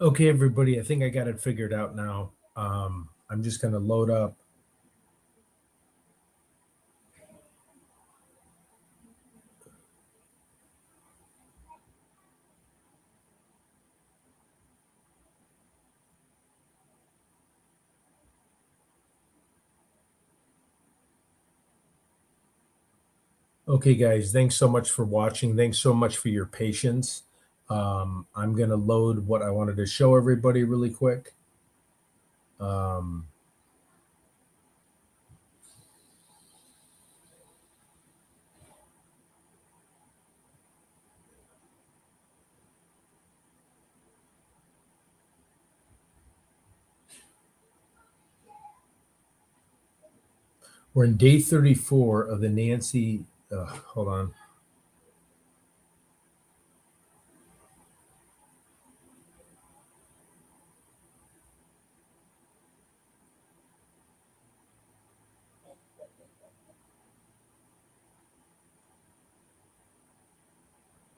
Okay, everybody, I think I got it figured out now. I'm just going to load up. Okay, guys, thanks so much for watching. Thanks so much for your patience. I'm going to load what I wanted to show everybody really quick. We're in day 34 of the Nancy. Hold on.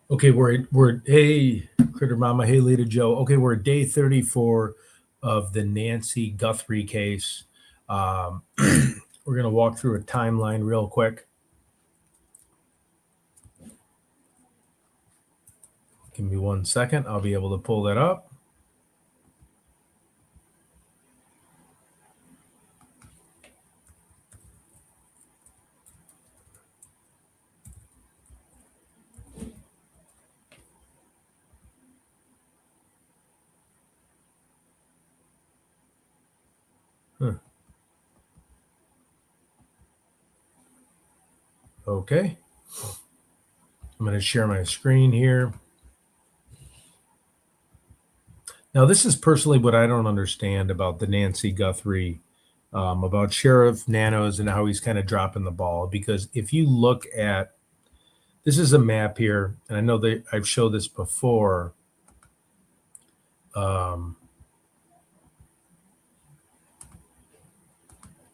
Okay, we're hey Critter Mama, hey Lita Joe. Okay, we're at day 34 of the Nancy Guthrie case. We're gonna walk through a timeline real quick. Give me 1 second. I'll be able to pull that up. Okay. I'm going to share my screen here. Now, this is personally what I don't understand about the Nancy Guthrie, about Sheriff Nanos and how he's kind of dropping the ball. Because if you look at this is a map here, and I know that I've showed this before. But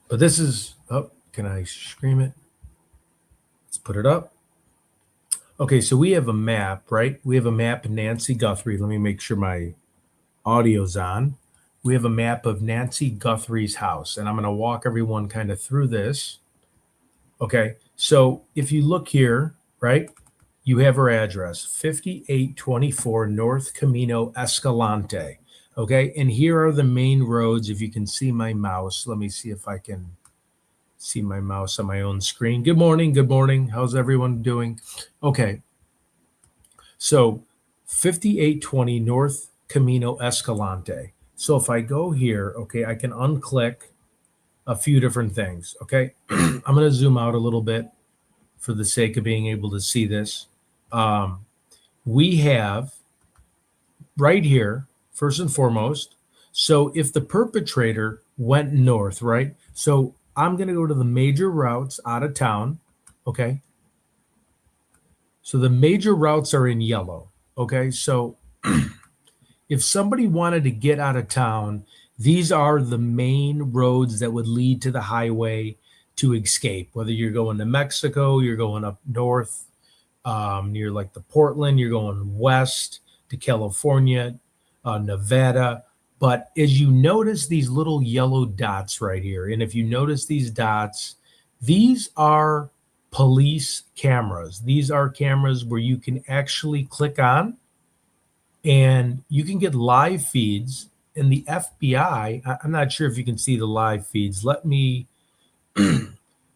this is, oh, can I scream it? Let's put it up. Okay, so we have a map, right? We have a map of Nancy Guthrie. Let me make sure my audio's on. We have a map of Nancy Guthrie's house, and I'm going to walk everyone kind of through this. Okay, so if you look here, right, you have her address, 5824 North Camino Escalante. Okay, and here are the main roads. If you can see my mouse, let me see if I can see my mouse on my own screen. Good morning. Good morning. How's everyone doing? Okay, so 5820 North Camino Escalante. So if I go here, okay, I can unclick a few different things, okay? I'm going to zoom out a little bit for the sake of being able to see this. We have right here, first and foremost, so if the perpetrator went north, right? So I'm going to go to the major routes out of town, okay? So the major routes are in yellow, okay? So if somebody wanted to get out of town, these are the main roads that would lead to the highway to escape. Whether you're going to Mexico, you're going up north near like the Portland, you're going west to California, Nevada. But as you notice these little yellow dots right here, and if you notice these dots, these are police cameras. These are cameras where you can actually click on and you can get live feeds. In the FBI, I'm not sure if you can see the live feeds. Let me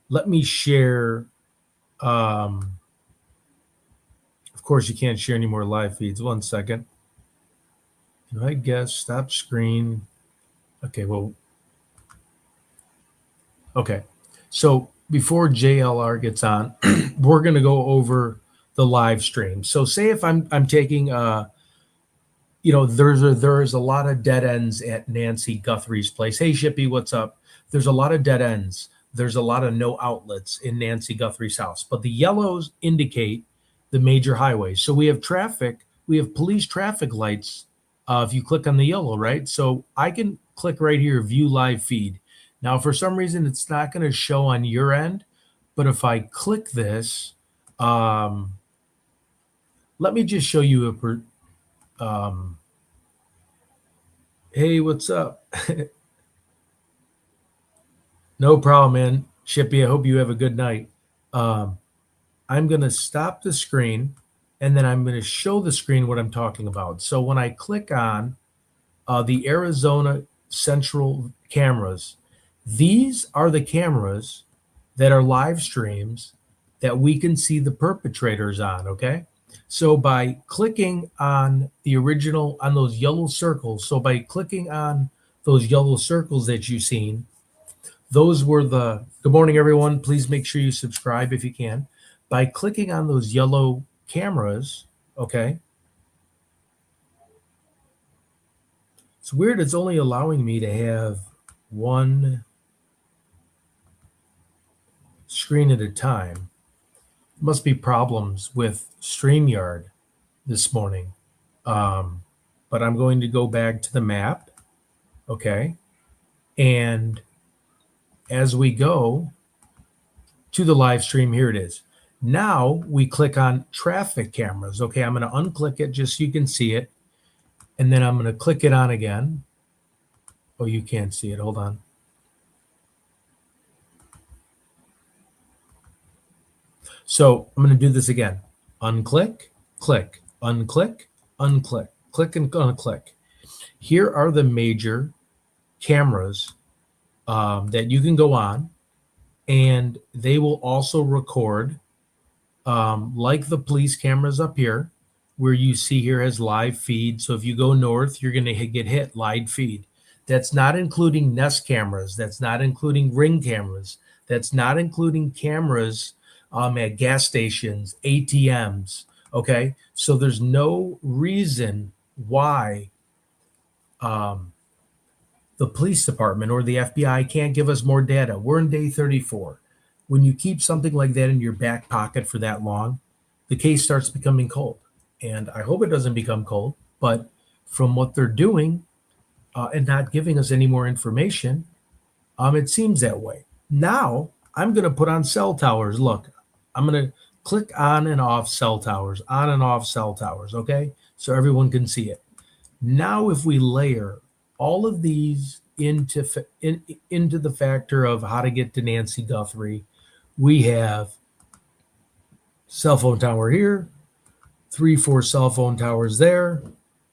let me share. Of course, you can't share any more live feeds. 1 second. I guess stop screen. Okay, well, okay. So before JLR gets on, we're going to go over the live stream. So say if I'm taking there's a lot of dead ends at Nancy Guthrie's place. Hey, Shippy, what's up? There's a lot of dead ends. There's a lot of no outlets in Nancy Guthrie's house. But the yellows indicate the major highways. So we have traffic. We have police traffic lights if you click on the yellow, right? So I can click right here, view live feed. Now, for some reason, it's not going to show on your end. But if I click this, let me just show you Hey, what's up? No problem, man. Chippy, I hope you have a good night. Um, I'm going to stop the screen and then I'm going to show the screen what I'm talking about. So when I click on the Arizona Central cameras, these are the cameras that are live streams that we can see the perpetrators on, okay? So by clicking on the original, on those yellow circles, so by clicking on those yellow circles that you've seen, those were the, good morning, everyone. Please make sure you subscribe if you can. By clicking on those yellow cameras, okay? It's weird, it's only allowing me to have one screen at a time. Must be problems with StreamYard this morning. But I'm going to go back to the map, okay? And as we go to the live stream, here it is. Now we click on traffic cameras. Okay, I'm going to unclick it just so you can see it. And then I'm going to click it on again. Oh, you can't see it. Hold on. So I'm going to do this again. Unclick, click, unclick, unclick, click and unclick. Here are the major cameras that you can go on, and they will also record like the police cameras up here, where you see here has live feed. So if you go north, you're going to get hit live feed. That's not including Nest cameras. That's not including Ring cameras. That's not including cameras at gas stations, ATMs. Okay, so there's no reason why the police department or the FBI can't give us more data. We're in day 34. When you keep something like that in your back pocket for that long, the case starts becoming cold. And I hope it doesn't become cold, but from what they're doing and not giving us any more information, it seems that way. Now, I'm going to put on cell towers. Look, I'm going to click on and off cell towers, on and off cell towers, okay? So everyone can see it. Now, if we layer all of these into the factor of how to get to Nancy Guthrie, we have cell phone tower here, 3-4 cell phone towers there,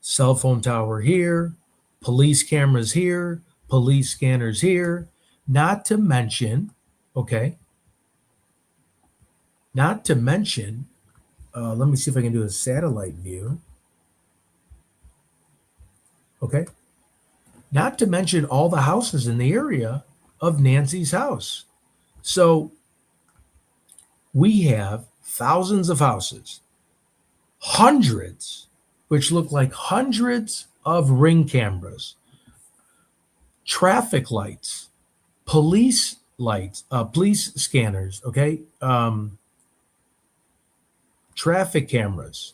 cell phone tower here, police cameras here, police scanners here, not to mention, okay, not to mention, let me see if I can do a satellite view. Okay. Not to mention all the houses in the area of Nancy's house. So we have thousands of houses, hundreds, which look like hundreds of Ring cameras, traffic lights, police lights, police scanners, okay, traffic cameras.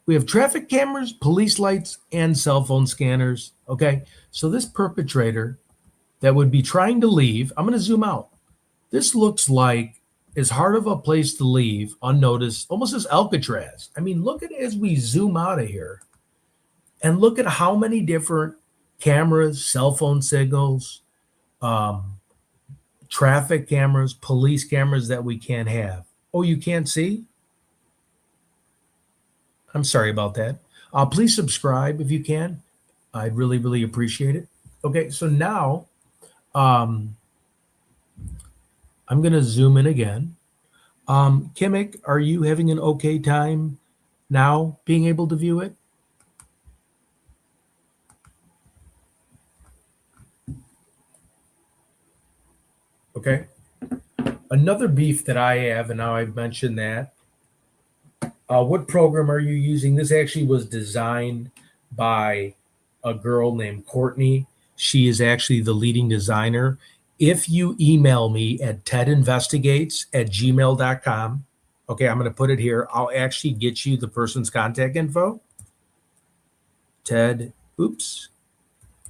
We have traffic cameras, police lights, and cell phone scanners. Okay. So this perpetrator that would be trying to leave, I'm going to zoom out. This looks like as hard of a place to leave unnoticed, almost as Alcatraz. I mean, look at it as we zoom out of here and look at how many different cameras, cell phone signals, traffic cameras, police cameras that we can't have. Oh, you can't see? I'm sorry about that. Please subscribe if you can. I'd really, really appreciate it. Okay, so now I'm going to zoom in again. Kimmick, are you having an okay time now being able to view it? Okay. Another beef that I have, and now I've mentioned that, what program are you using? This actually was designed by a girl named Courtney. She is actually the leading designer. If you email me at tedinvestigates@gmail.com, okay, I'm going to put it here. I'll actually get you the person's contact info.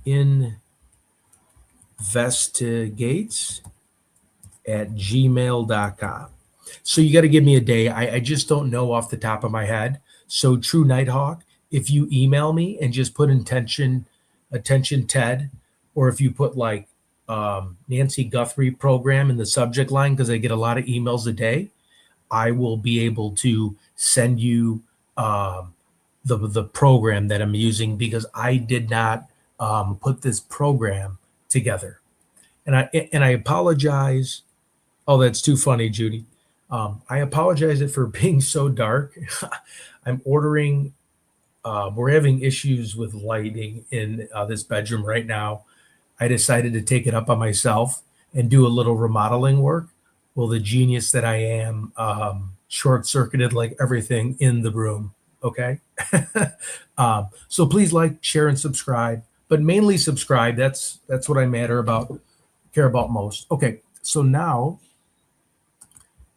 investigates@gmail.com. So you got to give me a day. I just don't know off the top of my head. So True Nighthawk, if you email me and just put attention Ted, or if you put like Nancy Guthrie program in the subject line, because I get a lot of emails a day, I will be able to send you the program that I'm using, because I did not put this program together. And I apologize. Oh, that's too funny, Judy. I apologize for being so dark. I'm ordering. We're having issues with lighting in this bedroom right now. I decided to take it up on myself and do a little remodeling work. Well, the genius that I am, short circuited like everything in the room. Okay. So please like, share, and subscribe, but mainly subscribe. That's what I care about most. Okay. So now,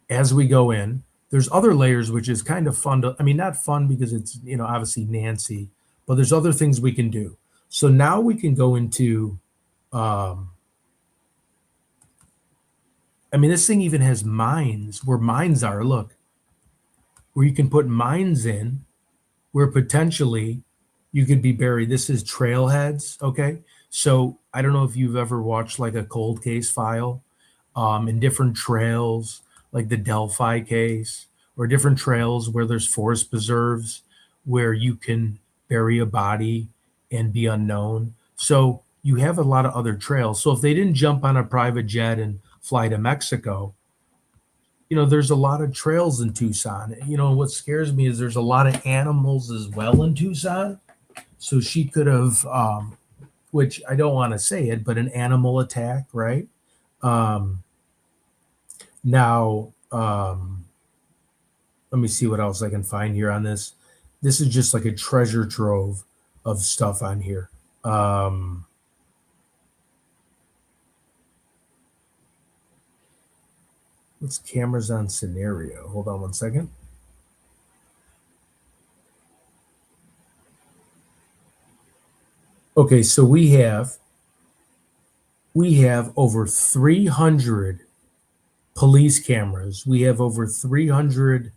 as we go in, there's other layers, which is kind of fun to, I mean, not fun because it's, obviously Nancy, but there's other things we can do. So now we can go into, I mean, this thing even has mines, where mines are. Look, where you can put mines in, where potentially you could be buried. This is trailheads. Okay. So I don't know if you've ever watched like a cold case file, in different trails, like the Delphi case, or different trails where there's forest preserves where you can bury a body and be unknown. So you have a lot of other trails. So if they didn't jump on a private jet and fly to Mexico, there's a lot of trails in Tucson. What scares me is there's a lot of animals as well in Tucson. So she could have, which I don't want to say it, but an animal attack, right? Now, let me see what else I can find here on this. This is just like a treasure trove of stuff on here. What's cameras on scenario? Hold on one second. Okay, so we have over 300 police cameras. We have over 300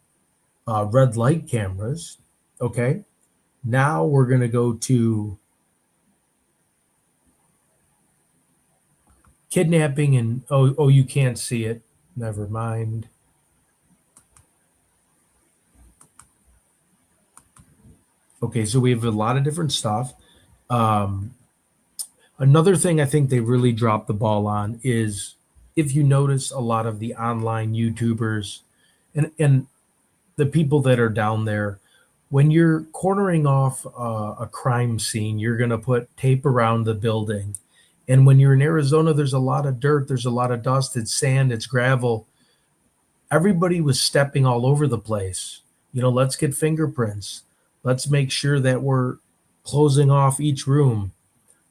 red light cameras. Okay, now we're going to go to kidnapping, and oh, you can't see it. Never mind. Okay, so we have a lot of different stuff. Another thing I think they really dropped the ball on is, if you notice, a lot of the online YouTubers and the people that are down there, when you're cornering off a crime scene, you're going to put tape around the building. And when you're in Arizona, there's a lot of dirt, there's a lot of dust, it's sand, it's gravel. Everybody was stepping all over the place. Let's get fingerprints. Let's make sure that we're closing off each room.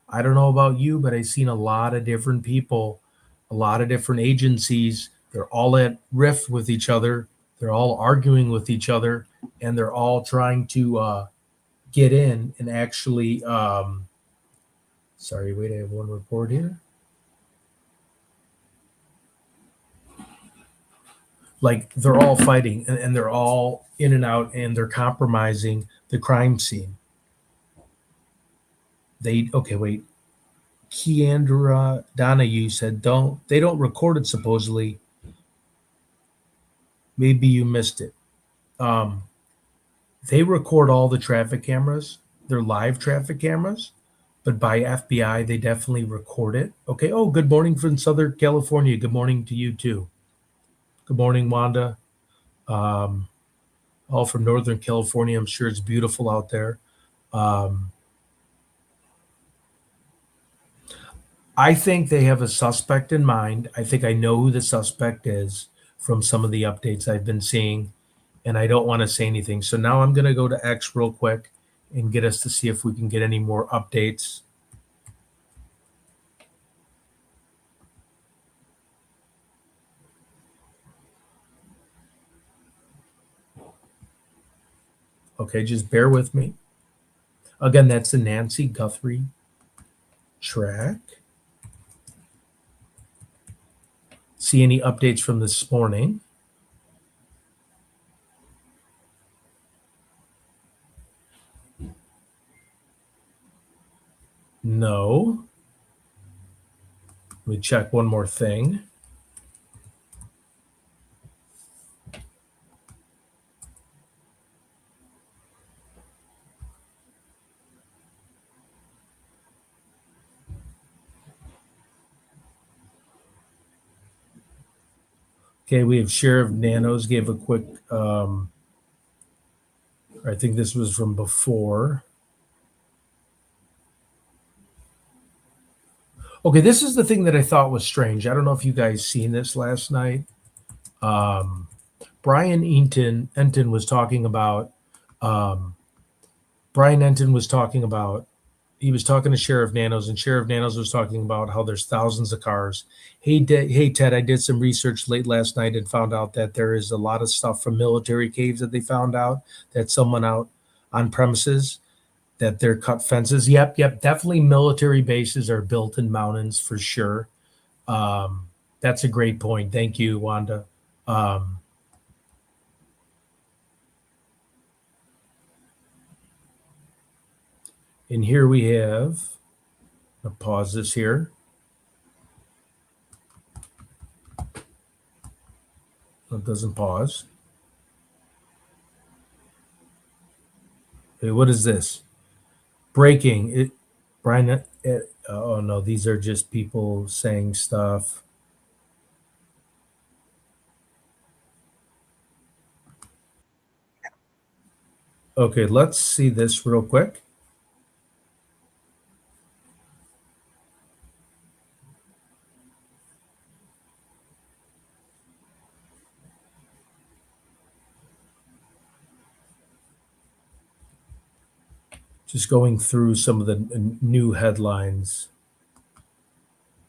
I don't know about you, but I've seen a lot of different people, a lot of different agencies. They're all at rift with each other. They're all arguing with each other, and they're all trying to get in and actually. Sorry, wait, I have one report here. Like, they're all fighting, and they're all in and out, and they're compromising the crime scene. Okay, wait. Keandra Donahue said, they don't record it supposedly. Maybe you missed it. They record all the traffic cameras. They're live traffic cameras, but by FBI, they definitely record it. Okay. Oh, good morning from Southern California. Good morning to you too. Good morning, Wanda. All from Northern California. I'm sure it's beautiful out there. I think they have a suspect in mind. I think I know who the suspect is from some of the updates I've been seeing, and I don't want to say anything. So now I'm going to go to X real quick and get us to see if we can get any more updates. Okay, just bear with me. Again, that's the Nancy Guthrie track. See any updates from this morning? No. Let me check one more thing. Okay, we have Sheriff Nanos gave a quick, I think this was from before. Okay, this is the thing that I thought was strange. I don't know if you guys seen this last night. Brian Enton was talking about, um, Brian Enton was talking about, he was talking to Sheriff Nanos, and Sheriff Nanos was talking about how there's thousands of cars. Hey Ted, I did some research late last night and found out that there is a lot of stuff from military caves that they found out that someone out on premises that they're cut fences. Yep, definitely military bases are built in mountains for sure. That's a great point. Thank you, Wanda. Um, and here we have, I'll pause this here. It doesn't pause. Hey, what is this? Breaking. Brian, oh no, these are just people saying stuff. Okay, let's see this real quick. Just going through some of the new headlines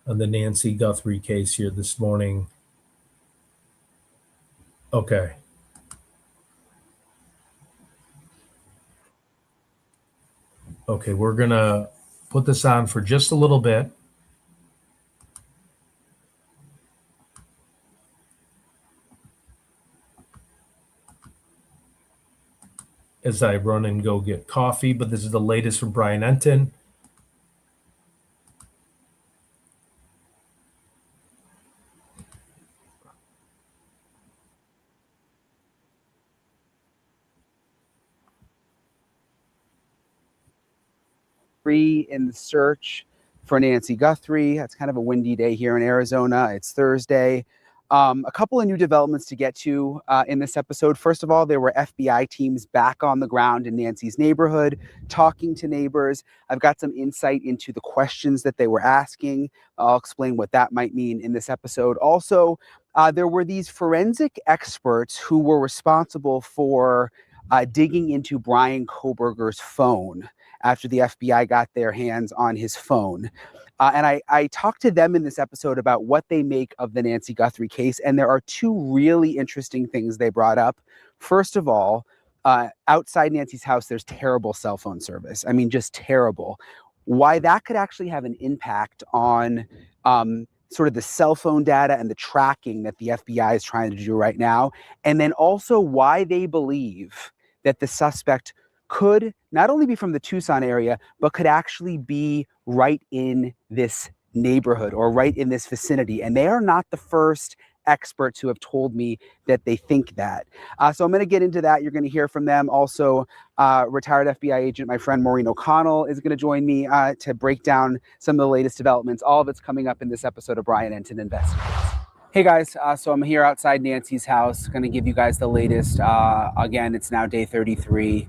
on the Nancy Guthrie case here this morning. Okay. Okay, we're going to put this on for just a little bit. As I run and go get coffee, but this is the latest from Brian Enton. In the search for Nancy Guthrie. It's kind of a windy day here in Arizona. It's Thursday. A couple of new developments to get to in this episode. First of all, there were FBI teams back on the ground in Nancy's neighborhood, talking to neighbors. I've got some insight into the questions that they were asking. I'll explain what that might mean in this episode. Also, there were these forensic experts who were responsible for digging into Brian Koberger's phone after the FBI got their hands on his phone. And I talked to them in this episode about what they make of the Nancy Guthrie case. And there are two really interesting things they brought up. First of all, outside Nancy's house, there's terrible cell phone service. I mean, just terrible. Why that could actually have an impact on sort of the cell phone data and the tracking that the FBI is trying to do right now. And then also why they believe that the suspect could not only be from the Tucson area, but could actually be right in this neighborhood or right in this vicinity. And they are not the first experts who have told me that they think that. So I'm going to get into that. You're going to hear from them. Also, retired FBI agent, my friend Maureen O'Connell, is going to join me to break down some of the latest developments. All of it's coming up in this episode of Brian Enton Investigates. Hey guys, so I'm here outside Nancy's house, going to give you guys the latest. Again, it's now day 33.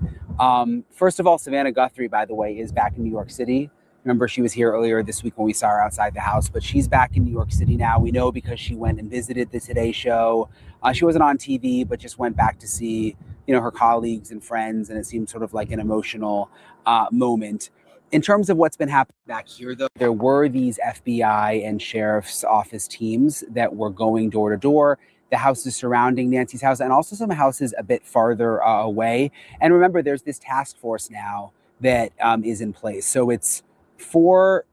First of all, Savannah Guthrie, by the way, is back in New York City. Remember, she was here earlier this week when we saw her outside the house, but she's back in New York City now. We know because she went and visited the Today Show. She wasn't on TV, but just went back to see, her colleagues and friends, and it seemed sort of like an emotional moment. In terms of what's been happening back here, though, there were these FBI and sheriff's office teams that were going door to door, the houses surrounding Nancy's house, and also some houses a bit farther away. And remember, there's this task force now that is in place. So it's 4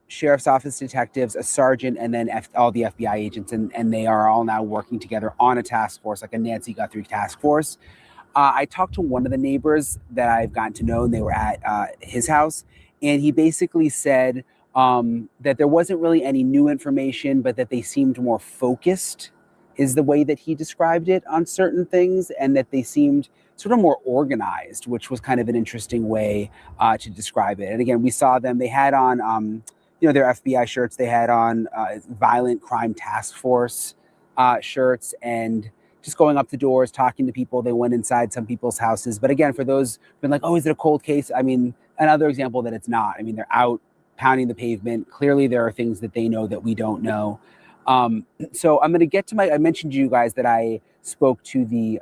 sheriff's office detectives, a sergeant, and then all the FBI agents, and they are all now working together on a task force, like a Nancy Guthrie task force. I talked to one of the neighbors that I've gotten to know, and they were at his house. and he basically said that there wasn't really any new information, but that they seemed more focused, is the way that he described it, on certain things, and that they seemed sort of more organized, which was kind of an interesting way to describe it. And again, we saw them, they had on, their FBI shirts, they had on Violent Crime Task Force shirts, and just going up the doors, talking to people. They went inside some people's houses. But again, for those who've been like, oh, is it a cold case? I mean, another example that it's not. I mean, they're out pounding the pavement. Clearly, there are things that they know that we don't know. So I'm going to get to I mentioned to you guys that I spoke to the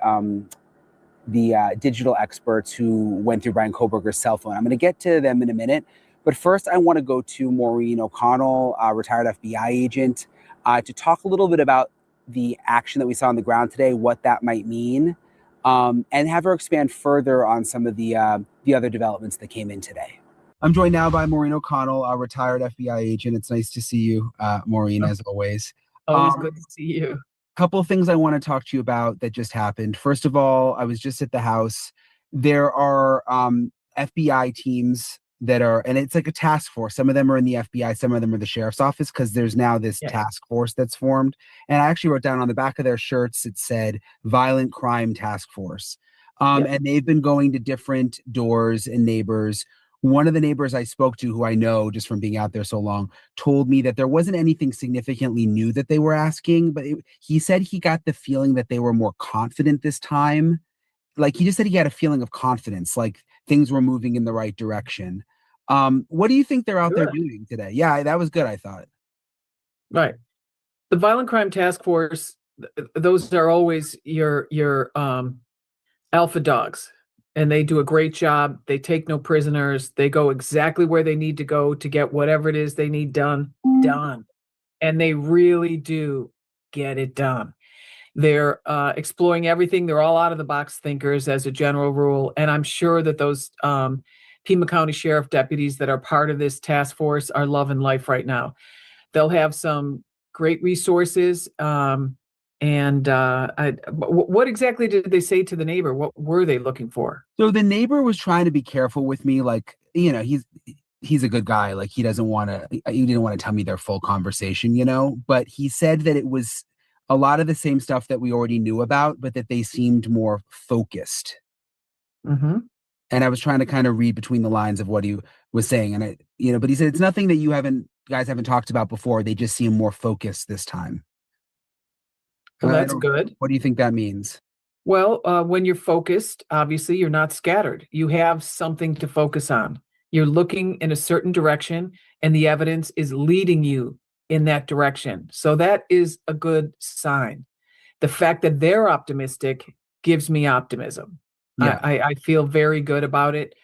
digital experts who went through Brian Koberger's cell phone. I'm going to get to them in a minute. But first, I want to go to Maureen O'Connell, retired FBI agent, to talk a little bit about the action that we saw on the ground today, what that might mean, and have her expand further on some of the other developments that came in today. I'm joined now by Maureen O'Connell, a retired FBI agent. It's nice to see you, Maureen, as always. Always good to see you. Couple of things I want to talk to you about that just happened. First of all, I was just at the house. There are FBI teams that are, and it's like a task force. Some of them are in the FBI, some of them are the sheriff's office, because there's now this task force that's formed. And I actually wrote down on the back of their shirts, it said Violent Crime Task Force. And they've been going to different doors and neighbors. One of the neighbors I spoke to, who I know just from being out there so long, told me that there wasn't anything significantly new that they were asking, but he said he got the feeling that they were more confident this time. Like, he just said he had a feeling of confidence, like things were moving in the right direction. What do you think they're out there doing today? Yeah, that was good, I thought. Right. The Violent Crime Task Force, those are always your alpha dogs, and they do a great job. They take no prisoners. They go exactly where they need to go to get whatever it is they need done. And they really do get it done. They're exploring everything. They're all out of the box thinkers as a general rule. And I'm sure that those Pima County Sheriff deputies that are part of this task force are loving life right now. They'll have some great resources. What exactly did they say to the neighbor? What were they looking for? So the neighbor was trying to be careful with me. Like, he's a good guy. Like, he didn't want to tell me their full conversation, but he said that it was a lot of the same stuff that we already knew about, but that they seemed more focused. Mm-hmm. And I was trying to kind of read between the lines of what he was saying. And but he said, it's nothing that you guys haven't talked about before. They just seem more focused this time. Well, that's good. What do you think that means? Well, when you're focused, obviously you're not scattered. You have something to focus on. You're looking in a certain direction, and the evidence is leading you in that direction. So that is a good sign. The fact that they're optimistic gives me optimism. Yeah. I feel very good about it.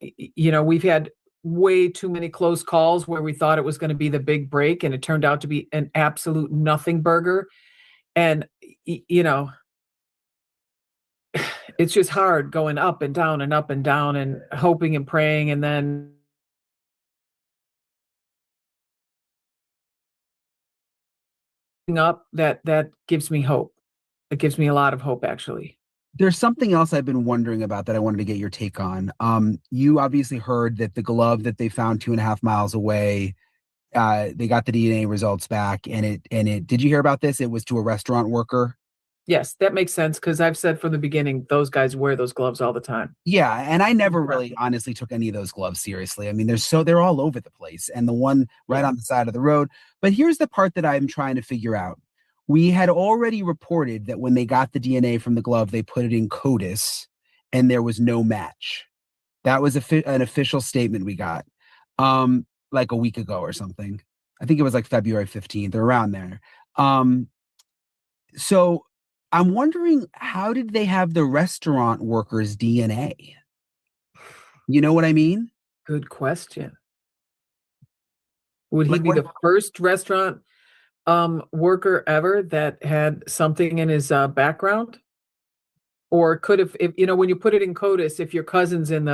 We've had way too many close calls where we thought it was going to be the big break, and it turned out to be an absolute nothing burger. And, it's just hard going up and down and up and down and hoping and praying, and then up, that gives me hope. It gives me a lot of hope, actually. There's something else I've been wondering about that I wanted to get your take on. You obviously heard that the glove that they found 2.5 miles away, they got the DNA results back, and it did you hear about this? It was to a restaurant worker. Yes, that makes sense, because I've said from the beginning, those guys wear those gloves all the time. Yeah, and I never really honestly took any of those gloves seriously. I mean, they're all over the place, and the one right on the side of the road. But here's the part that I'm trying to figure out. We had already reported that when they got the DNA from the glove, they put it in CODIS, and there was no match. That was an official statement we got, like a week ago or something. I think it was like February 15th or around there. So I'm wondering, how did they have the restaurant workers' DNA? You know what I mean? Good question. Would he be the first restaurant worker ever that had something in his background? Or could have, if when you put it in CODIS, if your cousin's in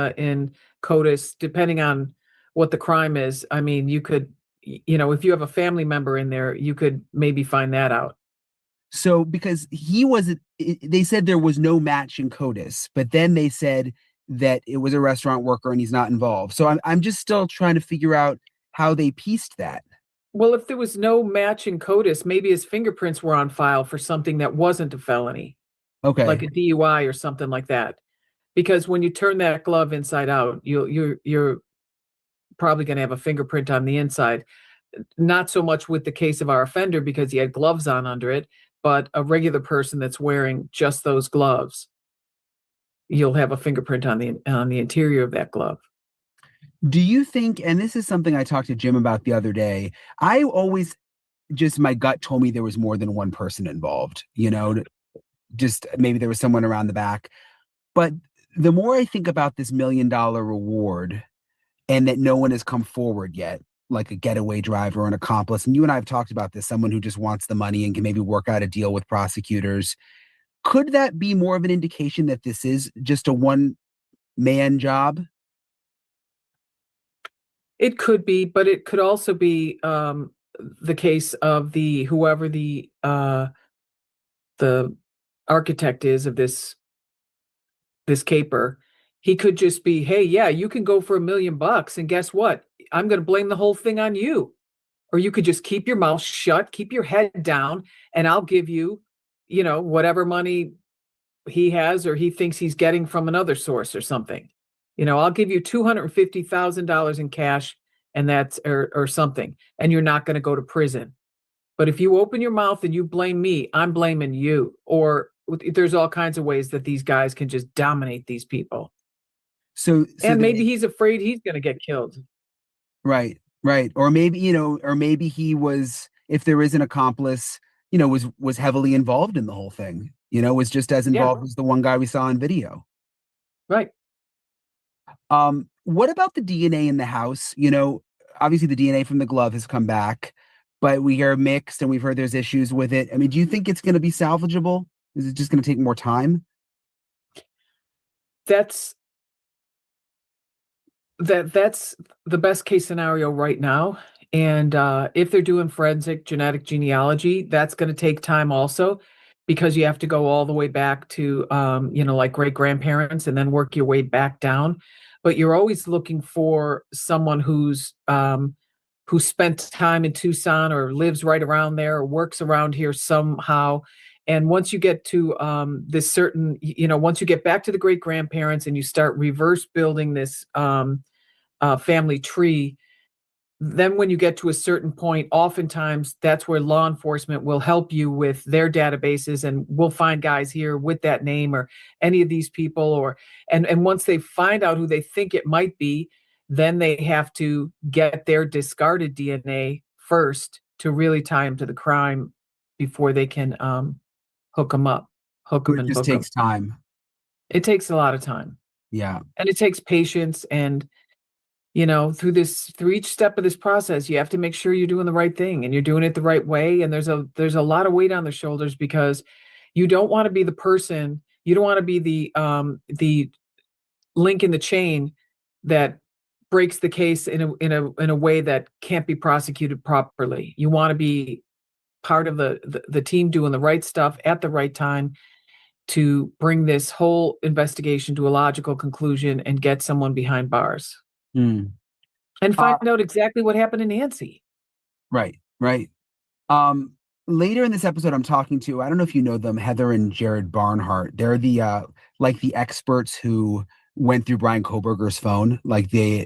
CODIS, depending on what the crime is, I mean, you could, if you have a family member in there, you could maybe find that out. So because they said there was no match in CODIS, but then they said that it was a restaurant worker and he's not involved. So I'm just still trying to figure out how they pieced that. Well, if there was no match in CODIS, maybe his fingerprints were on file for something that wasn't a felony, Okay. like a DUI or something like that. Because when you turn that glove inside out, you're probably going to have a fingerprint on the inside. Not so much with the case of our offender because he had gloves on under it, but a regular person that's wearing just those gloves, you'll have a fingerprint on the interior of that glove. Do you think, and this is something I talked to Jim about the other day, I always just, my gut told me there was more than one person involved, just maybe there was someone around the back. But the more I think about this $1 million reward and that no one has come forward yet, like a getaway driver or an accomplice, and you and I have talked about this, someone who just wants the money and can maybe work out a deal with prosecutors, could that be more of an indication that this is just a one-man job? It could be, but it could also be the case of whoever the architect is of this caper. He could just be, hey, yeah, you can go for $1 million, and guess what? I'm going to blame the whole thing on you. Or you could just keep your mouth shut, keep your head down, and I'll give you, whatever money he has or he thinks he's getting from another source or something. I'll give you $250,000 in cash and that's or something, and you're not going to go to prison. But if you open your mouth and you blame me, I'm blaming you. Or there's all kinds of ways that these guys can just dominate these people. So and maybe he's afraid he's going to get killed. Right. Or maybe he was, if there is an accomplice, was heavily involved in the whole thing, was just as involved as the one guy we saw on video. Right. What about the DNA in the house? Obviously the DNA from the glove has come back, but we hear mixed and we've heard there's issues with it. I mean, do you think it's going to be salvageable? Is it just going to take more time? That's the best case scenario right now. And if they're doing forensic genetic genealogy, that's going to take time also, because you have to go all the way back to, like great grandparents and then work your way back down. But you're always looking for someone who spent time in Tucson or lives right around there or works around here somehow. And once you get to this certain, once you get back to the great grandparents and you start reverse building this family tree, then when you get to a certain point, oftentimes that's where law enforcement will help you with their databases, and we'll find guys here with that name or any of these people, and once they find out who they think it might be, then they have to get their discarded DNA first to really tie them to the crime before they can hook them up. It just takes time. It takes a lot of time. Yeah. And it takes patience, and through each step of this process, you have to make sure you're doing the right thing and you're doing it the right way. And there's a lot of weight on their shoulders, because you don't want to be the person, you don't want to be the link in the chain that breaks the case in a way that can't be prosecuted properly. You want to be part of the team doing the right stuff at the right time to bring this whole investigation to a logical conclusion and get someone behind bars. And find out exactly what happened to Nancy. Right. Later in this episode, I'm talking to, I don't know if you know them, Heather and Jared Barnhart. They're the experts who went through Brian Kohberger's phone. They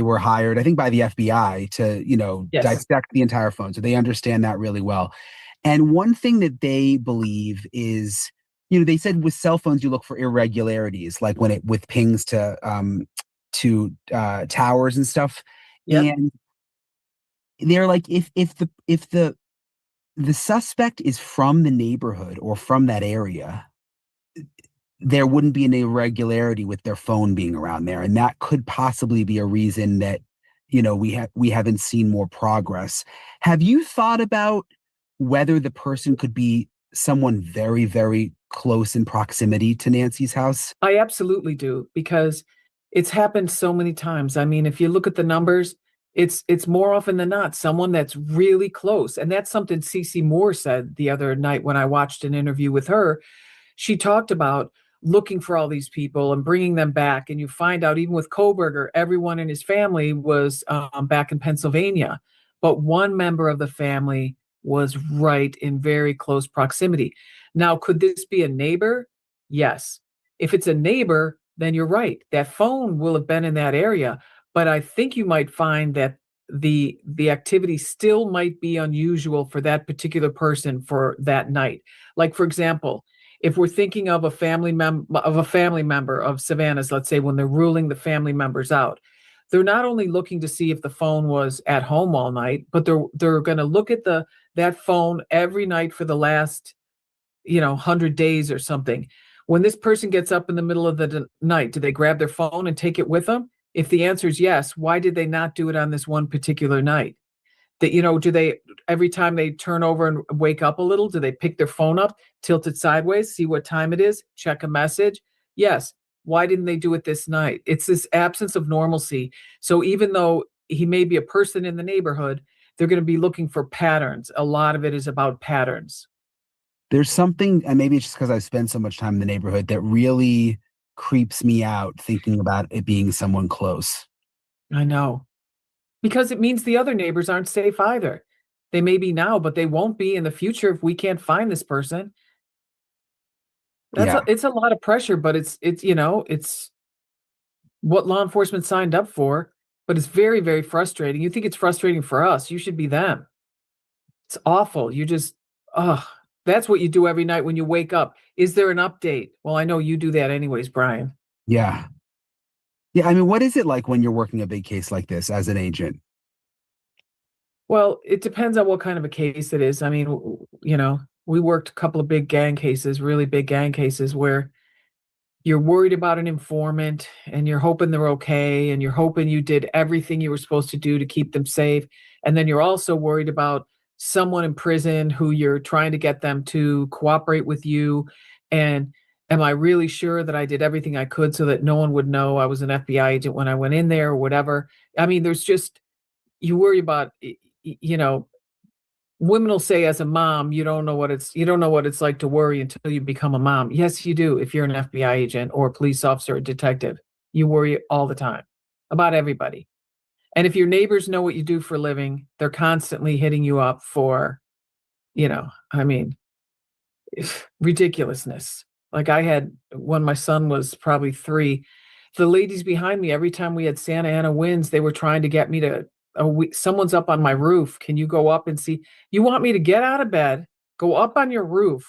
were hired, I think, by the FBI to, dissect the entire phone. So they understand that really well. And one thing that they believe is, they said with cell phones, you look for irregularities, like with pings to towers and stuff. Yep. And they're like, if the suspect is from the neighborhood or from that area, there wouldn't be an irregularity with their phone being around there. And that could possibly be a reason that, we haven't seen more progress. Have you thought about whether the person could be someone very, very close in proximity to Nancy's house? I absolutely do, because it's happened so many times. I mean, if you look at the numbers, it's more often than not someone that's really close. And that's something Cece Moore said the other night when I watched an interview with her. She talked about looking for all these people and bringing them back. And you find out, even with Koberger, everyone in his family was back in Pennsylvania, but one member of the family was right in very close proximity. Now, could this be a neighbor? Yes. If it's a neighbor, then you're right. That phone will have been in that area, but I think you might find that the activity still might be unusual for that particular person for that night. Like, for example, if we're thinking of a family member of Savannah's, let's say, when they're ruling the family members out, they're not only looking to see if the phone was at home all night, but they're going to look at that phone every night for the last 100 days or something. When this person gets up in the middle of the night, do they grab their phone and take it with them? If the answer is yes, why did they not do it on this one particular night? That, do they, every time they turn over and wake up a little, do they pick their phone up, tilt it sideways, see what time it is, check a message? Yes. Why didn't they do it this night? It's this absence of normalcy. So even though he may be a person in the neighborhood, they're going to be looking for patterns. A lot of it is about patterns. There's something, and maybe it's just because I've spent so much time in the neighborhood, that really creeps me out thinking about it being someone close. I know. Because it means the other neighbors aren't safe either. They may be now, but they won't be in the future if we can't find this person. It's a lot of pressure, but it's what law enforcement signed up for, but it's very, very frustrating. You think it's frustrating for us. You should be them. It's awful. That's what you do every night when you wake up. Is there an update? Well, I know you do that anyways, Brian. Yeah. Yeah, I mean, what is it like when you're working a big case like this as an agent? Well, it depends on what kind of a case it is. I mean, we worked a couple of big gang cases, really big gang cases, where you're worried about an informant and you're hoping they're okay, and you're hoping you did everything you were supposed to do to keep them safe. And then you're also worried about someone in prison who you're trying to get them to cooperate with you. And am I really sure that I did everything I could so that no one would know I was an FBI agent when I went in there or whatever? I mean, you worry about, women will say, as a mom, you don't know what it's like to worry until you become a mom. Yes, you do. If you're an FBI agent or a police officer or detective, you worry all the time about everybody. And if your neighbors know what you do for a living, they're constantly hitting you up for, ridiculousness. Like, I had, when my son was probably 3, the ladies behind me, every time we had Santa Ana winds, they were trying to get me to, someone's up on my roof. Can you go up and see? You want me to get out of bed, go up on your roof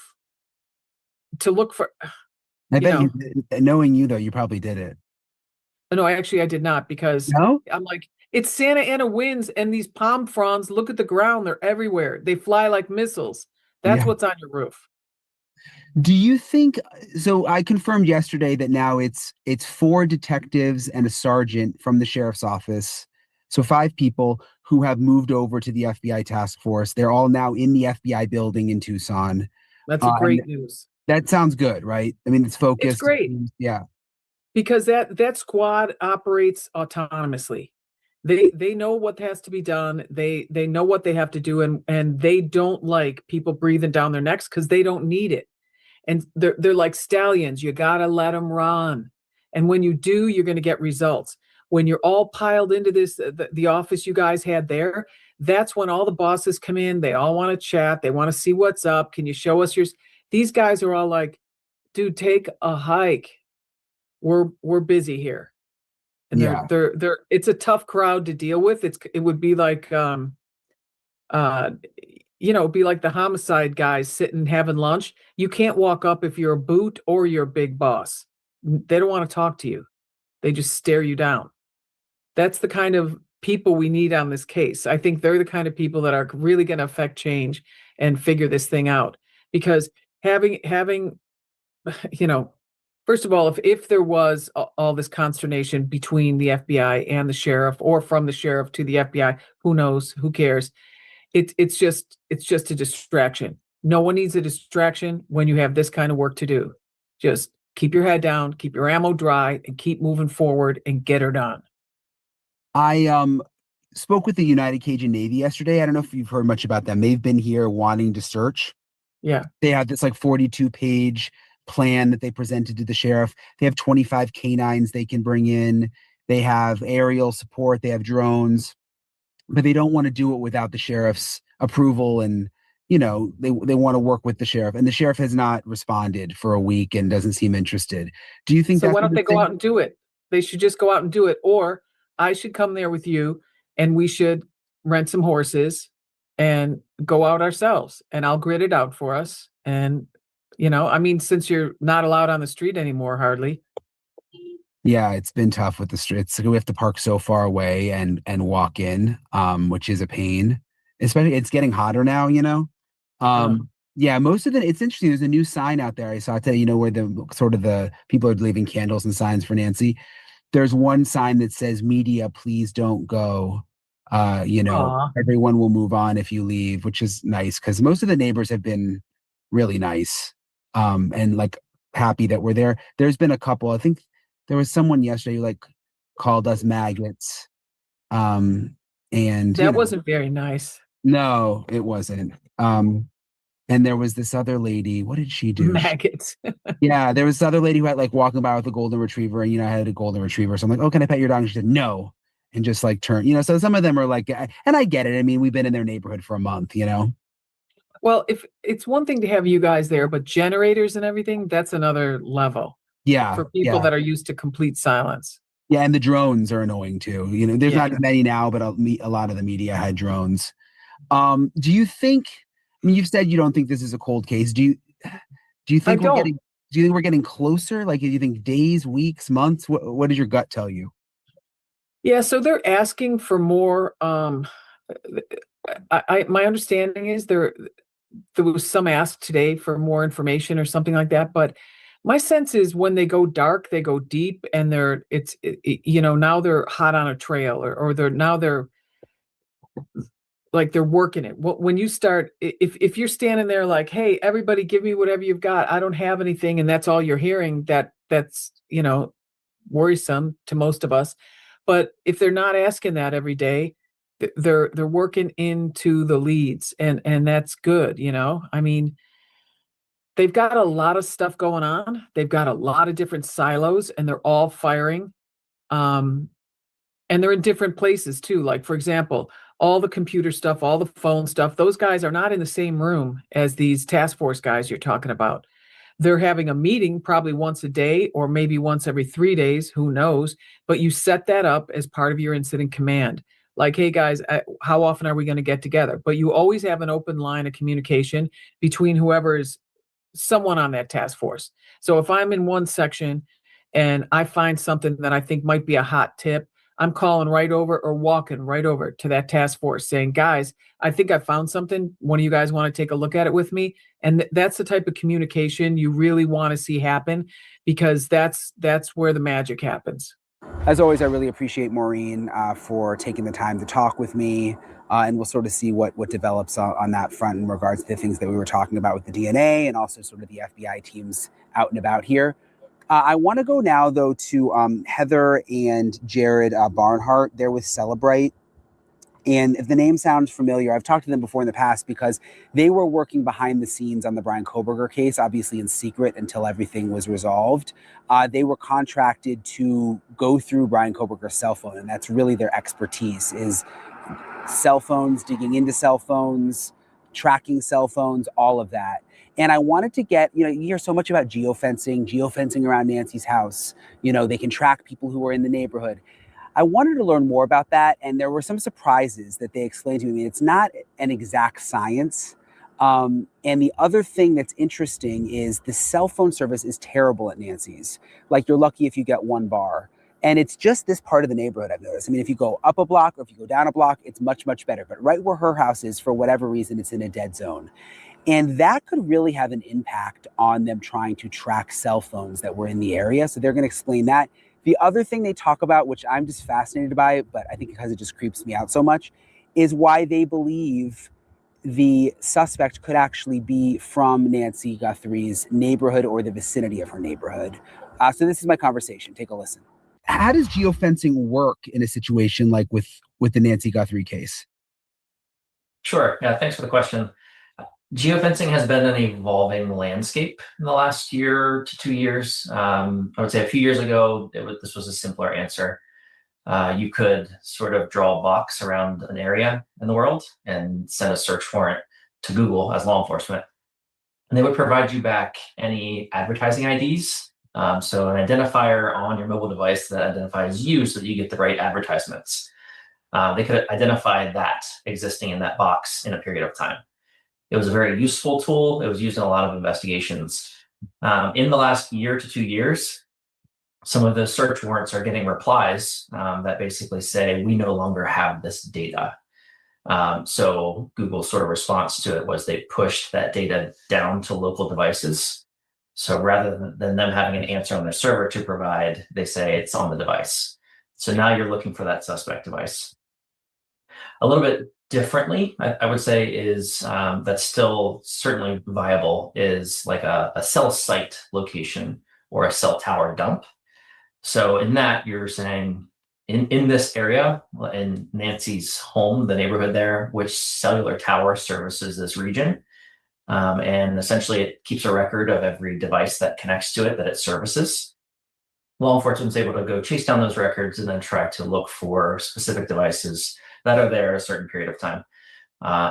to look for, I bet you, knowing you though, you probably did it. No, I did not, because I'm like, it's Santa Ana winds and these palm fronds, look at the ground. They're everywhere. They fly like missiles. That's what's on your roof. Do you think, so I confirmed yesterday that now it's 4 detectives and a sergeant from the sheriff's office. So 5 people who have moved over to the FBI task force. They're all now in the FBI building in Tucson. That's great news. That sounds good, right? I mean, it's focused. It's great. Yeah. Because that squad operates autonomously. They know what has to be done. They know what they have to do, and they don't like people breathing down their necks because they don't need it. And they're like stallions. You got to let them run. And when you do, you're going to get results. When you're all piled into this, the office you guys had there, that's when all the bosses come in. They all want to chat. They want to see what's up. Can you show us yours? These guys are all like, dude, take a hike. We're busy here. And they're it's a tough crowd to deal with. It would be like it'd be like the homicide guys sitting having lunch. You can't walk up if you're a boot or you're a big boss. They don't want to talk to you. They just stare you down. That's the kind of people we need on this case. I think they're the kind of people that are really going to affect change and figure this thing out. Because having first of all, if there was all this consternation between the FBI and the sheriff, or from the sheriff to the FBI, who knows? Who cares? It's just a distraction. No one needs a distraction when you have this kind of work to do. Just keep your head down, keep your ammo dry, and keep moving forward and get her done. I spoke with the United Cajun Navy yesterday. I don't know if you've heard much about them. They've been here wanting to search. Yeah. They had this like 42-page plan that they presented to the sheriff. They have 25 canines they can bring in. They have aerial support. They have drones, but they don't want to do it without the sheriff's approval. And, they want to work with the sheriff, and the sheriff has not responded for a week and doesn't seem interested. Do you think So that's why don't they go out and do it? They should just go out and do it. Or I should come there with you and we should rent some horses and go out ourselves, and I'll grid it out for us. And, since you're not allowed on the street anymore, hardly. Yeah, it's been tough with the streets. We have to park so far away and walk in, which is a pain. Especially, it's getting hotter now, Yeah, most of it's interesting. There's a new sign out there I saw today, where the people are leaving candles and signs for Nancy. There's one sign that says, "Media, please don't go." Aw. Everyone will move on if you leave, which is nice because most of the neighbors have been really nice, and like happy that we're there. There's been a couple. I think there was someone yesterday who called us maggots. And That wasn't very nice. No, it wasn't. And there was this other lady. What did she do? Maggots. Yeah, there was this other lady who had walking by with a golden retriever, and I had a golden retriever. So I'm like, "Oh, can I pet your dog?" And she said no, and just turned. So some of them are and I get it. I mean, we've been in their neighborhood for a month. Well, if it's one thing to have you guys there, but generators and everything, that's another level. Yeah, for people that are used to complete silence. Yeah, and the drones are annoying too. There's not as many now, but a lot of the media had drones. Do you think? I mean, you've said you don't think this is a cold case. Do you think we're getting? Do you think we're getting closer? Do you think days, weeks, months? What does your gut tell you? Yeah, so they're asking for more. My understanding is there was some ask today for more information or something like that, but my sense is when they go dark, they go deep, and now they're hot on a trail, or they're working it. When you start, if you're standing there like, "Hey, everybody, give me whatever you've got. I don't have anything," and that's all you're hearing, that's worrisome to most of us. But if they're not asking that every day, they're working into the leads, and that's good. I mean, they've got a lot of stuff going on. They've got a lot of different silos, and they're all firing. And they're in different places too. Like, for example, all the computer stuff, all the phone stuff, those guys are not in the same room as these task force guys you're talking about. They're having a meeting probably once a day or maybe once every 3 days, who knows? But you set that up as part of your incident command. Like, "Hey guys, how often are we going to get together?" But you always have an open line of communication between whoever is someone on that task force. So if I'm in one section and I find something that I think might be a hot tip, I'm calling right over or walking right over to that task force saying, "Guys, I think I found something. One of you guys want to take a look at it with me?" And that's the type of communication you really want to see happen, because that's where the magic happens. As always, I really appreciate Maureen for taking the time to talk with me, and we'll sort of see what develops on that front in regards to the things that we were talking about with the DNA and also sort of the FBI teams out and about here. I want to go now, though, to Heather and Jared Barnhart. They're with Celebrite. And if the name sounds familiar, I've talked to them before in the past because they were working behind the scenes on the Brian Koberger case, obviously in secret until everything was resolved. They were contracted to go through Brian Koberger's cell phone, and that's really their expertise, is cell phones, digging into cell phones, tracking cell phones, all of that. And I wanted to get, you hear so much about geofencing around Nancy's house. They can track people who are in the neighborhood. I wanted to learn more about that, and there were some surprises that they explained to me. It's not an exact science. And the other thing that's interesting is the cell phone service is terrible at Nancy's. You're lucky if you get one bar. And it's just this part of the neighborhood, I've noticed. I mean, if you go up a block or if you go down a block, it's much, much better. But right where her house is, for whatever reason, it's in a dead zone. And that could really have an impact on them trying to track cell phones that were in the area. So they're going to explain that. The other thing they talk about, which I'm just fascinated by, but I think because it just creeps me out so much, is why they believe the suspect could actually be from Nancy Guthrie's neighborhood or the vicinity of her neighborhood. So this is my conversation. Take a listen. How does geofencing work in a situation like with the Nancy Guthrie case? Sure. Yeah, thanks for the question. Geofencing has been an evolving landscape in the last year to 2 years. I would say a few years ago, this was a simpler answer. You could sort of draw a box around an area in the world and send a search warrant to Google as law enforcement. And they would provide you back any advertising IDs. So an identifier on your mobile device that identifies you so that you get the right advertisements. They could identify that existing in that box in a period of time. It was a very useful tool. It was used in a lot of investigations. In the last year to 2 years, some of the search warrants are getting replies that basically say, we no longer have this data. So Google's sort of response to it was they pushed that data down to local devices. So rather than them having an answer on their server to provide, they say it's on the device. So now you're looking for that suspect device. A little bit differently, I would say, is that's still certainly viable, is like a cell site location or a cell tower dump. So in that, you're saying, in this area, in Nancy's home, the neighborhood there, which cellular tower services this region. And essentially, it keeps a record of every device that connects to it that it services. Law enforcement is able to go chase down those records and then try to look for specific devices that are there a certain period of time.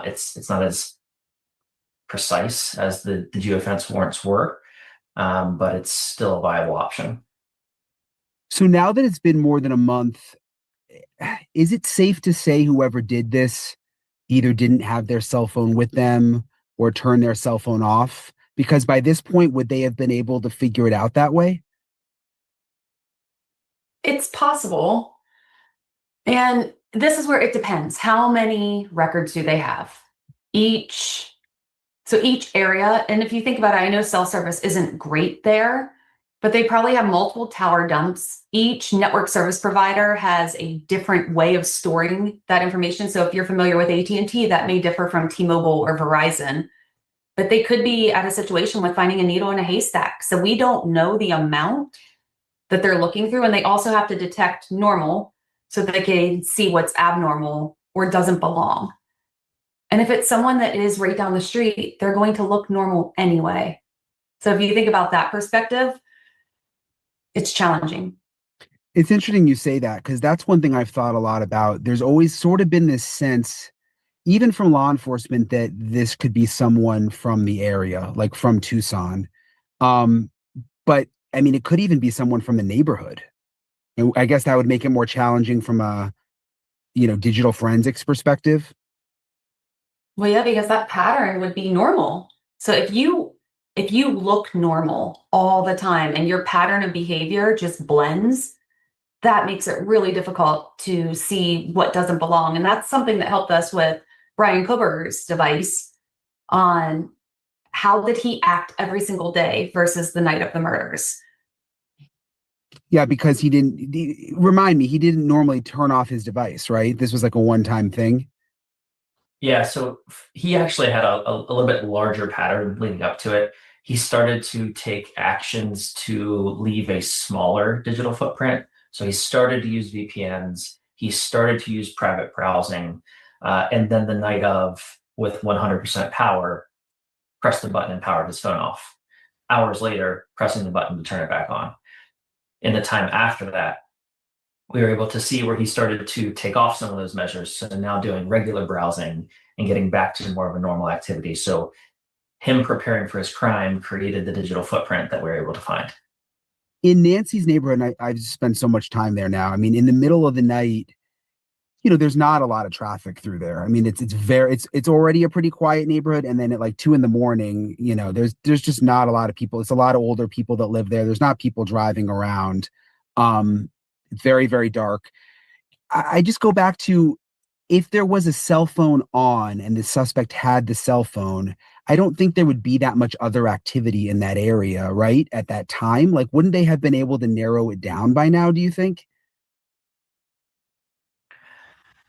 It's not as precise as the geofence warrants were, but it's still a viable option. So now that it's been more than a month, is it safe to say whoever did this either didn't have their cell phone with them or turned their cell phone off? Because by this point, would they have been able to figure it out that way? It's possible. And this is where it depends. How many records do they have? Each area, and if you think about it, I know cell service isn't great there, but they probably have multiple tower dumps. Each network service provider has a different way of storing that information. So if you're familiar with AT&T, that may differ from T-Mobile or Verizon, but they could be at a situation with finding a needle in a haystack. So we don't know the amount that they're looking through, and they also have to detect normal so that they can see what's abnormal or doesn't belong. And if it's someone that is right down the street, they're going to look normal anyway. So if you think about that perspective, it's challenging. It's interesting you say that, because that's one thing I've thought a lot about. There's always sort of been this sense, even from law enforcement, that this could be someone from the area, like from Tucson. But I mean, it could even be someone from the neighborhood. And I guess that would make it more challenging from a, digital forensics perspective. Well, yeah, because that pattern would be normal. So if you look normal all the time and your pattern of behavior just blends, that makes it really difficult to see what doesn't belong. And that's something that helped us with Brian Koberger's device on how did he act every single day versus the night of the murders. Yeah, because he didn't normally turn off his device, right? This was like a one-time thing. Yeah, so he actually had a little bit larger pattern leading up to it. He started to take actions to leave a smaller digital footprint. So he started to use VPNs. He started to use private browsing. And then the night of, with 100% power, pressed the button and powered his phone off. Hours later, pressing the button to turn it back on. In the time after that, we were able to see where he started to take off some of those measures. So now doing regular browsing and getting back to more of a normal activity. So him preparing for his crime created the digital footprint that we were able to find. In Nancy's neighborhood, and I've spent so much time there now. I mean, in the middle of the night, there's not a lot of traffic through there. I mean, it's already a pretty quiet neighborhood. And then at like 2 a.m, there's just not a lot of people. It's a lot of older people that live there. There's not people driving around. It's very, very dark. I just go back to, if there was a cell phone on and the suspect had the cell phone, I don't think there would be that much other activity in that area, right? At that time, like, wouldn't they have been able to narrow it down by now, do you think?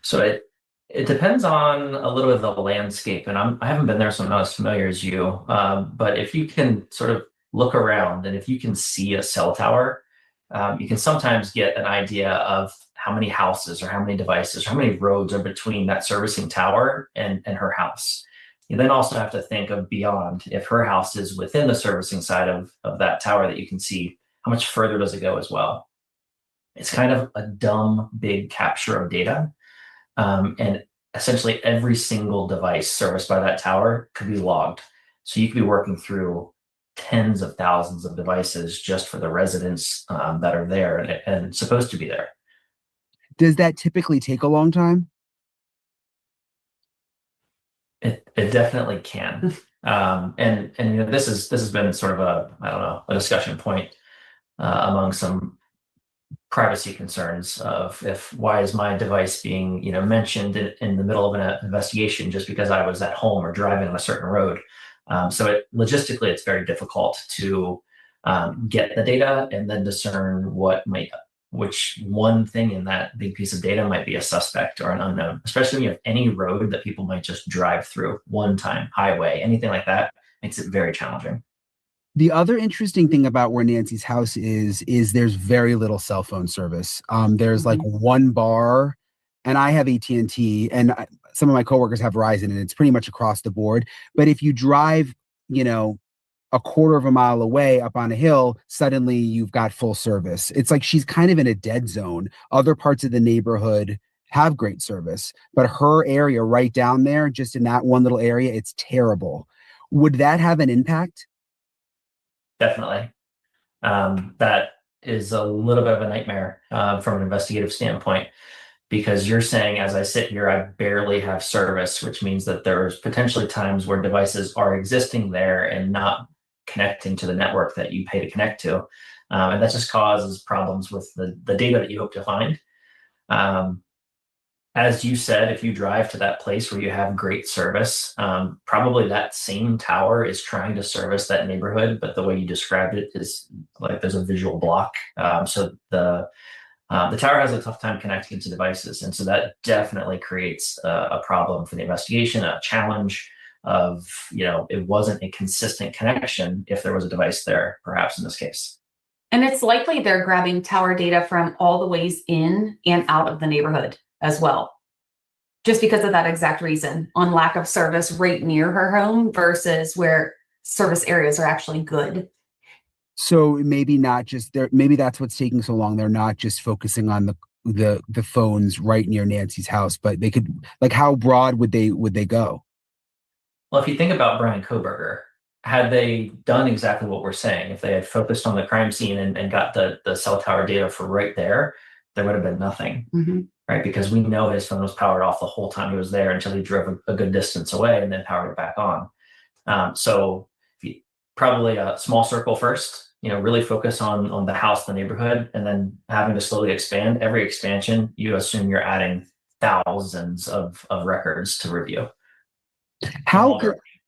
So it depends on a little bit of the landscape, and I haven't been there, so I'm not as familiar as you. But if you can sort of look around, and if you can see a cell tower, you can sometimes get an idea of how many houses or how many devices or how many roads are between that servicing tower and her house. You then also have to think of beyond. If her house is within the servicing side of that tower that you can see, how much further does it go as well? It's kind of a dumb, big capture of data. And essentially every single device serviced by that tower could be logged. So you could be working through tens of thousands of devices just for the residents that are there and supposed to be there. Does that typically take a long time? It definitely can. And you know, this has been sort of a discussion point among some privacy concerns of why is my device being mentioned in the middle of an investigation just because I was at home or driving on a certain road. So logistically, it's very difficult to get the data and then discern which one thing in that big piece of data might be a suspect or an unknown, especially when you have any road that people might just drive through one time, highway, anything like that makes it very challenging. The other interesting thing about where Nancy's house is there's very little cell phone service. There's like one bar, and I have AT&T, and some of my coworkers have Verizon, and it's pretty much across the board. But if you drive, a quarter of a mile away up on a hill, suddenly you've got full service. It's like she's kind of in a dead zone. Other parts of the neighborhood have great service, but her area right down there, just in that one little area, it's terrible. Would that have an impact? Definitely. That is a little bit of a nightmare from an investigative standpoint, because you're saying, as I sit here, I barely have service, which means that there's potentially times where devices are existing there and not connecting to the network that you pay to connect to. And that just causes problems with the data that you hope to find. As you said, if you drive to that place where you have great service, probably that same tower is trying to service that neighborhood, but the way you described it is like there's a visual block. So the tower has a tough time connecting to devices, and so that definitely creates a problem for the investigation, a challenge of it wasn't a consistent connection if there was a device there, perhaps in this case. And it's likely they're grabbing tower data from all the ways in and out of the neighborhood as well, just because of that exact reason, on lack of service right near her home versus where service areas are actually good. So maybe not just there. Maybe that's what's taking so long. They're not just focusing on the phones right near Nancy's house, but they could, like, how broad would they go? Well, if you think about Brian Koberger, had they done exactly what we're saying, if they had focused on the crime scene and got the cell tower data for right there would have been nothing, right? Because we know his phone was powered off the whole time he was there until he drove a good distance away and then powered it back on. So probably a small circle first, really focus on the house, the neighborhood, and then having to slowly expand. Every expansion, you assume you're adding thousands of records to review. How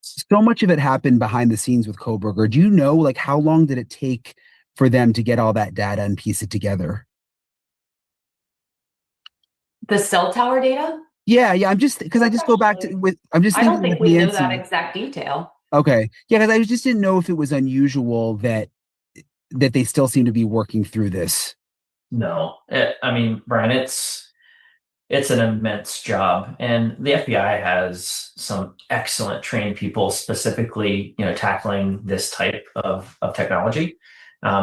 so much of it happened behind the scenes with Koberger? Do you know, like, how long did it take for them to get all that data and piece it together? The cell tower data? Yeah. I'm just because I just go back to I'm just I thinking don't think with we know Nancy. that exact detail. Okay. Yeah, because I just didn't know if it was unusual that they still seem to be working through this. No, I mean, Brian, it's an immense job, and the FBI has some excellent trained people specifically, tackling this type of technology.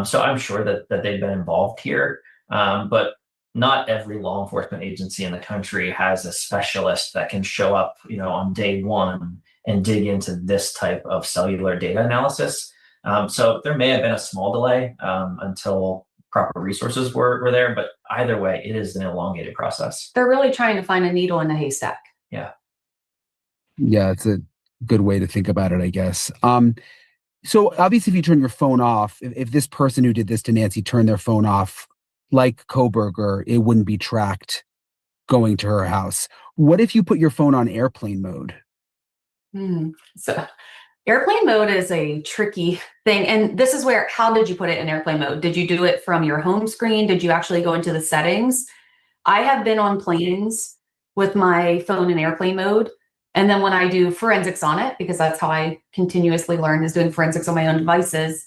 So I'm sure that they've been involved here, but not every law enforcement agency in the country has a specialist that can show up, on day one and dig into this type of cellular data analysis. So there may have been a small delay until proper resources were there, but either way, it is an elongated process. They're really trying to find a needle in a haystack. Yeah, it's a good way to think about it, I guess. So obviously, if you turn your phone off, if this person who did this to Nancy turned their phone off, like Koberger, it wouldn't be tracked going to her house. What if you put your phone on airplane mode? So airplane mode is a tricky thing. And this is where, how did you put it in airplane mode? Did you do it from your home screen? Did you actually go into the settings? I have been on planes with my phone in airplane mode. And then when I do forensics on it, because that's how I continuously learn, is doing forensics on my own devices,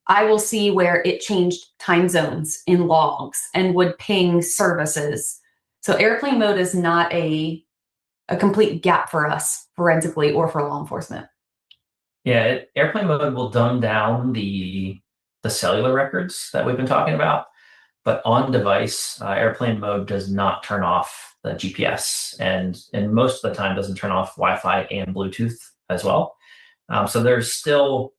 I will see where it changed time zones in logs and would ping services. So airplane mode is not a a complete gap for us forensically or for law enforcement. Yeah, airplane mode will dumb down the cellular records that we've been talking about, but on device, airplane mode does not turn off the GPS, and most of the time doesn't turn off Wi-Fi and Bluetooth as well. So there's still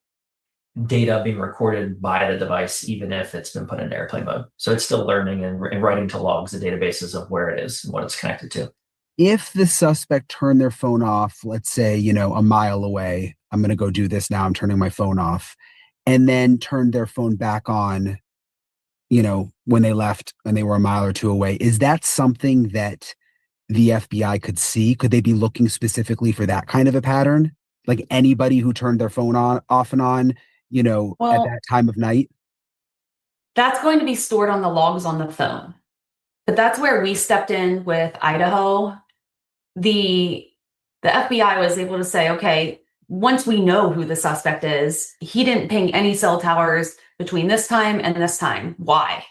data being recorded by the device, even if it's been put into airplane mode. So it's still learning and writing to logs the databases of where it is and what it's connected to. If the suspect turned their phone off, let's say, a mile away, I'm going to go do this now, I'm turning my phone off, and then turned their phone back on, when they left and they were a mile or two away, is that something that the FBI could see? Could they be looking specifically for that kind of a pattern? Like anybody who turned their phone off and on, at that time of night? That's going to be stored on the logs on the phone. But that's where we stepped in with Idaho. The FBI was able to say, okay, once we know who the suspect is, he didn't ping any cell towers between this time and this time. Why?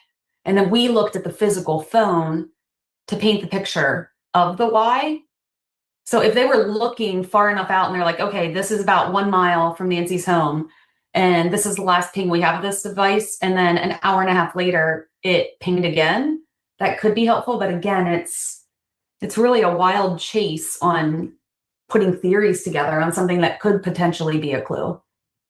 And then we looked at the physical phone to paint the picture of the why. So if they were looking far enough out and they're like, okay, this is about 1 mile from Nancy's home, and this is the last ping we have of this device, and then an hour and a half later it pinged again, that could be helpful. But again, it's really a wild chase on putting theories together on something that could potentially be a clue.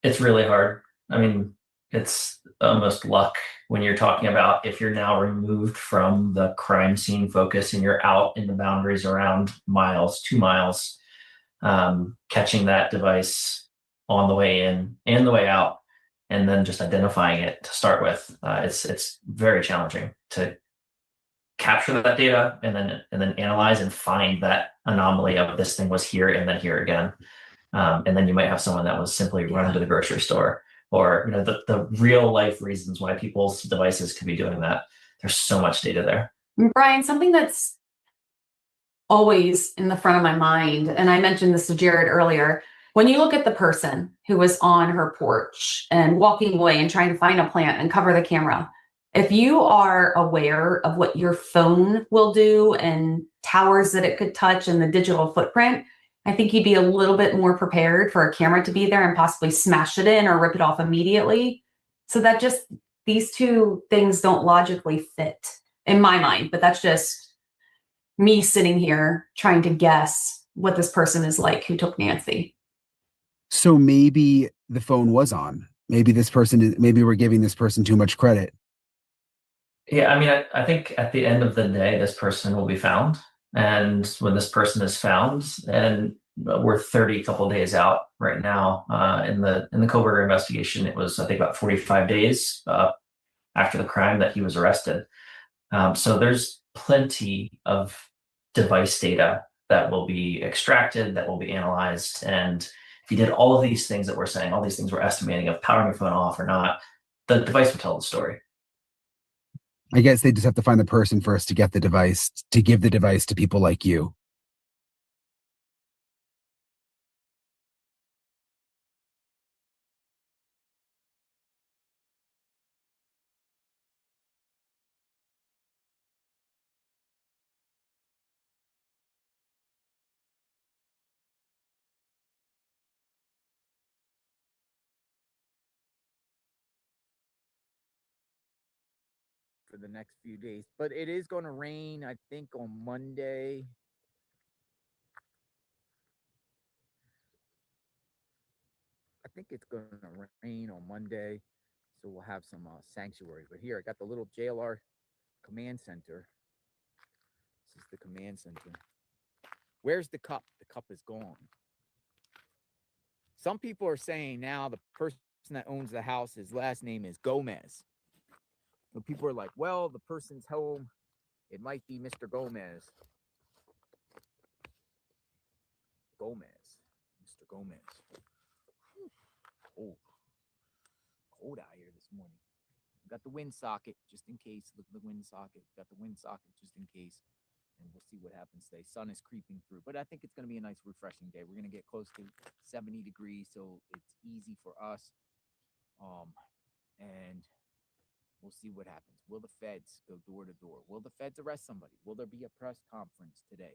It's really hard. I mean, it's almost luck when you're talking about if you're now removed from the crime scene focus and you're out in the boundaries around 2 miles, catching that device on the way in and the way out, and then just identifying it to start with. It's very challenging to capture that data and then analyze and find that anomaly of this thing was here and then here again. And then you might have someone that was simply running to the grocery store, or the real life reasons why people's devices could be doing that. There's so much data there. Brian, something that's always in the front of my mind, and I mentioned this to Jared earlier, when you look at the person who was on her porch and walking away and trying to find a plant and cover the camera, if you are aware of what your phone will do and towers that it could touch and the digital footprint, I think you'd be a little bit more prepared for a camera to be there and possibly smash it in or rip it off immediately. So that just, these two things don't logically fit in my mind, but that's just me sitting here trying to guess what this person is like who took Nancy. So maybe the phone was on. Maybe we're giving this person too much credit. Yeah, I mean, I think at the end of the day, this person will be found. And when this person is found, and we're 30 couple days out right now in the Koberger investigation, it was, I think, about 45 days after the crime that he was arrested. So there's plenty of device data that will be extracted, that will be analyzed. And if you did all of these things that we're saying, all these things we're estimating of powering your phone off or not, the device will tell the story. I guess they just have to find the person first to get the device, to give the device to people like you. For the next few days, but it is going to rain, I think, on Monday. I think it's going to rain on Monday, so we'll have some sanctuary. But here, I got the little JLR command center. This is the command center. Where's the cup? The cup is gone. Some people are saying now the person that owns the house, his last name is Gomez. So people are like, well, the person's home, it might be Mr. Gomez. Mr. Gomez. Cold. Cold out here this morning. Got the wind socket just in case. Look at the wind socket. Got the wind socket just in case. And we'll see what happens today. Sun is creeping through, but I think it's going to be a nice, refreshing day. We're going to get close to 70 degrees, so it's easy for us. And we'll see what happens. Will the feds go door to door? Will the feds arrest somebody? Will there be a press conference today?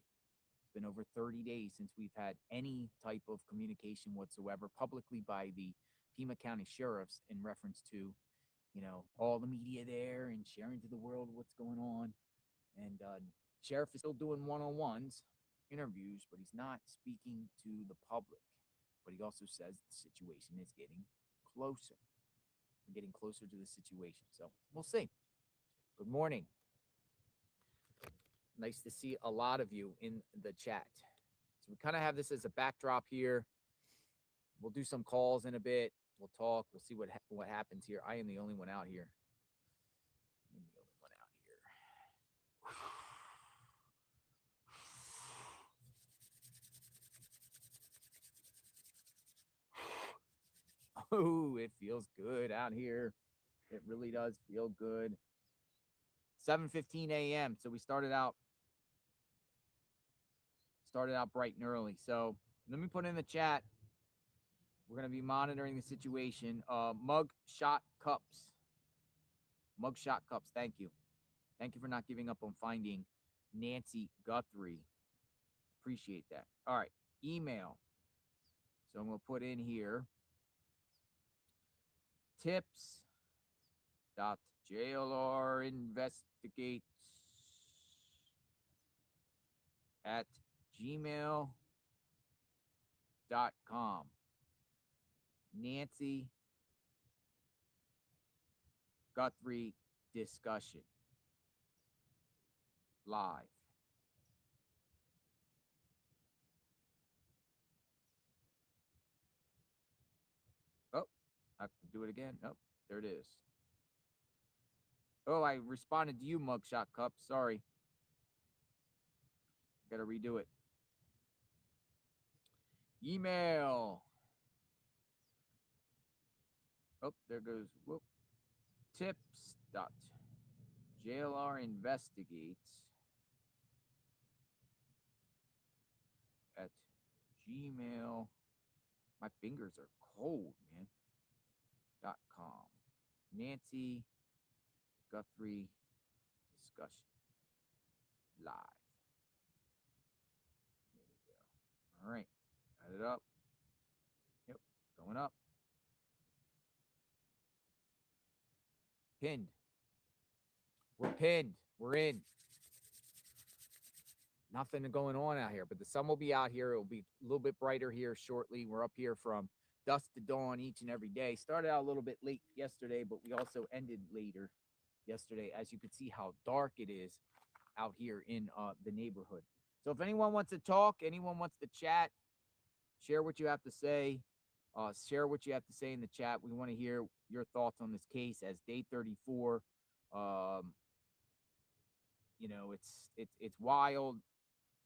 been over 30 days since we've had any type of communication whatsoever publicly by the Pima County sheriffs in reference to, all the media there and sharing to the world what's going on. And sheriff is still doing one-on-ones, interviews, but he's not speaking to the public. But he also says the situation is getting closer. We're getting closer to the situation. So we'll see. Good morning. Nice to see a lot of you in the chat. So we kind of have this as a backdrop here. We'll do some calls in a bit. We'll talk. We'll see what happens here. I am the only one out here. I'm the only one out here. Oh, it feels good out here. It really does feel good. 7:15 a.m. So we started out bright and early. So let me put in the chat. We're going to be monitoring the situation. Mug shot cups. Thank you. Thank you for not giving up on finding Nancy Guthrie. Appreciate that. All right. Email. So I'm going to put in here tips.jlrinvestigates@gmail.com. Nancy Guthrie discussion live. Oh, I have to do it again. Oh, there it is. Oh, I responded to you, Mugshot Cup. Sorry. Gotta redo it. Email. Oh, there goes. Whoop. Tips.jlrinvestigates@gmail. My fingers are cold, man. .com. Nancy Guthrie discussion live. There we go. All right. Add it up. Yep. Going up. Pinned. We're pinned. We're in. Nothing going on out here, but the sun will be out here. It'll be a little bit brighter here shortly. We're up here from dusk to dawn each and every day. Started out a little bit late yesterday, but we also ended later yesterday, as you can see how dark it is out here in the neighborhood. So if anyone wants to talk, anyone wants to chat, share what you have to say. Share what you have to say in the chat. We want to hear your thoughts on this case as day 34. It's wild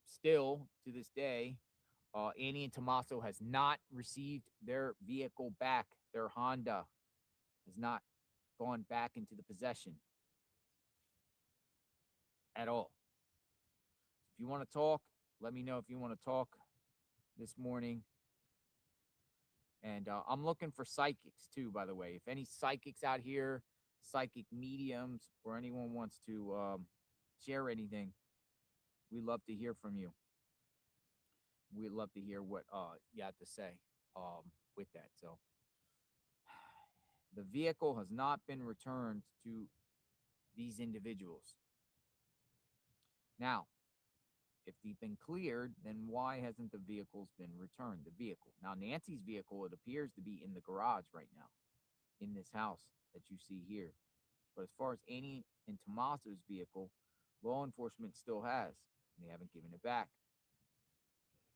still to this day. Annie and Tommaso has not received their vehicle back. Their Honda has not gone back into the possession at all. If you want to talk, let me know if you want to talk this morning. And I'm looking for psychics too, by the way. If any psychics out here, psychic mediums, or anyone wants to share anything, we'd love to hear from you. We'd love to hear what you have to say with that. So the vehicle has not been returned to these individuals. Now, if they've been cleared, then why hasn't the vehicles been returned? The vehicle. Now, Nancy's vehicle, it appears to be in the garage right now, in this house that you see here. But as far as Annie and Tommaso's vehicle, law enforcement still has, and they haven't given it back.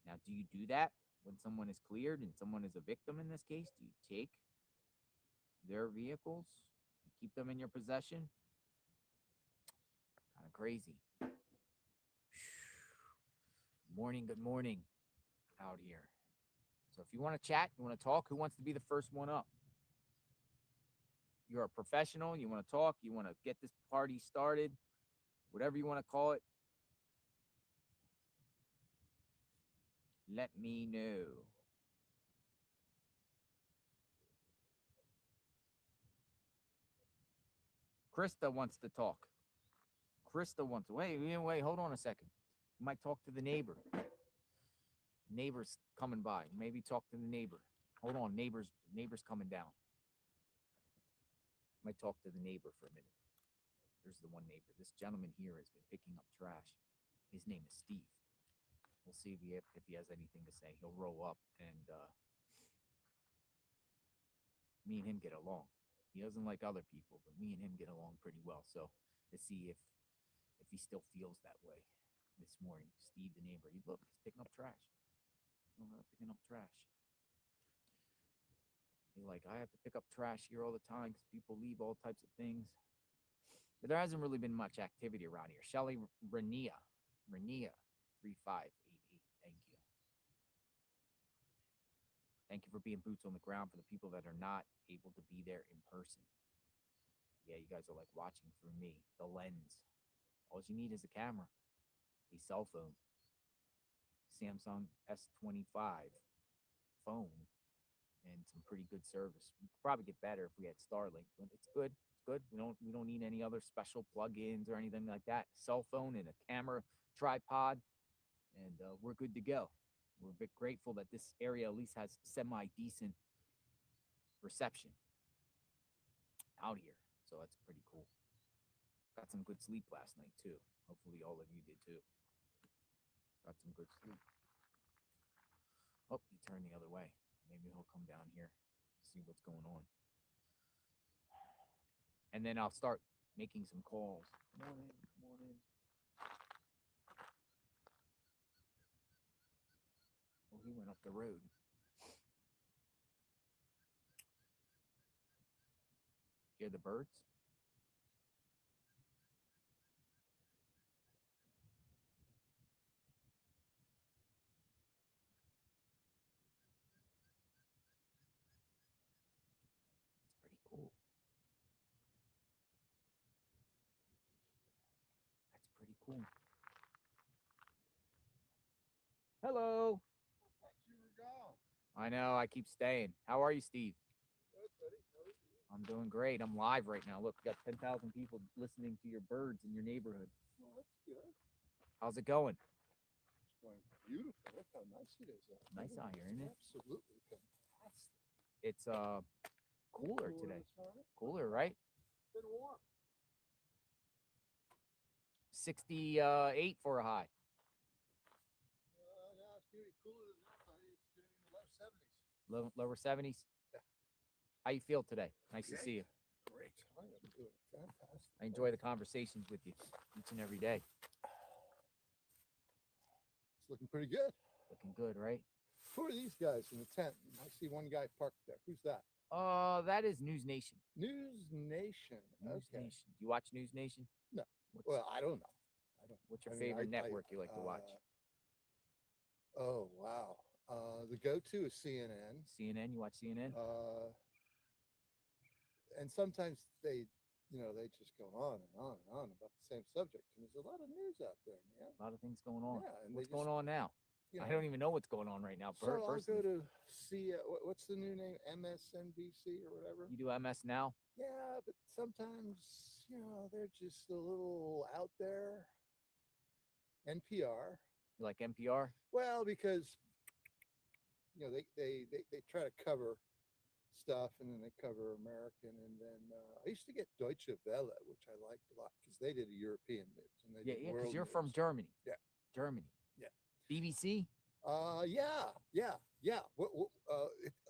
Now, do you do that when someone is cleared and someone is a victim in this case? Do you take their vehicles and keep them in your possession? Kind of crazy. Good morning out here. So if you want to chat, you want to talk, who wants to be the first one up? You're a professional, you want to talk, you want to get this party started, whatever you want to call it. Let me know. Krista wants to talk. Krista wants to wait, hold on a second. You might talk to the neighbor. Neighbors coming by. Maybe talk to the neighbor. Hold on, neighbors coming down. Might talk to the neighbor for a minute. There's the one neighbor. This gentleman here has been picking up trash. His name is Steve. We'll see if he has anything to say. He'll roll up, and me and him get along. He doesn't like other people, but me and him get along pretty well. So let's see if he still feels that way this morning. Steve, the neighbor, he's picking up trash. Picking up trash. He's like, I have to pick up trash here all the time because people leave all types of things. But there hasn't really been much activity around here. Shelly Renia 3588. Thank you. Thank you for being boots on the ground for the people that are not able to be there in person. Yeah, you guys are like watching through me. The lens. All you need is a camera, a cell phone, Samsung S25 phone, and some pretty good service. We could probably get better if we had Starlink, but it's good. It's good. We don't need any other special plugins or anything like that. Cell phone and a camera tripod, and we're good to go. We're a bit grateful that this area at least has semi-decent reception out here, so that's pretty cool. Got some good sleep last night too. Hopefully all of you did too. Got some good sleep. Oh, he turned the other way. Maybe he'll come down here, see what's going on. And then I'll start making some calls. Morning. Well, he went up the road. Hear the birds? It's pretty cool. That's pretty cool. Hello. I know, I keep staying. How are you, Steve? I'm doing great. I'm live right now. Look, we got 10,000 people listening to your birds in your neighborhood. Well, that's good. How's it going? It's going beautiful. Look how nice it is out Nice out here, isn't it? Absolutely fantastic. It's cooler today. this morning. Cooler, right? Been warm. 68 for a high. No, it's gonna be cooler than that, buddy. It's gonna be in the low 70s. Lower 70s. Yeah. How you feel today? Nice to Great. see you. Great. I am doing fantastic. I enjoy the conversations with you each and every day. It's looking pretty good. Looking good, right? Who are these guys in the tent? I see one guy parked there. Who's that? That is News Nation. News Nation. News Okay. Nation. Do you watch News Nation? No. What's, Well, I don't know. what's your I mean, favorite I- network you like to watch? Oh wow. The go-to is CNN. CNN. You watch CNN? And sometimes they just go on and on and on about the same subject. And there's a lot of news out there, man. A lot of things going on. Yeah, and What's they going on now? You I know, don't even know what's going on right now. So I'll go Personally. to see what's the new name, MSNBC or whatever. You do MS now? Yeah, but sometimes they're just a little out there. NPR. You like NPR? Well, because they try to cover stuff, and then they cover American, and then I used to get Deutsche Welle, which I liked a lot because they did a European news and they Yeah, did because world you're from news. Germany. Yeah. Germany. Yeah. BBC? Yeah.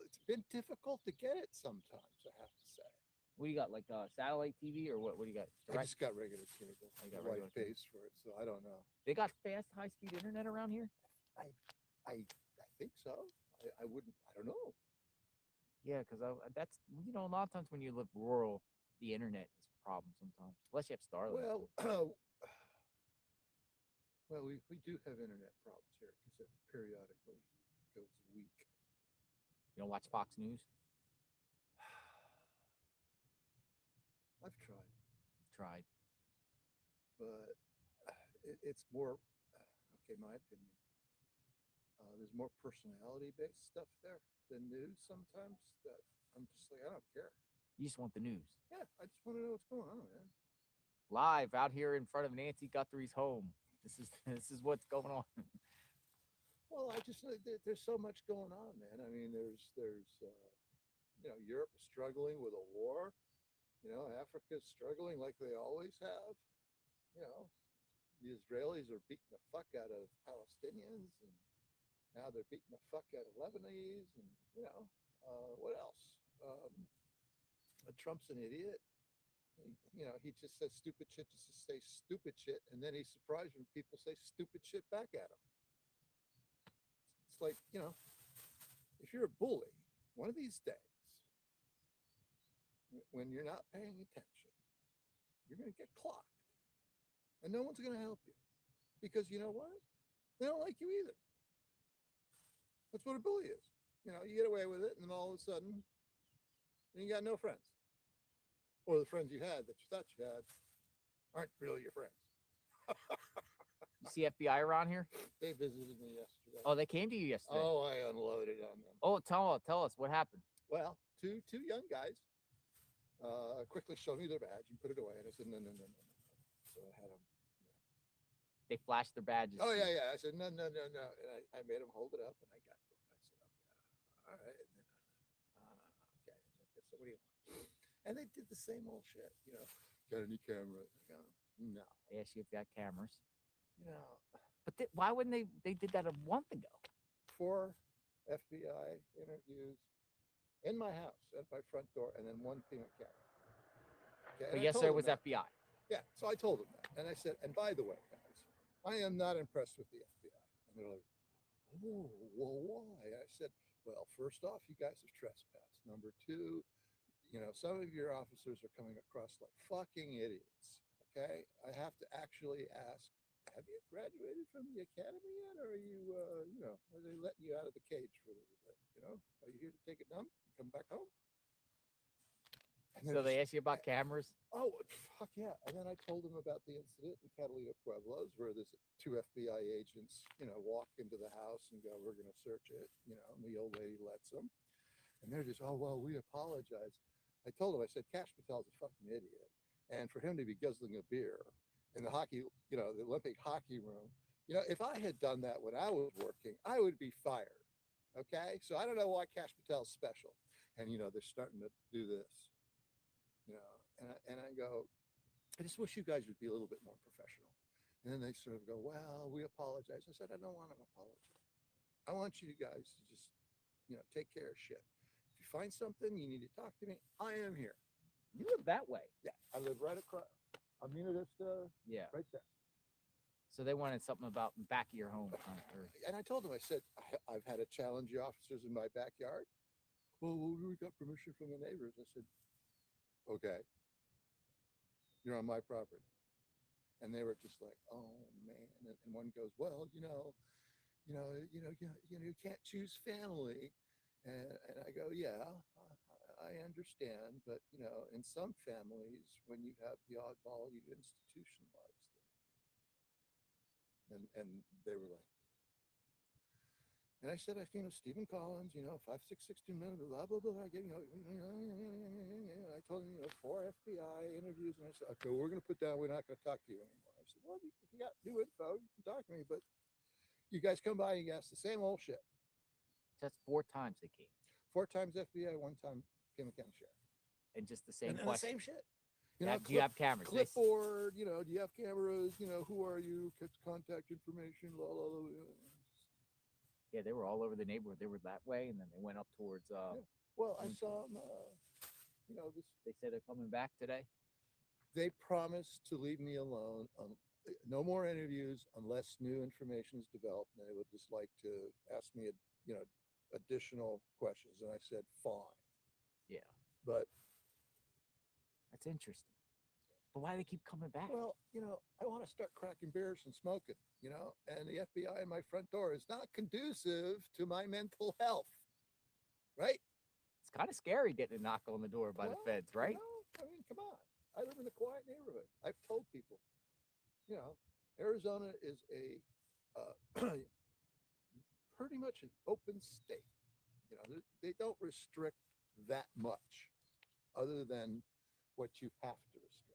It's been difficult to get it sometimes, I have to say. What do you got? Like satellite TV or what? What do you got? I Direct? just got regular cable. I got My regular wife cable. pays for it, so I don't know. They got fast, high-speed internet around here? I think so. I wouldn't. I don't know. Yeah, because that's a lot of times when you live rural, the internet is a problem sometimes, unless you have Starlink. Well, we do have internet problems here because it periodically goes weak. You don't watch Fox News? I've tried, Tried. but it's more. Okay, my opinion. There's more personality-based stuff there than news sometimes. That I'm just like, I don't care. You just want the news. Yeah, I just want to know what's going on, man. Live out here in front of Nancy Guthrie's home. This is what's going on. Well, I just there's so much going on, man. I mean, there's Europe is struggling with a war. Africa's struggling like they always have. You know, the Israelis are beating the fuck out of Palestinians, and now they're beating the fuck out of Lebanese, and what else? Trump's an idiot. He just says stupid shit just to say stupid shit, and then he's surprised when people say stupid shit back at him. It's like, if you're a bully, one of these days, when you're not paying attention, you're going to get clocked. And no one's going to help you. Because you know what? They don't like you either. That's what a bully is. You get away with it, and then all of a sudden, you got no friends. Or the friends you had that you thought you had aren't really your friends. You see FBI around here? They visited me yesterday. Oh, they came to you yesterday. Oh, I unloaded on them. Oh, tell us what happened. Well, two young guys quickly showed me their badge and put it away. And I said, no. So I had them. They flashed their badges. Oh, yeah. I said, no. And I made them hold it up, and I got them. I said, okay, all right. And then, okay. So what do you want? And they did the same old shit. Got any cameras? No. They asked you if you had cameras. But No. why wouldn't they? They did that a month ago. 4 FBI interviews in my house at my front door, and then 1 peanut camera. Okay, But yesterday was FBI. Yeah, so I told them that, and I said, and by the way, guys, I am not impressed with the FBI. And they're like, oh, well, why? I said, well, first off, you guys have trespassed. Number 2, some of your officers are coming across like fucking idiots. Okay, I have to actually ask, have you graduated from the academy yet, or are you, are they letting you out of the cage for a little bit? Are you here to take it dump and come back home? So they asked you about cameras? Oh, fuck yeah. And then I told them about the incident in Catalina Pueblos where there's 2 FBI agents, walk into the house and go, we're going to search it, and the old lady lets them. And they're just, oh, well, we apologize. I told them, I said, Cash Patel's a fucking idiot. And for him to be guzzling a beer in the hockey, the Olympic hockey room, if I had done that when I was working, I would be fired. Okay? So I don't know why Cash Patel's special. And, they're starting to do this, and I go, I just wish you guys would be a little bit more professional. And then they sort of go, well, we apologize. I said, I don't want an apology. I want you guys to just, take care of shit. If you find something, you need to talk to me. I am here. You live that way. Yeah, I live right across. Mina Vista, Yeah. right there. So they wanted something about the back of your home. And I told them, I said, I've had to challenge the officers in my backyard. Well, we got permission from the neighbors. I said, okay, you're on my property. And they were just like, oh man. And one goes, well, you can't choose family. And I go, yeah, I understand, but in some families, when you have the oddball, you institutionalize them. And they were like, and I said, Stephen Collins, 5, 6, 16 minutes, blah, blah, blah. I told him, 4 FBI interviews, and I said, okay, we're going to put down, we're not going to talk to you anymore. I said, well, if you got new info, you can talk to me, but you guys come by and you ask the same old shit. That's 4 times they came. 4 times FBI, 1 time Pima County Sheriff. And just the same and question. The same shit. Do you have cameras? Clipboard, do you have cameras? Who are you? Contact information, blah, blah, blah. Yeah, they were all over the neighborhood. They were that way, and then they went up towards. Well, I saw them. They said they're coming back today. They promised to leave me alone. No more interviews unless new information is developed. And they would just like to ask me, additional questions. And I said, fine. Yeah, but that's interesting. But why do they keep coming back? Well, I want to start cracking beers and smoking, and the FBI in my front door is not conducive to my mental health, right? It's kind of scary getting a knock on the door by the feds, right? Come on. I live in a quiet neighborhood. I've told people, Arizona is a pretty much an open state. They don't restrict that much other than what you have to restrict.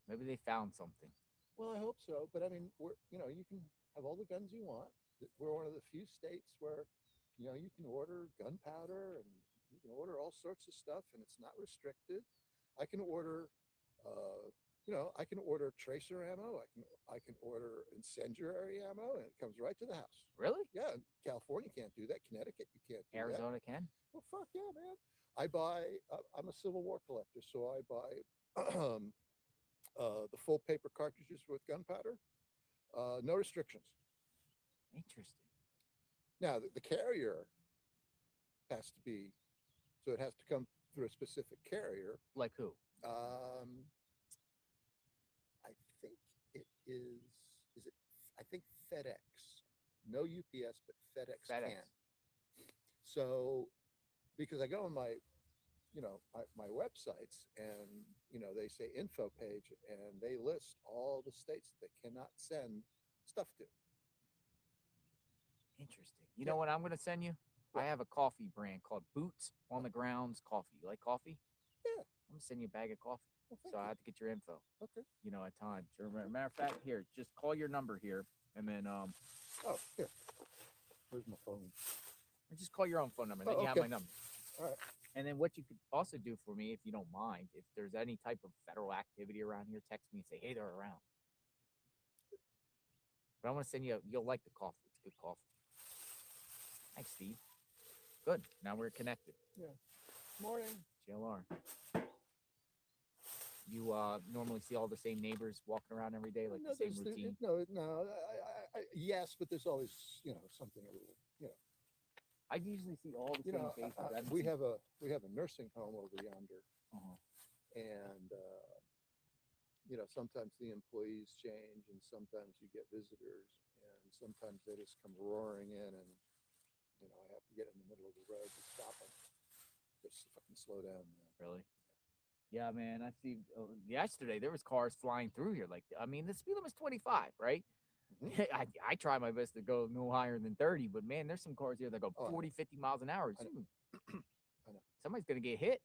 Maybe they found something. Well, I hope so. But I mean, you can have all the guns you want. We're one of the few states where, you know, you can order gunpowder and you can order all sorts of stuff and it's not restricted. I can order, you know, I can order tracer ammo. I can order incendiary ammo and it comes right to the house. Really? Yeah, California can't do that. Connecticut, you can't do that. Arizona can? Well, fuck yeah, man. I buy, I'm a Civil War collector, so I buy the full paper cartridges with gunpowder. No restrictions. Interesting. Now, the carrier has to be, so it has to come through a specific carrier. Like who? I think it is it, I think FedEx. No UPS, but FedEx can. So, because I go on my, you know, my websites and, you know, they say info page and they list all the states that they cannot send stuff to. Interesting. You know what I'm going to send you? I have a coffee brand called Boots on the Grounds Coffee. You like coffee? Yeah. I'm going to send you a bag of coffee. Well, So I have to get your info. Okay. You know, at times. Matter of fact, here, just call your number here, and then Oh, here. Where's my phone? or just call your own phone number. And then Oh, you have okay. my number. All right. And then what you could also do for me, if you don't mind, if there's any type of federal activity around here, text me and say, hey, they're around. But I want to send you. You'll like the coffee. It's good coffee. Thanks, Steve. Good. Now we're connected. Morning. JLR. You normally see all the same neighbors walking around every day, like No, the same there's routine. no. Yes, but there's always, you know, something a little, you know. I usually see all the You same know, faces. I haven't we seen- have a nursing home over yonder, Uh-huh. and you know, sometimes the employees change, and sometimes you get visitors, and sometimes they just come roaring in, and you know, I have to get in the middle of the road to stop them. Just fucking slow down, man. Really? Yeah, man. I see. Yesterday there was cars flying through here. Like, I mean, the speed limit is 25, right? Mhm. I try my best to go no higher than 30, but man, there's some cars here that go Oh, I know. 40, 50 miles an hour. I know. I know. Somebody's gonna get hit.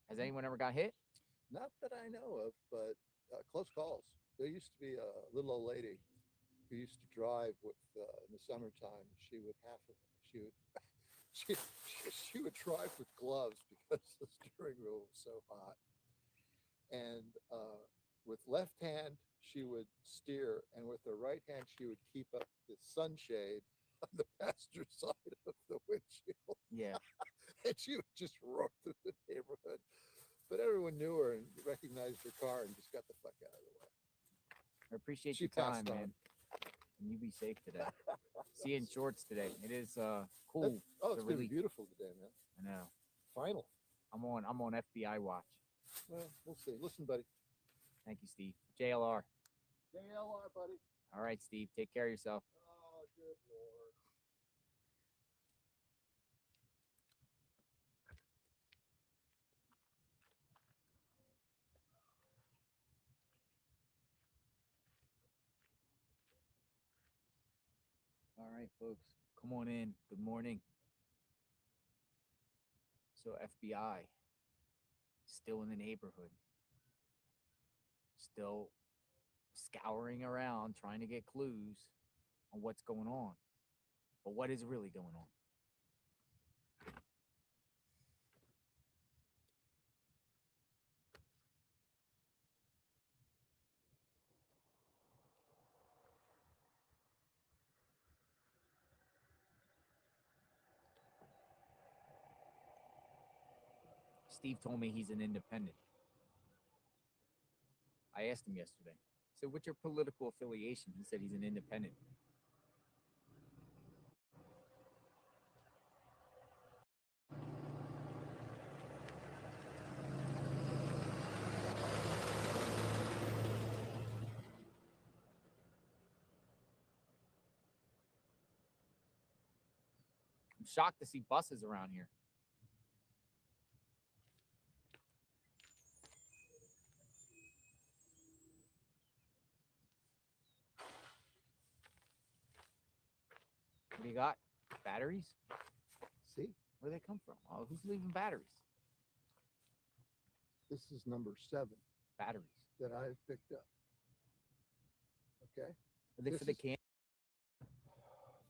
Has anyone ever got hit? Not that I know of, but close calls. There used to be a little old lady who used to drive with in the summertime. She would she would drive with gloves because the steering wheel was so hot. And with left hand she would steer, and with her right hand she would keep up the sunshade on the passenger side of the windshield. Yeah. And she would just roar through the neighborhood. But everyone knew her and recognized her car and just got the fuck out of the way. I appreciate She your time, passed on. man. And you be safe today. See you in shorts today. It is cool. Oh, it's to gonna be really- beautiful today, man. I know. Final. I'm on FBI watch. Well, we'll see. Listen, buddy. Thank you, Steve. JLR. JLR, buddy. All right, Steve. Take care of yourself. Oh, good Lord. All right, folks. Come on in. Good morning. So FBI still in the neighborhood. Still scouring around trying to get clues on what's going on. But what is really going on? Steve told me he's an independent. I asked him yesterday. I said, what's your political affiliation? He said he's an independent. I'm shocked to see buses around here. What do you got? Batteries? See, Where do they come from? Oh, who's leaving batteries? this is number 7 Batteries. that I've picked up. Okay. Are they This for the is- can?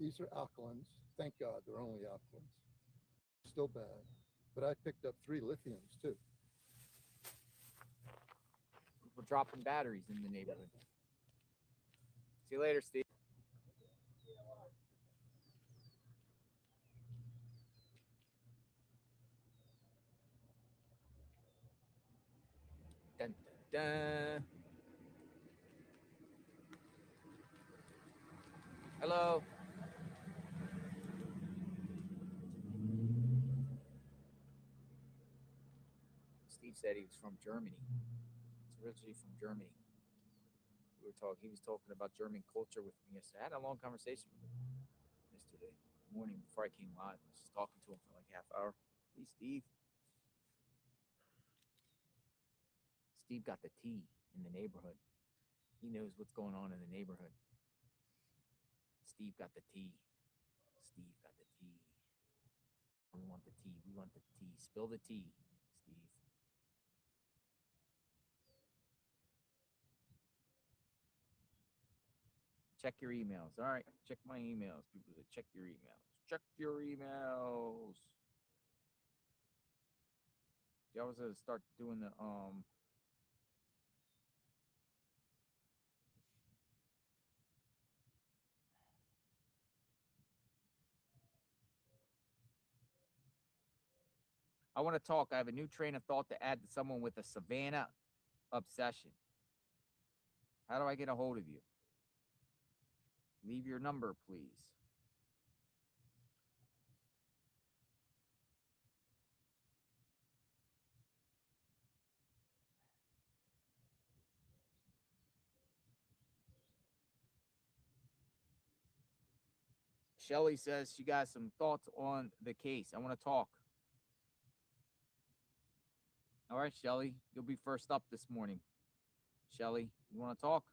these are alkalins. Thank God they're only alkalins. Still bad, but I picked up 3 lithiums too. We're dropping batteries in the neighborhood. See you later, Steve. Dun, dun, dun. Hello. Steve said he was from Germany. He's originally from Germany. We were talking. He was talking about German culture with me yesterday. I had a long conversation with him yesterday morning before I came live. I was just talking to him for like half hour. Hey, Steve. Steve got the tea in the neighborhood. He knows what's going on in the neighborhood. Steve got the tea. Steve got the tea. We want the tea. We want the tea. Spill the tea, Steve. Check your emails. All right. Check my emails. People that check your emails. Check your emails. Y'all was gonna start doing the I want to talk. I have a new train of thought to add to someone with a Savannah obsession. How do I get a hold of you? Leave your number, please. Shelly says she got some thoughts on the case. I want to talk. All right, Shelly, you'll be first up this morning. Shelly, you want to talk?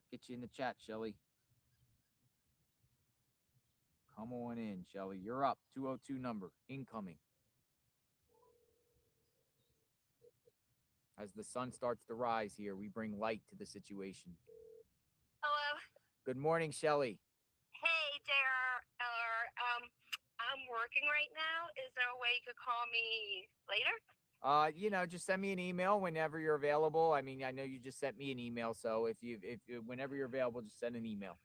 Get you in the chat, Shelly. Come on in, Shelly. You're up. 202 number. Incoming. As the sun starts to rise here, we bring light to the situation. Hello. Good morning, Shelly. Hey, JR. I'm working right now. Is there a way you could call me later? Just send me an email whenever you're available. I mean, I know you just sent me an email, so if whenever you're available, just send an email.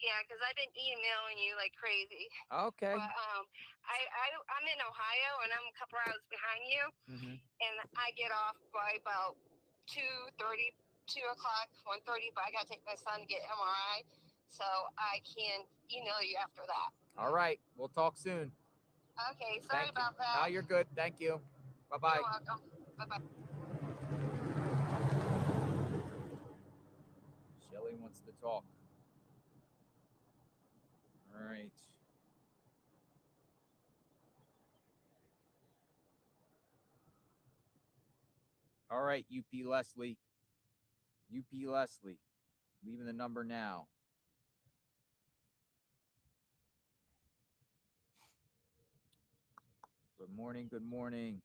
Yeah, because I've been emailing you like crazy. Okay. But I'm in Ohio and I'm a couple hours behind you, and I get off by about 2:30, 2 o'clock, 1:30. But I gotta take my son to get MRI, so I can email you after that. All right. We'll talk soon. Okay. Sorry Thank you. about that. No, you're good. Thank you. Bye-bye. You're welcome. Bye-bye. Shelly wants to talk. All right. All right, UP Leslie. UP Leslie. Leaving the number now. Good morning. Good morning.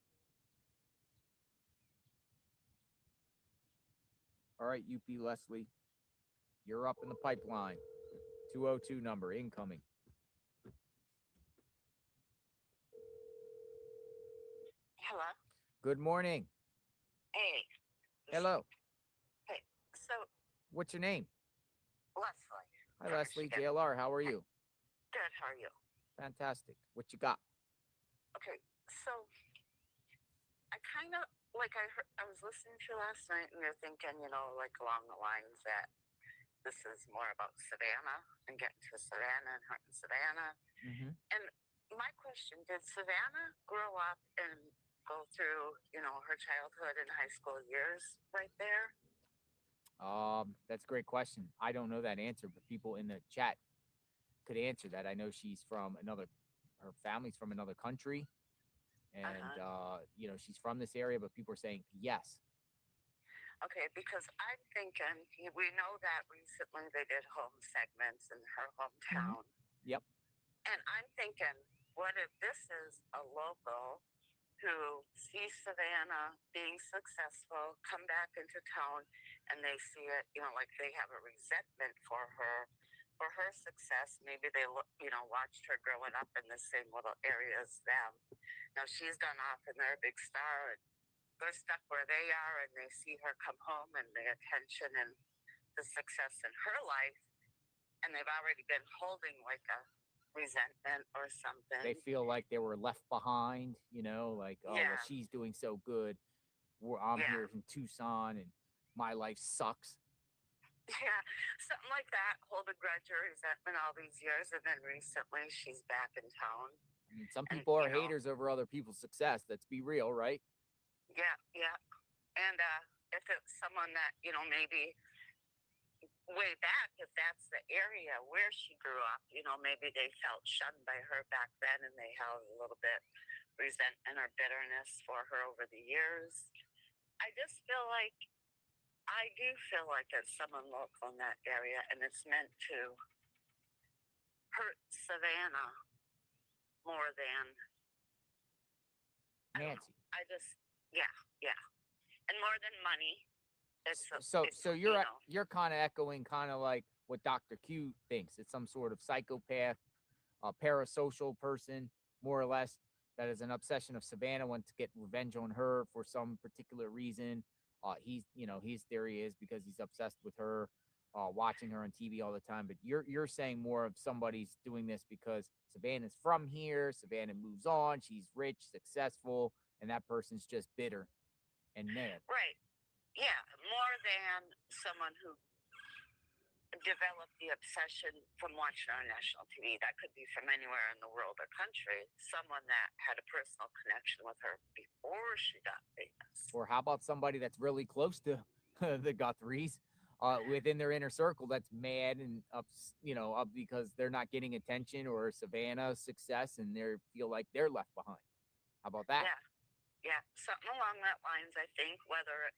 All right, UP Leslie. You're up in the pipeline. 202 number incoming. Hello. Good morning. Hey. Hello. Hey. So, What's your name? Leslie. Hi, Leslie. JLR. How are you? Good. How are you? Fantastic. What you got? Okay. So, I kind of I was listening to you last night, and you're thinking, like along the lines that this is more about Savannah and getting to Savannah and hunting Savannah. And my question: did Savannah grow up and go through, her childhood and high school years right there? That's a great question. I don't know that answer, but people in the chat could answer that. I know her family's from another country, and she's from this area, but people are saying yes. Okay, because I'm thinking, we know that recently they did home segments in her hometown. Yep. And I'm thinking, what if this is a local who see Savannah being successful, come back into town, and they see it, like they have a resentment for her success. Maybe they look, watched her growing up in the same little area as them. Now she's gone off and they're a big star, and they're stuck where they are, and they see her come home and the attention and the success in her life, and they've already been holding like a resentment or something. They feel like they were left behind, like, oh, well, Yeah. she's doing so good. I'm Yeah. here in Tucson and my life sucks. Yeah, something like that. Hold a grudge or resentment all these years, and then recently she's back in town. I mean, some And, people are haters over other people's success. Let's be real, right? Yeah. And if it's someone that, maybe way back, if that's the area where she grew up, maybe they felt shunned by her back then, and they held a little bit resentment or bitterness for her over the years. I do feel like it's someone local in that area, and it's meant to hurt Savannah more than Nancy. And more than money. So you're kind of echoing kind of like what Dr. Q thinks. It's some sort of psychopath, a parasocial person, more or less, that is an obsession of Savannah, wants to get revenge on her for some particular reason. His theory is because he's obsessed with her, watching her on TV all the time. But you're saying more of somebody's doing this because Savannah's from here. Savannah moves on. She's rich, successful, and that person's just bitter and mad. Right. Yeah, more than someone who developed the obsession from watching her on national TV. That could be from anywhere in the world or country. Someone that had a personal connection with her before she got famous. Or how about somebody that's really close to the Guthries, within their inner circle, that's mad and up because they're not getting attention or Savannah's success, and they feel like they're left behind. How about that? Yeah, something along that lines. I think, whether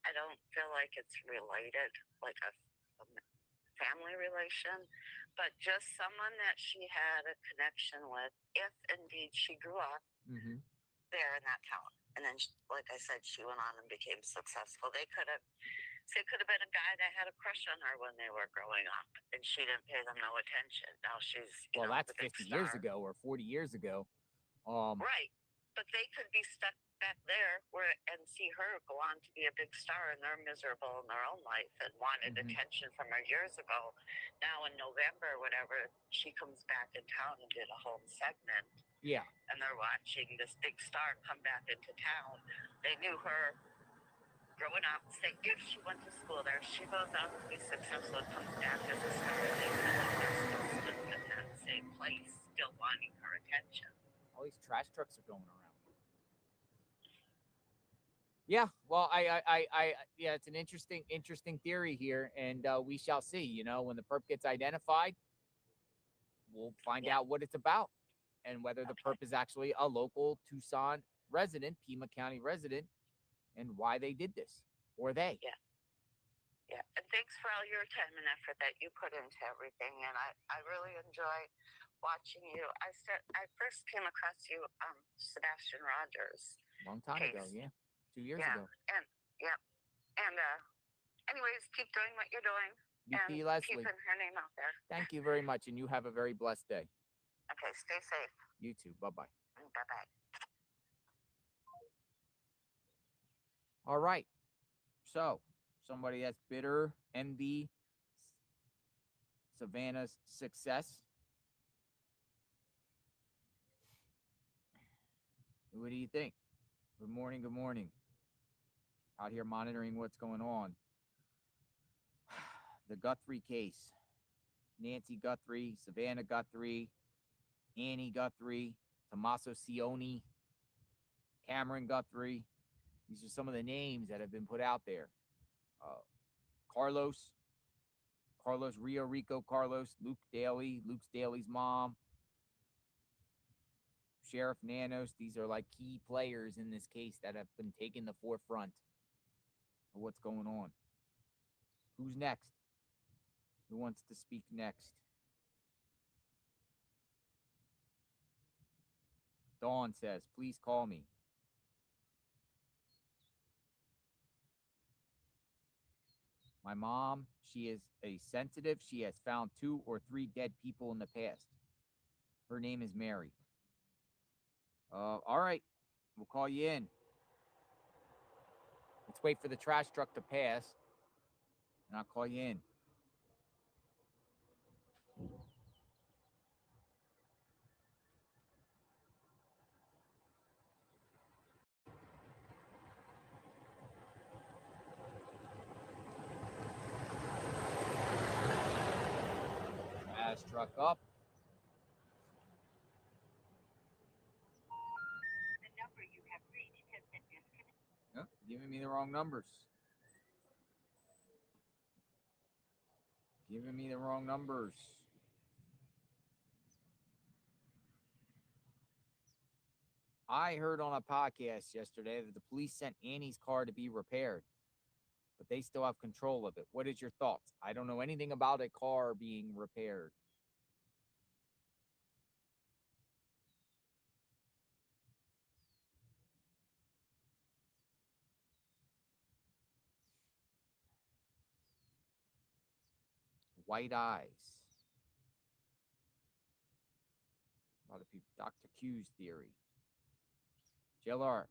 I don't feel like it's related, like a family relation, but just someone that she had a connection with, if indeed she grew up there in that town. And then, like I said, she went on and became successful. It could have been a guy that had a crush on her when they were growing up, and she didn't pay them no attention. Now she's that's 50 years ago or 40 years ago. Right, but they could be stuck back there and see her go on to be a big star, and they're miserable in their own life and wanted attention from her years ago. Now in November or whatever, she comes back in town and did a whole segment. Yeah. And they're watching this big star come back into town. They knew her growing up. Say, if she went to school there, she goes on to be successful and comes back as a star. They feel like they're still stuck in that same place, still wanting her attention. All these trash trucks are going around. Yeah, well, it's an interesting theory here, and we shall see. When the perp gets identified, we'll find out what it's about, and whether the perp is actually a local Tucson resident, Pima County resident, and why they did this, or they. Yeah, and thanks for all your time and effort that you put into everything, and I really enjoy watching you. I first came across you, Sebastian Rogers. Long time ago, yeah. 2 years ago. And anyways, keep doing what you're doing. BP Leslie. Keeping her name out there. Thank you very much, and you have a very blessed day. Okay, stay safe. You too. Bye-bye. Bye-bye. All right. So, somebody that's bitter, envy Savannah's success. What do you think? Good morning. Good morning. Out here monitoring what's going on. The Guthrie case. Nancy Guthrie, Savannah Guthrie, Annie Guthrie, Tommaso Cioni, Cameron Guthrie. These are some of the names that have been put out there. Carlos, Rio Rico Carlos, Luke Daly, Luke Daly's mom, Sheriff Nanos. These are like key players in this case that have been taking the forefront of what's going on. Who's next? Who wants to speak next? Dawn says, please call me. My mom, she is a sensitive. She has found 2 or 3 dead people in the past. Her name is Mary. All right. We'll call you in. Let's wait for the trash truck to pass, and I'll call you in. Trash truck up. The number you have reached has been disconnected. Yep, giving me the wrong numbers. Giving me the wrong numbers. I heard on a podcast yesterday that the police sent Annie's car to be repaired, but they still have control of it. What is your thoughts? I don't know anything about a car being repaired. White eyes. A lot of people. Dr. Q's theory. JLR,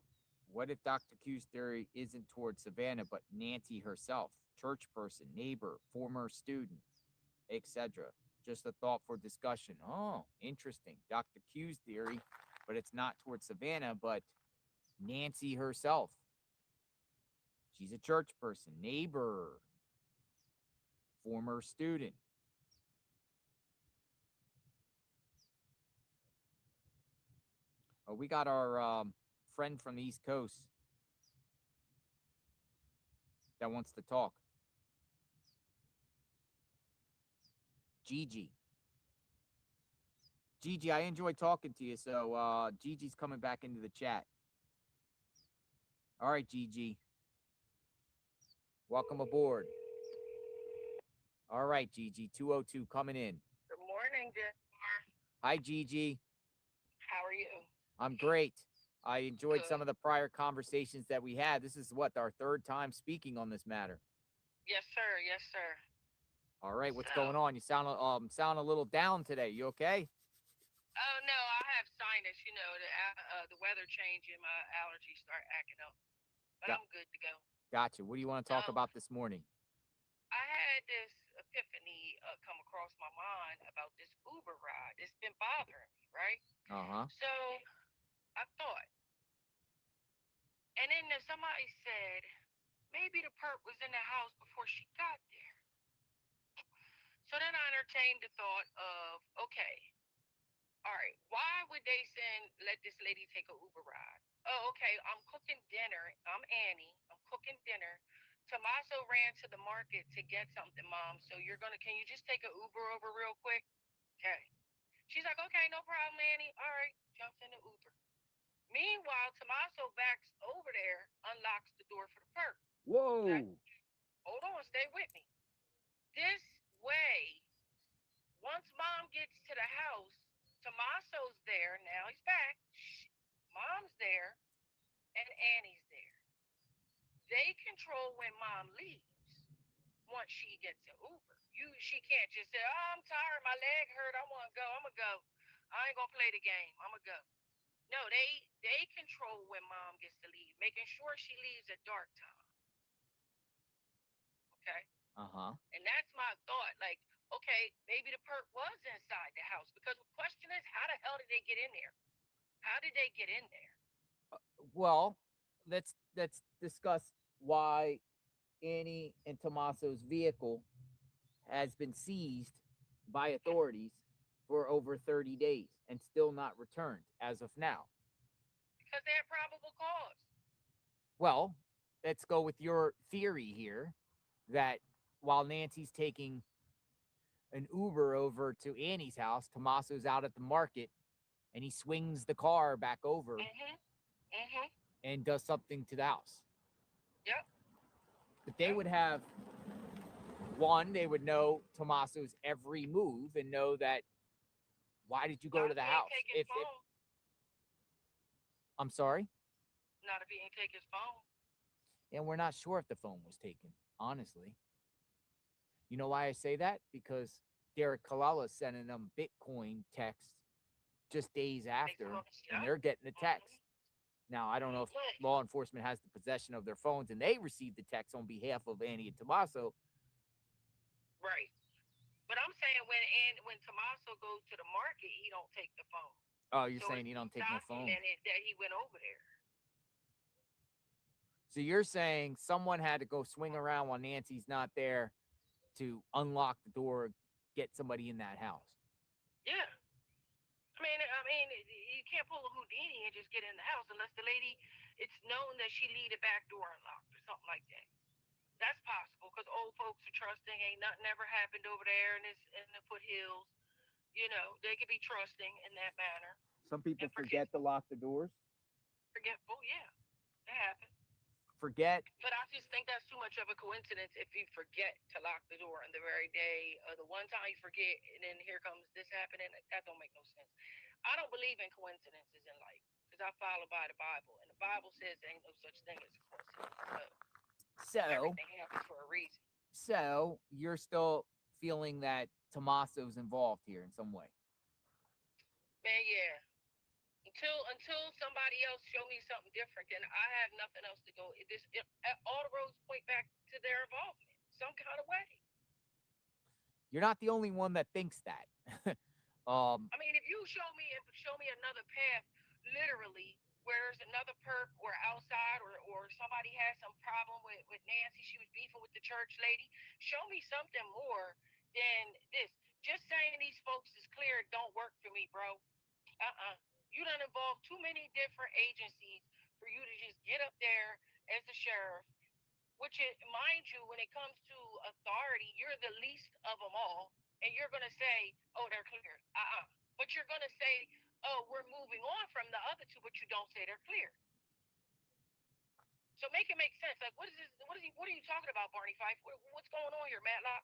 what if Dr. Q's theory isn't towards Savannah, but Nancy herself, church person, neighbor, former student, etc.? Just a thought for discussion. Oh, interesting. Dr. Q's theory, but it's not towards Savannah, but Nancy herself. She's a church person, neighbor, former student. Oh, we got our friend from the East Coast that wants to talk. Gigi. Gigi, I enjoy talking to you, so Gigi's coming back into the chat. All right, Gigi. Welcome aboard. All right, Gigi, 202 coming in. Good morning, Jeff. Hi, Gigi. How are you? I'm great. I enjoyed Good. some of the prior conversations that we had. This is what, our 3rd time speaking on this matter. Yes, sir. Yes, sir. All right, what's So- going on? You sound a little down today. You okay? Oh no, I have sinus. You know, the weather changing, my allergies start acting up. But Yeah. I'm good to go. Gotcha. What do you want to talk So- about this morning? I had this epiphany come across my mind about this Uber ride. It's been bothering me, right? Uh-huh. So I thought, and then somebody said maybe the perp was in the house before she got there. So then I entertained the thought of, okay, all right, why would they let this lady take an Uber ride? Oh, okay, I'm cooking dinner. I'm Annie. I'm cooking dinner. Tommaso ran to the market to get something, Mom. So can you just take an Uber over real quick? Okay. She's like, okay, no problem, Annie. All right, jumps in the Uber. Meanwhile, Tommaso backs over there, unlocks the door for the perp. Whoa. Okay. Hold on, stay with me. This way, once Mom gets to the house, Tommaso's there. Now he's back. Mom's there, and Annie's there. They control when Mom leaves once she gets an Uber. She can't just say, oh, I'm tired, my leg hurt, I want to go, I'm going to go. I ain't going to play the game, I'm going to go. No, they control when Mom gets to leave, making sure she leaves at dark time. Okay? Uh-huh. And that's my thought. Like, okay, maybe the perp was inside the house, because the question is, how the hell did they get in there? How did they get in there? Well, let's discuss why Annie and Tommaso's vehicle has been seized by authorities for over 30 days and still not returned as of now. Because they had probable cause. Well, let's go with your theory here that while Nancy's taking an Uber over to Annie's house, Tommaso's out at the market and he swings the car back over and does something to the house. Yep. But they would have, they would know Tommaso's every move and know that, why did you go to the house? If I'm sorry? Not if he ain't take his phone. And we're not sure if the phone was taken, honestly. You know why I say that? Because Derek Kalala sending them Bitcoin texts just days after, and they're getting the text. Now, I don't know if law enforcement has the possession of their phones and they receive the text on behalf of Annie and Tommaso. Right. But I'm saying when Tommaso goes to the market, he don't take the phone. Oh, you're So saying you don't take no phone. documented that he went over there. So you're saying someone had to go swing around while Nancy's not there to unlock the door, get somebody in that house. Yeah. I mean, you can't pull a Houdini and just get in the house unless the lady, it's known that she leave the back door unlocked or something like that. That's possible because old folks are trusting. Ain't nothing ever happened over there in the foothills. You know, they could be trusting in that manner. Some people forget to lock the doors. Forgetful, yeah, that happens. Forget. But I just think that's too much of a coincidence if you forget to lock the door on the very day or the one time you forget, and then here comes this happening. That don't make no sense. I don't believe in coincidences in life because I follow by the Bible, and the Bible says there ain't no such thing as a coincidence. So everything happens for a reason. So you're still feeling that Tommaso's involved here in some way? Man, yeah. Until somebody else show me something different, then I have nothing else to go. All the roads point back to their involvement, some kind of way. You're not the only one that thinks that. I mean, if you show me another path, literally, where there's another perp or outside or somebody has some problem with Nancy, she was beefing with the church lady, show me something more than this. Just saying these folks is clear don't work for me, bro. You done involved too many different agencies for you to just get up there as the sheriff, which is, mind you, when it comes to authority, you're the least of them all, and you're going to say, oh, they're cleared. But you're going to say, oh, we're moving on from the other two, but you don't say they're clear. So make it make sense. Like, what is this? What are you talking about, Barney Fife? What's going on here, Matlock?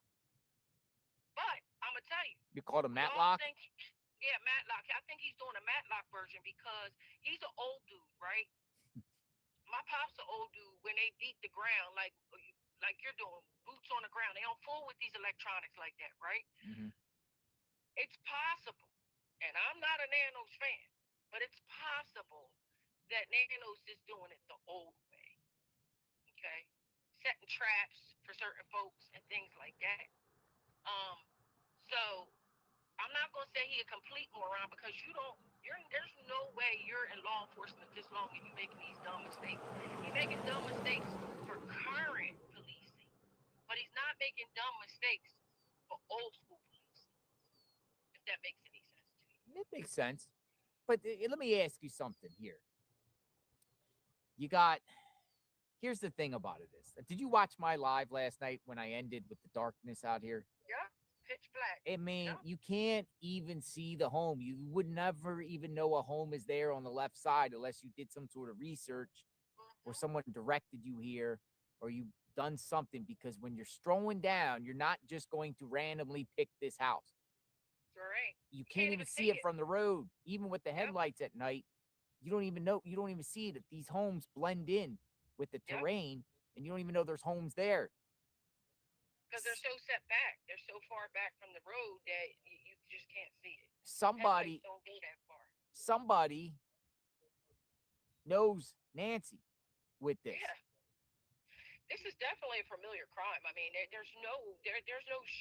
But I'm gonna tell you. You called him Matlock? Yeah, Matlock. I think he's doing a Matlock version because he's an old dude, right? My pop's an old dude. When they beat the ground, like you're doing, boots on the ground. They don't fool with these electronics like that, right? Mm-hmm. It's possible, and I'm not a Nanos fan, but it's possible that Nanos is doing it the old way. Okay, setting traps for certain folks and things like that. So I'm not gonna say he a complete moron because there's no way you're in law enforcement this long and you making these dumb mistakes. He's making dumb mistakes for current policing, but he's not making dumb mistakes for old school policing. If that makes any sense to you. It makes sense, but let me ask you something here. Here's the thing about it is, did you watch my live last night when I ended with the darkness out here? Yeah, pitch black. I mean, yeah. You can't even see the home. You would never even know a home is there on the left side unless you did some sort of research or someone directed you here or you've done something, because when you're strolling down, you're not just going to randomly pick this house. Right. You can't even see it from the road. Even with the headlights at night, you don't even see that these homes blend in with the terrain, and you don't even know there's homes there. Because they're so set back. They're so far back from the road that you just can't see it. Somebody don't go that far. Somebody knows Nancy with this. Yeah. This is definitely a familiar crime. I mean, there's no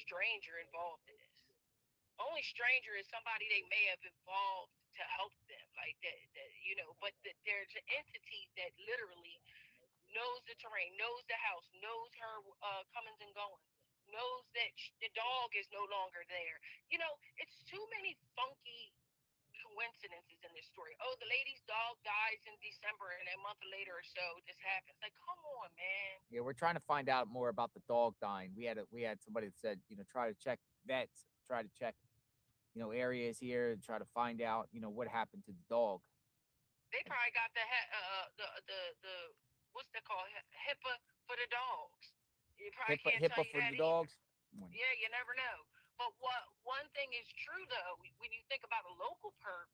stranger involved in this. Only stranger is somebody they may have involved to help them, like that but there's an entity that literally knows the terrain, knows the house, knows her comings and goings, knows that the dog is no longer there. It's too many funky coincidences in this story. Oh, the lady's dog dies in December, and a month later or so, this happens. Like, come on, man. Yeah, we're trying to find out more about the dog dying. We had somebody that said, try to check vets, try to check, areas here, and try to find out, what happened to the dog. They probably got the what's that called? HIPAA for the dogs. You probably can't tell you for that the dogs. Yeah, you never know. But one thing is true though, when you think about a local perp,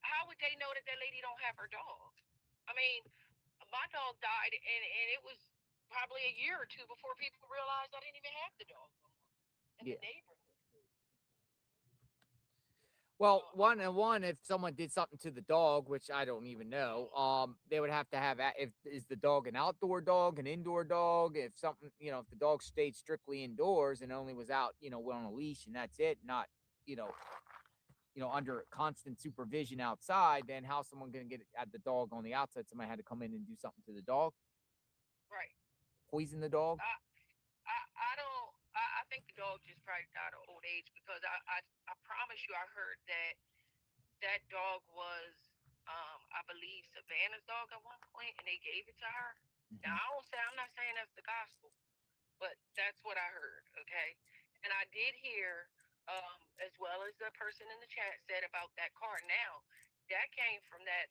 how would they know that lady don't have her dog? I mean, my dog died and it was probably a year or two before people realized I didn't even have the dog no more in Yeah. the neighborhood. Well, if someone did something to the dog, which I don't even know, they would have to have if is the dog an outdoor dog, an indoor dog? If something, if the dog stayed strictly indoors and only was out, on a leash and that's it, not, under constant supervision outside, then how's someone going to get at the dog on the outside? Somebody had to come in and do something to the dog, Right. poison the dog. I think the dog just probably died of old age because I promise you I heard that dog was I believe Savannah's dog at one point and they gave it to her. Now I'm not saying that's the gospel, but that's what I heard, okay? And I did hear as well as the person in the chat said about that car. Now, that came from that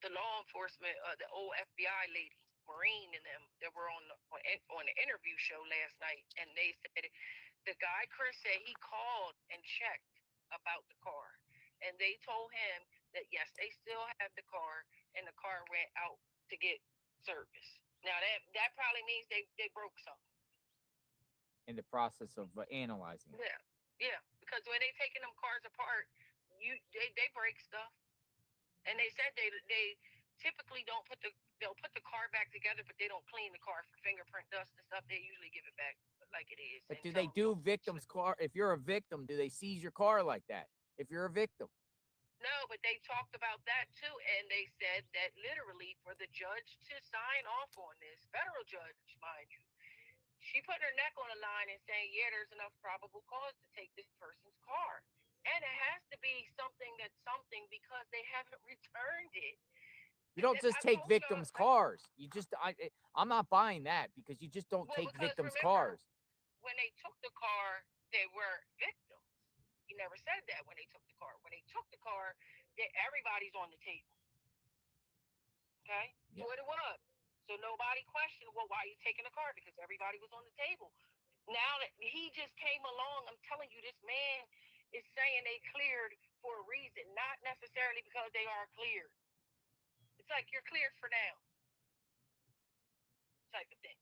the law enforcement, the old FBI lady, Maureen, and them that were on the interview show last night, and they said the guy Chris said he called and checked about the car, and they told him that yes, they still have the car, and the car went out to get service. Now that probably means they broke something In the process of analyzing. Yeah, because when they taking them cars apart, they break stuff. And they said they typically they'll put the car back together, but they don't clean the car for fingerprint dust and stuff. They usually give it back like it is. But do they do victims' car? If you're a victim, do they seize your car like that? If you're a victim? No, but they talked about that too, and they said that literally for the judge to sign off on this, federal judge, mind you, she put her neck on the line and saying, yeah, there's enough probable cause to take this person's car. And it has to be something because they haven't returned it. You don't just take victims' cars. I'm not buying that because you just don't take victims' cars. When they took the car, they were victims. He never said that when they took the car. When they took the car, everybody's on the table. Okay? Yeah. So it was. So nobody questioned, well, why are you taking the car? Because everybody was on the table. Now that he just came along, I'm telling you, this man is saying they cleared for a reason, not necessarily because they are cleared. It's like you're cleared for now, type of thing,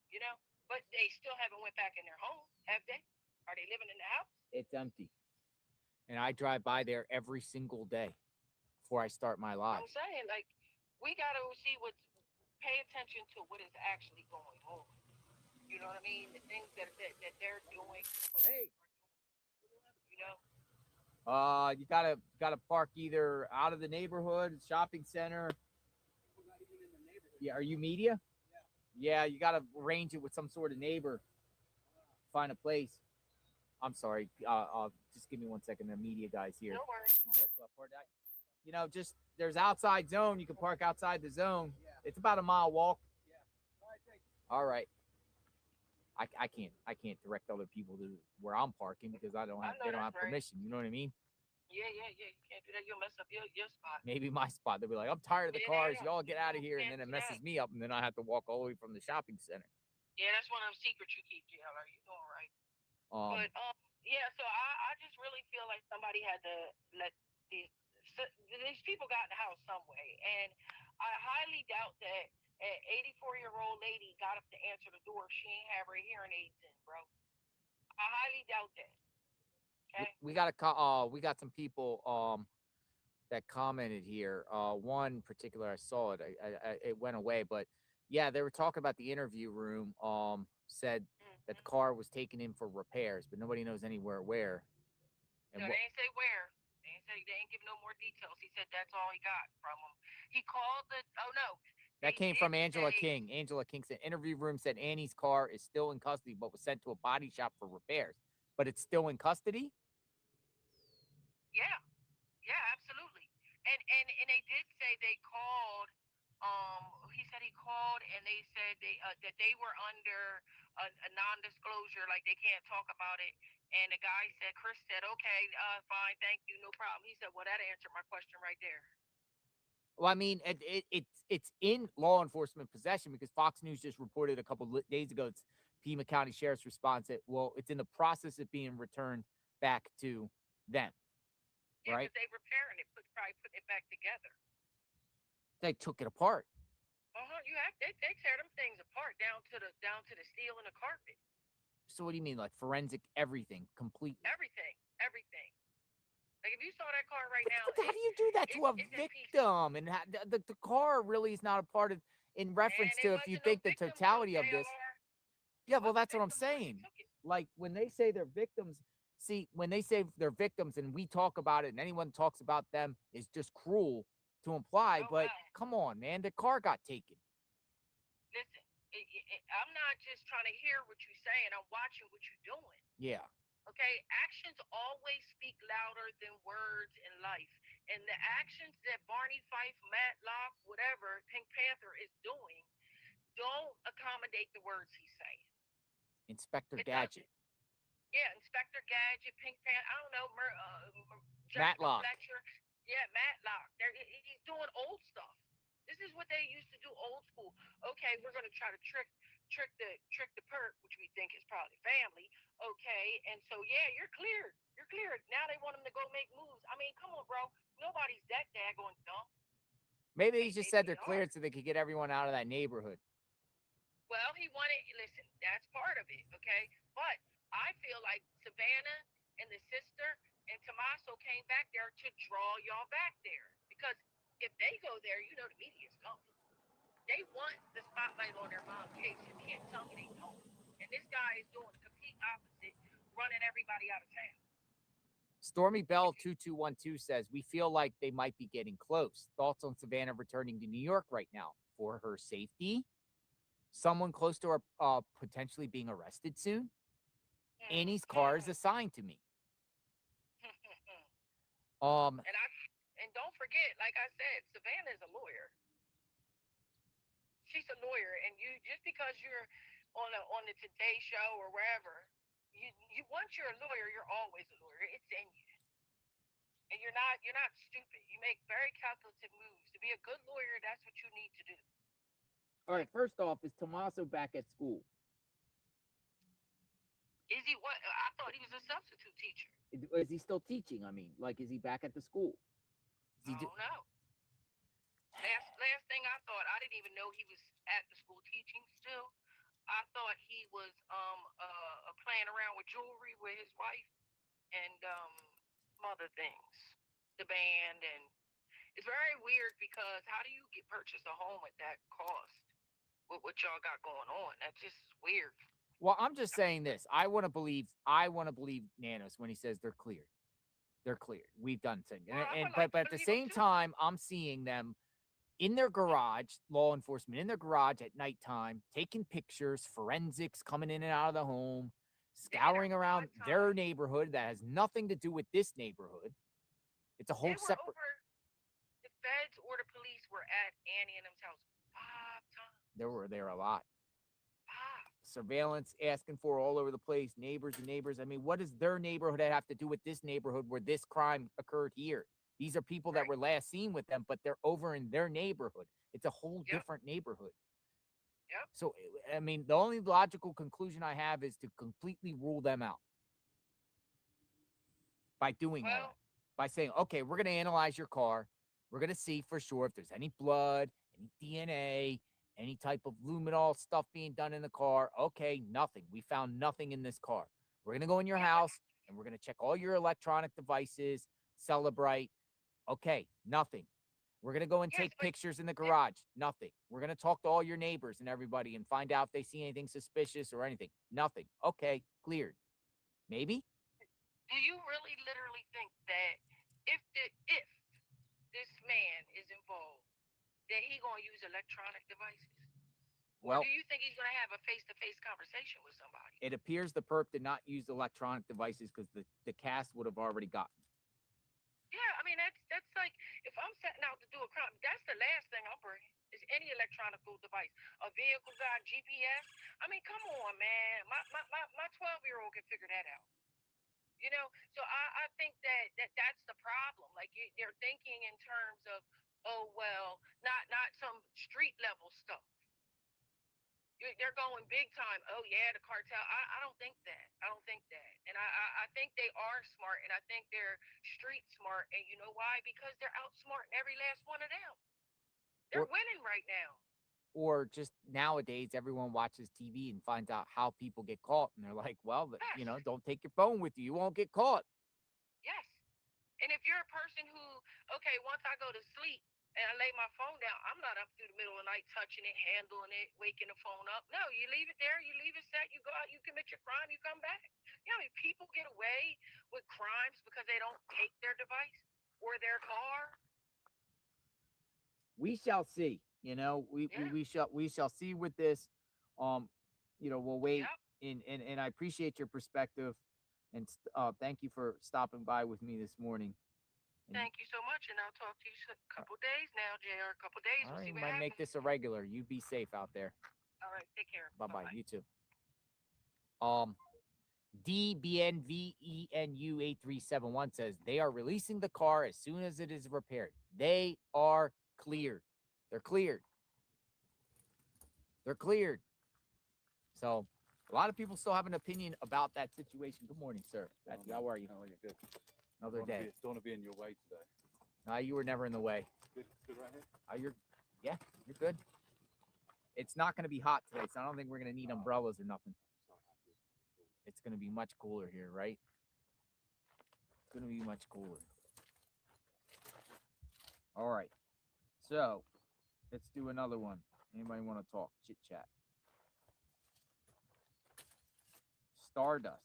But they still haven't went back in their home, have they? Are they living in the house? It's empty. And I drive by there every single day before I start my life. I'm saying, we got to pay attention to what is actually going on. You know what I mean? The things that they're doing. Hey. You you gotta park either out of the neighborhood, shopping center. Yeah, are you media? Yeah, you gotta arrange it with some sort of neighbor. Find a place. I'm sorry. Just give me 1 second. The media guy's here. No worries. Just there's outside zone. You can park outside the zone. It's about a mile walk. All right. I can't direct other people to where I'm parking because they don't have permission. You know what I mean? Yeah. You can't do that. You'll mess up your spot. Maybe my spot. They'll be like, I'm tired of the cars. Y'all get out of here. And then it messes me up. And then I have to walk all the way from the shopping center. Yeah, that's one of them secrets you keep, JLR. You doing right. So I just really feel like somebody had to let these people got in the house some way. And I highly doubt that an 84-year-old lady got up to answer the door. She ain't have her hearing aids in, bro. I highly doubt that. Okay. We got some people that commented here. One particular, I saw it. It went away, but yeah, they were talking about the interview room. Said that the car was taken in for repairs, but nobody knows anywhere where. And they ain't say where. They ain't give no more details. He said that's all he got from him. He called That came from Angela King. Angela King said interview room said Annie's car is still in custody, but was sent to a body shop for repairs. But it's still in custody? Yeah, absolutely. And they did say they called. He said he called and they said that they were under a non-disclosure, like they can't talk about it. And the guy said, Chris said, okay, fine, thank you, no problem. He said, well, that answered my question right there. Well, I mean, it's in law enforcement possession because Fox News just reported a couple of days ago. It's Pima County Sheriff's response that, well, it's in the process of being returned back to them. Yeah, right? But they repairing it, probably putting it back together. They took it apart. you have they tear them things apart down to the steel and the carpet. So what do you mean, like forensic everything, completely? Everything. Like if you saw that car right now, But how do you do that to a it's in pieces. victim? And the car really is not a part of, in reference And to, it if you wasn't no think the victim, totality no of this. JLR. Yeah, well, Wasn't that's what I'm victim when he saying. took it. Like when they say they're victims, see, when they say they're victims and we talk about it and anyone talks about them is just cruel to imply, Oh, but wow. come on, man, the car got taken. Listen, I'm not just trying to hear what you're saying. I'm watching what you're doing. Yeah. Okay, actions always speak louder than words in life. And the actions that Barney Fife, Matlock, whatever, Pink Panther is doing don't accommodate the words he's saying. Inspector It Gadget. Yeah, Inspector Gadget, Pink Panther, I don't know, Matlock. Fletcher. Yeah, Matlock. He's doing old stuff. This is what they used to do old school. Okay, we're gonna try to trick the perk, which we think is probably family. Okay, and so yeah, you're cleared. You're cleared. Now they want him to go make moves. I mean, come on, bro. Nobody's that daggone dumb. Maybe he just said they're are. cleared so they could get everyone out of that neighborhood. Well, he wanted, listen, that's part of it, okay? But I feel like Savannah and the sister and Tommaso came back there to draw y'all back there. Because if they go there, you know the media's coming. They want the spotlight on their mom's case. You can't tell me they don't. And this guy is doing the complete opposite, running everybody out of town. Stormy Bell 2212 says, we feel like they might be getting close. Thoughts on Savannah returning to New York right now for her safety? Someone close to her potentially being arrested soon? Annie's car is assigned to me. And don't forget, like I said, Savannah is a lawyer. She's a lawyer, and you just because you're on the Today Show or wherever, you once you're a lawyer, you're always a lawyer. It's in you. And you're not stupid. You make very calculative moves. To be a good lawyer, that's what you need to do. All right, first off, is Tommaso back at school? Is he what? I thought he was a substitute teacher. Is he still teaching? I mean, like, is he back at the school? I don't know. Last thing I thought, I didn't even know he was at the school teaching still. I thought he was playing around with jewelry with his wife and some other things, the band, and it's very weird because how do you purchase a home at that cost with what y'all got going on? That's just weird. Well, I'm just saying this. I want to believe Nanos when he says they're cleared. They're cleared. We've done things. But at the same time, I'm seeing them in their garage, law enforcement in their garage at nighttime, taking pictures, forensics coming in and out of the home, scouring around their neighborhood that has nothing to do with this neighborhood. It's a whole separate. The feds or the police were at Annie and them's house 5 times. There were a lot. 5. Surveillance asking for all over the place, neighbors and neighbors. I mean, what does their neighborhood have to do with this neighborhood where this crime occurred here? These are people that were last seen with them, but they're over in their neighborhood. It's a whole different neighborhood. Yep. So, I mean, the only logical conclusion I have is to completely rule them out by doing that. By saying, okay, we're going to analyze your car. We're going to see for sure if there's any blood, any DNA, any type of luminol stuff being done in the car. Okay, nothing. We found nothing in this car. We're going to go in your house and we're going to check all your electronic devices, Celebrite. Okay, nothing. We're going to go and take pictures in the garage. Nothing. We're going to talk to all your neighbors and everybody and find out if they see anything suspicious or anything. Nothing. Okay, cleared. Maybe? Do you really literally think that if this man is involved, that he going to use electronic devices? Or do you think he's going to have a face-to-face conversation with somebody? It appears the perp did not use electronic devices because the cast would have already gotten. Yeah, I mean, that's like, if I'm setting out to do a crime, that's the last thing I'm bringing, is any electronic device. A vehicle got GPS. I mean, come on, man. My 12-year-old can figure that out. You know? So I think that's the problem. Like, they're thinking in terms of, oh, well, not some street-level stuff. They're going big time. Oh, yeah, the cartel. I don't think that. I don't think that. And I think they are smart, and I think they're street smart. And you know why? Because they're outsmarting every last one of them. They're winning right now. or just nowadays everyone watches TV and finds out how people get caught, and they're like, well, you know, don't take your phone with you. You won't get caught. Yes. And if you're a person who, okay, once I go to sleep and I lay my phone down, I'm not up through the middle of the night touching it, handling it, waking the phone up. No, you leave it there, you leave it set, you go out, you commit your crime, you come back. You know, I mean, people get away with crimes because they don't take their device or their car. We shall see. You know, we shall see with this. You know, we'll wait. Yep. And I appreciate your perspective, and thank you for stopping by with me this morning. And Thank you so much, and I'll talk to you a couple days now, JR. A couple days. all We'll see right, what might happens. make this a regular. You be safe out there. All right, take care. Bye bye. Bye-bye. You too. DBNVENU8371 says they are releasing the car as soon as it is repaired. They are cleared. They're cleared. They're cleared. So a lot of people still have an opinion about that situation. Good morning, sir. Matthew, how are you? Oh, you're good. Another day. Don't want to be in your way today. No, you were never in the way. Good right here. You're good. It's not going to be hot today, so I don't think we're going to need umbrellas or nothing. It's going to be much cooler here, right? It's going to be much cooler. All right. So let's do another one. Anybody want to talk? Chit chat. Stardust.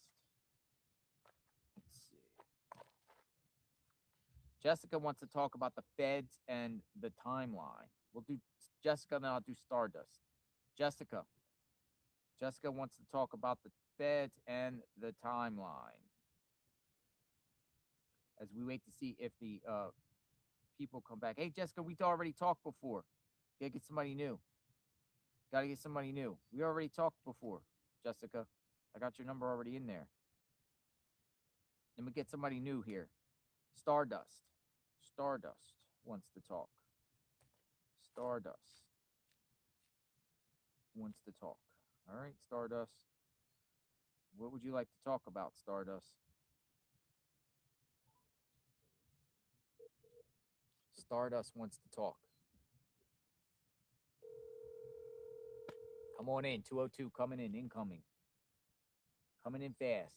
Let's see. Jessica wants to talk about the feds and the timeline. We'll do Jessica, and I'll do Stardust. Jessica wants to talk about the feds and the timeline as we wait to see if the people come back. Hey, Jessica, we already talked before. Gotta get somebody new. We already talked before, Jessica. I got your number already in there. Let me get somebody new here. Stardust wants to talk. Stardust wants to talk. All right, Stardust. What would you like to talk about, Stardust? Stardust wants to talk. Come on in. 202 coming in. Incoming. Coming in fast.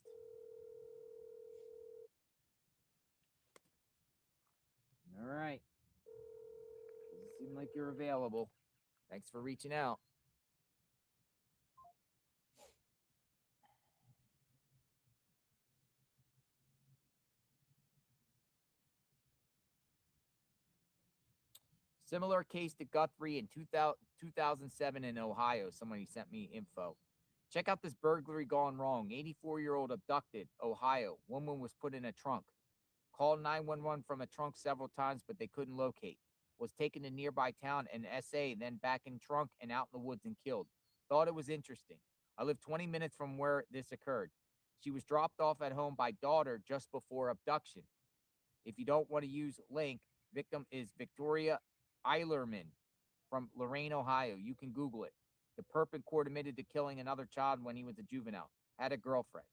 All right. Doesn't seem like you're available. Thanks for reaching out. Similar case to Guthrie in 2007 in Ohio. Somebody sent me info. Check out this burglary gone wrong. 84-year-old abducted, Ohio. Woman was put in a trunk. Called 911 from a trunk several times, but they couldn't locate. Was taken to nearby town and SA, then back in trunk and out in the woods and killed. Thought it was interesting. I live 20 minutes from where this occurred. She was dropped off at home by daughter just before abduction. If you don't want to use link, victim is Victoria Eilerman from Lorain, Ohio. You can Google it. The perp in court admitted to killing another child when he was a juvenile. Had a girlfriend.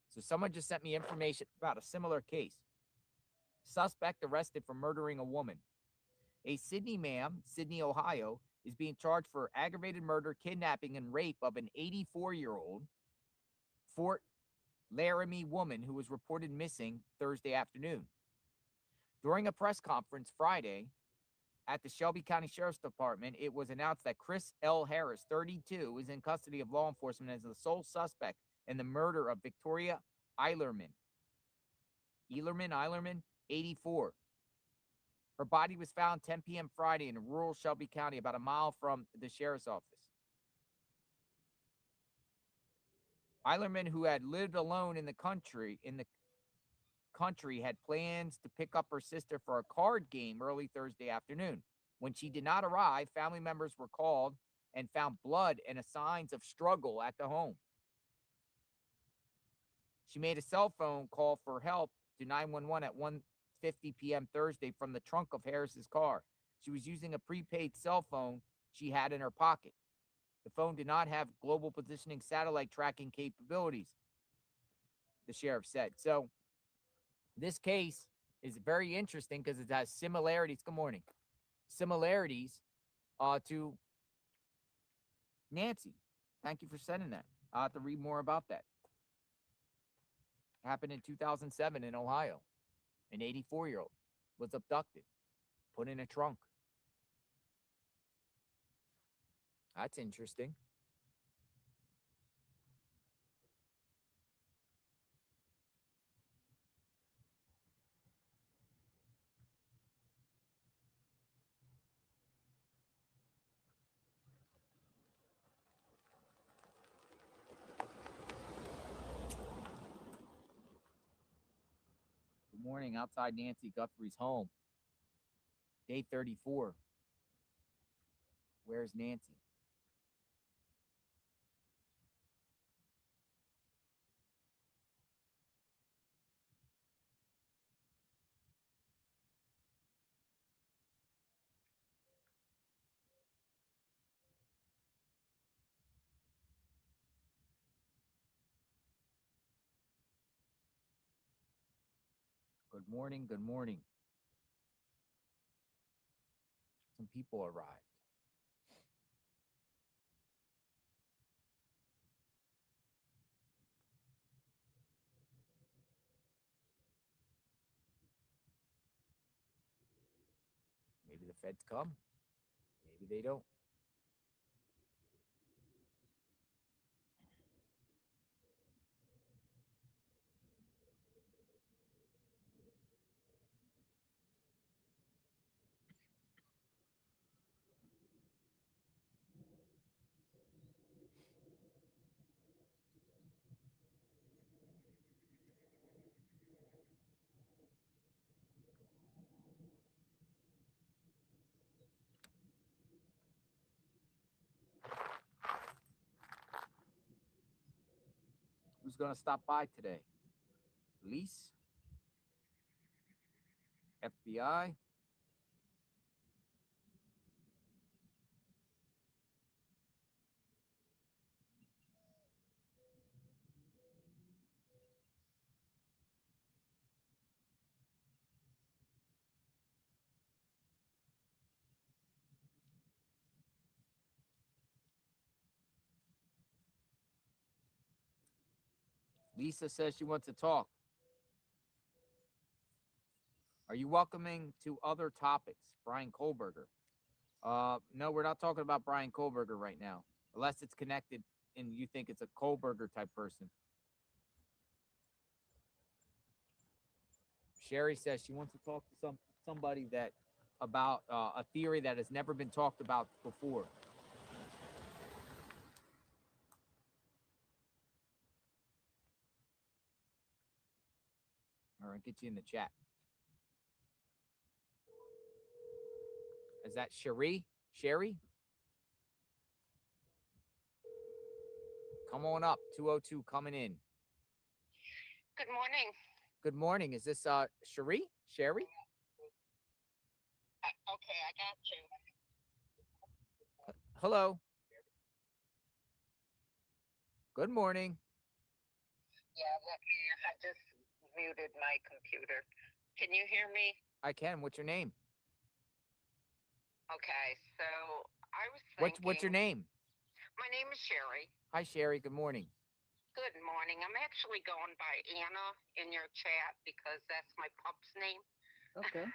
So someone just sent me information about a similar case. Suspect arrested for murdering a woman. A Sydney man, Sydney, Ohio, is being charged for aggravated murder, kidnapping, and rape of an 84-year-old Fort Laramie woman who was reported missing Thursday afternoon. During a press conference Friday at the Shelby County Sheriff's Department, it was announced that Chris L. Harris, 32, is in custody of law enforcement as the sole suspect in the murder of Victoria Eilerman. Eilerman, 84. Her body was found 10 p.m. Friday in rural Shelby County, about a mile from the sheriff's office. Eilerman, who had lived alone in the country, had plans to pick up her sister for a card game early Thursday afternoon. When she did not arrive, family members were called and found blood and signs of struggle at the home. She made a cell phone call for help to 911 at 1:50 p.m. Thursday from the trunk of Harris's car. She was using a prepaid cell phone she had in her pocket. The phone did not have global positioning satellite tracking capabilities, the sheriff said. So this case is very interesting because it has similarities. Good morning. Similarities to Nancy, thank you for sending that. I'll have to read more about that. Happened in 2007 in Ohio. An 84-year-old was abducted, put in a trunk. That's interesting. Good morning, outside Nancy Guthrie's home. Day 34. Where's Nancy? Good morning, good morning. Some people arrived. Maybe the feds come. Maybe they don't. Who's gonna stop by today? Police? FBI? Lisa says she wants to talk. Are you welcoming to other topics? Brian Kohlberger. No, we're not talking about Brian Kohlberger right now, unless it's connected and you think it's a Kohlberger type person. Sherry says she wants to talk to somebody that about a theory that has never been talked about before. All right, get you in the chat. Is that Sherry? Sherry? Come on up. 202 coming in. Good morning. Good morning. Is this Sherry? Sherry? Okay, I got you. Hello. Good morning. Yeah, let me. I just muted my computer. Can you hear me? I can. What's your name? Okay, so I was thinking. What's your name? My name is Sherry. Hi, Sherry. Good morning. Good morning. I'm actually going by Anna in your chat because that's my pup's name. Okay.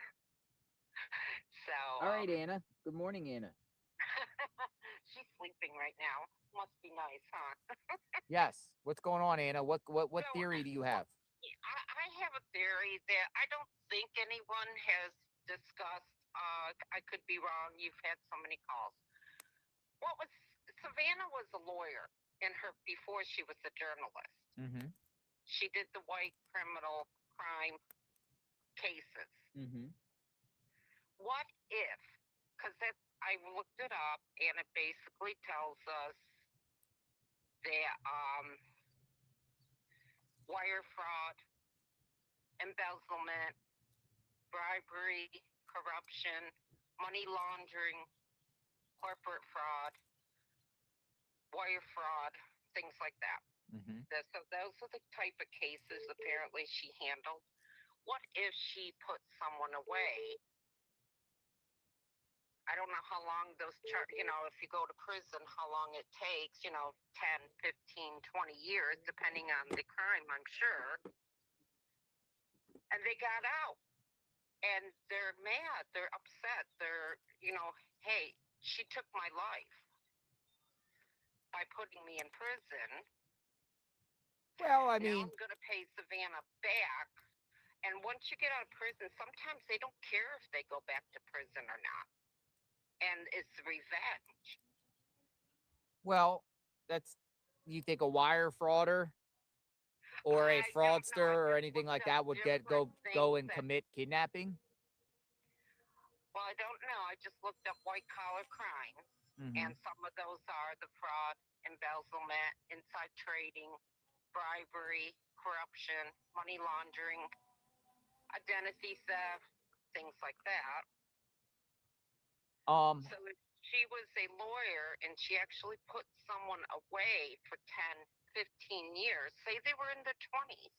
So. All right, Anna. Good morning, Anna. She's sleeping right now. Must be nice, huh? Yes. What's going on, Anna? What So, theory do you have? I have a theory that I don't think anyone has discussed. I could be wrong. You've had so many calls. Savannah was a lawyer before she was a journalist. Mm-hmm. She did the white criminal crime cases. Mm-hmm. What if, because I looked it up and it basically tells us that wire fraud, embezzlement, bribery, corruption, money laundering, corporate fraud, wire fraud, things like that. Mm-hmm. So those are the type of cases apparently she handled. What if she put someone away I don't know how long those if you go to prison, how long it takes, 10, 15, 20 years, depending on the crime, I'm sure. And they got out and they're mad. They're upset. They're, hey, she took my life by putting me in prison. Well, I Now mean, I'm going to pay Savannah back. And once you get out of prison, sometimes they don't care if they go back to prison or not. And it's revenge. well, that's, you think a wire frauder or a I don't know. fraudster I or just anything looked like up that would different go things and that- commit kidnapping? Well, I don't know. I just looked up white collar crimes, Mhm. and some of those are the fraud, embezzlement, inside trading, bribery, corruption, money laundering, identity theft, things like that. So if she was a lawyer and she actually put someone away for 10, 15 years, say they were in their 20s,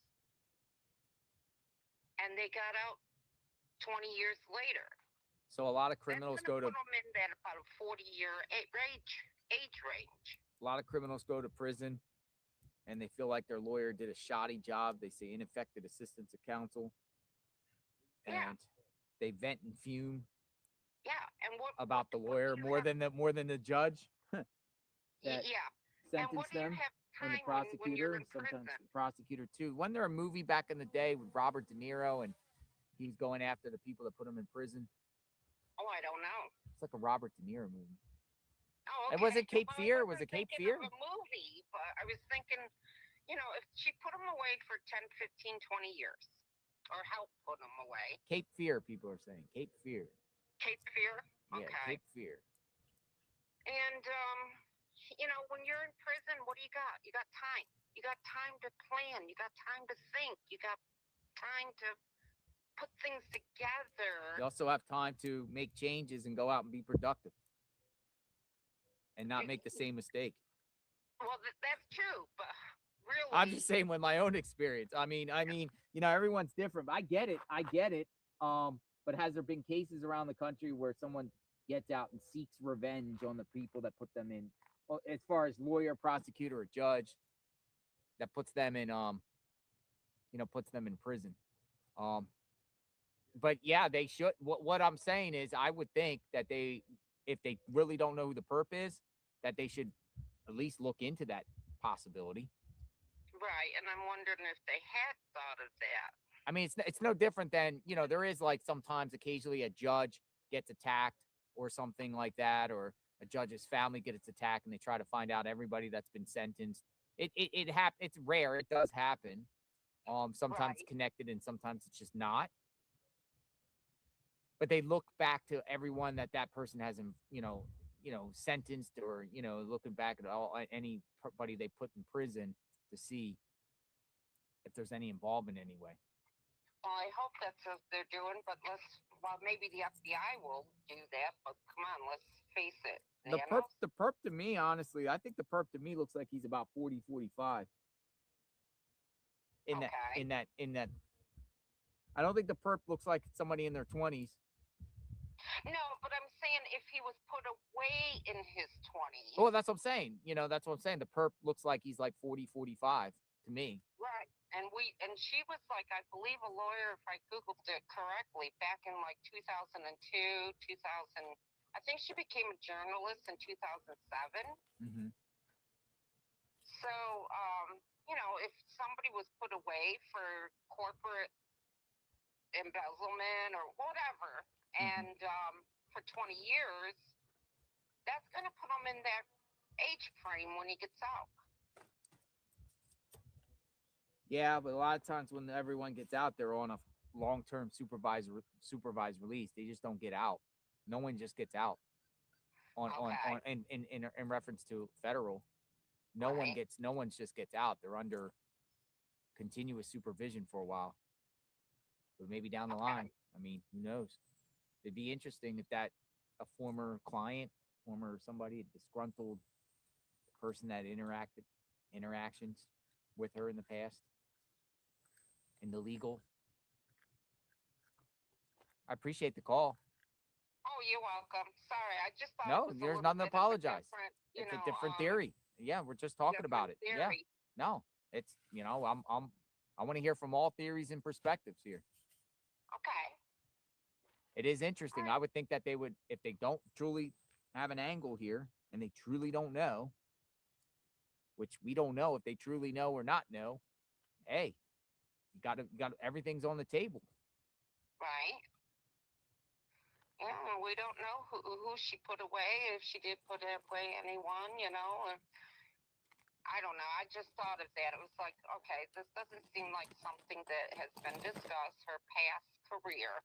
and they got out 20 years later. So a lot of That's criminals gonna go to put them in that about a 40-year age range. a lot of criminals go to prison and they feel like their lawyer did a shoddy job. They say ineffective assistance of counsel. And Yeah. they vent and fume Yeah, and what about the what lawyer do you more have- than the judge that yeah. sentenced And what do you them, have and the time when prosecutor, you're in and sometimes prison? the prosecutor too. Wasn't there a movie back in the day with Robert De Niro and he's going after the people that put him in prison? Oh, I don't know. It's like a Robert De Niro movie. Oh, And was it Cape Well, Fear? I Was it wasn't Cape thinking Fear? of a movie, but I was thinking, if she put them away for 10, 15, 20 years, or help put them away. Cape Fear, people are saying. Cape Fear. Cape Fear? Yeah, Okay. Cape Fear. And, when you're in prison, what do you got? You got time. You got time to plan. You got time to think. You got time to put things together. You also have time to make changes and go out and be productive and not make the same mistake. Well, that's true, but really, I'm just saying with my own experience. I mean, everyone's different. I get it. But has there been cases around the country where someone gets out and seeks revenge on the people that put them in, as far as lawyer, prosecutor, or judge, that puts them in prison? But yeah, they should. What I'm saying is, I would think that if they really don't know who the perp is, that they should at least look into that possibility. right? And I'm wondering if they had thought of that. I mean, it's no different than, there is like sometimes occasionally a judge gets attacked or something like that, or a judge's family gets attacked and they try to find out everybody that's been sentenced. It's rare. It does happen. Sometimes it's connected and sometimes it's just not. But they look back to everyone that person has, sentenced, or, looking back at anybody they put in prison to see if there's any involvement anyway. Well, I hope that's what they're doing, but maybe the FBI will do that, but come on, let's face it. The perp to me, honestly, I think the perp to me looks like he's about 40, 45. In that, I don't think the perp looks like somebody in their 20s. No, but I'm saying if he was put away in his 20s. Oh, that's what I'm saying. That's what I'm saying. The perp looks like he's like 40, 45 to me. Right. And she was like, I believe, a lawyer, if I Googled it correctly, back in like 2002, 2000. I think she became a journalist in 2007. Mm-hmm. So, if somebody was put away for corporate embezzlement or whatever, and for 20 years, that's going to put him in that age frame when he gets out. Yeah, but a lot of times when everyone gets out, they're on a long-term supervised release. They just don't get out. No one just gets out. In reference to federal, no one just gets out. They're under continuous supervision for a while. But maybe down the line, I mean, who knows? It'd be interesting if that a former client, somebody, a disgruntled person that interactions with her in the past, in the legal. I appreciate the call. Oh, you're welcome. Sorry, I just thought No, it was a there's little nothing to bit of a apologize. different, you It's know, a different theory. Yeah, we're just talking about it. different Yeah. theory. No, it's I want to hear from all theories and perspectives here. Okay. It is interesting. I would think that they would, if they don't truly have an angle here and they truly don't know, which we don't know if they truly know or not know. Hey, you got everything's on the table. Right. Yeah, we don't know who she put away, if she did put away anyone, you know. Or, I don't know. I just thought of that. It was like, okay, this doesn't seem like something that has been discussed, her past career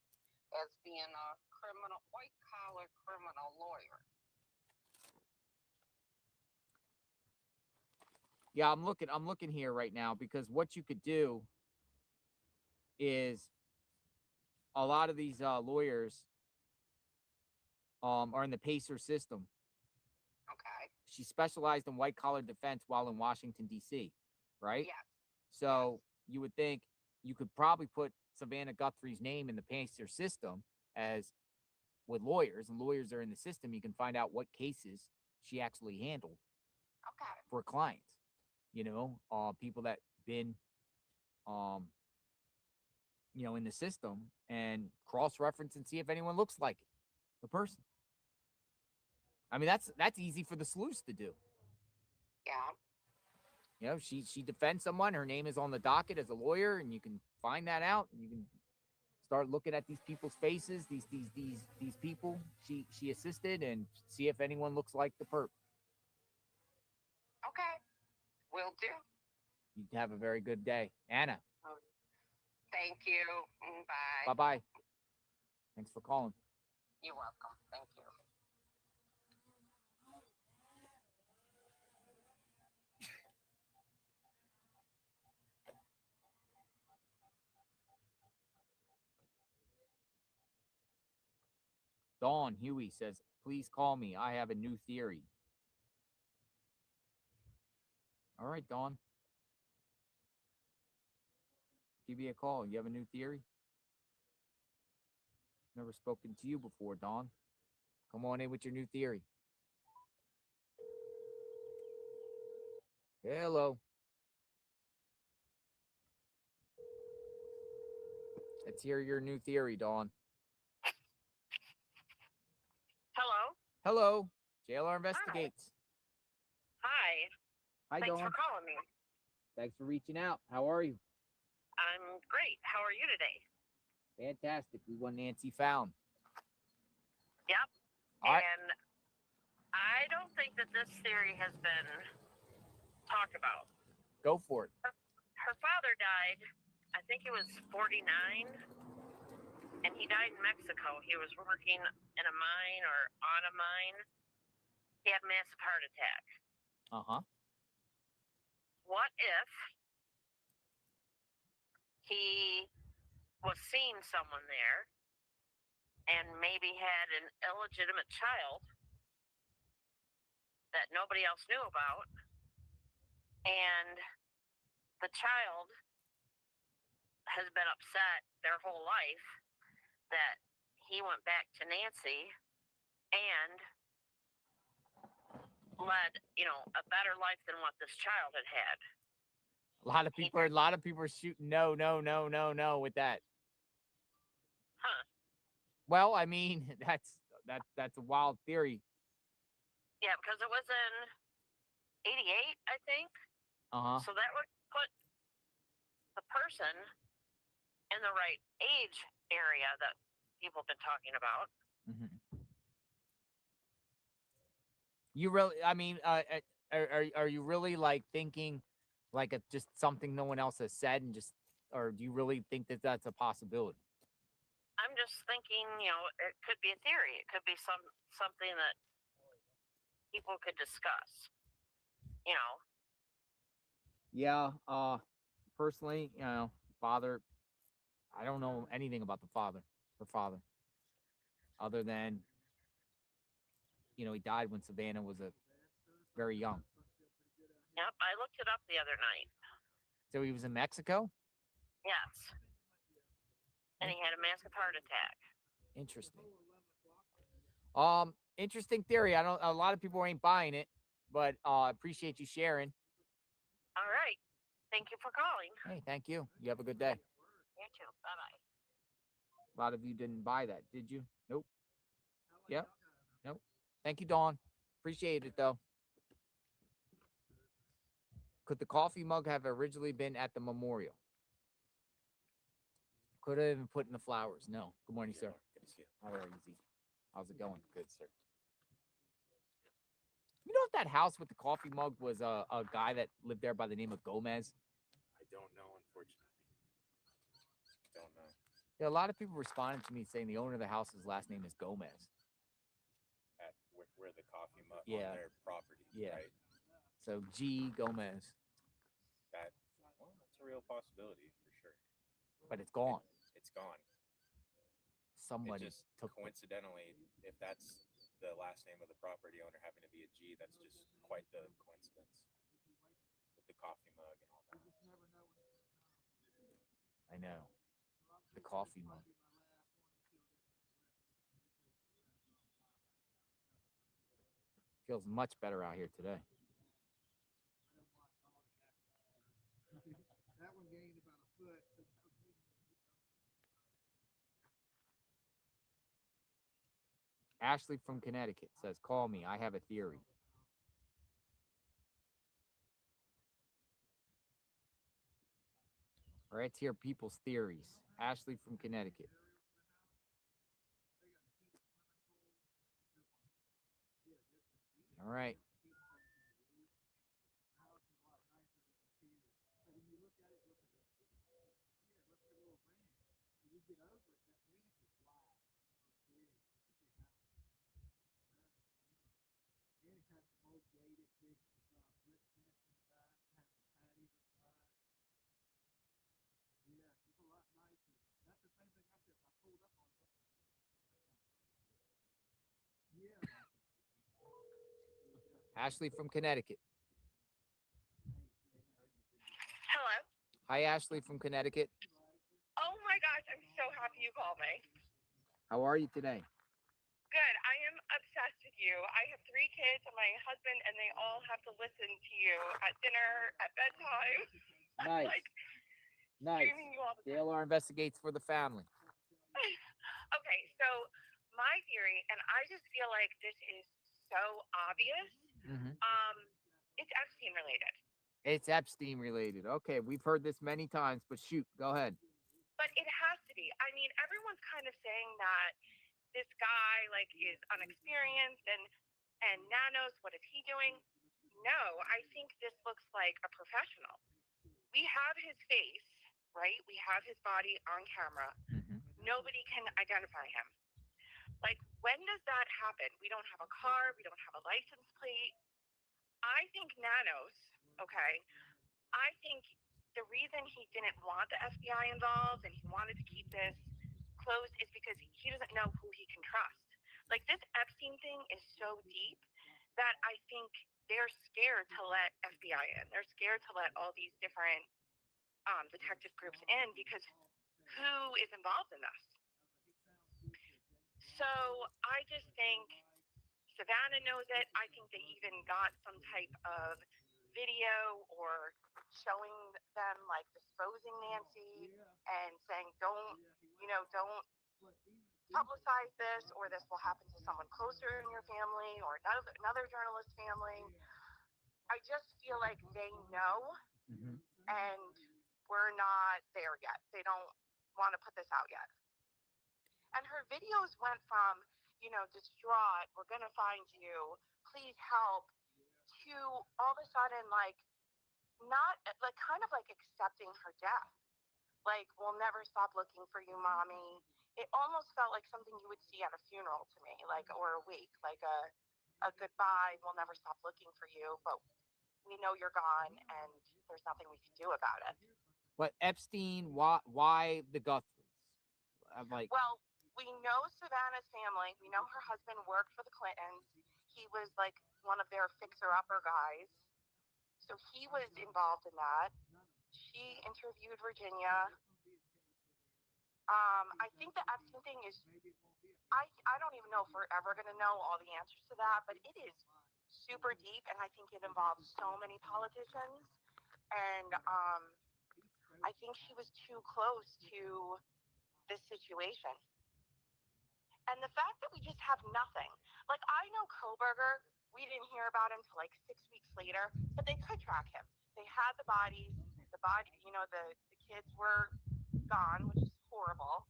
as being a criminal, white collar criminal lawyer. Yeah, I'm looking here right now because what you could do is a lot of these lawyers are in the PACER system. Okay. She specialized in white collar defense while in Washington, D.C., right? Yes. So you would think you could probably put Savannah Guthrie's name in the PACER system as with lawyers, and lawyers are in the system. You can find out what cases she actually handled Okay. for clients. You know, people that been, you know, in the system and cross-reference and see if anyone looks like it, the person. I mean, that's easy for the sleuths to do. Yeah. You know, she defends someone. Her name is on the docket as a lawyer, and you can find that out. You can start looking at these people's faces, these people she assisted, and see if anyone looks like the perp. Okay. Will do. You have a very good day, Anna. Thank you. Bye. Bye-bye. Thanks for calling. You're welcome. Thank you. Dawn Huey says, please call me. I have a new theory. All right, Dawn. Give me a call. You have a new theory? Never spoken to you before, Dawn. Come on in with your new theory. Hello. Let's hear your new theory, Dawn. Hello. Hello. JLR Investigates. Hi. Hi, Thanks Dawn. for calling me. Thanks for reaching out. How are you? I'm great. How are you today? Fantastic. We won Nancy Found. Yep. All right. And I don't think that this theory has been talked about. Go for it. Her father died, I think he was 49, and he died in Mexico. He was working in a mine or on a mine. He had a massive heart attack. Uh-huh. What if he was seeing someone there and maybe had an illegitimate child that nobody else knew about, and the child has been upset their whole life that he went back to Nancy and led, you know, a better life than what this child had had. A lot of people are shooting no with that. Huh. Well, I mean, that's a wild theory. Yeah, because it was in 88, I think. Uh-huh. So that would put the person in the right age area that people have been talking about. Mm-hmm. You really, I mean, are you really like thinking like it's just something no one else has said, and just, or do you really think that that's a possibility? I'm just thinking, you know, it could be a theory. It could be something that people could discuss. You know. Yeah. Personally, you know, father, I don't know anything about her father, other than, you know, he died when Savannah was very young. Yep, I looked it up the other night. So he was in Mexico? Yes. And he had a massive heart attack. Interesting. Interesting theory. A lot of people ain't buying it, but appreciate you sharing. All right. Thank you for calling. Hey, thank you. You have a good day. You too. Bye bye. A lot of you didn't buy that, did you? Nope. Yep. Nope. Thank you, Dawn. Appreciate it though. Could the coffee mug have originally been at the memorial? Could have even put in the flowers. No. Good morning, sir. Good to see you. How are you, Z? How's it going? Good, sir. You know if that house with the coffee mug was a guy that lived there by the name of Gomez? I don't know, unfortunately. Don't know. Yeah, a lot of people responded to me saying the owner of the house's last name is Gomez. At where the coffee mug Yeah. on their property, Yeah. right? So G Gomez, That's a real possibility for sure. but it's gone. It's gone. Somebody It just took coincidentally, if that's the last name of the property owner having to be a G, that's just quite the coincidence with the coffee mug and all that. I know. The coffee mug. Feels much better out here today. Ashley from Connecticut says, call me. I have a theory. All right, let's hear people's theories. Ashley from Connecticut. All right. Ashley from Connecticut. Hello. Hi, Ashley from Connecticut. Oh my gosh, I'm so happy you called me. How are you today? Good. I am obsessed with you. I have 3 kids and my husband, and they all have to listen to you at dinner, at bedtime. Nice. Like Nice. screaming you all the time. JLR investigates for the family. Okay, so my theory, and I just feel like this is so obvious. Mm-hmm. It's Epstein related. It's Epstein related. Okay, we've heard this many times, but shoot, go ahead. But it has to be. I mean, everyone's kind of saying that this guy like is unexperienced and Nanos, what is he doing? No, I think this looks like a professional. We have his face, right? We have his body on camera. Mm-hmm. Nobody can identify him. Like, when does that happen? We don't have a car. We don't have a license plate. I think Nanos, okay, I think the reason he didn't want the FBI involved and he wanted to keep this closed is because he doesn't know who he can trust. Like, this Epstein thing is so deep that I think they're scared to let FBI in. They're scared to let all these different detective groups in because who is involved in this? So I just think Savannah knows it. I think they even got some type of video or showing them like disposing Nancy and saying, don't publicize this or this will happen to someone closer in your family or another journalist family. I just feel like they know, Mm-hmm. and we're not there yet. They don't want to put this out yet. And her videos went from, distraught, we're going to find you, please help, to all of a sudden, like, not, like, kind of like accepting her death. Like, we'll never stop looking for you, mommy. It almost felt like something you would see at a funeral to me, like, or a wake, like a goodbye, we'll never stop looking for you, but we know you're gone and there's nothing we can do about it. But Epstein, why the Guthries? Well, we know Savannah's family. We know her husband worked for the Clintons. He was like one of their fixer-upper guys. So he was involved in that. She interviewed Virginia. I think the Epstein thing is I don't even know if we're ever going to know all the answers to that, but it is super deep, and I think it involves so many politicians. And I think she was too close to this situation. And the fact that we just have nothing, like I know Koberger, we didn't hear about him till like 6 weeks later, but they could track him. They had the bodies, the kids were gone, which is horrible.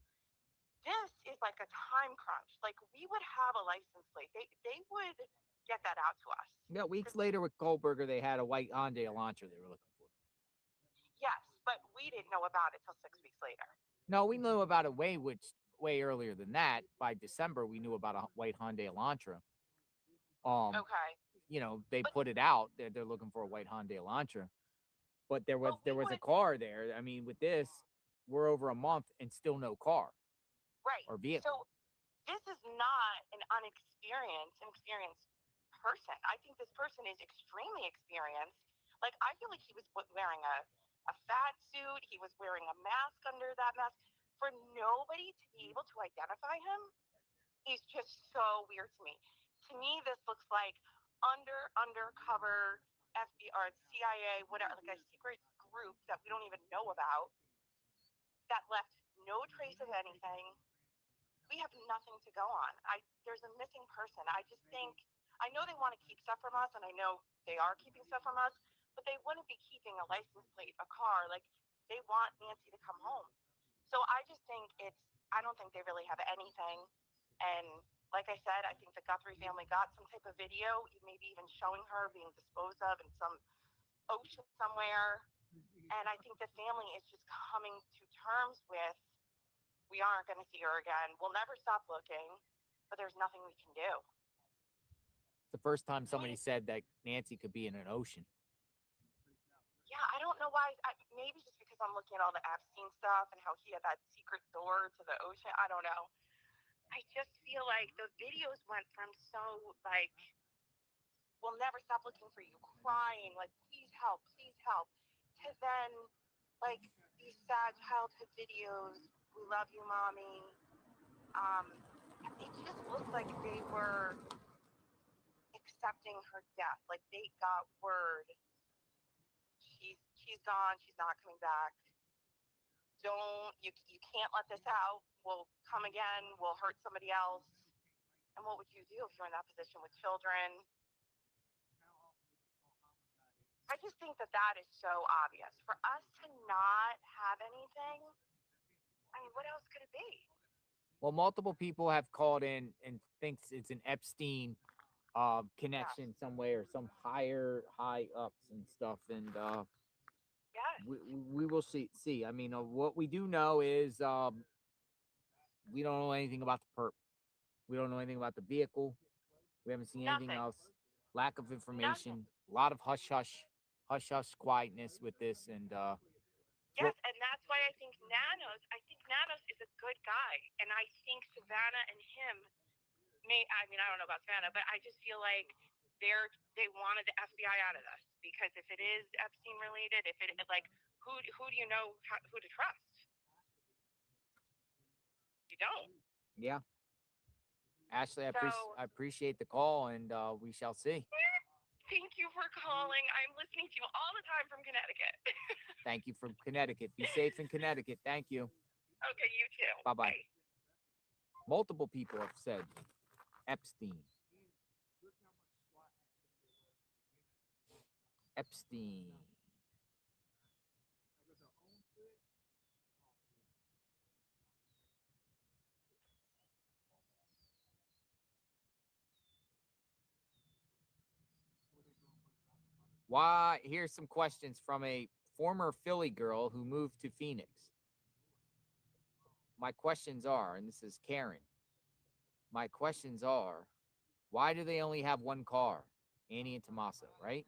This is like a time crunch. Like we would have a license plate. They would get that out to us. Yeah, weeks later with Kohlberger, they had a white Hyundai Elantra they were looking for. Yes, but we didn't know about it till 6 weeks later. No, we knew about it way earlier than that. By December, we knew about a white Hyundai Elantra. Okay. They put it out. They're looking for a white Hyundai Elantra, but there was a car there. I mean, with this, we're over a month and still no car. Right. Or vehicle. So this is not an inexperienced person. I think this person is extremely experienced. Like I feel like he was wearing a fat suit. He was wearing a mask under that mask. For nobody to be able to identify him is just so weird to me. To me, this looks like undercover FBI or CIA, whatever, like a secret group that we don't even know about that left no trace of anything. We have nothing to go on. There's a missing person. I just think, I know they want to keep stuff from us, and I know they are keeping stuff from us, but they wouldn't be keeping a license plate, a car. Like they want Nancy to come home. So I just think I don't think they really have anything. And like I said, I think the Guthrie family got some type of video, maybe even showing her being disposed of in some ocean somewhere. And I think the family is just coming to terms with, we aren't going to see her again. We'll never stop looking, but there's nothing we can do. It's the first time somebody said that Nancy could be in an ocean. Yeah, I don't know why. Maybe just because I'm looking at all the Epstein stuff and how he had that secret door to the ocean. I don't know. I just feel like the videos went from so like, we'll never stop looking for you, crying, like, please help, to then like these sad childhood videos. We love you, mommy. It just looked like they were accepting her death. Like they got word. She's gone. She's not coming back. You can't let this out. We'll come again. We'll hurt somebody else. And what would you do if you're in that position with children? I just think that is so obvious. For us to not have anything, I mean, what else could it be? Well, multiple people have called in and thinks it's an Epstein connection some way or some high ups and stuff. And we will see. I mean, what we do know is we don't know anything about the perp. We don't know anything about the vehicle. We haven't seen anything else. Lack of information. A lot of hush hush quietness with this. And yes, and that's why I think Nanos is a good guy. And I think Savannah and him I don't know about Savannah, but I just feel like they wanted the FBI out of this, because if it is Epstein related, if it like, who do you know who to trust? You don't. Yeah. Ashley, I appreciate the call, and we shall see. Thank you for calling. I'm listening to you all the time from Connecticut. Thank you from Connecticut. Be safe in Connecticut. Thank you. Okay, you too. Bye-bye. Multiple people have said Epstein. Why? Here's some questions from a former Philly girl who moved to Phoenix. My questions are, and this is Karen. My questions are, why do they only have one car? Annie and Tommaso, right?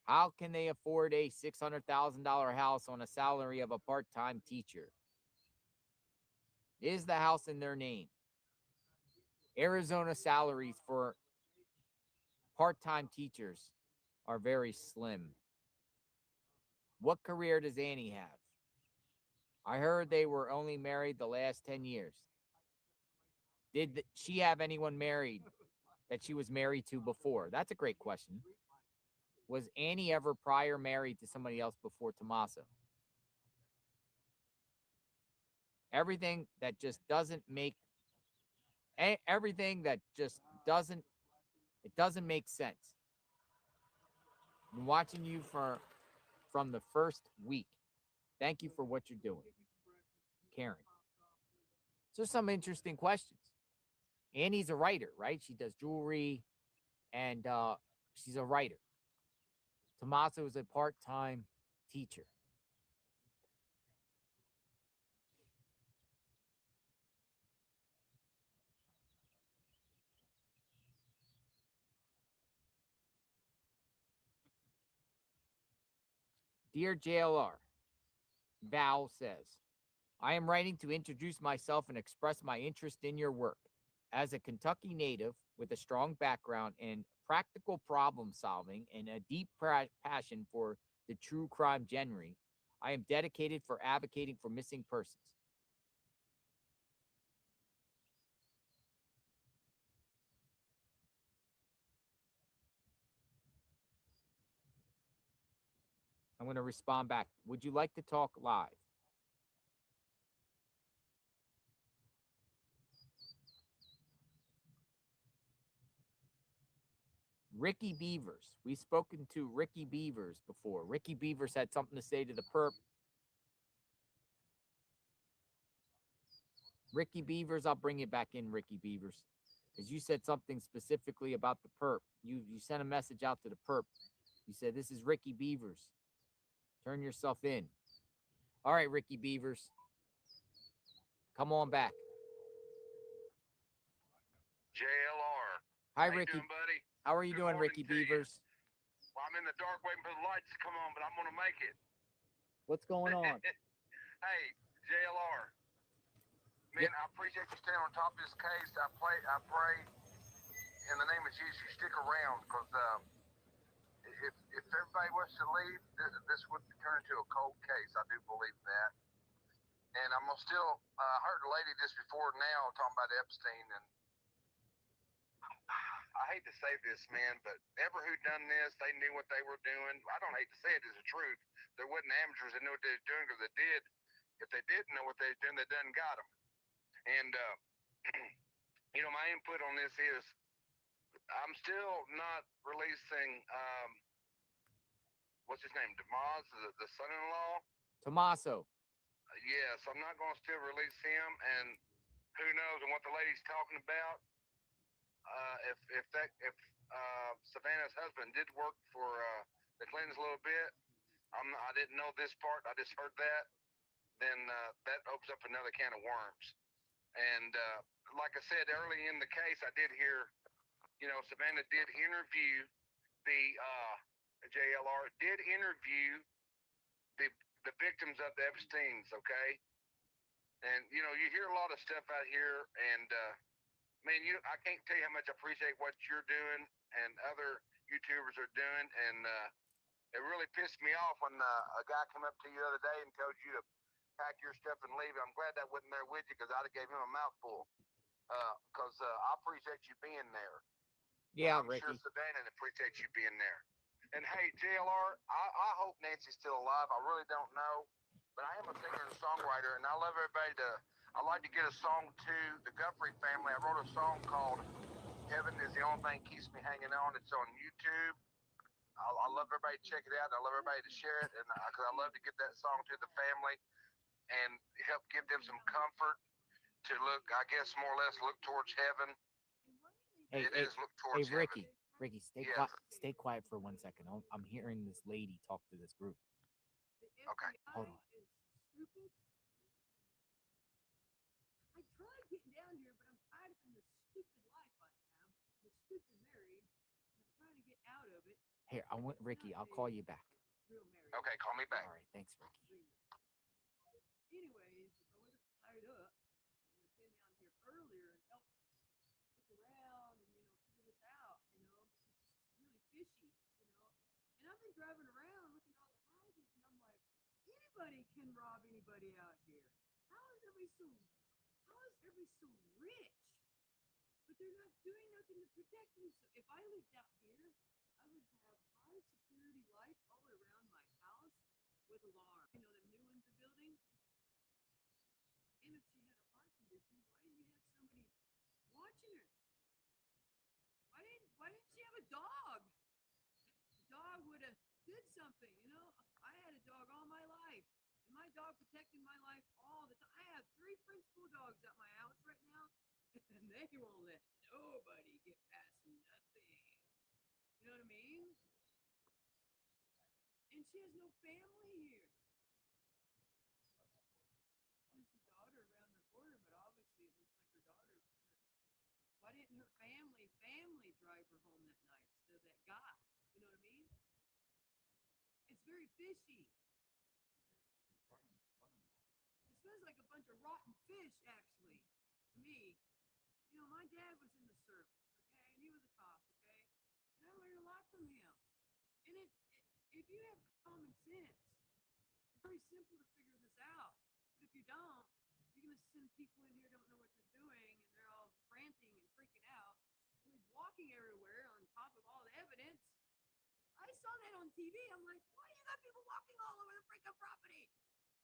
How can they afford a $600,000 house on a salary of a part-time teacher? Is the house in their name? Arizona salaries for part-time teachers are very slim. What career does Annie have? I heard they were only married the last 10 years. Did she have anyone married that she was married to before? That's a great question. Was Annie ever prior married to somebody else before Tommaso? Everything that just doesn't make everything that just doesn't make sense. I'm watching you from the first week. Thank you for what you're doing, Karen. So some interesting questions. Annie's a writer, right? She does jewelry, and she's a writer. Tommaso is a part-time teacher. Dear JLR, Val says, I am writing to introduce myself and express my interest in your work. As a Kentucky native with a strong background in practical problem solving and a deep passion for the true crime genre, I am dedicated for advocating for missing persons. I'm going to respond back. Would you like to talk live? Ricky Beavers. We've spoken to Ricky Beavers before. Ricky Beavers had something to say to the perp. Ricky Beavers, I'll bring you back in, Ricky Beavers, because you said something specifically about the perp. You sent a message out to the perp. You said, this is Ricky Beavers. Turn yourself in. All right, Ricky Beavers. Come on back. JLR. Hi, How Ricky. you doing, buddy? How are you doing, morning Ricky to you. Beavers? Well, I'm in the dark waiting for the lights to come on, but I'm going to make it. What's going on? Hey, JLR. Man, I appreciate you staying on top of this case. I pray in the name of Jesus you stick around, because if everybody was to leave, this would turn into a cold case. I do believe that. And I'm gonna still heard a lady just before now talking about Epstein, and I hate to say this, man, but ever who done this, they knew what they were doing. I don't hate to say it, it's the truth. There wasn't amateurs that knew what they were doing, because they did. If they didn't know what they were doing, they done got them. And my input on this is, I'm still not releasing what's his name, DeMoss, the son-in-law. Tommaso. Yes, I'm not going to still release him, and who knows and what the lady's talking about. If Savannah's husband did work for the Clintons a little bit, I didn't know this part. I just heard that. Then that opens up another can of worms. And like I said early in the case, I did hear, Savannah did interview the JLR did interview the victims of the Epsteins, okay? And you hear a lot of stuff out here, and man, I can't tell you how much I appreciate what you're doing and other YouTubers are doing, and it really pissed me off when a guy came up to you the other day and told you to pack your stuff and leave. I'm glad that wasn't there with you, because I'd have gave him a mouthful. Because I appreciate you being there. Yeah, I'm Ricky. sure Savannah appreciates you being there. And hey, JLR, I hope Nancy's still alive. I really don't know, but I am a singer and a songwriter, and I love everybody I like to get a song to the Guthrie family. I wrote a song called "Heaven Is the Only Thing Keeps Me Hanging On." It's on YouTube. I love everybody to check it out. I love everybody to share it, and because I love to get that song to the family and help give them some comfort to look, I guess, more or less look towards heaven. Look towards Ricky. heaven. Ricky, Yes. stay quiet for 1 second. I'm hearing this lady talk to this group. Okay. Hold on. I tried getting down here, but I'm tired of this stupid life I have, the stupid married, and I'm trying to get out of it. Here, Ricky, I'll call you back. Real married. Okay, call me back. All right, thanks, Ricky. Anyways, if I wasn't tied up, I would have been down here earlier and helped look around and, figure this out, It's really fishy, And I've been driving around looking at all the houses, and I'm like, anybody can rob anybody out here. How is everybody so rich? but they're not doing nothing to protect me. So if I lived out here, I would have high security lights all around my house with alarm. You know, them new ones they're building. And if she had a heart condition, why didn't you have somebody watching her? Why didn't she have a dog? The dog would have did something, you know. I had a dog all my life, and my dog protected my life all the time. I have 3 French bulldogs at my house right now, and they won't let nobody get past nothing. You know what I mean? And she has no family here. She has a daughter around the corner, but obviously it looks like her daughter's gonna. Why didn't her family drive her home that night instead of that guy? You know what I mean? It's very fishy. It smells like a bunch of rotten fish, actually, to me. You know, my dad was in the service, okay, and he was a cop, okay, and I learned a lot from him. And if you have common sense, it's very simple to figure this out. But if you don't, you're gonna send people in here who don't know what they're doing, and they're all frantic and freaking out. And he's walking everywhere on top of all the evidence. I saw that on TV. I'm like, why you got people walking all over the freaking property?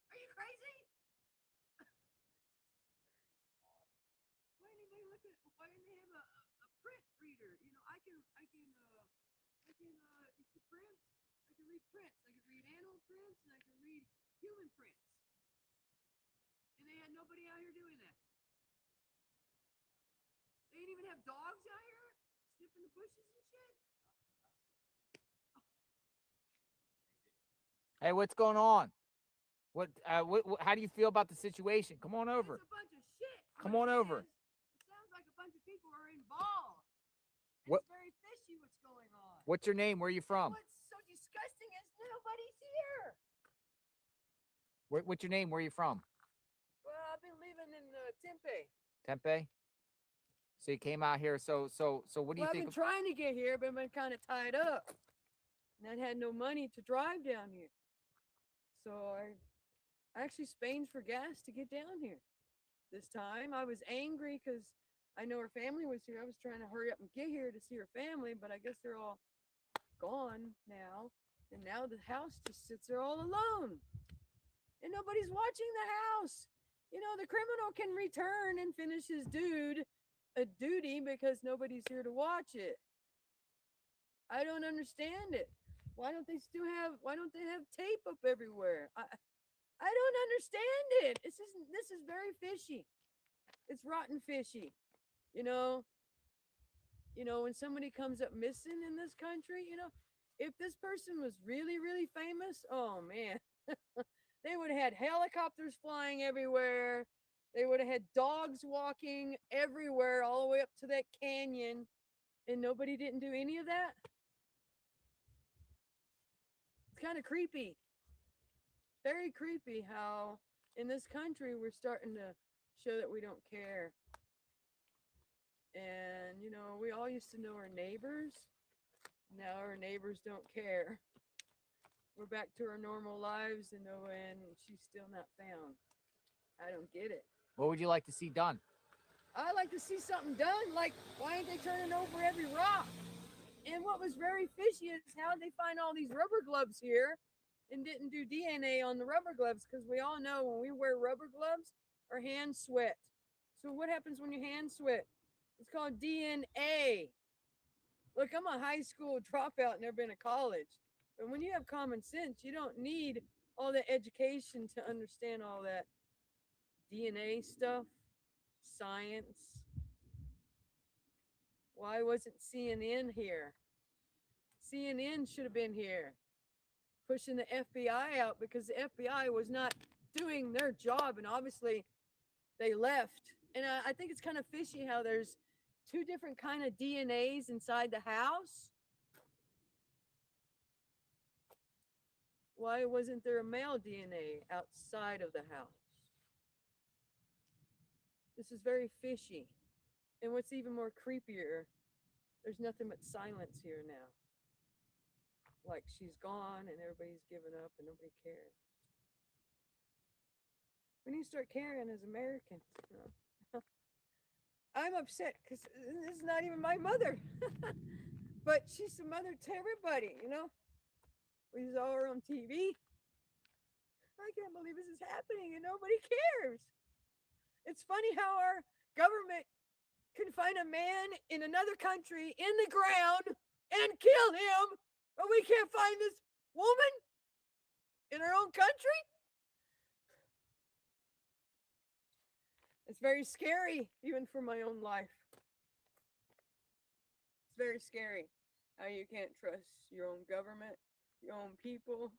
Are you crazy? Why didn't they look at? Why didn't they have a print reader? You know, I can you see prints. I can read prints. I can read animal prints and I can read human prints. And they had nobody out here doing that. They didn't even have dogs out here sniffing the bushes and shit. Hey, what's going on? What how do you feel about the situation? Come on over. It's a bunch of shit. Come on over. It sounds like a bunch of people are involved. What? It's very fishy what's going on. What's your name? Where are you from? What's so disgusting is nobody's here. What's your name? Where are you from? Well, I've been living in Tempe. Tempe. So you came out here. So what do you Well, I've think? been trying to get here, but I've been kind of tied up. And I had no money to drive down here. So I actually spanged for gas to get down here. This time I was angry because I know her family was here. I was trying to hurry up and get here to see her family, but I guess they're all gone now. And now the house just sits there all alone. And nobody's watching the house. You know, the criminal can return and finish his duty because nobody's here to watch it. I don't understand it. Why don't they have tape up everywhere? I don't understand it. This is very fishy. It's rotten fishy. You know, when somebody comes up missing in this country, you know, if this person was really, really famous, oh man, they would have had helicopters flying everywhere. They would have had dogs walking everywhere, all the way up to that canyon, and nobody didn't do any of that. It's kind of creepy. Very creepy how in this country we're starting to show that we don't care. And, you know, we all used to know our neighbors. Now our neighbors don't care. We're back to our normal lives, and she's still not found. I don't get it. What would you like to see done? I'd like to see something done. Like, why ain't they turning over every rock? And what was very fishy is how they find all these rubber gloves here and didn't do DNA on the rubber gloves, because we all know when we wear rubber gloves, our hands sweat. So what happens when your hands sweat? It's called DNA. Look, I'm a high school dropout, never been to college. But when you have common sense, you don't need all the education to understand all that DNA stuff, science. Why wasn't CNN here? CNN should have been here, pushing the FBI out, because the FBI was not doing their job, and obviously they left. And I think it's kind of fishy how there's 2 different kind of DNAs inside the house. Why wasn't there a male DNA outside of the house? This is very fishy. And what's even more creepier, there's nothing but silence here now. Like she's gone and everybody's given up and nobody cares. We need to start caring as Americans. You know? I'm upset because this is not even my mother. But she's the mother to everybody, you know? We saw her on TV. I can't believe this is happening and nobody cares. It's funny how our government can find a man in another country in the ground and kill him, but we can't find this woman in our own country. It's very scary, even for my own life. It's very scary how you can't trust your own government, your own people.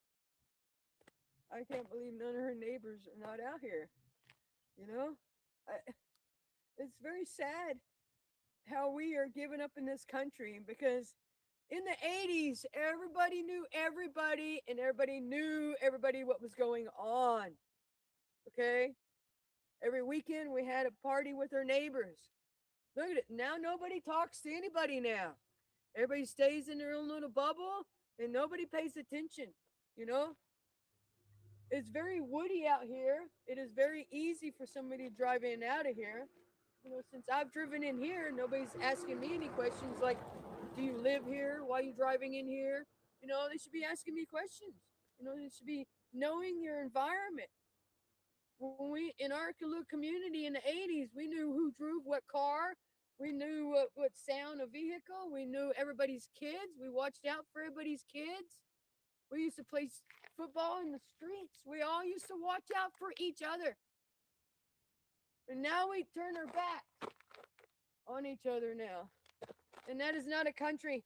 I can't believe none of her neighbors are not out here. You know, it's very sad how we are giving up in this country, because in the 80s, everybody knew everybody and everybody knew everybody what was going on. Okay? Every weekend we had a party with our neighbors. Look at it. Now nobody talks to anybody now. Everybody stays in their own little bubble and nobody pays attention, you know? It's very woody out here. It is very easy for somebody to drive in and out of here. You know, since I've driven in here, nobody's asking me any questions like, do you live here? Why are you driving in here? You know, they should be asking me questions. You know, they should be knowing your environment. When we, in our little community in the 80s, we knew who drove what car. We knew what sound of vehicle. We knew everybody's kids. We watched out for everybody's kids. We used to play football in the streets. We all used to watch out for each other. And now we turn our back on each other now. And that is not a country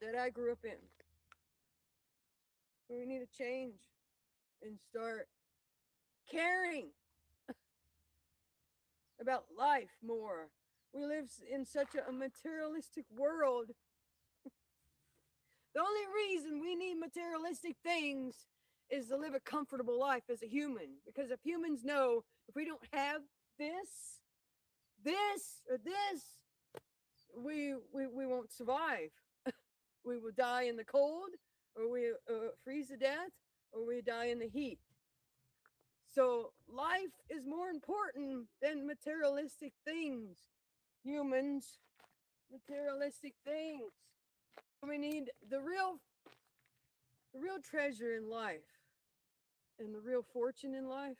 that I grew up in. So we need to change and start caring about life more. We live in such a materialistic world. The only reason we need materialistic things is to live a comfortable life as a human. Because if humans know if we don't have this, or this, we won't survive. We will die in the cold, or we freeze to death, or we die in the heat. So life is more important than materialistic things. Humans, materialistic things. We need the real treasure in life, and the real fortune in life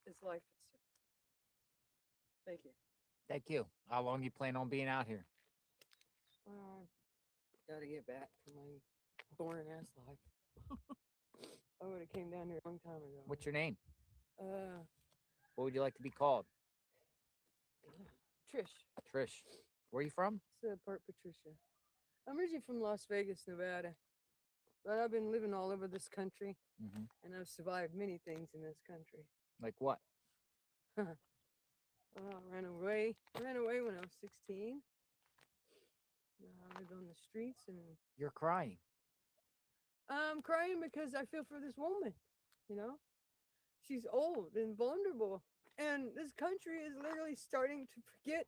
is life itself. Thank you. Thank you. How long you plan on being out here? Gotta get back to my boring ass life. I would have came down here a long time ago. What's your name? What would you like to be called? Trish. Trish. Where are you from? It's Part Patricia. I'm originally from Las Vegas, Nevada, but I've been living all over this country, and I've survived many things in this country. Like what? I ran away when I was 16. I lived on the streets, and You're crying. I'm crying because I feel for this woman, you know? She's old and vulnerable, and this country is literally starting to forget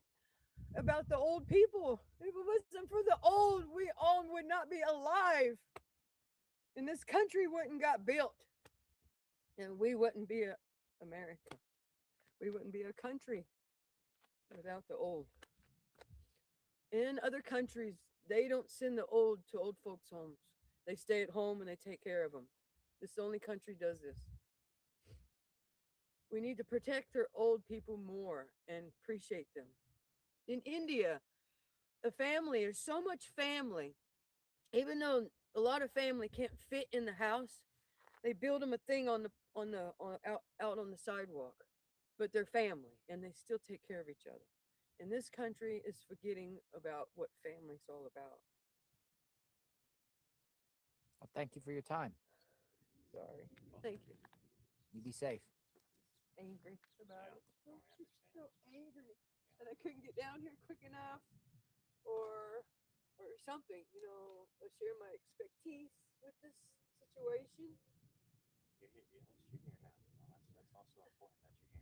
about the old people. If it wasn't for the old, we all would not be alive. And this country wouldn't got built. And we wouldn't be America. We wouldn't be a country without the old. In other countries, they don't send the old to old folks' homes. They stay at home and they take care of them. This only country does this. We need to protect their old people more and appreciate them. In India, a family, there's so much family. Even though a lot of family can't fit in the house, they build them a thing out on the sidewalk. But they're family and they still take care of each other. And this country is forgetting about what family's all about. Well, thank you for your time. Sorry. Thank you. You be safe. Angry about it. I'm just so angry that I couldn't get down here quick enough, or something, you know, share my expertise with this situation. You're here now. That's also important that you're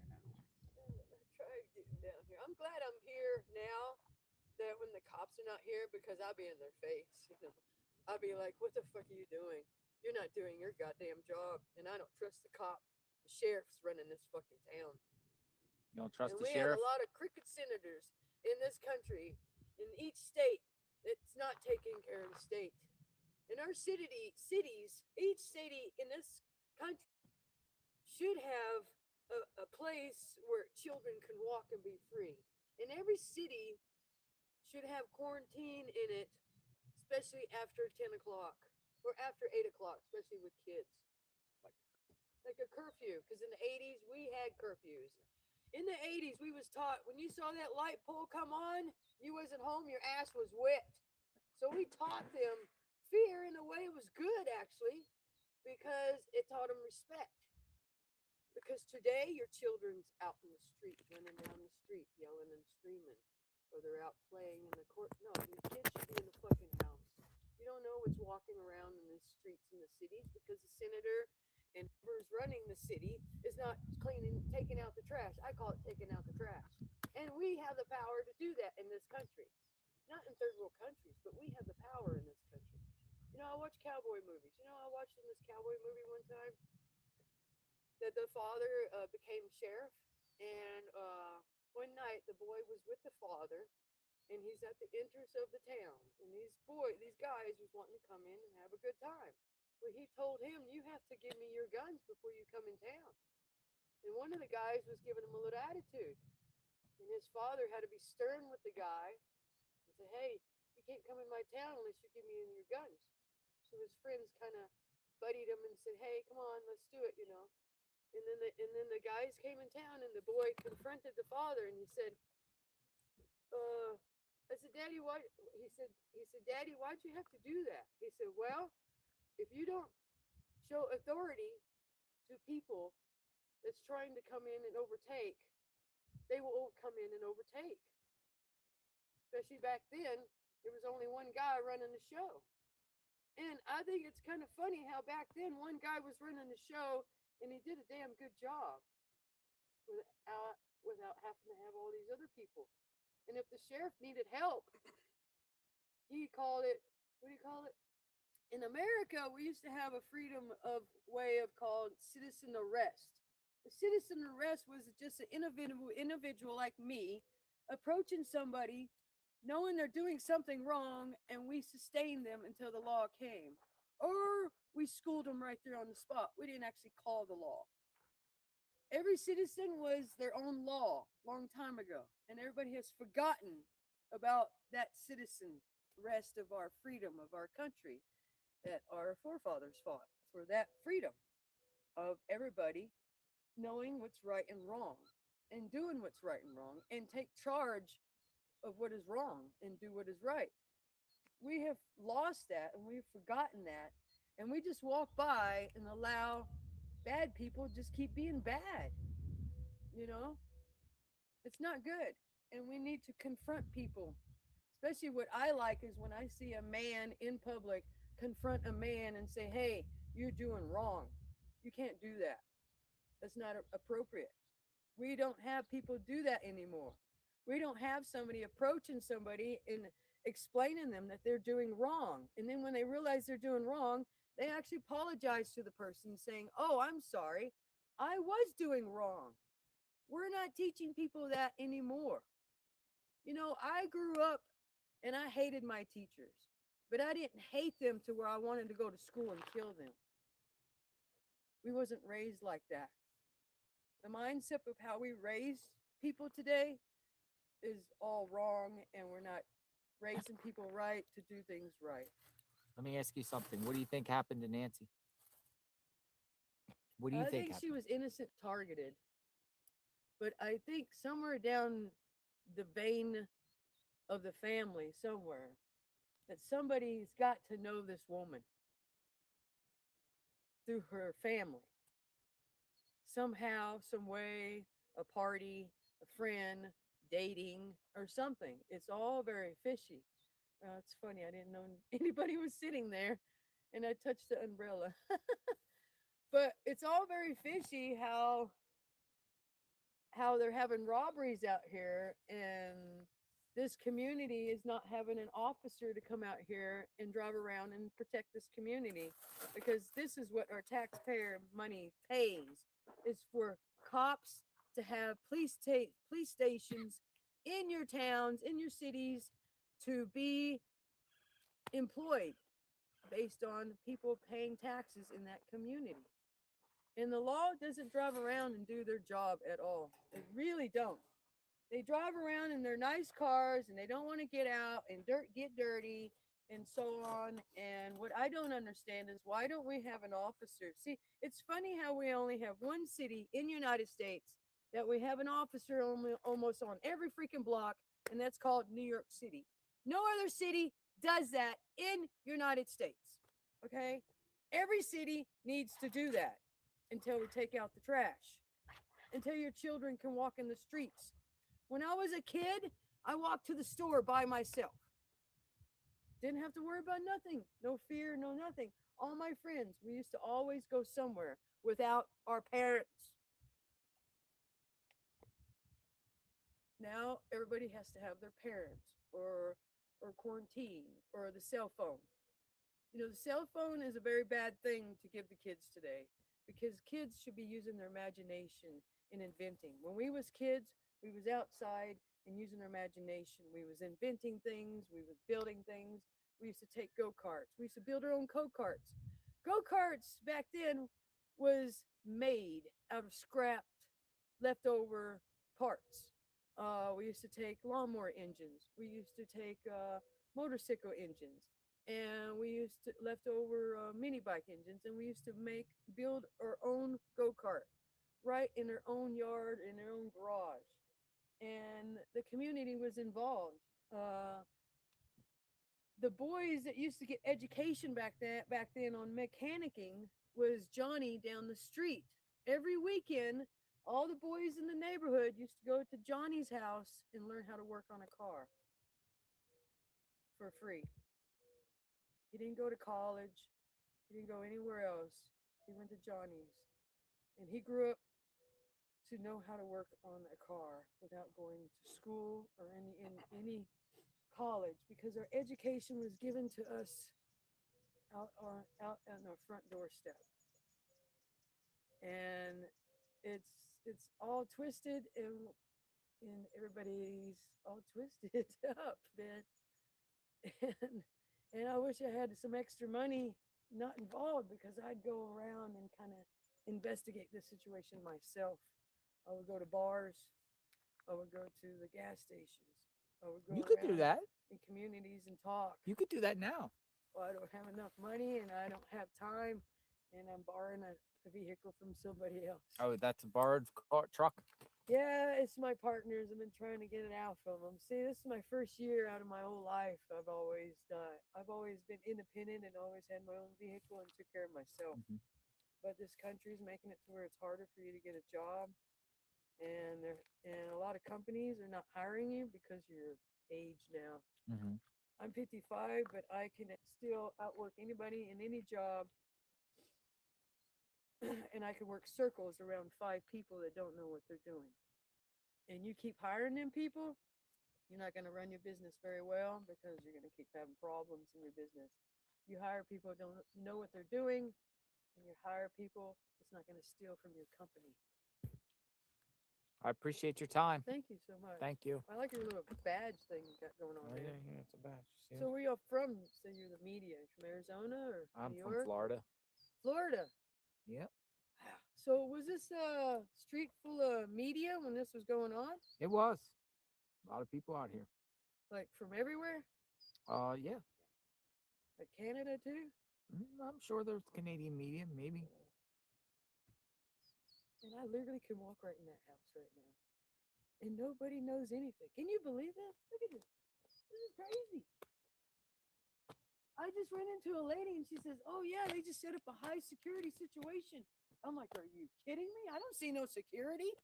here now. I tried getting down here. I'm glad I'm here now, that when the cops are not here, because I'll be in their face, you know. I'll be like, what the fuck are you doing? You're not doing your goddamn job, and I don't trust the cop. The sheriff's running this fucking town. You don't trust And the we sheriff? have a lot of crooked senators in this country, in each state, that's not taking care of the state. In our cities, each city in this country should have a place where children can walk and be free. And every city should have quarantine in it, especially after 10 o'clock or after 8 o'clock, especially with kids. Like a curfew, because in the 80s we had curfews. In the 80s we was taught when you saw that light pole come on, you wasn't home, your ass was wet. So we taught them fear in a way it was good actually, because it taught them respect. Because today your children's out in the street, running down the street, yelling and screaming, or they're out playing in the court. No, your kids should be in the fucking house. You don't know what's walking around in the streets in the cities because the senator and whoever's running the city is not taking out the trash. I call it taking out the trash. And we have the power to do that in this country. Not in third world countries, but we have the power in this country. You know, I watch cowboy movies. You know, I watched in this cowboy movie one time that the father became sheriff, and one night the boy was with the father, and he's at the entrance of the town, and these guys was wanting to come in and have a good time. Well, he told him, "You have to give me your guns before you come in town." And one of the guys was giving him a little attitude, and his father had to be stern with the guy and say, "Hey, you can't come in my town unless you give me your guns." So his friends kind of buddied him and said, "Hey, come on, let's do it," you know. And then the guys came in town, and the boy confronted the father, and he said, I said, "Daddy, why?" He said, "Daddy, why'd you have to do that?" He said, "Well, if you don't show authority to people that's trying to come in and overtake, they will come in and overtake." Especially back then, there was only one guy running the show. And I think it's kind of funny how back then one guy was running the show, and he did a damn good job without having to have all these other people. And if the sheriff needed help, he called it, what do you call it? In America, we used to have a freedom of way of called citizen arrest. A citizen arrest was just an individual like me approaching somebody, knowing they're doing something wrong, and we sustained them until the law came. Or we schooled them right there on the spot. We didn't actually call the law. Every citizen was their own law long time ago, and everybody has forgotten about that citizen rest of our freedom of our country that our forefathers fought for, that freedom of everybody knowing what's right and wrong and doing what's right and wrong and take charge of what is wrong and do what is right. We have lost that, and we've forgotten that, and we just walk by and allow bad people just keep being bad. You know, it's not good, and we need to confront people. Especially what I like is when I see a man in public confront a man and say, "Hey, you're doing wrong. You can't do that. That's not appropriate." We don't have people do that anymore. We don't have somebody approaching somebody and explaining them that they're doing wrong. And then when they realize they're doing wrong, they actually apologize to the person saying, "Oh, I'm sorry. I was doing wrong." We're not teaching people that anymore. You know, I grew up and I hated my teachers, but I didn't hate them to where I wanted to go to school and kill them. We wasn't raised like that. The mindset of how we raise people today is all wrong, and we're not raising people right to do things right. Let me ask you something. What do you think happened to Nancy? What do you I think think she happened? was innocent targeted, but I think somewhere down the vein of the family somewhere that somebody's got to know this woman through her family. Somehow, some way, a party, a friend, dating, or something. It's all very fishy. It's funny, I didn't know anybody was sitting there, and I touched the umbrella. But it's all very fishy how they're having robberies out here, and this community is not having an officer to come out here and drive around and protect this community, because this is what our taxpayer money pays, is for cops to have police stations in your towns, in your cities, to be employed based on people paying taxes in that community. And the law doesn't drive around and do their job at all. They really don't. They drive around in their nice cars and they don't want to get out and get dirty and so on. And what I don't understand is, why don't we have an officer? See, it's funny how we only have one city in the United States that we have an officer almost on every freaking block, and that's called New York City. No other city does that in United States. Okay? Every city needs to do that until we take out the trash, until your children can walk in the streets. When I was a kid, I walked to the store by myself. Didn't have to worry about nothing. No fear, no nothing. All my friends, we used to always go somewhere without our parents. Now everybody has to have their parents or quarantine or the cell phone. You know, the cell phone is a very bad thing to give the kids today, because kids should be using their imagination and inventing. When we was kids, we was outside and using our imagination. We was inventing things. We was building things. We used to take go-karts. We used to build our own go-karts. Go-karts back then was made out of scrapped leftover parts. We used to take lawnmower engines. We used to take motorcycle engines. And we used to leftover mini bike engines, and we used to build our own go-kart right in our own yard, in our own garage. And the community was involved. The boys that used to get education back then on mechanicking was Johnny down the street. Every weekend, all the boys in the neighborhood used to go to Johnny's house and learn how to work on a car for free. He didn't go to college. He didn't go anywhere else. He went to Johnny's. And he grew up to know how to work on a car without going to school or in any college, because our education was given to us out on our front doorstep. And it's all twisted, and everybody's all twisted up, man. And I wish I had some extra money not involved, because I'd go around and kind of investigate this situation myself. I would go to bars. I would go to the gas stations. I would go You could do around that. in communities and talk. You could do that now. Well, I don't have enough money and I don't have time, and I'm borrowing a vehicle from somebody else. Oh, that's a borrowed truck. Yeah, it's my partners. I've been trying to get it out from them. See, this is my first year out of my whole life. I've always been independent and always had my own vehicle and took care of myself. Mhm. But this country's making it to where it's harder for you to get a job, and a lot of companies are not hiring you because you're aged now. Mm-hmm. I'm 55, but I can still outwork anybody in any job. And I can work circles around 5 people that don't know what they're doing. And you keep hiring them people, you're not going to run your business very well, because you're going to keep having problems in your business. You hire people that don't know what they're doing, and you hire people that's not going to steal from your company. I appreciate your time. Thank you so much. Thank you. I like your little badge thing you got going on there. Yeah, it's a badge. So where you from? So you're the media from Arizona or I'm New from York? Florida. Florida. Yep. So was this a street full of media when this was going on? It was. A lot of people out here. Like from everywhere? Yeah. Like Canada too? I'm sure there's Canadian media, maybe. And I literally can walk right in that house right now. And nobody knows anything. Can you believe that? Look at this. This is crazy. I just ran into a lady and she says, oh yeah, they just set up a high security situation. I'm like, are you kidding me? I don't see no security.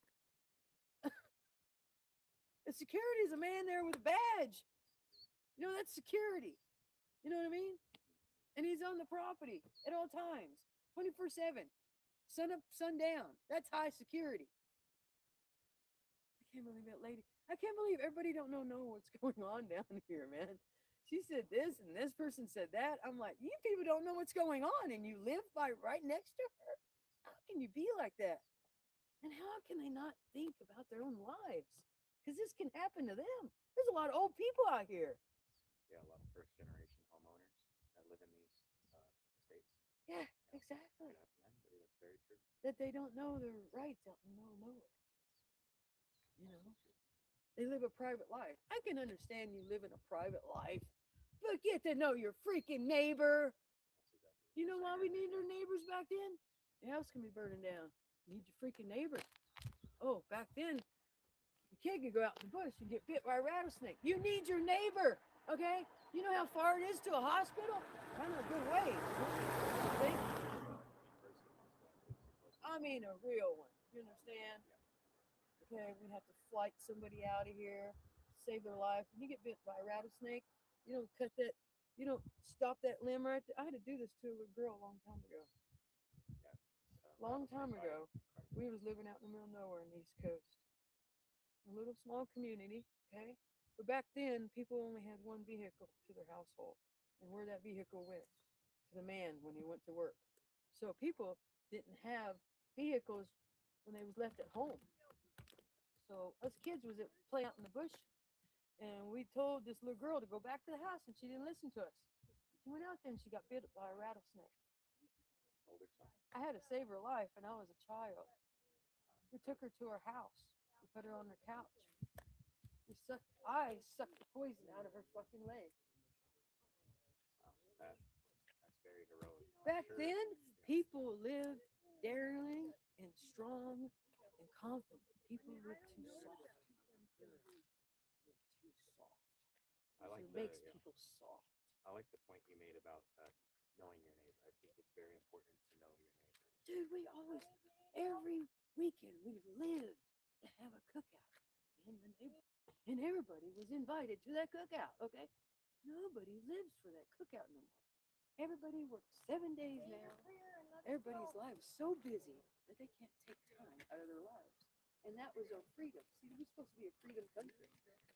The security is a man there with a badge. You know, that's security. You know what I mean? And he's on the property at all times, 24/7, sun up, sun down. That's high security. I can't believe that lady. I can't believe everybody don't know what's going on down here, man. She said this and this person said that. I'm like, you people don't know what's going on, and you live right next to her. How can you be like that? And how can they not think about their own lives? Because this can happen to them. There's a lot of old people out here. Yeah, a lot of first generation homeowners that live in these states. Yeah, exactly. Good afternoon, buddy. That's very true. That they don't know their rights out in the middle of nowhere. You know, they live a private life. I can understand you living a private life, but get to know your freaking neighbor. You know why we needed our neighbors back then? The house can be burning down. You need your freaking neighbor. Oh, back then, the kid could go out in the bush and get bit by a rattlesnake. You need your neighbor, okay? You know how far it is to a hospital? Kind of a good way. See? I mean a real one. You understand? Okay, we have to flight somebody out of here, save their life. When you get bit by a rattlesnake, you don't cut that, you don't stop that limb right there. I had to do this to a girl a long time ago. Long time ago, we was living out in the middle of nowhere on the East Coast. A little small community, okay? But back then, people only had one vehicle to their household. And where that vehicle went, to the man when he went to work. So people didn't have vehicles when they was left at home. So us kids was playing out in the bush. And we told this little girl to go back to the house, and she didn't listen to us. She went out there and she got bit by a rattlesnake. I had to save her life, and I was a child. We took her to our house. We put her on her couch. I sucked the poison out of her fucking leg. That's very heroic. Back then, people lived daring and strong and confident. People lived too soft. Too soft. I like it makes people soft. I like the point you made about knowing your neighbor. I think it's very important to know your neighbor. Dude, we always, every weekend, we lived to have a cookout in the neighborhood. And everybody was invited to that cookout, okay? Nobody lives for that cookout no more. Everybody works 7 days now. Everybody's life is so busy that they can't take time out of their lives. And that was our freedom. See, we're supposed to be a freedom country.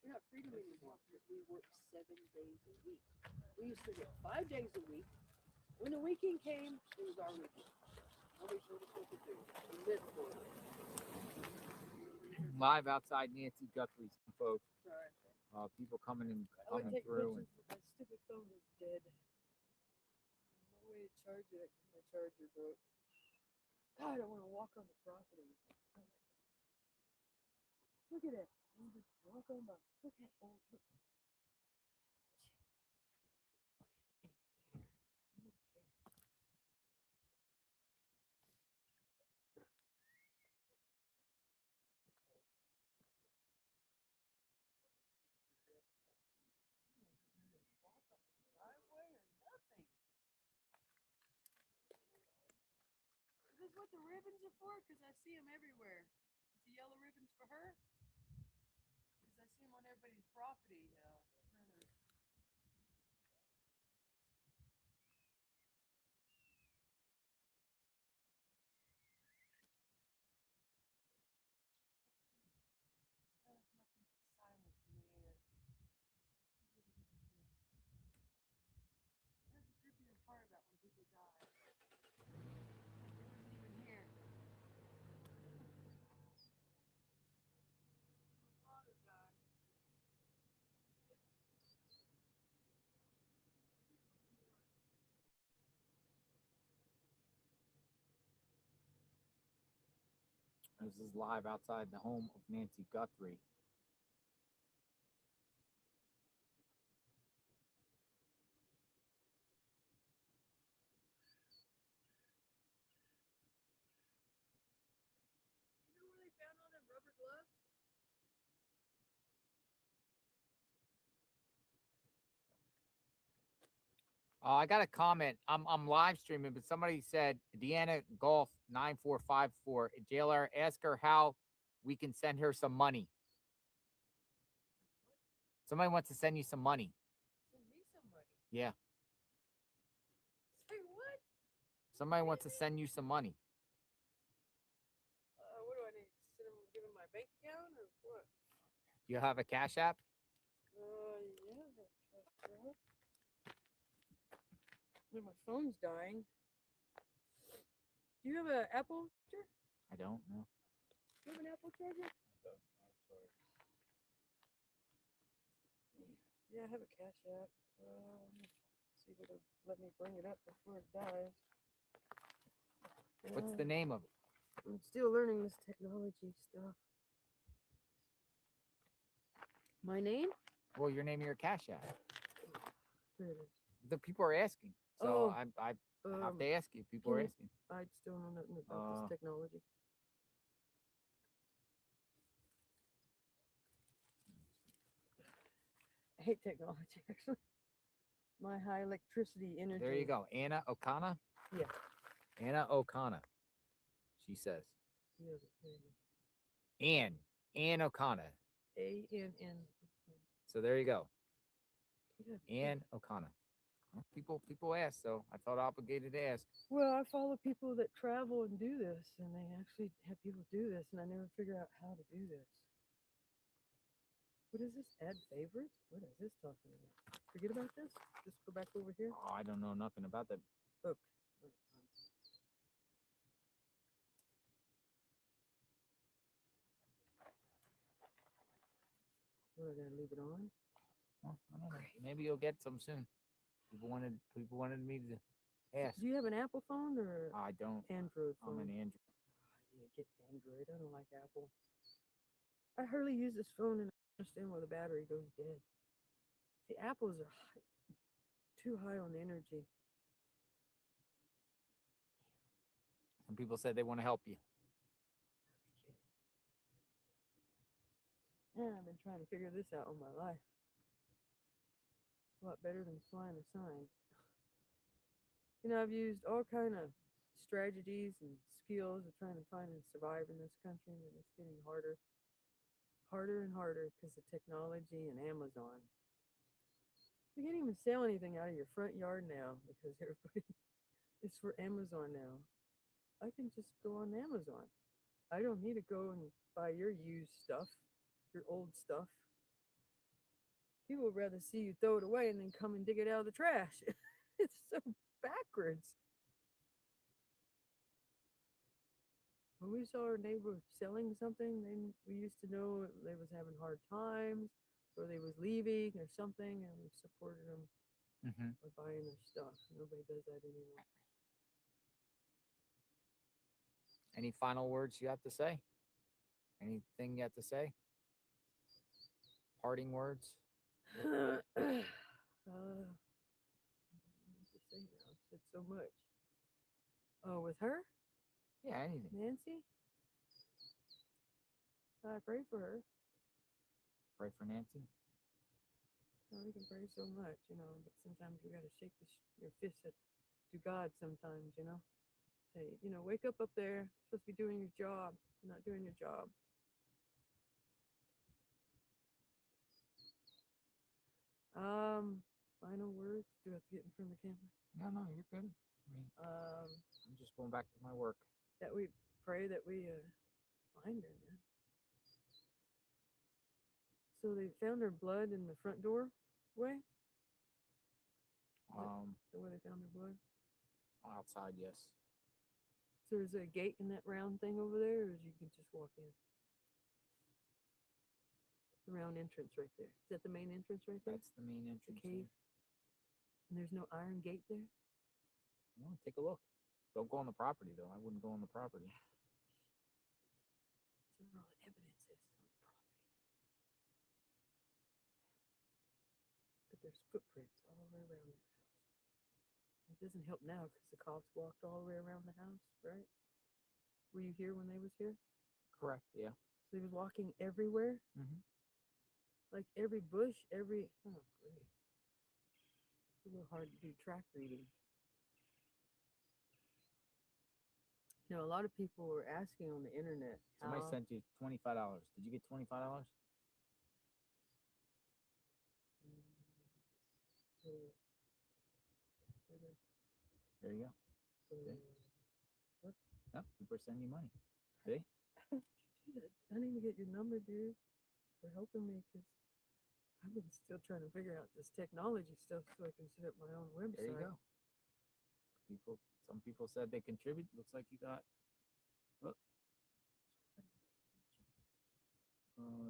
We're not freedom anymore because we work 7 days a week. We used to get 5 days a week. When the weekend came, it was our weekend. Nobody told us what to do. We lived for it. Live outside Nancy Guthrie's, folks. Sorry. People coming I would coming take through. pictures, but my stupid phone is dead. No way to charge it because my charger broke. God, I want to walk on the property. Look at it. Walk on by. Look at old. Look. Is this what the ribbons are for? Because I see them everywhere. Is the yellow ribbons for her? Because I see them on everybody's property. Silence in the air. That's the creepiest part about when people die. They wasn't even here. My father died. This is live outside the home of Nancy Guthrie. You know where they found all them rubber gloves? I got a comment. I'm live streaming, but somebody said Deanna Golf 9454 jailer. Ask her how we can send her some money. Somebody wants to send you some money. Send me some money. Yeah. Say what? Somebody wants to send you some money. What do I need? Send them, give them my bank account or what? You have a Cash App? Yeah. My phone's dying. Do you have an Apple? I don't know. You have an Apple charger? Yeah, I have a Cash App. See if it'll let me bring it up before it dies. What's the name of it? I'm still learning this technology stuff. My name? Well, your name of your Cash App. Here it is. The people are asking, so Oh, I have to ask you. People are asking. I just don't know nothing about this technology. I hate technology, actually. My high electricity energy. There you go, Anna O'Connor. Yeah. Anna O'Connor. She says. Yeah, Ann O'Connor. ANN. So there you go, Yeah. Ann O'Connor. Well, people ask, so I felt obligated to ask. Well, I follow people that travel and do this, and they actually have people do this, and I never figure out how to do this. What is this? Add favorites? What is this talking about? Forget about this. Just go back over here. Oh, I don't know nothing about that. Look. What, I gotta leave it on? Well, I don't know. Maybe you'll get some soon. People wanted me to ask. Do you have an Apple phone or I don't. Android phone? I'm an Android. Yeah, get Android. I don't like Apple. I hardly use this phone and I understand why the battery goes dead. The Apples are too high on energy. Some people said they want to help you. Yeah, I've been trying to figure this out all my life. It's a lot better than flying a sign. You know, I've used all kind of strategies and skills of trying to find and survive in this country, and it's getting harder and harder because of technology and Amazon. You can't even sell anything out of your front yard now because everybody is for Amazon now. I can just go on Amazon. I don't need to go and buy your used stuff, your old stuff. People would rather see you throw it away and then come and dig it out of the trash. It's so backwards. When we saw our neighbor selling something, then we used to know they was having hard times or they was leaving or something, and we supported them by buying their stuff. Nobody does that anymore. Any final words you have to say? Anything you have to say? Parting words? What to say now? I've said so much. Oh, with her? Yeah, anything. Nancy? I pray for her. Pray for Nancy. Oh, we can pray so much, you know, but sometimes you got to shake your fist to God sometimes, you know. Say, you know, wake up there. You're supposed to be doing your job. You're not doing your job. Final words. Do I have to get in front of the camera? No, you're good. I'm just going back to my work. That we pray that we find her, man. So they found her blood in the front door way? The way they found her blood? Outside, yes. So there's a gate in that round thing over there, or you can just walk in? The round entrance right there. Is that the main entrance right there? That's the main entrance. The cave? And there's no iron gate there? No, take a look. Don't go on the property, though. I wouldn't go on the property. That's where all the evidence is, on the property. But there's footprints all the way around the house. It doesn't help now because the cops walked all the way around the house, right? Were you here when they was here? Correct, yeah. So they was walking everywhere? Like every bush, oh great. It's a little hard to do track reading. You know, a lot of people were asking on the internet. Somebody sent you $25. Did you get $25? There you go. What? No, people are sending you money. See? I need to get your number, dude. They're helping me because I've been still trying to figure out this technology stuff so I can set up my own website. There you go. Some people said they contribute. Looks like you got. Look.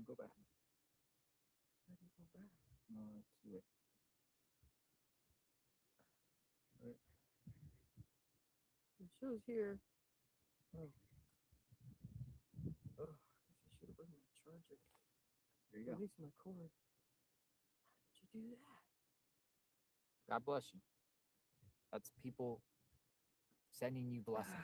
go back. How do you go back? To it. Right. It shows here. Oh. Oh, I guess I should have brought my charger. There you At go. least my cord. How did you do that? God bless you. That's people sending you blessings.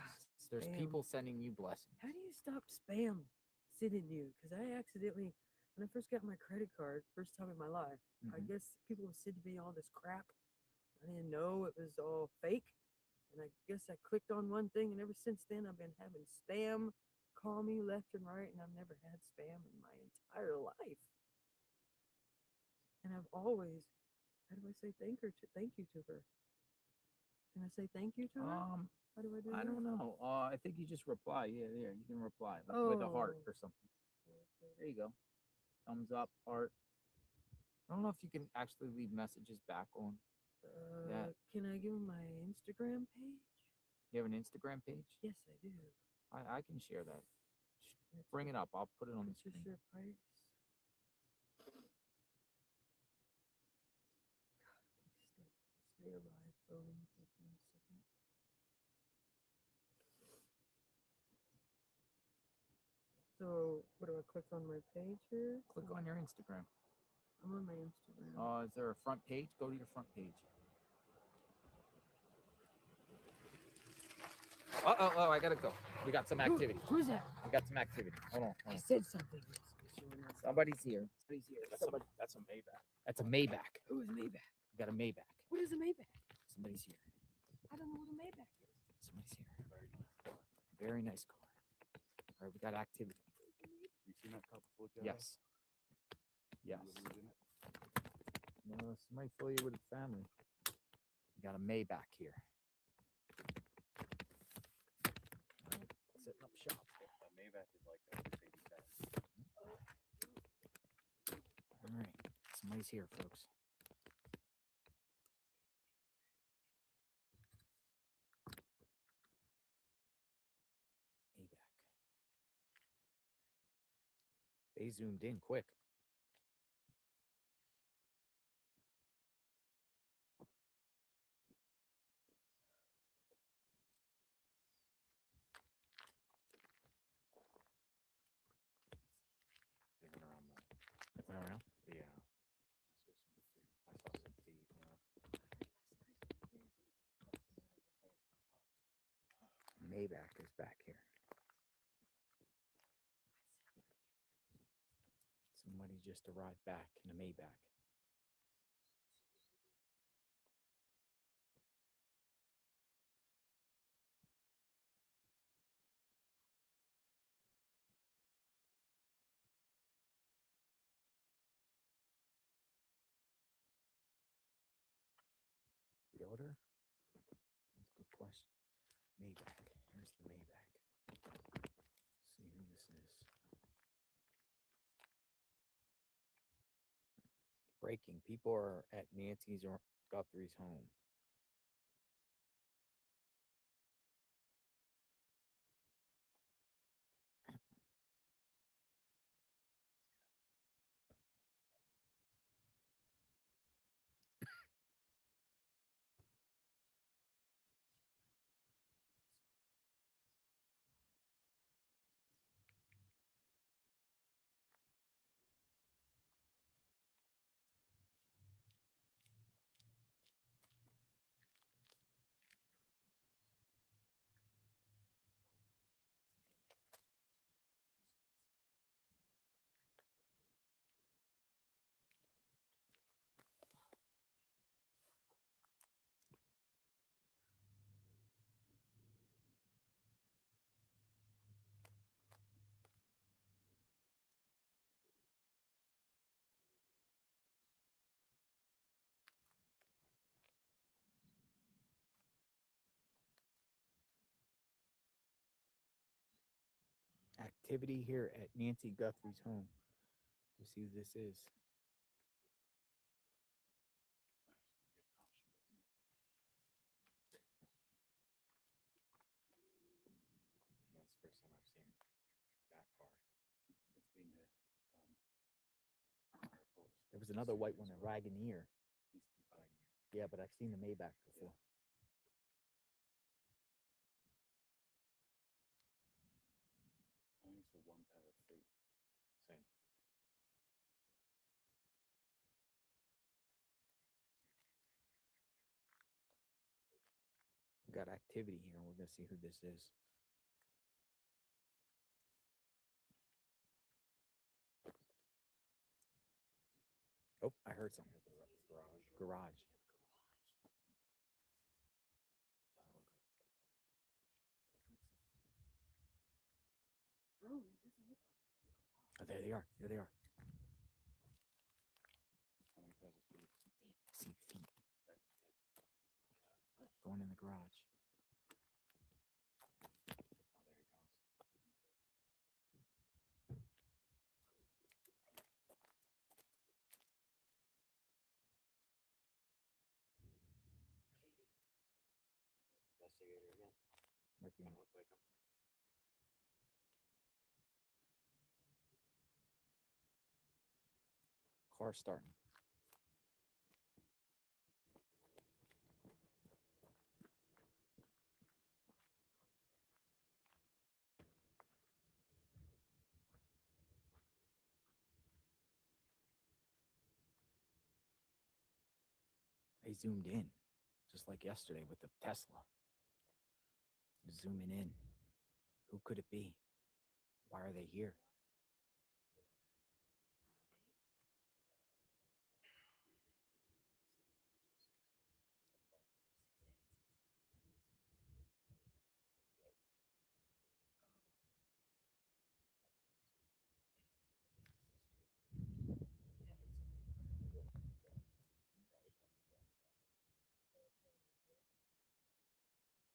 There's Spam. people sending you blessings. How do you stop spam sending you? Because I accidentally, when I first got my credit card, first time in my life, I Mhm. guess people were sending me all this crap. I didn't know it was all fake. And I guess I clicked on one thing, and ever since then, I've been having spam call me left and right, and I've never had spam in my entire life. And I've always, how do I say thank you to her? Can I say thank you to her? How do I do that? I don't know. I think you just reply. Yeah, there. You can reply with a heart Oh. or something. There you go. Thumbs up, heart. I don't know if you can actually leave messages back on. that. Can I give him my Instagram page? You have an Instagram page? Yes, I do. I can share that. It's Bring it up. I'll put it on the Purchase screen. your price. Stay alive, phone. Hold on a second. So, what do I click on my page here? Click on your Instagram. I'm on my Instagram. Is there a front page? Go to your front page. Oh, I gotta go. We got some activity. Who's that? We got some activity. Hold on. I said something. Somebody's here. Somebody's here. That's a Maybach. That's a Maybach. Who is Maybach? We got a Maybach. What is a Maybach? Somebody's here. I don't know what a Maybach is. Somebody's here. Very nice car. All right, we got activity. You seen that car before, Joe? Yes. Yes. Somebody fill you with a family. We got a Maybach here. All right, setting up shop. A Maybach is like a Mercedes-Benz. All right, somebody's here, folks. Maybach. They zoomed in quick. They went around the, Went around. yeah. I saw some feet, Maybach is back here. Somebody just arrived back in a Maybach. Realtor? That's a good question. Maybach. Here's the Maybach. See who this is. Breaking. People are at Nancy's or Guthrie's home. Activity here at Nancy Guthrie's home. We'll see who this is. That's the first time I've seen that car. It's being was another white one, a Wagoneer. Yeah, but I've seen the Maybach before. Only for one pair of feet. Same. We got activity here, and we're gonna see who this is. Oh, I heard something. Garage. Oh, there they are. There they are. How many pairs of feet? See feet. Going in the garage. Oh, there he goes. Investigator again. Might be in- Look like him. Car starting. They zoomed in, just like yesterday with the Tesla. Zooming in. Who could it be? Why are they here?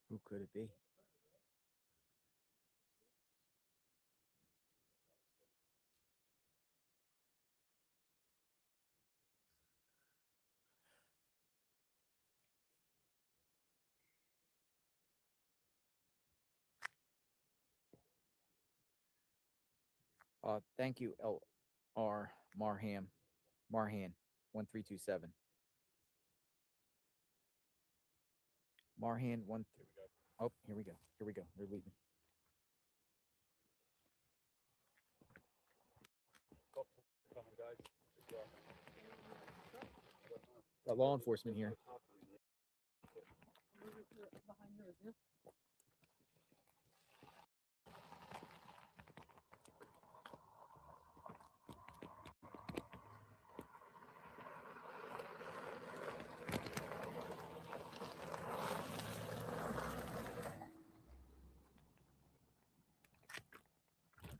Who could it be? Thank you, L.R. Marhan, 1327. Marhan 1. Oh, here we go. Here we go. They're leaving. Got law enforcement here.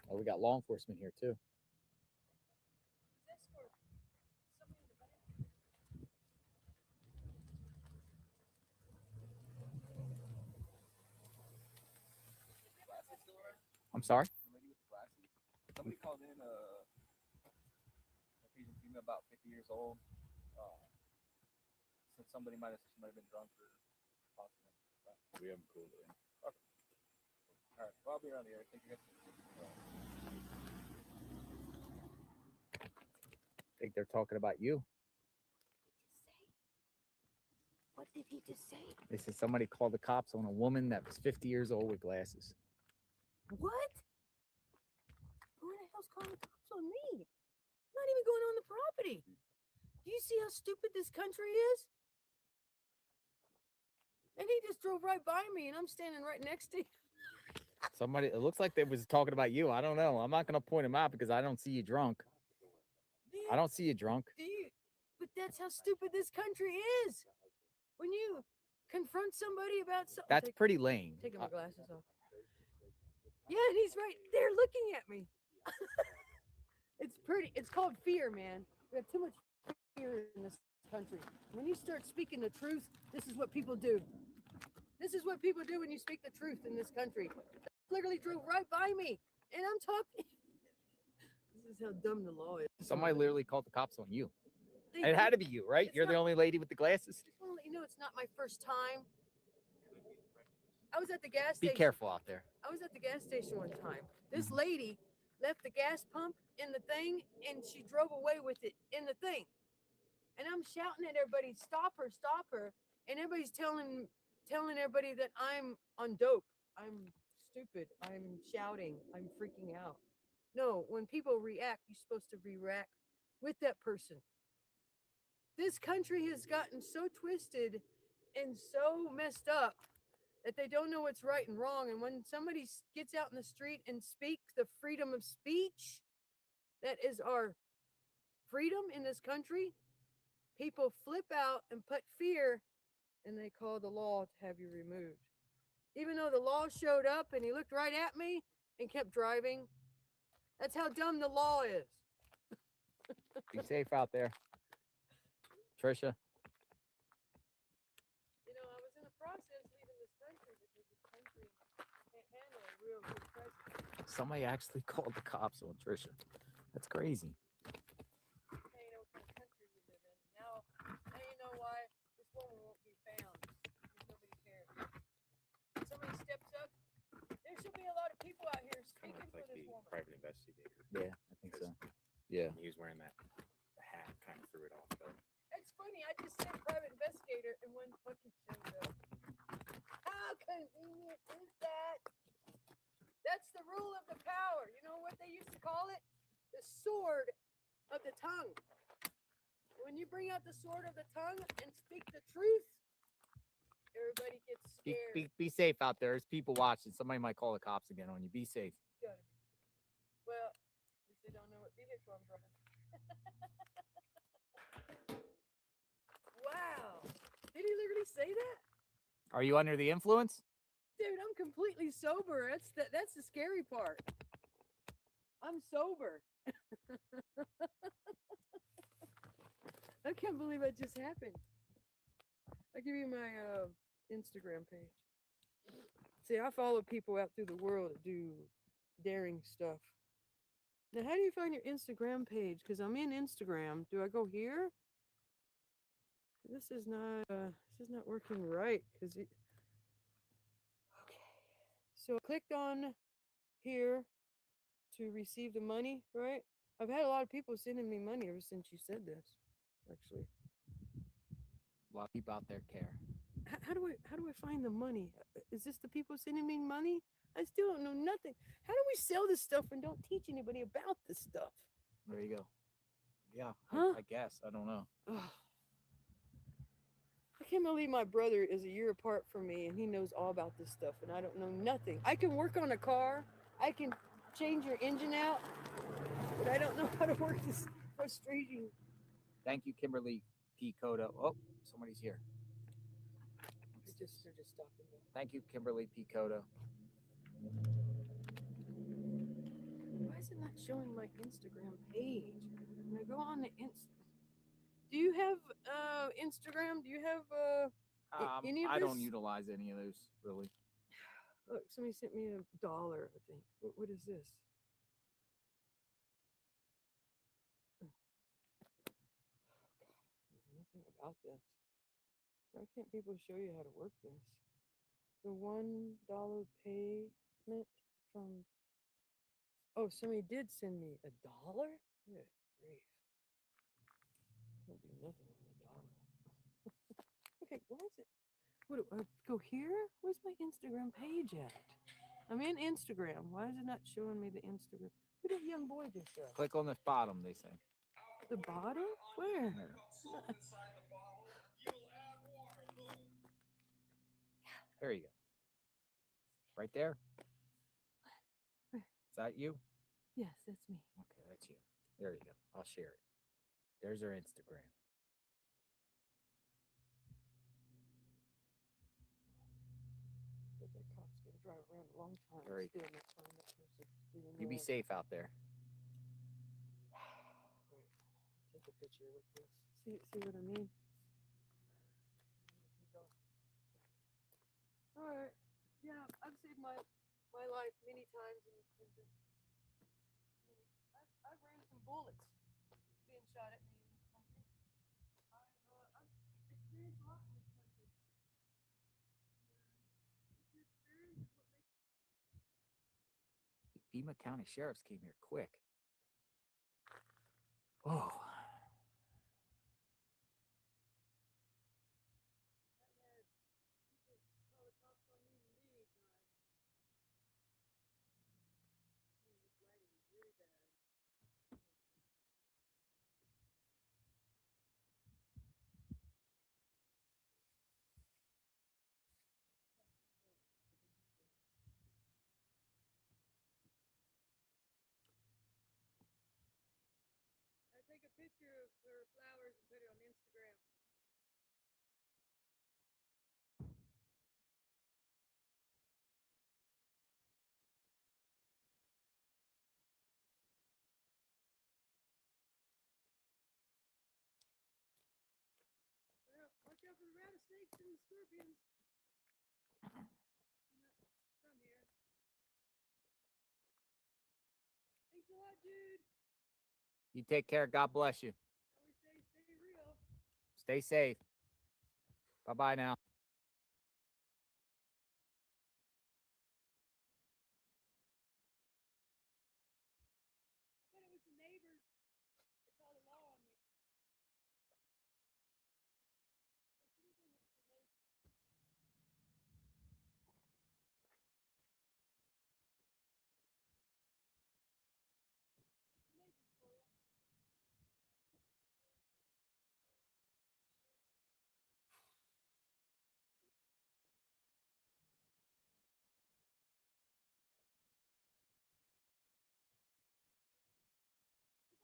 Oh, we got law enforcement here too. I'm sorry? Somebody called in a Asian female about 50 years old. Said she might have been drunk or possibly. We haven't cooled it in. Okay. All right. Well, I'll be around the area. Thank you guys. I think they're talking about you. What did he just say? They said somebody called the cops on a woman that was 50 years old with glasses. What? Who the hell's calling the cops on me? I'm not even going on the property. Do you see how stupid this country is? And he just drove right by me, and I'm standing right next to him. Somebody, it looks like they was talking about you. I don't know. I'm not gonna point him out because I don't see you drunk. I don't see you drunk. But that's how stupid this country is. When you confront somebody about something, That's pretty lame. Taking my glasses off. Yeah, and he's right there looking at me. It's pretty. It's called fear, man. We have too much fear in this country. When you start speaking the truth, this is what people do. This is what people do when you speak the truth in this country. Literally drove right by me, and I'm talking. This is how dumb the law is. Somebody literally called the cops on you. They It had did. to be you, right? It's You're the not- only lady with the glasses. Well, you know, it's not my first time. I was at the gas Be station. careful out there. I was at the gas station one time. This lady left the gas pump in the thing, and she drove away with it in the thing. and I'm shouting at everybody, stop her, and everybody's telling everybody that I'm on dope. I'm stupid. I'm shouting. I'm freaking out. No, when people react, you're supposed to react with that person. This country has gotten so twisted and so messed up that they don't know what's right and wrong. And when somebody gets out in the street and speaks the freedom of speech, that is our freedom in this country, people flip out and put fear, and they call the law to have you removed. Even though the law showed up and he looked right at me and kept driving. That's how dumb the law is. Be safe out there, Trisha. You know, I was in the process leaving this country because this country can't handle a real good president. Somebody actually called the cops on Trisha. That's crazy. Now you know what kind of country we live in. Now you know why this woman won't be found. Because nobody cares. When somebody steps up, there should be a lot of people out here speaking for Like this the woman. private investigator. Yeah, I think so. Yeah. He was wearing that hat, kind of threw it off though. It's funny, I just said private investigator and one fucking showed up. How convenient is that? That's the rule of the power. You know what they used to call it? The sword of the tongue. When you bring out the sword of the tongue and speak the truth, everybody gets scared. Be safe out there. There's people watching. Somebody might call the cops again on you. Be safe. Gotta be. Well, at least they don't know what vehicle I'm driving. Wow. Did he literally say that? Are you under the influence? Dude, I'm completely sober. That's the scary part. I'm sober. I can't believe that just happened. I'll give you my Instagram page. See, I follow people out through the world that do daring stuff. Now, how do you find your Instagram page? Because I'm in Instagram. Do I go here? This is not working right. Because it. Okay. So I clicked on here to receive the money, right? I've had a lot of people sending me money ever since you said this, actually. A lot of people out there care. How do I find the money? Is this the people sending me money? I still don't know nothing. How do we sell this stuff and don't teach anybody about this stuff? There you go. Yeah, Huh? I guess. I don't know. Ugh. I can't believe my brother is a year apart from me and he knows all about this stuff and I don't know nothing. I can work on a car. I can change your engine out, but I don't know how to work this frustrating. Thank you, Kimberly P. Coda. Oh, somebody's here. They're just stopping me. Thank you, Kimberly P. Coda. Why is it not showing my Instagram page? When I go on the do you have Instagram? Do you have any of this? I don't utilize any of those really. Look, somebody sent me $1, I think. What is this? Nothing about this. Why can't people show you how to work this? The $1 payment from. Oh, somebody did send me $1? Good grief. I'll do nothing with $1. Okay, why is it? What do I go here? Where's my Instagram page at? I'm in Instagram. Why is it not showing me the Instagram? Who did that young boy just show? Click on the bottom, they say. The bottom? Where? There you go. Right there. Is that you? Yes, that's me. Okay, that's you. There you go. I'll share it. There's our Instagram. But that cop's gonna drive around a long time. Very Still not find that person. Even You be though safe out there. Wait, take a picture with this. See what I mean? All right. Yeah, I've saved my life many times in this country. I've ran some bullets being shot at me in this country. I've experienced a lot in this country. Pima County Sheriffs came here quick. Oh. picture of her flowers and put it on Instagram. Well, watch out for the rattlesnakes and the scorpions. From here. Thanks a lot, Jude. You take care. God bless you. Always stay real. Stay safe. Bye bye now. I bet it was the neighbors that called the law on me.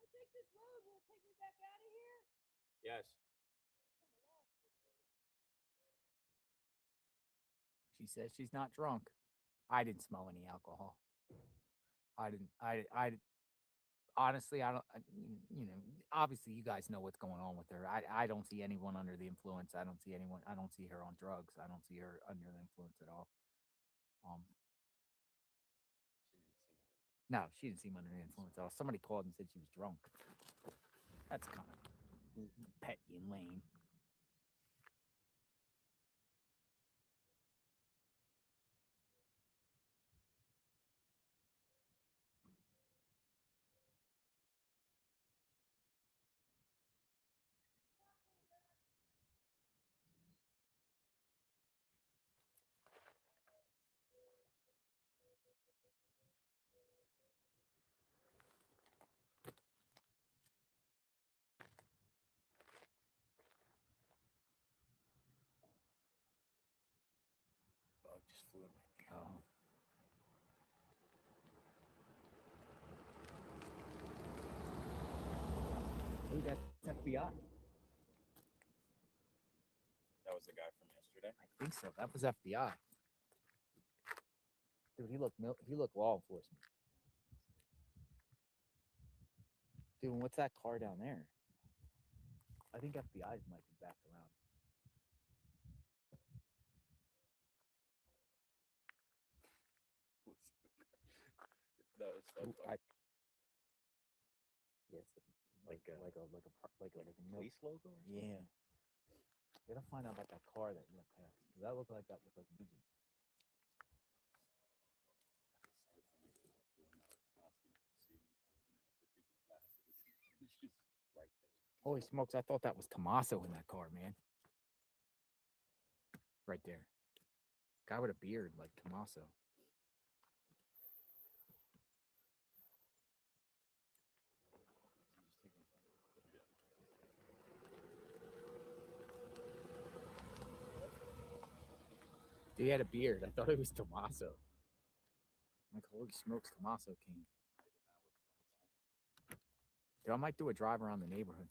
If I take this road, will it take me back out of here? Yes. She says she's not drunk. I didn't smell any alcohol. I didn't. I honestly, I don't. You know, obviously, you guys know what's going on with her. I don't see anyone under the influence. I don't see anyone. I don't see her on drugs. I don't see her under the influence at all. No, she didn't seem under the influence at all. Somebody called and said she was drunk. That's kind of petty and lame. Bug just flew in my ear. Oh. Hey, that's FBI. That was the guy from yesterday. I think so. That was FBI. Dude, he looked law enforcement. Dude, what's that car down there? I think FBI's might be back around. That was so Ooh, funny. Yes, Like a police logo? Yeah. Gotta find out about that car that went past. That looked like Legion. Holy smokes, I thought that was Tommaso in that car, man. Right there. Guy with a beard like Tommaso. He had a beard. I thought it was Tommaso. Like, holy smokes, Tommaso came. Dude, I might do a drive around the neighborhood.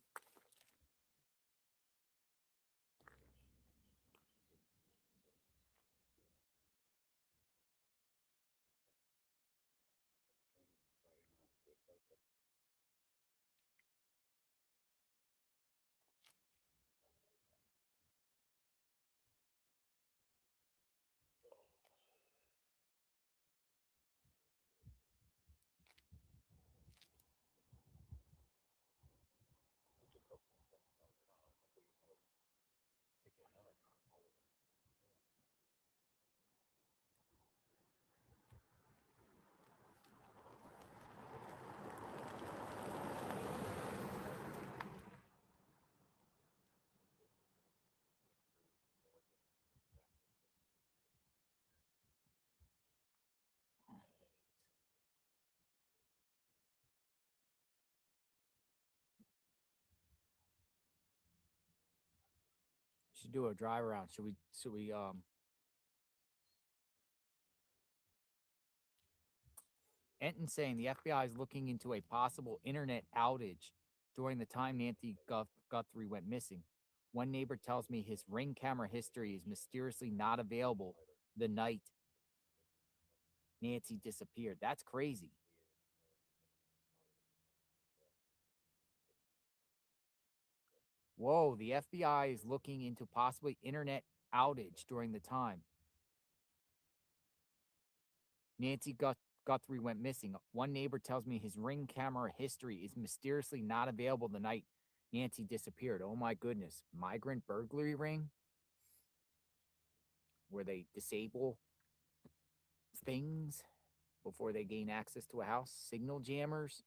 Should do a drive around. Should we Enton saying the FBI is looking into a possible internet outage during the time Nancy Guthrie went missing. One neighbor tells me his Ring camera history is mysteriously not available the night Nancy disappeared. That's crazy. Whoa, the FBI is looking into possibly internet outage during the time Nancy Guthrie went missing. One neighbor tells me his Ring camera history is mysteriously not available the night Nancy disappeared. Oh my goodness. Migrant burglary ring? Where they disable things before they gain access to a house? Signal jammers?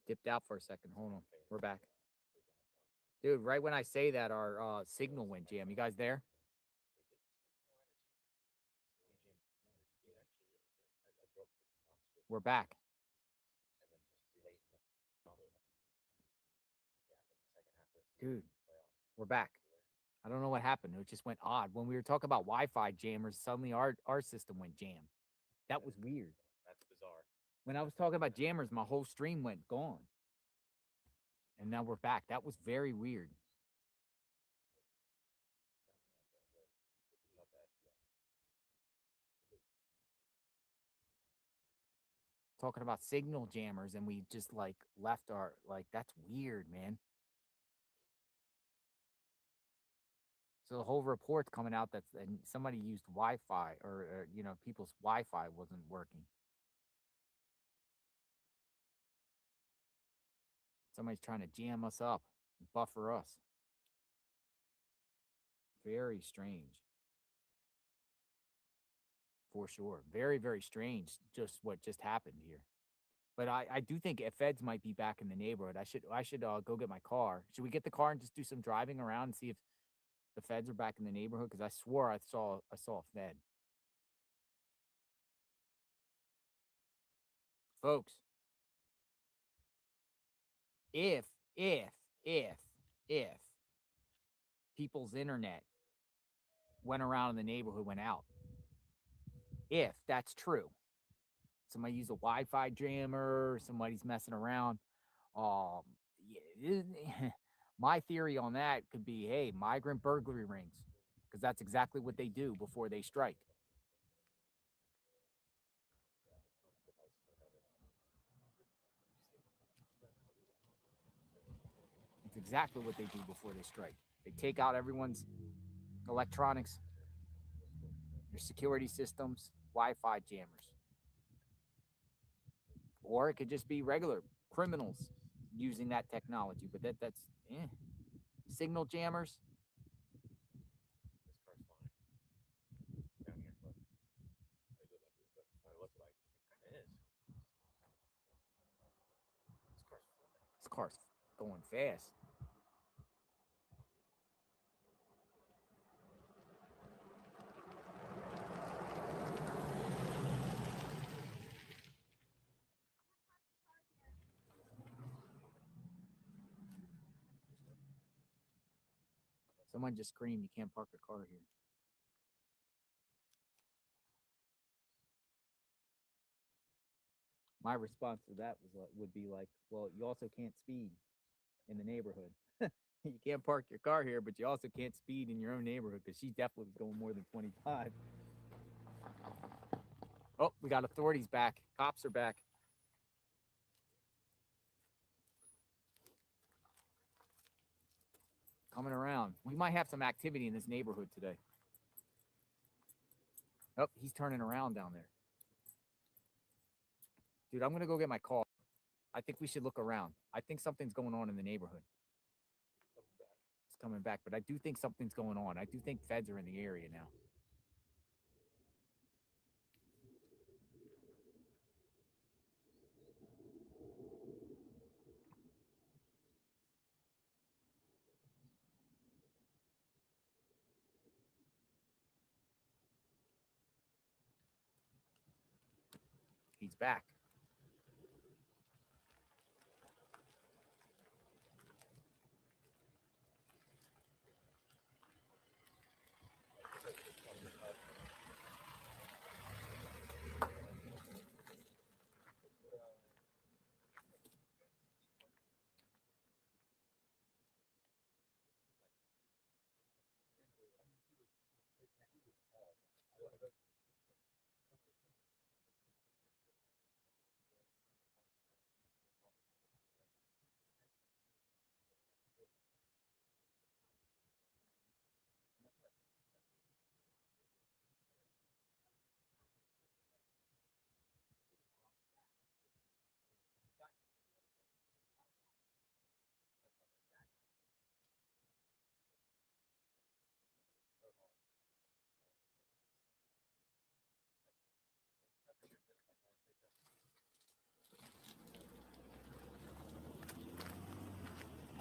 Dipped out for a second. Hold on. We're back. Dude, right when I say that, our signal went jam. You guys there? We're back. Dude, we're back. I don't know what happened. It just went odd. When we were talking about Wi-Fi jammers, suddenly our system went jam. That was weird. That's bizarre. When I was talking about jammers, my whole stream went gone. And now we're back. That was very weird. Talking about signal jammers and we just like left our, like, that's weird, man. So the whole report's coming out that somebody used Wi-Fi or people's Wi-Fi wasn't working. Somebody's trying to jam us up and buffer us. Very strange. For sure. Very, very strange just what just happened here. But I do think feds might be back in the neighborhood. I should go get my car. Should we get the car and just do some driving around and see if the feds are back in the neighborhood? Because I swore I saw a Fed. Folks, if people's internet went around in the neighborhood, went out, if that's true, somebody used a Wi-Fi jammer, somebody's messing around, my theory on that could be, hey, migrant burglary rings, because that's exactly what they do before they strike. It's exactly what they do before they strike. They take out everyone's electronics, their security systems, Wi-Fi jammers. Or it could just be regular criminals using that technology, but that's signal jammers. This car's fine. Down here, look. It looks like it kind of is. This car's fine. This car's going fast. Someone just screamed, "You can't park a car here." My response to that would be like, "Well, you also can't speed in the neighborhood. You can't park your car here, but you also can't speed in your own neighborhood because she's definitely going more than 25." Oh, we got authorities back. Cops are back. Coming around. We might have some activity in this neighborhood today. Oh, he's turning around down there. Dude, I'm going to go get my car. I think we should look around. I think something's going on in the neighborhood. It's coming back, but I do think something's going on. I do think feds are in the area now. He's back.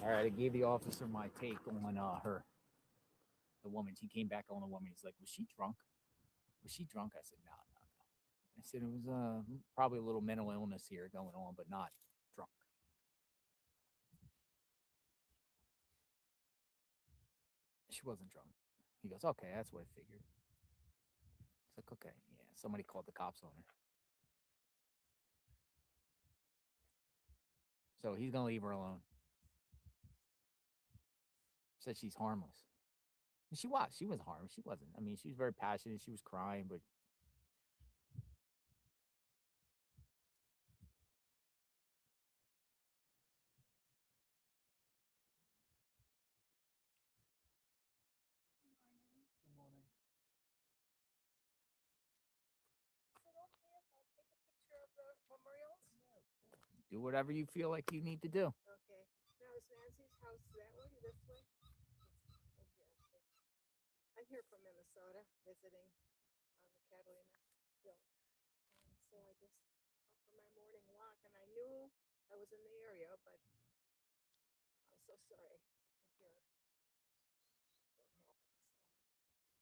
All right, I gave the officer my take on her. The woman, she came back on the woman. He's like, "Was she drunk? Was she drunk?" I said, "No, no, no." I said, "It was probably a little mental illness here going on, but not drunk." She wasn't drunk. He goes, "Okay, that's what I figured." It's like, okay, yeah, somebody called the cops on her. So he's gonna leave her alone. Said she's harmless. And she was. She was harmless. She wasn't. I mean, she was very passionate. She was crying, but do whatever you feel like you need to do. Okay. Now is Nancy's house that way, this way? I'm here from Minnesota visiting on the Catalina Hill. And so I just out for my morning walk and I knew I was in the area, but I'm so sorry to hear what happened.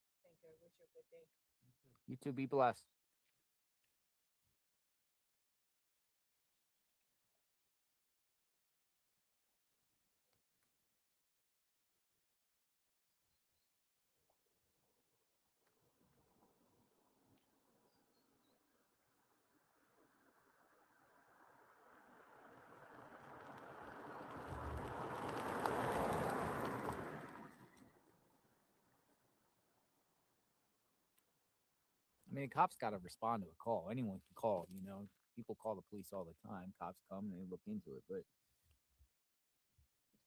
So thank you. I wish you a good day. You two be blessed. I mean, cops got to respond to a call. Anyone can call, you know. People call the police all the time. Cops come and they look into it, but it's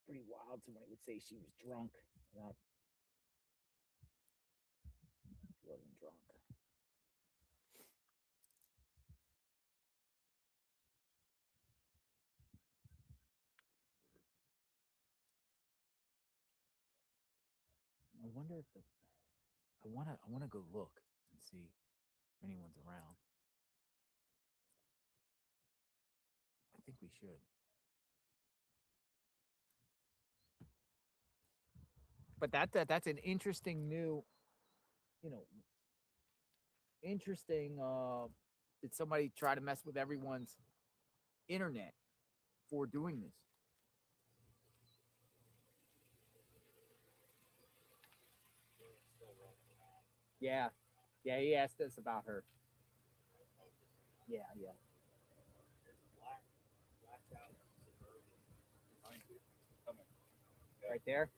pretty wild. Somebody would say she was drunk. Without... She wasn't drunk. I wonder if I wanna go look and see if anyone's around. I think we should. But that's an interesting new, you know, interesting. Did somebody try to mess with everyone's internet for doing this? Yeah, yeah. He asked us about her. Yeah, yeah. Right there,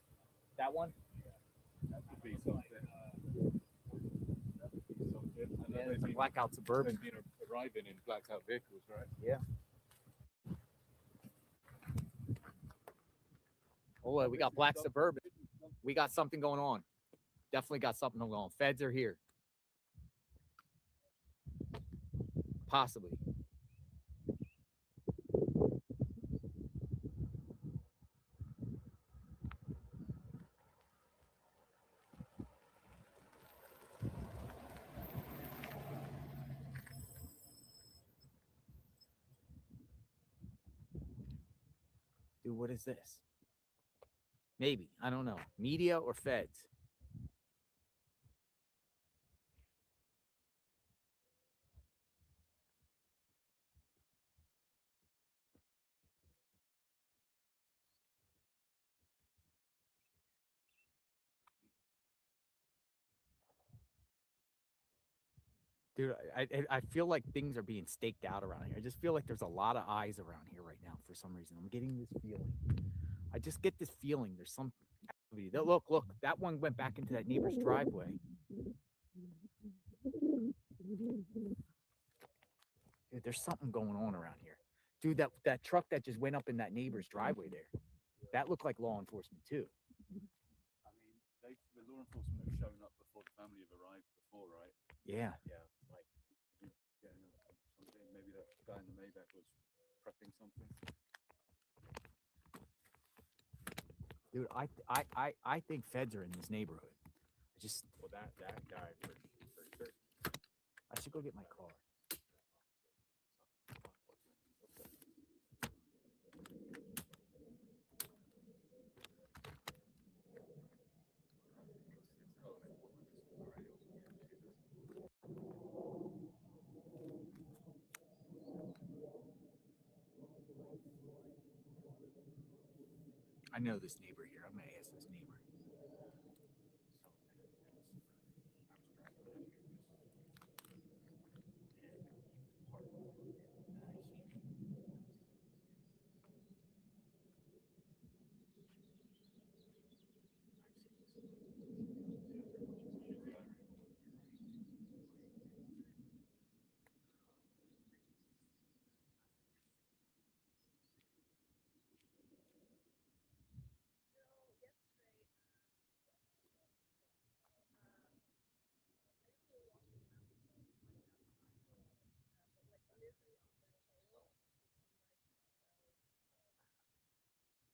that one. That could be something. Yeah, it's a blackout Suburban. They've been arriving in blackout vehicles, right? Yeah. Oh, we got black Suburban. We got something going on. Definitely got something going on. Feds are here. Possibly. Dude, what is this? Maybe. I don't know. Media or feds? Dude, I feel like things are being staked out around here. I just feel like there's a lot of eyes around here right now for some reason. I'm getting this feeling. I just get this feeling there's some activity. Look, that one went back into that neighbor's driveway. Dude, there's something going on around here. Dude, that truck that just went up in that neighbor's driveway there, that looked like law enforcement too. I mean, the law enforcement have shown up before the family have arrived before, right? Yeah. Yeah, like something. Maybe that guy in the Maybach was prepping something. Dude, I think feds are in this neighborhood. Well, that guy for sure. I should go get my car. I know this neighbor here. I'm gonna ask this neighbor.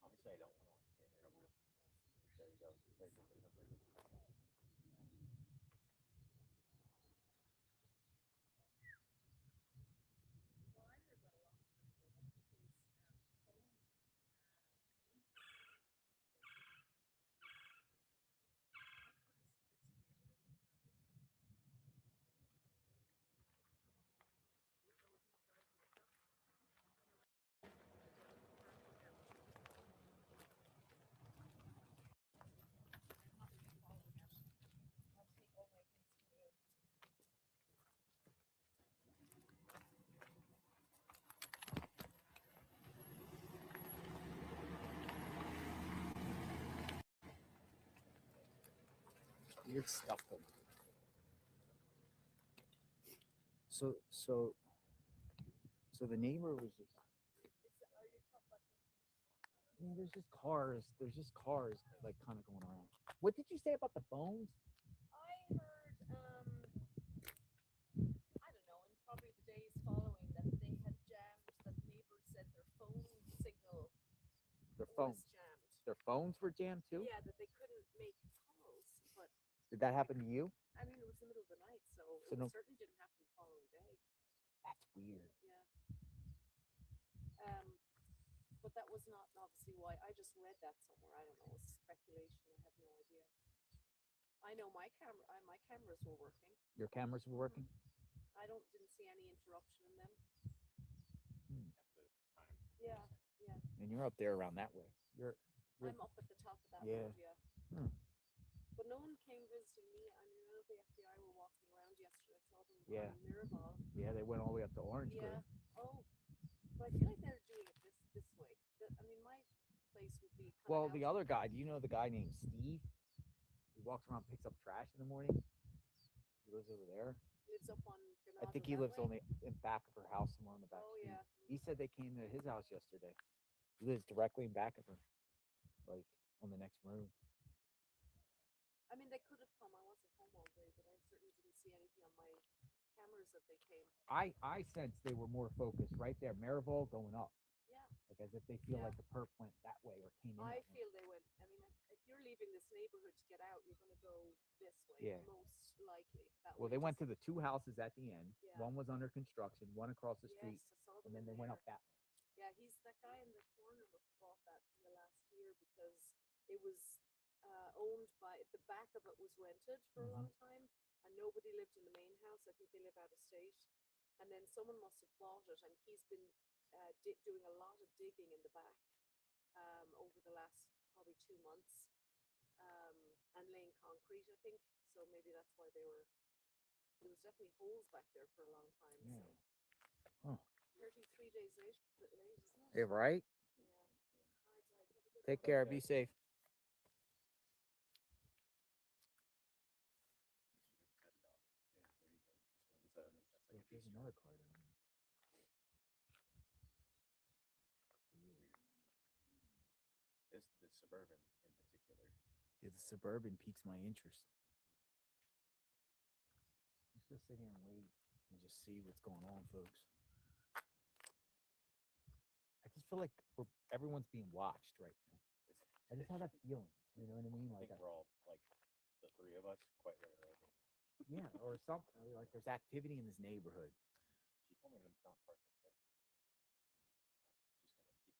Obviously, I don't want to interrupt. There you go. There you go. Weird stuff going on. So the neighbor was just. Yeah, there's just cars. There's just cars like kind of going around. What did you say about the phones? I heard, I don't know, in probably the days following that they had jams that neighbors said their phone signal Their phones. was jammed. Their phones were jammed too? Yeah, that they couldn't make calls. But Did that happen to you? I mean, it was the middle of the night, so So it no- certainly didn't happen the following day. That's weird. Yeah. But that was was not obviously why. I just read that somewhere. I don't know. It's speculation. I have no idea. I know my cameras were working. Your cameras were working? Didn't see any interruption in them. Hmm. Yeah, yeah. And you're up there around that way. I'm up at the top of that Yeah. road, yeah. Hmm. But no one came visiting me. I mean, I know the FBI were walking around yesterday. I saw them Yeah. on Miraval. Yeah, they went all the way up to Orange Yeah. Grove. Oh, but I feel like they're doing it this way. I mean, my place would be kind Well, of the other guy, do you know the guy named Steve? He walks around, picks up trash in the morning. He lives over there. lives up on. I think he lives only in back of her house, somewhere on the back Oh street. yeah. He said they came to his house yesterday. He lives directly in back of her, like on the next room. I mean, they could have come. I wasn't home all day, but I certainly didn't see anything on my cameras that they came. I sensed they were more focused right there, Marival going up. Yeah. Like as if they feel Yeah. like the perp went that way or came in. I that way. feel they went. I mean, if you're leaving this neighborhood to get out, you're going to go this way. Yeah. Most likely. That Well, way, they went just- to the two houses at the end. Yeah. One was under construction, one across the street, Yes, I saw them and then in they went there. up that way. Yeah, he's that guy in the corner who bought that in the last year because it was owned by the back of it was rented for a long time, and nobody lived in the main house. I think they live out of state, and then someone must have bought it, and he's been doing a lot of digging in the back over the last probably 2 months, and laying concrete. I think so. Maybe that's why they were. There was definitely holes back there for a long time. Yeah. So. Huh. 33 days late, isn't it? Yeah, right? Yeah. Take care. Be safe. There's another car down there. The Suburban in particular. Yeah, the Suburban piques my interest. Let's just sit here and wait and just see what's going on, folks. I just feel like everyone's being watched right now. I just have that feeling. You know what I mean? I Like, think we're all like the three of us quite literally. yeah, or something. Like there's activity in this neighborhood. She told me to not park up there.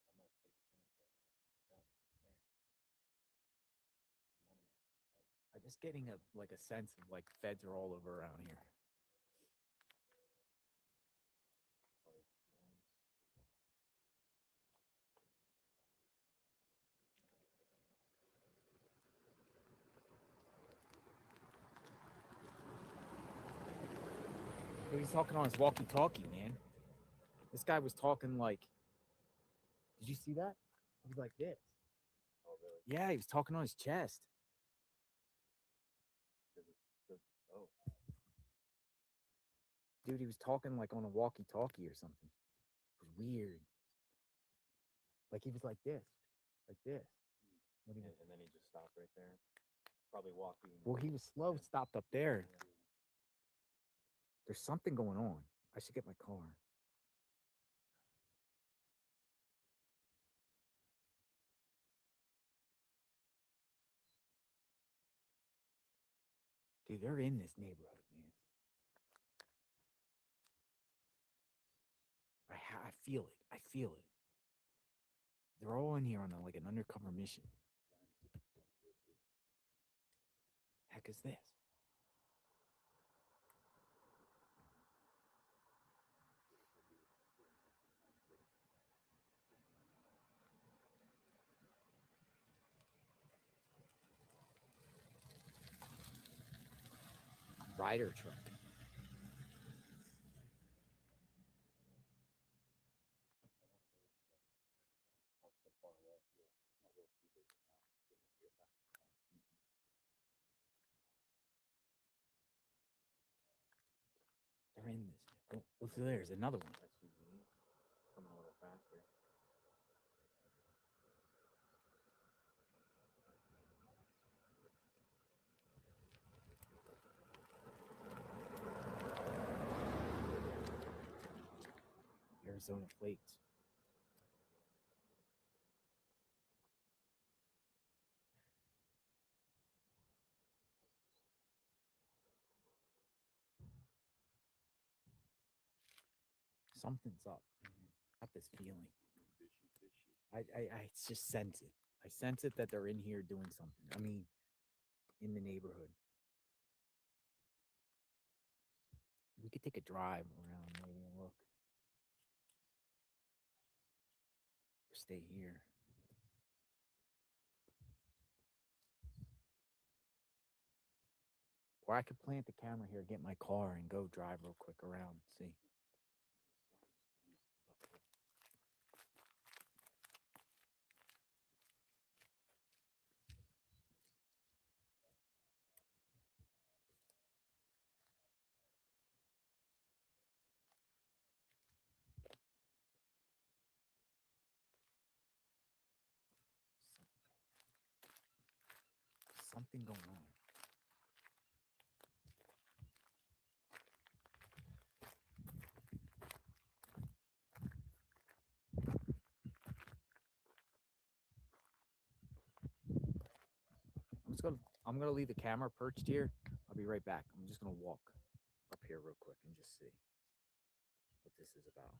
I'm gonna take a chance there. I'm just getting a sense of like feds are all over around here. He was talking on his walkie-talkie, man. This guy was talking like, did you see that? He was like this. Oh, really? Yeah, he was talking on his chest. Oh. Dude, he was talking like on a walkie-talkie or something. It was weird. Like he was like this. Like this. What do you And then he just stopped right there. Probably walking. Well, he was slow, stopped up there. There's something going on. I should get my car. Dude, they're in this neighborhood, man. I feel it. I feel it. They're all in here on like an undercover mission. Heck is this? Rider truck. They're in this. Oh, so there's another one. Coming a little faster. Arizona plates. Something's up. Got this feeling. I just sense it. I sense it that they're in here doing something. I mean, in the neighborhood. We could take a drive around maybe and look. Or stay here. Or I could plant the camera here, get my car, and go drive real quick around. See. Something going on. I'm gonna leave the camera perched here. I'll be right back. I'm just gonna walk up here real quick and just see what this is about.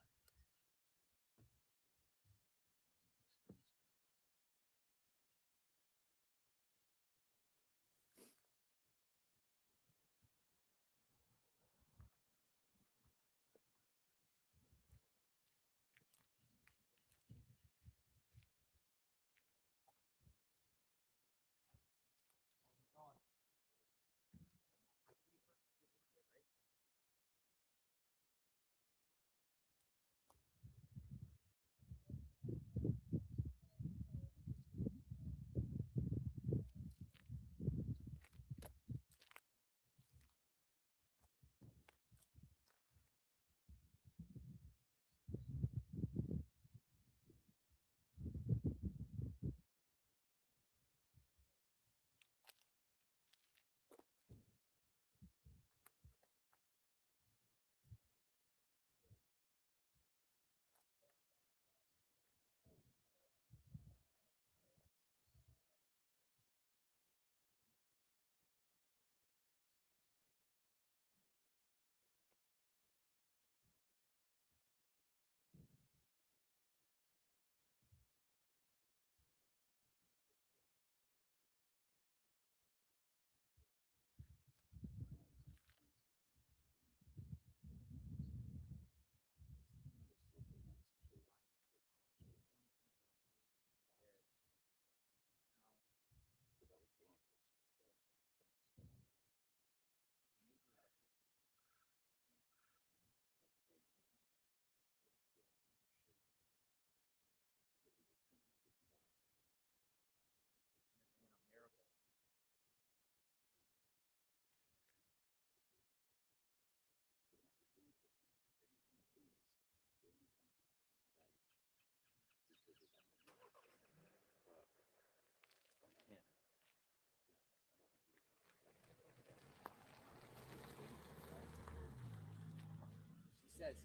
Says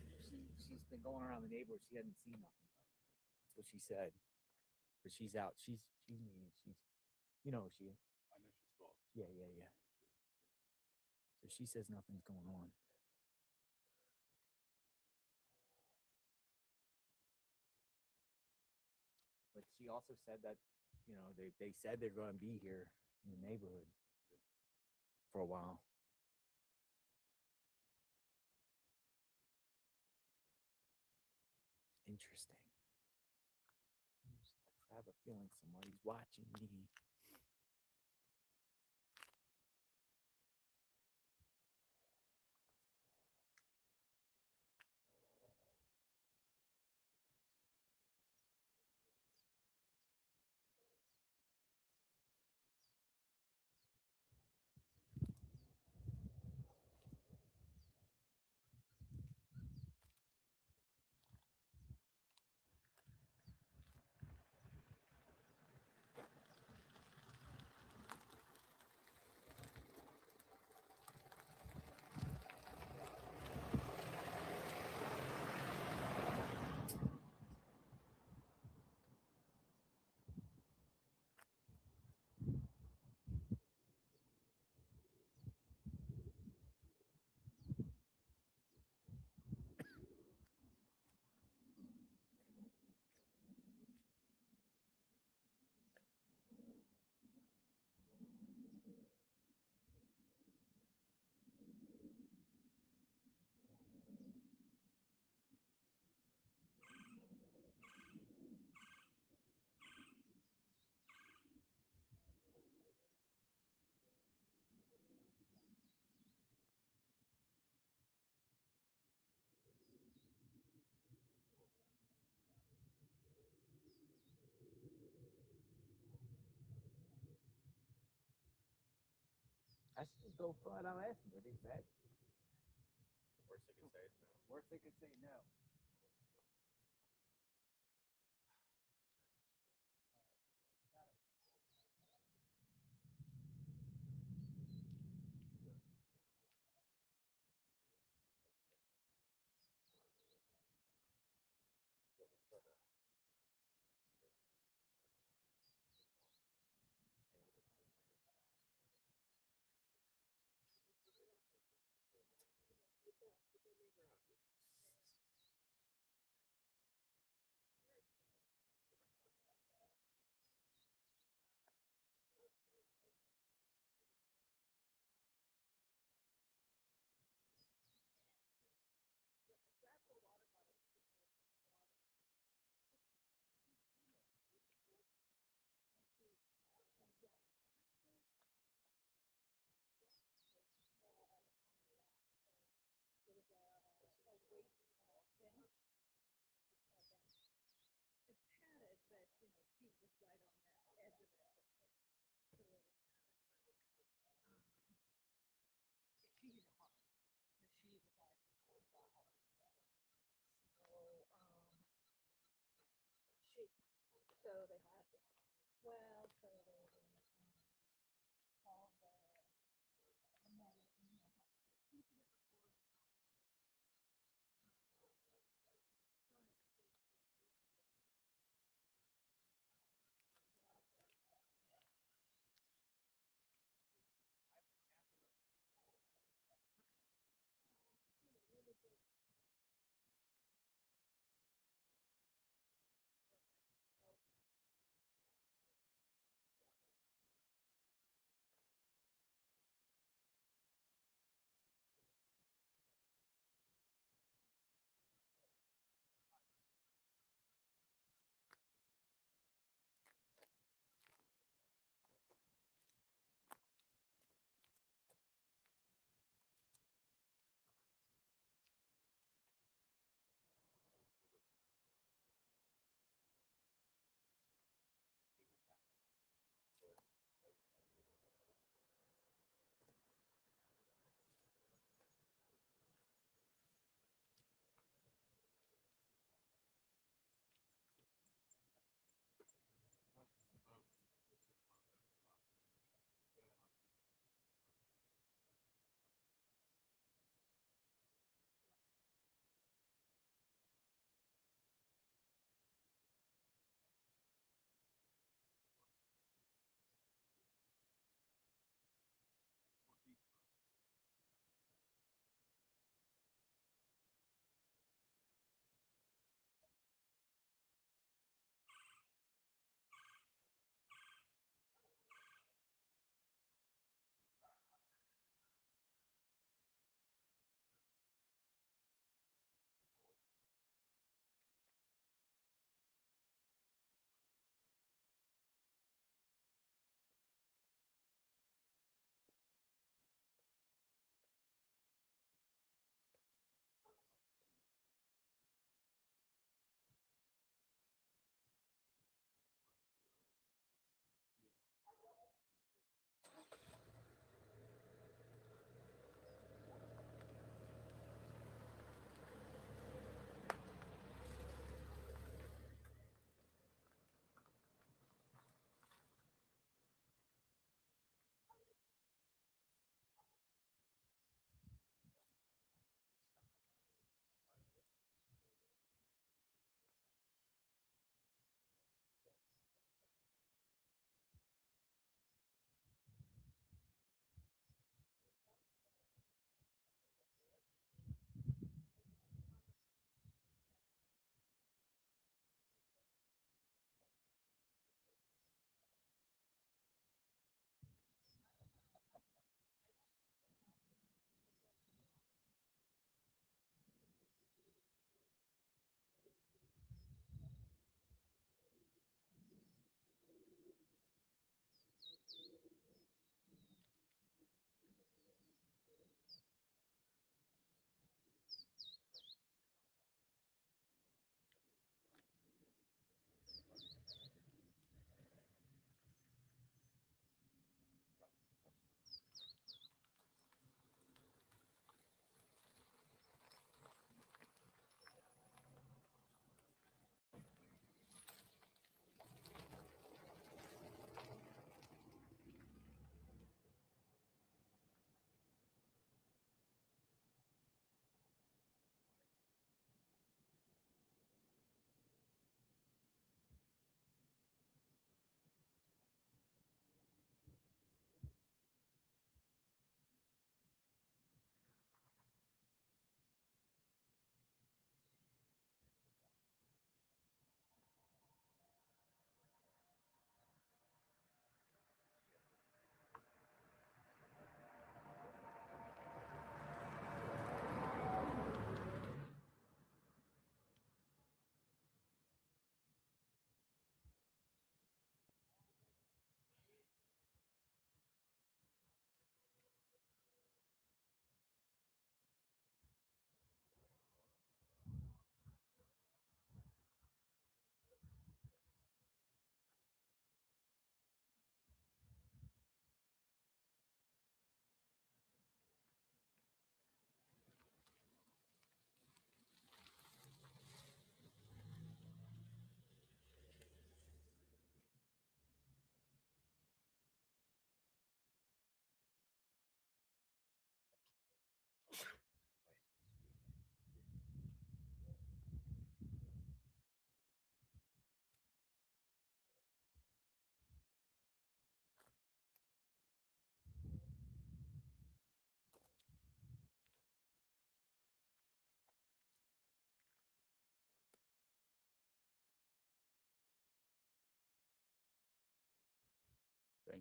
she's been going around the neighborhood. She hasn't seen nothing. That's what she said. But she's out. She's you know who she is. I know she's false. Yeah. So she says nothing's going on. But she also said that, they said they're going to be here in the neighborhood for a while. Interesting. I have a feeling somebody's watching me. I should just go flat out ask them, are they fat? Worst they could say is no. Worst they could say no.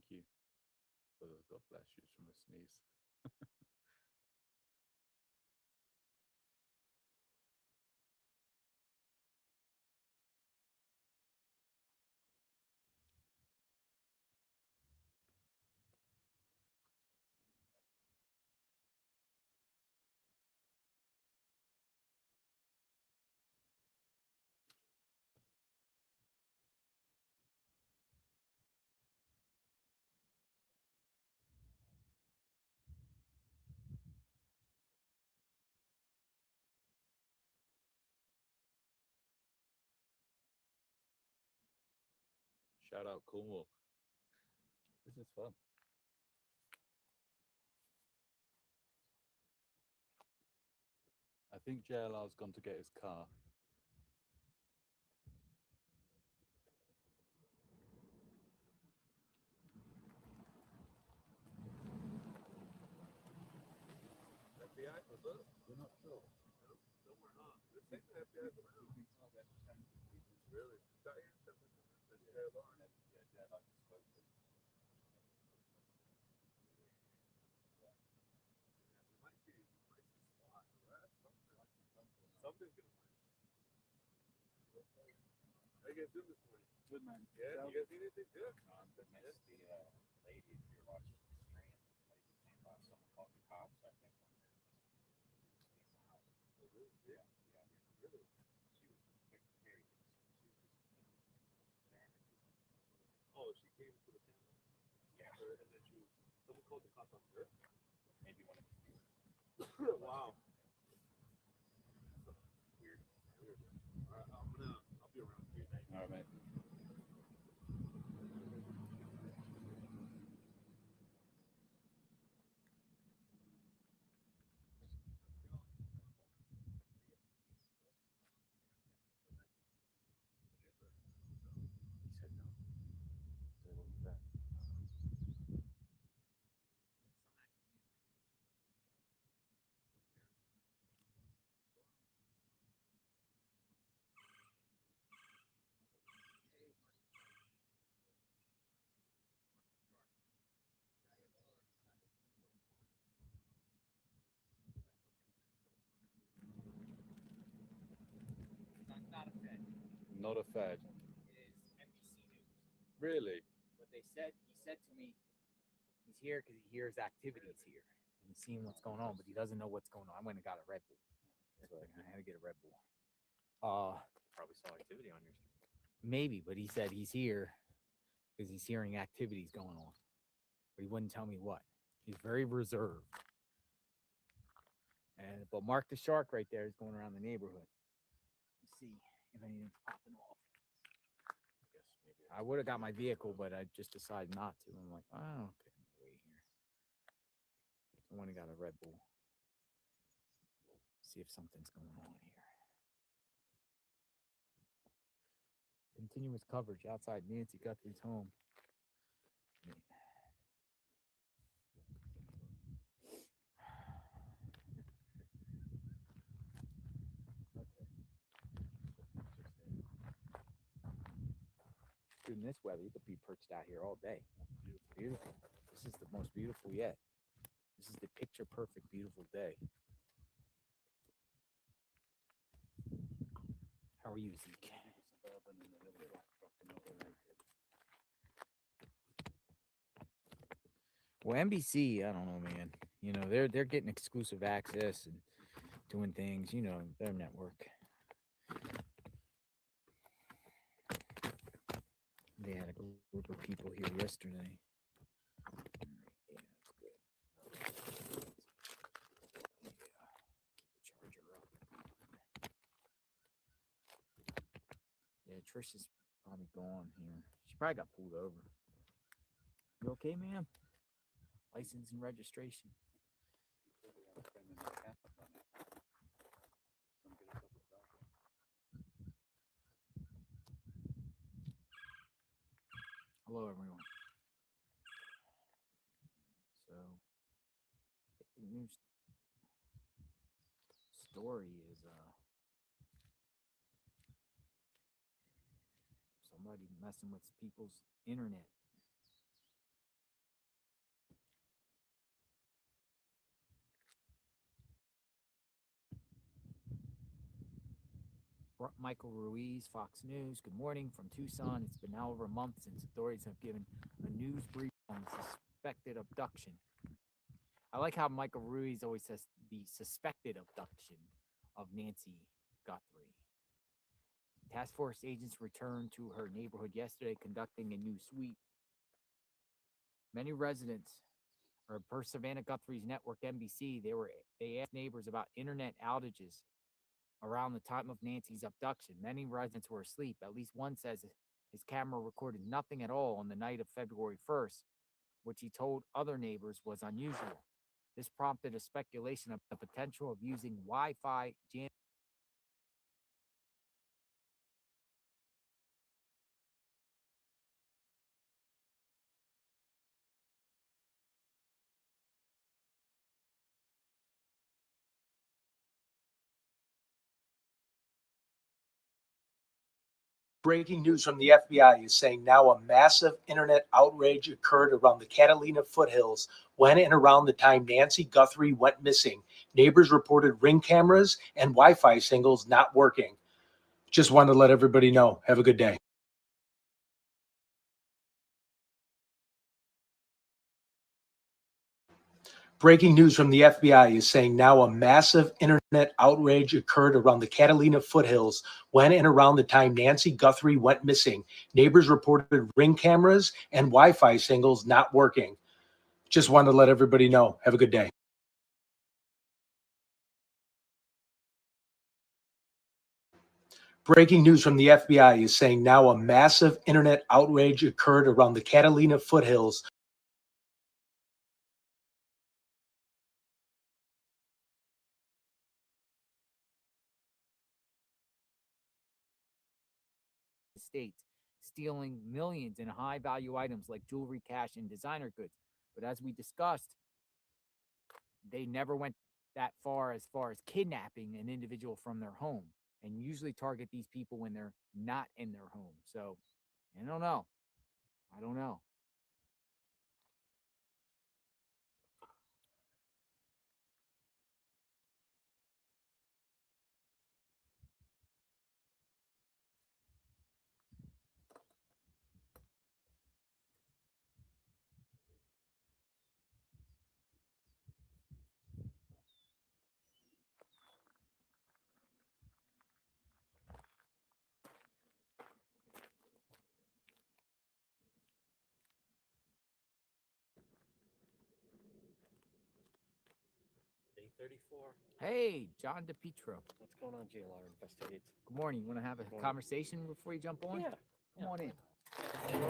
you. God bless you from a sneeze. Shout out Cornwall. This is fun. I think JLR's gone to get his car. FBI? We're not sure. No, we're not. This ain't the FBI. Really? Something's gonna work. How you guys doing this morning? Good, man. Yeah, you guys need anything? Good. Missed the lady, if you're watching the stream, came by, someone called the cops, I think. Yeah. Really? She was very innocent. She was just, Oh, she came to the camera. yeah. And then someone called the cops on her. Maybe one of his viewers. Wow. Weird. All right, I'll be around. All right, mate. He said no. So what was that? Not a Fed. Not a Fed. It is NBC News. Really? What they said, he said to me, he's here because he hears activities here. And he's seeing what's going on, but he doesn't know what's going on. I went and got a Red Bull. So I had to get a Red Bull. Probably saw activity on your stream. Maybe, but he said he's here because he's hearing activities going on. But he wouldn't tell me what. He's very reserved. But Mark the Shark right there is going around the neighborhood. Let's see if anything's popping off. I guess maybe I would have got my vehicle, but I just decided not to. I'm like, oh, okay, wait here. I went and got a Red Bull. See if something's going on here. Continuous coverage outside Nancy Guthrie's home. In this weather, you could be perched out here all day. Beautiful. This is the most beautiful yet. This is the picture perfect, beautiful day. How are you, Zeke? Well, NBC, I don't know, man. You know, they're getting exclusive access and doing things, you know, their network. They had a group of people here yesterday. Yeah, that's good. Yeah, keep the charger up. Yeah, Trish is probably gone here. She probably got pulled over. You okay, ma'am? License and registration. Hello, everyone. So, the news story is somebody messing with people's internet. Michael Ruiz, Fox News. Good morning from Tucson. It's been now over a month since authorities have given a news brief on the suspected abduction. I like how Michael Ruiz always says the suspected abduction of Nancy Guthrie. Task force agents returned to her neighborhood yesterday, conducting a new sweep. Many residents, or per Savannah Guthrie's network NBC, they asked neighbors about internet outages around the time of Nancy's abduction. Many residents were asleep. At least one says his camera recorded nothing at all on the night of February 1st, which he told other neighbors was unusual. This prompted a speculation of the potential of using Wi-Fi jam. Breaking news from the FBI is saying now a massive internet outrage occurred around the Catalina foothills when and around the time Nancy Guthrie went missing. Neighbors reported Ring cameras and Wi-Fi signals not working. Just wanted to let everybody know. Have a good day. Breaking news from the FBI is saying now a massive internet outrage occurred around the Catalina foothills when and around the time Nancy Guthrie went missing. Neighbors reported Ring cameras and Wi-Fi signals not working. Just wanted to let everybody know. Have a good day. Breaking news from the FBI is saying now a massive internet outrage occurred around the Catalina foothills States, stealing millions in high value items like jewelry, cash, and designer goods. But as we discussed, they never went that far as kidnapping an individual from their home, and usually target these people when they're not in their home. So I don't know. I don't know. Day 34. Hey, John DePietro. What's going on, JLR Investigates? Good morning. You want to have a conversation before you jump on? Yeah. Come on in. Very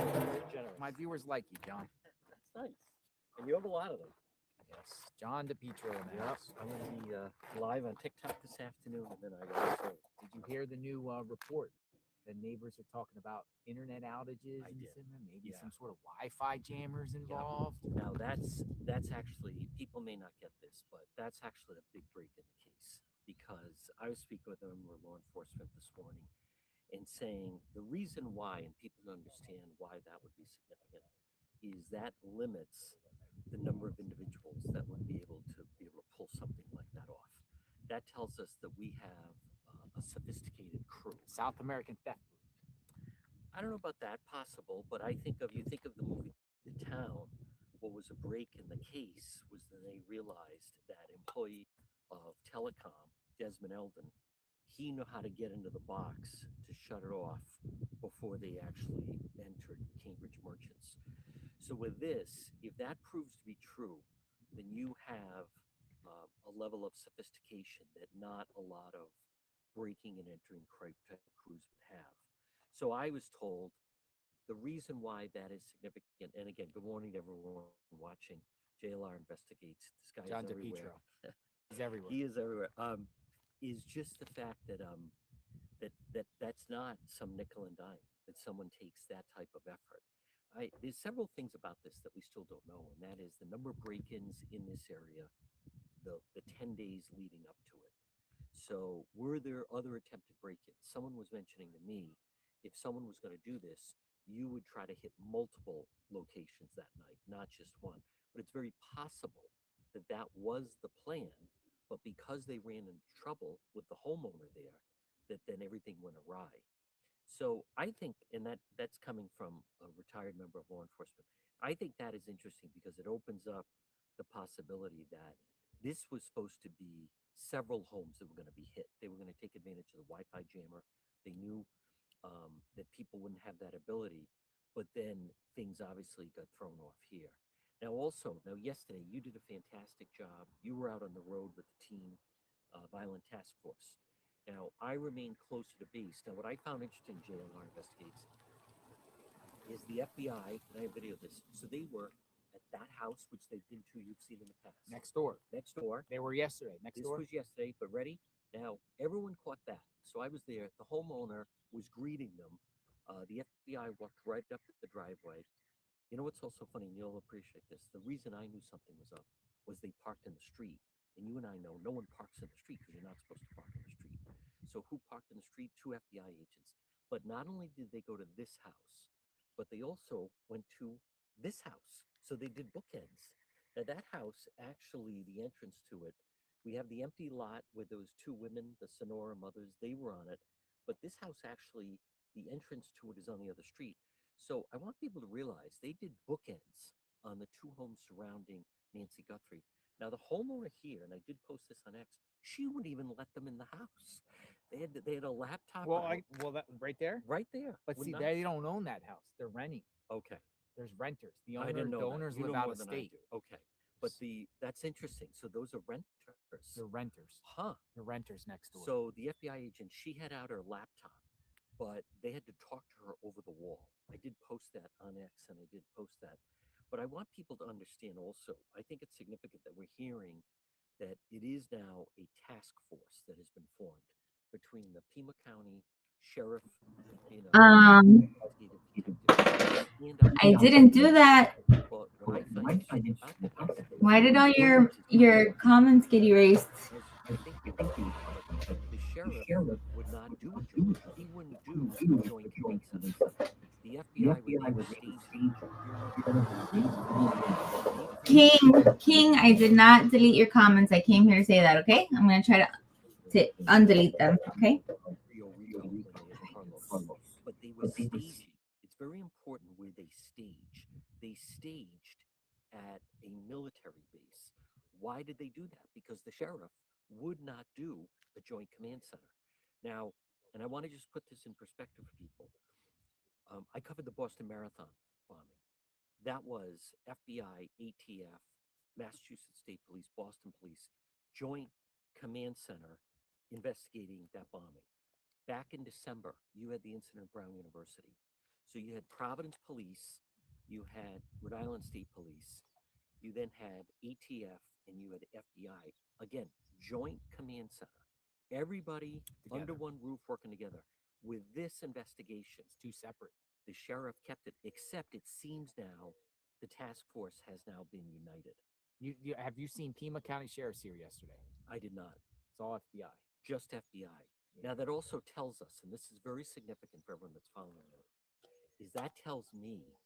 generous. My viewers like you, John. That's nice. And you have a lot of them. Yes, John DePietro in the Yep. house. I'm going to be live on TikTok this afternoon, and then I got to. Did you hear the new report? The neighbors are talking about internet outages. I did. Maybe Yeah. some sort of Wi-Fi jammers involved. Now that's actually, people may not get this, but that's actually a big break in the case, because I was speaking with a member of law enforcement this morning and saying the reason why, and people don't understand why that would be significant, is that limits the number of individuals that would be able to pull something like that off. That tells us that we have a sophisticated crew. South American theft. I don't know about that, possible, but you think of the movie The Town. What was a break in the case was that they realized that employee of telecom, Desmond Eldon, he knew how to get into the box to shut it off before they actually entered Cambridge Merchants. So with this, if that proves to be true, then you have a level of sophistication that not a lot of breaking and entering type crews would have. So I was told the reason why that is significant, and again, good morning to everyone watching. JLR Investigates. This guy John is everywhere. DePietro. He's everywhere. He is everywhere. Is just the fact that that's not some nickel and dime that someone takes that type of effort. There's several things about this that we still don't know, and that is the number of break-ins in this area, the 10 days leading up to it. So were there other attempted break-ins? Someone was mentioning to me, if someone was going to do this, you would try to hit multiple locations that night, not just one. But it's very possible that that was the plan, but because they ran into trouble with the homeowner there, that then everything went awry. So I think, and that's coming from a retired member of law enforcement. I think that is interesting because it opens up the possibility that this was supposed to be several homes that were going to be hit. They were going to take advantage of the Wi-Fi jammer. They knew that people wouldn't have that ability, but then things obviously got thrown off here. Now, yesterday you did a fantastic job. You were out on the road with the team, Violent Task Force. Now, I remain closer to base. Now, what I found interesting, JLR Investigates, is the FBI, and I have video of this. So they were at that house, which they've been to, you've seen in the past. Next door. Next door. They were yesterday. Next door. This was yesterday, but ready? Now, everyone caught that. So I was there. The homeowner was greeting them. The FBI walked right up the driveway. You know what's also funny, and you'll appreciate this. The reason I knew something was up was they parked in the street. And you and I know no one parks in the street because you're not supposed to park in the street. So who parked in the street? 2 FBI agents. But not only did they go to this house, but they also went to this house. So they did bookends. Now that house, actually, the entrance to it, we have the empty lot where those 2 women, the Sonora mothers, they were on it. But this house actually, the entrance to it is on the other street. So I want people to realize they did bookends on the 2 homes surrounding Nancy Guthrie. Now the homeowner here, and I did post this on X, she wouldn't even let them in the house. They had a laptop. That right there. Right there. But see, they don't own that house. They're renting. Okay. There's renters. The I didn't know that. owners You live know out more of than I state. do. Okay. But that's interesting. So those are renters. They're renters. Huh. They're renters next door. So the FBI agent, she had out her laptop, but they had to talk to her over the wall. I did post that on X, and I did post that. But I want people to understand also, I think it's significant that we're hearing that it is now a task force that has been formed between the Pima County Sheriff, I didn't do that. Why did all your comments get erased? The sheriff would not do a joint. He wouldn't do a joint command center. The FBI would King, I did not delete your comments. I came here to say that, okay? I'm going to try to undelete them, okay? But they were staging. It's very important where they stage. They staged at a military base. Why did they do that? Because the sheriff would not do a joint command center. Now, and I want to just put this in perspective for people. I covered the Boston Marathon bombing. That was FBI, ATF, Massachusetts State Police, Boston Police, joint command center investigating that bombing. Back in December, you had the incident at Brown University. So you had Providence Police, you had Rhode Island State Police, you then had ATF, and you had FBI. Again, joint command center. Everybody under one roof working together. With this investigation, it's 2 separate. The sheriff kept it, except it seems now the task force has now been united. Have you seen Pima County Sheriff's here yesterday? I did not. It's all FBI. Just FBI. Now that also tells us, and this is very significant for everyone that's following it, is that tells me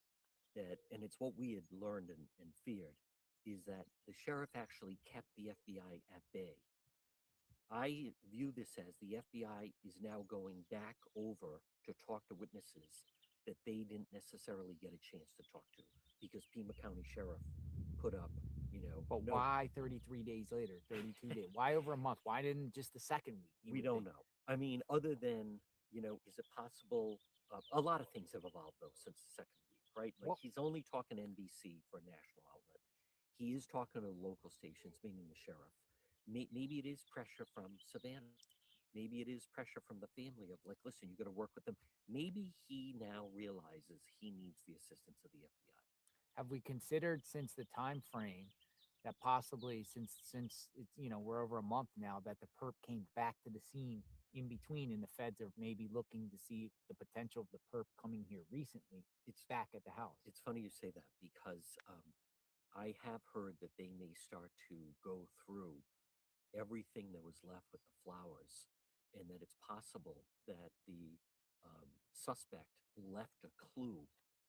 that, and it's what we had learned and feared, is that the sheriff actually kept the FBI at bay. I view this as the FBI is now going back over to talk to witnesses that they didn't necessarily get a chance to talk to because Pima County Sheriff put up, But why 33 days later, 32 days? Why over a month? Why didn't just the second week? We don't know. I mean, other than, is it possible? A lot of things have evolved, though, since the second week, right? Like, he's only talking NBC for a national outlet. He is talking to local stations, meaning the sheriff. Maybe it is pressure from Savannah. Maybe it is pressure from the family of, like, listen, you got to work with them. Maybe he now realizes he needs the assistance of the FBI. Have we considered, since the time frame, that possibly since it's we're over a month now, that the perp came back to the scene in between, and the feds are maybe looking to see the potential of the perp coming here recently? It's back at the house. It's funny you say that because I have heard that they may start to go through everything that was left with the flowers, and that it's possible that the suspect left a clue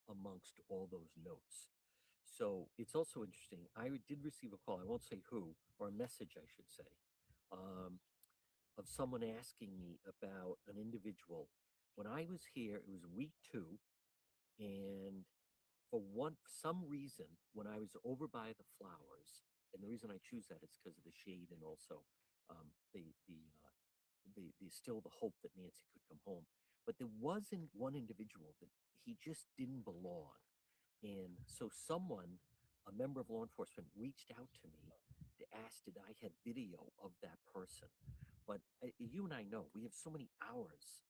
amongst all those notes. So it's also interesting. I did receive a call, I won't say who, or a message, I should say, of someone asking me about an individual. When I was here, it was week 2, and for some reason, when I was over by the flowers, and the reason I choose that is because of the shade and also the still the hope that Nancy could come home. But there wasn't one individual that he just didn't belong. And so someone, a member of law enforcement, reached out to me to ask did I have video of that person. But you and I know we have so many hours,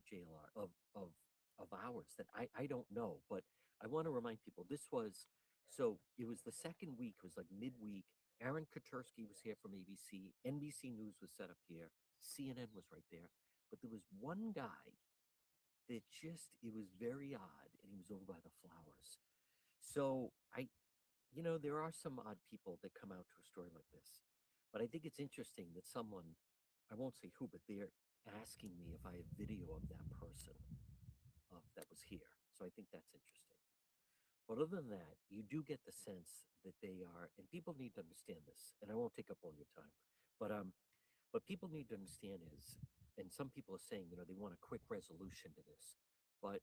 JLR, of hours that I don't know. But I want to remind people this was, so it was the second week, it was like midweek. Aaron Katursky was here from ABC. NBC News was set up here. CNN was right there. But there was one guy that just, it was very odd, and he was over by the flowers. So there are some odd people that come out to a story like this. But I think it's interesting that someone, I won't say who, but they're asking me if I have video of that person that was here. So I think that's interesting. But other than that, you do get the sense that they are, and people need to understand this, and I won't take up all your time, but people need to understand is, and some people are saying, they want a quick resolution to this, but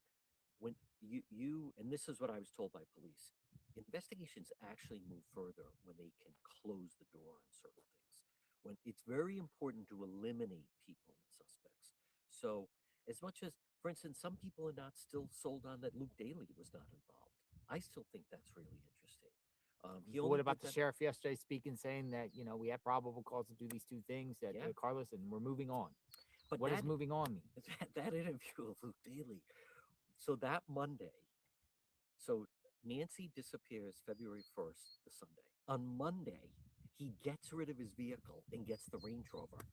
when you and this is what I was told by police, investigations actually move further when they can close the door on certain things. When it's very important to eliminate people and suspects. So as much as, for instance, some people are not still sold on that Luke Daly was not involved. I still think that's really interesting. What about the sheriff yesterday speaking, saying that, we have probable cause to do these 2 things, that Carlos, and we're moving on. But what does moving on mean? That interview of Luke Daly. So that Monday, so Nancy disappears February 1st, the Sunday. On Monday, he gets rid of his vehicle and gets the Range Rover.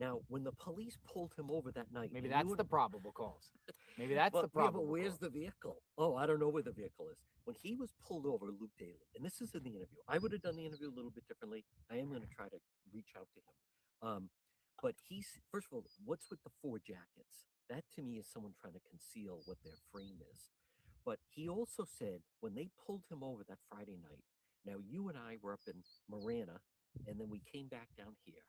Now, when the police pulled him over that night, maybe that's the probable cause. Maybe that's the probable. But where's the vehicle? Oh, I don't know where the vehicle is. When he was pulled over, Luke Daly, and this is in the interview. I would have done the interview a little bit differently. I am going to try to reach out to him. But he's, first of all, what's with the 4 jackets? That to me is someone trying to conceal what their frame is. But he also said when they pulled him over that Friday night, now you and I were up in Marana, and then we came back down here.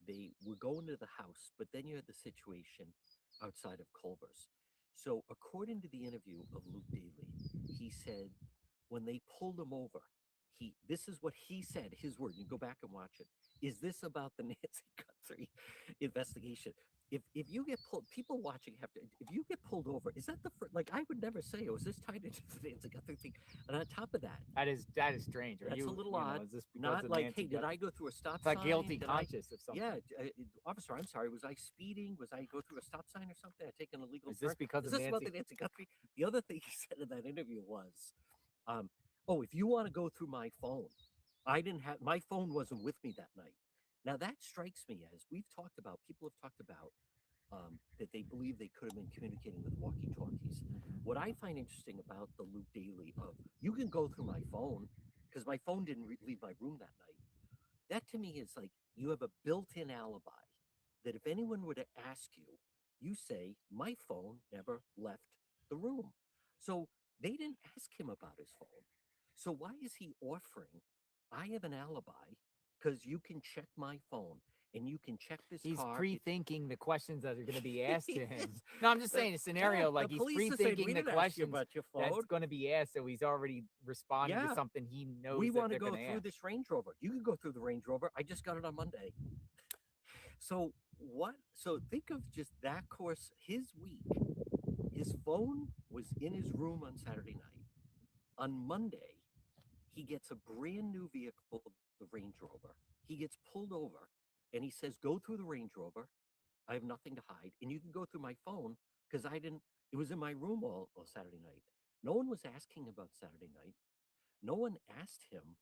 They were going to the house, but then you had the situation outside of Culver's. So according to the interview of Luke Daly, he said when they pulled him over, this is what he said, his word, you go back and watch it. Is this about the Nancy Guthrie investigation? If you get pulled, people watching have to, if you get pulled over, is that the first, like, I would never say, oh, is this tied into the Nancy Guthrie thing? And on top of that, that is strange. That's a little odd. Is this not like, hey, did I go through a stop it's sign? Like guilty conscience of something. Yeah, officer, I'm sorry. Was I speeding? Was I go through a stop sign or something? I take an illegal. Is this because is of this Nancy? About the Nancy Guthrie? The other thing he said in that interview was, oh, if you want to go through my phone, my phone wasn't with me that night. Now that strikes me as we've talked about, people have talked about that they believe they could have been communicating with walkie-talkies. What I find interesting about the Luke Daly of, you can go through my phone, because my phone didn't leave my room that night. That to me is like, you have a built-in alibi that if anyone were to ask you, you say, my phone never left the room. So they didn't ask him about his phone. So why is he offering, I have an alibi because you can check my phone and you can check this he's car. Pre-thinking the questions that are going to be asked to him. No, I'm just saying a scenario like he's pre-thinking the questions that's going to be asked, so he's already responding to something he knows. We want to go through this Range Rover. You can go through the Range Rover. I just got it on Monday. So think of just that course. His week, his phone was in his room on Saturday night. On Monday, he gets a brand new vehicle, the Range Rover. He gets pulled over. And he says, go through the Range Rover. I have nothing to hide. And you can go through my phone because it was in my room all Saturday night. No one was asking about Saturday night. No one asked him.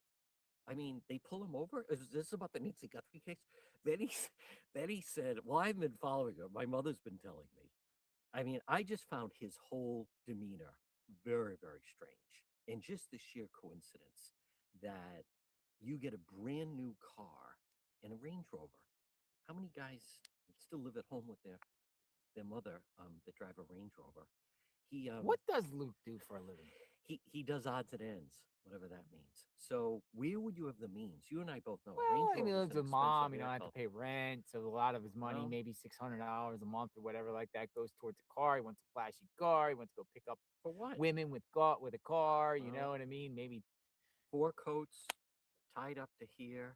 I mean, they pull him over. Is this about the Nancy Guthrie case? Then he said, well, I've been following her. My mother's been telling me. I mean, I just found his whole demeanor very, very strange. And just the sheer coincidence that you get a brand new car and a Range Rover. How many guys still live at home with their mother that drive a Range Rover? What does Luke do for a living? he does odds and ends, whatever that means. So where would you have the means? You and I both know. Well, Range I mean, Rover's lives an with mom, expensive you know, I have to vehicle. pay rent. So a lot of his money, Well- maybe $600 a month or whatever like that, goes towards a car. He wants a flashy car. He wants to go pick up For what? women with a car. You Well- know what I mean? Maybe 4 coats tied up to here.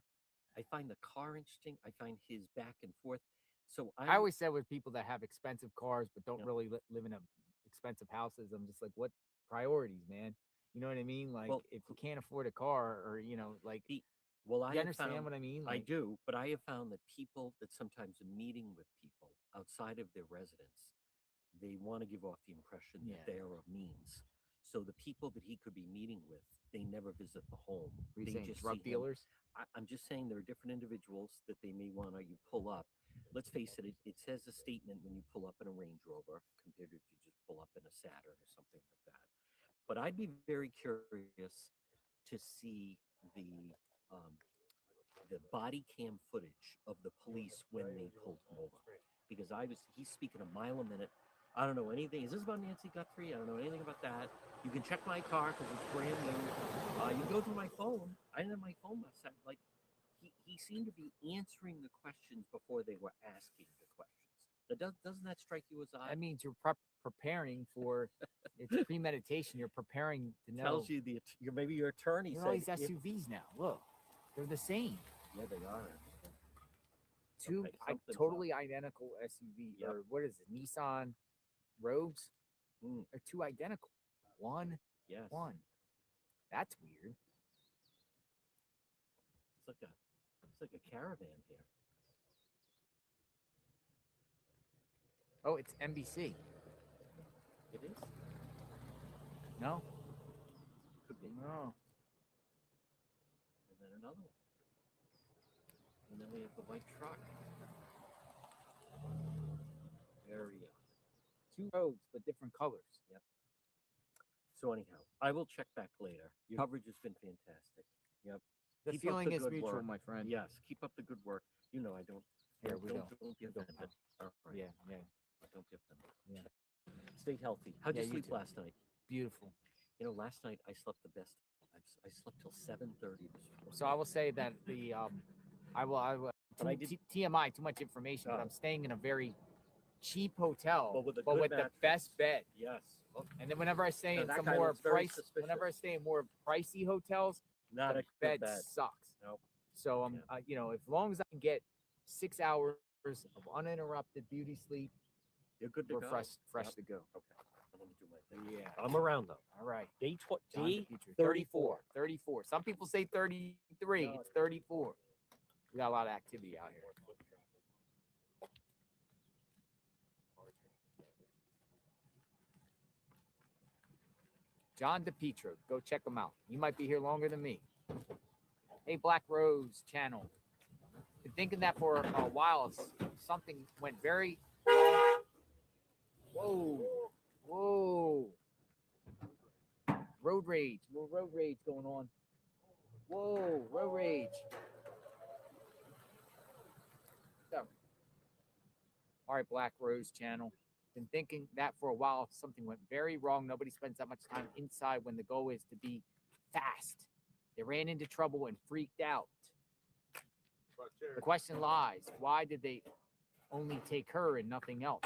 I find the car interesting. I find his back and forth. So I always said with people that have expensive cars but don't really live in expensive houses, I'm just like, what priorities, man? You know what I mean? Like, Well, if you can't afford a car, or you know, like, well, I you have understand found- what I mean? I Like, do, but I have found that people that sometimes are meeting with people outside of their residence, they want to give off the impression Yeah. that they are of means. So the people that he could be meeting with, they never visit the home. What are you They saying, just drug see him- dealers? I'm just saying there are different individuals that they may want to you pull up. Let's face it, it says a statement when you pull up in a Range Rover compared to if you just pull up in a Saturn or something like that. But I'd be very curious to see the body cam footage of the police when they pulled him over, because he's speaking a mile a minute. I don't know anything. Is this about Nancy Guthrie? I don't know anything about that. You can check my car because it's brand new. You can go through my phone. I didn't have my phone last time. Like, he seemed to be answering the questions before they were asking the questions. Doesn't that strike you as odd? That means you're preparing for it's premeditation. You're preparing to know. Tells you maybe your attorney Look at said all these SUVs now. Look, they're the same. Yeah, they are. Two Okay, something's totally identical SUV, Yep. or what is it? Nissan Rogues. Mm. They're two identical. One. Yes. One. That's weird. It's like a caravan here. Oh, it's NBC. It is. No. Could be. No. And then another one. And then we have the white truck. Very Two roads, but different colors. Yep. So anyhow, I will check back later. Your coverage has been fantastic. Yep. The Keep up feeling is good mutual, work. my friend. Yes, keep up the good work. You know I don't. Here, we don't don't. be We don't, offended. All right. Yeah. Don't be offended. Yeah. Stay healthy. How'd Yeah, you you sleep too. last night? Beautiful. You know, last night I slept the best. I slept till 7:30 this morning. So I will say that I will. But I did- TMI, too much information, but Oh. I'm staying in a very cheap hotel, But with a but good with the mattress. best bed. Yes. And then whenever I stay Now in that some guy more looks very price, whenever I suspicious. stay in more pricey hotels, Not the a good bed bed. sucks. Nope. So I'm, as long as I can get 6 hours of uninterrupted beauty sleep, You're good to we're go. fresh Yep. to go. Okay. I'm gonna do my thing. Yeah. I'm around though. All right. Day John day DePietro, 34. 34. Some people say 33. No, It's 34. We got a lot of activity out here. John DePietro, go check him out. He might be here longer than me. Hey, Black Rose channel. Been thinking that for a while. Something went very. Whoa. Road rage. Little road rage going on. Whoa, road rage. So. All right, Black Rose channel. Been thinking that for a while. Something went very wrong. Nobody spends that much time inside when the goal is to be fast. They ran into trouble and freaked out. The question lies, why did they only take her and nothing else?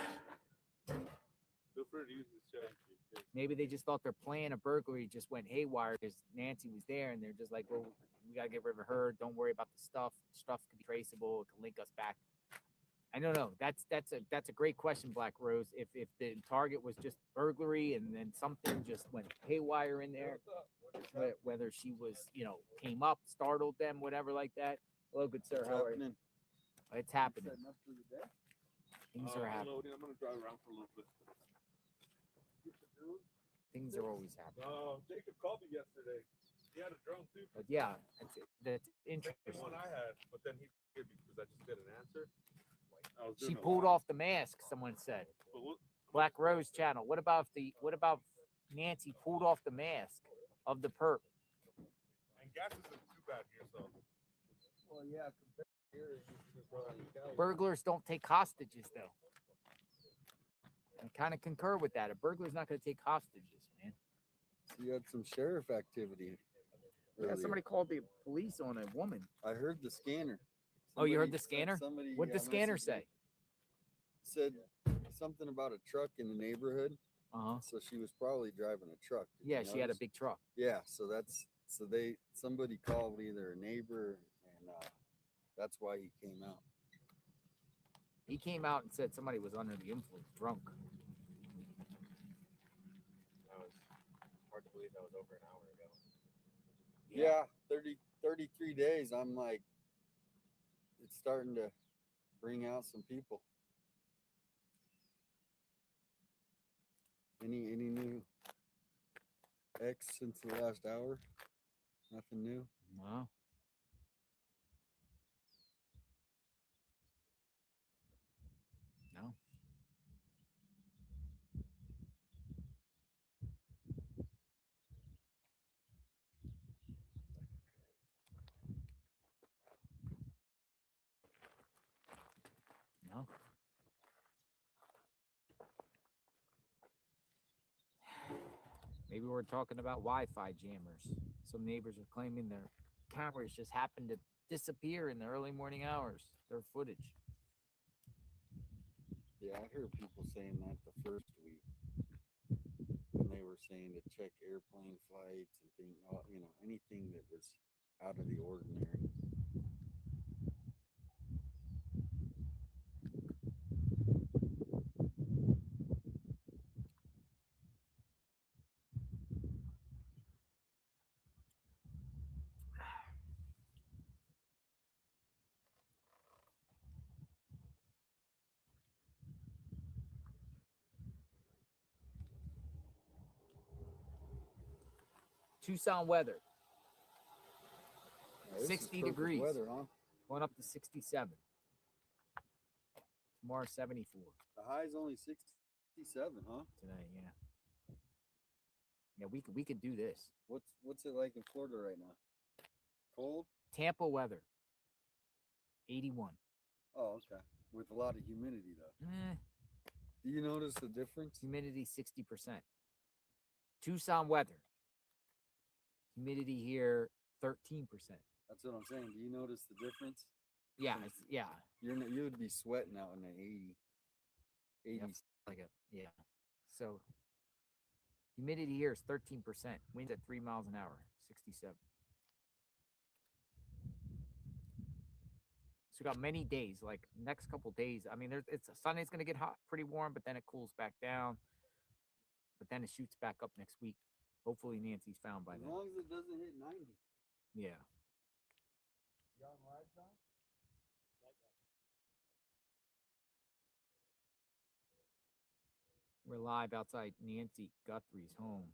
Feel free to use this strategy. Maybe they just thought their plan of burglary just went haywire because Nancy was there, and they're just like, well, we got to get rid of her. Don't worry about the stuff. Stuff can be traceable. It can link us back. I don't know. That's a great question, Black Rose. If the target was just burglary and then something just went haywire in there, whether she was, came up, startled them, whatever like that. Hello, good sir. How are you? It's happening. Things are happening. I'm gonna drive around for a little bit. Things are always happening. Jacob called me yesterday. He had a drone too. But yeah, that's interesting. Same one I had, but then he did because I just didn't answer. She pulled off the mask. Someone said. Black Rose channel. What about Nancy pulled off the mask of the perp? And gas isn't too bad here, so. Well, yeah, compared to here, Burglars don't take hostages, though. I kind of concur with that. A burglar's not going to take hostages, man. You had some sheriff activity. Yeah, earlier. somebody called the police on a woman. I heard the scanner. Oh, you heard Somebody- the scanner? Somebody. What'd the scanner messaged me. say? Said something about a truck in the neighborhood. Uh-huh. So she was probably driving a truck. Did Yeah, you she had a notice? big truck. Yeah, so somebody called either a neighbor, and that's why he came out. He came out and said somebody was under the influence, drunk. That was hard to believe that was over an hour ago. Yeah, 33 days. I'm like, it's starting to bring out some people. Any new X since the last hour? Nothing new. No. No. No. Maybe we're talking about Wi-Fi jammers. Some neighbors are claiming their cameras just happened to disappear in the early morning hours. Their footage. Yeah, I heard people saying that the first week when they were saying to check airplane flights and things, anything that was out of the ordinary. Tucson weather. Yeah, this is 60 perfect degrees. weather, huh? Going up to 67. Tomorrow 74. The high's only 67, huh? Today, yeah. Yeah, we could do this. What's it like in Florida right now? Cold? Tampa weather. 81. Oh, okay. With a lot of humidity though. Eh, Do you notice the difference? humidity 60%. Tucson weather. Humidity here 13%. That's what I'm saying. Do you notice the difference? Yeah, yeah. You would be sweating out in the 80. Yep, like a yeah. So humidity here is 13%. Winds at 3 miles an hour, 67. So we got many days, like next couple days. I mean, Sunday's gonna get hot, pretty warm, but then it cools back down. But then it shoots back up next week. Hopefully Nancy's found by As then. long as it doesn't hit 90. Yeah. You on live, John? We're live outside Nancy Guthrie's home.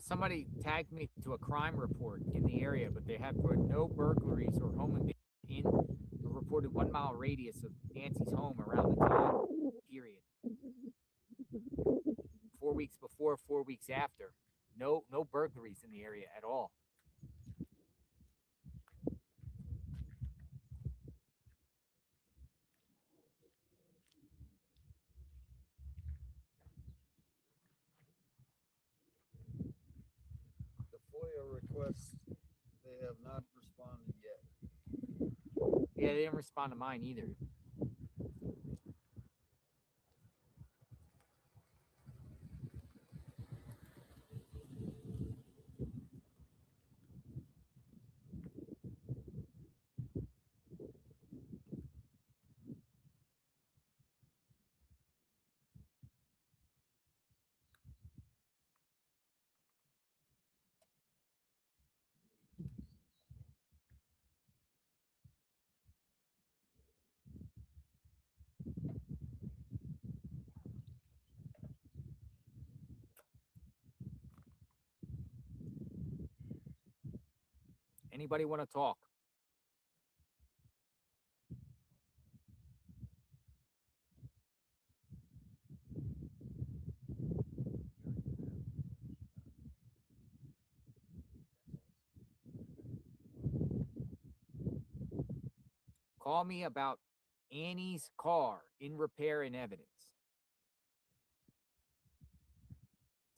Somebody tagged me to a crime report in the area, but they have put no burglaries or home invasions in a reported 1 mile radius of Nancy's home around the time period. 4 weeks before, 4 weeks after. No burglaries in the area at all. The FOIA requests, they have not responded yet. Yeah, they didn't respond to mine either. Anybody want to talk? Call me about Annie's car in repair and evidence.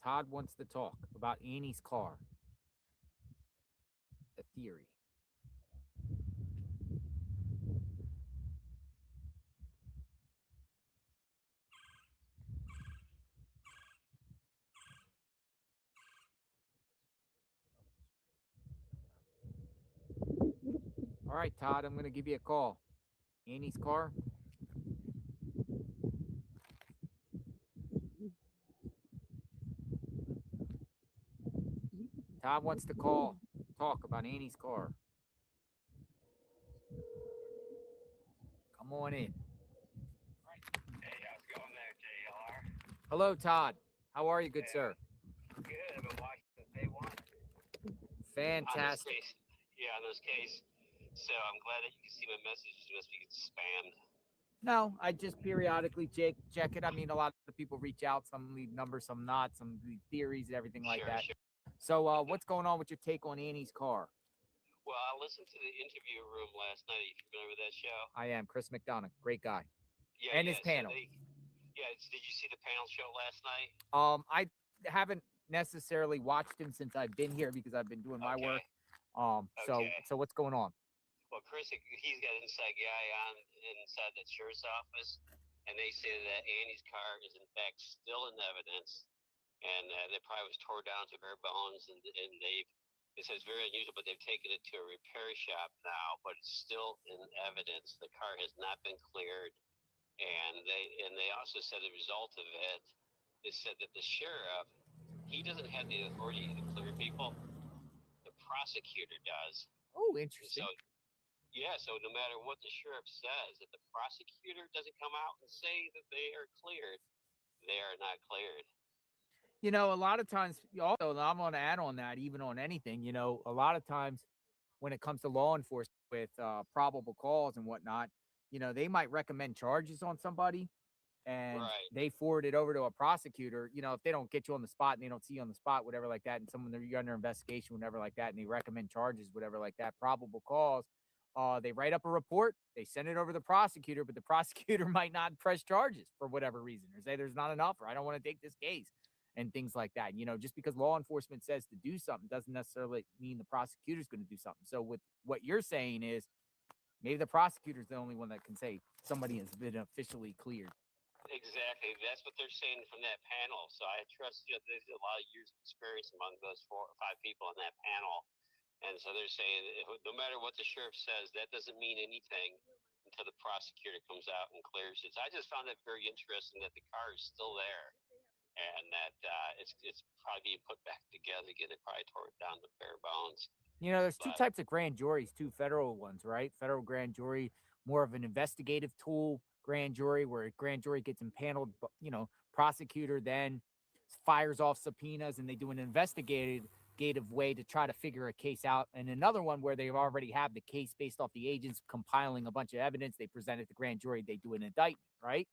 Todd wants to talk about Annie's car. The theory. All right, Todd, I'm going to give you a call. Annie's car? Todd wants to talk about Annie's car. Come on in. Hey, how's it going there, JLR? Hello, Todd. How are you, good sir? Good. I've been watching since day one. Fantastic. On this case. So I'm glad that you can see my message. It must be spammed. No, I just periodically check it. I mean, a lot of people reach out. Some leave numbers, some not. Some leave theories and everything like that. Sure. So what's going on with your take on Annie's car? Well, I listened to the interview room last night. Are you familiar with that show? I am. Chris McDonough. Great guy. Yeah. And his panel. Did you see the panel show last night? I haven't necessarily watched him since I've been here because I've been doing my work. So what's going on? Well, Chris, he's got an inside guy on inside that sheriff's office, and they say that Annie's car is in fact still in evidence, and that probably was tore down to bare bones, and it says very unusual, but they've taken it to a repair shop now, but it's still in evidence. The car has not been cleared, and they also said the result of it is said that the sheriff, he doesn't have the authority to clear people. The prosecutor does. Oh, interesting. So no matter what the sheriff says, if the prosecutor doesn't come out and say that they are cleared, they are not cleared. You know, a lot of times, also, I'm going to add on that, even on anything, you know, a lot of times when it comes to law enforcement with probable cause and whatnot, you know, they might recommend charges on somebody and they forward it over to a prosecutor. You know, if they don't get you on the spot and they don't see you on the spot, whatever like that, and you're under investigation, whatever like that, and they recommend charges, whatever like that, probable cause, they write up a report, they send it over to the prosecutor, but the prosecutor might not press charges for whatever reason, or say there's not enough, or I don't want to take this case, and things like that. You know, just because law enforcement says to do something doesn't necessarily mean the prosecutor's going to do something. So with what you're saying is maybe the prosecutor's the only one that can say somebody has been officially cleared. Exactly. That's what they're saying from that panel. So I trust, there's a lot of years of experience among those 4 or 5 people on that panel. And so they're saying no matter what the sheriff says, that doesn't mean anything until the prosecutor comes out and clears it. So I just found that very interesting that the car is still there and that it's probably being put back together again. They probably tore it down to bare bones. You know, there's 2 types of grand juries, 2 federal ones, right? Federal grand jury, more of an investigative tool. grand jury, where a grand jury gets impaneled, you know, prosecutor then fires off subpoenas and they do an investigative way to try to figure a case out. And another one where they already have the case based off the agents compiling a bunch of evidence. They present it to grand jury, they do an indictment, right?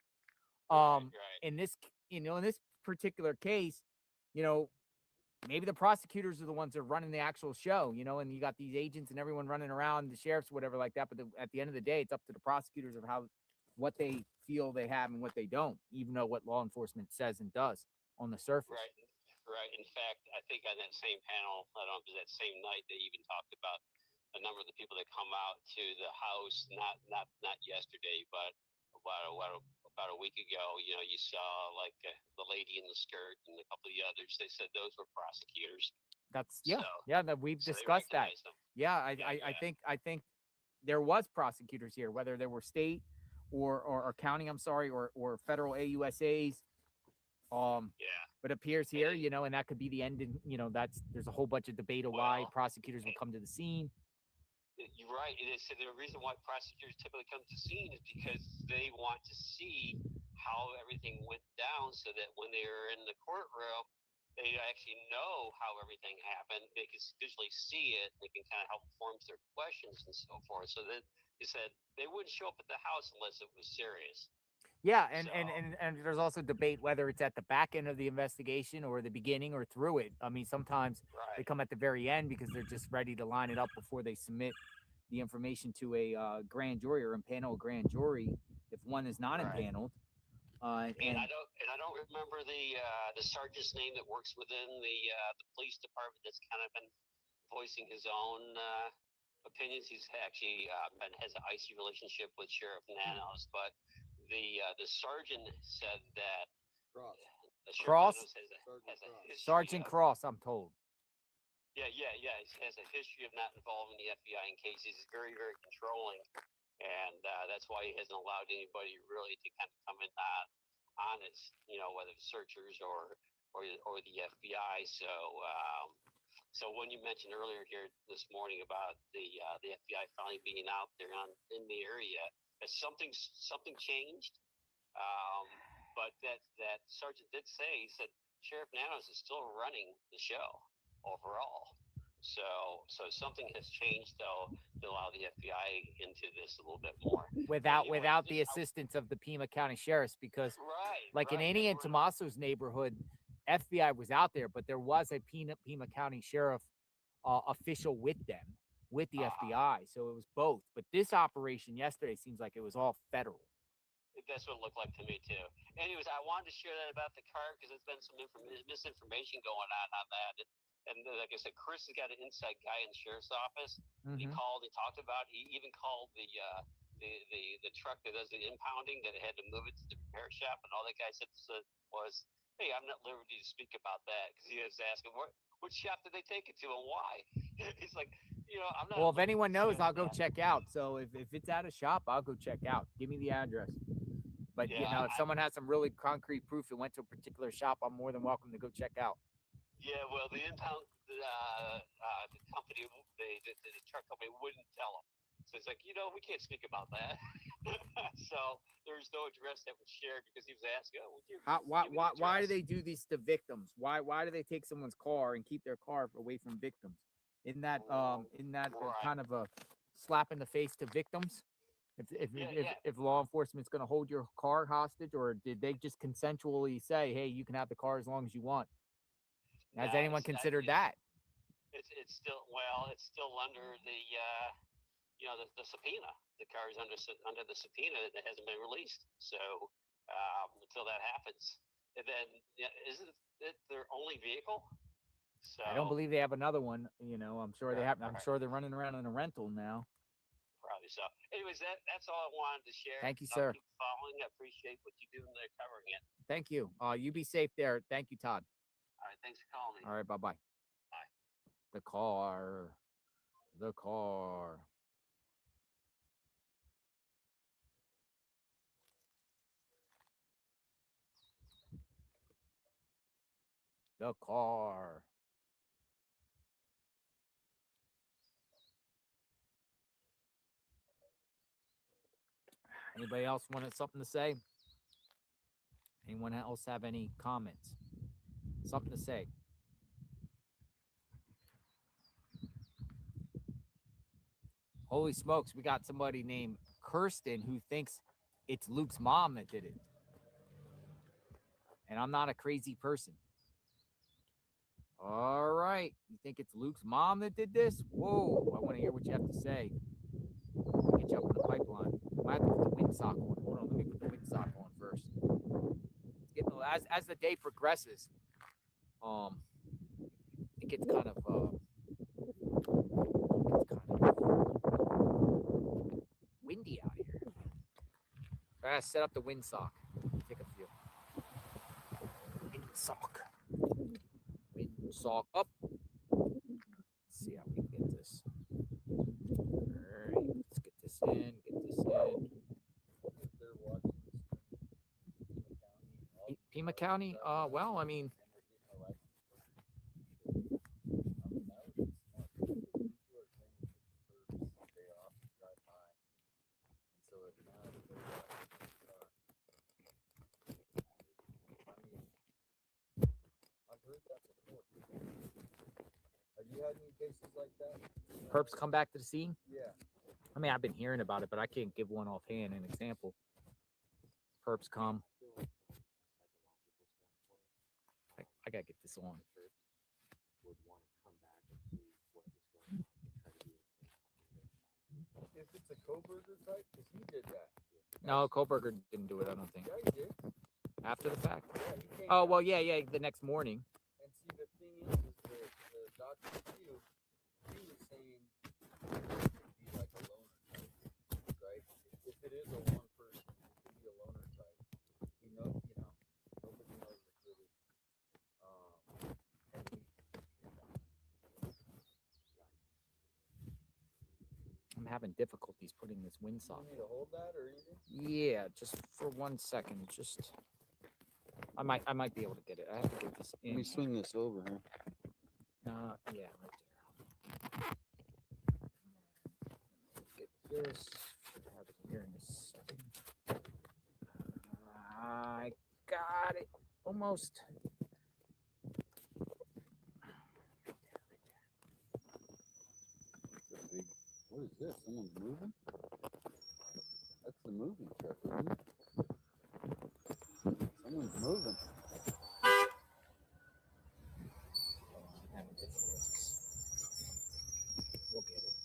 In this, you know, in this particular case, you know, maybe the prosecutors are the ones that are running the actual show, you know, and you got these agents and everyone running around, the sheriffs, whatever like that. But at the end of the day, it's up to the prosecutors of what they feel they have and what they don't, even though what law enforcement says and does on the surface. Right. In fact, I think on that same panel, I don't know if it was that same night, they even talked about a number of the people that come out to the house, not yesterday, but about a week ago. You know, you saw like the lady in the skirt and a couple of the others. They said those were prosecutors. That's So- that we've so they discussed that. recognize them. Yeah, I think there was prosecutors here, whether they were state or county, I'm sorry, or federal AUSAs. But it appears here, you know, and that could be the end. You know, there's a whole bunch of debate of why prosecutors would come to the scene. You're right. It is. So the reason why prosecutors typically come to scene is because they want to see how everything went down, so that when they're in the courtroom, they actually know how everything happened. They can visually see it. They can kind of help form their questions and so forth. So that they said they wouldn't show up at the house unless it was serious. Yeah, and there's also debate whether it's at the back end of the investigation or the beginning or through it. I mean, sometimes they come at the very end because they're just ready to line it up before they submit the information to a grand jury or impanel a grand jury if one is not impaneled. And I don't remember the sergeant's name that works within the police department that's kind of been voicing his own opinions. He's actually has an icy relationship with Sheriff Nanos, but the sergeant said that Cross? Sergeant Cross, I'm told. Yeah. He has a history of not involving the FBI in cases. He's very, very controlling, and that's why he hasn't allowed anybody really to kind of come in on it. You know, whether it's searchers or the FBI. So when you mentioned earlier here this morning about the FBI finally being out there in the area, has something changed? But that sergeant did say, he said Sheriff Nanos is still running the show overall. So something has changed though to allow the FBI into this a little bit more. Without the assistance of the Pima County Sheriffs, because in any in Tommaso's neighborhood, FBI was out there, but there was a Pima County Sheriff official with them, with the FBI. So it was both. But this operation yesterday seems like it was all federal. That's what it looked like to me too. Anyways, I wanted to share that about the car because there's been some misinformation going on that. And like I said, Chris has got an inside guy in the sheriff's office. He called. He talked about. He even called the truck that does the impounding, that it had to move it to the repair shop. And all that guy said was, "Hey, I'm not at liberty to speak about that," because he was asking which shop did they take it to and why. He's like, you know, I'm not. Well, if anyone knows, I'll go check out. So if it's at a shop, I'll go check out. Give me the address. But you know, if someone has some really concrete proof it went to a particular shop, I'm more than welcome to go check out. Yeah, well, the impound the company, the truck company wouldn't tell them. So it's like, you know, we can't speak about that. So there's no address that was shared because he was asking, Why do they do this to victims? Why do they take someone's car and keep their car away from victims? Isn't that kind of a slap in the face to victims? If law enforcement's going to hold your car hostage, or did they just consensually say, "Hey, you can have the car as long as you want"? Has anyone considered that? It's still under the the subpoena. The car is under the subpoena that hasn't been released. So until that happens, and then isn't it their only vehicle? So I don't believe they have another one. You know, I'm sure they have. I'm sure they're running around in a rental now. Probably so. Anyways, that's all I wanted to share. Thank you, I'll sir. keep following. I appreciate what you do in there covering it. Thank you. You be safe there. Thank you, Todd. All right, thanks for calling me. All right, bye-bye. Bye. The car. The car. The car. Anybody else want something to say? Anyone else have any comments? Something to say? Holy smokes, we got somebody named Kirsten who thinks it's Luke's mom that did it. And I'm not a crazy person. All right. You think it's Luke's mom that did this? Whoa, I want to hear what you have to say. Get you up in the pipeline. I have to put the windsock on. Hold on, let me put the windsock on first. It's getting as the day progresses, it gets kind of windy out here. I gotta set up the windsock. Take a few. Windsock up. Let's see how we can get this. All right, let's get this in. Pima County? Well, I mean, Have you had any cases like that? perps come back to the scene? Yeah. I mean, I've been hearing about it, but I can't give one offhand. An example. Perps come. I gotta get this on. If it's a Koberger type, because he did that. No, Koberger didn't do it, I don't think. Yeah, he did. After the fact? Yeah, he came Oh, back. well, yeah, the next morning. And see, the thing is the Dr. Q, he was saying it could be like a loner type, right? If it is a one person, it could be a loner type. We know, nobody knows it really. And I'm having difficulties putting this windsock. you need to hold that or anything? Yeah, just for 1 second. Just I might be able to get it. I have to get this in. Let me swing this over here. Yeah, right there. Get this. Should have it here in a second. I got it. Almost. What is this? Someone's moving? That's the moving truck, isn't it? Someone's moving. We'll get it.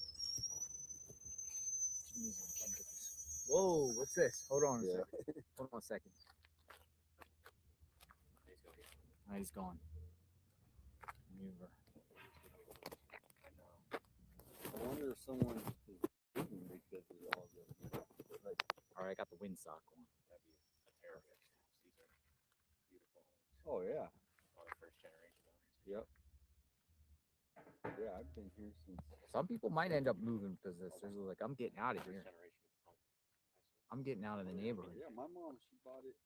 Whoa, what's this? Hold on a second. Hold on a second. He's gone. Maneuver. I wonder if someone is moving because of all this. Like, all right, I got the windsock on. That'd be a terrific. These are beautiful. oh, yeah. A lot of first generation owners. Yep. Yeah, I've been here since. Some people might end up moving because this. They're like, I'm getting out of here. I'm getting out of the neighborhood. Yeah, my mom, she bought it.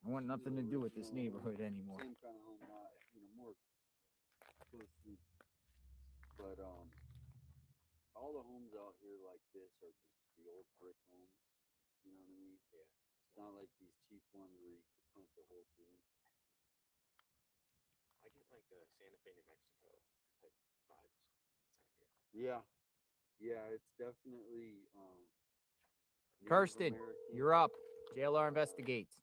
I want nothing to do with this neighborhood anymore. Same kind of home, not, more close to. But all the homes out here like this are just the old brick homes. You know what I mean? Yeah. It's not like these cheap ones where you can punch a hole through them. I get like a Santa Fe, New Mexico type vibes out here. Yeah. Yeah, it's definitely Kirsten, you're up. JLR investigates.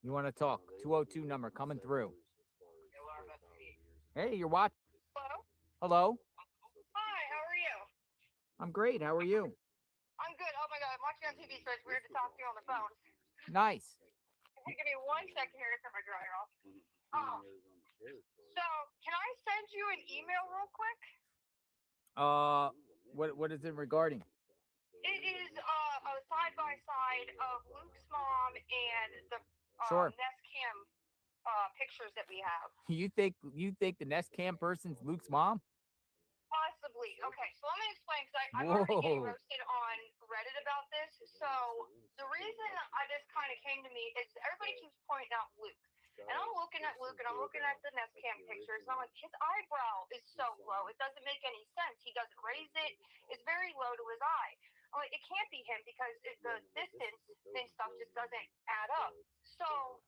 You want to talk? 202 number coming through. Hey, you're watching. Hello? Hello. Hi, how are you? I'm great. How are you? I'm good. Oh my god, I'm watching on TV, so it's weird to talk to you on the phone. Nice. Give me 1 second here to turn my dryer off. So, can I send you an email real quick? What is it regarding? It is a side-by-side of Luke's mom and the Sure. Nest Cam pictures that we have. You think the Nest Cam person's Luke's mom? Possibly. Okay, so let me explain, because I'm already getting Whoa. roasted on Reddit about this. So the reason this kind of came to me is everybody keeps pointing out Luke. And I'm looking at Luke, and I'm looking at the Nest Cam pictures, and I'm like, his eyebrow is so low. It doesn't make any sense. He doesn't raise it. It's very low to his eye. I'm like, it can't be him because the distance and stuff just doesn't add up. So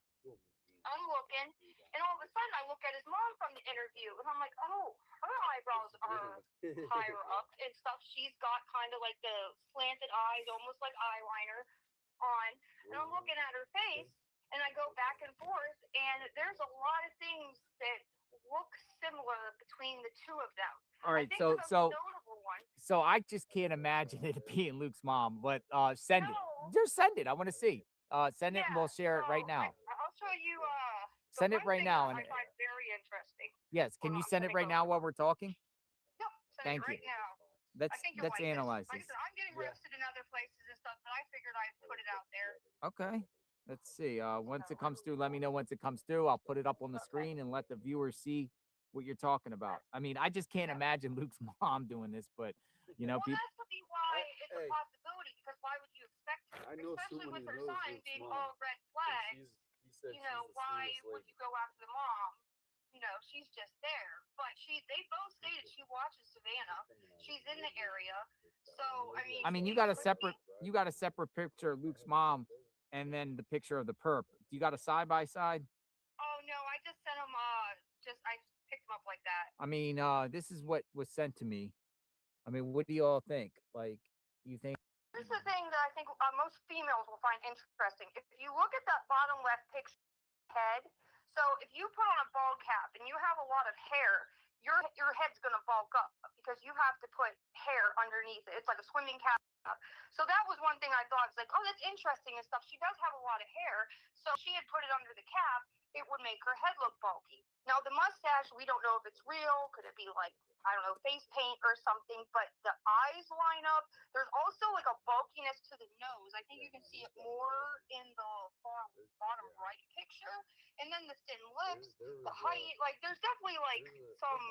I'm looking, and all of a sudden I look at his mom from the interview, and I'm like, oh, her eyebrows are higher up and stuff. She's got kind of like the slanted eyes, almost like eyeliner on, and I'm looking at her face, and I go back and forth, and there's a lot of things that look similar between the two of them. All right, so I just can't imagine it being Luke's mom, but send it. Just send it. I want to see. Send it and we'll share it right now. I'll show you. Send it right now. And I find very interesting. yes, can you send it right now while we're talking? Yep, Thank you. right now. Let's analyze Like I this. said, I'm getting roasted in other places and stuff, but I figured I'd put it out there. Okay. Let's see. Once it comes through, let me know once it comes through. I'll put it up on the screen and let the viewers see what you're talking about. I mean, I just can't imagine Luke's mom doing this, but you know, Well, people. that's could be why it's a possibility, because why would you expect it? I know Especially someone with who her knows son Luke's being mom, all red flags. he said You know, she's the why sweetest would lady. you go after the mom? You know, she's just there. But they both stated she watches Savannah. She's in the area. So I mean, you got a separate picture of Luke's mom, and then the picture of the perp. You got a side by side? Oh no, I just sent him I picked him up like that. I mean, this is what was sent to me. I mean, what do you all think? Like, you think? Here's the thing that I think most females will find interesting. If you look at that bottom left picture head, so if you put on a bald cap and you have a lot of hair, your head's gonna bulk up because you have to put hair underneath it. It's like a swimming cap. So that was one thing I thought. It's like, oh, that's interesting and stuff. She does have a lot of hair, so she had put it under the cap. It would make her head look bulky. Now the mustache, we don't know if it's real. Could it be like, I don't know, face paint or something? But the eyes line up. There's also like a bulkiness to the nose. I think you can see it more in the bottom right picture. And then the thin lips, the height, like there's definitely like some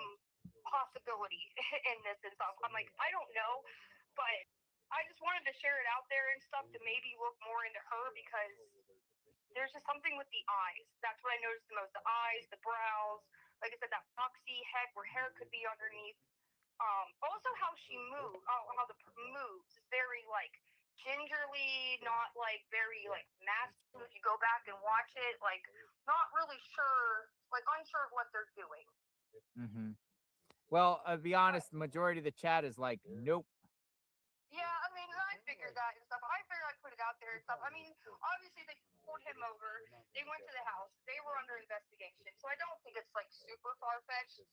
possibility in this and stuff. I'm like, I don't know, but I just wanted to share it out there and stuff to maybe look more into her, because there's just something with the eyes. That's what I noticed the most. The eyes, the brows, like I said, that boxy head where hair could be underneath. Also how she moves, how the moves is very like gingerly, not like very like masculine. If you go back and watch it, like not really sure, like unsure of what they're doing. Mm-hmm. Well, I'll be honest, the majority of the chat is like, nope. Yeah, I mean, I figured that and stuff. I figured I'd put it out there and stuff. I mean, obviously they pulled him over. They went to the house. They were under investigation. So I don't think it's like super far-fetched.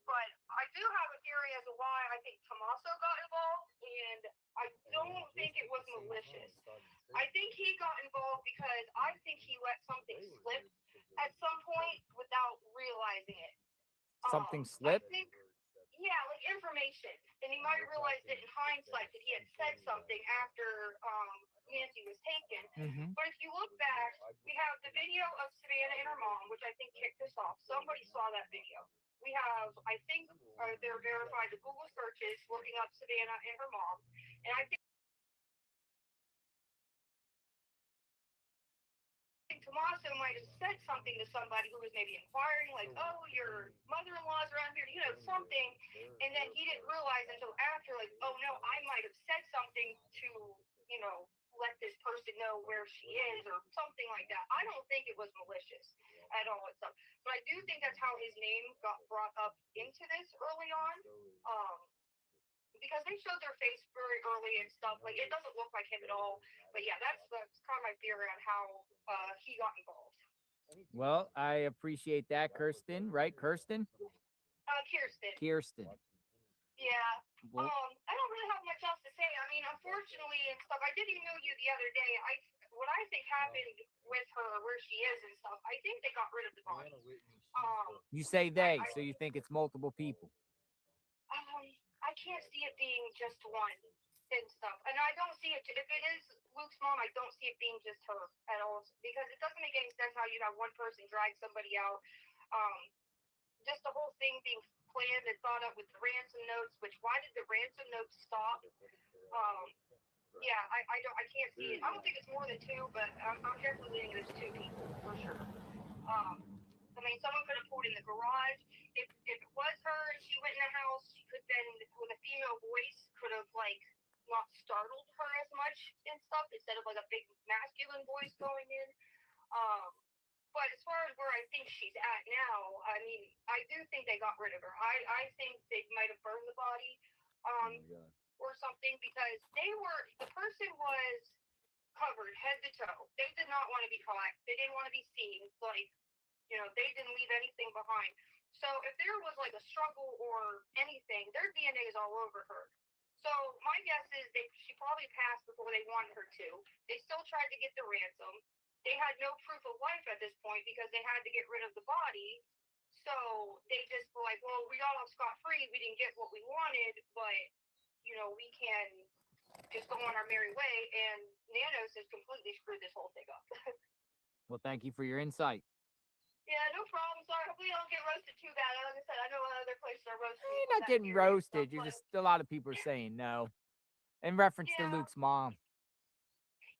But I do have a theory as to why I think Tommaso got involved, and I don't think it was malicious. I think he got involved because I think he let something slip at some point without realizing it. Something slip? I think, yeah, like information. And he might have realized it in hindsight that he had said something after Nancy was taken. Mm-hmm. But if you look back, we have the video of Savannah and her mom, which I think kicked us off. Somebody saw that video. We have, I think, they're verified the Google searches looking up Savannah and her mom. And I think Tommaso might have said something to somebody who was maybe inquiring, like, oh, your mother-in-law's around here, you know, something. And then he didn't realize until after, like, oh, no, I might have said something to, you know, let this person know where she is or something like that. I don't think it was malicious at all and stuff. But I do think that's how his name got brought up into this early on. Because they showed their face very early and stuff. Like, it doesn't look like him at all. But yeah, that's kind of my theory on how he got involved. Well, I appreciate that, Kirsten. Right, Kirsten? Kirsten. Yeah. Well, I don't really have much else to say. I mean, unfortunately and stuff, I did email you the other day. What I think happened with her, where she is and stuff, I think they got rid of the body. you say they, so you think it's multiple people. I can't see it being just one and stuff. And I don't see it, if it is Luke's mom, I don't see it being just her at all. Because it doesn't make any sense how you have one person drag somebody out. Just the whole thing being planned and thought up with the ransom notes, which why did the ransom notes stop? Yeah, I can't see it. I don't think it's more than two, but I'm definitely thinking it's two people for sure. I mean, someone could have pulled in the garage. If it was her and she went in the house, she could then, with a female voice, could have like not startled her as much and stuff instead of like a big masculine voice going in. But as far as where I think she's at now, I mean, I do think they got rid of her. I think they might have burned the body, or something, because the person was covered head to toe. They did not want to be caught. They didn't want to be seen. Like, they didn't leave anything behind. So if there was like a struggle or anything, their DNA is all over her. So my guess is she probably passed before they wanted her to. They still tried to get the ransom. They had no proof of life at this point because they had to get rid of the body. So they just were like, well, we got off scot-free. We didn't get what we wanted, but, we can just go on our merry way. And Nanos has completely screwed this whole thing up. Well, thank you for your insight. Yeah, no problem. Sorry, hopefully you don't get roasted too bad. Like I said, I know other places are roasting. You're not getting roasted. You're just, a lot of people are saying no. In reference to Luke's mom.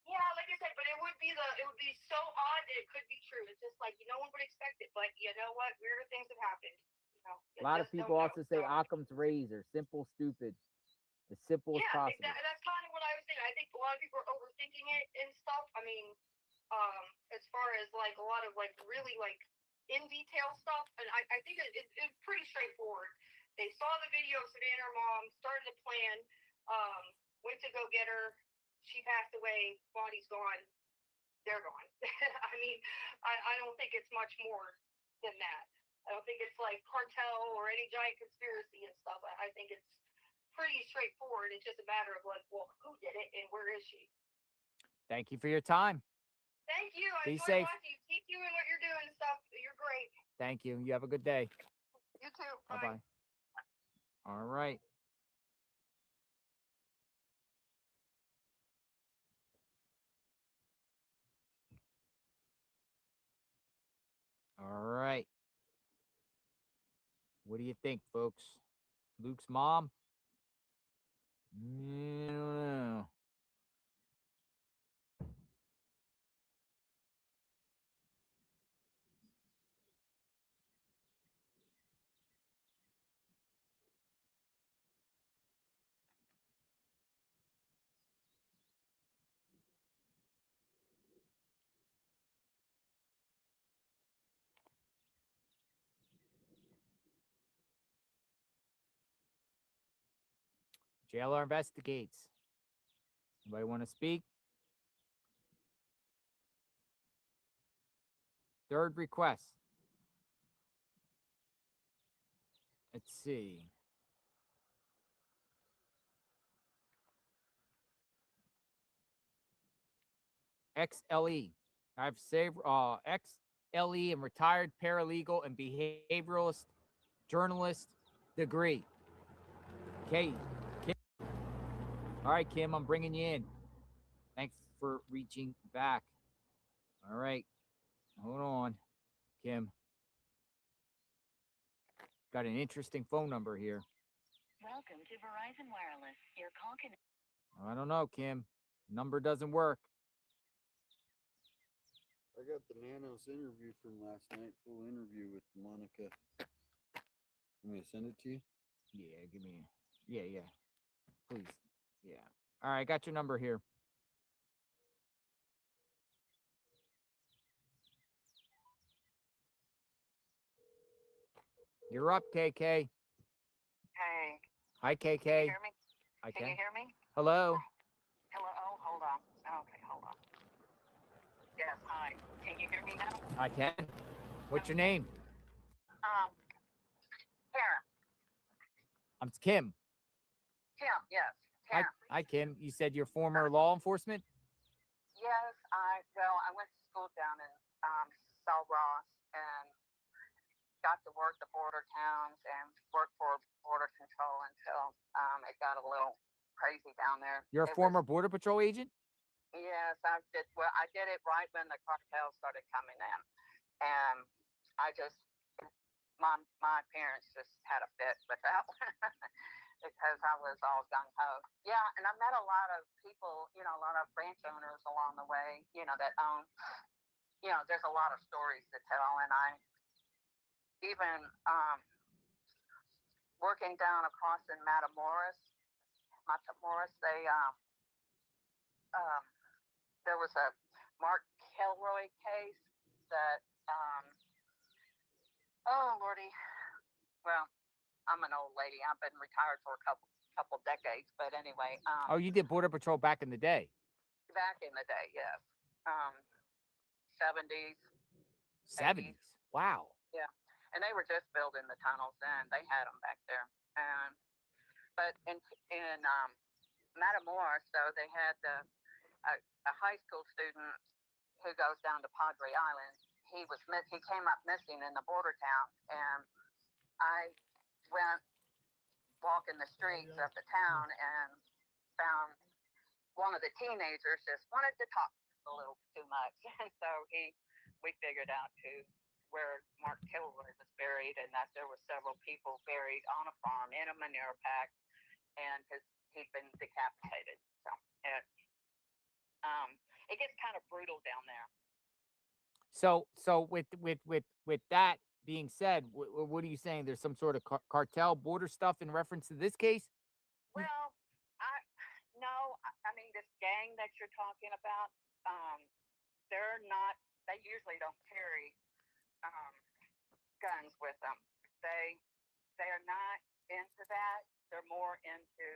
Yeah, like I said, but it would be so odd that it could be true. It's just like no one would expect it, but you know what? Weirder things have happened. A lot of people also say Occam's razor, simple, stupid, as simple as possible. That's kind of what I was thinking. I think a lot of people are overthinking it and stuff. I mean, as far as like a lot of like really like in detail stuff, and I think it's pretty straightforward. They saw the video of Savannah, her mom, started a plan, went to go get her. She passed away, body's gone, they're gone. I mean, I don't think it's much more than that. I don't think it's like cartel or any giant conspiracy and stuff. I think it's pretty straightforward. It's just a matter of like, well, who did it and where is she? Thank you for your time. Thank you. Be enjoyed safe. watching you. Keep doing what you're doing and stuff. You're great. Thank you. You have a good day. You too. Bye-bye. All right. All right. What do you think, folks? Luke's mom? I don't know. JLR investigates. Anybody want to speak? Third request. Let's see. XLE. I've saved XLE and retired paralegal and behavioralist journalist degree. Okay. Kim. All right, Kim, I'm bringing you in. Thanks for reaching back. All right. Hold on, Kim. Got an interesting phone number here. Welcome to Verizon Wireless. Your call can... I don't know, Kim. Number doesn't work. I got the Nanos interview from last night, full interview with Monica. I'm gonna send it to you. Yeah, give me. Yeah. Please. Yeah. All right, got your number here. You're up, KK. Hey. Hi, KK. Can you hear me? I Can you hear me? Hello. Hello. Oh, hold on. Okay, hold on. Yes. Hi. Can you hear me now? I can. What's your name? Karen. I'm Kim. Kim. Yes. Karen. Hi, Kim. You said you're former law enforcement? Yes. I went to school down in South Ross and got to work the border towns and worked for border control until it got a little crazy down there. You're a former Border Patrol agent? Yes, I did. Well, I did it right when the cartels started coming in, and my parents just had a fit with that one because I was all gung ho. Yeah, and I met a lot of people, a lot of ranch owners along the way, that own. There's a lot of stories to tell, and I even working down across in Matamoros, Matamoros, there was a Mark Kilroy case that, oh lordy, well, I'm an old lady. I've been retired for a couple decades, but anyway. Oh, you did Border Patrol back in the day. Back in the day, yes. 70s. 70s. Wow. Yeah, and they were just building the tunnels then. They had them back there, and but in Matamoros, so they had a high school student who goes down to Padre Island. He came up missing in the border town, and I went walking the streets of the town and found one of the teenagers just wanted to talk a little too much, and so we figured out where Mark Kilroy was buried, and that there were several people buried on a farm in a manure pack, and he'd been decapitated. So it gets kind of brutal down there. So with that being said, what are you saying? There's some sort of cartel border stuff in reference to this case? Well, I mean, this gang that you're talking about, they usually don't carry guns with them. They are not into that. They're more into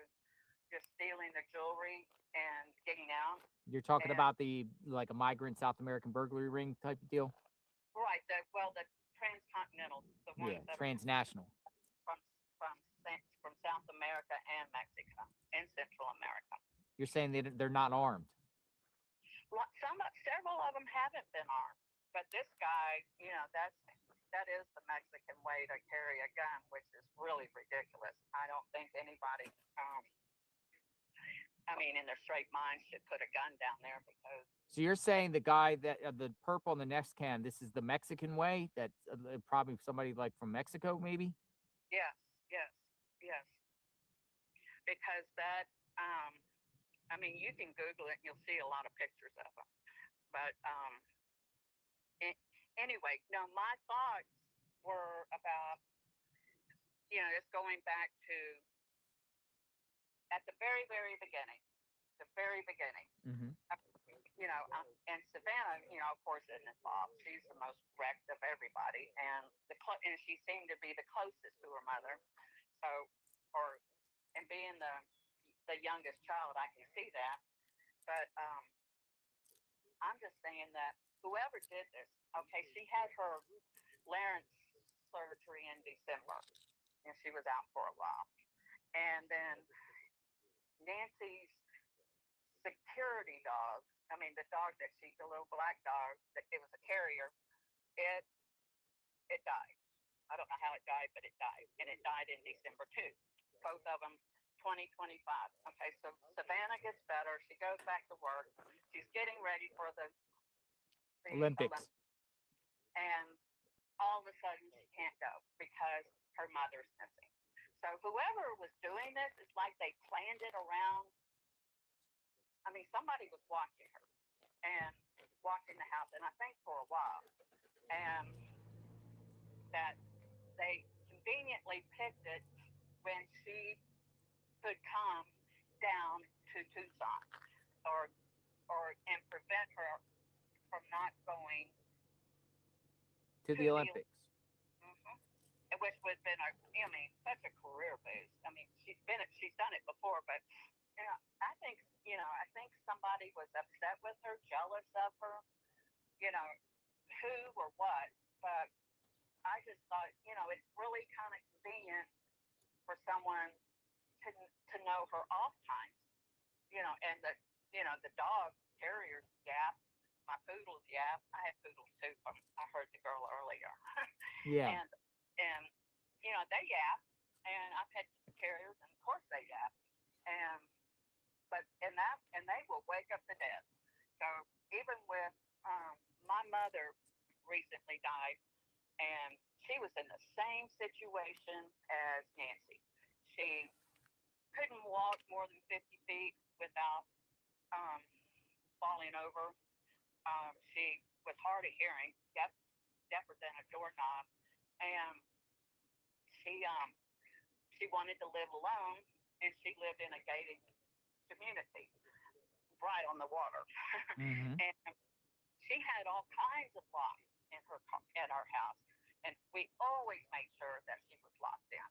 just stealing the jewelry and getting out. You're talking about like a migrant South American burglary ring type of deal? Right. The transcontinental, the ones that transnational. From South America and Mexico and Central America. You're saying they're not armed? Several of them haven't been armed, but this guy, that is the Mexican way to carry a gun, which is really ridiculous. I don't think anybody, in their straight mind should put a gun down there because. So you're saying the guy that the purple on the next can, this is the Mexican way? That's probably somebody like from Mexico, maybe? Yes. Because that, you can Google it and you'll see a lot of pictures of them. But anyway, no, my thoughts were about, just going back to at the very, very beginning. Mm-hmm. And Savannah, of course, isn't involved. She's the most wrecked of everybody, and she seemed to be the closest to her mother. So, and being the youngest child, I can see that. But I'm just saying that whoever did this, okay, she had her larynx surgery in December, and she was out for a while. And then Nancy's security dog, the little black dog, it was a carrier, it died. I don't know how it died, but it died. And it died in December too. Both of them 2025. Okay, so Savannah gets better. She goes back to work. She's getting ready for the Olympics. And all of a sudden she can't go because her mother's missing. So whoever was doing this, it's like they planned it around. Somebody was watching her and watching the house, and I think for a while. And that they conveniently picked it when she could come down to Tucson and prevent her from not going to the Olympics. Which would have been such a career boost. She's done it before, but I think somebody was upset with her, jealous of her, who or what. But I just thought, it's really kind of convenient for someone to know her off times, and the dog carriers yap, my poodles yap. I have poodles too. I heard the girl earlier. Yeah. And they yap, and I've had carriers, and of course they yap, and they will wake up the dead. So even with my mother recently died, and she was in the same situation as Nancy. She couldn't walk more than 50 feet without falling over. She was hard of hearing, deafer than a doorknob, and she wanted to live alone, and she lived in a gated community right on the water. Mm-hmm. And she had all kinds of locks in her at our house, and we always made sure that she was locked in.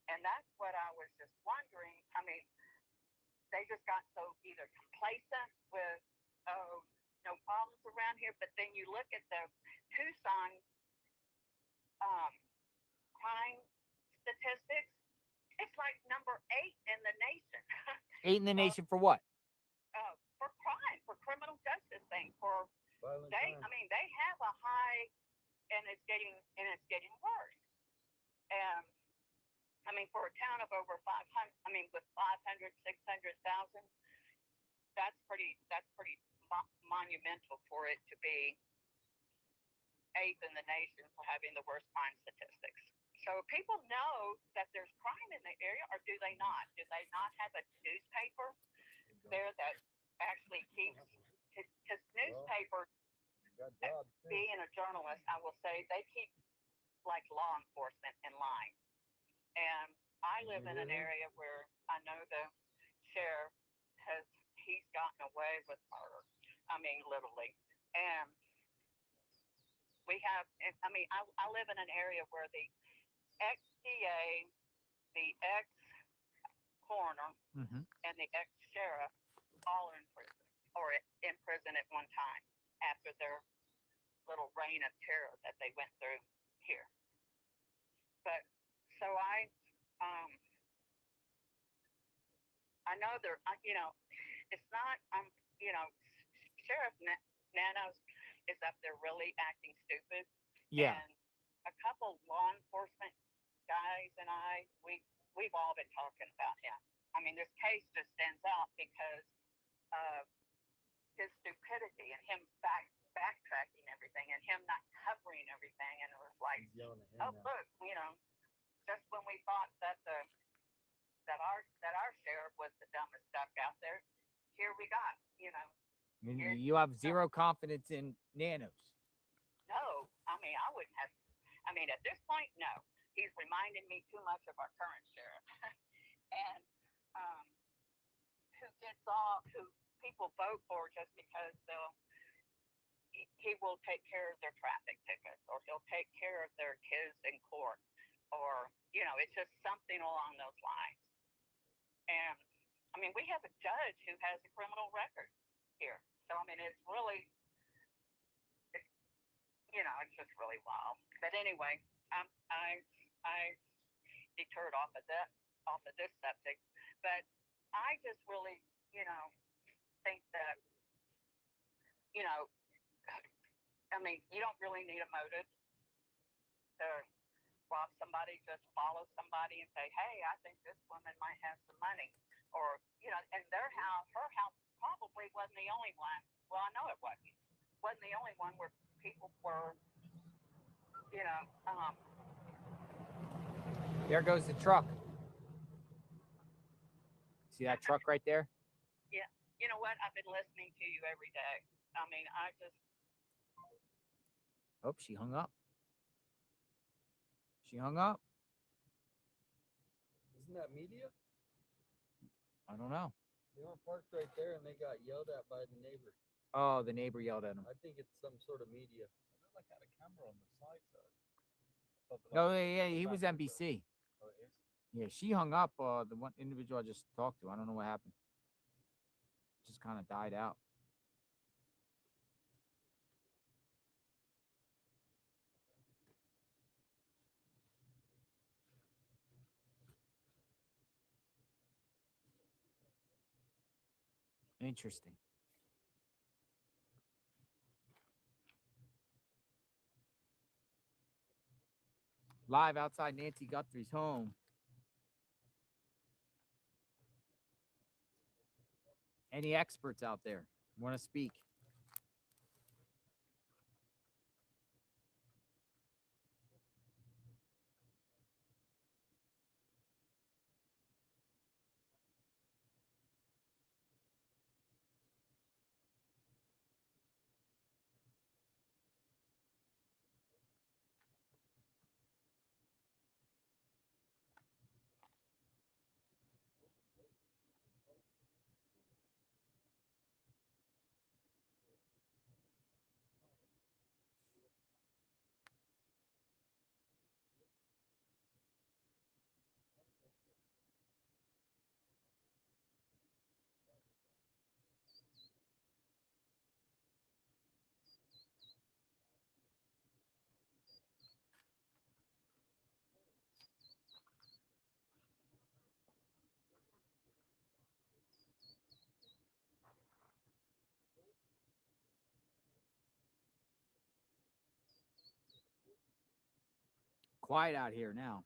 And that's what I was just wondering. I mean, they just got so either complacent with, oh, no problems around here, but then you look at the Tucson crime statistics, it's like number 8 in the nation. 8 in the nation for what? For crime, for criminal justice things, for Violent they. crime. I mean, they have a high, and it's getting worse. And I mean, for a town of over 500, I mean, with 500, 600,000, that's pretty monumental for it to be 8th in the nation for having the worst crime statistics. So people know that there's crime in the area, or do they not? Do they not have a newspaper there that actually keeps, because newspapers, being a journalist, I will say they keep like law enforcement in line. And I live in an area where I know the sheriff he's gotten away with murder. I mean, literally. And we have, I mean, I live in an area where the ex-DA, the ex-coroner, and the ex-sheriff all are in prison, or in prison at one time after their little reign of terror that they went through here. But so I know they're, it's not, Sheriff Nanos is up there really acting stupid. Yeah. And a couple law enforcement guys and we've all been talking about him. I mean, this case just stands out because of his stupidity and him backtracking everything and him not covering everything. And it was like, oh, look, just when we thought that our sheriff was the dumbest duck out there, here we got, You have zero confidence in Nanos. No, I mean, I wouldn't have. I mean, at this point, no. He's reminding me too much of our current sheriff. And who people vote for just because he will take care of their traffic tickets, or he'll take care of their kids in court, or, it's just something along those lines. And, I mean, we have a judge who has a criminal record here. So, I mean, it's really, it's just really wild. But anyway, I deterred off of this subject. But I just really, think that, I mean, you don't really need a motive to rob somebody. Just follow somebody and say, hey, I think this woman might have some money. Or, and her house probably wasn't the only one. Well, I know it wasn't. Wasn't the only one where people were, There goes the truck. See that truck right there? Yeah. You know what? I've been listening to you every day. I mean, I just. Oh, she hung up. She hung up. Isn't that media? I don't know. They were parked right there and they got yelled at by the neighbor. Oh, the neighbor yelled at him. I think it's some sort of media. I look like I had a camera on the side though. No, yeah, he was NBC. Oh, it is? Yeah, she hung up. The one individual I just talked to. I don't know what happened. Just kind of died out. Interesting. Live outside Nancy Guthrie's home. Any experts out there want to speak? quiet out here now.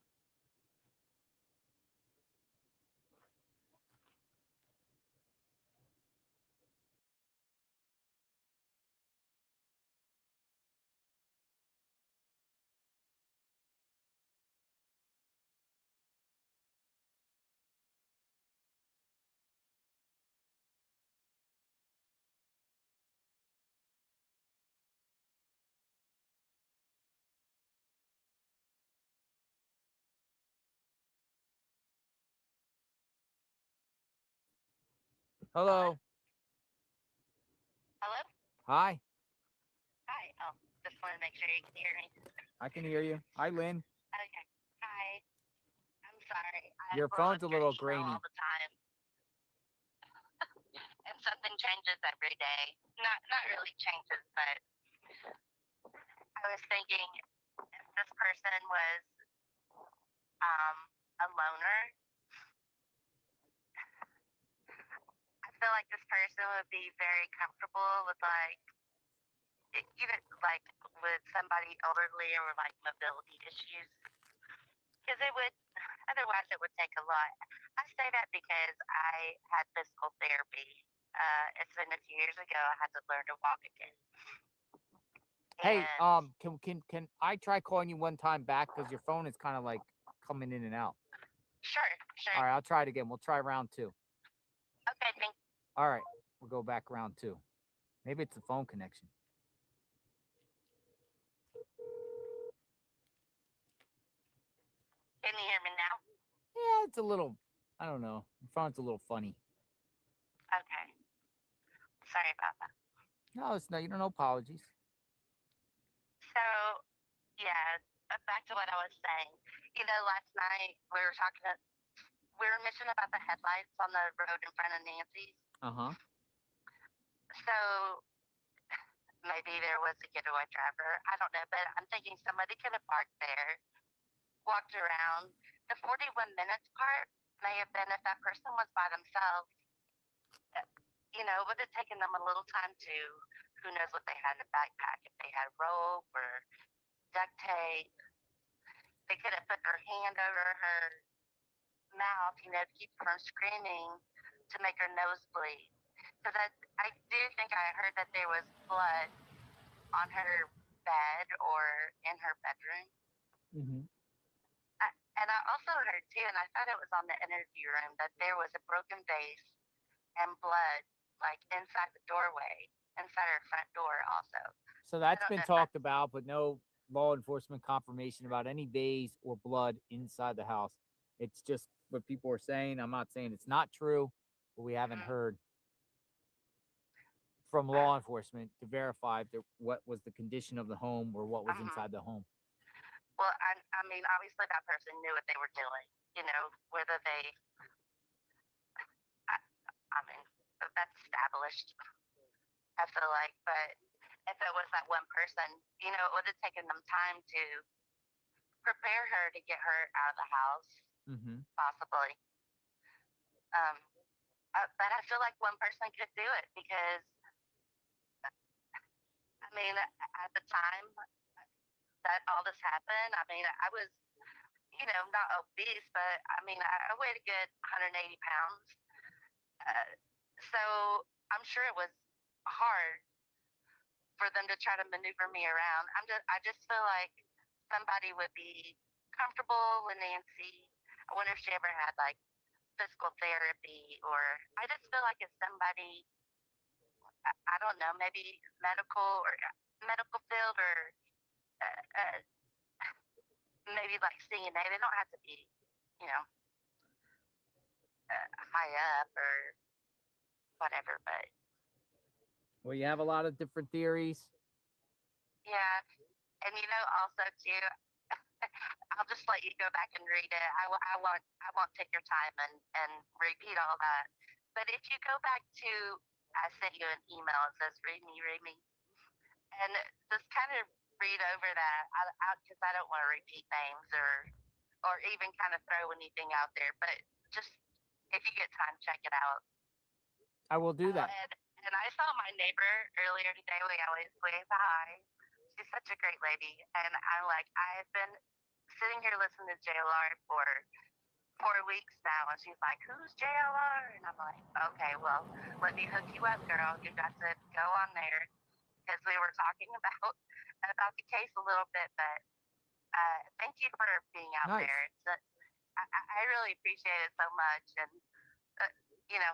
Hello. Hello? Hi. Hi. Oh, just want to make sure you can hear me. I can hear you. Hi, Lynn. Okay. Hi. I'm sorry. Your phone's a little grainy. All the time. And something changes every day. Not really changes, but I was thinking if this person was a loner, I feel like this person would be very comfortable with even like with somebody elderly or like mobility issues. Because it would, otherwise it would take a lot. I say that because I had physical therapy. It's been a few years ago. I had to learn to walk again. Hey, can I try calling you one time back because your phone is kind of like coming in and out? Sure. All right, I'll try it again. We'll try round 2. Okay, thanks. All right, we'll go back round 2. Maybe it's the phone connection. Can you hear me now? Yeah, it's a little, I don't know. Your phone's a little funny. Okay. Sorry about that. No, it's not. You don't know apologies. So, yeah, back to what I was saying. You know, last night we were mentioning about the headlights on the road in front of Nancy's. Uh-huh. So maybe there was a getaway driver. I don't know, but I'm thinking somebody could have parked there, walked around. The 41 minutes part may have been if that person was by themselves. You know, it would have taken them a little time to, who knows what they had in the backpack, if they had rope or duct tape. They could have put their hand over her mouth, you know, to keep her from screaming, to make her nose bleed. Because I do think I heard that there was blood on her bed or in her bedroom. Mm-hmm. And I also heard too, and I thought it was on the interview room, that there was a broken vase and blood like inside the doorway, inside her front door also. So that's been talked about, but no law enforcement confirmation about any vase or blood inside the house. It's just what people are saying. I'm not saying it's not true, but we haven't heard from law enforcement to verify what was the condition of the home or what was inside the home. Well, I mean, obviously that person knew what they were doing, you know, whether they, I mean, that's established, I feel like, but if it was that one person, you know, it would have taken them time to prepare her to get her out of the house, possibly. But I feel like one person could do it because, I mean, at the time that all this happened, I mean, I was, you know, not obese, but I mean, I weighed a good 180 pounds. So I'm sure it was hard for them to try to maneuver me around. I just feel like somebody would be comfortable with Nancy. I wonder if she ever had like physical therapy, or I just feel like if somebody, I don't know, maybe medical field, or maybe like CNA. They don't have to be, you know, high up or whatever, but Well, you have a lot of different theories. yeah. And you know, also too, I'll just let you go back and read it. I won't take your time and repeat all that. But if you go back to, I sent you an email. It says read me, and just kind of read over that. Because I don't want to repeat names or even kind of throw anything out there. But just if you get time, check it out. I will do that. And I saw my neighbor earlier today. We always wave hi. She's such a great lady. And I'm like, I've been sitting here listening to JLR for 4 weeks now, and she's like, "Who's JLR?" And I'm like, "Okay, well, let me hook you up, girl. You got to go on there," because we were talking about the case a little bit. But thank you for being out Nice. there. I really appreciate it so much, and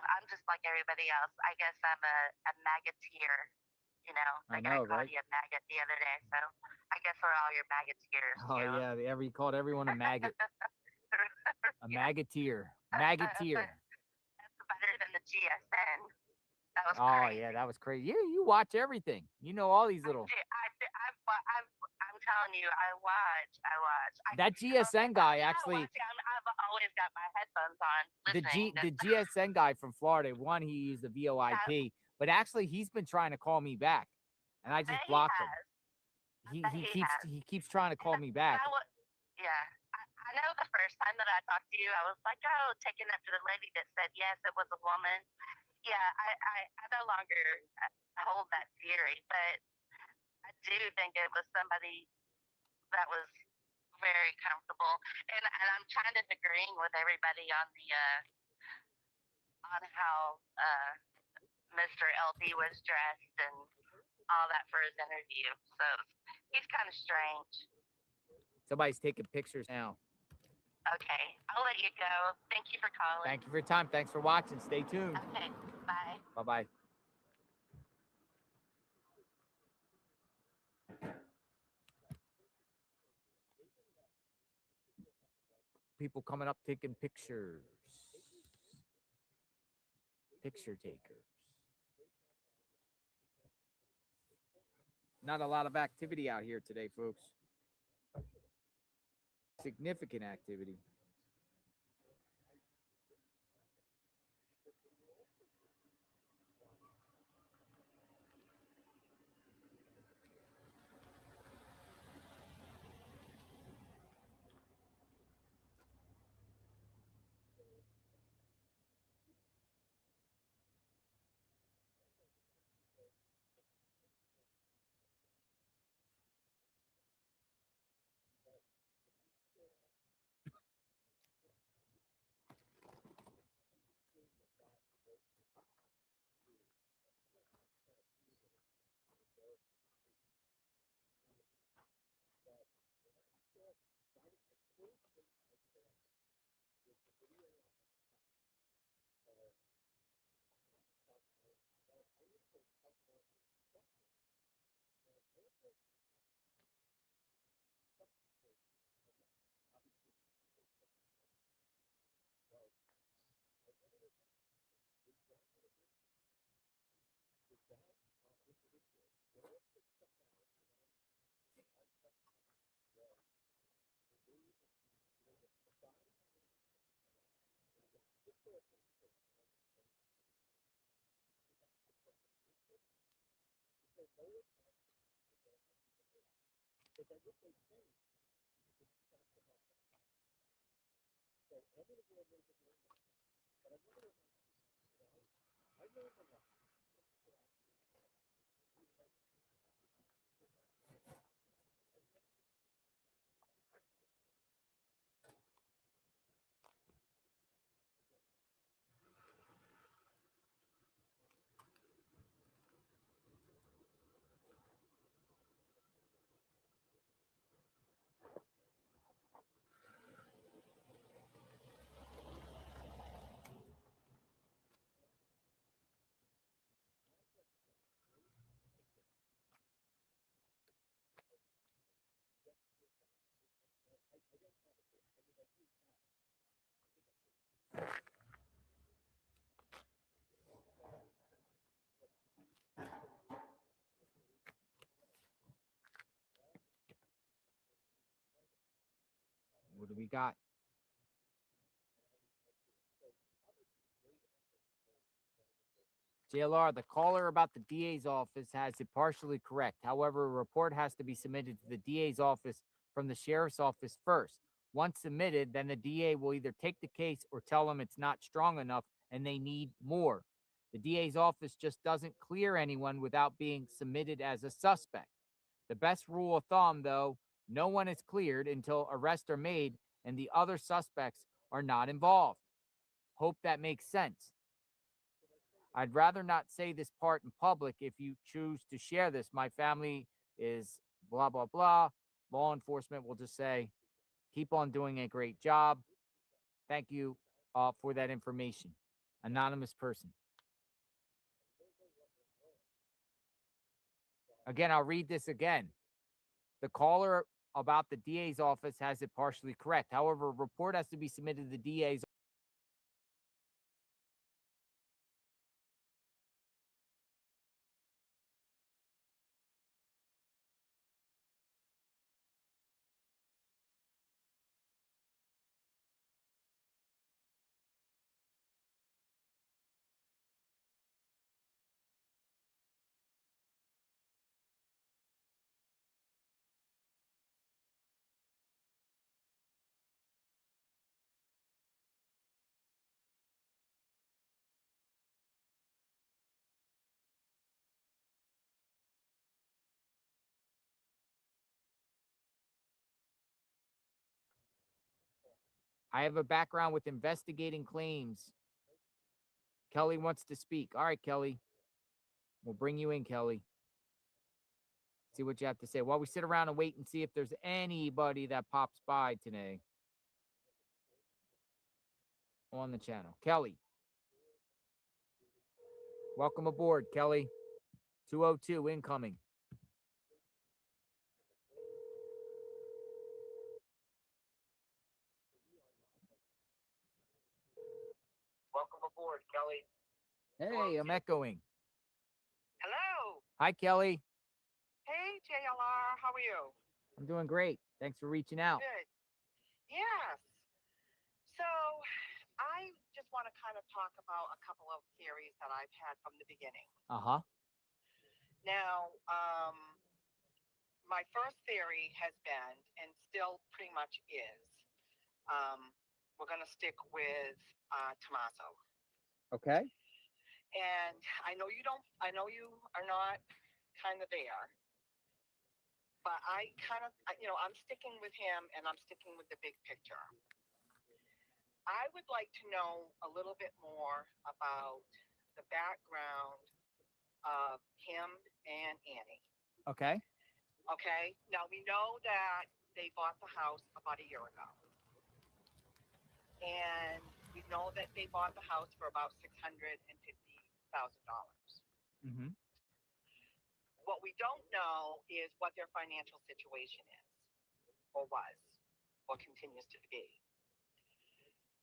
I'm just like everybody else. I guess I'm a maggoteer. I I know, called right? you a maggot the other day, so I guess we're all your maggoteers. Oh yeah, you called everyone a maggot. A maggoteer. Maggoteer. That's better than the GSN. That was Oh crazy. yeah, that was crazy. You watch everything. You know all these little. I'm telling you, I watch. That GSN guy actually. I've always got my headphones on listening. The GSN guy from Florida. One, he used the VoIP, but actually he's been trying to call me back, and I just blocked him. He keeps trying to call me back. I know the first time that I talked to you, I was like, oh, taking after the lady that said yes, it was a woman. Yeah, I no longer hold that theory, but I do think it was somebody that was very comfortable, and I'm kind of agreeing with everybody on the on how Mr. LB was dressed and all that for his interview. So he's kind of strange. Somebody's taking pictures now. Okay, I'll let you go. Thank you for calling. Thank you for your time. Thanks for watching. Stay tuned. Okay, bye. Bye-bye. People coming up taking pictures. Picture takers. Not a lot of activity out here today, folks. Significant activity. What do we got? JLR, the caller about the DA's office has it partially correct. However, a report has to be submitted to the DA's office from the sheriff's office first. Once submitted, then the DA will either take the case or tell them it's not strong enough and they need more. The DA's office just doesn't clear anyone without being submitted as a suspect. The best rule of thumb, though, No one is cleared until arrests are made and the other suspects are not involved. Hope that makes sense. I'd rather not say this part in public. If you choose to share this, my family is blah, blah, blah. Law enforcement will just say, keep on doing a great job. Thank you for that information. Anonymous person. Again, I'll read this again. The caller about the DA's office has it partially correct. However, a report has to be submitted to the DA's. I have a background with investigating claims. Kelly wants to speak. All right, Kelly. We'll bring you in, Kelly. See what you have to say while we sit around and wait and see if there's anybody that pops by today on the channel. Kelly. Welcome aboard, Kelly. 202 incoming. Welcome aboard, Kelly. Hey, I'm echoing. Hello. Hi, Kelly. Hey, JLR. How are you? I'm doing great. Thanks for reaching out. Good. Yes. So I just want to kind of talk about a couple of theories that I've had from the beginning. Uh-huh. Now, my first theory has been, and still pretty much is, we're going to stick with Tommaso. Okay. And I know you are not kind of there, but I'm sticking with him and I'm sticking with the big picture. I would like to know a little bit more about the background of him and Annie. Okay. Okay. Now we know that they bought the house about a year ago. And we know that they bought the house for about $650,000. Mm-hmm. What we don't know is what their financial situation is, or was, or continues to be.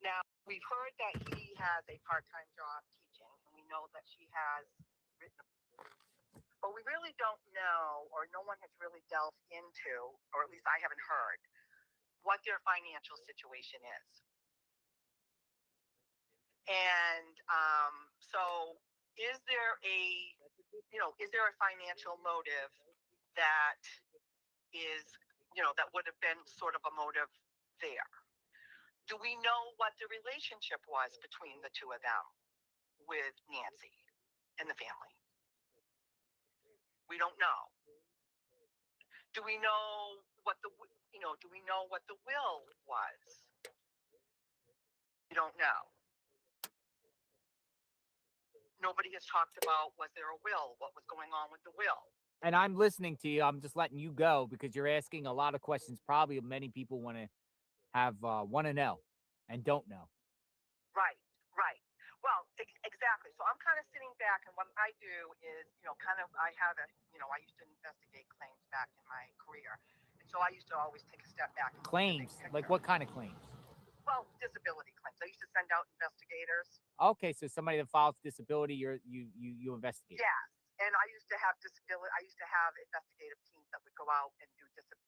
Now, we've heard that he has a part-time job teaching, and we know that she has written a book. But we really don't know, or no one has really delved into, or at least I haven't heard, what their financial situation is. And so is there a financial motive that is, that would have been sort of a motive there? Do we know what the relationship was between the two of them with Nancy and the family? We don't know. Do we know what the will was? We don't know. Nobody has talked about, was there a will? What was going on with the will? And I'm listening to you. I'm just letting you go because you're asking a lot of questions. Probably many people want to know and don't know. Right. Well, exactly. So I'm kind of sitting back, and what I do is, I used to investigate claims back in my career, and so I used to always take a step back. And Claims? Like what kind of claims? Well, disability claims. I used to send out investigators. Okay, so somebody that files disability, you investigate. Yes, and I used to have investigative teams that would go out and do this, and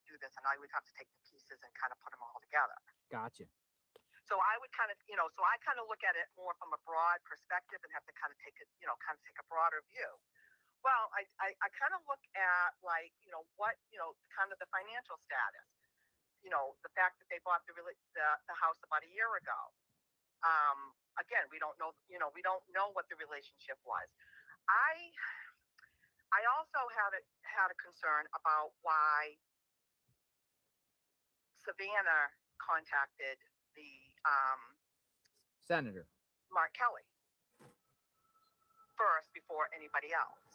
do this, and I would have to take the pieces and kind of put them all together. Gotcha. So I would kind of, I kind of look at it more from a broad perspective and have to kind of take a broader view. Well, I kind of look at kind of the financial status. The fact that they bought the house about a year ago. Again, we don't know what the relationship was. I also had a concern about why Savannah contacted the Senator. Mark Kelly first before anybody else.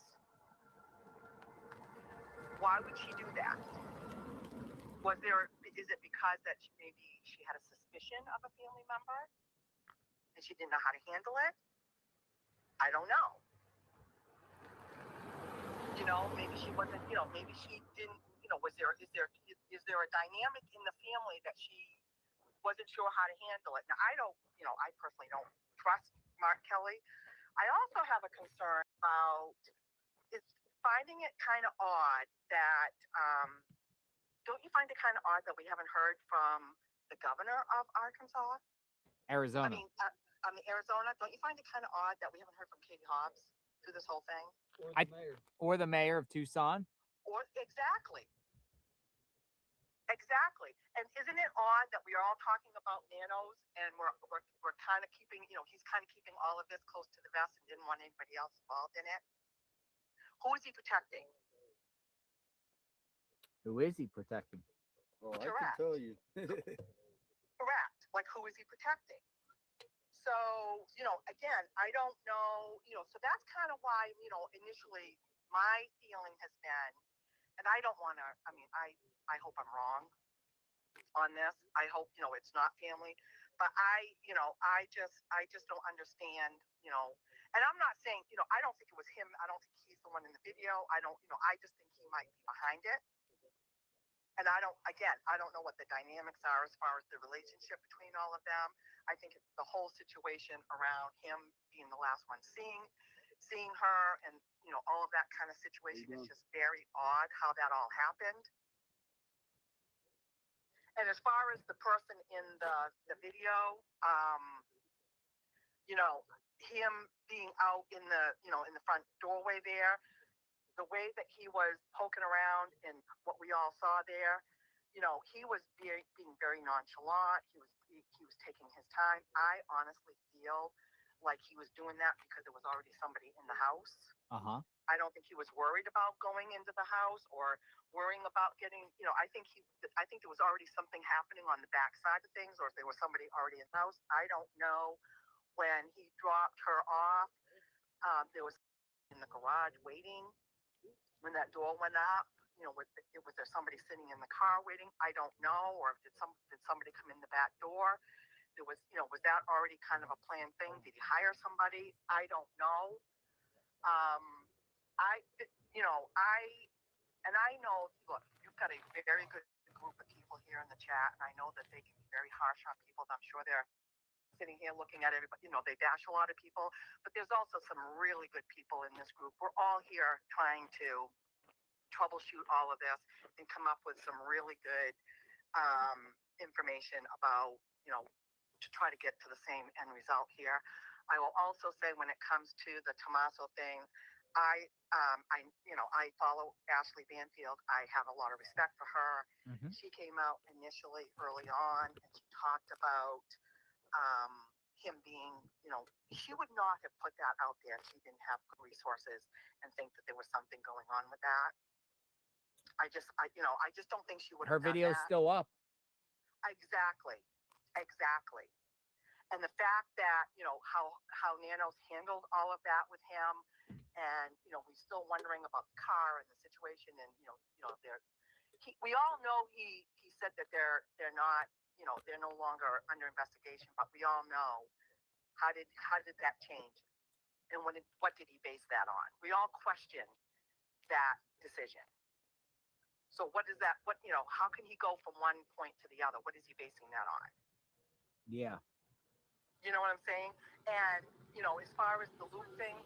Why would she do that? Is it because that maybe she had a suspicion of a family member and she didn't know how to handle it? I don't know. Maybe she wasn't, maybe she didn't, is there a dynamic in the family that she wasn't sure how to handle it? Now, I personally don't trust Mark Kelly. I also have a concern about finding it kind of odd that, don't you find it kind of odd that we haven't heard from the governor of Arkansas? Arizona. Arizona. Don't you find it kind of odd that we haven't heard from Katie Hobbs through this whole thing? Or the mayor of Tucson. Exactly. And isn't it odd that we are all talking about nanos and we're kind of keeping, he's kind of keeping all of this close to the vest and didn't want anybody else involved in it? Who is he protecting? Who is he protecting? Oh, I can Correct. tell you. Correct. Like, who is he protecting? So, again, I don't know, so that's kind of why, initially my feeling has been, and I don't want to, I hope I'm wrong on this. I hope, it's not family, but I just don't understand, and I'm not saying, I don't think it was him. I don't think he's the one in the video. I just think he might be behind it. And I don't know what the dynamics are as far as the relationship between all of them. I think the whole situation around him being the last one seeing her and, all of that kind of situation is just very odd how that all happened. And as far as the person in the video, him being out in the front doorway there, the way that he was poking around and what we all saw there, he was being very nonchalant. He was taking his time. I honestly feel like he was doing that because there was already somebody in the house. I don't think he was worried about going into the house or worrying about getting, I think there was already something happening on the back side of things, or if there was somebody already in the house. I don't know. When he dropped her off, there was in the garage waiting. When that door went up, was there somebody sitting in the car waiting? I don't know. Or did somebody come in the back door? There was, was that already kind of a planned thing? Did he hire somebody? I don't know. I know, look, you've got a very good group of people here in the chat, and I know that they can be very harsh on people. I'm sure they're sitting here looking at everybody, they bash a lot of people, but there's also some really good people in this group. We're all here trying to troubleshoot all of this and come up with some really good information about, to try to get to the same end result here. I will also say, when it comes to the Tommaso thing, I follow Ashley Banfield. I have a lot of respect for her. She came out initially early on and she talked about him being, she would not have put that out there if she didn't have resources and think that there was something going on with that. I just don't think she would have. Her video's still up. Exactly. And the fact that, how Nanos handled all of that with him, and, we're still wondering about the car and the situation, and, we all know he said that they're not, they're no longer under investigation, but we all know how did that change? And what did he base that on? We all question that decision. So what is that? How can he go from one point to the other? What is he basing that on? Yeah. You know what I'm saying? And, as far as the loop thing,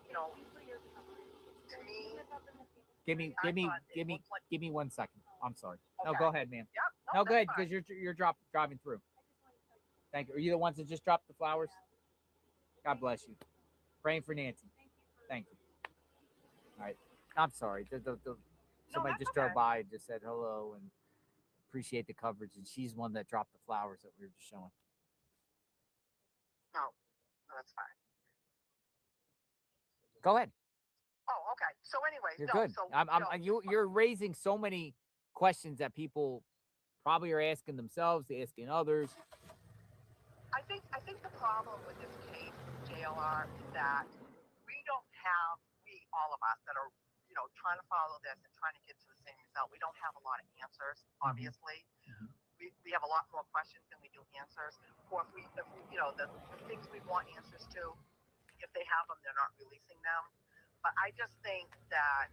to me, Give me 1 second. I'm sorry. Okay. No, go ahead, man. Yep. No, good, because you're driving through. Thank you. Are you the ones that just dropped the flowers? God bless you. Praying for Nancy. Thank you. All right. I'm sorry. Somebody just drove by and just said hello and appreciate the coverage, and she's one that dropped the flowers that we were just showing. No, that's fine. Go ahead. Oh, okay. So anyways, You're good. So, you're raising so many questions that people probably are asking themselves, asking others. I think the problem with this case, JLR, is that we don't have, all of us that are, trying to follow this and trying to get to the same result, we don't have a lot of answers, obviously. We have a lot more questions than we do answers. Or if we the things we want answers to, if they have them, they're not releasing them. But I just think that,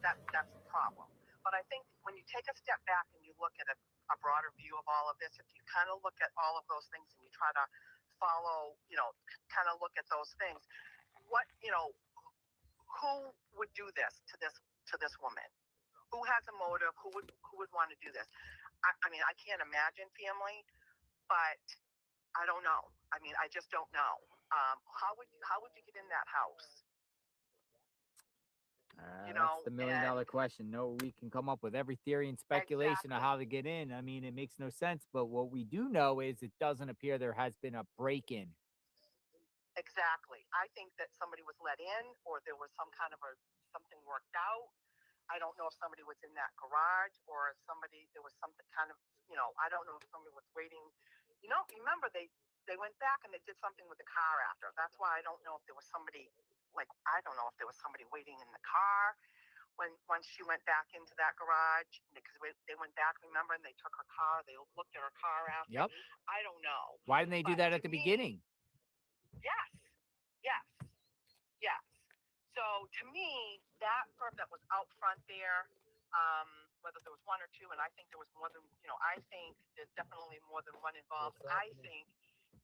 that's the problem. But I think when you take a step back and you look at a broader view of all of this, if you kind of look at all of those things and you try to follow, kind of look at those things, what, who would do this to this woman? Who has a motive? Who would want to do this? I mean, I can't imagine family, but I don't know. I mean, I just don't know. How would you get in that house? That's the $1,000,000 question. No, we can come up with every theory and speculation of how to get in. I mean, it makes no sense. But what we do know is it doesn't appear there has been a break-in. Exactly. I think that somebody was let in, or there was some kind of something worked out. I don't know if somebody was in that garage, or if there was something kind of, I don't know if somebody was waiting. Remember they went back and they did something with the car after. That's why I don't know if there was somebody, I don't know if there was somebody waiting in the car once she went back into that garage, because they went back, remember, and they took her car. They looked at her car after. Yep. I don't know. Why didn't they do that at the beginning? Yes. So to me, that perp that was out front there, whether there was one or two, and I think there was more than, I think there's definitely more than one involved. I think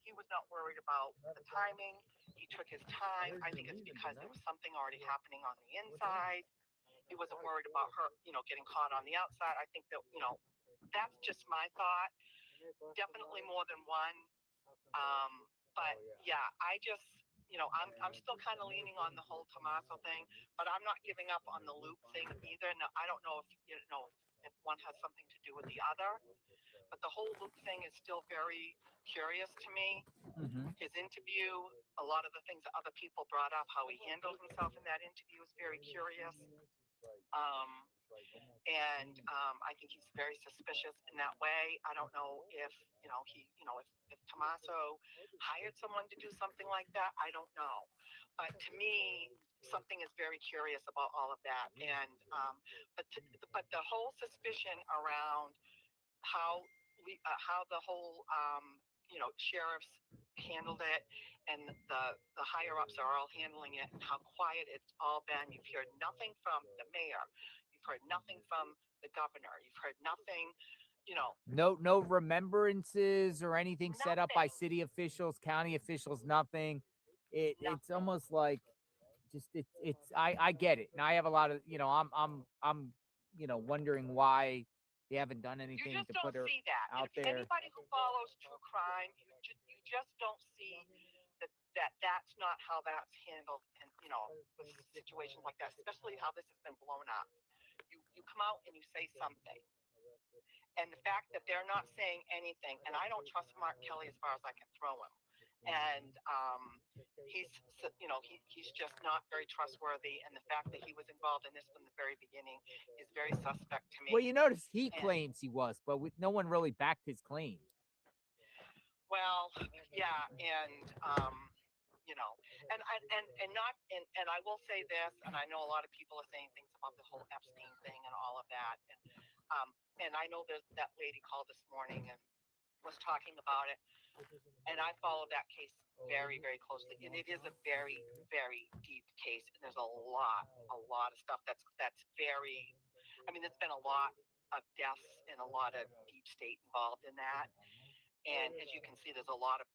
he was not worried about the timing. He took his time. I think it's because there was something already happening on the inside. He wasn't worried about her, getting caught on the outside. I think that, that's just my thought. Definitely more than one. But yeah, I just, I'm still kind of leaning on the whole Tommaso thing, but I'm not giving up on the Luke thing either. No, I don't know if, if one has something to do with the other, but the whole Luke thing is still very curious to me. His interview, a lot of the things that other people brought up, how he handled himself in that interview is very curious. I think he's very suspicious in that way. I don't know if, if Tommaso hired someone to do something like that. I don't know. But to me, something is very curious about all of that. And, but the whole suspicion around how the whole, sheriffs handled it, and the higher ups are all handling it, and how quiet it's all been. You've heard nothing from the mayor. You've heard nothing from the governor. You've heard nothing, No remembrances or anything set up by city officials, county officials, nothing. It's almost like I get it. And I have a lot of, I'm wondering why they haven't done anything to put her out there. Anybody who follows true crime, you just don't see that's not how that's handled, and with situations like that, especially how this has been blown up. You come out and you say something, and the fact that they're not saying anything, and I don't trust Mark Kelly as far as I can throw him, and he's just not very trustworthy, and the fact that he was involved in this from the very beginning is very suspect to me. Well, you notice he claims he was, but no one really backed his claim. Well, yeah, and and I will say this, and I know a lot of people are saying things about the whole Epstein thing and all of that, and I know there's that lady called this morning and was talking about it, and I followed that case very, very closely, and it is a very, very deep case, and there's a lot of stuff that's very, there's been a lot of deaths and a lot of deep state involved in that, and as you can see, there's a lot of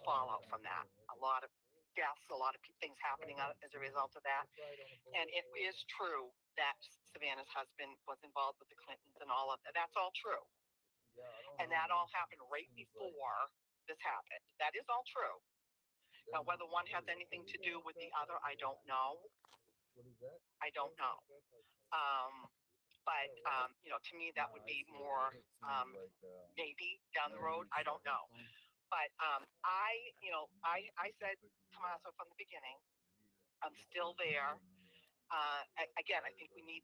fallout from that, a lot of deaths, a lot of things happening as a result of that. And it is true that Savannah's husband was involved with the Clintons and all of that. That's all true. And that all happened right before this happened. That is all true. Now, whether one has anything to do with the other, I don't know. But to me, that would be more maybe down the road. I don't know. But I said, Tommaso, from the beginning, I'm still there. Again, I think we need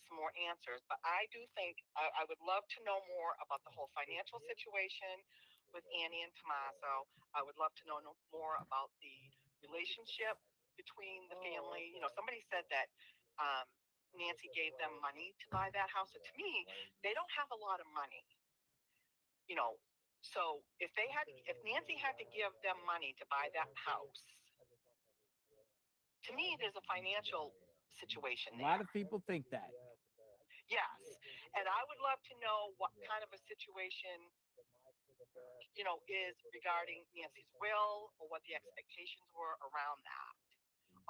some more answers. But I do think I would love to know more about the whole financial situation with Annie and Tommaso. I would love to know more about the relationship between the family. You know, somebody said that Nancy gave them money to buy that house. So to me, they don't have a lot of money. You know, so if Nancy had to give them money to buy that house, to me, there's a financial situation there. A lot of people think that. Yes, and I would love to know what kind of a situation, you know, is regarding Nancy's will, or what the expectations were around that.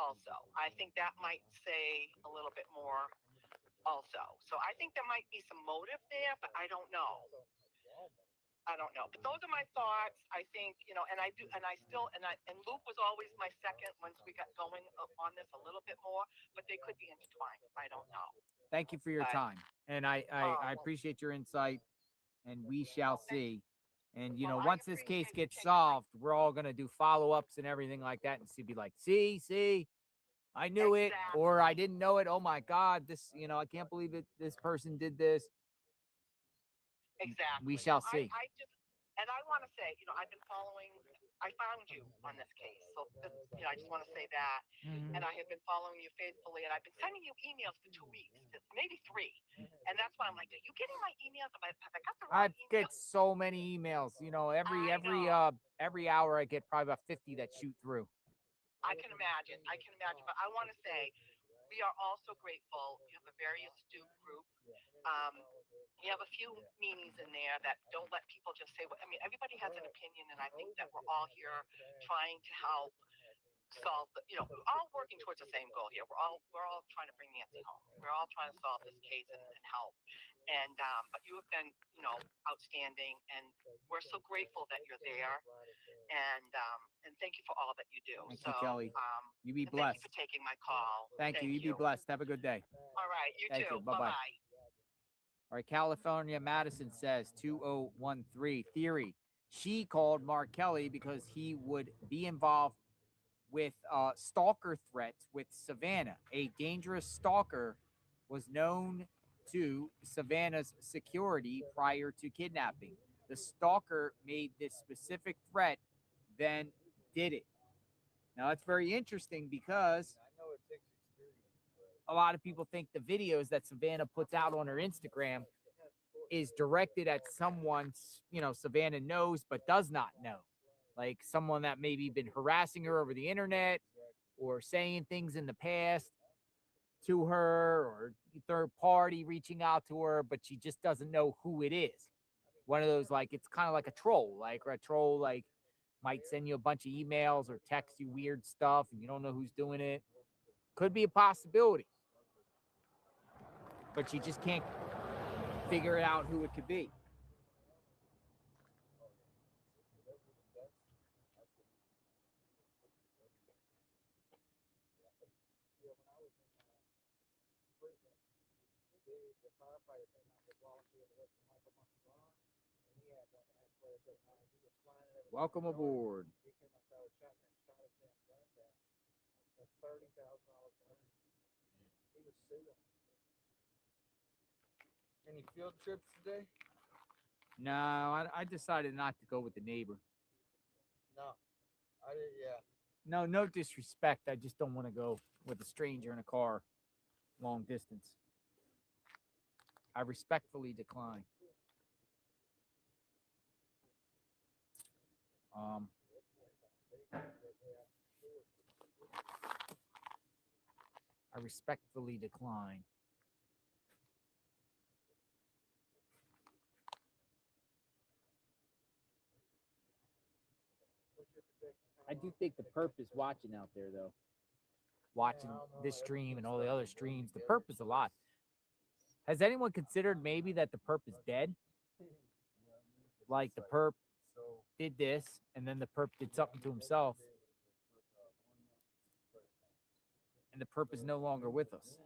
Also, I think that might say a little bit more. Also, so I think there might be some motive there, but I don't know. But those are my thoughts. I think, you know, and Luke was always my second once we got going on this a little bit more, but they could be intertwined. I don't know. Thank you for your time. And I appreciate your insight, and we shall see. And, you know, once this case gets solved, we're all going to do follow-ups and everything like that, and be like, see, I knew it, or I didn't know it. Oh my God, this, you know, I can't believe it. This person did this. Exactly. We shall see. And I want to say, you know, I found you on this case. So, you know, I just want to say that. And I have been following you faithfully, and I've been sending you emails for 2 weeks, maybe 3. And that's why I'm like, are you getting my emails? Have I got the right email? get so many emails, you know, every hour I get probably about 50 that shoot through. I can imagine. But I want to say, we are also grateful. You have a very astute group. You have a few meanings in there that don't let people just say, I mean, everybody has an opinion, and I think that we're all here trying to help solve you know, we're all working towards the same goal here. We're all trying to bring Nancy home. We're all trying to solve this case and help. And but you have been, you know, outstanding, and we're so grateful that you're there. And thank you for all that you do. Thank you, Kelly. You be Thank blessed. you for taking my call. Thank you. You be blessed. Have a good day. All right. You Thank too. you. Bye-bye. All right, California Madison says 2013 theory. She called Mark Kelly because he would be involved with stalker threats with Savannah. A dangerous stalker was known to Savannah's security prior to kidnapping. The stalker made this specific threat, then did it. Now, that's very interesting because a lot of people think the videos that Savannah puts out on her Instagram is directed at someone, you know, Savannah knows but does not know. Like someone that maybe been harassing her over the internet or saying things in the past to her, or third party reaching out to her, but she just doesn't know who it is. One of those, like, it's kind of like a troll, like might send you a bunch of emails or text you weird stuff and you don't know who's doing it. Could be a possibility, but you just can't figure out who it could be. Welcome aboard. Any field trips today? No, I decided not to go with the neighbor. No, I did. Yeah. No disrespect. I just don't want to go with a stranger in a car long distance. I respectfully decline. I respectfully decline. I do think the perp is watching out there, though. Watching this stream and all the other streams. The perp is alive. Has anyone considered maybe that the perp is dead? Like the perp did this, and then the perp did something to himself, and the perp is no longer with us.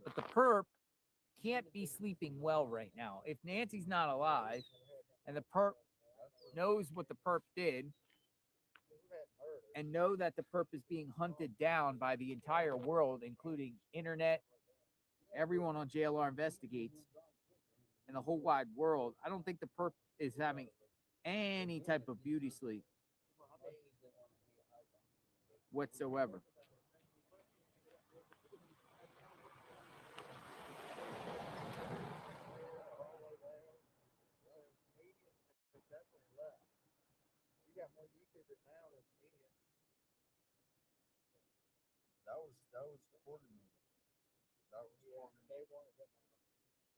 But the perp can't be sleeping well right now. If Nancy's not alive and the perp knows what the perp did, and know that the perp is being hunted down by the entire world, including internet, everyone on JLR Investigates, and the whole wide world, I don't think the perp is having any type of beauty sleep whatsoever. You got more YouTubers now than media. That was coordinated. That was coordinated. They wanted it.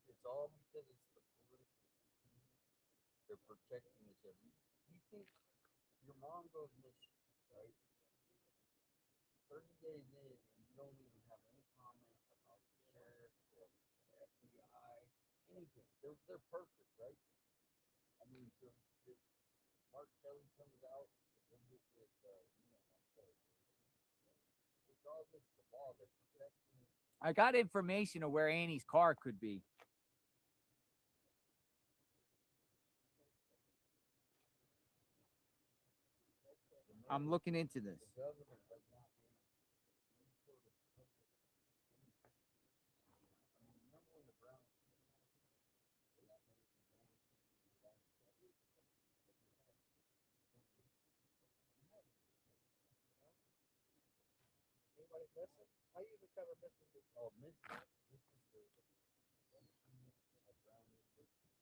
It's all because it's the political. They're protecting each other. You think your mom goes missing, right? 30 days in, and you don't even have any comment about the sheriff, the FBI, anything. They're perfect, right? I mean, so Mark Kelly comes out and with it's all this the law. They're protecting. I got information of where Annie's car could be. I'm looking into this. Anybody missing? I usually cover missing. Oh, missing.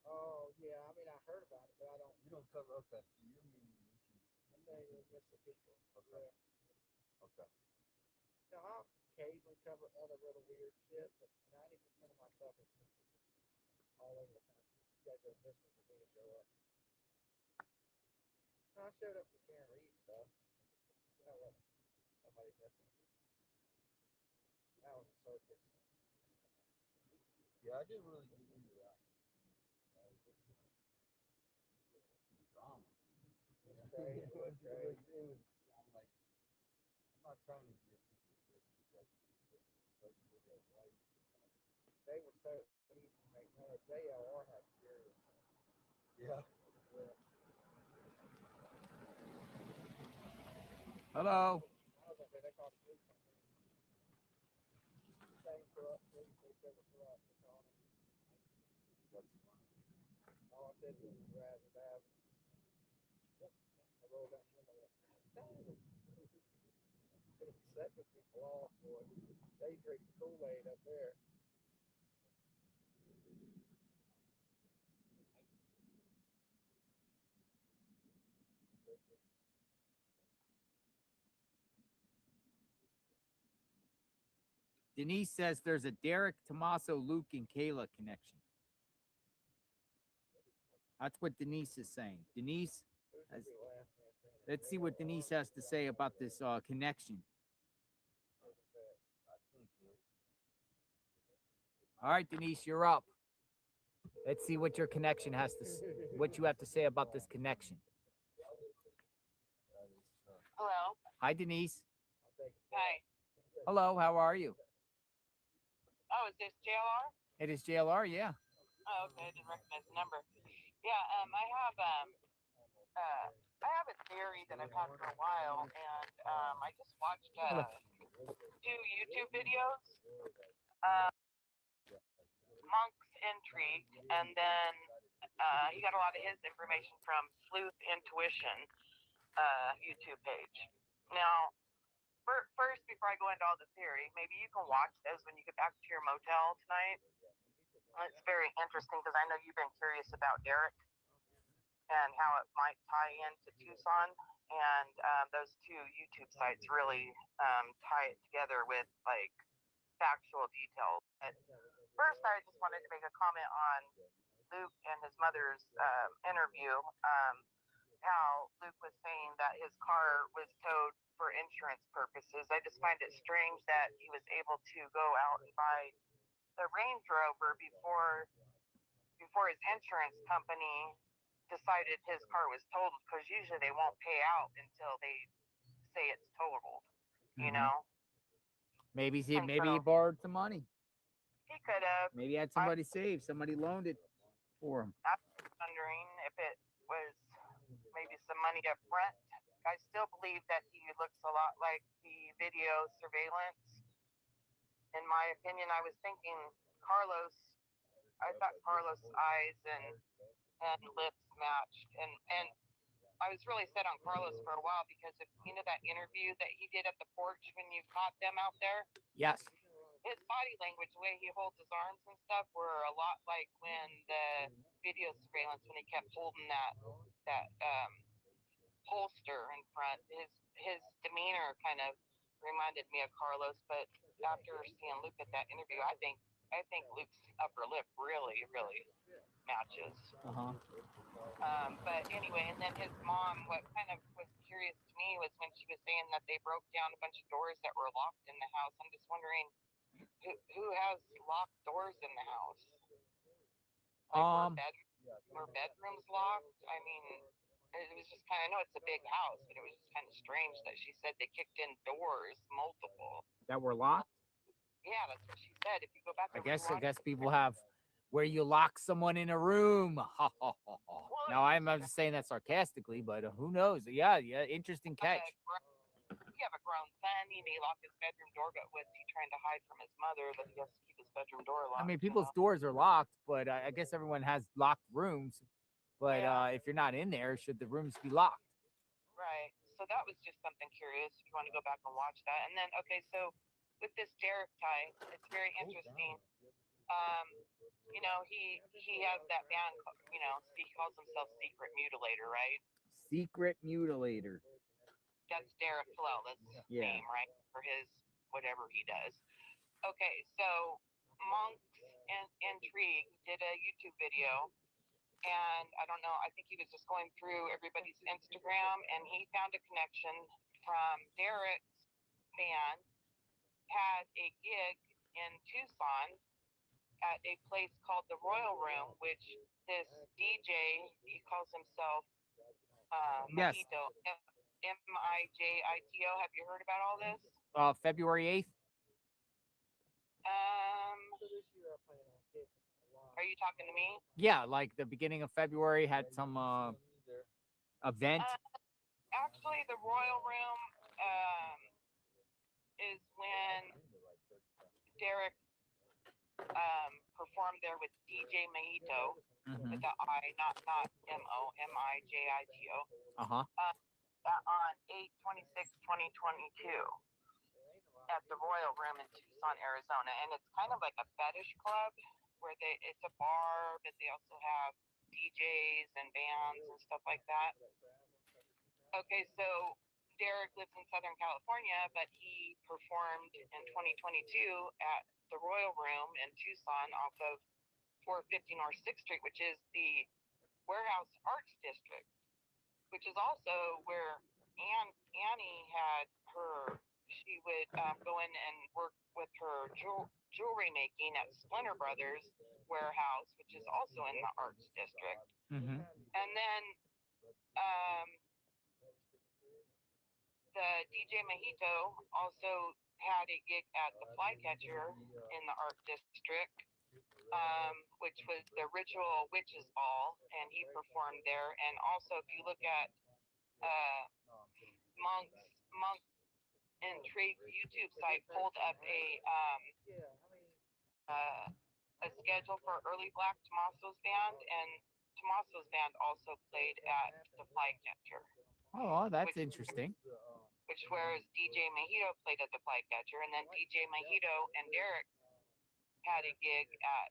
Oh yeah, I mean I heard about it, but I don't. You don't cover. Okay, so you're meaning missing. I'm mainly missing people. Okay. Yeah. Okay. Now I'll occasionally cover other little weird shit, but 90% of my stuff is all over the country. You gotta go missing for me to show up. I showed up for Karen Reed stuff. You know what? Somebody missing. That was a circus. Yeah, I didn't really get into that. Drama. It was crazy. It was like, I'm not trying to get they were so easy to make money. JLR had furious. Yeah. Hello. I was up there, they called the police on me. Same corrupt police, they said it's corrupt. They called them. All I said was razzle dazzle. I rolled up the window. Second people off, boy. They drink Kool-Aid up there. Denise says there's a Derek, Tommaso, Luke, and Kayla connection. That's what Denise is saying. Denise, let's see what Denise has to say about this connection. All right, Denise, you're up. Let's see what your connection has to, what you have to say about this connection. Hello. Hi, Denise. Hi. Hello, how are you? Oh, is this JLR? It is JLR, yeah. Oh, okay. I didn't recognize the number. Yeah, I have a theory that I've had for a while, and I just watched 2 YouTube videos. Monk's Intrigue, and then he got a lot of his information from Sleuth Intuition YouTube page. Now, first, before I go into all the theory, maybe you can watch those when you get back to your motel tonight. It's very interesting because I know you've been curious about Derek and how it might tie into Tucson, and those 2 YouTube sites really tie it together with like factual details. But first, I just wanted to make a comment on Luke and his mother's interview. How Luke was saying that his car was towed for insurance purposes. I just find it strange that he was able to go out and buy the Range Rover before his insurance company decided his car was totaled, because usually they won't pay out until they say it's totaled. You know? Maybe he borrowed some money. He could have. Maybe he had somebody saved. Somebody loaned it for him. I'm wondering if it was some money up front. I still believe that he looks a lot like the video surveillance. In my opinion, I was thinking Carlos. I thought Carlos' eyes and lips matched, and I was really set on Carlos for a while because if you know that interview that he did at the porch when you caught them out there. Yes. His body language, the way he holds his arms and stuff, were a lot like when the video surveillance when he kept holding that holster in front. His demeanor kind of reminded me of Carlos, but after seeing Luke at that interview, I think Luke's upper lip really matches. But anyway, and then his mom, what kind of was curious to me was when she was saying that they broke down a bunch of doors that were locked in the house. I'm just wondering who has locked doors in the house? Like were bedrooms locked? I mean, it was just kind of, I know it's a big house, but it was just kind of strange that she said they kicked in doors, multiple. That were locked? Yeah, that's what she said. If you go back I and guess rewatch people have where you lock someone in a room. No, I'm just saying that sarcastically, but who knows? Yeah, interesting catch. you have a grown son, he may lock his bedroom door, but was he trying to hide from his mother that he has to keep his bedroom door locked? I mean, people's doors are locked, but I guess everyone has locked rooms. But if you're not in there, should the rooms be locked? Right. So that was just something curious. If you want to go back and watch that. And then, okay, so with this Derek tie, it's very interesting. You know, he has that band, you know, he calls himself Secret Mutilator, right? Secret Mutilator. That's Derek Flawless name, right? For his whatever he does. Okay, so Monk's Intrigue did a YouTube video, and I don't know, I think he was just going through everybody's Instagram, and he found a connection from Derek's band, had a gig in Tucson at a place called the Royal Room, which this DJ, he calls himself Mojito, Mijito. Have you heard about all this? February 8th. Are you talking to me? Yeah, like the beginning of February had some event. Actually, the Royal Room is when Derek performed there with DJ Mojito with the I, not M-O, M-I-J-I-T-O. On 8/26/2022 at the Royal Room in Tucson, Arizona, and it's kind of like a fetish club where it's a bar, but they also have DJs and bands and stuff like that. Okay, so Derek lives in Southern California, but he performed in 2022 at the Royal Room in Tucson off of 450 North 6th Street, which is the Warehouse Arts District, which is also where Annie had she would go in and work with her jewelry making at Splinter Brothers Warehouse, which is also in the Arts District. And then the DJ Mojito also had a gig at the Flycatcher in the Art District, which was the Ritual Witches Ball, and he performed there. And also, if you look at Monk Intrigue YouTube site, pulled up a schedule for early Black Tommaso's band, and Tommaso's band also played at the Flycatcher. Oh, that's interesting. Which whereas DJ Mojito played at the Flycatcher, and then DJ Mojito and Derek had a gig at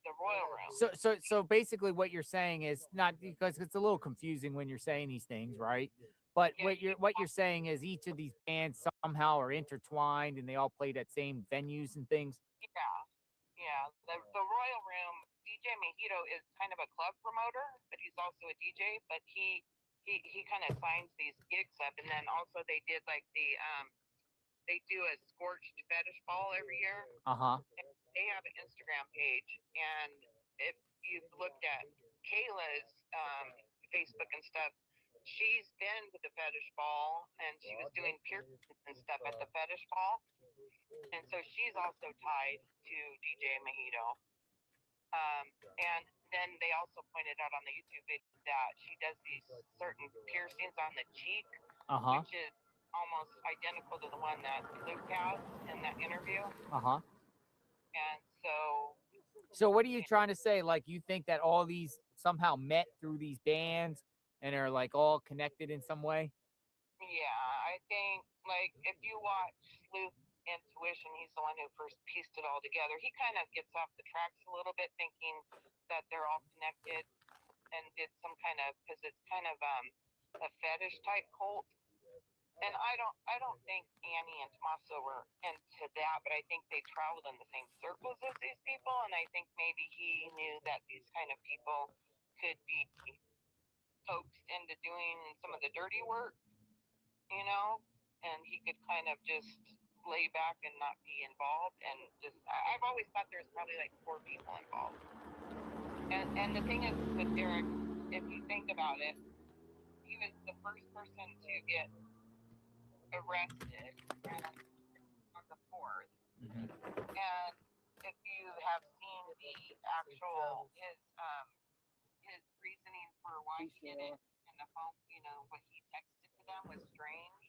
the Royal Room. So basically, what you're saying is not, because it's a little confusing when you're saying these things, right? But what you're saying is each of these bands somehow are intertwined, and they all played at same venues and things. Yeah. The Royal Room, DJ Mojito is kind of a club promoter, but he's also a DJ. But he kind of signs these gigs up, and then also they did like they do a scorched fetish ball every year. They have an Instagram page, and if you've looked at Kayla's Facebook and stuff, she's been to the fetish ball, and she was doing piercings and stuff at the fetish ball, and so she's also tied to DJ Mojito. And then they also pointed out on the YouTube video that she does these certain piercings on the cheek, which is almost identical to the one that Luke has in that interview. And So what are you trying to say? Like, you think that all these somehow met through these bands and are like all connected in some way? yeah, I think like if you watch Luke Intuition, he's the one who first pieced it all together. He kind of gets off the tracks a little bit, thinking that they're all connected, and did some kind of, because it's kind of a fetish type cult. And I don't think Annie and Tommaso were into that, but I think they traveled in the same circles as these people, and I think maybe he knew that these kind of people could be coaxed into doing some of the dirty work, you know, and he could kind of just lay back and not be involved. And just, I've always thought there's probably like 4 people involved. And the thing is with Derek, if you think about it, he was the first person to get arrested on the 4th. And if you have seen the actual his reasoning for why he did it in the phone, you know, what he texted to them was strange.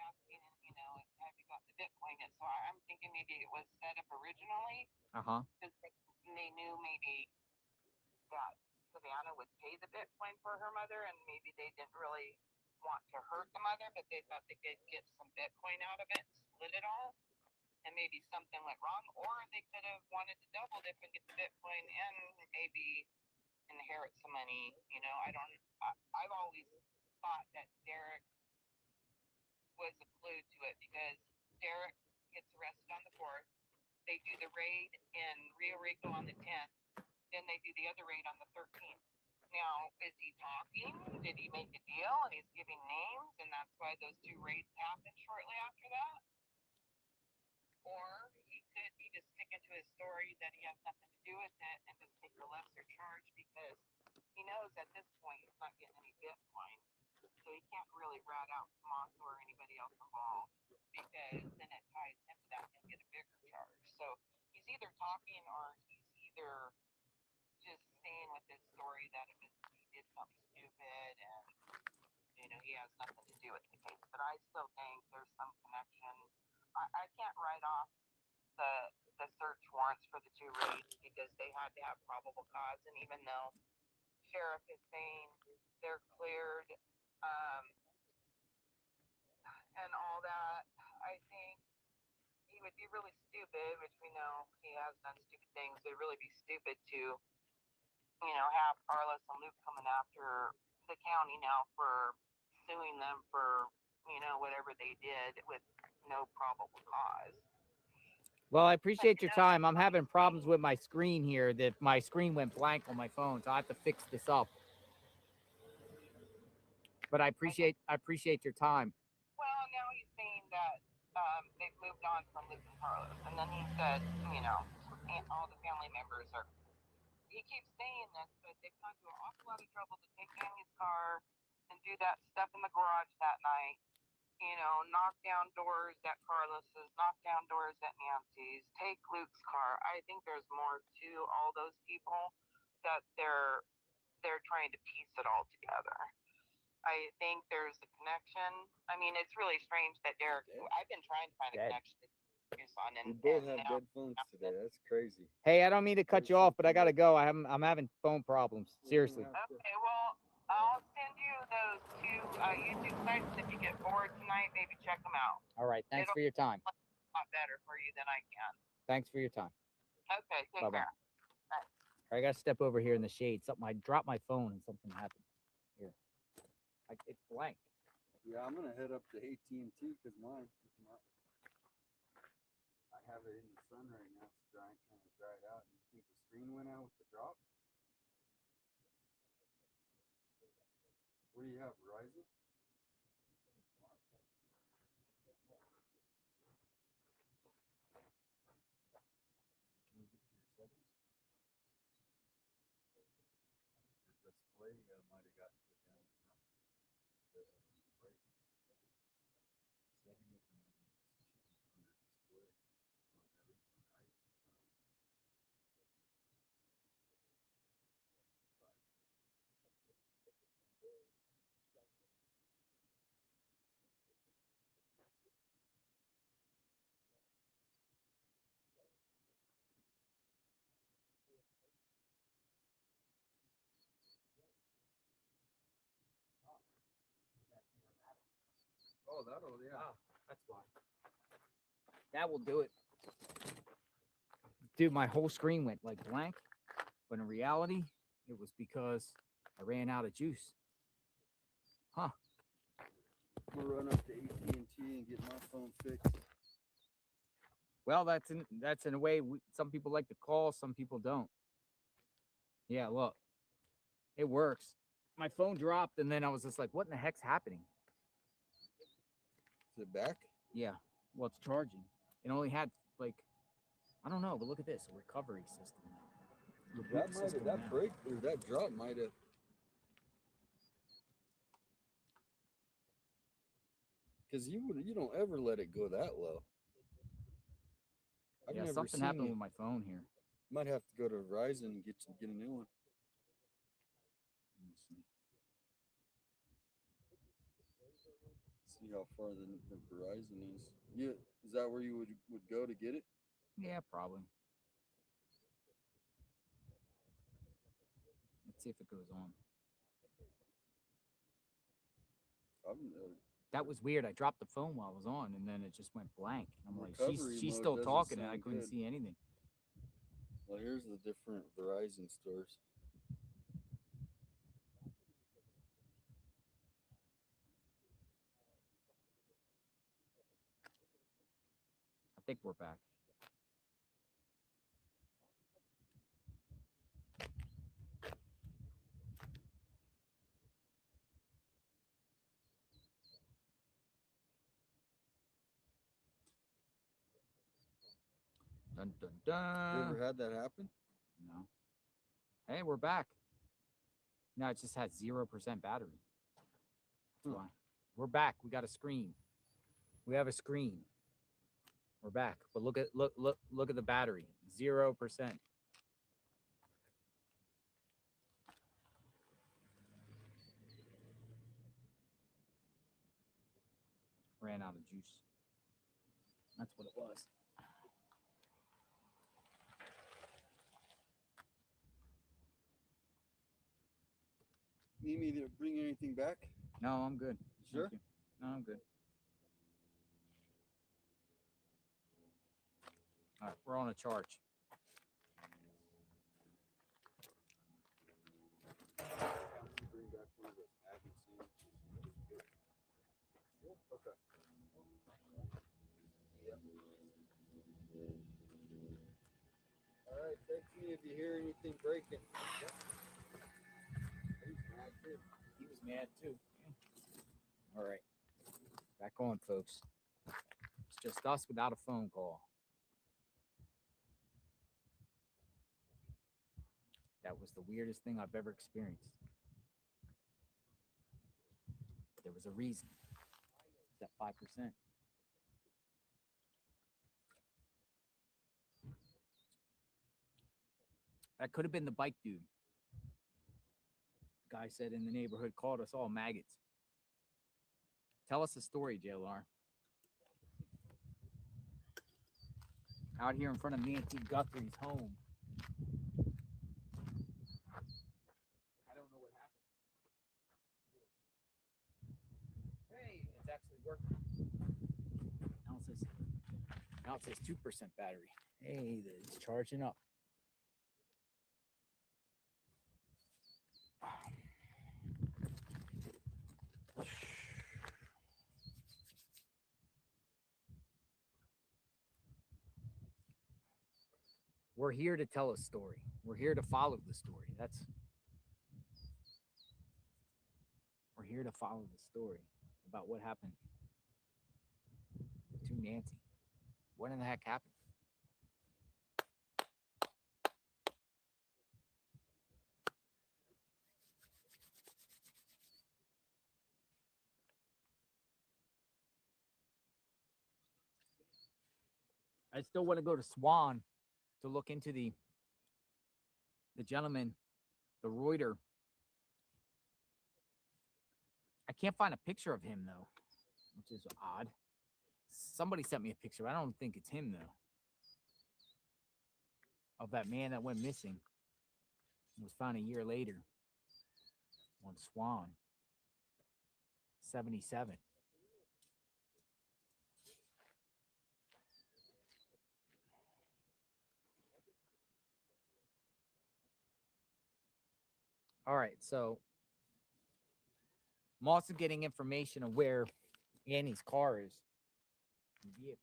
Asking, you know, have you got the Bitcoin? And so I'm thinking maybe it was set up originally because they knew maybe that Savannah would pay the Bitcoin for her mother, and maybe they didn't really want to hurt the mother, but they thought they could get some Bitcoin out of it, split it all, and maybe something went wrong, or they could have wanted to double dip and get the Bitcoin and maybe inherit some money. You know, I've always thought that Derek was a clue to it, because Derek gets arrested on the 4th. They do the raid in Rio Rico on the 10th. Then they do the other raid on the 13th. Now, is he talking? Did he make a deal and he's giving names, and that's why those 2 raids happened shortly after that? Or he could be just sticking to his story that he has nothing to do with it and just take a lesser charge, because he knows at this point he's not getting any Bitcoin. So he can't really rat out Tommaso or anybody else involved, because then it ties him to that and get a bigger charge. So he's either talking or he's either just staying with his story that he did something stupid and, you know, he has nothing to do with the case. But I still think there's some connection. I can't write off the search warrants for the 2 raids, because they had to have probable cause. And even though sheriff is saying they're cleared, and all that, I think he would be really stupid, which we know he has done stupid things. It would really be stupid to, you know, have Carlos and Luke coming after the county now for suing them for, you know, whatever they did with no probable cause. Well, I appreciate your time. I'm having problems with my screen here. That my screen went blank on my phone, so I have to fix this up. But I appreciate your time. Well, now he's saying that they've moved on from Luke and Carlos, and then he said, you know, all the family members are. He keeps saying this, but they've gone to an awful lot of trouble to take Annie's car and do that stuff in the garage that night. You know, knock down doors at Carlos's, knock down doors at Nancy's, take Luke's car. I think there's more to all those people that they're trying to piece it all together. I think there's a connection. I mean, it's really strange that Derek. I've been trying to find a connection to Tucson, and We both have now, dead phones today. That's crazy. Hey, I don't mean to cut you off, but I gotta go. I'm having phone problems. Seriously. Okay, well, I'll send you those 2 YouTube sites. If you get bored tonight, maybe check them out. All right. Thanks for your time. A lot better for you than I can. Thanks for your time. Okay, take Bye-bye. care. Bye. I gotta step over here in the shade. Something, I dropped my phone and something happened. Here, it's blank. Yeah, I'm gonna head up to AT&T because mine. I have it in the sun right now. It's drying, trying to dry it out. And you think the screen went out with the drop? What do you have, Verizon? Can you get to your settings? Your display, you might have got to go down to the break. Settings and then under display on everything, right? Oh, that'll, yeah. Ah, that's why. That will do it. Dude, my whole screen went like blank, but in reality, it was because I ran out of juice. Huh. I'm gonna run up to AT&T and get my phone fixed. Well, that's in a way some people like to call, some people don't. Yeah, look, it works. My phone dropped, and then I was just like, "What in the heck's happening?" Is it back? Yeah. Well, it's charging. It only had like, I don't know, but look at this, a recovery system. That might have, that break or that drop might have. Because you don't ever let it go that low. I've Yeah, never something seen happened it. with my phone here. Might have to go to Verizon and get a new one. Let me see. See how far the Verizon is. Yeah, is that where you would go to get it? Yeah, probably. Let's see if it goes on. That was weird. I dropped the phone while I was on, and then it just went blank. I'm like, she's still talking, and I couldn't see anything. Well, here's the different Verizon stores. I think we're back. Dun, dun, dun. You ever had that happen? No. Hey, we're back. No, it just had 0% battery. That's why. We're back. We got a screen. We have a screen. We're back. But look at the battery. 0%. Ran out of juice. That's what it was. Need me to bring anything back? No, I'm good. Sure? Thank you. No, I'm good. All right, we're on a charge. Bring back one of those package sandwiches. Okay. Yep. All right, text me if you hear anything breaking. Yep. He's mad too. He was mad too. All right. Back on, folks. It's just us without a phone call. That was the weirdest thing I've ever experienced. There was a reason. It's at 5%. That could have been the bike dude. The guy said in the neighborhood called us all maggots. Tell us a story, JLR. Out here in front of Nancy Guthrie's home. I don't know what happened. Hey, it's actually working. Now it says 2% battery. Hey, it's charging up. We're here to tell a story. We're here to follow the story. We're here to follow the story about what happened to Nancy. What in the heck happened? I still want to go to Swan to look into the gentleman, the Reuter. I can't find a picture of him though, which is odd. Somebody sent me a picture. I don't think it's him though. Of that man that went missing. It was found a year later on Swan. 77. All right, so I'm also getting information of where Annie's car is. Vehicle.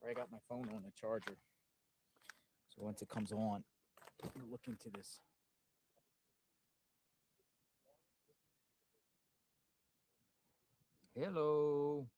I got my phone on the charger. So once it comes on, we'll look into this. Hello.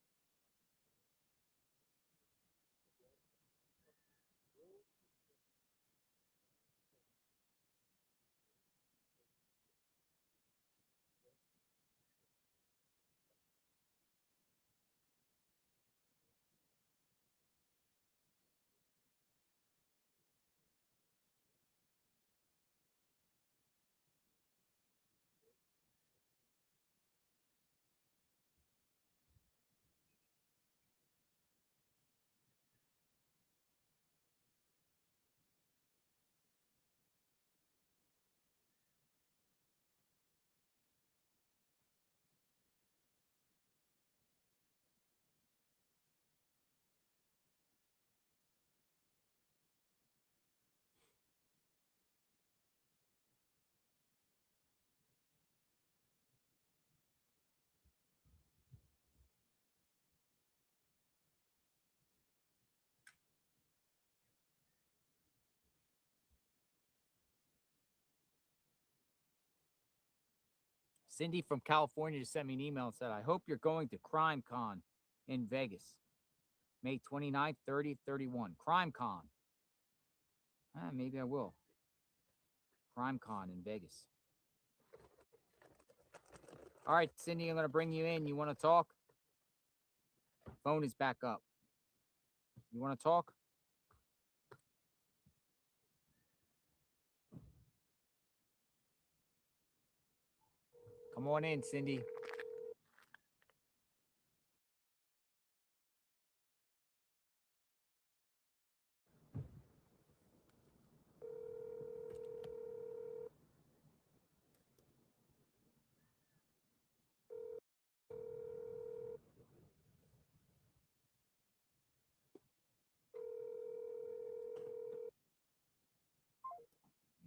Cindy from California just sent me an email and said, I hope you're going to CrimeCon in Vegas, May 29th, 30th, 31. CrimeCon. Maybe I will. CrimeCon in Vegas. All right, Cindy, I'm going to bring you in. You want to talk? Phone is back up. You want to talk? Come on in, Cindy.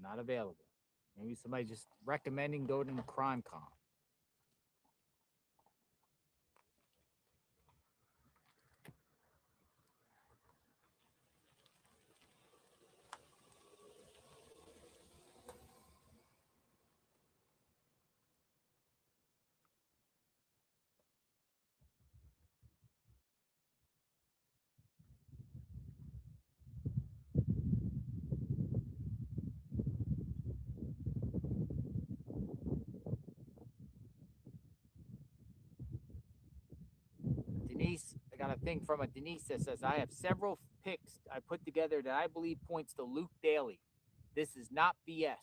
Not available. Maybe somebody just recommending go to CrimeCon. Denise, I got a thing from a Denise that says, I have several pics I put together that I believe points to Luke Daly. This is not BS.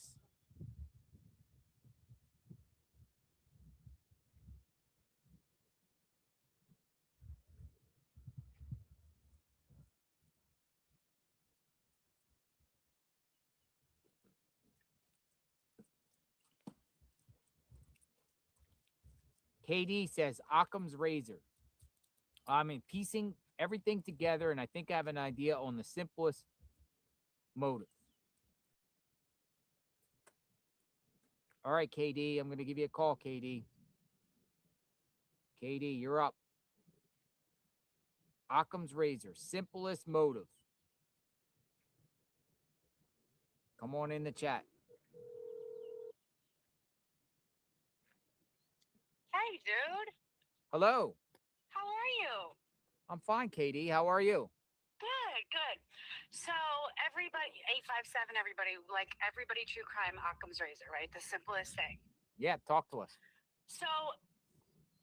KD says Occam's razor. Piecing everything together, and I think I have an idea on the simplest motive. All right, KD, I'm going to give you a call, KD. KD, you're up. Occam's razor, simplest motive. Come on in the chat. Hey, dude. Hello. How are you? I'm fine, KD. How are you? Good, good. So everybody, 857, everybody true crime, Occam's razor, right? The simplest thing. Yeah, talk to us. So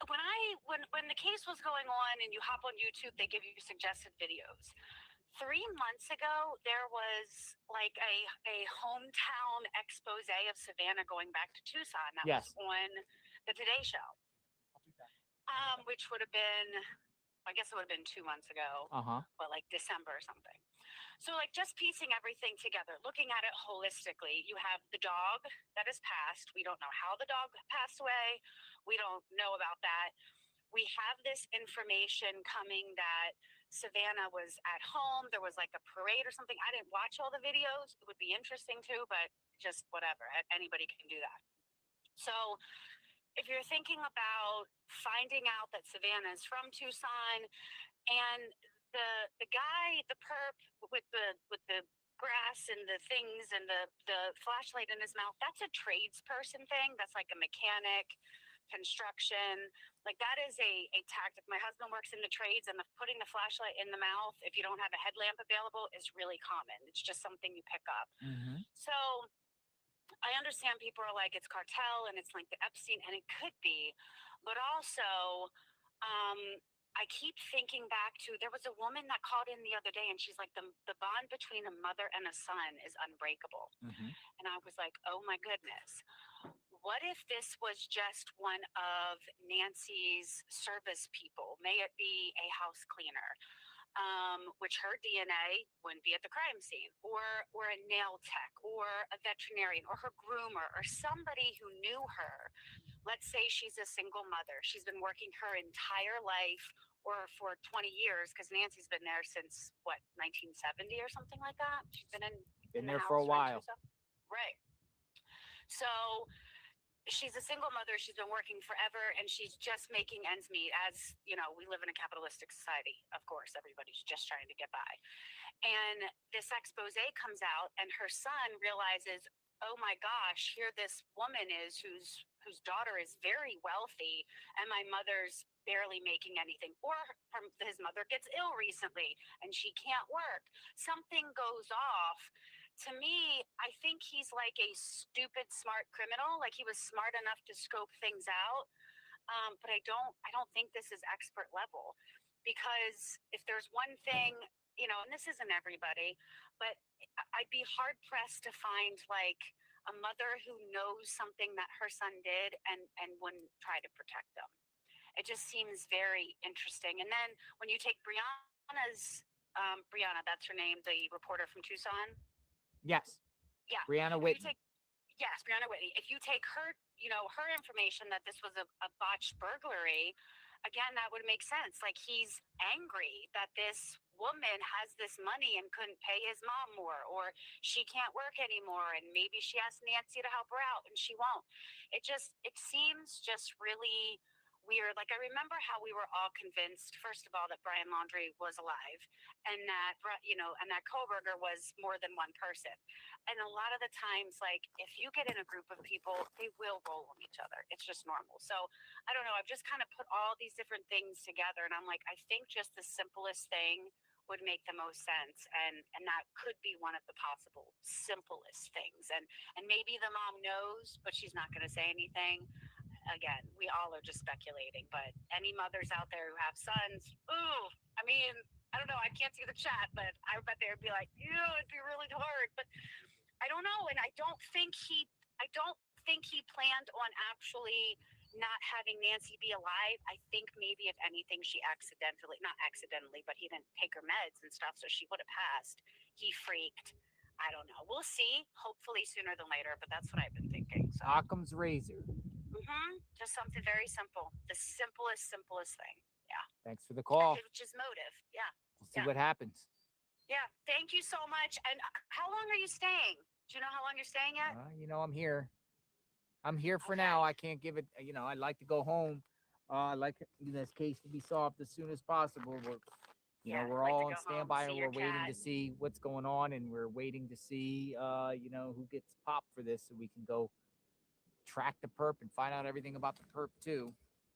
when the case was going on and you hop on YouTube, they give you suggested videos. 3 months ago, there was like a hometown expose of Savannah going back to Tucson that was on the Today Show. Which would have been, I guess it would have been 2 months ago, but like December or something. So, like, just piecing everything together, looking at it holistically, you have the dog that has passed. We don't know how the dog passed away. We don't know about that. We have this information coming that Savannah was at home. There was like a parade or something. I didn't watch all the videos. It would be interesting too, but just whatever. Anybody can do that. So, if you're thinking about finding out that Savannah is from Tucson, and the guy, the perp with the grass and the things and the flashlight in his mouth, that's a tradesperson thing. That's like a mechanic, construction. Like that is a tactic. My husband works in the trades, and putting the flashlight in the mouth if you don't have a headlamp available is really common. It's just something you pick up. So I understand people are like, it's cartel and it's like the Epstein, and it could be, but also, I keep thinking back to, there was a woman that called in the other day and she's like, the bond between a mother and a son is unbreakable. And I was like, oh my goodness. What if this was just one of Nancy's service people? May it be a house cleaner, which her DNA wouldn't be at the crime scene, or a nail tech, or a veterinarian, or her groomer, or somebody who knew her. Let's say she's a single mother. She's been working her entire life, or for 20 years, because Nancy's been there since, what, 1970 or something like that? She's been in there the for a house, right, while. Right. So she's a single mother. She's been working forever, and she's just making ends meet. As you know, we live in a capitalistic society. Of course, everybody's just trying to get by. And this expose comes out, and her son realizes, oh my gosh, here this woman is whose daughter is very wealthy, and my mother's barely making anything. Or his mother gets ill recently, and she can't work. Something goes off. To me, I think he's like a stupid, smart criminal. Like he was smart enough to scope things out. But I don't think this is expert level, because if there's one thing, you know, and this isn't everybody, but I'd be hard pressed to find like a mother who knows something that her son did and wouldn't try to protect them. It just seems very interesting. And then when you take Brianna's, Brianna, that's her name, the reporter from Tucson. Yes. Yeah. Brianna Whitney. Yes, Brianna Whitney. If you take her, you know, her information that this was a botched burglary, again, that would make sense. Like he's angry that this woman has this money and couldn't pay his mom more, or she can't work anymore, and maybe she asked Nancy to help her out and she won't. It seems just really weird. Like I remember how we were all convinced, first of all, that Brian Laundrie was alive, and that, you know, and that Koberger was more than one person. And a lot of the times, like if you get in a group of people, they will roll on each other. It's just normal. So I don't know. I've just kind of put all these different things together, and I'm like, I think just the simplest thing would make the most sense, and that could be one of the possible simplest things. And maybe the mom knows, but she's not going to say anything. Again, we all are just speculating, but any mothers out there who have sons, ooh, I mean, I don't know, I can't see the chat, but I bet they would be like, ew, it'd be really hard. But I don't know, and I don't think he planned on actually not having Nancy be alive. I think maybe if anything, she not accidentally, but he didn't take her meds and stuff, so she would have passed. He freaked. I don't know. We'll see. Hopefully sooner than later, but that's what I've been thinking. So. Occam's razor. Just something very simple. The simplest thing. Yeah. Thanks for the call. Which is motive. Yeah. We'll see what happens. Yeah. Thank you so much. And how long are you staying? Do you know how long you're staying yet? You know, I'm here. I'm here for now. I can't give it, you know, I'd like to go home. I'd like this case to be solved as soon as possible. But, you know, we're all on standby and we're waiting to see what's going on. And we're waiting to see, you know, who gets popped for this so we can go track the perp and find out everything about the perp too.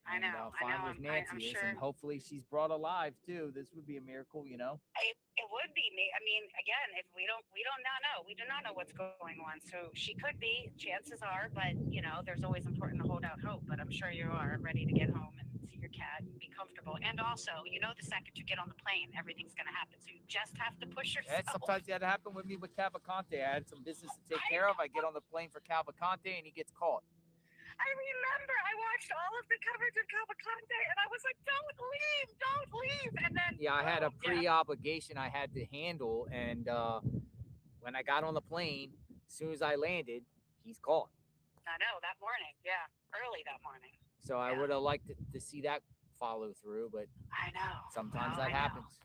I know. Find where Nancy is, and hopefully she's brought alive too. This would be a miracle, you know. It would be me. I mean, again, if we do not know what's going on. So she could be. Chances are, but you know, there's always important to hold out hope. But I'm sure you are ready to get home and see your cat and be comfortable. And also, you know, the second you get on the plane, everything's going to happen. So you just have to push yourself. Yeah, sometimes that happened with me with Cavalcante. I had some business to take care of. I get on the plane for Cavalcante, and he gets caught. I remember I watched all of the coverage of Cavalcante, and I was like, "Don't leave, don't leave!" And then Yeah, I had a boom, pre-obligation I had to handle, and when I got on the plane, as soon as I landed, he's caught. I know, that morning, yeah, early that morning. So I would have liked to see that follow through, but I know. sometimes Well, that I know. happens.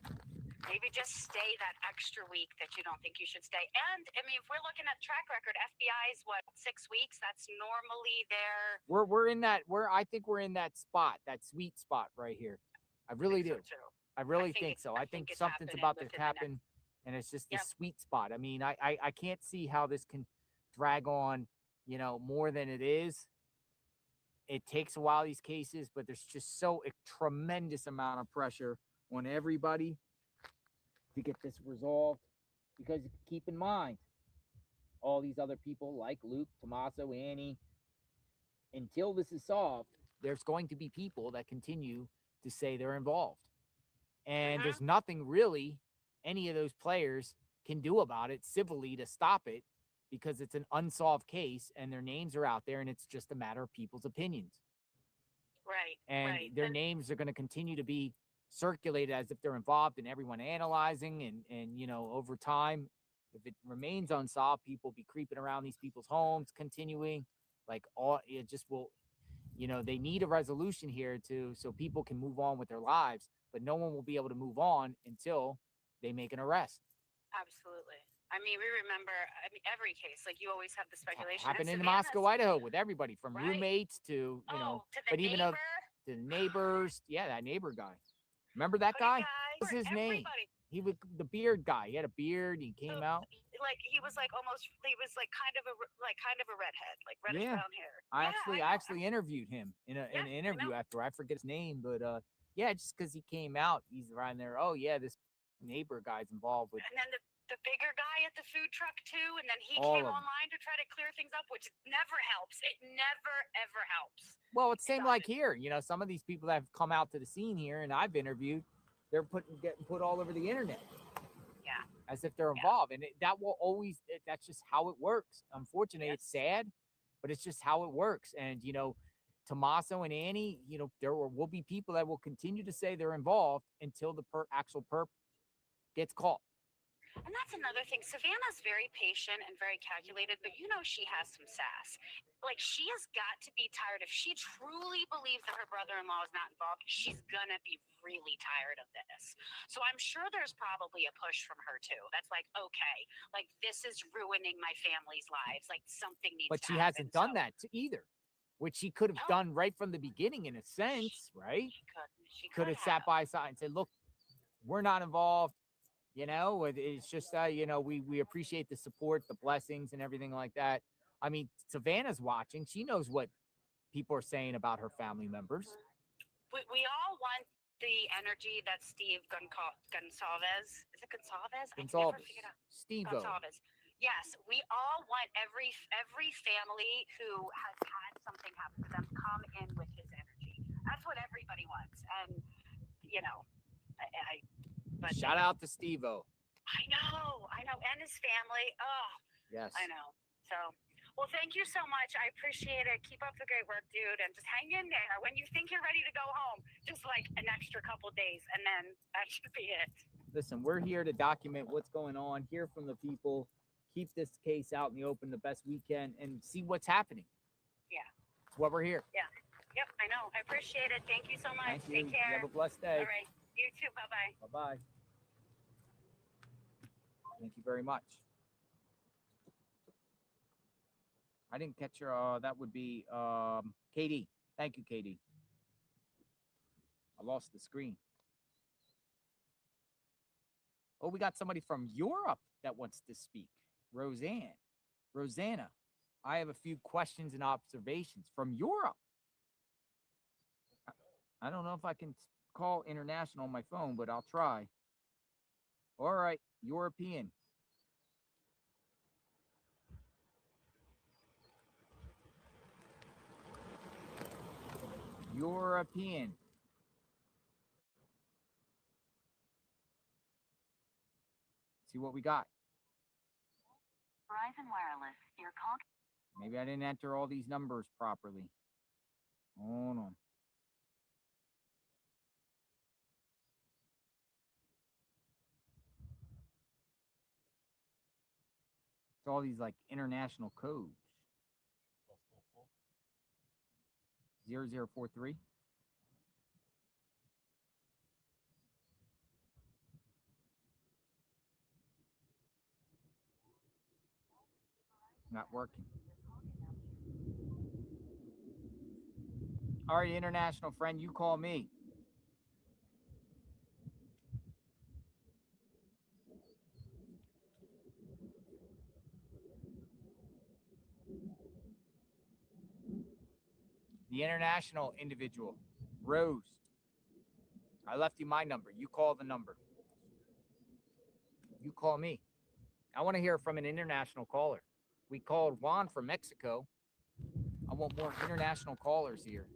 Maybe just stay that extra week that you don't think you should stay. And I mean, if we're looking at track record, FBI's what, 6 weeks? That's normally their. We're in that. I think we're in that spot, that sweet spot right here. I really do. So too. I really think so. I think it's something's happening about to within the happen, and it's just the sweet spot. I mean, I can't see how this can drag on, more than it is. It takes a while, these cases, but there's just so a tremendous amount of pressure on everybody to get this resolved. Because keep in mind, all these other people like Luke, Tommaso, Annie, until this is solved, there's going to be people that continue to say they're involved. And there's nothing really any of those players can do about it civilly to stop it, because it's an unsolved case and their names are out there, and it's just a matter of people's opinions. Right. And their names are going to continue to be circulated as if they're involved, and everyone analyzing and over time, if it remains unsolved, people be creeping around these people's homes, continuing it just will, they need a resolution here so people can move on with their lives, but no one will be able to move on until they make an arrest. Absolutely. I mean, we remember every case, like you always have the speculation. Happened in Moscow, Idaho, with everybody from roommates to, to the but even neighbor. to neighbors. Yeah, that neighbor guy. Remember that guy? What's his name? He was the beard guy. He had a beard. He came out. Like he was like kind of a redhead, like reddish brown hair. I actually interviewed him in an interview after. I forget his name, but just because he came out, he's right there. Oh yeah, this neighbor guy's involved with. And then the bigger guy at the food truck too, and then he All came of them. online to try to clear things up, which never helps. It never ever helps. Well, it's same like here. Some of these people that have come out to the scene here, and I've interviewed, they're getting put all over the internet. Yeah. As if they're involved, and that will always. That's just how it works. Unfortunately, it's sad, but it's just how it works. And Tommaso and Annie, there will be people that will continue to say they're involved until the actual perp gets caught. And that's another thing. Savannah's very patient and very calculated, but she has some sass. Like, she has got to be tired. If she truly believes that her brother-in-law is not involved, she's gonna be really tired of this. So I'm sure there's probably a push from her too. That's like, okay, like this is ruining my family's lives. Like something needs to happen. But she hasn't done that either, which she could have done right from the beginning in a sense, right? She could have sat by side and said, look, we're not involved. It's just, we appreciate the support, the blessings and everything like that. I mean, Savannah's watching. She knows what people are saying about her family members. We all want the energy that Steve Gonsalves, is it Gonsalves? I can never figure it out. Steve Gonsalves. Yes, we all want every family who has had something happen to them come in with his energy. That's what everybody wants. And, but shout out to Steve-O. I know, and his family. Oh, yes, I know. So, well, thank you so much. I appreciate it. Keep up the great work, dude, and just hang in there. When you think you're ready to go home, just like an extra couple days, and then that should be it. Listen, we're here to document what's going on, hear from the people, keep this case out in the open the best we can, and see what's happening. Yeah, that's what we're here. Yeah. Yep, I know. I appreciate it. Thank you so much. Thank you. Take care. You have a blessed day. All right. You too. Bye-bye. Bye-bye. Thank you very much. I didn't catch your, that would be Katie. Thank you, Katie. I lost the screen. Oh, we got somebody from Europe that wants to speak. Rosanna, I have a few questions and observations from Europe. I don't know if I can call international on my phone, but I'll try. All right, European. See what we got. Verizon Wireless, your call. Maybe I didn't enter all these numbers properly. Hold on. It's all these like international codes. 0043. Not working. All right, international friend, you call me. The international individual, Rose. I left you my number. You call the number. You call me. I want to hear from an international caller. We called Juan from Mexico. I want more international callers here.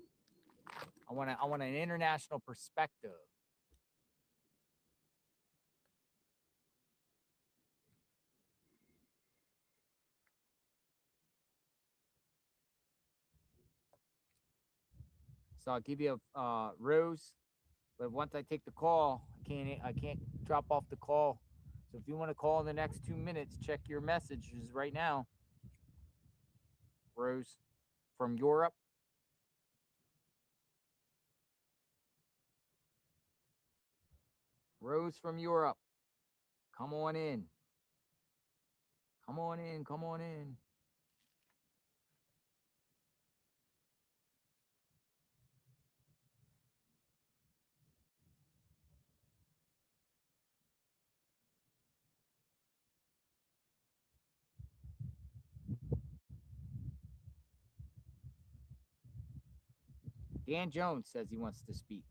I want an international perspective. So I'll give you a Rose, but once I take the call, I can't drop off the call. So if you want to call in the next 2 minutes, check your messages right now. Rose from Europe. Rose from Europe. Come on in. Come on in. Come on in. Dan Jones says he wants to speak.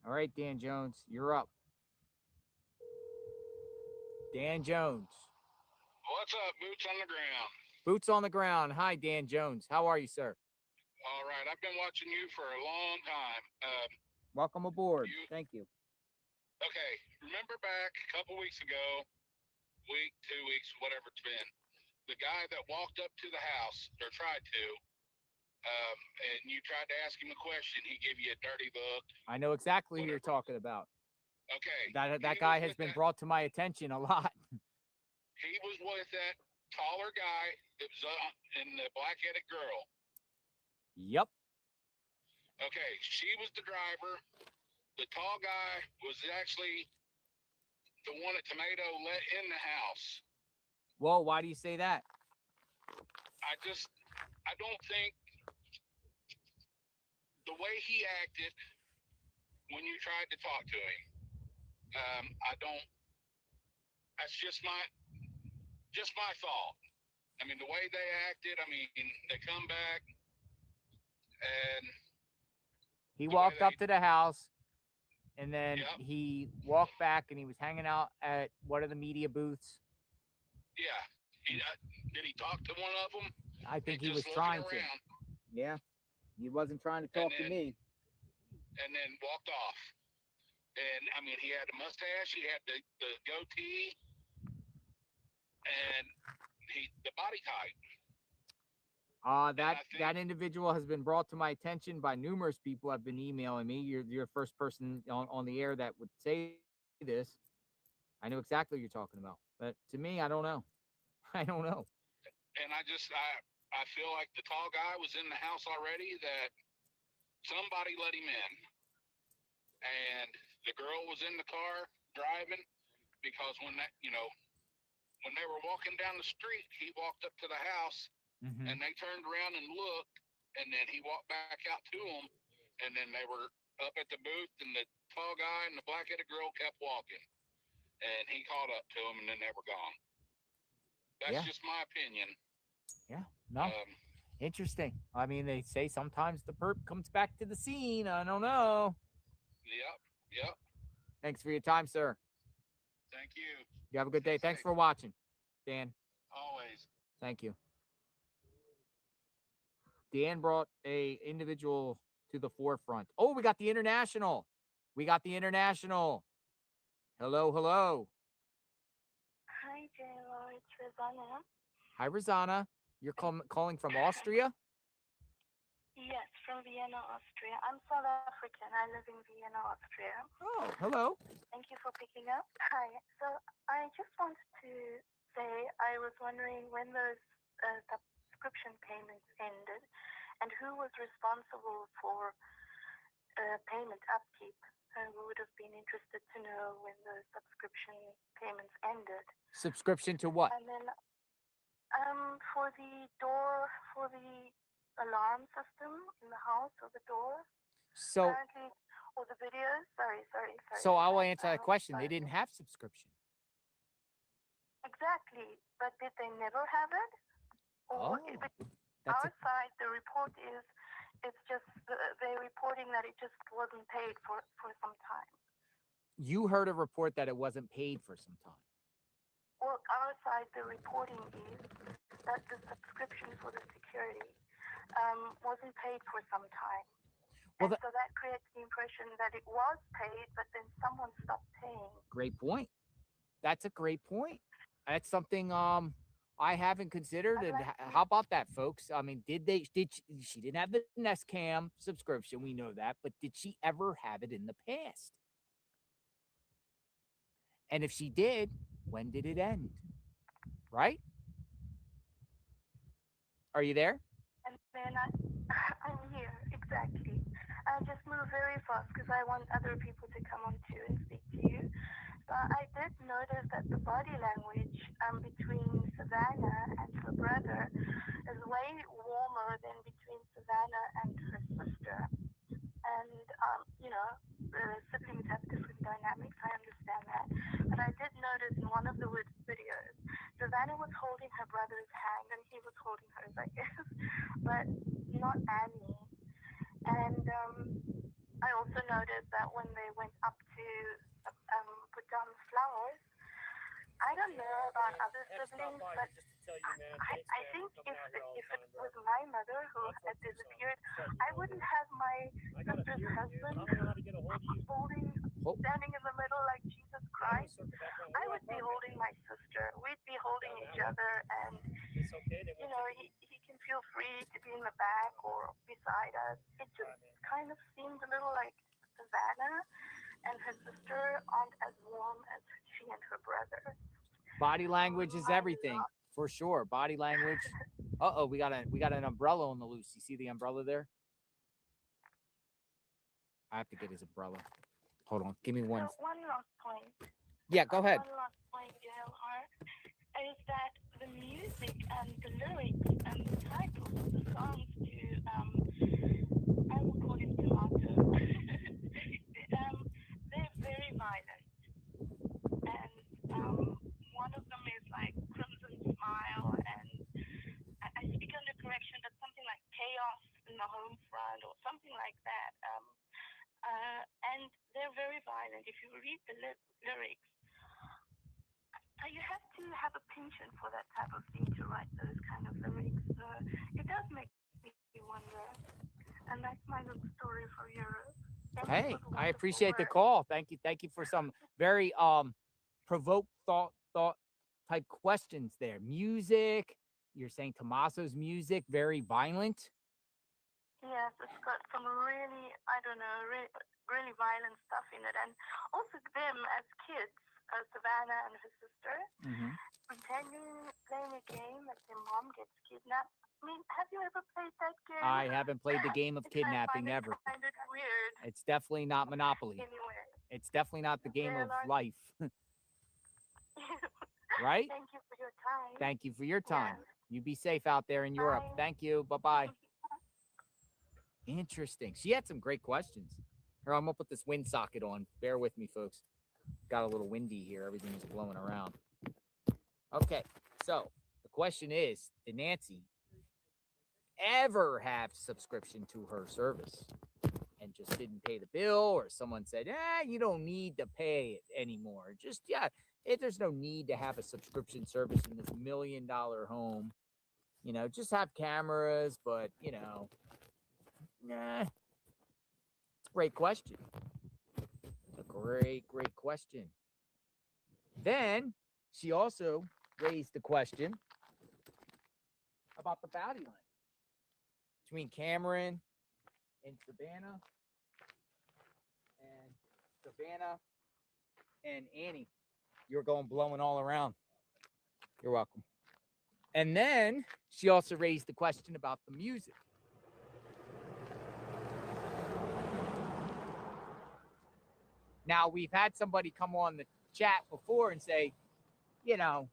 All right, Dan Jones, you're up. Dan Jones. What's up, boots on the ground? Boots on the ground. Hi, Dan Jones. How are you, sir? All right, I've been watching you for a long time. Welcome aboard. Thank you. Okay, remember back a couple weeks ago, week, 2 weeks, whatever it's been, the guy that walked up to the house, or tried to, and you tried to ask him a question, he gave you a dirty look. I know exactly who you're talking about. Okay. That guy has been brought to my attention a lot. He was with that taller guy that was in the black-headed girl. Yep. Okay, she was the driver. The tall guy was actually the one that Tomato let in the house. Whoa, why do you say that? I don't think the way he acted when you tried to talk to him, that's just my thought. I mean, the way they acted, I mean, they come back and He walked up to the house, and then he walked back, and he was hanging out at one of the media booths. Yeah. Did he talk to one of them? I think he was trying to. Yeah. He wasn't trying to talk to me. And then walked off. And, I mean, he had a mustache, he had the goatee, and the body type. That individual has been brought to my attention by numerous people have been emailing me. You're the first person on the air that would say this. I know exactly what you're talking about. But to me, I don't know. I don't know. And I feel like the tall guy was in the house already, that somebody let him in. And the girl was in the car driving, because when they were walking down the street, he walked up to the house, and they turned around and looked, and then he walked back out to them, and then they were up at the booth, and the tall guy and the black-headed girl kept walking, and he caught up to them, and then they were gone. That's just my opinion. Yeah, no. Interesting. I mean, they say sometimes the perp comes back to the scene. I don't know. Yep. Thanks for your time, sir. Thank you. You have a good day. Thanks for watching, Dan. Always. Thank you. Dan brought a individual to the forefront. Oh, we got the international. We got the international. Hello, hello. Hi, JLR. It's Rosanna. Hi, Rosanna. You're calling from Austria? Yes, from Vienna, Austria. I'm South African. I live in Vienna, Austria. Oh, hello. Thank you for picking up. Hi. So I just wanted to say I was wondering when those subscription payments ended and who was responsible for payment upkeep. We would have been interested to know when the subscription payments ended. Subscription to what? And then for the door, for the alarm system in the house or the door. So, apparently, or the videos. Sorry. so I will answer that question. They didn't have subscription. Exactly, but did they never have it? Or our side, the report is, it's just they're reporting that it just wasn't paid for some time. You heard a report that it wasn't paid for some time. Well, our side, the reporting is that the subscription for the security wasn't paid for some time. Well, and so that creates the impression that it was paid, but then someone stopped paying. Great point. That's a great point. That's something I haven't considered. And how about that, folks? I mean, she didn't have the Nest Cam subscription, we know that, but did she ever have it in the past? And if she did, when did it end? Right? Are you there? And then I'm here, exactly. I just moved very fast because I want other people to come on too and speak to you. So I did notice that the body language between Savannah and her brother is way warmer than between Savannah and her sister. And, the siblings have different dynamics, I understand that. But I did notice in one of the videos, Savannah was holding her brother's hand and he was holding hers, I guess, but not Annie. And I also noticed that when they went up to put down the flowers, I don't know about other siblings, but I think if it was my mother who had disappeared, I wouldn't have my sister's husband standing in the middle like Jesus Christ. I would be holding my sister. We'd be holding each other, and he can feel free to be in the back or beside us. It just kind of seemed a little like Savannah and her sister aren't as warm as she and her brother. Body language is everything, for sure. Body language. We got an umbrella on the loose. You see the umbrella there? I have to get his umbrella. Hold on, give me one. So one last point. Yeah, go ahead. One last point, JLR, is that the music and the lyrics and the titles of the songs to I will call it Tomato. They're very violent, and one of them is like Crimson Smile, and I speak under correction, but something like Chaos in the Home Front or something like that. And they're very violent. If you read the lyrics, you have to have a penchant for that type of thing to write those kind of lyrics. It does make me wonder, and that's my little story for Europe. Hey, I appreciate the call. Thank you for some very provoked thought type questions there. Music, you're saying Tommaso's music very violent? Yes, it's got some really, I don't know, really violent stuff in it. And also them as kids, Savannah and her sister, pretending, playing a game that their mom gets kidnapped. I mean, have you ever played that game? I haven't played the game of kidnapping ever. I find it weird. It's definitely not Monopoly. Anyway. It's definitely not the game of life. Right? Thank you for your time. Thank you for your time. You be safe out there in Europe. Thank you. Bye-bye. Interesting. She had some great questions. Here, I'm going to put this wind socket on. Bear with me, folks. Got a little windy here. Everything's blowing around. Okay. So the question is, did Nancy ever have subscription to her service and just didn't pay the bill, or someone said, you don't need to pay it anymore? Just, there's no need to have a subscription service in this $1 million home. Just have cameras, but, nah, Great question. A great question. Then she also raised the question about the body language between Cameron and Savannah and Annie. You're going blowing all around. You're welcome. And then she also raised the question about the music. Now, we've had somebody come on the chat before and say, you know,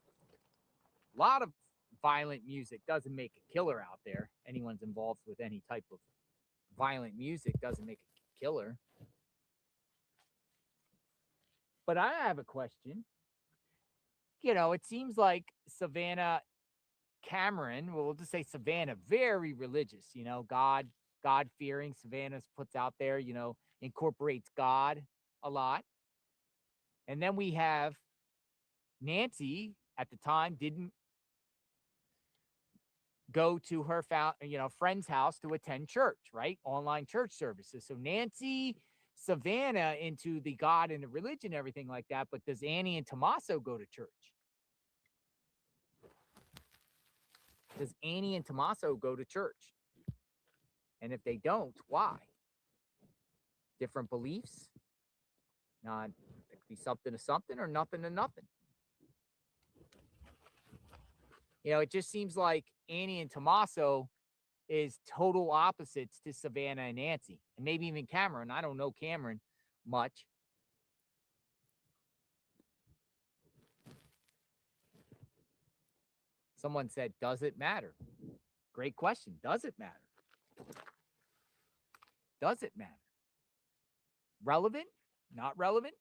a lot of violent music doesn't make a killer out there. Anyone's involved with any type of violent music doesn't make a killer. But I have a question. You know, it seems like Savannah Cameron, well, we'll just say Savannah, very religious, you know, God-fearing. Savannah puts out there, you know, incorporates God a lot. And then we have Nancy at the time didn't go to her friend's house to attend church, right? Online church services. So Nancy, Savannah into the God and the religion, everything like that. But does Annie and Tommaso go to church? Does Annie and Tommaso go to church? And if they don't, why? Different beliefs? Not, it could be something to something or nothing to nothing. You know, it just seems like Annie and Tommaso is total opposites to Savannah and Nancy, and maybe even Cameron. I don't know Cameron much. Someone said, does it matter? Great question. Does it matter? Does it matter? Relevant? Not relevant?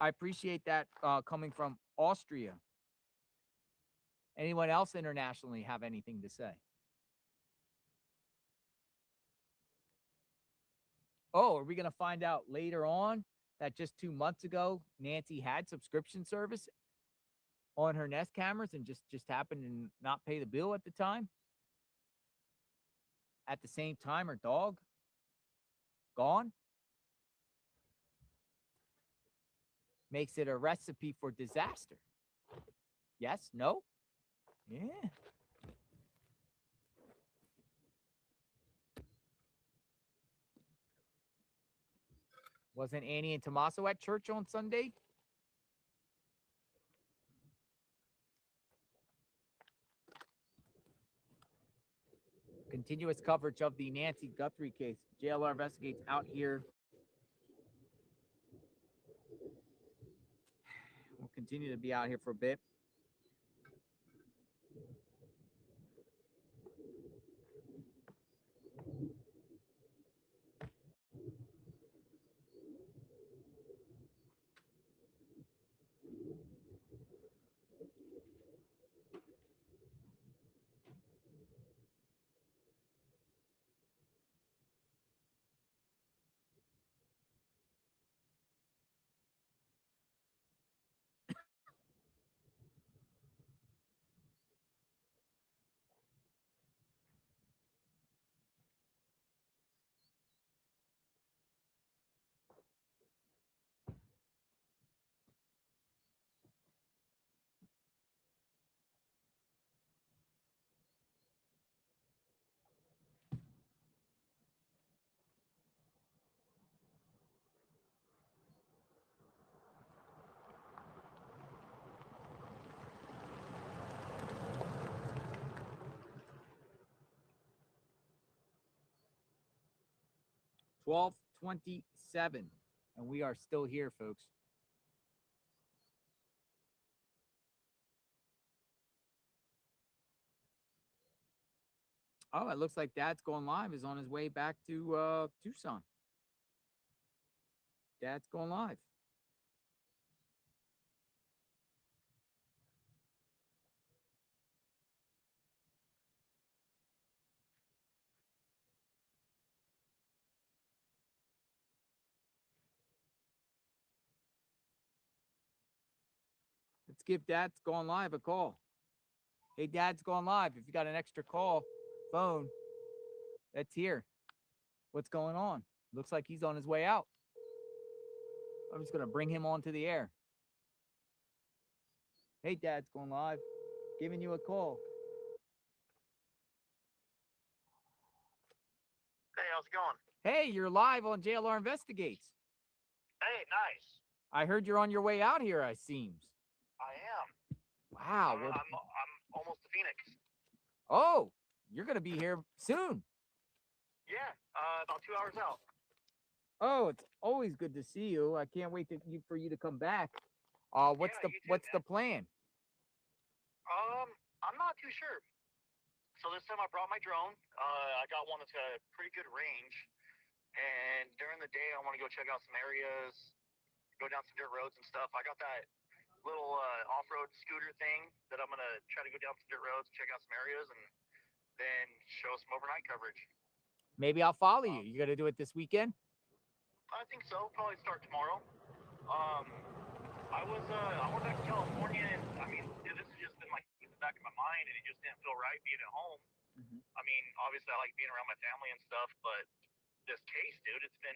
I appreciate that coming from Austria. Anyone else internationally have anything to say? Oh, are we going to find out later on that just 2 months ago, Nancy had subscription service on her Nest cameras and just happened to not pay the bill at the time? At the same time, her dog gone? Makes it a recipe for disaster. Yes? No? Yeah. Wasn't Annie and Tommaso at church on Sunday? Continuous coverage of the Nancy Guthrie case. JLR investigates out here. We'll continue to be out here for a bit. $12:27, and we are still here, folks. Oh, it looks like Dad's Going Live is on his way back to Tucson. Dad's Going Live. Let's give Dad's Going Live a call. Hey, Dad's Going Live. If you got an extra call, phone, Let's hear what's going on. Looks like he's on his way out. I'm just gonna bring him onto the air. Hey, Dad's going live. Giving you a call. Hey, how's it going? Hey, you're live on JLR Investigates. Hey, nice. I heard you're on your way out here, I seems. I am. Wow. I'm almost to Phoenix. Oh, you're gonna be here soon. Yeah, about 2 hours out. Oh, it's always good to see you. I can't wait for you to come back. What's the plan? I'm not too sure. So this time I brought my drone. I got one that's got a pretty good range. And during the day, I want to go check out some areas, go down some dirt roads and stuff. I got that little off-road scooter thing that I'm gonna try to go down some dirt roads, check out some areas, and then show some overnight coverage. Maybe I'll follow you. You gonna do it this weekend? I think so. Probably start tomorrow. I went back to California, and I mean, this has just been like in the back of my mind, and it just didn't feel right being at home. I mean, obviously, I like being around my family and stuff, but this case, dude, it's been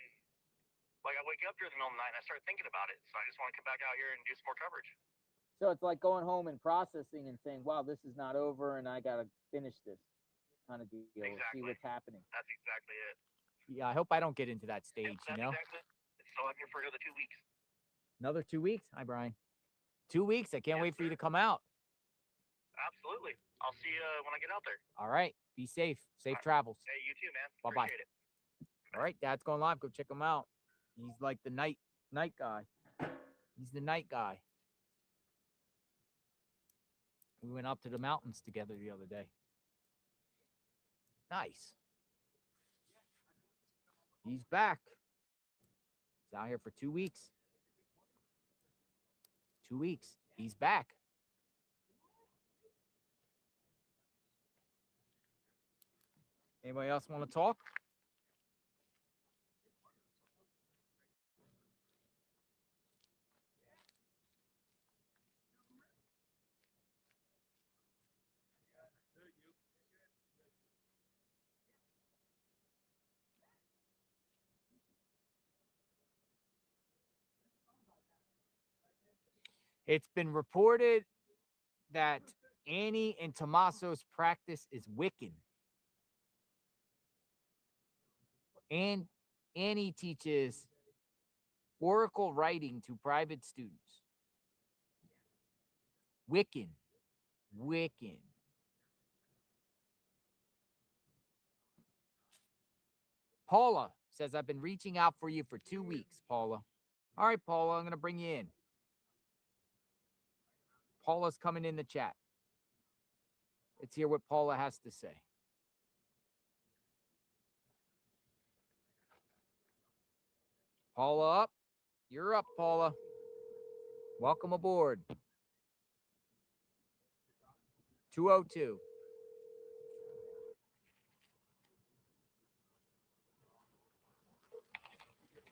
like I wake up during the middle of the night and I start thinking about it. So I just want to come back out here and do some more coverage. So it's like going home and processing and saying, "Wow, this is not over, and I gotta finish this," kind of deal. Exactly. See what's happening. That's exactly it. Yeah, I hope I don't get into that stage. That's exactly it. So I'm here for another 2 weeks. Another 2 weeks. Hi, Brian. 2 weeks. I can't wait for you to come out. Absolutely. I'll see you when I get out there. All right. Be safe. Safe travels. Hey, you too, man. Bye-bye. Appreciate it. All right, Dad's going live. Go check him out. He's like the night guy. He's the night guy. We went up to the mountains together the other day. Nice. He's back. He's out here for 2 weeks. 2 weeks. He's back. Anybody else want to talk? It's been reported that Annie and Tommaso's practice is Wiccan. And Annie teaches oracle writing to private students. Wiccan. Wiccan. Paula says, I've been reaching out for you for 2 weeks, Paula. All right, Paula, I'm going to bring you in. Paula's coming in the chat. Let's hear what Paula has to say. Paula up. You're up, Paula. Welcome aboard. 202.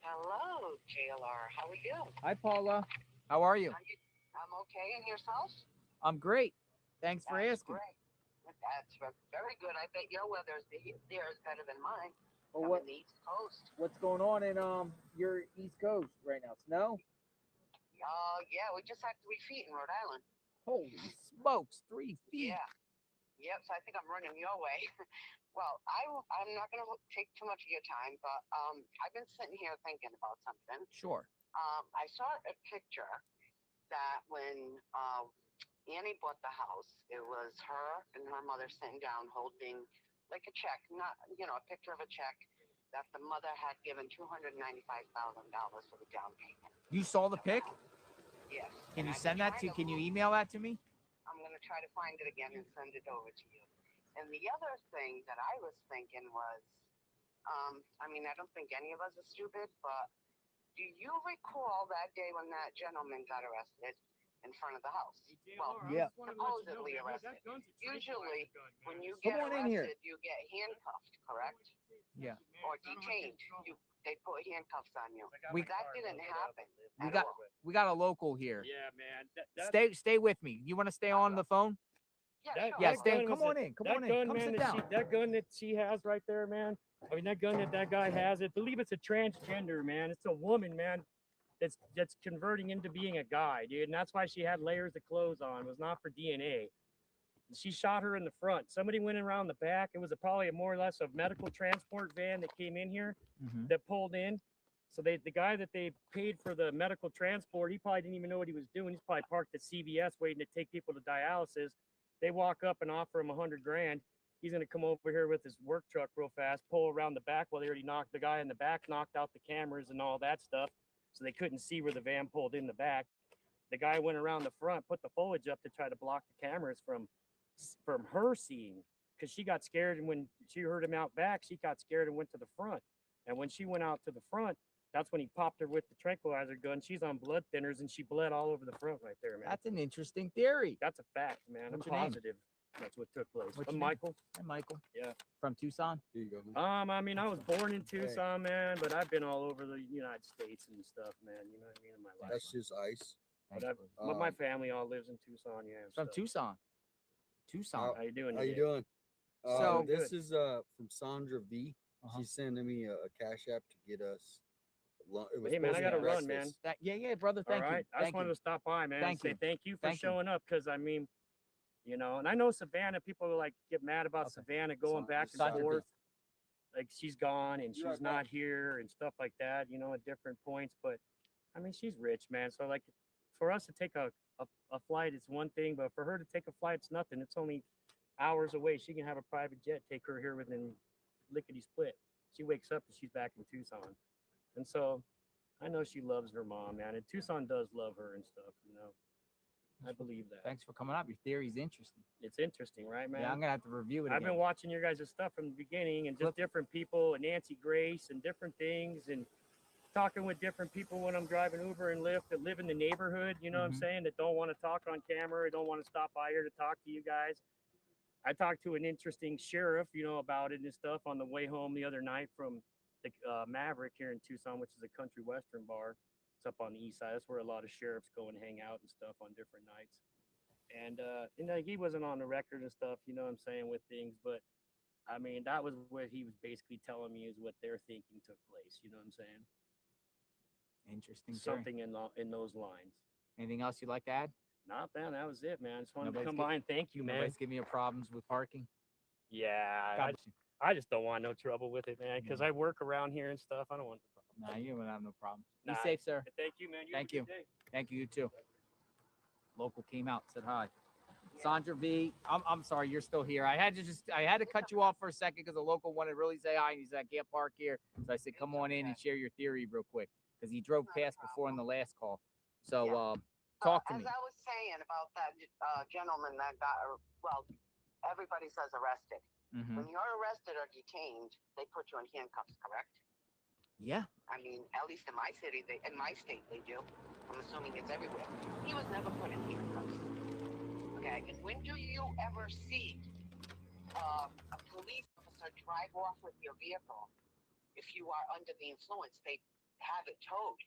Hello, JLR. How are you? Hi, Paula. How are you? I'm okay. And yourself? I'm great. Thanks for asking. Great. That's very good. I bet your weather is better than mine. Well, I'm what- in the East Coast. What's going on in your East Coast right now? Snow? Yeah, we just had 3 feet in Rhode Island. Holy smokes, 3 feet. Yeah. Yep, so I think I'm running your way. Well, I'm not going to take too much of your time, but I've been sitting here thinking about something. Sure. I saw a picture that when Annie bought the house, it was her and her mother sitting down holding like a check, not, a picture of a check that the mother had given $295,000 for the down payment. You saw the pic? Yes. Can you send that to? Can you email that to me? I'm going to try to find it again and send it over to you. And the other thing that I was thinking was, I don't think any of us are stupid, but do you recall that day when that gentleman got arrested in front of the house? Well, Yeah. supposedly arrested. Usually, when you get Come on in here. arrested, you get handcuffed, correct? Yeah. Or detained. They put handcuffs on you. We- that didn't happen. We at got all. a local here. Yeah, man. Stay with me. You want to stay on the phone? Yeah, Stan, come on in. Come on in. Come sit down. That gun that she has right there, man. I mean, that gun that guy has, I believe it's a transgender, man. It's a woman, man. That's converting into being a guy, dude. And that's why she had layers of clothes on. It was not for DNA. She shot her in the front. Somebody went around the back. It was probably more or less a medical transport van that came in here that pulled in. So the guy that they paid for the medical transport, he probably didn't even know what he was doing. He's probably parked at CVS waiting to take people to dialysis. They walk up and offer him $100 grand. He's gonna come over here with his work truck real fast, pull around the back. Well, they already knocked the guy in the back, knocked out the cameras and all that stuff, so they couldn't see where the van pulled in the back. The guy went around the front, put the foliage up to try to block the cameras from her seeing, because she got scared, and when she heard him out back, she got scared and went to the front. And when she went out to the front, that's when he popped her with the tranquilizer gun. She's on blood thinners, and she bled all over the front right there, man. That's an interesting theory. That's a fact, man. What's I'm your name? positive that's what took place. What's I'm your name? Michael. Hi, Michael. Yeah. From Tucson? Here you go, man. I mean, I was born in Tucson, man, but I've been all over the United States and stuff, man. You know what I mean? In my life. That's just ice. But my family all lives in Tucson, yeah. From Tucson. Tucson. How you doing? How you today? doing? So this is from Sandra V. She's sending me a cash app to get us. Hey man, I gotta run, man. Yeah, brother. Thank all you. right. I just wanted to stop by, man. Thank and say you. thank you for Thank you. showing up, because I mean, you know, and I know Savannah. People are like get mad about Savannah going back and Sandra V. forth. Like she's gone and You're she's right, not here and stuff like that, you know, at different points. But I mean, she's rich, man. So like, for us to take a flight, it's one thing, but for her to take a flight, it's nothing. It's only hours away. She can have a private jet take her here within lickety split. She wakes up and she's back in Tucson, and so I know she loves her mom, man. And Tucson does love her and stuff, you know. I believe that. Thanks for coming up. Your theory's interesting. It's interesting, right, man? Yeah, I'm gonna have to review it. I've been watching your guys' stuff from the beginning, and just different people, and Nancy Grace, and different things, and talking with different people when I'm driving Uber and Lyft that live in the neighborhood, you know what I'm saying, that don't want to talk on camera, or don't want to stop by here to talk to you guys. I talked to an interesting sheriff, you know, about it and stuff on the way home the other night from the Maverick here in Tucson, which is a country western bar. It's up on the east side. That's where a lot of sheriffs go and hang out and stuff on different nights. And you know, he wasn't on the record and stuff, you know what I'm saying, with things, but I mean, that was what he was basically telling me is what they're thinking took place, you know what I'm saying? Interesting. Something in those lines. Anything else you'd like to add? Not, man, that was it, man. I just wanted to Nobody's come gi- by and thank you, man. Nobody's giving you problems with parking? Yeah, I just don't want no trouble with it, man, because I work around here and stuff. I don't want the problem. Nah, you won't have no problem. Nah, Be safe, sir. Thank you, man. Thank have a you. good day. Thank you, you too. Local came out, said hi. Sandra V, I'm sorry, you're still here. I had to cut you off for a second because the local wanted to really say hi, and he said, I can't park here. So I said, come on in and share your theory real quick, because he drove past before in the last call. So talk to me. As I was saying about that gentleman that got, well, everybody says arrested. When you're arrested or detained, they put you in handcuffs, correct? Yeah. I mean, at least in my city, in my state, they do. I'm assuming it's everywhere. He was never put in handcuffs. Okay, and when do you ever see a police officer drive off with your vehicle? If you are under the influence, they have it towed.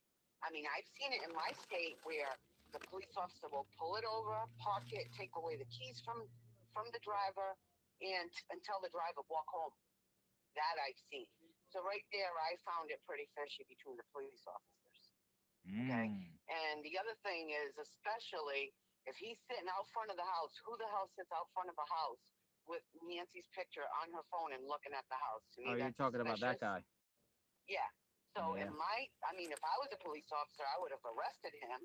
I mean, I've seen it in my state where the police officer will pull it over, park it, take away the keys from the driver, and tell the driver walk home. That I've seen. So right there, I found it pretty fishy between the police officers. Okay, and the other thing is, especially if he's sitting out front of the house, who the hell sits out front of a house with Nancy's picture on her phone and looking at the house? To me, Oh, you're that's talking about that suspicious. guy. Yeah. So Yeah. if I was a police officer, I would have arrested him,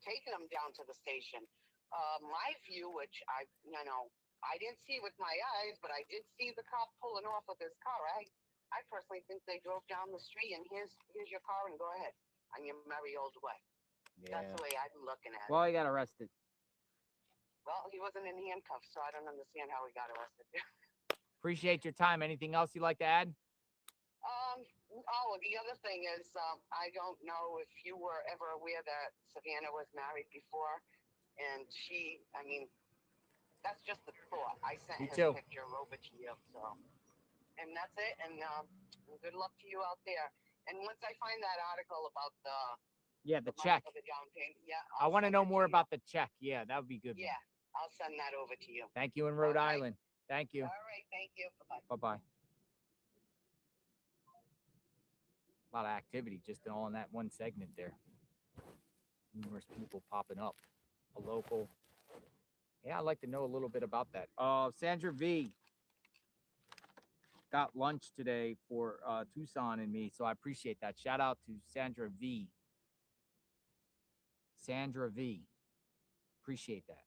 taken him down to the station. My view, which I didn't see with my eyes, but I did see the cop pulling off with his car. I personally think they drove down the street and here's your car and go ahead on your merry old way. Yeah. That's the way I'm looking at it. Well, he got arrested. Well, he wasn't in handcuffs, so I don't understand how he got arrested. Appreciate your time. Anything else you'd like to add? Oh, the other thing is, I don't know if you were ever aware that Savannah was married before, and that's just the thought. I sent Me his too. picture over to you, so, and that's it, and good luck to you out there. And once I find that article about the Yeah, the money check. for the down payment, yeah, I want to know more about the check. Yeah, that would be good. yeah, I'll send that over to you. Thank you in Rhode Island. Thank you. All right, thank you. Bye-bye. Bye-bye. A lot of activity just all in that one segment there. Numerous people popping up. A local. Yeah, I'd like to know a little bit about that. Sandra V got lunch today for Tucson and me, so I appreciate that. Shout out to Sandra V. Sandra V. Appreciate that.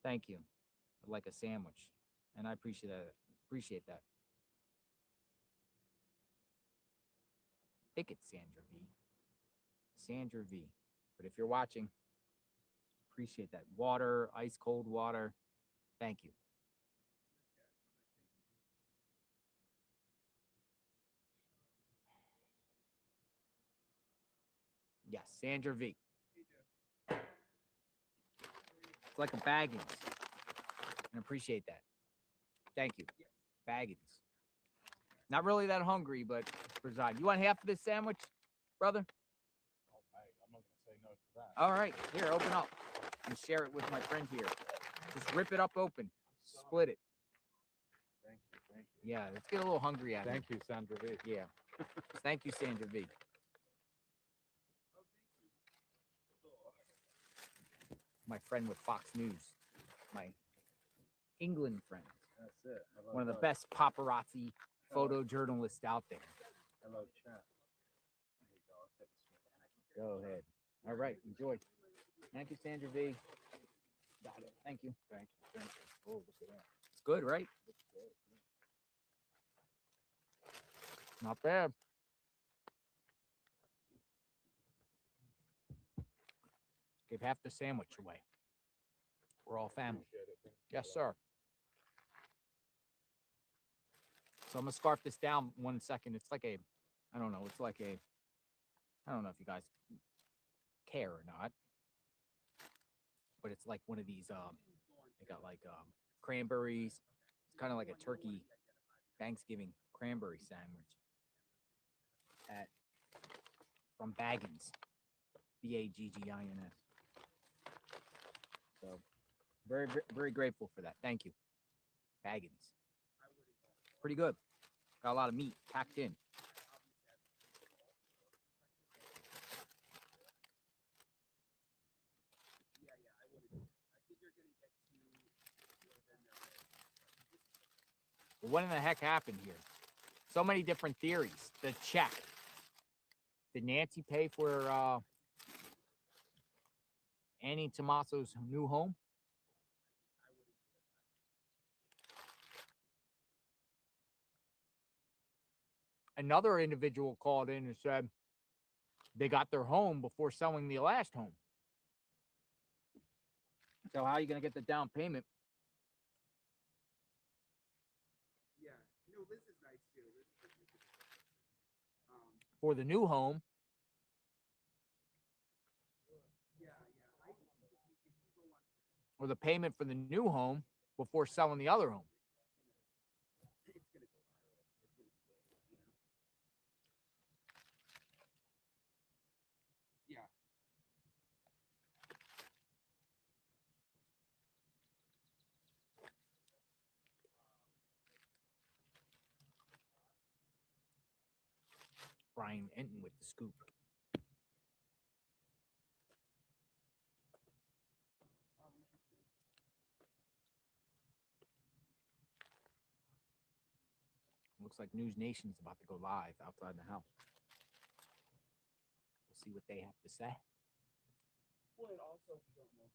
Thank you. I'd like a sandwich, and I appreciate that. Appreciate that. I think it's Sandra V. Sandra V. But if you're watching, appreciate that. Water, ice cold water. Thank you. Yes, Sandra V. It's like a Baggins. I appreciate that. Thank you. Baggins. Not really that hungry, but preside. You want half of this sandwich, brother? I'm not gonna say no to that. All right, here, open up and share it with my friend here. Just rip it up open, split it. Thank you, thank you. Yeah, let's get a little hungry out Thank you, Sandra V. here. Yeah. Thank you, Sandra V. My friend with Fox News, my England friend. That's it. Hello, One of the bud. best paparazzi photojournalists out there. Hello, chat. There you go. I'll take a swing. Go ahead. All right, enjoy. Thank you, Sandra V. Got it. Thank you. Thank you. Thank you. Oh, look at that. It's good, right? Looks good. Not bad. Give half the sandwich away. We're all family. Appreciate it. Thank you. Yes, sir. So I'm gonna scarf this down 1 second. It's like a, I don't know. It's like a, I don't know if you guys care or not, but it's like one of these. They got like cranberries. It's kind of like a turkey Thanksgiving cranberry sandwich at from Baggins, Baggins. So very, very grateful for that. Thank you, Baggins. Pretty good. Got a lot of meat packed in. What in the heck happened here? So many different theories. The check. Did Nancy pay for Annie Tomaso's new home? Another individual called in and said they got their home before selling the last home. So how are you going to get the down payment? Yeah, no, Liz is nice too. For the new home. Or the payment for the new home before selling the other home. Yeah. Brian Enton with the scoop. Looks like News Nation's about to go live outside the house. We'll see what they have to say. Well, and also we don't know.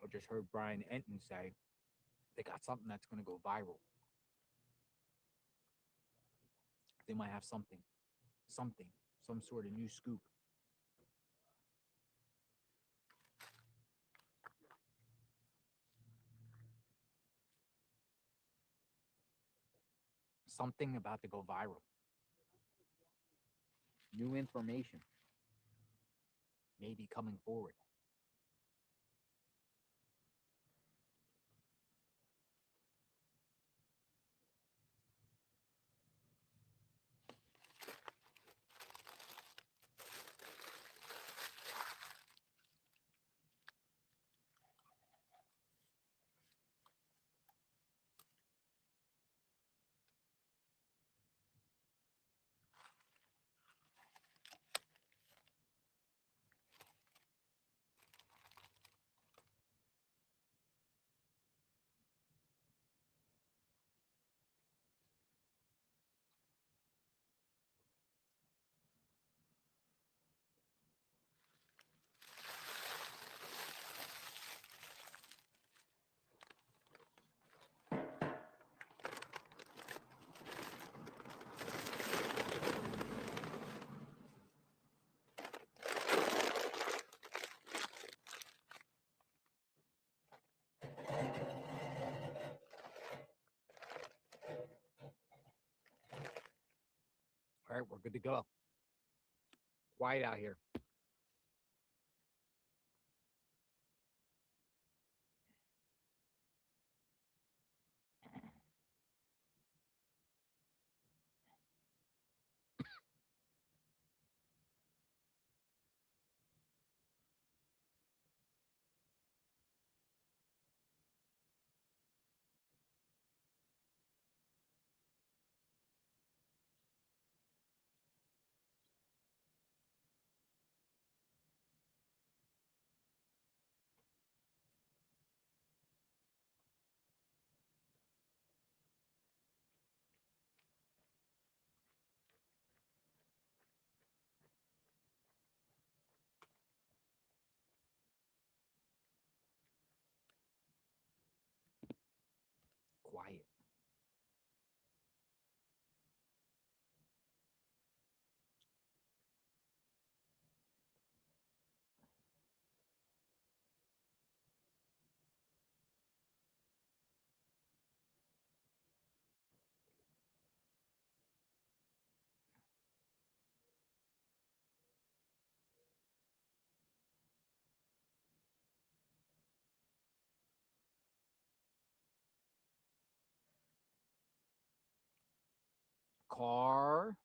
I just heard Brian Enton say they got something that's going to go viral. They might have some sort of new scoop. Something about to go viral. New information may be coming forward. All right, we're good to go. Quiet out here. Quiet. Car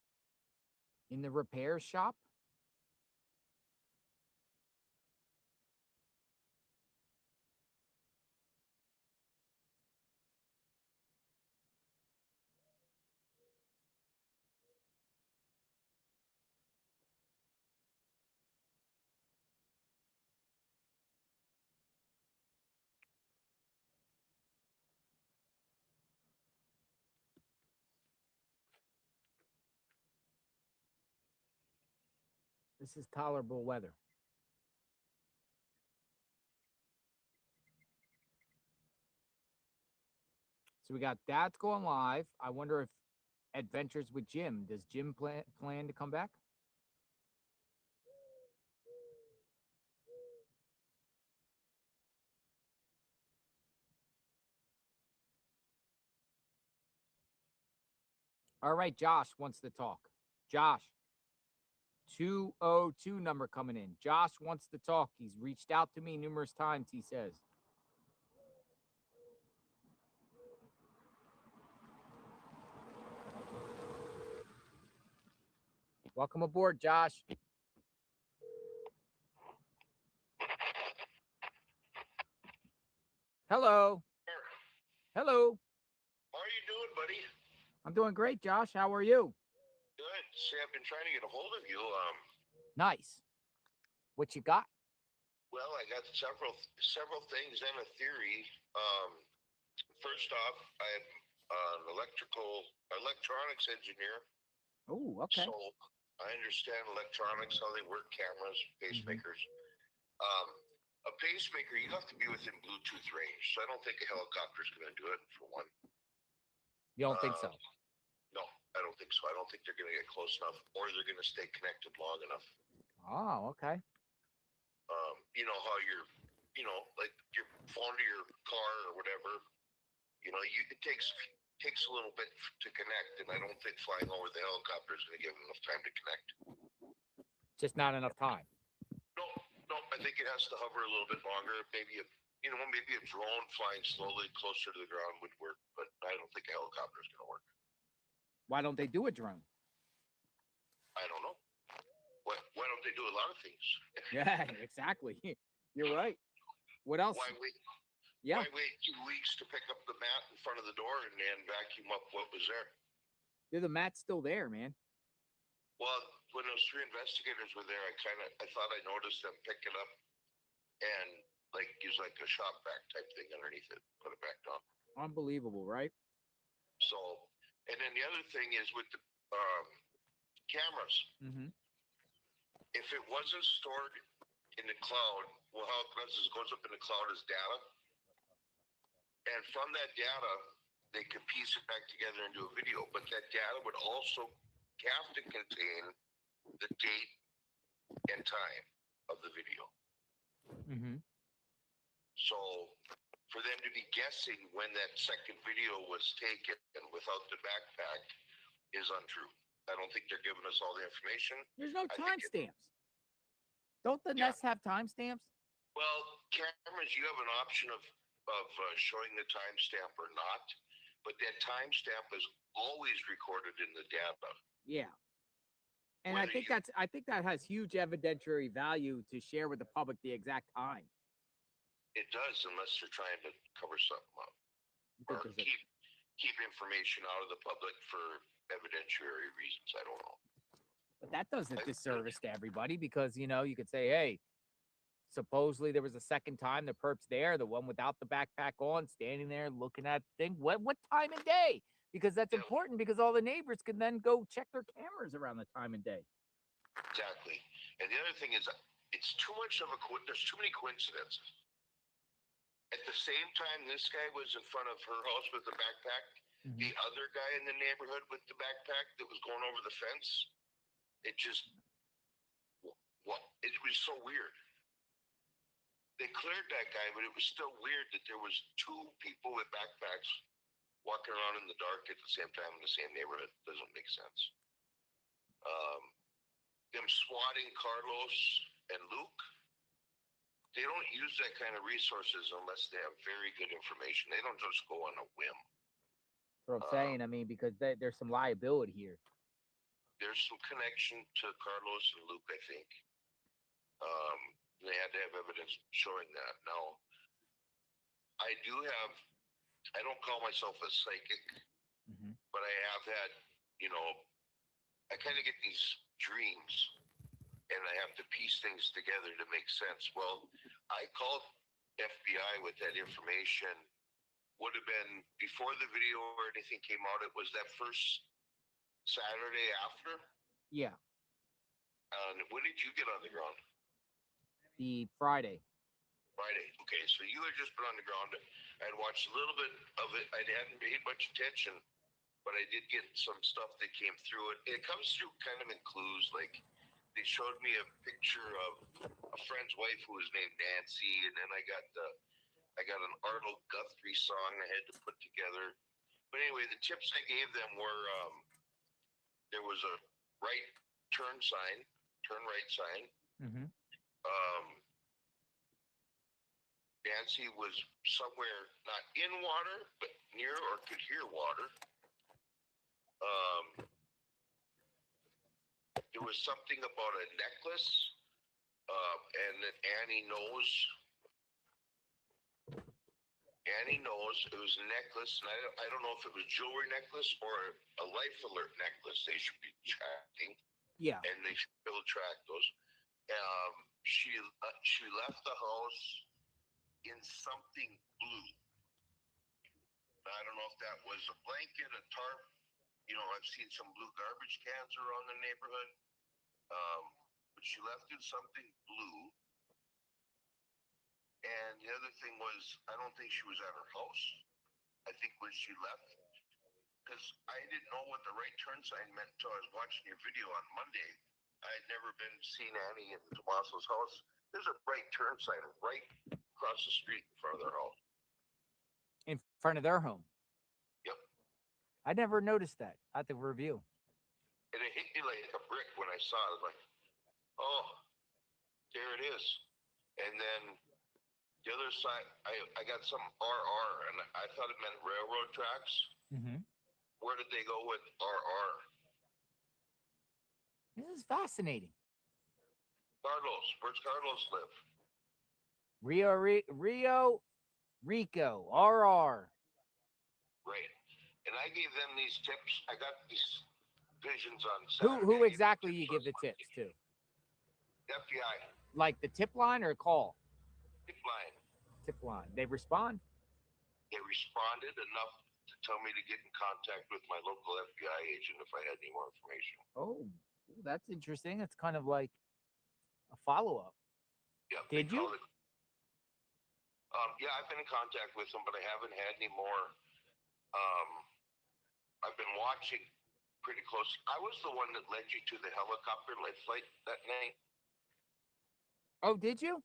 in the repair shop. This is tolerable weather. So we got that's going live. I wonder if Adventures with Jim. Does Jim plan to come back? All right, Josh wants to talk. Josh, 202 number coming in. Josh wants to talk. He's reached out to me numerous times, he says. Welcome aboard, Josh. Hello. Hello. How are you doing, buddy? I'm doing great, Josh. How are you? Good. See, I've been trying to get a hold of you. Nice. What you got? Well, I got several things and a theory. First off, I'm an electronics engineer. Oh, okay. So I understand electronics, how they work, cameras, pacemakers. A pacemaker, you have to be within Bluetooth range. So I don't think a helicopter is going to do it, for one. You don't think so? No, I don't think so. I don't think they're going to get close enough, or they're going to stay connected long enough. Oh, okay. You know how like your phone to your car or whatever. It takes a little bit to connect, and I don't think flying over the helicopter is going to give them enough time to connect. Just not enough time. No, I think it has to hover a little bit longer. Maybe a drone flying slowly closer to the ground would work, but I don't think a helicopter is going to work. Why don't they do a drone? I don't know. Why don't they do a lot of things? Yeah, exactly. You're right. What else? Why wait? Yeah. Why wait 2 weeks to pick up the mat in front of the door and then vacuum up what was there? The mat's still there, man. Well, when those 3 investigators were there, I thought I noticed them pick it up and use a shop vac type thing underneath it, put it back down. Unbelievable, right? So, and then the other thing is with the cameras. Mm-hmm. If it wasn't stored in the cloud, well, how it goes up in the cloud as data. And from that data, they can piece it back together and do a video. But that data would also have to contain the date and time of the video. Mm-hmm. So for them to be guessing when that second video was taken without the backpack is untrue. I don't think they're giving us all the information. There's no I think timestamps. Don't the nests have timestamps? Well, cameras, you have an option of showing the timestamp or not, but that timestamp is always recorded in the data. Yeah. And I think that has huge evidentiary value to share with the public the exact time. It does, unless they're trying to cover something up or keep information out of the public for evidentiary reasons. I don't know. But that does a disservice to everybody because, you know, you could say, hey, supposedly there was a second time the perp's there, the one without the backpack on, standing there looking at the thing. What time of day? Because that's important because all the neighbors can then go check their cameras around the time of day. Exactly. And the other thing is, it's too much of there's too many coincidences. At the same time, this guy was in front of her house with the backpack. The other guy in the neighborhood with the backpack that was going over the fence. It just, it was so weird. They cleared that guy, but it was still weird that there was two people with backpacks walking around in the dark at the same time in the same neighborhood. Doesn't make sense. Them swatting Carlos and Luke, they don't use that kind of resources unless they have very good information. They don't just go on a whim. That's what I'm saying. I mean, because there's some liability here. There's some connection to Carlos and Luke, I think. They had to have evidence showing that. Now, I don't call myself a psychic, but I have had, you know, I kind of get these dreams and I have to piece things together to make sense. Well, I called FBI with that information. Would have been before the video or anything came out. It was that first Saturday after. Yeah. When did you get on the ground? The Friday. Okay, so you had just been on the ground. I had watched a little bit of it. I hadn't paid much attention, but I did get some stuff that came through it. It comes through kind of in clues. Like they showed me a picture of a friend's wife who was named Nancy, and then I got an Arnold Guthrie song I had to put together. But anyway, the tips I gave them were there was a right turn right sign. Nancy was somewhere not in water, but near or could hear water. There was something about a necklace, and that Annie knows it was a necklace, and I don't know if it was a jewelry necklace or a life alert necklace they should be tracking. Yeah. And they should be able to track those. She left the house in something blue. I don't know if that was a blanket, a tarp. You know, I've seen some blue garbage cans around the neighborhood. But she left in something blue. And the other thing was, I don't think she was at her house. I think when she left, because I didn't know what the right turn sign meant until I was watching your video on Monday. I had never seen Annie in Tomaso's house. There's a right turn sign right across the street in front of their house. In front of their home. Yep. I never noticed that at the review. And it hit me like a brick when I saw it. I was like, oh, there it is. And then the other side, I got some RR, and I thought it meant railroad tracks. Where did they go with RR? This is fascinating. Carlos, where's Carlos live? Rio Rico, RR. Right. And I gave them these tips. I got these visions on Saturday. Who exactly you give the tips to? FBI. Like the tip line or a call? Tip line. Tip line. They respond? They responded enough to tell me to get in contact with my local FBI agent if I had any more information. Oh, that's interesting. It's kind of like a follow-up. Yeah. Did you? Yeah, I've been in contact with them, but I haven't had any more. I've been watching pretty close. I was the one that led you to the helicopter life flight that night. Oh, did you?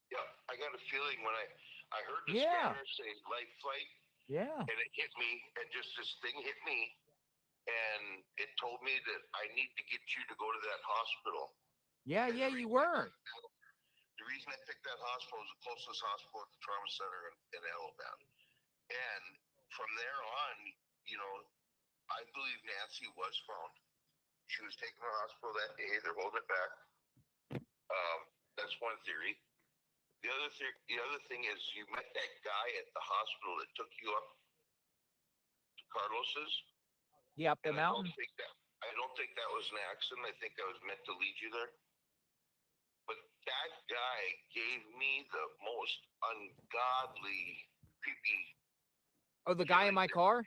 Yeah, I got a feeling when I heard the scanner say life flight. Yeah. And it hit me, and just this thing hit me, and it told me that I need to get you to go to that hospital. Yeah, And yeah, you were. The reason I picked that hospital is the closest hospital at the trauma center in Alabama. And from there on, you know, I believe Nancy was found. She was taken to the hospital that day. They're holding it back. That's one theory. The other thing is you met that guy at the hospital that took you up to Carlos's. Yeah, up the And mountain. I don't think that was an accident. I think I was meant to lead you there. But that guy gave me the most ungodly, creepy. Oh, the guy in my car?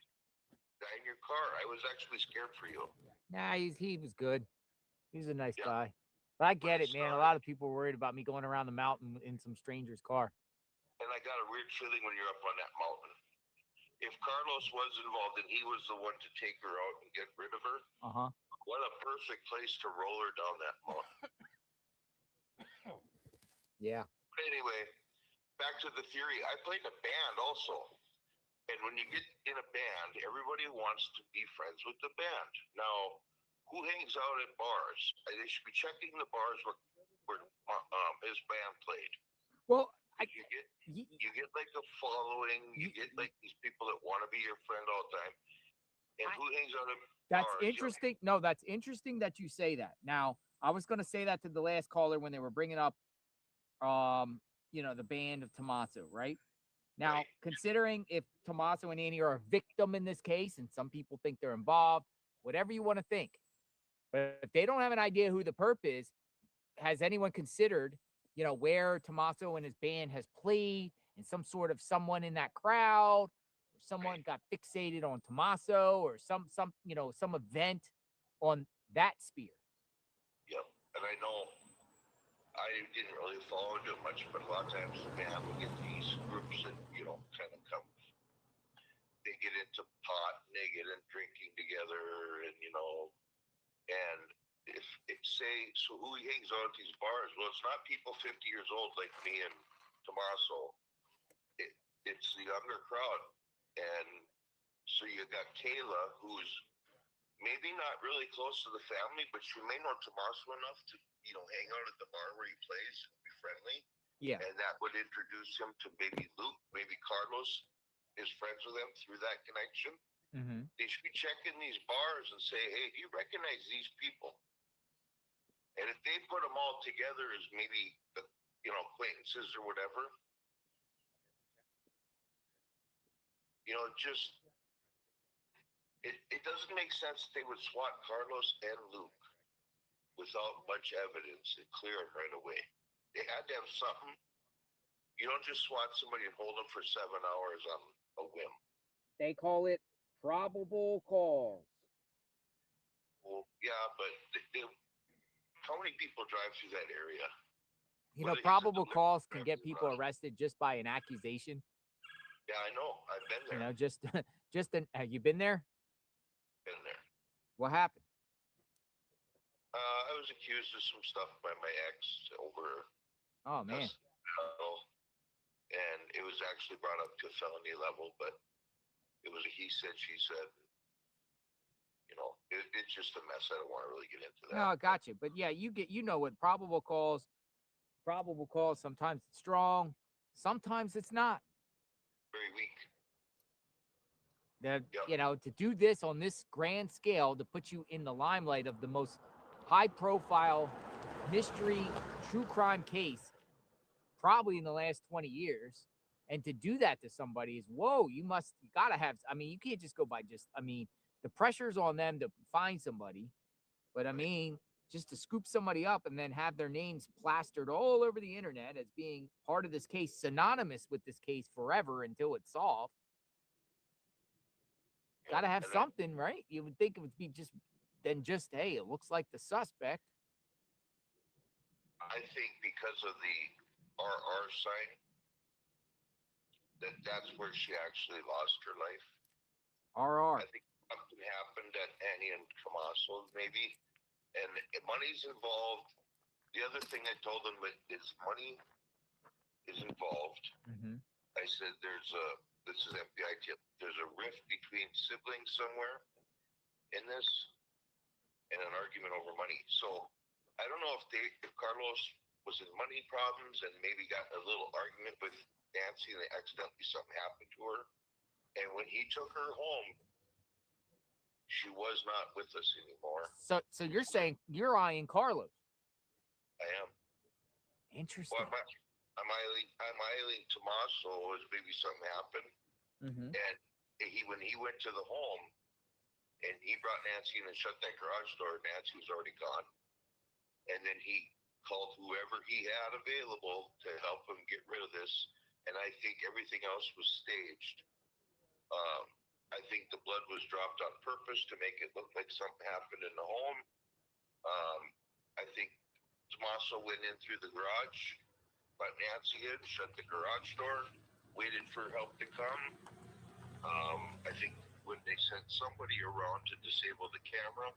Guy in your car. I was actually scared for you. Nah, he was good. He's a nice guy. But I get it, man. A lot of people were worried about me going around the mountain in some stranger's car. And I got a weird feeling when you're up on that mountain. If Carlos was involved and he was the one to take her out and get rid of her, what a perfect place to roll her down that mountain. Yeah. But anyway, back to the theory. I played in a band also. And when you get in a band, everybody wants to be friends with the band. Now, who hangs out at bars? They should be checking the bars where his band played. Well, you get like a following. You get like these people that want to be your friend all the time. And who hangs out at That's bars? interesting. No, that's interesting that you say that. Now, I was going to say that to the last caller when they were bringing up, you know, the band of Tommaso, right? Now, considering if Tommaso and Annie are a victim in this case, and some people think they're involved, whatever you want to think, but if they don't have an idea who the perp is, has anyone considered, you know, where Tommaso and his band has played, and some sort of someone in that crowd, or someone got fixated on Tommaso, or some you know, some event on that sphere? Yep, and I know I didn't really follow into it much, but a lot of times, man, we get these groups that, you know, kind of come. They get into pot and they get in drinking together, and you know, and if say, so who hangs out at these bars? Well, it's not people 50 years old like me and Tommaso. It's the younger crowd, and so you got Kayla, who's maybe not really close to the family, but she may know Tommaso enough to, you know, hang out at the bar where he plays and be friendly. Yeah. And that would introduce him to maybe Luke, maybe Carlos is friends with them through that connection. Mm-hmm. They should be checking these bars and say, hey, do you recognize these people? And if they put them all together as maybe, you know, acquaintances or whatever, you know, just, it doesn't make sense that they would swat Carlos and Luke without much evidence and clear them right away. They had to have something. You don't just swat somebody and hold them for 7 hours on a whim. They call it probable cause. Well, yeah, but how many people drive through that area? You know, probable cause can get people arrested just by an accusation. Yeah, I know. I've been there. You know, have you been there? Been there. What happened? I was accused of some stuff by my ex over. Oh man. And it was actually brought up to felony level, but it was a he said, she said. You know, it's just a mess. I don't want to really get into that. No, I got you. But yeah, you know what probable cause, sometimes it's strong, sometimes it's not. Very weak. You know, to do this on this grand scale, to put you in the limelight of the most high profile mystery true crime case probably in the last 20 years, and to do that to somebody is, whoa, you gotta have, I mean, you can't just go by the pressure's on them to find somebody, but I mean, just to scoop somebody up and then have their names plastered all over the internet as being part of this case, synonymous with this case forever until it's solved. Got to have something, right? You would think it would be just, hey, it looks like the suspect. I think because of the RR sign, that's where she actually lost her life. RR. I think something happened at Annie and Tommaso, maybe, and money's involved. The other thing I told them is money is involved. Mm-hmm. I said this is FBI tip, there's a rift between siblings somewhere, in this and an argument over money. So I don't know if Carlos was in money problems and maybe got a little argument with Nancy and accidentally something happened to her. And when he took her home, she was not with us anymore. So you're saying you're eyeing Carlos? I am. Interesting. Well, I'm eyeing Tommaso as maybe something happened. Mm-hmm. And when he went to the home and he brought Nancy in and shut that garage door, Nancy was already gone. And then he called whoever he had available to help him get rid of this. And I think everything else was staged. I think the blood was dropped on purpose to make it look like something happened in the home. I think Tommaso went in through the garage, let Nancy in, shut the garage door, waited for help to come. I think when they sent somebody around to disable the camera,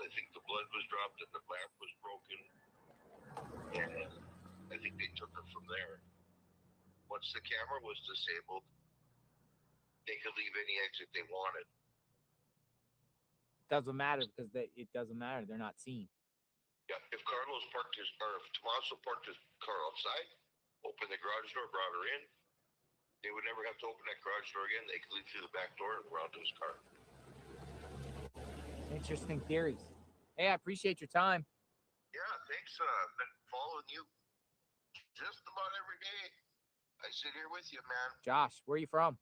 I think the blood was dropped and the lamp was broken. And I think they took her from there. Once the camera was disabled, they could leave any exit they wanted. Doesn't matter because it doesn't matter. They're not seen. Yeah, if Tommaso parked his car outside, opened the garage door, brought her in, they would never have to open that garage door again. They could leave through the back door and go out to his car. Interesting theories. Hey, I appreciate your time. Yeah, thanks. I've been following you just about every day. I sit here with you, man. Josh, where are you from?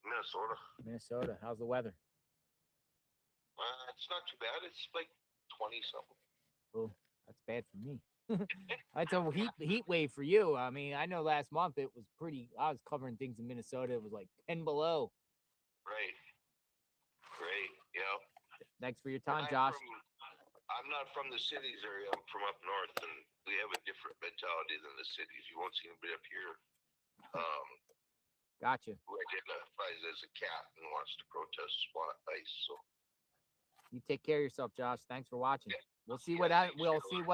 Minnesota. Minnesota. How's the weather? It's not too bad. It's like 20 something. Oh, that's bad for me. That's a heat wave for you. I mean, I know last month it was pretty. I was covering things in Minnesota. It was like 10 below. Right. Great. Yeah. Thanks for your time, Josh. I'm not from the cities area. I'm from up north, and we have a different mentality than the cities. You won't see anybody up here. Gotcha. Who identifies as a cat and wants to protest SWAT ICE. So You take care of yourself, Josh. Thanks for watching. Yeah. We'll see what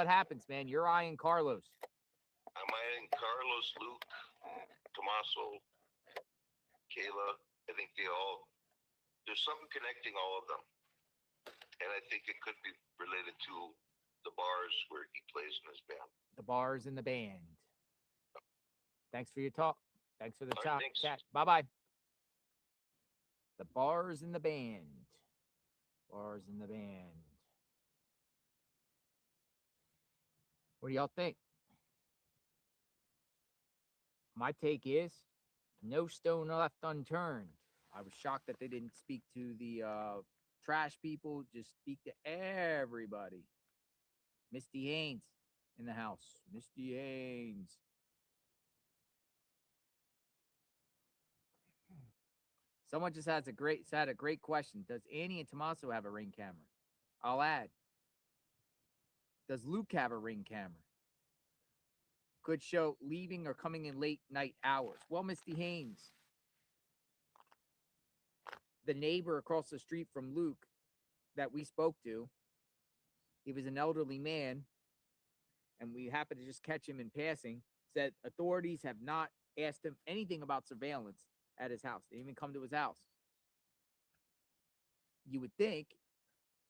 happens, man. You're eyeing Carlos. I'm eyeing Carlos, Luke, Tommaso, Kayla. I think there's something connecting all of them. And I think it could be related to the bars where he plays in his band. The bars and the band. Thanks for your talk. Thanks for the All right, chat. Bye-bye. The bars and the band. Bars and the band. What do y'all think? My take is no stone left unturned. I was shocked that they didn't speak to the trash people. Just speak to everybody. Misty Haynes in the house. Misty Haynes. Someone just had a great question. Does Annie and Tommaso have a ring camera? I'll add. Does Luke have a ring camera? Could show leaving or coming in late night hours. Well, Misty Haynes, the neighbor across the street from Luke that we spoke to, he was an elderly man, and we happened to just catch him in passing, said authorities have not asked him anything about surveillance at his house. They didn't even come to his house. You would think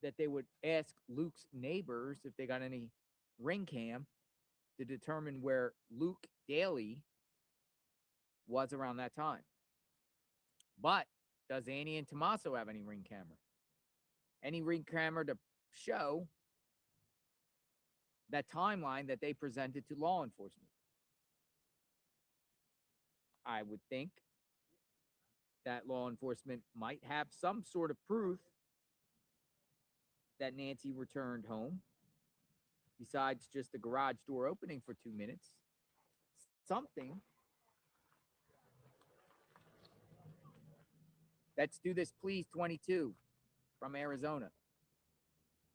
that they would ask Luke's neighbors if they got any ring cam to determine where Luke Daly was around that time. But does Annie and Tommaso have any ring camera? Any ring camera to show that timeline that they presented to law enforcement? I would think that law enforcement might have some sort of proof that Nancy returned home, besides just the garage door opening for 2 minutes. Something. Let's do this, please. 22 from Arizona.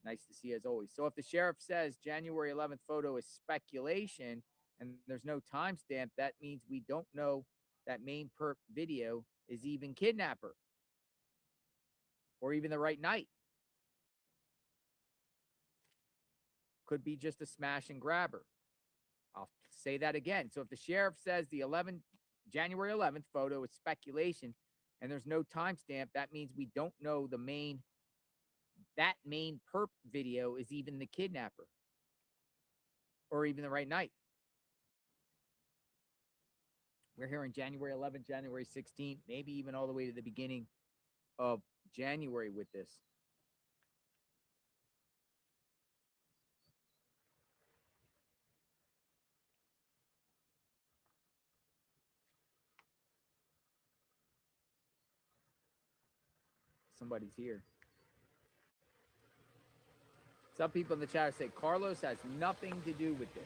Nice to see, as always. So if the sheriff says January 11th photo is speculation and there's no timestamp, that means we don't know that main perp video is even kidnapper or even the right night. Could be just a smash and grabber. I'll say that again. So if the sheriff says the January 11th photo is speculation, and there's no timestamp, that means we don't know that main perp video is even the kidnapper or even the right night. We're hearing January 11th, January 16th, maybe even all the way to the beginning of January with this. Somebody's here. Some people in the chat say Carlos has nothing to do with this.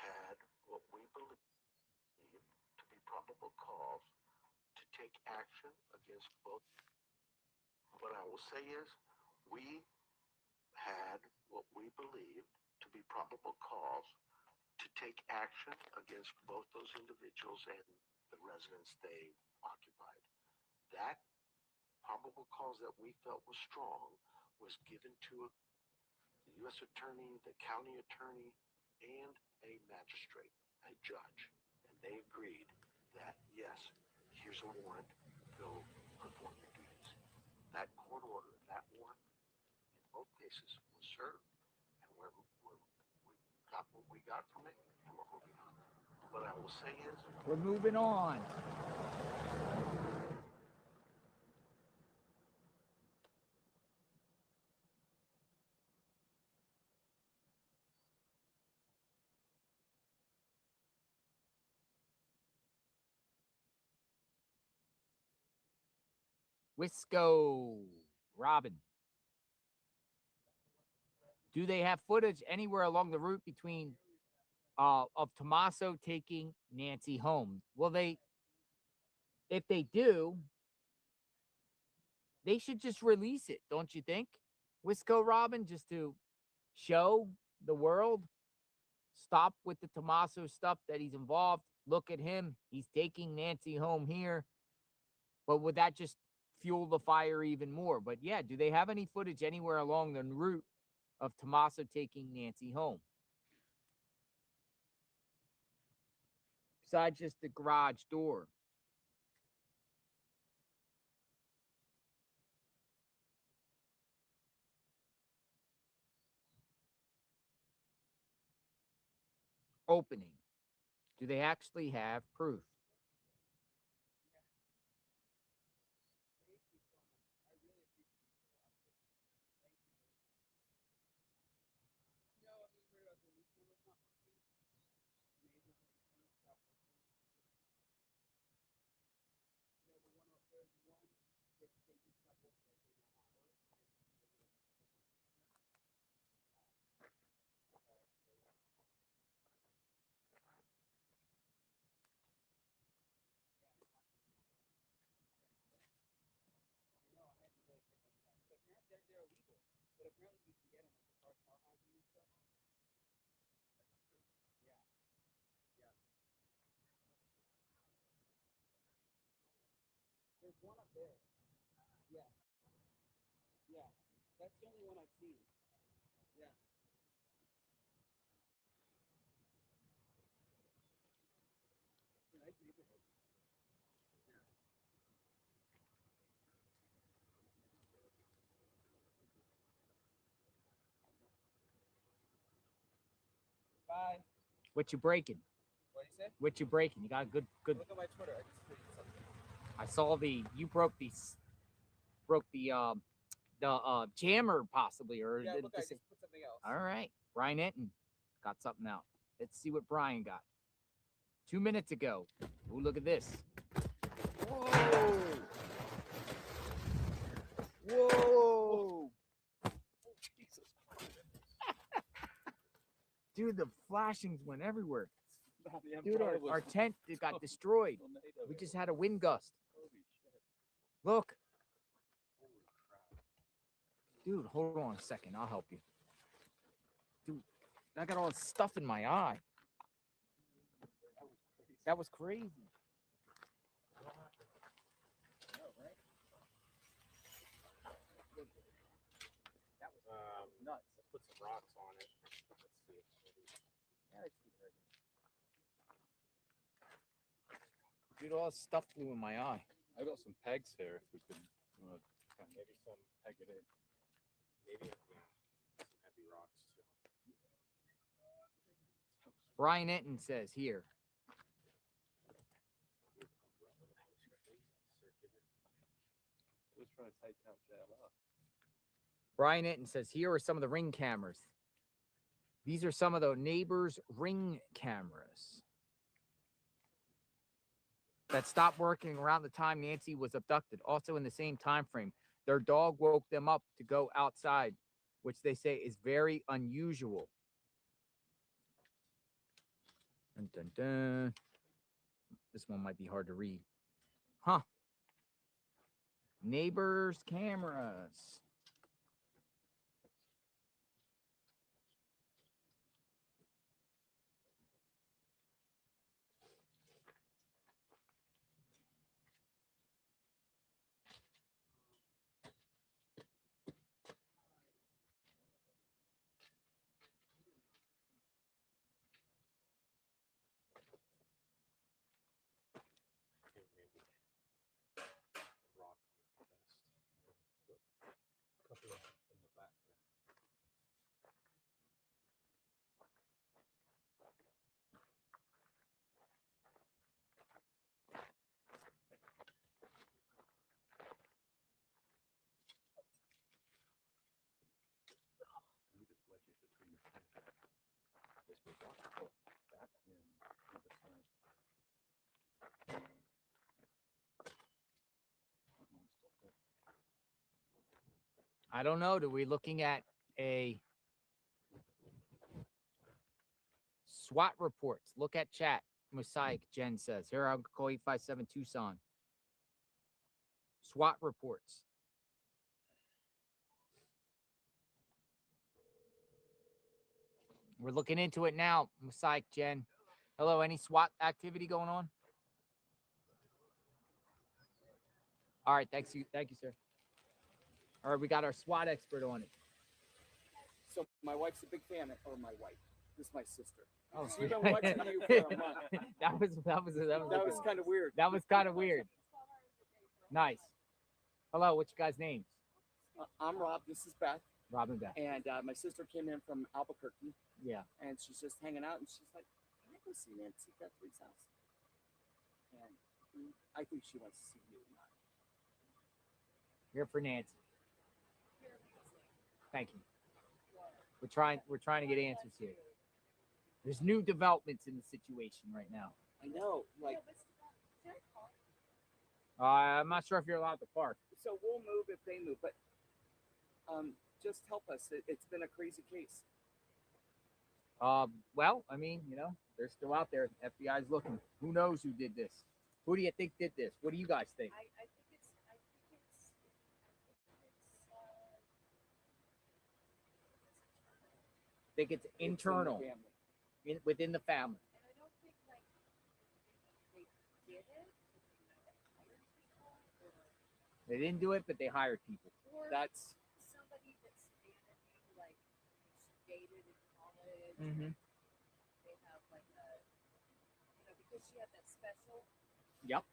Had what we believe to be probable cause to take action against both. What I will say is, we had what we believed to be probable cause to take action against both those individuals and the residence they occupied. That probable cause that we felt was strong was given to the U.S. Attorney, the county attorney, and a magistrate, a judge. And they agreed that, yes, here's a warrant, go perform your duties. That court order, that warrant, in both cases was served, and we got what we got from it, and we're moving on. What I will say is, we're moving on. Wisco Robin. Do they have footage anywhere along the route between of Tommaso taking Nancy home? Well, if they do, they should just release it, don't you think? Wisco Robin, just to show the world, stop with the Tommaso stuff that he's involved. Look at him. He's taking Nancy home here. But would that just fuel the fire even more? But yeah, do they have any footage anywhere along the route of Tommaso taking Nancy home? Besides just the garage door. Opening. Do they actually have proof? There's one up there. Yeah. Yeah. That's the only one I've seen. Yeah. It's a nice neighborhood. Yeah. Bye. What you breaking? What do you say? What you breaking? You got a good. Look at my Twitter. I just tweeted something. I saw you broke the jammer possibly, or Yeah, look, I just put something else. All right, Brian Enton got something out. Let's see what Brian got. 2 minutes ago. Ooh, look at this. Whoa! Whoa! Jesus. Dude, the flashings went everywhere. The Dude, our tent got destroyed. We just had a wind gust. Holy shit. Look. Dude, hold on a second. I'll help you. Dude, I got all this stuff in my eye. That was crazy. Nuts. Let's put some rocks on it. Let's see. Yeah, let's keep it right. Dude, all this stuff flew in my eye. I got some pegs here. If we can, maybe some peg it in. Maybe some heavy rocks too. Brian Enton says here. Let's try to take out JLR. Brian Enton says here are some of the ring cameras. These are some of the neighbors' ring cameras that stopped working around the time Nancy was abducted. Also in the same time frame, their dog woke them up to go outside, which they say is very unusual. Dun, dun, dun. This one might be hard to read. Huh. Neighbors' cameras. Couple of in the back there. I don't know. Do we looking at a SWAT reports? Look at chat. Mosaic Jen says. Here, I'll call 857 Tucson. SWAT reports. We're looking into it now, Mosaic Jen. Hello, any SWAT activity going on? All right, thank you, sir. All right, we got our SWAT expert on it. So my wife's a big fan of, or my wife. This is my sister. Oh, She's been watching you for a month. that was kind of weird. That was kind of weird. Nice. Hello, what's your guys' names? I'm Rob. This is Beth. Rob and Beth. And my sister came in from Albuquerque. Yeah. And she's just hanging out, and she's like, "Can I go see Nancy Guthrie's house?" And I think she wants to see you. Here for Nancy. Thank you. We're trying to get answers here. There's new developments in the situation right now. I know, like. I'm not sure if you're allowed to park. So we'll move if they move, but just help us. It's been a crazy case. Well, I mean, they're still out there. FBI's looking. Who knows who did this? Who do you think did this? What do you guys think? I think it's internal, within the family. They didn't do it, but they hired people. That's somebody that's like dated in college. Mm-hmm. They have like a, because she had that special. Yep.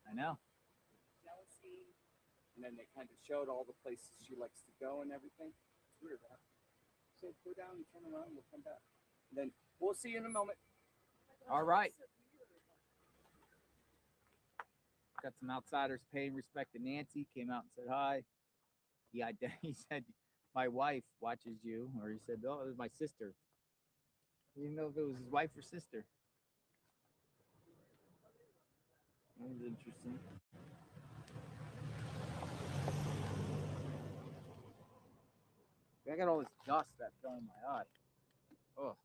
I know. Jealousy. And then they kind of showed all the places she likes to go and everything. It's weird, huh? So go down and turn around and we'll come back. And then we'll see you in a moment. All right. Got some outsiders paying respect to Nancy. Came out and said hi. He said, "My wife watches you," or he said, "Oh, it was my sister." He didn't know if it was his wife or sister. That was interesting. I got all this dust that fell in my eye. Oh.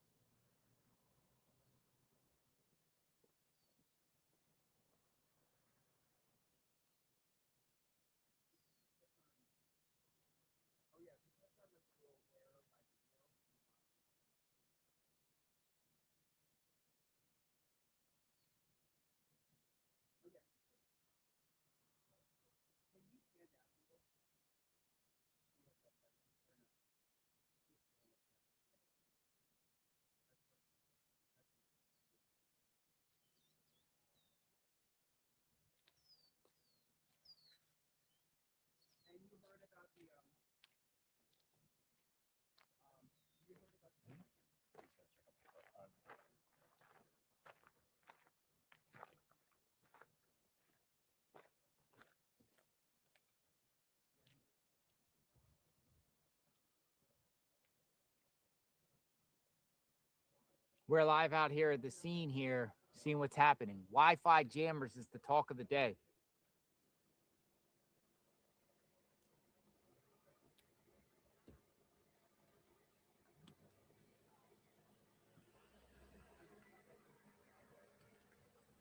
We're live out here at the scene here, seeing what's happening. Wi-Fi jammers is the talk of the day.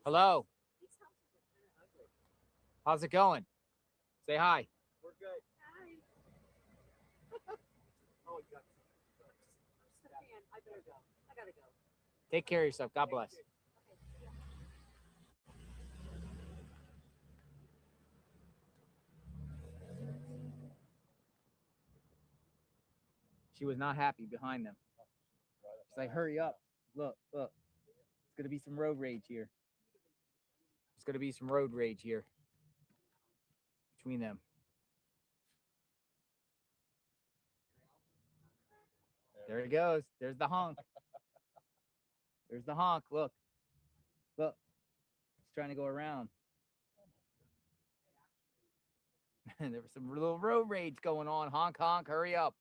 Hello. How's it going? Say hi. We're good. Hi. Oh, you got Stefan, I better go. I gotta go. Take care of yourself. God bless. She was not happy behind them. She's like, hurry up. Look, look. It's going to be some road rage here. It's going to be some road rage here between them. There it goes. There's the honk. There's the honk. Look. Look. He's trying to go around. There was some little road rage going on. Honk, honk. Hurry up.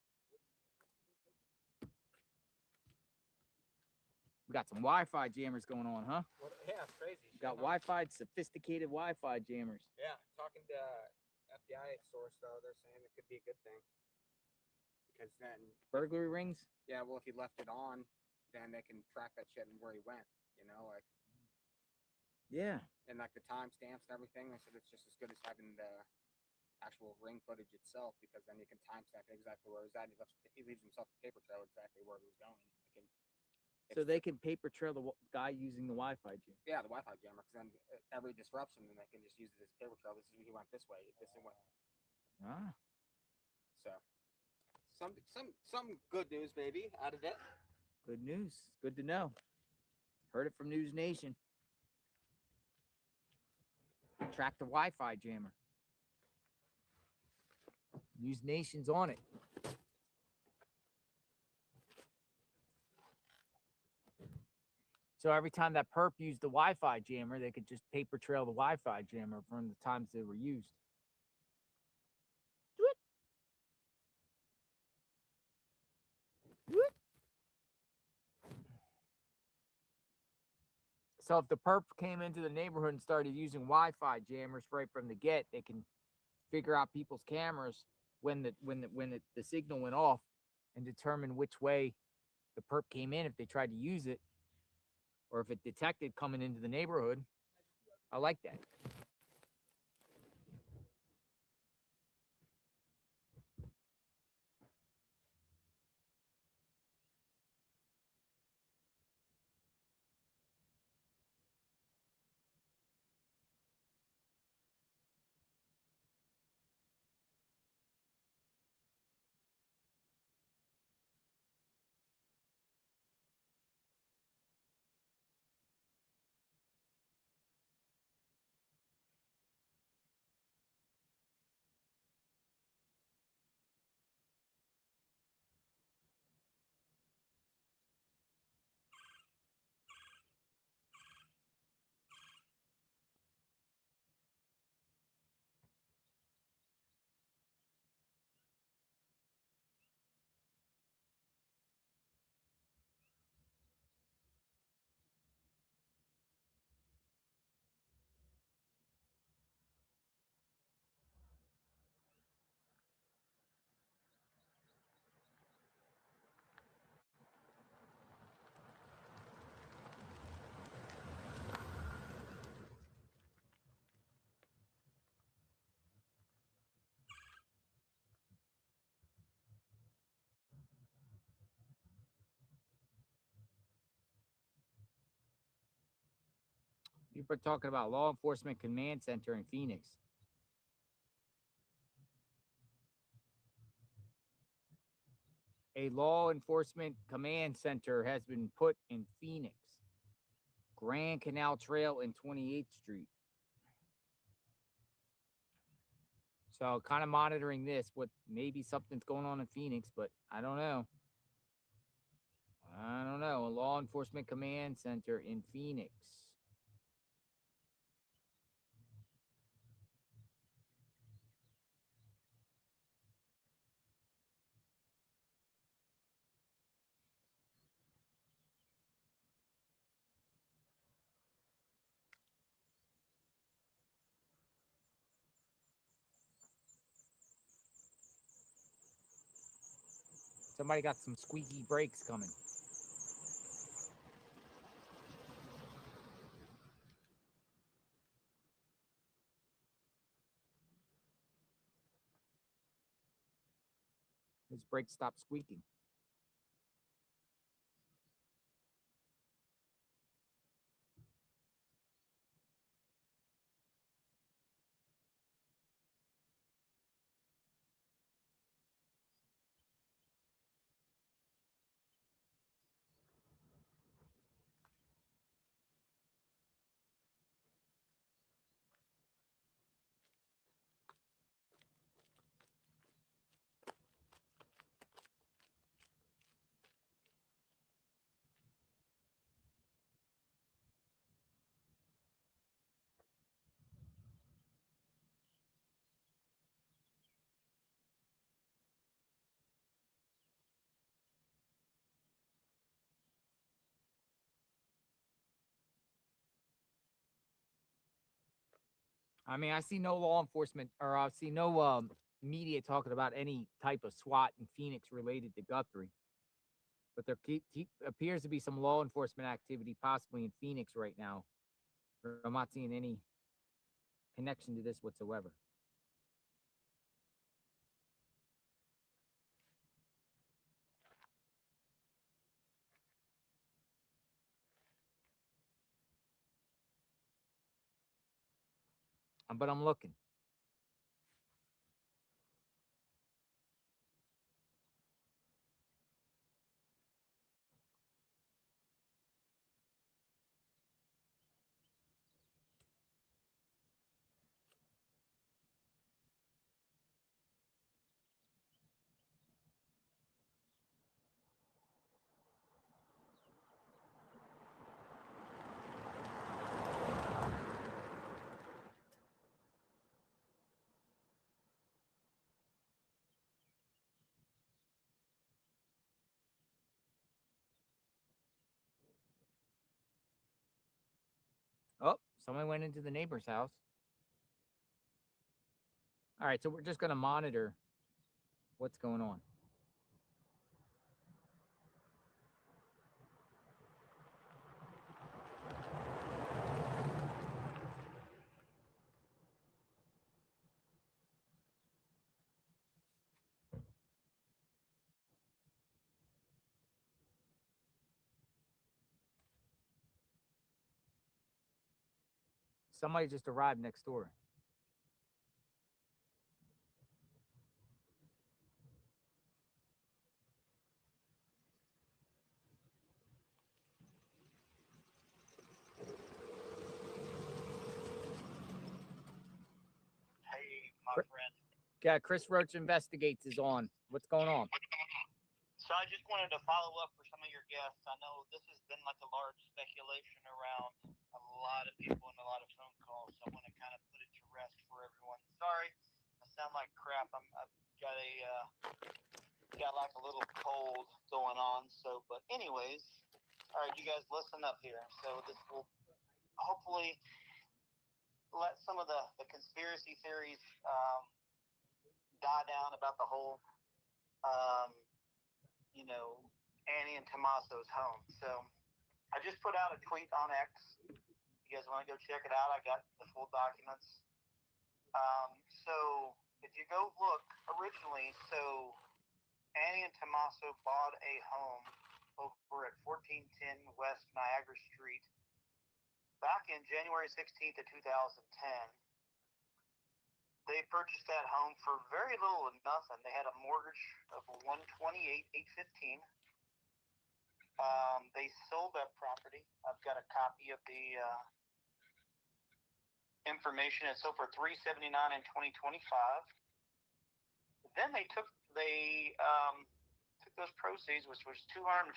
We got some Wi-Fi jammers going on, huh? Well, yeah, it's crazy. We got Wi-Fi, sophisticated Wi-Fi jammers. Yeah, talking to FBI source though, they're saying it could be a good thing because then burglary rings. Yeah, well, if he left it on, then they can track that shit and where he went. You know, like. Yeah. And like the timestamps and everything, I said it's just as good as having the actual ring footage itself because then you can timestamp exactly where he's at. He leaves himself a paper trail exactly where he was going. So they can paper trail the guy using the Wi-Fi jammer. Yeah, the Wi-Fi jammer. Because then every disruption, then they can just use it as paper trail. This is he went this way. This is what. Ah. So, some good news maybe out of it. Good news. Good to know. Heard it from News Nation. Track the Wi-Fi jammer. News Nation's on it. So every time that perp used the Wi-Fi jammer, they could just paper trail the Wi-Fi jammer from the times they were used. So if the perp came into the neighborhood and started using Wi-Fi jammers right from the get, they can figure out people's cameras when the signal went off and determine which way the perp came in if they tried to use it or if it detected coming into the neighborhood. I like that. People are talking about Law Enforcement Command Center in Phoenix. A law enforcement command center has been put in Phoenix. Grand Canal Trail and 28th Street. So kind of monitoring this, what maybe something's going on in Phoenix, but I don't know. I don't know. A law enforcement command center in Phoenix. Somebody got some squeaky brakes coming. His brakes stopped squeaking. I mean, I see no law enforcement, or I see no media talking about any type of SWAT in Phoenix related to Guthrie. But there appears to be some law enforcement activity possibly in Phoenix right now. I'm not seeing any connection to this whatsoever. But I'm looking. Oh, someone went into the neighbor's house. All right, so we're just going to monitor what's going on. Somebody just arrived next door. Hey, my friend. Yeah, Chris Roach Investigates is on. What's going on? So I just wanted to follow up for some of your guests. I know this has been like a large speculation around a lot of people and a lot of phone calls. So I want to kind of put it to rest for everyone. Sorry, I sound like crap. I've got like a little cold going on. So, but anyways, all right, you guys listen up here. So this will hopefully let some of the conspiracy theories die down about the whole Annie and Tommaso's home. So I just put out a tweet on X. You guys want to go check it out? I got the full documents. So if you go look originally, so Annie and Tommaso bought a home over at 1410 West Niagara Street back in January 16th of 2010. They purchased that home for very little or nothing. They had a mortgage of $128,815. They sold that property. I've got a copy of the information. It sold for $379 in 2025. Then they took those proceeds, which was $250,815,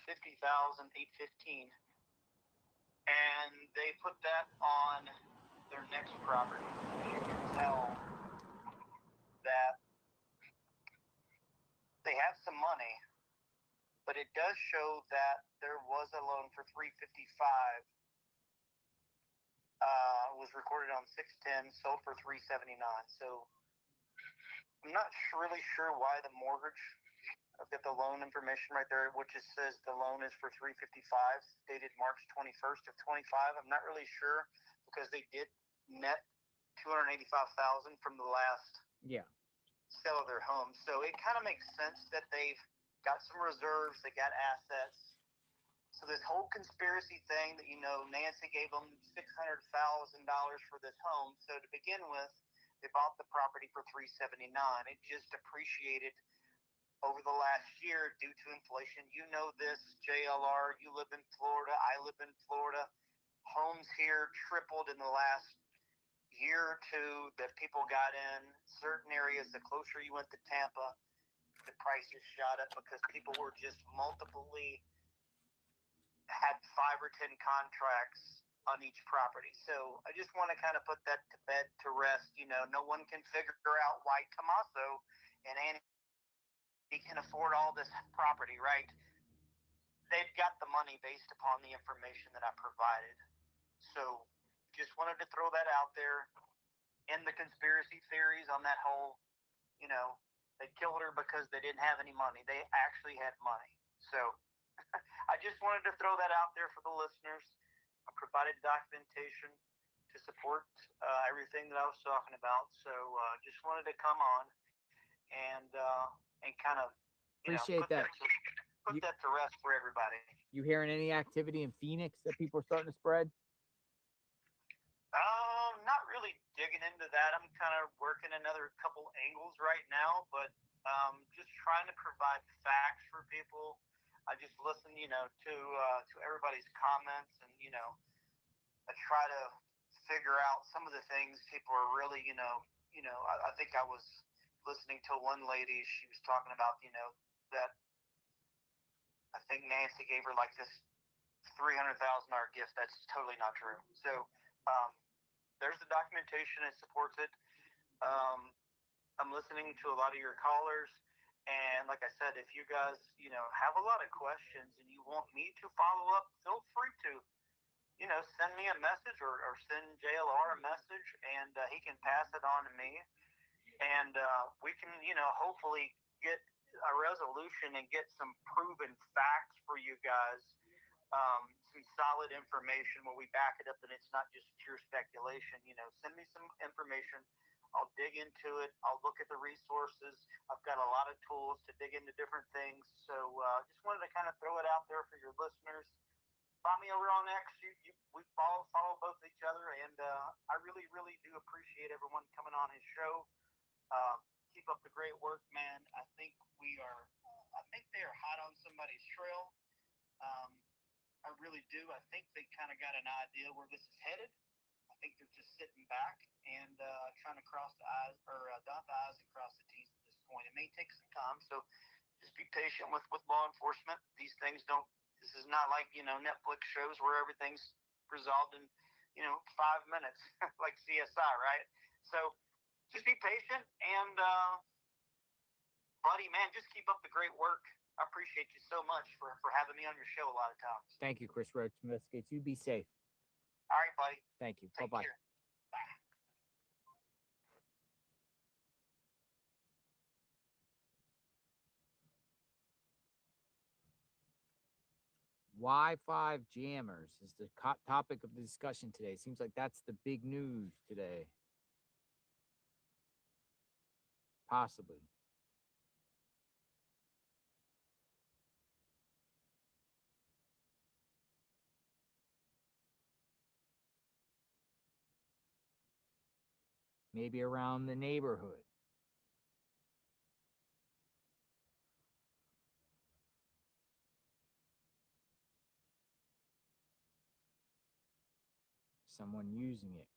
and they put that on their next property. You can tell that they have some money, but it does show that there was a loan for $355. Was recorded on 610, sold for $379. So I'm not really sure why the mortgage I've got the loan information right there, which it says the loan is for 355, dated March 21st of 25. I'm not really sure because they did net 285,000 from the last Yeah. sale of their home. So it kind of makes sense that they've got some reserves, they got assets. So this whole conspiracy thing that, Nancy gave them $600,000 for this home. So to begin with, they bought the property for $379. It just appreciated over the last year due to inflation. You know this, JLR, you live in Florida, I live in Florida. Homes here tripled in the last year or two that people got in. Certain areas, the closer you went to Tampa, the prices shot up because people were just had 5 or 10 contracts on each property. So I just want to kind of put that to bed to rest. No one can figure out why Tommaso and Annie can afford all this property, right? They've got the money based upon the information that I provided. So just wanted to throw that out there. In the conspiracy theories on that whole, they killed her because they didn't have any money. They actually had money. So I just wanted to throw that out there for the listeners. I provided documentation to support everything that I was talking about. So just wanted to come on and kind of Appreciate that. Put that to rest for everybody. You hearing any activity in Phoenix that people are starting to spread? Not really digging into that. I'm kind of working another couple angles right now, but just trying to provide facts for people. I just listen, to everybody's comments, and I try to figure out some of the things people are really, I think I was listening to one lady. She was talking about, that I think Nancy gave her like this $300,000 gift. That's totally not true. So there's the documentation that supports it. I'm listening to a lot of your callers. And like I said, if you guys, have a lot of questions and you want me to follow up, feel free to, send me a message or send JLR a message, and he can pass it on to me. And we can, hopefully get a resolution and get some proven facts for you guys. Some solid information where we back it up and it's not just pure speculation. Send me some information. I'll dig into it. I'll look at the resources. I've got a lot of tools to dig into different things. So just wanted to kind of throw it out there for your listeners. Find me over on X. We follow both each other, and I really, really do appreciate everyone coming on his show. Keep up the great work, man. I think they are hot on somebody's trail. I really do. I think they kind of got an idea where this is headed. I think they're just sitting back and trying to cross the I's or dot the I's and cross the T's at this point. It may take some time, so just be patient with law enforcement. These things don't. This is not like Netflix shows where everything's resolved in 5 minutes, like CSI, right? So just be patient and, buddy, man, just keep up the great work. I appreciate you so much for having me on your show a lot of times. Thank you, Chris Roach. Investigates. You be safe. All right, buddy. Thank you. Take Bye-bye. care. Bye. Wi-Fi jammers is the topic of the discussion today. Seems like that's the big news today. Possibly. Maybe around the neighborhood. Someone using it.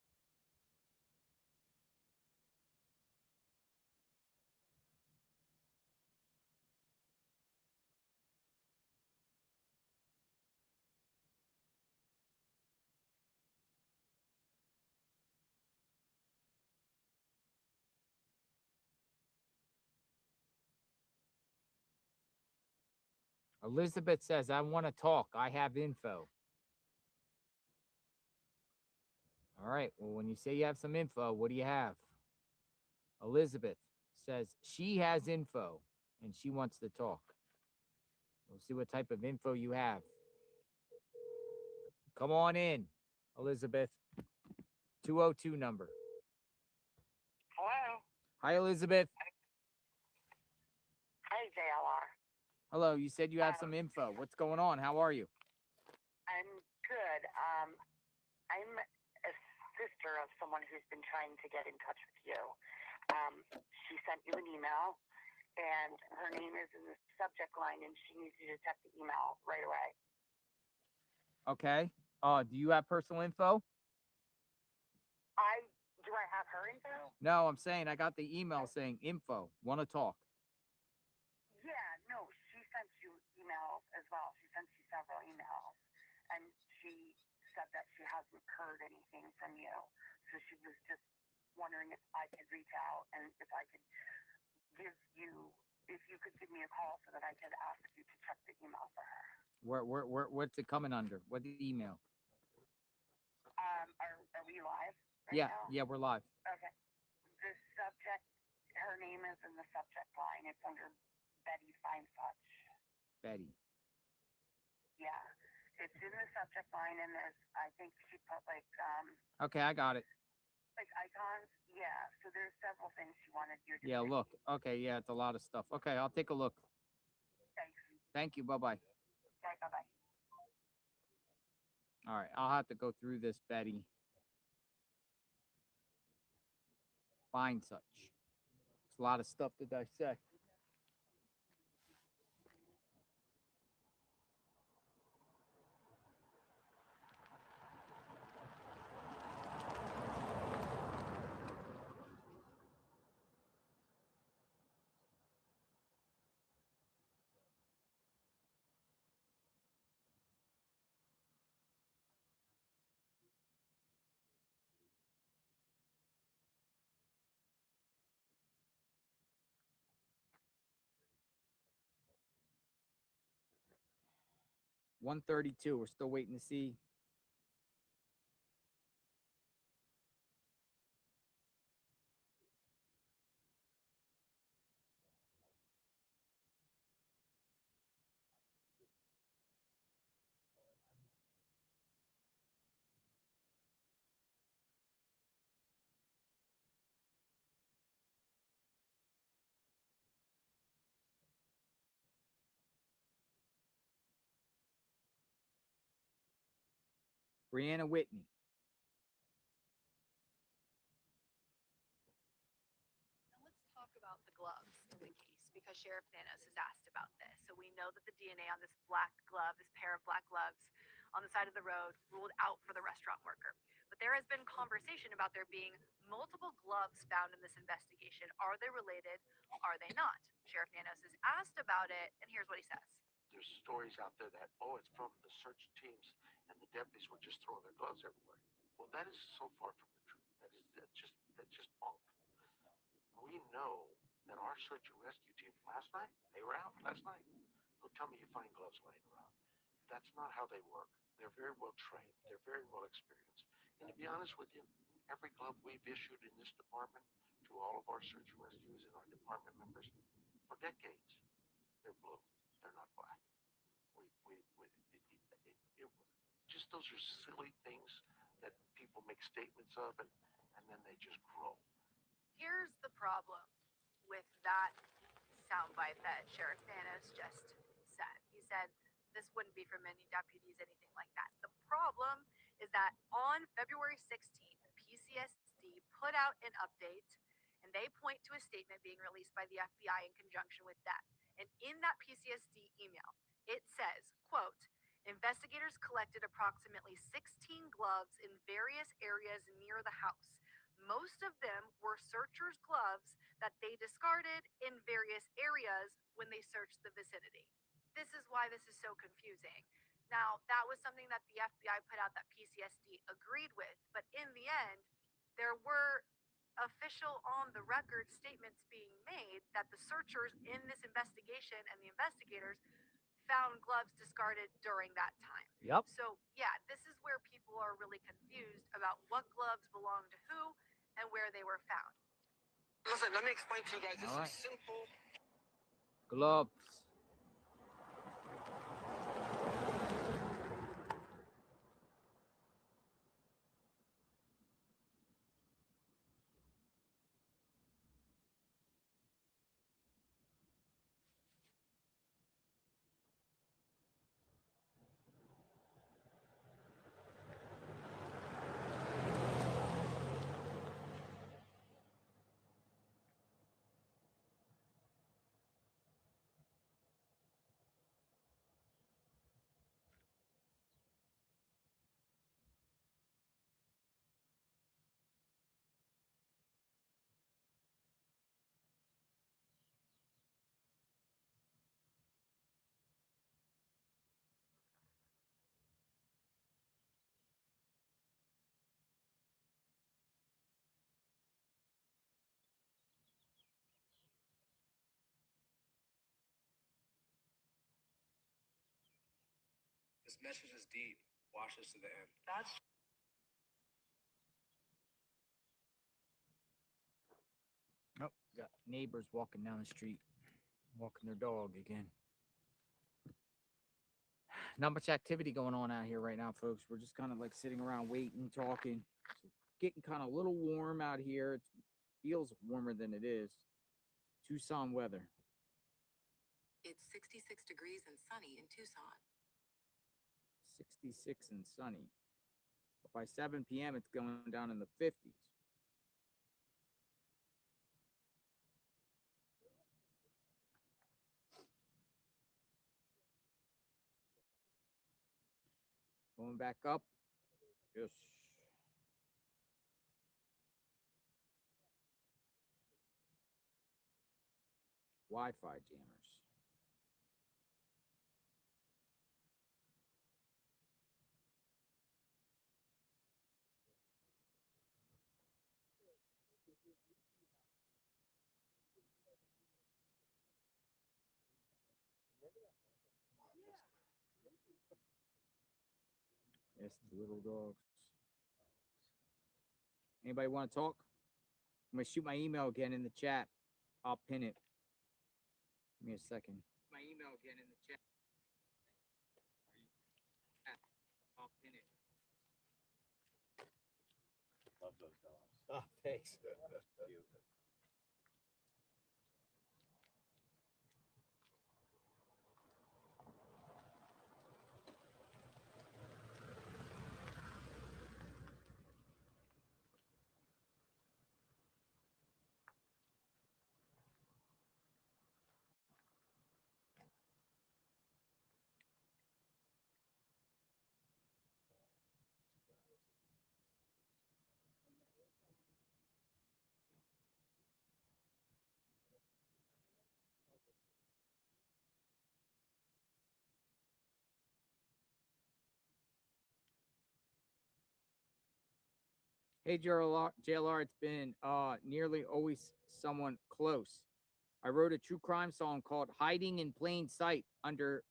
Elizabeth says, I want to talk. I have info. All right. Well, when you say you have some info, what do you have? Elizabeth says she has info and she wants to talk. We'll see what type of info you have. Come on in, Elizabeth. 202 number. Hello. Hi, Elizabeth. Hi, JLR. Hello. You said you have some info. What's going on? How are you? I'm good. I'm a sister of someone who's been trying to get in touch with you. She sent you an email, and her name is in the subject line, and she needs you to check the email right away. Okay. Do you have personal info? Do I have her info? No, I'm saying I got the email saying info. Want to talk? Yeah, no, she sent you emails as well. She sent you several emails, and she said that she hasn't heard anything from you. So she was just wondering if I could reach out and if I could if you could give me a call so that I could ask you to check the email for her. What's it coming under? What email? Are we live right Yeah, now? yeah, we're live. Okay. The subject, her name is in the subject line. It's under Betty Feinsuch. Betty. Yeah. It's in the subject line, and there's, I think she put Okay, I got it. like icons. Yeah. So there's several things she wanted you to Yeah, see. look. Okay, yeah, it's a lot of stuff. Okay, I'll take a look. Thanks. Thank you. Bye-bye. Okay, bye-bye. All right, I'll have to go through this, Betty. Feinsuch. It's a lot of stuff to dissect. $132. We're still waiting to see. Brianna Whitney. Now let's talk about the gloves in the case because Sheriff Nanos has asked about this. So we know that the DNA on this black glove, this pair of black gloves on the side of the road, ruled out for the restaurant worker. But there has been conversation about there being multiple gloves found in this investigation. Are they related? Are they not? Sheriff Nanos is asked about it, and here's what he says. There's stories out there that, it's from the search teams and the deputies were just throwing their gloves everywhere. Well, that is so far from the truth. That's just bunk. We know that our search and rescue team last night, they were out last night. Don't tell me you find gloves laying around. That's not how they work. They're very well trained. They're very well experienced. And to be honest with you, every glove we've issued in this department to all of our search and rescues and our department members for decades, they're blue. They're not black. Just those are silly things that people make statements of, and then they just grow. Here's the problem with that soundbite that Sheriff Nanos just said. He said this wouldn't be from any deputies, anything like that. The problem is that on February 16th, PCSD put out an update, and they point to a statement being released by the FBI in conjunction with that. And in that PCSD email, it says, quote, investigators collected approximately 16 gloves in various areas near the house. Most of them were searchers' gloves that they discarded in various areas when they searched the vicinity. This is why this is so confusing. Now, that was something that the FBI put out that PCSD agreed with, but in the end, there were official on-the-record statements being made that the searchers in this investigation and the investigators found gloves discarded during that time. Yep. So, yeah, this is where people are really confused about what gloves belong to who and where they were found. Listen, let me explain to you guys. This All right. is simple. Gloves. This message is deep. Watch this to the end. That's Nope. Got neighbors walking down the street, walking their dog again. Not much activity going on out here right now, folks. We're just kind of like sitting around waiting, talking. It's getting kind of a little warm out here. It feels warmer than it is. Tucson weather. It's 66 degrees and sunny in Tucson. 66 and sunny. But by 7 p.m., it's going down in the 50s. Going back up. Yes. Wi-Fi jammers. Yes, the little dogs. Anybody want to talk? I'm going to shoot my email again in the chat. I'll pin it. Give me a second. My email again in the chat. I'll pin it. Love those dogs. Oh, thanks. Cute. Hey, JLR, it's been nearly always someone close. I wrote a true crime song called Hiding in Plain Sight under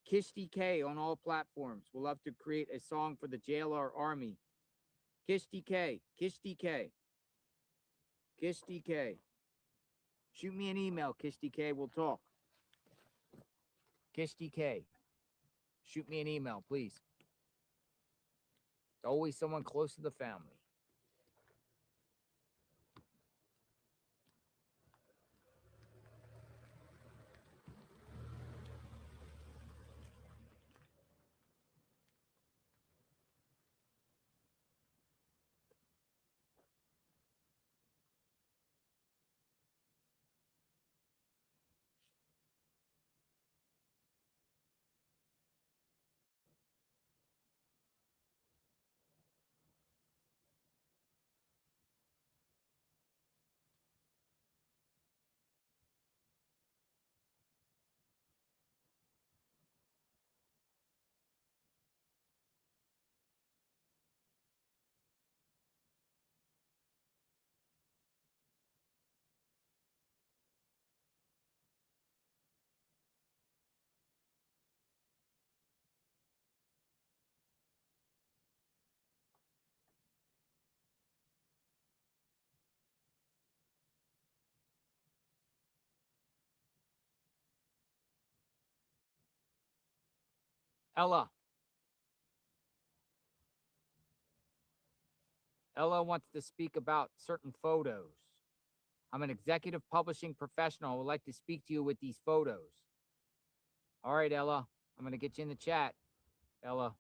Kish DK on all platforms. We'll love to create a song for the JLR Army. Kish DK, Kish DK, Kish DK. Shoot me an email, Kish DK. We'll talk. Kish DK. Shoot me an email, please. It's always someone close to the family. Ella. Ella wants to speak about certain photos. I'm an executive publishing professional. I would like to speak to you with these photos. All right, Ella. I'm going to get you in the chat. Ella.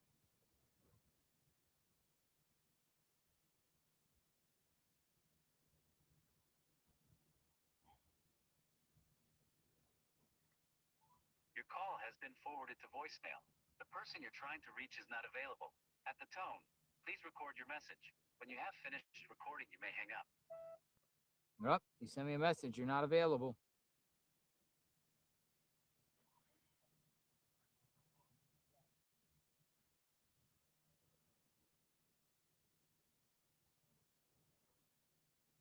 Your call has been forwarded to voicemail. The person you're trying to reach is not available. At the tone, please record your message. When you have finished recording, you may hang up. Yep, you sent me a message. You're not available.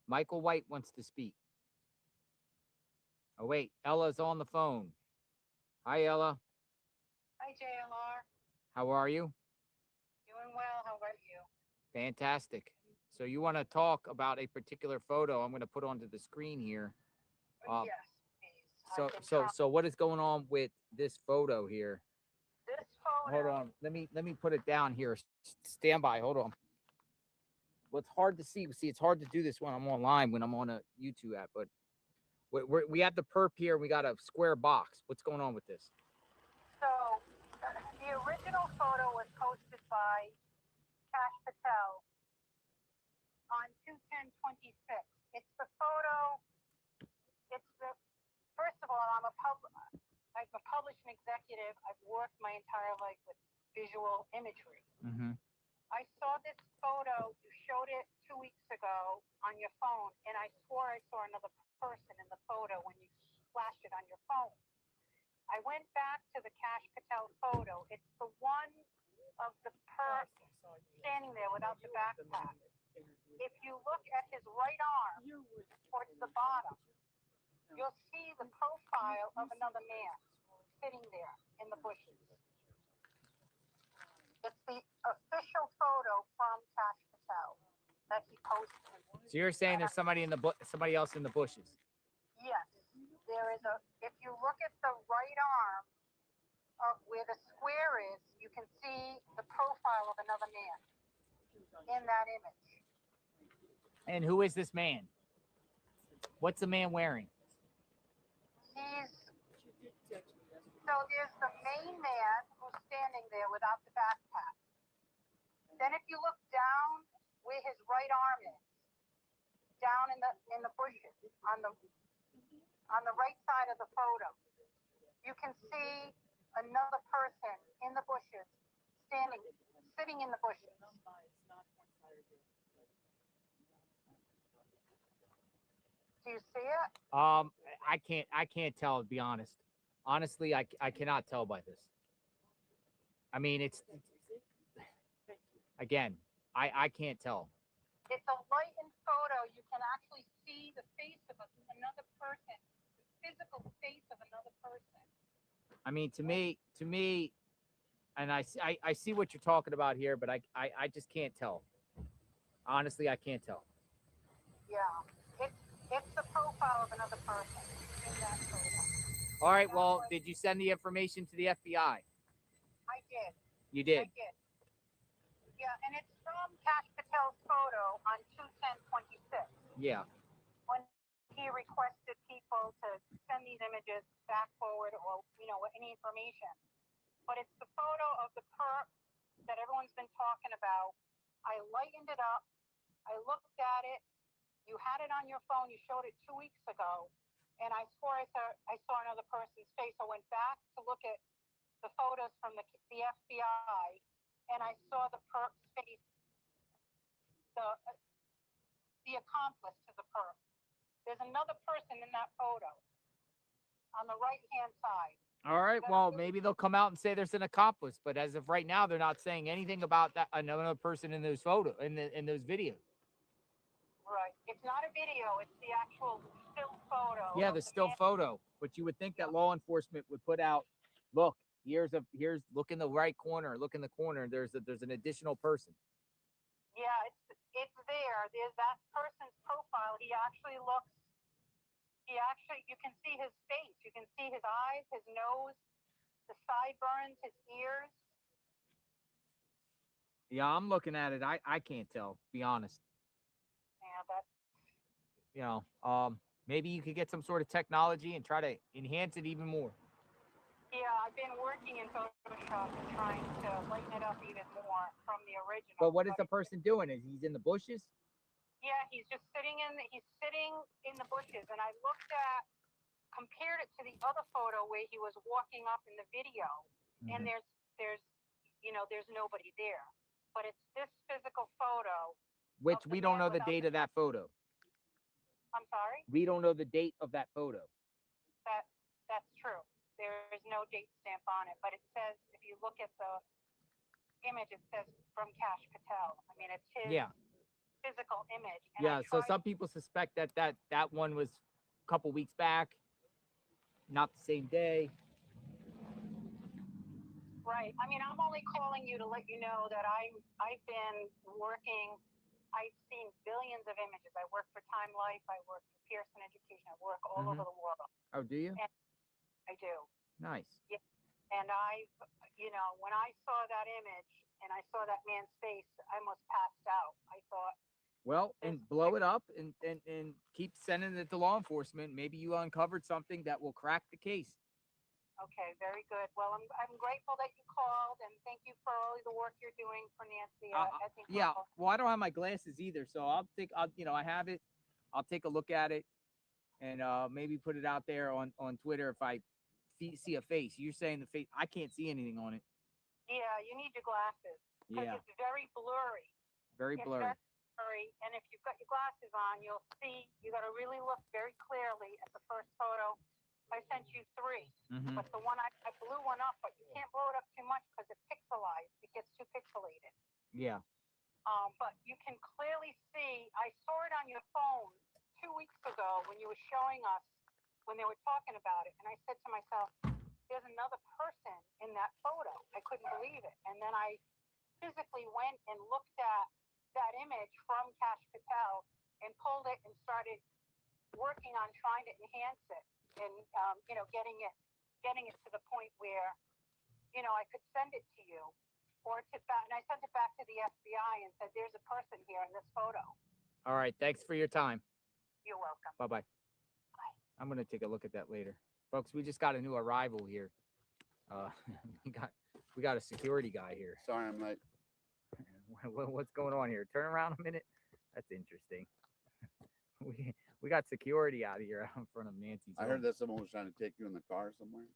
Michael White wants to speak. Oh, wait. Ella's on the phone. Hi, Ella. Hi, JLR. How are you? Doing well. How about you? Fantastic. So you want to talk about a particular photo I'm going to put onto the screen here. Yes, please. So what is going on with this photo here? This photo. Hold on. Let me put it down here. Stand by. Hold on. Well, it's hard to see. See, it's hard to do this when I'm online, when I'm on a YouTube app. But we have the perp here. We got a square box. What's going on with this? So, the original photo was posted by Cash Patel on 2/10/26. It's the photo. First of all, I'm a publishing executive. I've worked my entire life with visual imagery. Mm-hmm. I saw this photo. You showed it 2 weeks ago on your phone, and I swore I saw another person in the photo when you flashed it on your phone. I went back to the Cash Patel photo. It's the one of the perp standing there without the backpack. If you look at his right arm towards the bottom, you'll see the profile of another man sitting there in the bushes. It's the official photo from Cash Patel that he posted. So you're saying there's somebody somebody else in the bushes? Yes, there is if you look at the right arm of where the square is, you can see the profile of another man in that image. And who is this man? What's the man wearing? So there's the main man who's standing there without the backpack. Then if you look down where his right arm is, down in the bushes on the right side of the photo, you can see another person in the bushes sitting in the bushes. Do you see it? I can't tell, to be honest. Honestly, I cannot tell by this. I mean, it's again, I can't tell. It's a lightened photo. You can actually see the face of another person, the physical face of another person. I mean, to me, and I see what you're talking about here, but I just can't tell. Honestly, I can't tell. Yeah, it's the profile of another person in that photo. All right. Well, did you send the information to the FBI? I did. You did. I did. Yeah, and it's from Cash Patel's photo on 2/10/26. Yeah. When he requested people to send these images back, forward, or any information. But it's the photo of the perp that everyone's been talking about. I lightened it up. I looked at it. You had it on your phone. You showed it 2 weeks ago, and I swore I saw another person's face. I went back to look at the photos from the FBI, and I saw the perp's face, the accomplice to the perp. There's another person in that photo on the right-hand side. All right. Well, maybe they'll come out and say there's an accomplice, but as of right now, they're not saying anything about that another person in those in those videos. Right. It's not a video. It's the actual still photo. Yeah, the still photo. But you would think that law enforcement would put out, look, here's look in the right corner, look in the corner. There's an additional person. Yeah, it's there. There's that person's profile. You can see his face. You can see his eyes, his nose, the sideburns, his ears. Yeah, I'm looking at it. I can't tell. Be honest. Yeah, that's You know, maybe you could get some sort of technology and try to enhance it even more. yeah. I've been working in Photoshop and trying to lighten it up even more from the original. But what is the person doing? Is he's in the bushes? Yeah, he's sitting in the bushes, and I looked at compared it to the other photo where he was walking up in the video, and there's there's nobody there, but it's this physical photo. Which we don't know the date of that photo. I'm sorry. We don't know the date of that photo. That's true. There is no date stamp on it, but it says if you look at the image, it says from Cash Patel. I mean, it's his physical image. And Yeah. So some people suspect that one was a couple weeks back, not the same day. Right. I mean, I'm only calling you to let you know that I've been working. I've seen billions of images. I work for Time Life. I work for Pearson Education. I work all over the world. Oh, do you? And I do. Nice. Yeah. And when I saw that image and I saw that man's face, I almost passed out. I thought. Well, and blow it up and keep sending it to law enforcement. Maybe you uncovered something that will crack the case. Okay, very good. Well, I'm grateful that you called, and thank you for all the work you're doing for Nancy. I think Yeah. Well, I don't have my glasses either, so I have it. I'll take a look at it, and maybe put it out there on Twitter if I see a face. You're saying the face? I can't see anything on it. Yeah, you need your glasses. Yeah. It's very blurry. Very blurry. It's very blurry, and if you've got your glasses on, you'll see. You got to really look very clearly at the first photo. I sent you 3, but the one I blew one up, but you can't blow it up too much because it's pixelized. It gets too pixelated. Yeah. But you can clearly see. I saw it on your phone 2 weeks ago when you were showing us when they were talking about it, and I said to myself, "There's another person in that photo." I couldn't believe it, and then I physically went and looked at that image from Cash Patel and pulled it and started working on trying to enhance it and getting it to the point where I could send it to you or and I sent it back to the FBI and said there's a person here in this photo. All right. Thanks for your time. You're welcome. Bye. I'm gonna take a look at that later, folks. We just got a new arrival here. We got a security guy here. Sorry, I'm late. What's going on here? Turn around a minute. That's interesting. We got security out here out in front of Nancy's. I heard that someone was trying to take you in the car somewhere.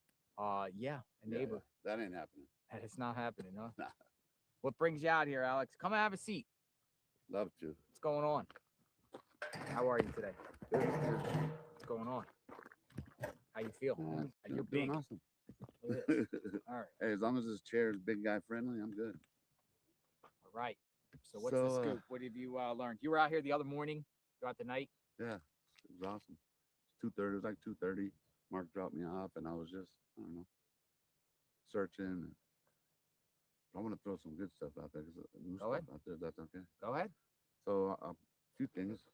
Yeah, a neighbor. That ain't happening. That is not happening, huh? Nah. What brings you out here, Alex? Come and have a seat. Love to. What's going on? How are you today? What's going on? How you feel? You're big. Awesome. All right. Hey, as long as this chair is big guy friendly, I'm good. All right. So what's the scoop? What have you learned? You were out here the other morning, throughout the night. Yeah, it was awesome. It's 2:30. It was like 2:30. Mark dropped me off, and I was just, I don't know, searching. I want to throw some good stuff out there because new stuff out there. That's okay. Go ahead. So a few things.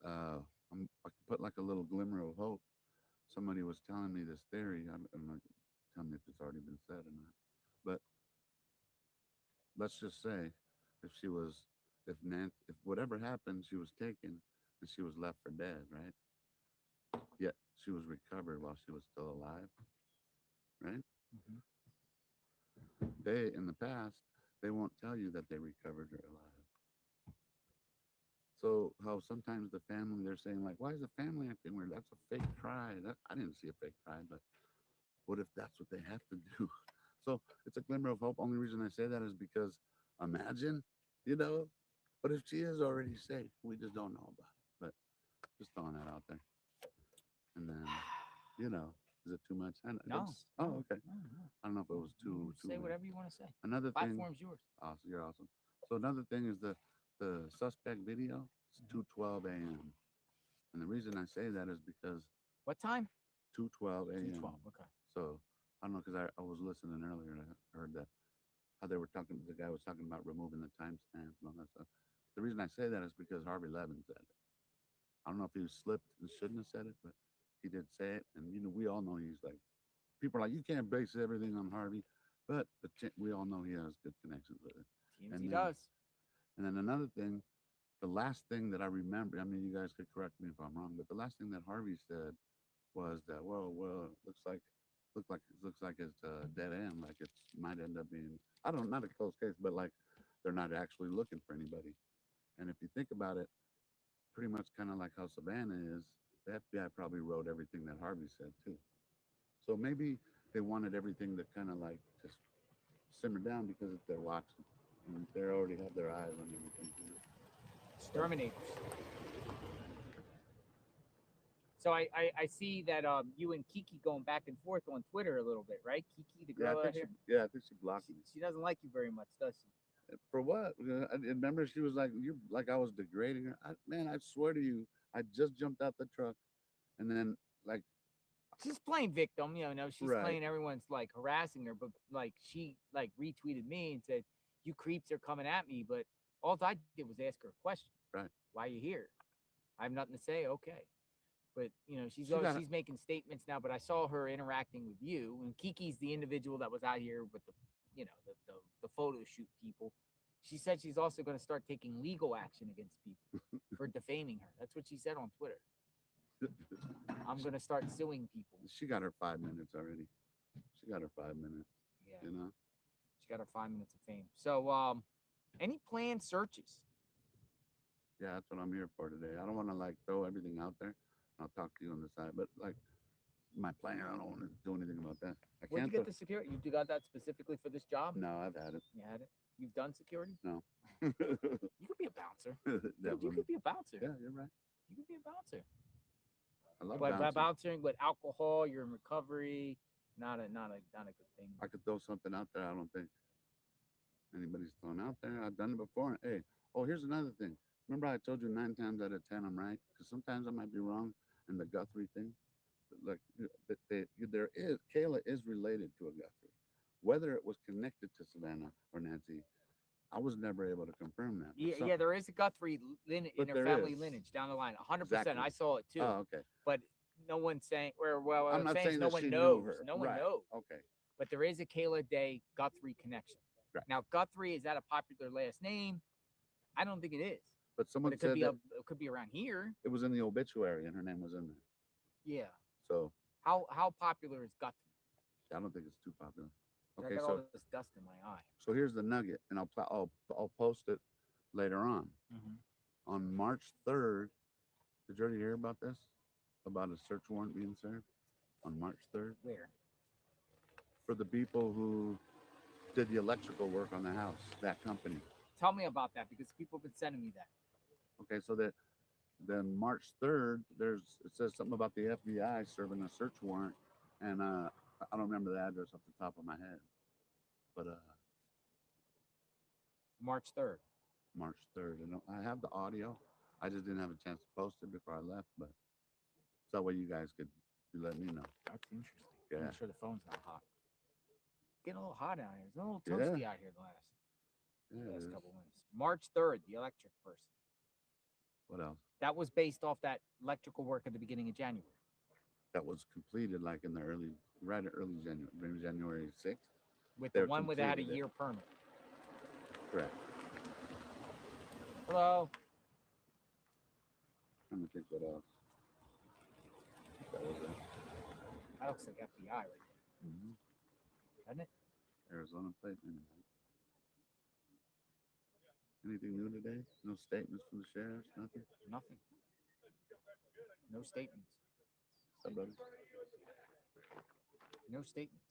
I put like a little glimmer of hope. Somebody was telling me this theory. I'm not telling me if it's already been said or not, but let's just say if whatever happened, she was taken and she was left for dead, right? Yet she was recovered while she was still alive, right? They, in the past, they won't tell you that they recovered her alive. So how sometimes the family, they're saying like, why is the family acting weird? That's a fake cry. I didn't see a fake cry, but what if that's what they have to do? So it's a glimmer of hope. Only reason I say that is because imagine, but if she is already safe, we just don't know about it. But just throwing that out there. And then, is it too much? No. Oh, okay. I don't know if it was too. Say whatever you want to say. Another thing. Platform's yours. Awesome. You're awesome. So another thing is the suspect video. It's 2:12 a.m. And the reason I say that is because. What time? 2:12 a.m. 2:12. Okay. So I don't know, because I was listening earlier and I heard that how they were talking. The guy was talking about removing the timestamps and all that stuff. The reason I say that is because Harvey Levin said it. I don't know if he slipped and shouldn't have said it, but he did say it. And we all know he's like, people are like, you can't base everything on Harvey. But we all know he has good connections with it. Seems he does. And then another thing, the last thing that I remember, I mean, you guys could correct me if I'm wrong, but the last thing that Harvey said was that, well, looks like it's a dead end. Like it might end up being, I don't know, not a closed case, but like they're not actually looking for anybody. And if you think about it, pretty much kind of like how Savannah is, the FBI probably wrote everything that Harvey said too. So maybe they wanted everything to kind of like just simmer down because if they're watching, and they already have their eyes on everything. Exterminators. So I see that you and Kiki going back and forth on Twitter a little bit, right? Kiki, the girl out here. I think she blocked me. She doesn't like you very much, does she? For what? I remember she was like, "You like I was degrading her." Man, I swear to you, I just jumped out the truck, and then like she's playing victim, you know. She's Right. playing everyone's like harassing her, but like she like retweeted me and said, "You creeps are coming at me," but all I did was ask her a question. Right. Why are you here? I have nothing to say. Okay. But you know, she's making statements now. But I saw her interacting with you, and Kiki's the individual that was out here with the, you know, the photo shoot people. She said she's also going to start taking legal action against people for defaming her. That's what she said on Twitter. I'm going to start suing people. She got her 5 minutes already. She got her 5 minutes. Yeah. You know. She got her 5 minutes of fame. So, any planned searches? Yeah, that's what I'm here for today. I don't want to like throw everything out there. I'll talk to you on the side, but like my plan, I don't want to do anything about that. Where'd you get the security? You got that specifically for this job? No, I've had it. You had it? You've done security? No. You could be a bouncer. Dude, you could be a bouncer. Yeah, you're right. You could be a bouncer. I love But bouncing. bouncing with alcohol, you're in recovery. Not a good thing. I could throw something out there. I don't think anybody's thrown out there. I've done it before. Hey, here's another thing. Remember I told you 9 times out of 10 I'm right? Because sometimes I might be wrong. And the Guthrie thing, like there is, Kayla is related to a Guthrie. Whether it was connected to Savannah or Nancy, I was never able to confirm that. Yeah, there is a Guthrie in her family lineage down the line. 100%. Exactly. I saw it too. Oh, okay. But no one's saying, well, I'm not saying no that one she knows. knew her. No one Right. knows. Okay. But there is a Kayla Day Guthrie connection. Right. Now, Guthrie, is that a popular last name? I don't think it is. But someone it could said be that it could be around here. it was in the obituary and her name was in there. Yeah. So How popular is Guthrie? I don't think it's too popular. I Okay, got so all this dust in my eye. so here's the nugget, and I'll post it later on. On March 3rd, did you already hear about this? About a search warrant being served on March 3rd? Where? For the people who did the electrical work on the house, that company. Tell me about that because people have been sending me that. Okay, so that then March 3rd, it says something about the FBI serving a search warrant, and I don't remember the address off the top of my head, but March 3rd. March 3rd, and I have the audio. I just didn't have a chance to post it before I left, but so that way you guys could let me know. That's interesting. Yeah. I'm sure the phone's not hot. Getting a little hot out here. It's a little toasty out here the last couple minutes. March 3rd, the electric person. What else? That was based off that electrical work at the beginning of January. That was completed like in the early January, maybe January 6th. With the one where they had a year permit. Correct. Hello. I'm gonna think what else. That was it. That looks like FBI right there. Doesn't it? Arizona plate. Anything new today? No statements from the sheriffs? Nothing? Nothing. No statements. Somebody. No statements.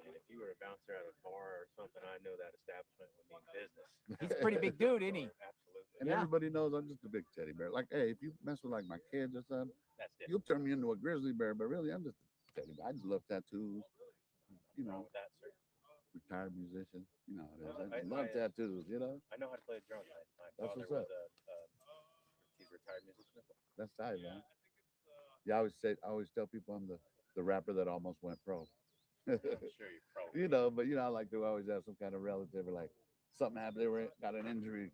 And if you were a bouncer at a bar or something, I know that establishment would mean business. He's a pretty big dude, isn't he? Absolutely. And everybody knows I'm just a big teddy bear. Like, hey, if you mess with like my kids or something, That's different. you'll turn me into a grizzly bear. But really, I'm just a teddy bear. I just love tattoos. You know, Wrong with that, sir. retired musician. You know how it is. I just I- love I- tattoos. You know, I know how to play a drum. My That's father what's up. was he's a retired musician. that's tight, man. Yeah, I always tell people I'm the rapper that almost went pro. I'm sure you probably. You know, but I like to always have some kind of relative or like something happened. They got an injury.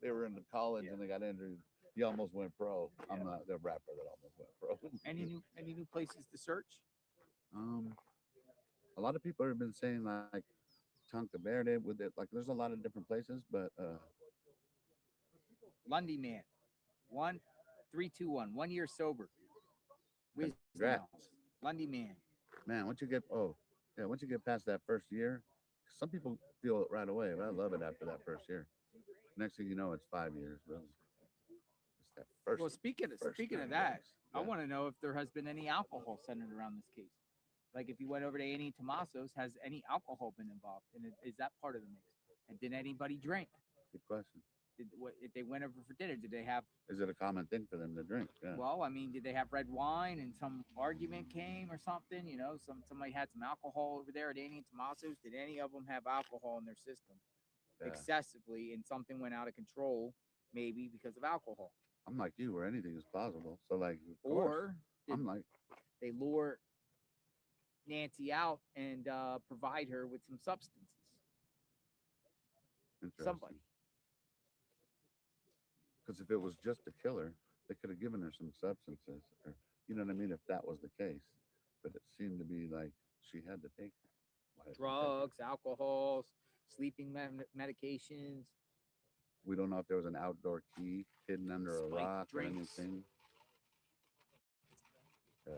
They were in the college and they got injured. He almost went pro. I'm not the rapper that almost went pro. Any new places to search? A lot of people have been saying like Tonka Verde with it. Like, there's a lot of different places, but Lundy man, 1 3 2 1, 1 year sober. Wisdom congrats. house. Lundy man. Man, once you get once you get past that first year, some people feel it right away, but I love it after that first year. Next thing you know, it's 5 years, really. It's that first. Well, speaking of first that, yeah. I want to know if there has been any alcohol centered around this case. Like if you went over to Annie Tomaso's, has any alcohol been involved? And is that part of the mix? And did anybody drink? Good question. If they went over for dinner, did they have? Is it a common thing for them to drink? Yeah. Well, I mean, did they have red wine and some argument came or something? You know, somebody had some alcohol over there at Annie Tomaso's. Did any of them have alcohol in their system excessively, and something went out of control, maybe because of alcohol? I'm like you, where anything is plausible. So like, Or I'm like, they lure Nancy out and provide her with some substances. Somebody. Because if it was just a killer, they could have given her some substances, or you know what I mean, if that was the case. But it seemed to be like she had to take Drugs, alcohol, sleeping medications. We don't know if there was an outdoor key hidden under a rock or anything. Yeah.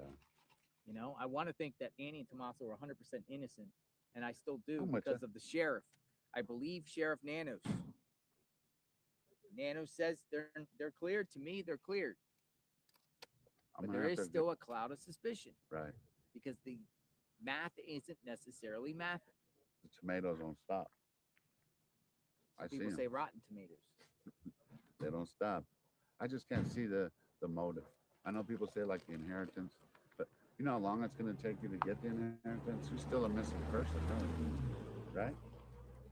You know, I want to think that Annie and Tommaso are 100% innocent, and I still do because of the sheriff. I believe Sheriff Nanos. Nanos says they're cleared. To me, they're cleared. But there is still a cloud of suspicion. Right. Because the math isn't necessarily math. The tomatoes don't stop. People say rotten tomatoes. They don't stop. I just can't see the motive. I know people say like the inheritance, but you know how long it's going to take you to get the inheritance? You're still a missing person, really. Right?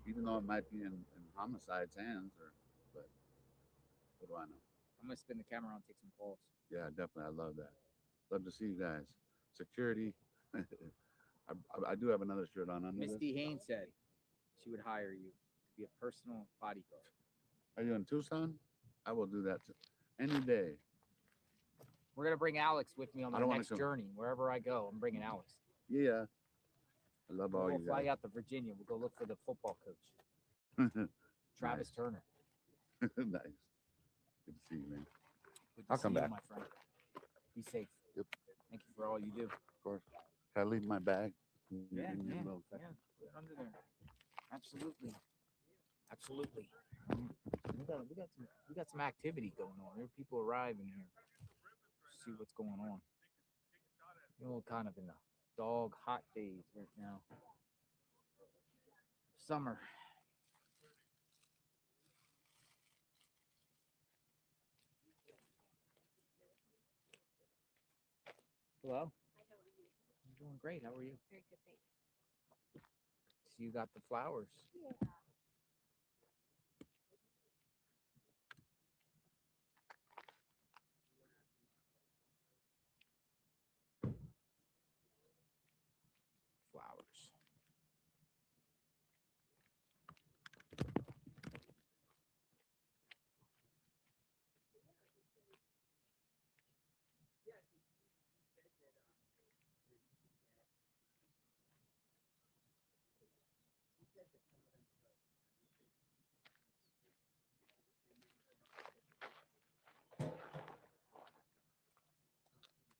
Even though it might be in homicide's hands, but what do I know? I'm going to spin the camera on and take some calls. Yeah, definitely. I love that. Love to see you guys. Security. I do have another shirt on. Misty Haynes said she would hire you to be a personal bodyguard. Are you in Tucson? I will do that any day. We're going to bring Alex with me on my next journey. Wherever I go, I'm bringing Alex. Yeah. I love all you guys. We'll fly out to Virginia. We'll go look for the football coach. Travis Turner. Nice. Good to see you, man. I'll come back. My friend. Be safe. Yep. Thank you for all you do. Of course. Can I leave my bag? Yeah. Put it under there. Absolutely. Absolutely. We got some activity going on. There are people arriving here. See what's going on. We're kind of in the dog hot days right now. Summer. Hello. I'm doing great. How are you? Very good, thanks. So you got the flowers. Yeah. Flowers.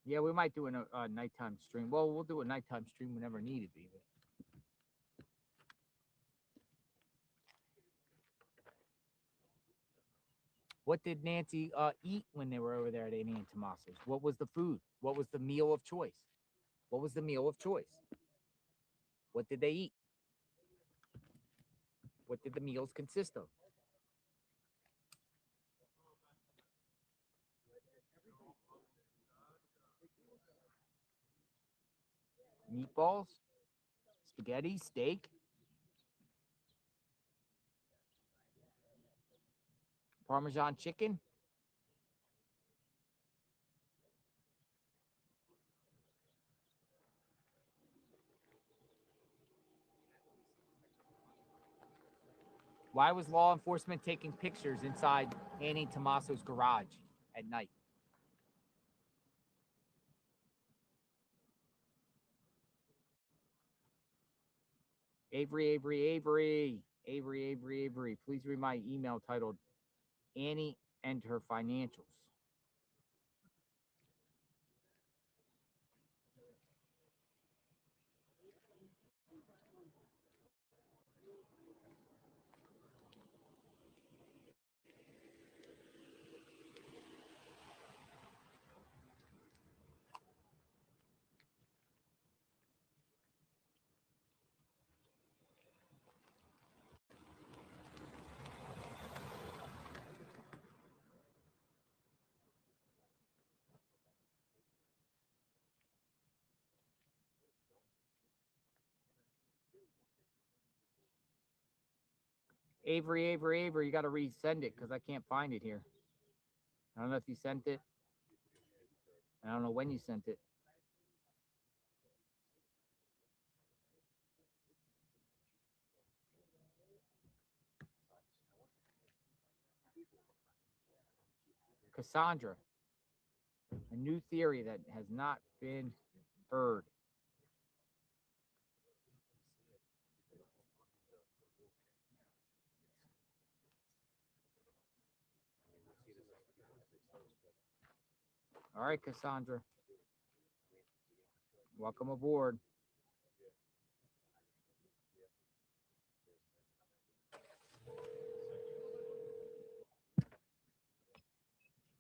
Yeah, we might do a nighttime stream. Well, we'll do a nighttime stream whenever needed be. What did Nancy eat when they were over there at Annie and Tommaso's? What was the food? What was the meal of choice? What was the meal of choice? What did they eat? What did the meals consist of? Meatballs, spaghetti, steak, Parmesan chicken. Why was law enforcement taking pictures inside Annie Tommaso's garage at night? Avery. Please read my email titled Annie and Her Financials. Avery, you got to resend it because I can't find it here. I don't know if you sent it. I don't know when you sent it. Cassandra, a new theory that has not been heard. All right, Cassandra. Welcome aboard.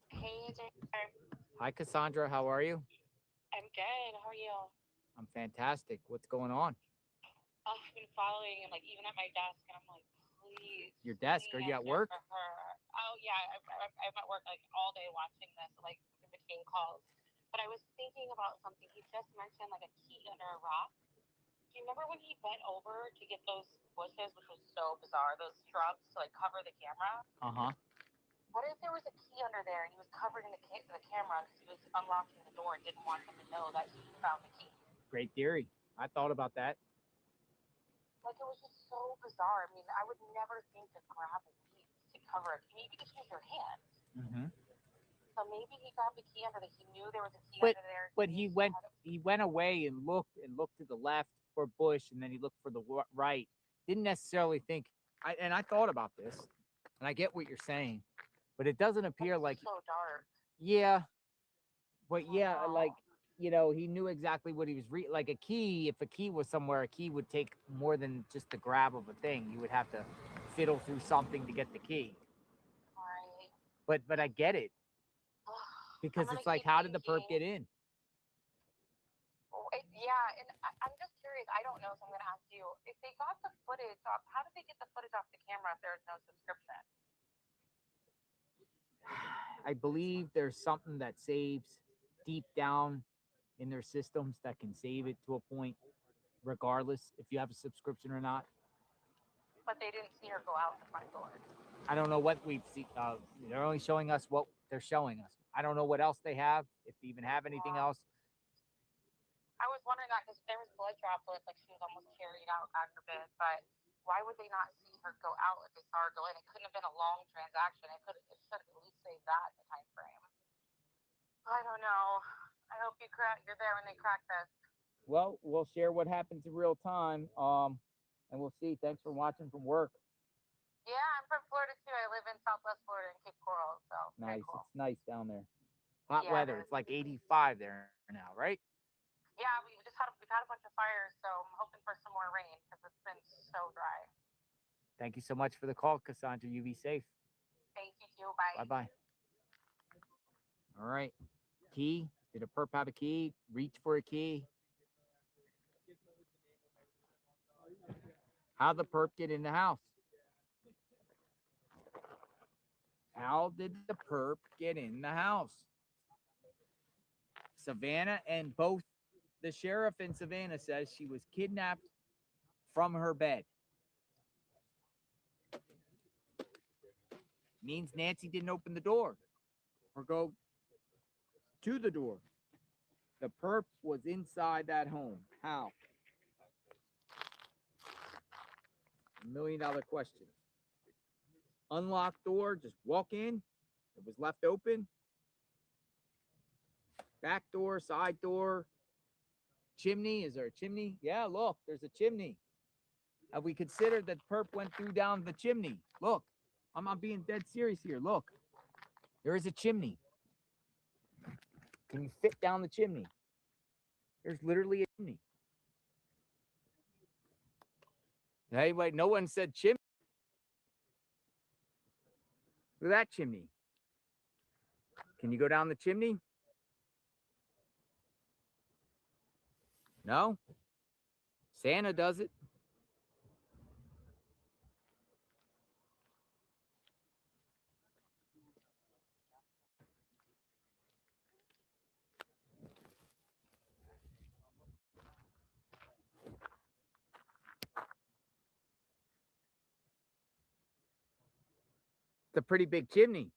Hey, Jared. Hi, Cassandra. How are you? I'm good. How are you? I'm fantastic. What's going on? I've been following and like even at my desk, and I'm like, please. Your desk? Are you at answer work? For her. Oh yeah, I'm at work like all day watching this, like in between calls. But I was thinking about something. He just mentioned like a key under a rock. Do you remember when he bent over to get those bushes, which was so bizarre, those shrubs to like cover the camera? Uh-huh. What if there was a key under there and he was covered in the camera because he was unlocking the door and didn't want them to know that he found the key? Great theory. I thought about that. Like, it was just so bizarre. I mean, I would never think to grab a key to cover it. Maybe just use your hands. Mm-hmm. So maybe he grabbed the key under there. He knew there was a key But under there. he went away and looked to the left for a bush, and then he looked for the right. Didn't necessarily think. I thought about this, and I get what you're saying, but it doesn't appear like. So dark. Yeah, but yeah, like he knew exactly what he was like a key. If a key was somewhere, a key would take more than just the grab of a thing. You would have to fiddle through something to get the key. Right. But I get it because it's like, how did the perp get in? Yeah, and I'm just curious. I don't know, so I'm going to ask you. If they got the footage off, how did they get the footage off the camera if there's no subscription? I believe there's something that saves deep down in their systems that can save it to a point, regardless if you have a subscription or not. But they didn't see her go out the front door. I don't know what we've seen. They're only showing us what they're showing us. I don't know what else they have, if they even have anything else. I was wondering that because there was blood droplets, like she was almost carried out after bed. But why would they not see her go out if they saw her go in? It couldn't have been a long transaction. It should have at least saved that in the time frame. I don't know. I hope you're there when they crack this. Well, we'll share what happens in real time. And we'll see. Thanks for watching from work. Yeah, I'm from Florida too. I live in Southwest Florida in Cape Coral, so Nice. cool. It's nice down there. Hot Yeah, weather. It's like 85 there now, right? Yeah, we've had a bunch of fires, so I'm hoping for some more rain because it's been so dry. Thank you so much for the call, Cassandra. You be safe. Thank you too. Bye. Bye-bye. All right. Key. Did a perp have a key? Reach for a key. How'd the perp get in the house? How did the perp get in the house? Savannah, and both the sheriff and Savannah says she was kidnapped from her bed. Means Nancy didn't open the door or go to the door. The perp was inside that home. How? $1 million question. Unlocked door, just walk in. It was left open. Back door, side door, chimney. Is there a chimney? Yeah, look, there's a chimney. Have we considered that perp went through down the chimney? Look, I'm being dead serious here. Look, there is a chimney. Can you fit down the chimney? There's literally a chimney. Hey, wait, no one said chimney. Look at that chimney. Can you go down the chimney? No? Santa does it. It's a pretty big chimney.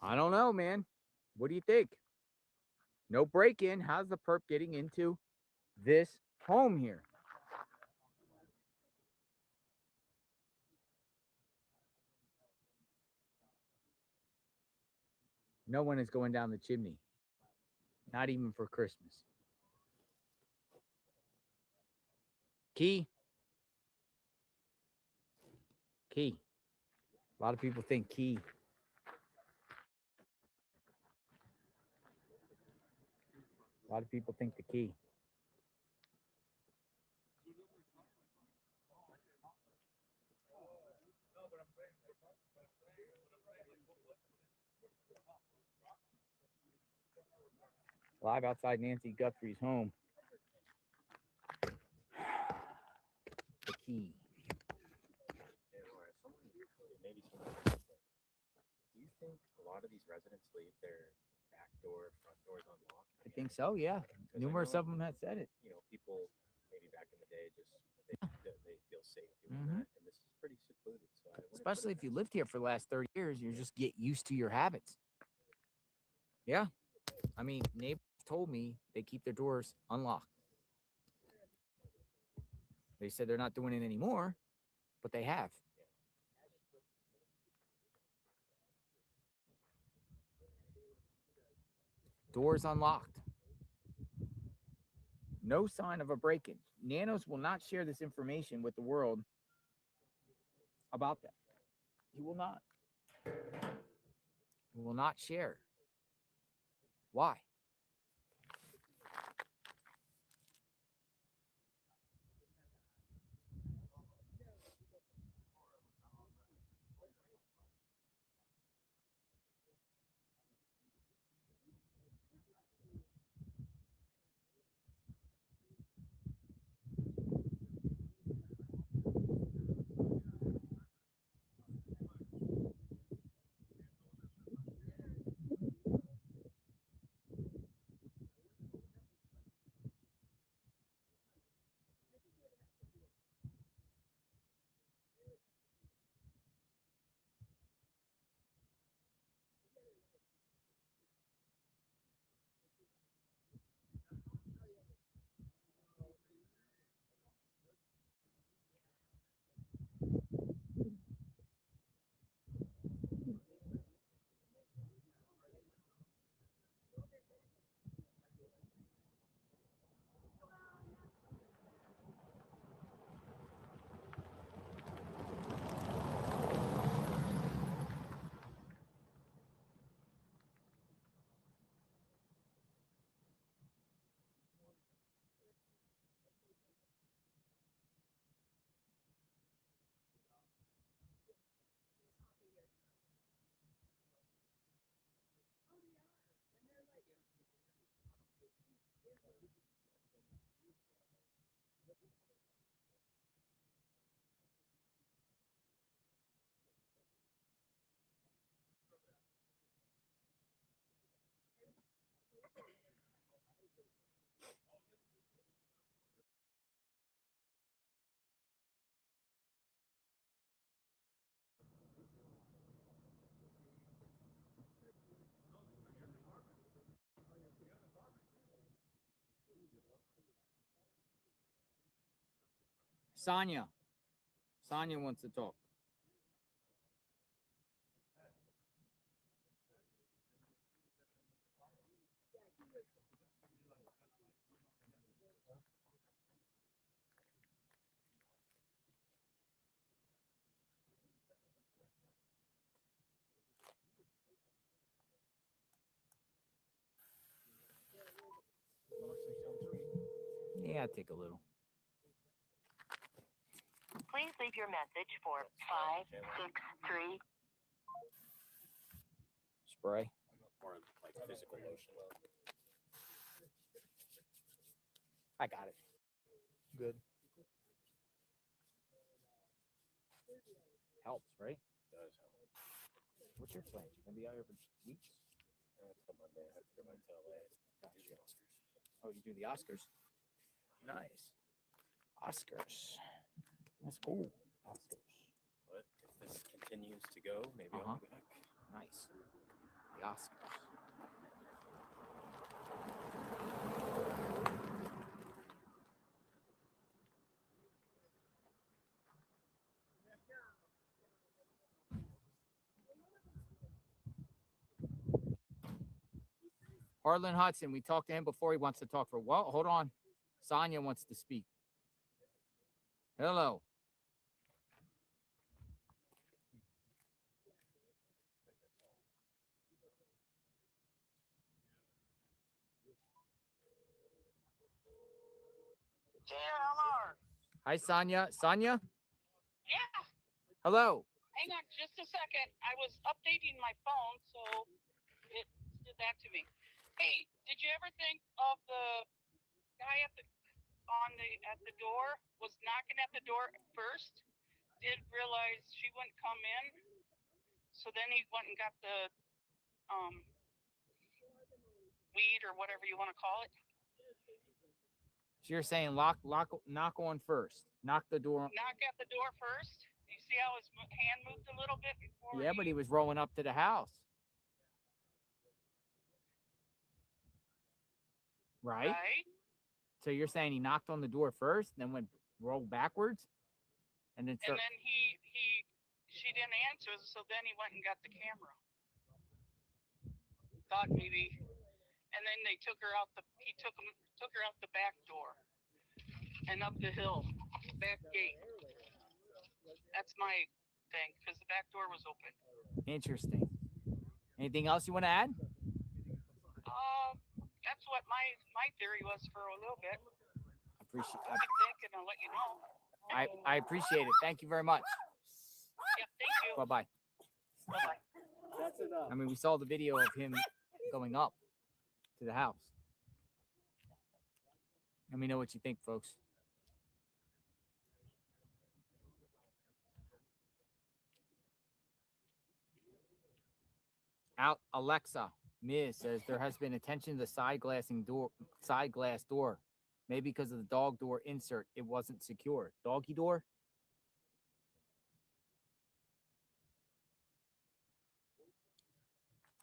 I don't know, man. What do you think? No break-in. How's the perp getting into this home here? No one is going down the chimney. Not even for Christmas. Key. Key. A lot of people think key. A lot of people think the key. Live outside Nancy Guthrie's home. The key. Do you think a lot of these residents leave their back door, front doors unlocked? I think so, yeah. Numerous of them have said it. You know, people maybe back in the day just they feel safe doing that, and this is pretty secluded. So Especially if you lived here for the last 30 years, you just get used to your habits. Yeah. I mean, neighbors told me they keep their doors unlocked. They said they're not doing it anymore, but they have. Doors unlocked. No sign of a break-in. Nanos will not share this information with the world about that. He will not. He will not share. Why? Sonia. Sonia wants to talk. Yeah, take a little. Please leave your message for 563. Spray. Or like physical lotion. I got it. Good. Helps, right? Does help. What's your plan? You gonna be out here for weeks? Until Monday, I have to go back to LA. Gotcha. Oh, you do the Oscars? Nice. Oscars. That's cool. Oscars. But if this continues to go, maybe I'll be back. Nice. The Oscars. Harlan Hudson, we talked to him before. He wants to talk for what? Hold on. Sonia wants to speak. Hello. JLR. Hi, Sonia. Sonia? Yeah. Hello. Hang on just a second. I was updating my phone, so it did that to me. Hey, did you ever think of the guy at the door? Was knocking at the door first. Did realize she wouldn't come in, so then he went and got the weed or whatever you want to call it. So you're saying knock on first. Knock the door. Knock at the door first. You see how his hand moved a little bit before? Yeah, but he was rolling up to the house. Right? Right. So you're saying he knocked on the door first, then went rolled backwards, and then And then she didn't answer, so then he went and got the camera. Thought maybe, and then they took her out he took her out the back door and up the hill, back gate. That's my thing, because the back door was open. Interesting. Anything else you want to add? That's what my theory was for a little bit. Appreciate. I'll be thinking and let you know. I appreciate it. Thank you very much. Yep, thank you. Bye bye. Bye-bye. That's enough. I mean, we saw the video of him going up to the house. Let me know what you think, folks. Out Alexa, Ms. says there has been attention to the side glass door. Maybe because of the dog door insert, it wasn't secure. Doggy door?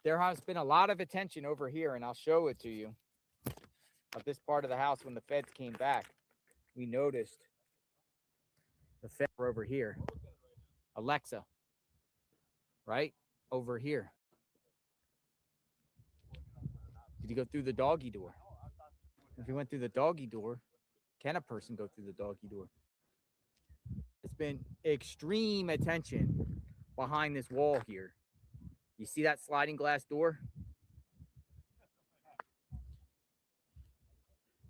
There has been a lot of attention over here, and I'll show it to you, of this part of the house when the feds came back. We noticed the feds were over here. Alexa, right? Over here. Did you go through the doggy door? If you went through the doggy door, can a person go through the doggy door? It's been extreme attention behind this wall here. You see that sliding glass door?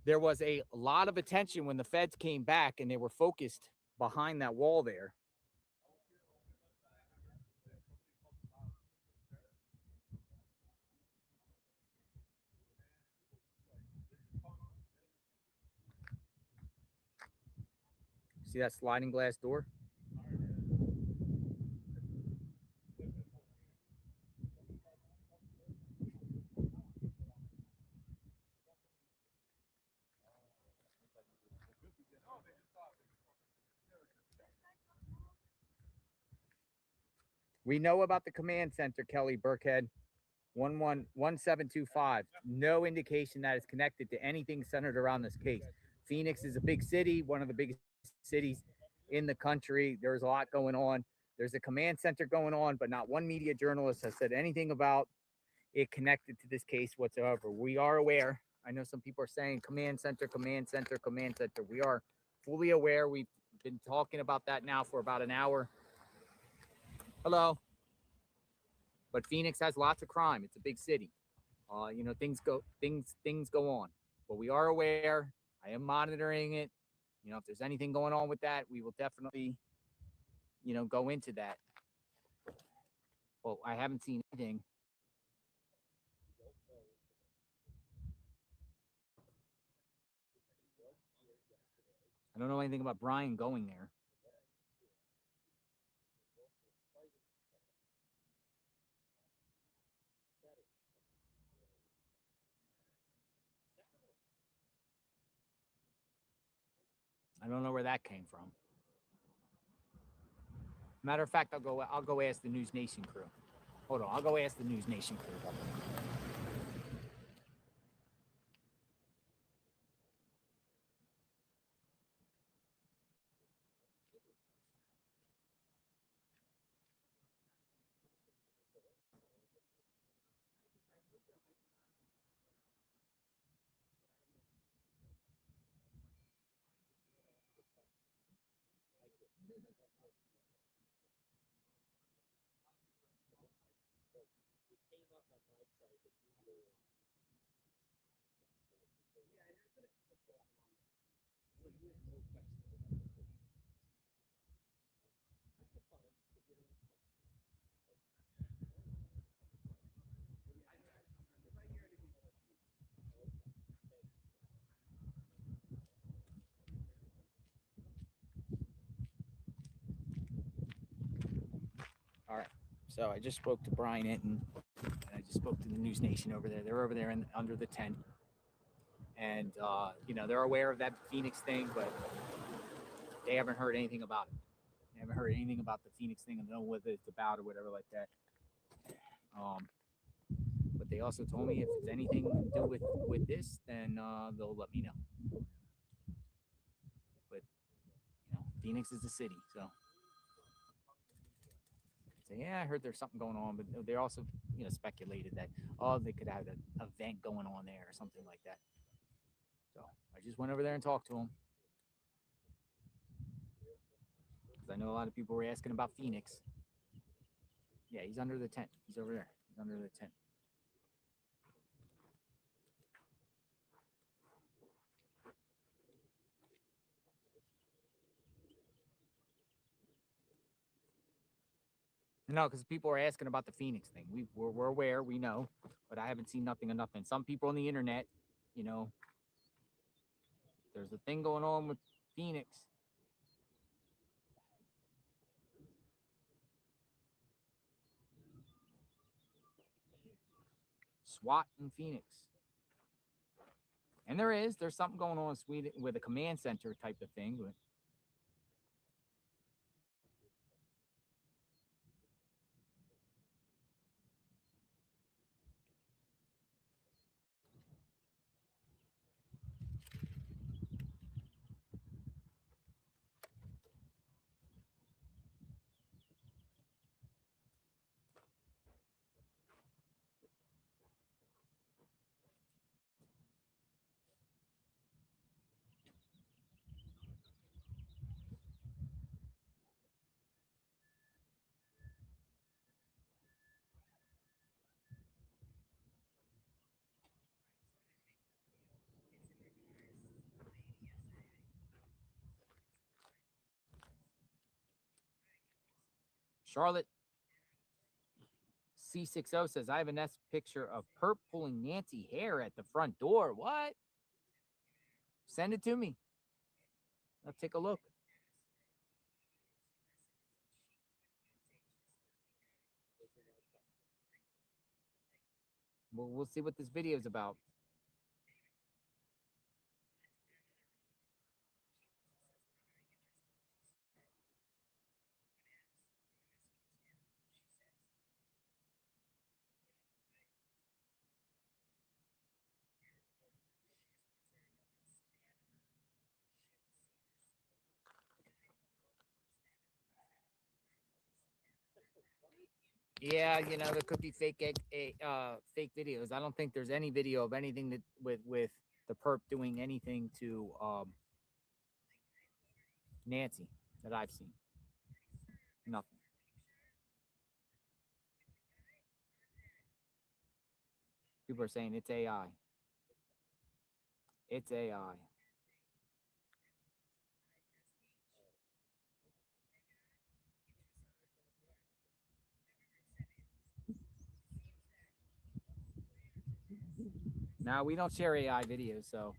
There was a lot of attention when the feds came back and they were focused behind that wall there. See that sliding glass door? We know about the command center, Kelly Burkhead. 111725. No indication that it's connected to anything centered around this case. Phoenix is a big city, one of the biggest cities in the country. There's a lot going on. There's a command center going on, but not one media journalist has said anything about it connected to this case whatsoever. We are aware. I know some people are saying command center, command center, command center. We are fully aware. We've been talking about that now for about an hour. Hello. But Phoenix has lots of crime. It's a big city. You know, things go on. But we are aware. I am monitoring it. You know, if there's anything going on with that, we will definitely, you know, go into that. Well, I haven't seen anything. I don't know anything about Brian going there. I don't know where that came from. Matter of fact, I'll go ask the News Nation crew. Hold on, I'll go ask the News Nation crew about that. All right. So I just spoke to Brian Hinton, and I just spoke to the News Nation over there. They're over there under the tent, and you know, they're aware of that Phoenix thing, but they haven't heard anything about it. They haven't heard anything about the Phoenix thing and don't know what it's about or whatever like that. But they also told me if it's anything to do with this, then they'll let me know. But you know, Phoenix is the city, so. Yeah, I heard there's something going on, but they also, you know, speculated that, oh, they could have an event going on there or something like that. So I just went over there and talked to him. Because I know a lot of people were asking about Phoenix. Yeah, he's under the tent. He's over there. He's under the tent. No, because people are asking about the Phoenix thing. We're aware, we know, but I haven't seen nothing of nothing. Some people on the internet, you know, there's a thing going on with Phoenix. SWAT in Phoenix. And there's something going on in Sweden with a command center type of thing. But Charlotte C60 says, I have a nice picture of Perp pulling Nancy hair at the front door. What? Send it to me. I'll take a look. We'll see what this video is about. Yeah, you know, there could be fake fake videos. I don't think there's any video of anything that with the perp doing anything to Nancy that I've seen. Nothing. People are saying it's AI. It's AI. Now we don't share AI videos, so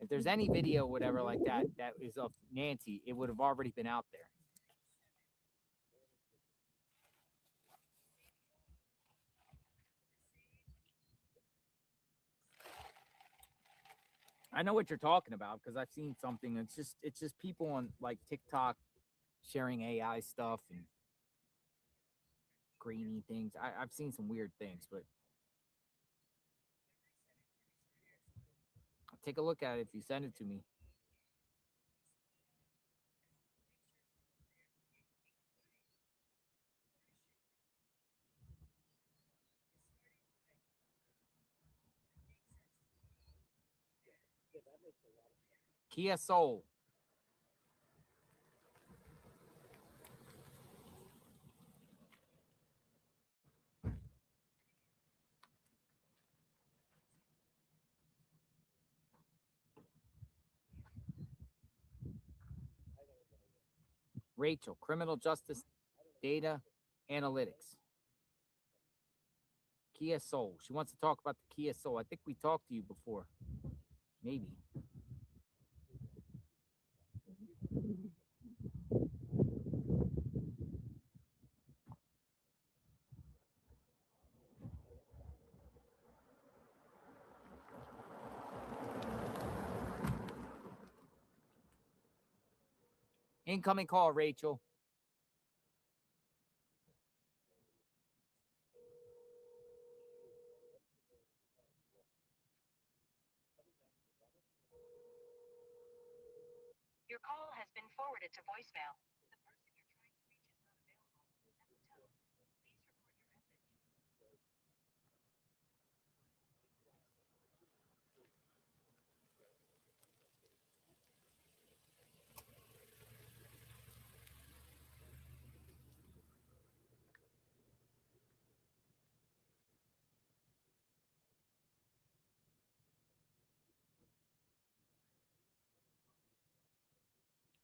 if there's any video, whatever like that, that is of Nancy, it would have already been out there. I know what you're talking about because I've seen something. It's just people on like TikTok sharing AI stuff and grainy things. I've seen some weird things, but I'll take a look at it if you send it to me. Kia Soul. Rachel, criminal justice data analytics. Kia Soul. She wants to talk about the Kia Soul. I think we talked to you before. Maybe. Incoming call, Rachel. Your call has been forwarded to voicemail.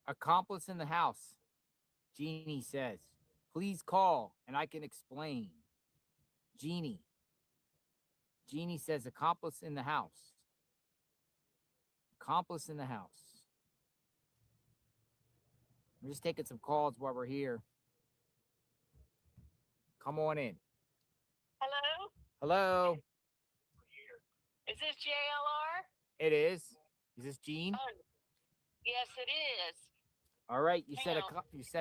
Accomplice in the house. Jeannie says, please call and I can explain. Jeannie. Jeannie says, accomplice in the house. Accomplice in the house. We're just taking some calls while we're here. Come on in. Hello? Hello. Is this JLR? It is. Is this Jean? Oh, yes, it is. All right. You said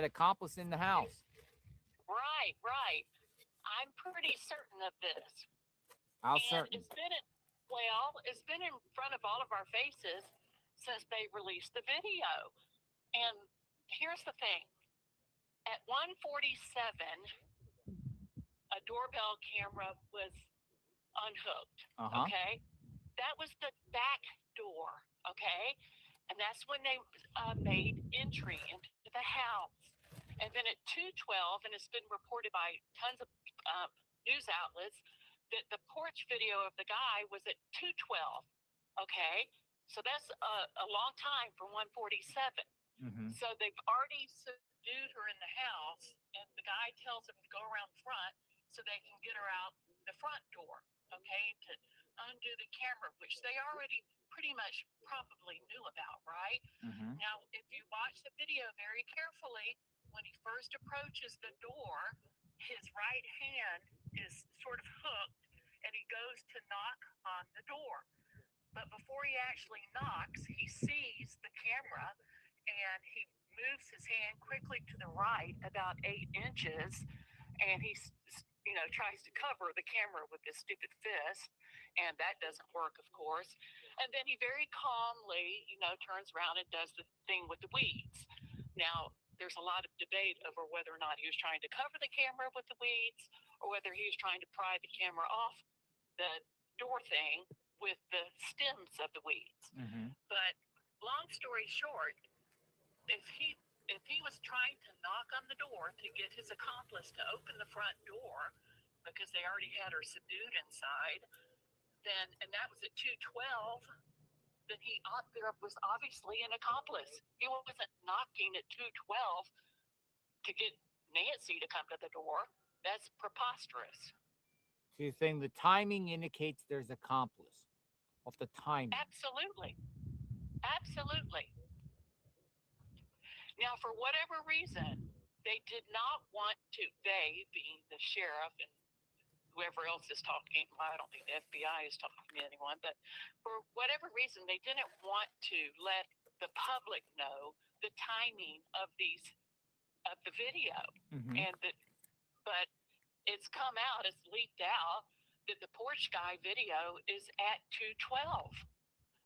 accomplice in the house. Right, right. I'm pretty certain of this. How and certain? It's been in front of all of our faces since they released the video. And here's the thing. At 1:47, a doorbell camera was unhooked. Okay? That was the back door. Okay? And that's when they made entry into the house. And then at 2:12, and it's been reported by tons of news outlets, that the porch video of the guy was at 2:12. Okay? So that's a long time for 1:47. So they've already subdued her in the house, and the guy tells them to go around front so they can get her out the front door, okay, to undo the camera, which they already pretty much probably knew about, right? Now, if you watch the video very carefully, when he first approaches the door, his right hand is sort of hooked, and he goes to knock on the door. But before he actually knocks, he sees the camera, and he moves his hand quickly to the right about 8 inches, and he tries to cover the camera with his stupid fist, and that doesn't work, of course. And then he very calmly, turns around and does the thing with the weeds. Now, there's a lot of debate over whether or not he was trying to cover the camera with the weeds or whether he was trying to pry the camera off the door thing with the stems of the weeds. Mm-hmm. But long story short, if he was trying to knock on the door to get his accomplice to open the front door because they already had her subdued inside, then, and that was at 2:12, then there was obviously an accomplice. He wasn't knocking at 2:12 to get Nancy to come to the door. That's preposterous. So you're saying the timing indicates there's accomplice of the timing. Absolutely. Absolutely. Now, for whatever reason, they did not want to, they being the sheriff and whoever else is talking, well, I don't think the FBI is talking to anyone, but for whatever reason, they didn't want to let the public know the timing of the video. Mm-hmm. But it's come out, it's leaked out that the porch guy video is at 2:12.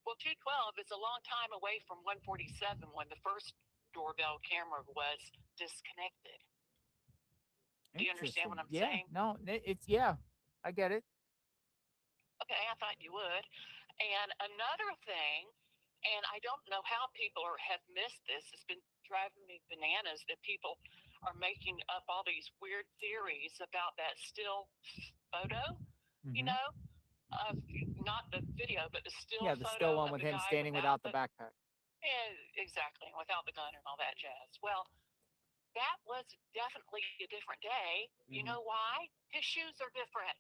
Well, 2:12 is a long time away from 1:47 when the first doorbell camera was disconnected. Do you understand what I'm saying? No, I get it. Okay, I thought you would. And another thing, and I don't know how people have missed this, it's been driving me bananas that people are making up all these weird theories about that still photo, you know, of not the video, but the still Yeah, photo. the still one with him standing without the backpack. Yeah, exactly, without the gun and all that jazz. Well, that was definitely a different day. You know why? His shoes are different.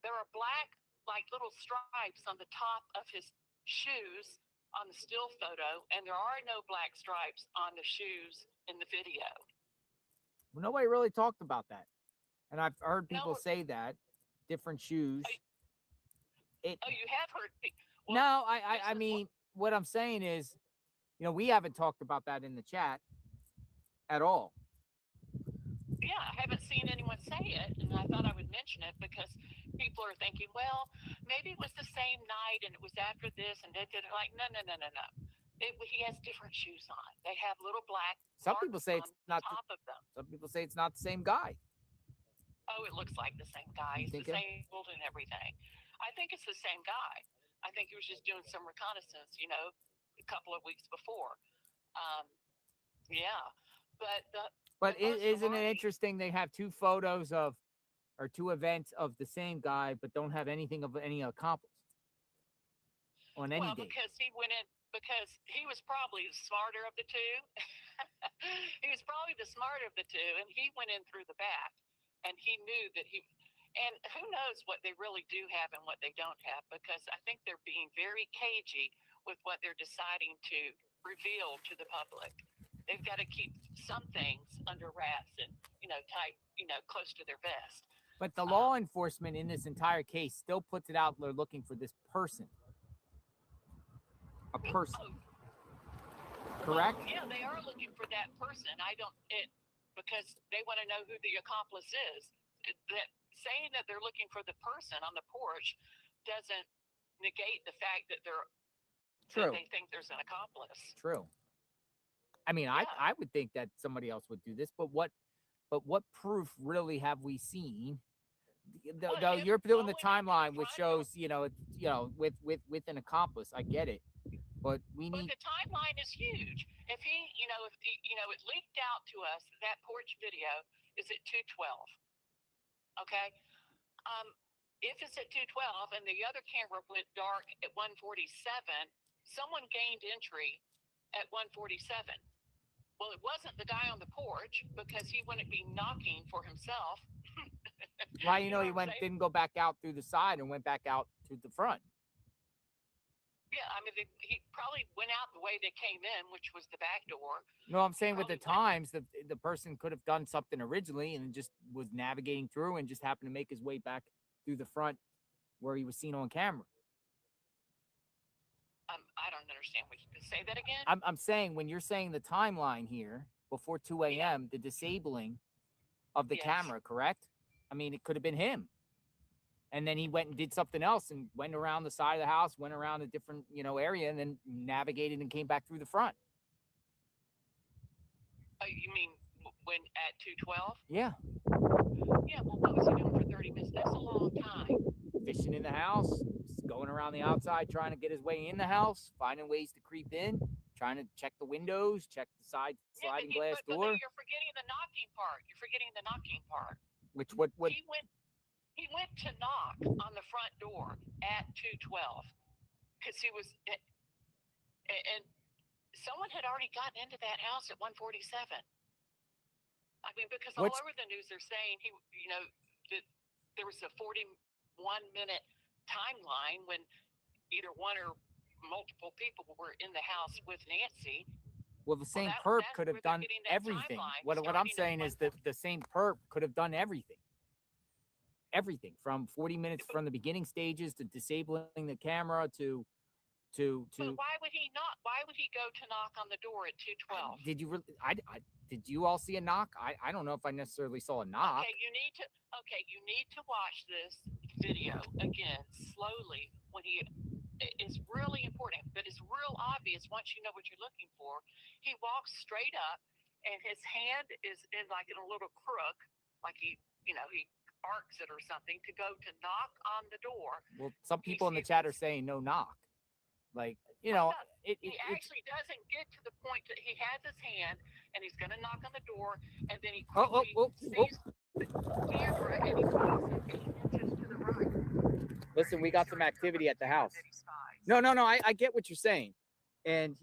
There are black, like little stripes on the top of his shoes on the still photo, and there are no black stripes on the shoes in the video. Well, nobody really talked about that. And I've heard people say that. Different shoes. You have heard people. Well, no, I mean, what I'm saying is, we haven't talked about that in the chat at all. Yeah, I haven't seen anyone say it, and I thought I would mention it because people are thinking, well, maybe it was the same night and it was after this, and they did it. Like, no. He has different shoes on. They have little black. Some people say it's not. Top of them. Some people say it's not the same guy. Oh, it looks like the same guy. He's the same build and everything. I think it's the same guy. I think he was just doing some reconnaissance, a couple of weeks before. Yeah, but isn't it interesting? They have two photos or two events of the same guy, but don't have anything of any accomplice on any day. Because he was probably the smarter of the two. He was probably the smarter of the two, and he went in through the back, and he knew that and who knows what they really do have and what they don't have, because I think they're being very cagey with what they're deciding to reveal to the public. They've got to keep some things under wraps and, tight, close to their vest. But the law enforcement in this entire case still puts it out there looking for this person. A person. Correct? Well, yeah, they are looking for that person. Because they want to know who the accomplice is. Saying that they're looking for the person on the porch doesn't negate the fact that they think there's an accomplice. True. I mean, yeah. I would think that somebody else would do this, but what proof really have we seen? Though you're doing the timeline, which shows, with an accomplice. I get it, but we need. But the timeline is huge. If it leaked out to us that porch video is at 2:12. Okay. If it's at 2:12 and the other camera went dark at 1:47, someone gained entry at 1:47. Well, it wasn't the guy on the porch because he wouldn't be knocking for himself. Why, he didn't go back out through the side and went back out to the front. Yeah, I mean, he probably went out the way they came in, which was the back door. No, I'm saying with the times, the person could have done something originally and just was navigating through and just happened to make his way back through the front where he was seen on camera. I don't understand what you can say that again. I'm saying when you're saying the timeline here before 2 a.m., the disabling of the camera, correct? I mean, it could have been him. And then he went and did something else and went around the side of the house, went around a different, area, and then navigated and came back through the front. Oh, you mean when at 2:12? Yeah. Yeah, well, what was he doing for 30 minutes? That's a long time. Fishing in the house, going around the outside, trying to get his way in the house, finding ways to creep in, trying to check the windows, check the side sliding glass door. But you're forgetting the knocking part. You're forgetting the knocking part. Which what? He went to knock on the front door at 2:12 because he was, and someone had already gotten into that house at 1:47. I mean, because all over the news they're saying that there was a 41-minute timeline when either one or multiple people were in the house with Nancy. Well, the same perp could have done everything. What I'm saying is that the same perp could have done everything. Everything from 40 minutes from the beginning stages to disabling the camera to. But why would he not? Why would he go to knock on the door at 2:12? Did you? Did you all see a knock? I don't know if I necessarily saw a knock. Okay, you need to watch this video again slowly. It's really important, but it's real obvious once you know what you're looking for. He walks straight up, and his hand is in like in a little crook, like he arcs it or something to go to knock on the door. Well, some people in the chat are saying no knock. Like, he actually doesn't get to the point that he has his hand and he's going to knock on the door, and then he sees the camera and he moves 8 inches to the right. Listen, we got some activity at the house. No, I get what you're saying. And,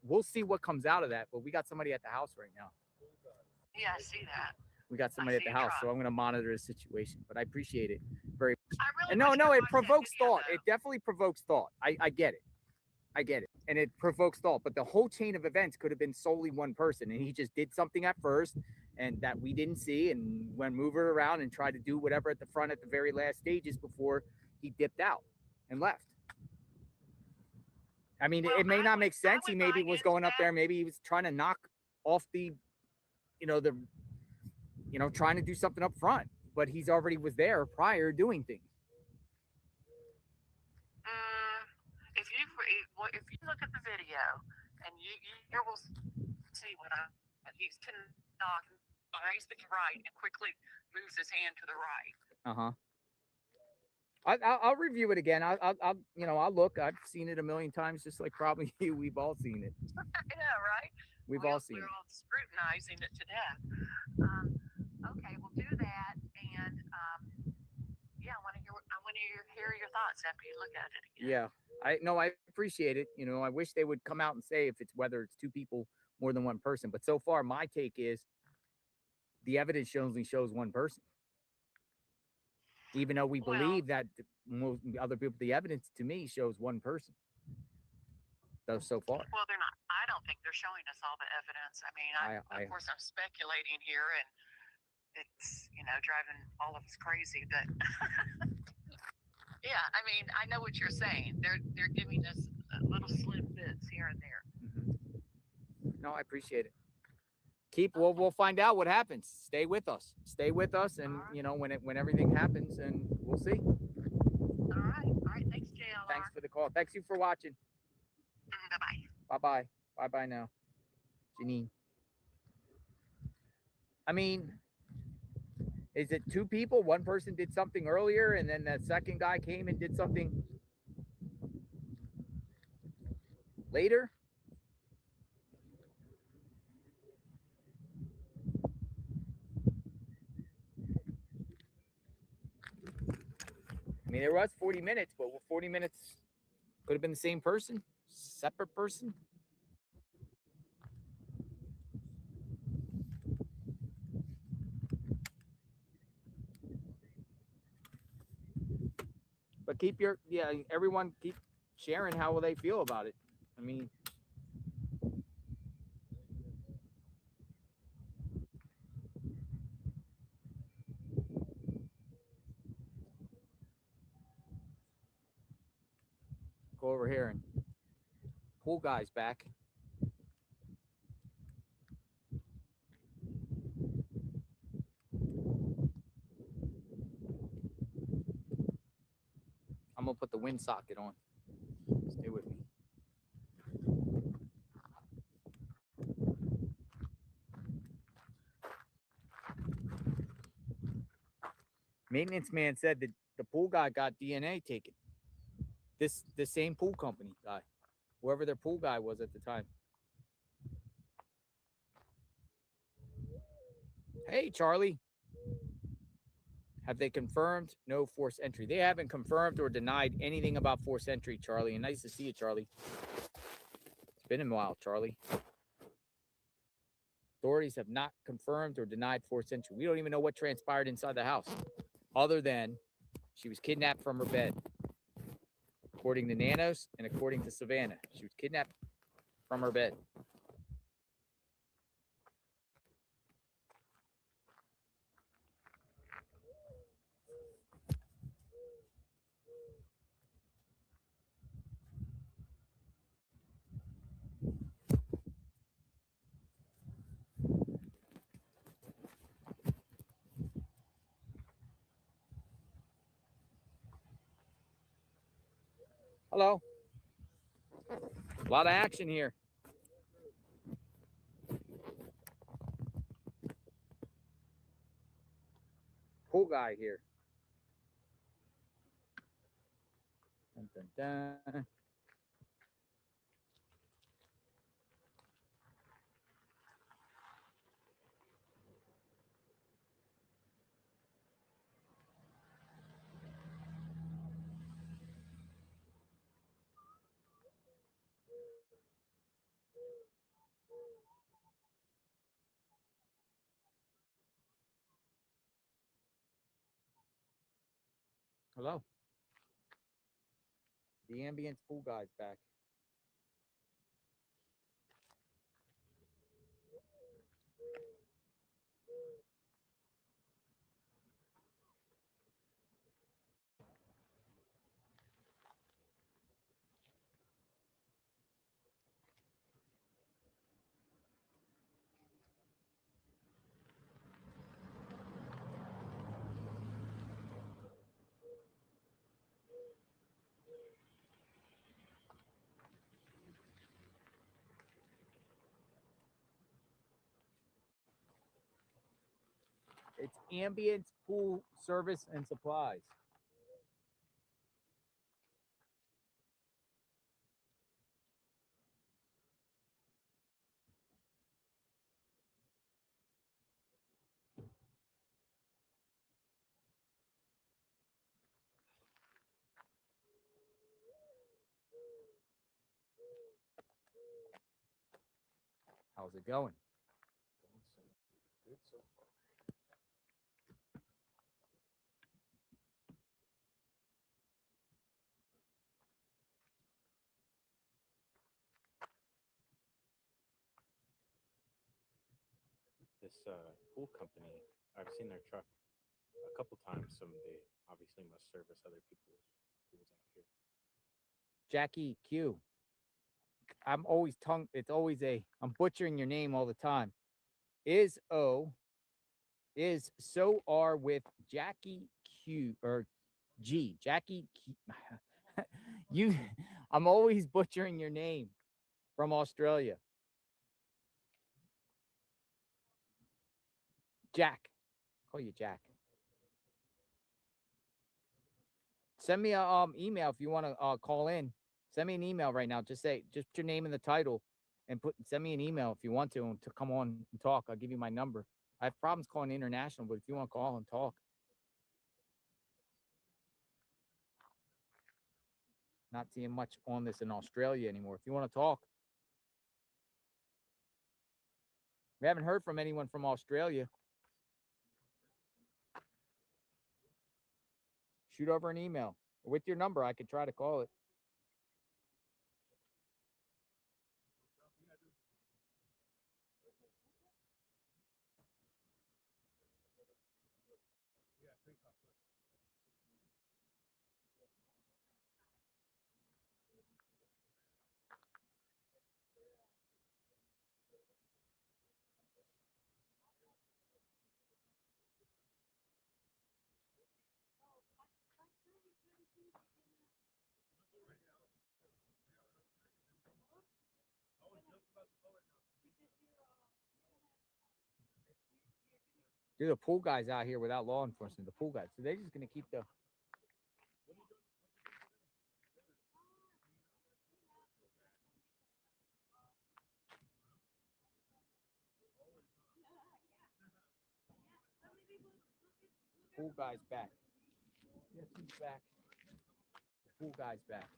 we'll see what comes out of that. But we got somebody at the house right now. Yeah, I see that. We got somebody at the house, so I'm going to monitor the situation. But I appreciate it very much. Really And no, it provokes thought. It definitely provokes thought. I get it. I get it. And it provokes thought. But the whole chain of events could have been solely one person. And he just did something at first and that we didn't see and went move it around and tried to do whatever at the front at the very last stages before he dipped out and left. I mean, it may not make sense. He maybe was going up there. Maybe he was trying to knock off trying to do something up front. But he's already was there prior doing things. If you look at the video and you will see when he's to knock, eyes to the right and quickly moves his hand to the right. I'll review it again. I'll look. I've seen it a million times, just like probably you. We've all seen it. I know, right? We've all seen it. We're all scrutinizing it to death. Okay, we'll do that, and I want to hear your thoughts after you look at it again. Yeah, I appreciate it. I wish they would come out and say whether it's two people, more than one person. But so far, my take is the evidence only shows one person. Even though we believe that most other people, the evidence to me shows one person. So far. Well, they're not. I don't think they're showing us all the evidence. I mean, of course, I'm speculating here, and it's driving all of us crazy. But yeah, I mean, I know what you're saying. They're giving us little slim bits here and there. Mm-hmm. No, I appreciate it. We'll find out what happens. Stay with us, and when everything happens, and we'll see. All right. Thanks, JLR. Thanks for the call. Thanks you for watching. Bye-bye. Bye now, Janine. I mean, is it two people? One person did something earlier, and then that second guy came and did something later? I mean, there was 40 minutes, but 40 minutes could have been the same person, separate person. But everyone keep sharing how will they feel about it. I mean, go over here and pool guy's back. I'm gonna put the wind socket on. Stay with me. Maintenance man said that the pool guy got DNA taken. The same pool company guy, whoever their pool guy was at the time. Hey, Charlie. Have they confirmed no forced entry? They haven't confirmed or denied anything about forced entry, Charlie. And nice to see you, Charlie. It's been a while, Charlie. Authorities have not confirmed or denied forced entry. We don't even know what transpired inside the house, other than she was kidnapped from her bed. According to Nanos and according to Savannah, she was kidnapped from her bed. Hello. A lot of action here. Pool guy here. Dun, dun, dun. Hello. The ambience pool guy's back. It's ambience pool service and supplies. How's it going? Good so far. This pool company, I've seen their truck a couple times, so they obviously must service other people's pools out here. Jackie Q. I'm always I'm butchering your name all the time. Is so are with Jackie Q or G. Jackie Q. I'm always butchering your name from Australia. Jack. Call you Jack. Send me a email if you want to call in. Send me an email right now. Just put your name in the title and send me an email if you want to come on and talk. I'll give you my number. I have problems calling international, but if you want to call and talk. Not seeing much on this in Australia anymore. If you want to talk. We haven't heard from anyone from Australia. Shoot over an email. With your number, I could try to call it. There's the pool guys out here without law enforcement. The pool guys, so they're just gonna keep the. Pool guy's back. Yes, he's back. The pool guy's back.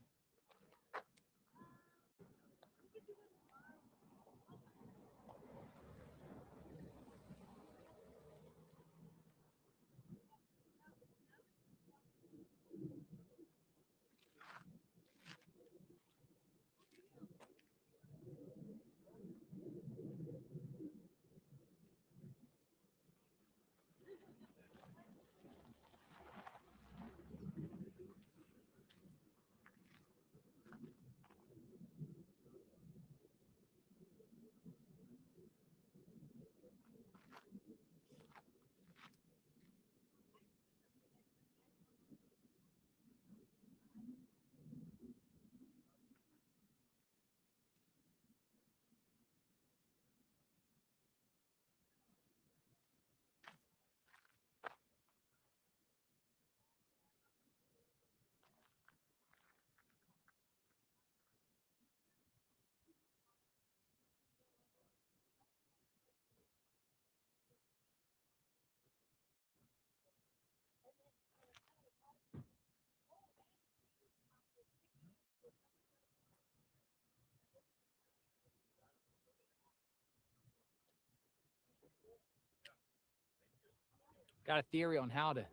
Got a theory on how to.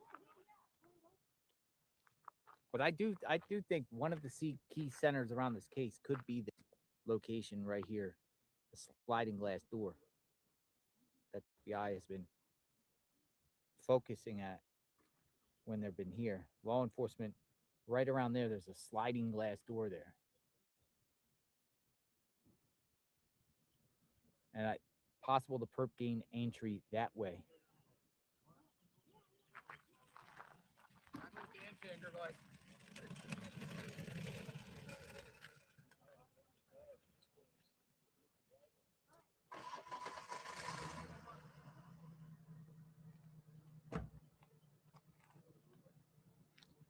But I do think one of the key centers around this case could be the location right here, the sliding glass door that the FBI has been focusing at when they've been here. Law enforcement, right around there, there's a sliding glass door there. And possible the perp gain entry that way.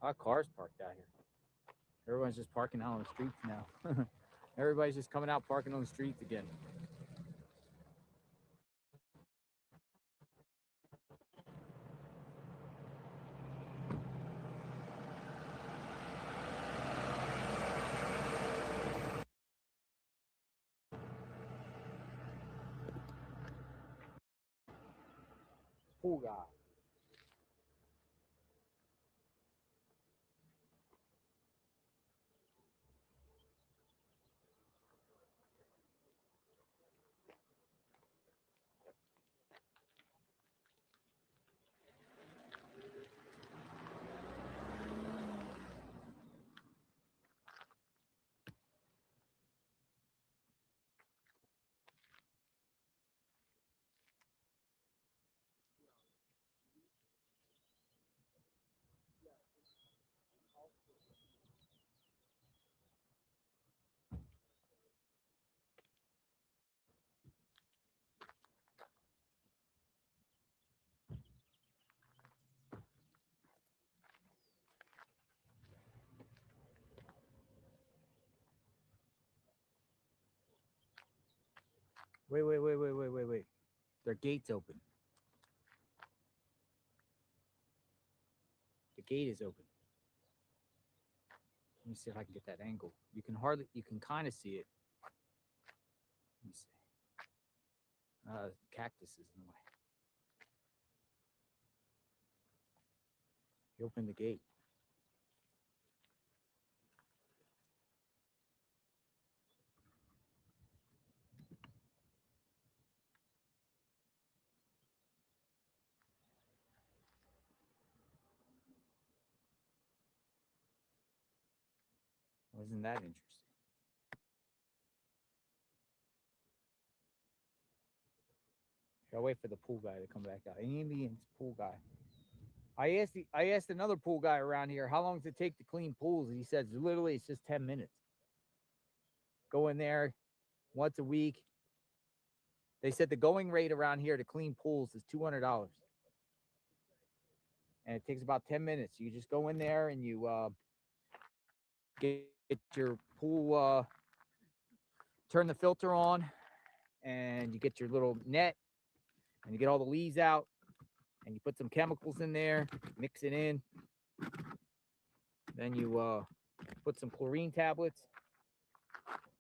A lot of cars parked out here. Everyone's just parking out on the streets now. Everybody's just coming out parking on the streets again. Pool guy. Wait. Their gate's open. The gate is open. Let me see if I can get that angle. You can kind of see it. Let me see. Cactus is in the way. He opened the gate. Wasn't that interesting? I'll wait for the pool guy to come back out. Indian's pool guy. I asked another pool guy around here, how long does it take to clean pools? And he says literally it's just 10 minutes. Go in there once a week. They said the going rate around here to clean pools is $200. and it takes about 10 minutes. You just go in there and you get your pool, turn the filter on, and you get your little net, and you get all the leaves out, and you put some chemicals in there, mix it in. Then you put some chlorine tablets.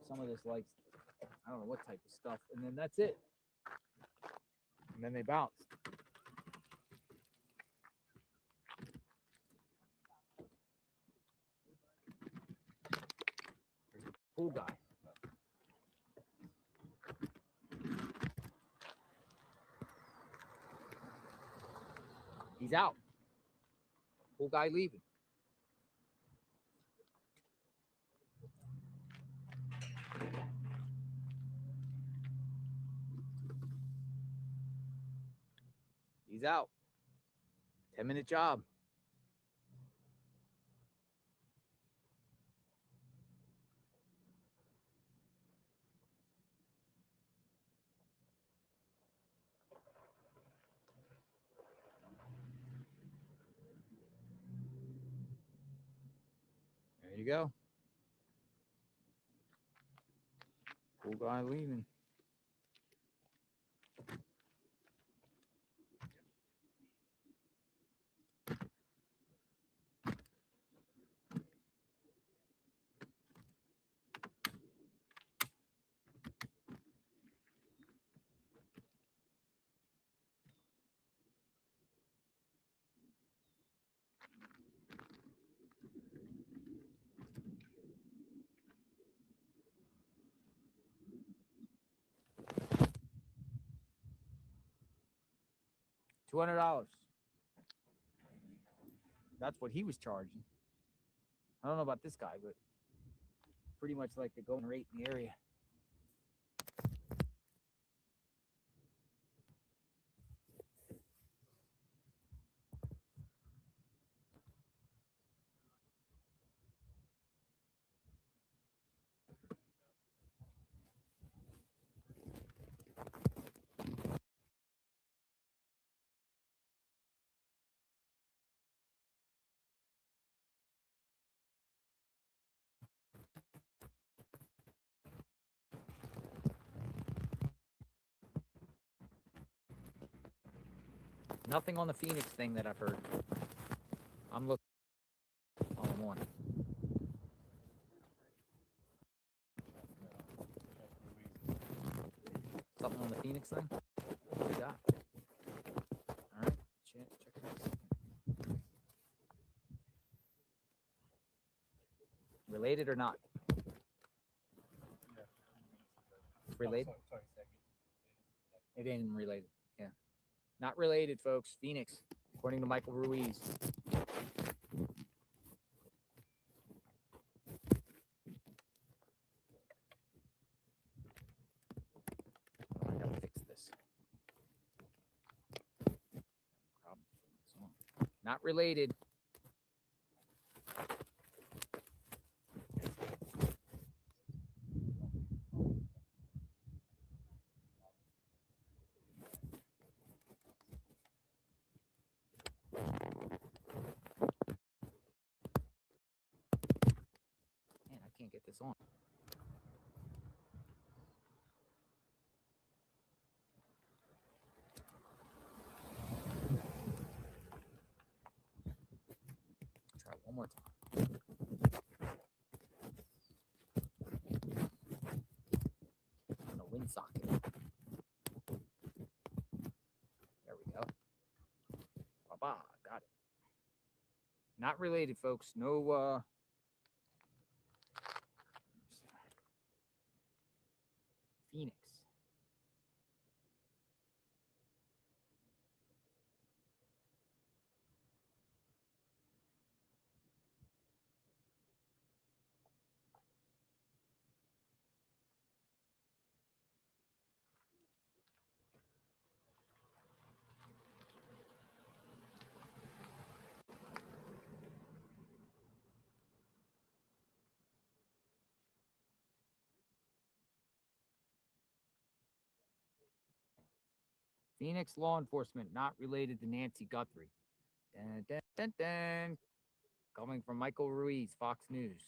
Some of this, like, I don't know what type of stuff, and then that's it. And then they bounce. There's the pool guy. He's out. Pool guy leaving. He's out. 10-minute job. There you go. Pool guy leaving. $200. That's what he was charging. I don't know about this guy, but pretty much like the going rate in the area. Nothing on the Phoenix thing that I've heard. I'm looking all in one. Something on the Phoenix thing? What do we got? All right, check it out. Related or not? Related? It ain't related. Yeah. Not related, folks. Phoenix, according to Michael Ruiz. I gotta fix this. Not related. Man, I can't get this on. Try it one more time. On the wind socket. There we go. Baba, got it. Not related, folks. No, Phoenix. Phoenix law enforcement, not related to Nancy Guthrie. Dun, dun, dun, dun. Coming from Michael Ruiz, Fox News.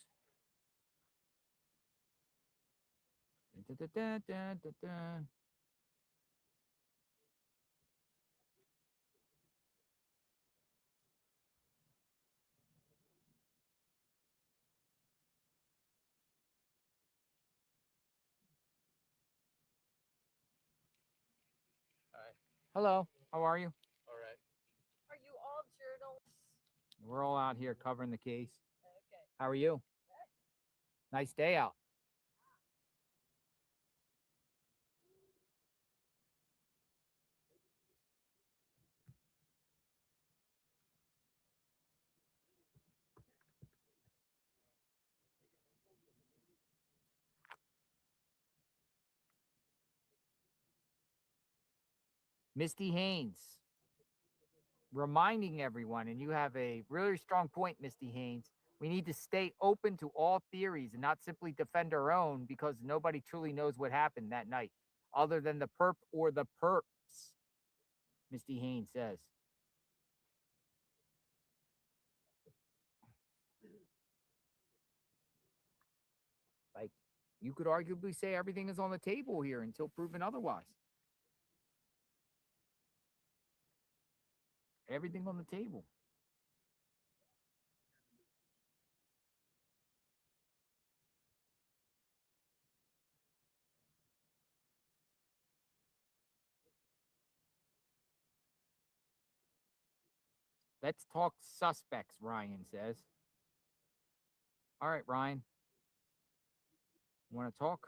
Dun, dun, dun, dun, dun, dun. Hello, how are you? All right. Are you all journalists? We're all out here covering the case. Okay. How are you? Nice day out. Misty Haynes, reminding everyone, and you have a really strong point, Misty Haynes. We need to stay open to all theories and not simply defend our own because nobody truly knows what happened that night, other than the perp or the perps, Misty Haynes says. Like, you could arguably say everything is on the table here until proven otherwise. Everything on the table. Let's talk suspects, Ryan says. All right, Ryan. Want to talk?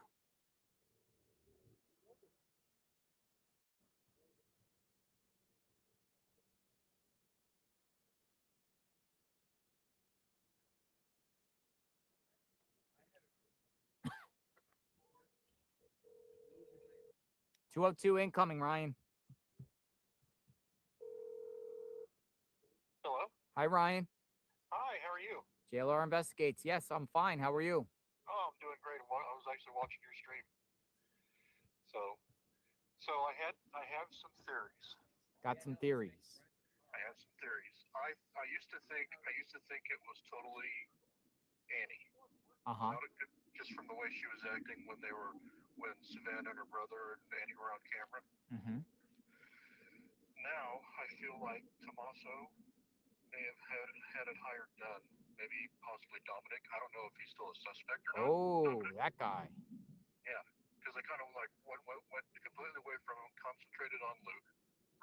.202 incoming, Ryan. Hello. Hi, Ryan. Hi. How are you? JLR Investigates. Yes, I'm fine. How are you? Oh, I'm doing great. I was actually watching your stream. So I have some theories. Got some theories. I have some theories. I used to think it was totally Annie. Uh-huh. Just from the way she was acting when Savannah and her brother and Annie were on camera. Mm-hmm. Now I feel like Tommaso may have had it hired done. Maybe possibly Dominic. I don't know if he's still a suspect or not. Oh, that guy. Yeah, because I kind of like went completely away from him, concentrated on Luke,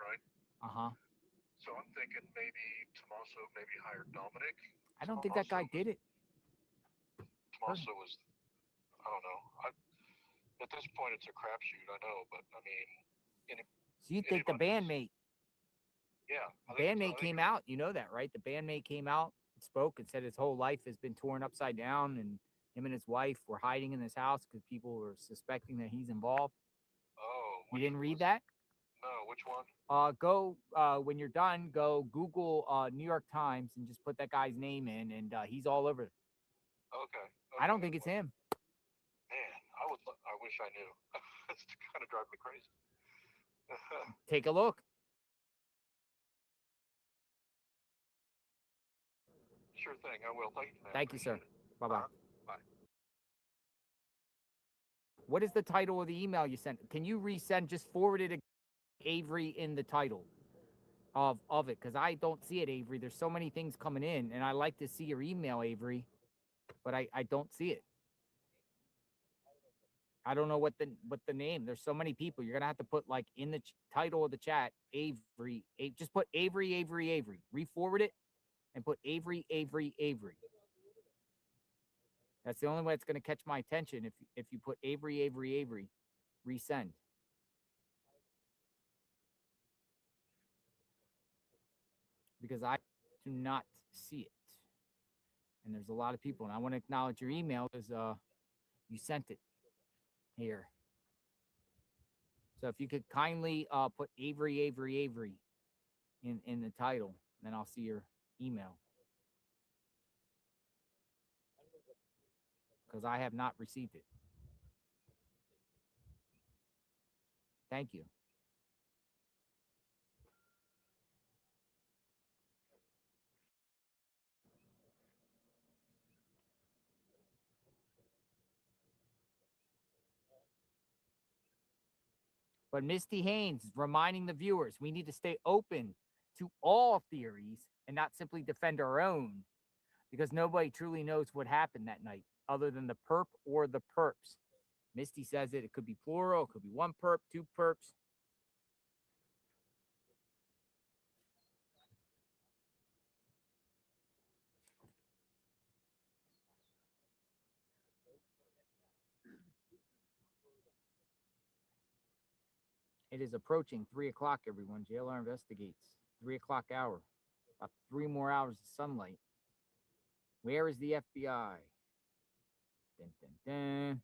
right? Uh-huh. So I'm thinking maybe Tommaso maybe hired Dominic. I don't think that guy did it. Tommaso was, I don't know. At this point, it's a crapshoot, I know, but I mean, So you think the bandmate? Yeah. The bandmate came out. You know that, right? The bandmate came out, spoke, and said his whole life has been torn upside down, and him and his wife were hiding in his house because people were suspecting that he's involved. Oh. You didn't read that? No, which one? Go when you're done, go Google New York Times and just put that guy's name in, and he's all over. Okay. I don't think it's him. Man, I wish I knew. It's kind of driving me crazy. Take a look. Sure thing, I will. Thank you, man. Thank you, sir. Bye-bye. Bye. What is the title of the email you sent? Can you resend? Just forward it to Avery in the title of it, because I don't see it, Avery. There's so many things coming in, and I like to see your email, Avery, but I don't see it. I don't know what the name. There's so many people. You're gonna have to put like in the title of the chat, Avery. Just put Avery, Avery, Avery. Re-forward it and put Avery, Avery, Avery. That's the only way it's gonna catch my attention. If you put Avery, Avery, Avery, resend. Because I do not see it. And there's a lot of people, and I want to acknowledge your email because you sent it here. So if you could kindly put Avery, Avery, Avery in the title, then I'll see your email. Because I have not received it. Thank you. But Misty Haynes is reminding the viewers we need to stay open to all theories and not simply defend our own, because nobody truly knows what happened that night other than the perp or the perps. Misty says it could be plural, it could be one perp, two perps. It is approaching 3 o'clock, everyone. JLR investigates. 3 o'clock hour. About 3 more hours of sunlight. Where is the FBI? Dun, dun, dun.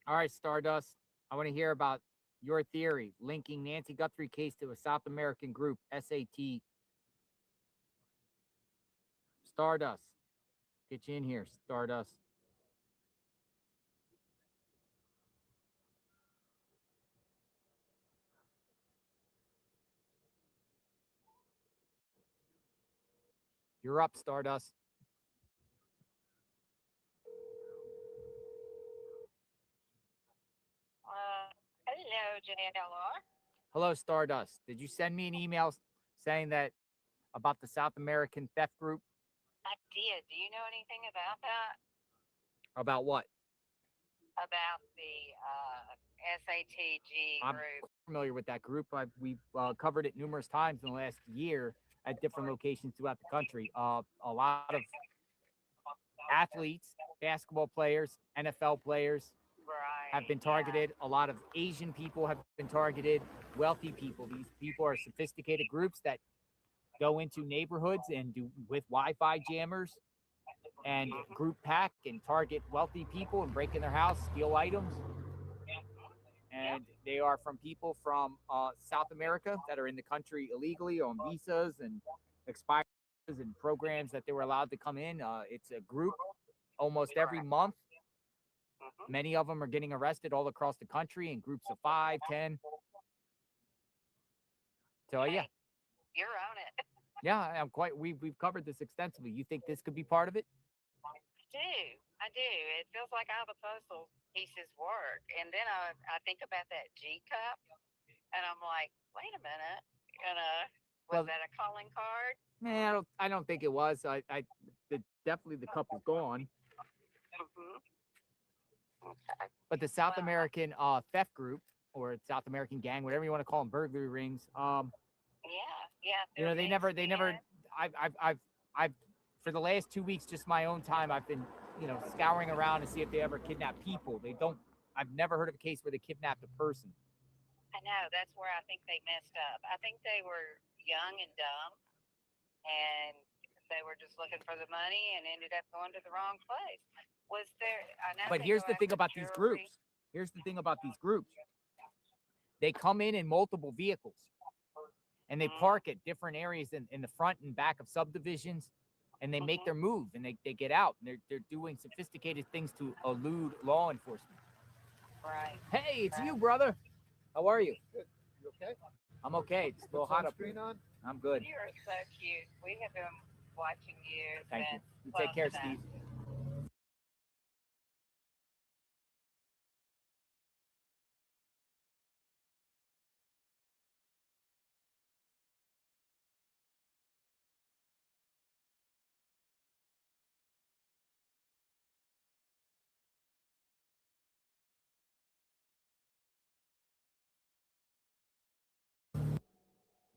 All right, Stardust. I want to hear about your theory linking Nancy Guthrie case to a South American group, SAT. Stardust. Get you in here, Stardust. You're up, Stardust. Hello, JLR. Hello, Stardust. Did you send me an email saying that about the South American theft group? I did. Do you know anything about that? About what? About the SATG I'm group? familiar with that group. We've covered it numerous times in the last year at different locations throughout the country. A lot of athletes, basketball players, NFL players have been targeted. A lot of Asian people have been targeted, wealthy people. These people are sophisticated groups that go into neighborhoods and do with Wi-Fi jammers and group pack and target wealthy people and break in their house, steal items. And they are from people from South America that are in the country illegally on visas and expires and programs that they were allowed to come in. It's a group almost every month. Many of them are getting arrested all across the country in groups of 5, 10. So yeah. You're on it. Yeah, I'm quite. We've covered this extensively. You think this could be part of it? I do. It feels like how the puzzle pieces work. And then I think about that G cup, and I'm like, wait a minute. Was that a calling card? Man, I don't think it was. Definitely the cup is gone. Okay. But the South American theft group or South American gang, whatever you want to call them, burglary rings. Yeah. They never. I've for the last 2 weeks, just my own time, I've been, scouring around to see if they ever kidnap people. I've never heard of a case where they kidnapped a person. I know. That's where I think they messed up. I think they were young and dumb, and they were just looking for the money and ended up going to the wrong place. Was there? I know. But here's the thing about these groups. They come in multiple vehicles, and they park at different areas in the front and back of subdivisions, and they make their move, and they get out, and they're doing sophisticated things to elude law enforcement. Right. Hey, it's you, brother. How are you? Good. You okay? I'm okay. It's a little hot up here. On? I'm good. You are so cute. We have been watching you. Thank you. since You take care, 12 Steve.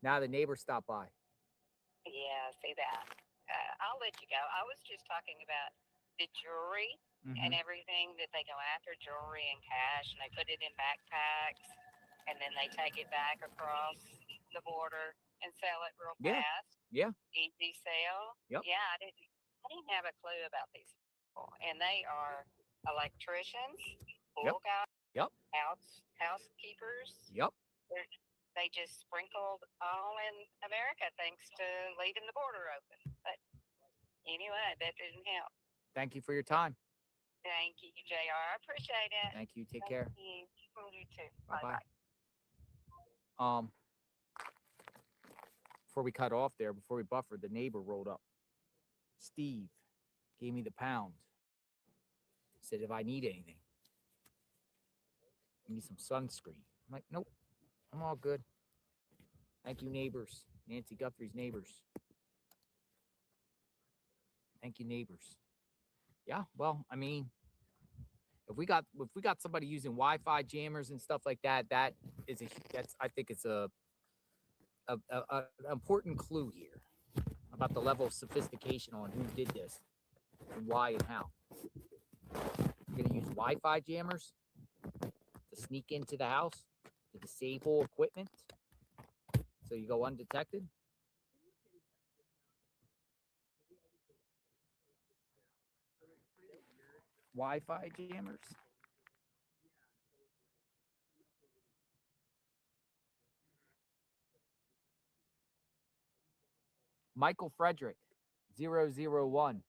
Now the neighbor stopped by. Yeah, see that. I'll let you go. I was just talking about the jewelry and everything that they go after, jewelry and cash, and they put it in backpacks, and then they take it back across the border and sell it real fast. Yeah. Easy sale. Yep. Yeah, I didn't have a clue about these people, and they are electricians, pool guys, housekeepers. Yep. They just sprinkled all in America thanks to leaving the border open. But anyway, that didn't help. Thank you for your time. Thank you, JR. I appreciate it. Thank you. Take care. You too. Bye-bye. Before we cut off there, before we buffered, the neighbor rolled up. Steve gave me the pound. Said if I need anything, I need some sunscreen. I'm like, nope, I'm all good. Thank you, neighbors. Nancy Guthrie's neighbors. Thank you, neighbors. Yeah, well, I mean, if we got somebody using Wi-Fi jammers and stuff like that, I think it's a important clue here about the level of sophistication on who did this and why and how. You're gonna use Wi-Fi jammers to sneak into the house, to disable equipment, so you go undetected. Wi-Fi jammers. Michael Frederick, 001,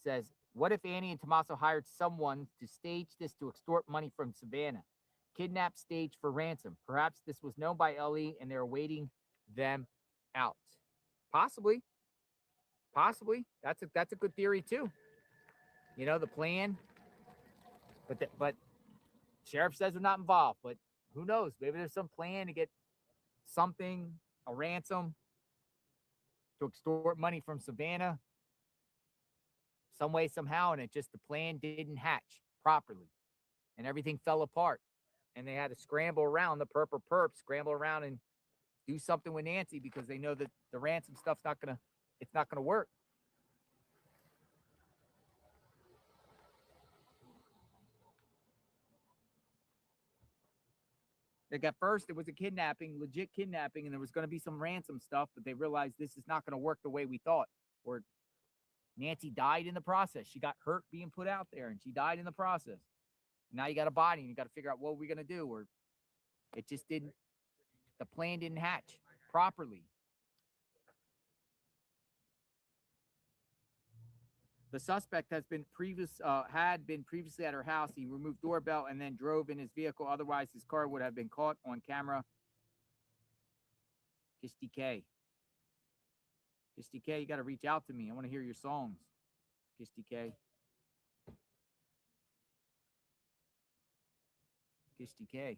says, what if Annie and Tommaso hired someone to stage this to extort money from Savannah? Kidnap stage for ransom. Perhaps this was known by Ellie and they're waiting them out. Possibly. Possibly. That's a good theory too. You know, the plan. But sheriff says they're not involved. But who knows? Maybe there's some plan to get something, a ransom, to extort money from Savannah, some way, somehow, and the plan didn't hatch properly, and everything fell apart, and they had to scramble around, the perp scramble around and do something with Nancy because they know that the ransom stuff's not gonna work. Like at first, it was a kidnapping, legit kidnapping, and there was going to be some ransom stuff, but they realized this is not going to work the way we thought. Or Nancy died in the process. She got hurt being put out there, and she died in the process. Now you got a body, and you got to figure out what we're going to do. Or it just didn't. The plan didn't hatch properly. The suspect had been previously at her house. He removed doorbell and then drove in his vehicle. Otherwise, his car would have been caught on camera. Kisty K, you got to reach out to me. I want to hear your songs. Kisty K. Kisty K.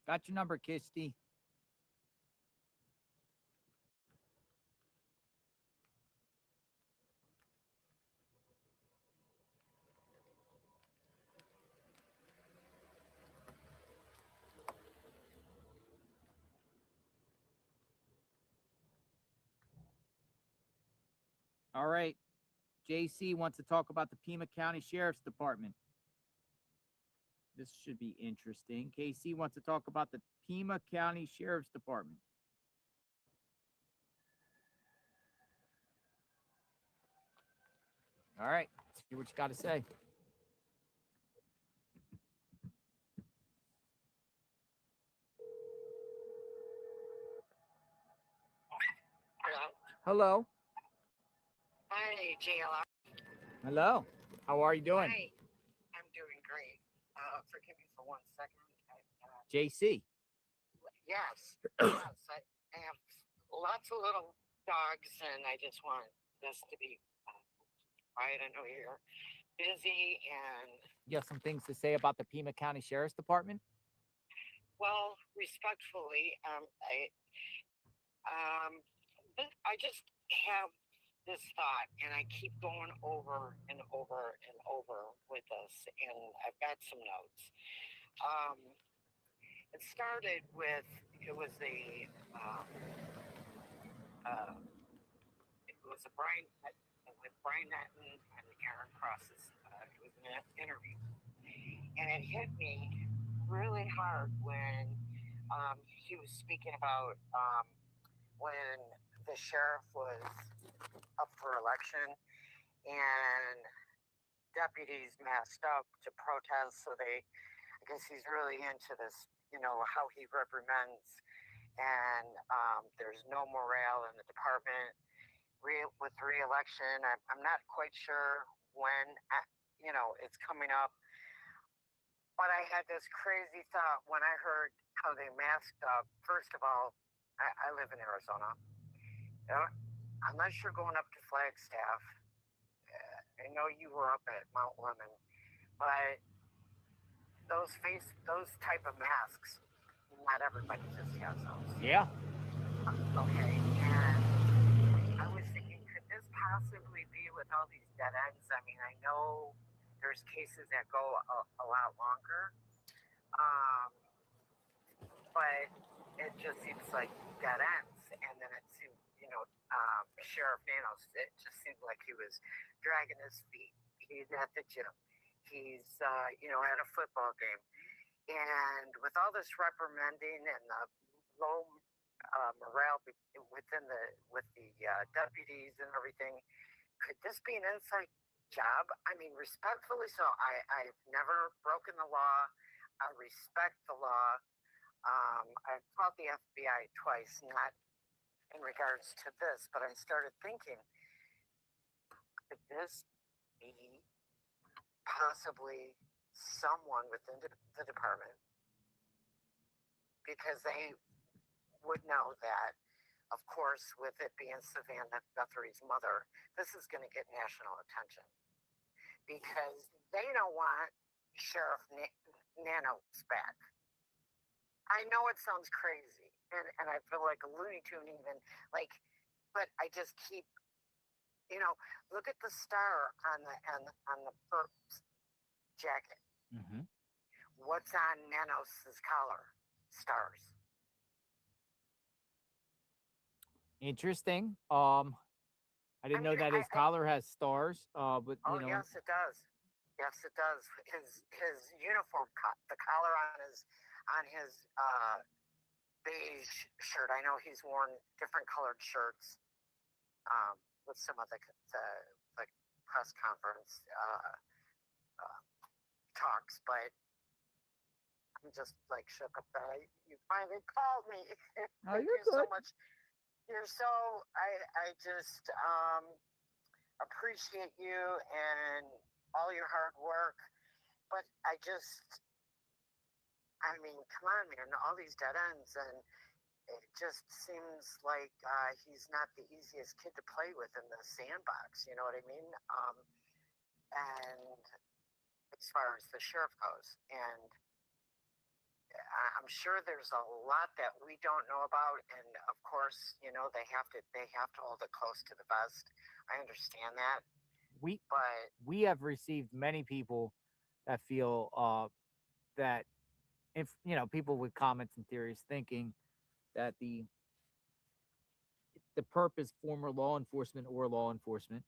Got your number, Kisty. All right. JC wants to talk about the Pima County Sheriff's Department. This should be interesting. KC wants to talk about the Pima County Sheriff's Department. All right. Let's see what you got to say. Hello. Hello. Hi, JLR. Hello. How are you doing? Hi. I'm doing great. Forgive me for 1 second. JC. Yes. Yes. I have lots of little dogs, and I just want this to be quiet. I know you're busy, and You have some things to say about the Pima County Sheriff's Department? well, respectfully, I just have this thought, and I keep going over and over and over with this, and I've got some notes. It started with it was a Brian with Brian Netton and Aaron Cross's. It was an interview, and it hit me really hard when he was speaking about when the sheriff was up for election and deputies masked up to protest. So I guess he's really into this, how he reprimands, and there's no morale in the department with re-election. I'm not quite sure when, it's coming up. But I had this crazy thought when I heard how they masked up. First of all, I live in Arizona. Unless you're going up to Flagstaff, I know you were up at Mount Lemon, but those type of masks, not everybody just has those. Yeah. Okay, and I was thinking, could this possibly be with all these dead ends? I mean, I know there's cases that go a lot longer, but it just seems like dead ends. And then it seemed, Sheriff Nanos, it just seemed like he was dragging his feet. He's at the gym. He's, at a football game. And with all this reprimanding and the low morale with the deputies and everything, could this be an inside job? I mean, respectfully, so I've never broken the law. I respect the law. I've called the FBI twice, not in regards to this, but I started thinking, could this be possibly someone within the department? Because they would know that, of course, with it being Savannah Guthrie's mother, this is going to get national attention. Because they don't want Sheriff Nanos back. I know it sounds crazy, and I feel like a Looney Tune even, but I just keep, look at the star on the perp's jacket. Mm-hmm. What's on Nanos's collar? Stars. Interesting. I didn't know that his collar has stars. But Yes, it does. Yes, it does. His uniform, the collar on his beige shirt. I know he's worn different colored shirts with some of the press conference talks, but I'm just shook up that you finally called me. Oh, Thank you're you so good. much. I just appreciate you and all your hard work, but I mean, come on, man, all these dead ends, and it just seems like he's not the easiest kid to play with in the sandbox, you know what I mean? And as far as the sheriff goes, and I'm sure there's a lot that we don't know about, and of course, they have to hold it close to the vest. I understand that, but We have received many people that feel that if people with comments and theories thinking that the perp is former law enforcement or law enforcement,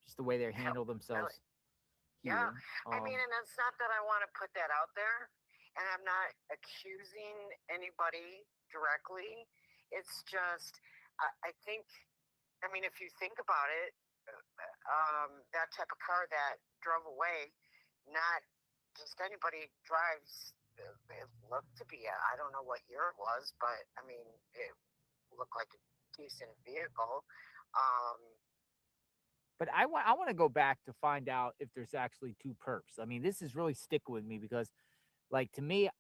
just the way they handle themselves. Yeah, Here. I mean, and it's not that I want to put that out there, and I'm not accusing anybody directly. It's just, I think, I mean, if you think about it, that type of car that drove away, not just anybody drives. It looked to be, I don't know what year it was, but I mean, it looked like a decent vehicle. But I want to go back to find out if there's actually two perps. I mean, this is really sticking with me because, like, to me,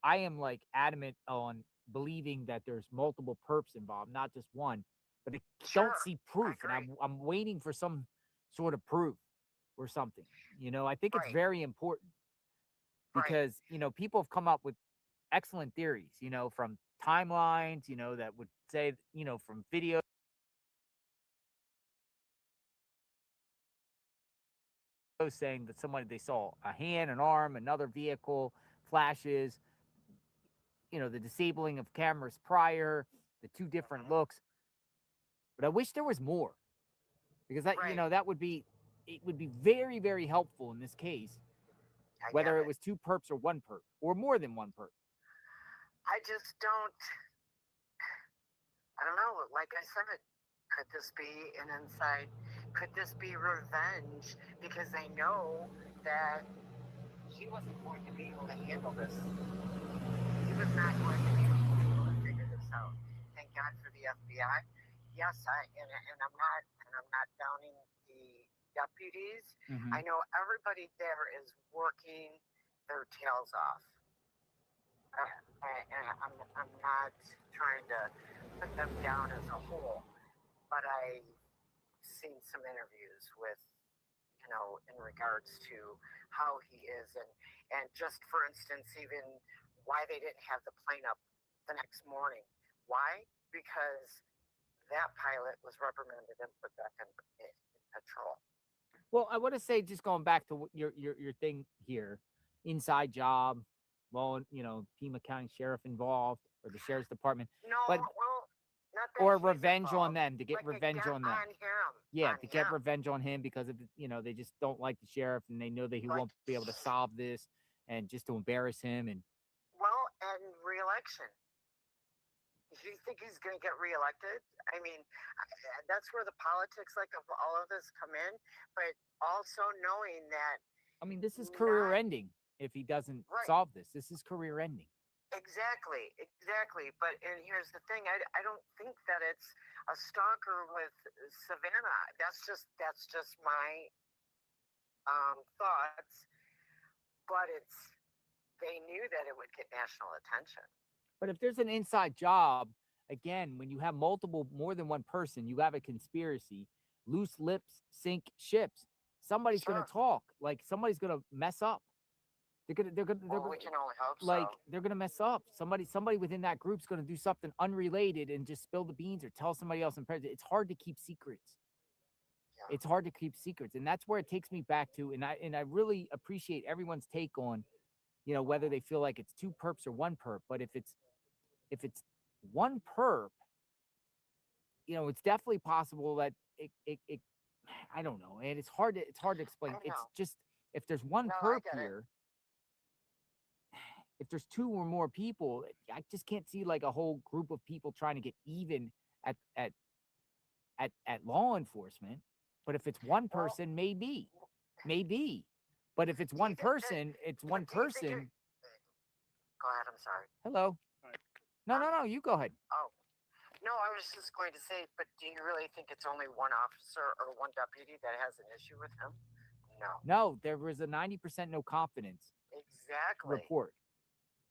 I am like adamant on believing that there's multiple perps involved, not just one. But I don't see proof, and I'm waiting for some sort of proof or something. I think it's very important because people have come up with excellent theories. From timelines. That would say from video. Saying that they saw a hand, an arm, another vehicle, flashes, the disabling of cameras prior, the two different looks. But I wish there was more, because that that would be very, very helpful in this case, whether it was two perps or one perp or more than one perp. I just don't. I don't know. Like I said, could this be an inside? Could this be revenge? Because they know that he wasn't going to be able to handle this. He was not going to be able to figure this out. Thank God for the FBI. Yes, and I'm not downing the deputies. I know everybody there is working their tails off. And I'm not trying to put them down as a whole, but I've seen some interviews with, in regards to how he is, and just for instance, even why they didn't have the plane up the next morning. Why? Because that pilot was reprimanded and put back in patrol. Well, I want to say, just going back to your thing here, inside job, well, Pima County Sheriff involved, or the Sheriff's Department. No, but, well, not that or he's revenge involved, on them, to get like revenge on them. Yeah, to get revenge on him because of they just don't like the sheriff, and they know that he won't be able to solve this, and just to embarrass him. And re-election. Do you think he's going to get reelected? I mean, that's where the politics of all of this come in, but also knowing that. I mean, this is career ending if he doesn't solve this. This is career ending. Exactly. But and here's the thing: I don't think that it's a stalker with Savannah. That's just my thoughts. But they knew that it would get national attention. But if there's an inside job, again, when you have more than one person, you have a conspiracy. Loose lips sink ships. Somebody's going to talk. Like, somebody's going to mess up. They're gonna we can only hope like so. They're gonna mess up. Somebody within that group's gonna do something unrelated and just spill the beans or tell somebody else in person. It's hard to keep secrets. Yeah. It's hard to keep secrets, and that's where it takes me back to. And I really appreciate everyone's take on, whether they feel like it's two perps or one perp. But if it's one perp, it's definitely possible that it I don't know, and it's hard to explain. It's just, if there's one perp here. If there's two or more people, I just can't see like a whole group of people trying to get even at law enforcement. But if it's one person, maybe. But if it's one person, it's one person. Go ahead. I'm sorry. Hello. No. You go ahead. Oh, no. I was just going to say, but do you really think it's only one officer or one deputy that has an issue with him? No. No, there was a 90% no confidence report.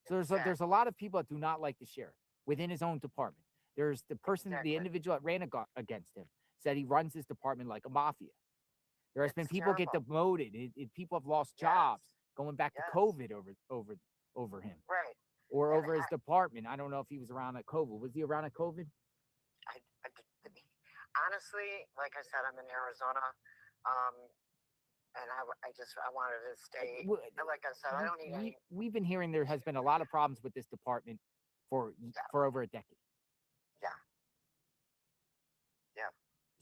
So there's a lot of people that do not like the sheriff within his own department. There's the person, the individual that ran against him, said he runs his department like a mafia. There has been people get demoted. People have lost jobs going back to COVID over him. Right. or over his department. I don't know if he was around at COVID. Was he around at COVID? Honestly, like I said, I'm in Arizona, and I wanted to stay. Like I said, I don't need any. We've been hearing there has been a lot of problems with this department for over a decade. Yeah. Yeah.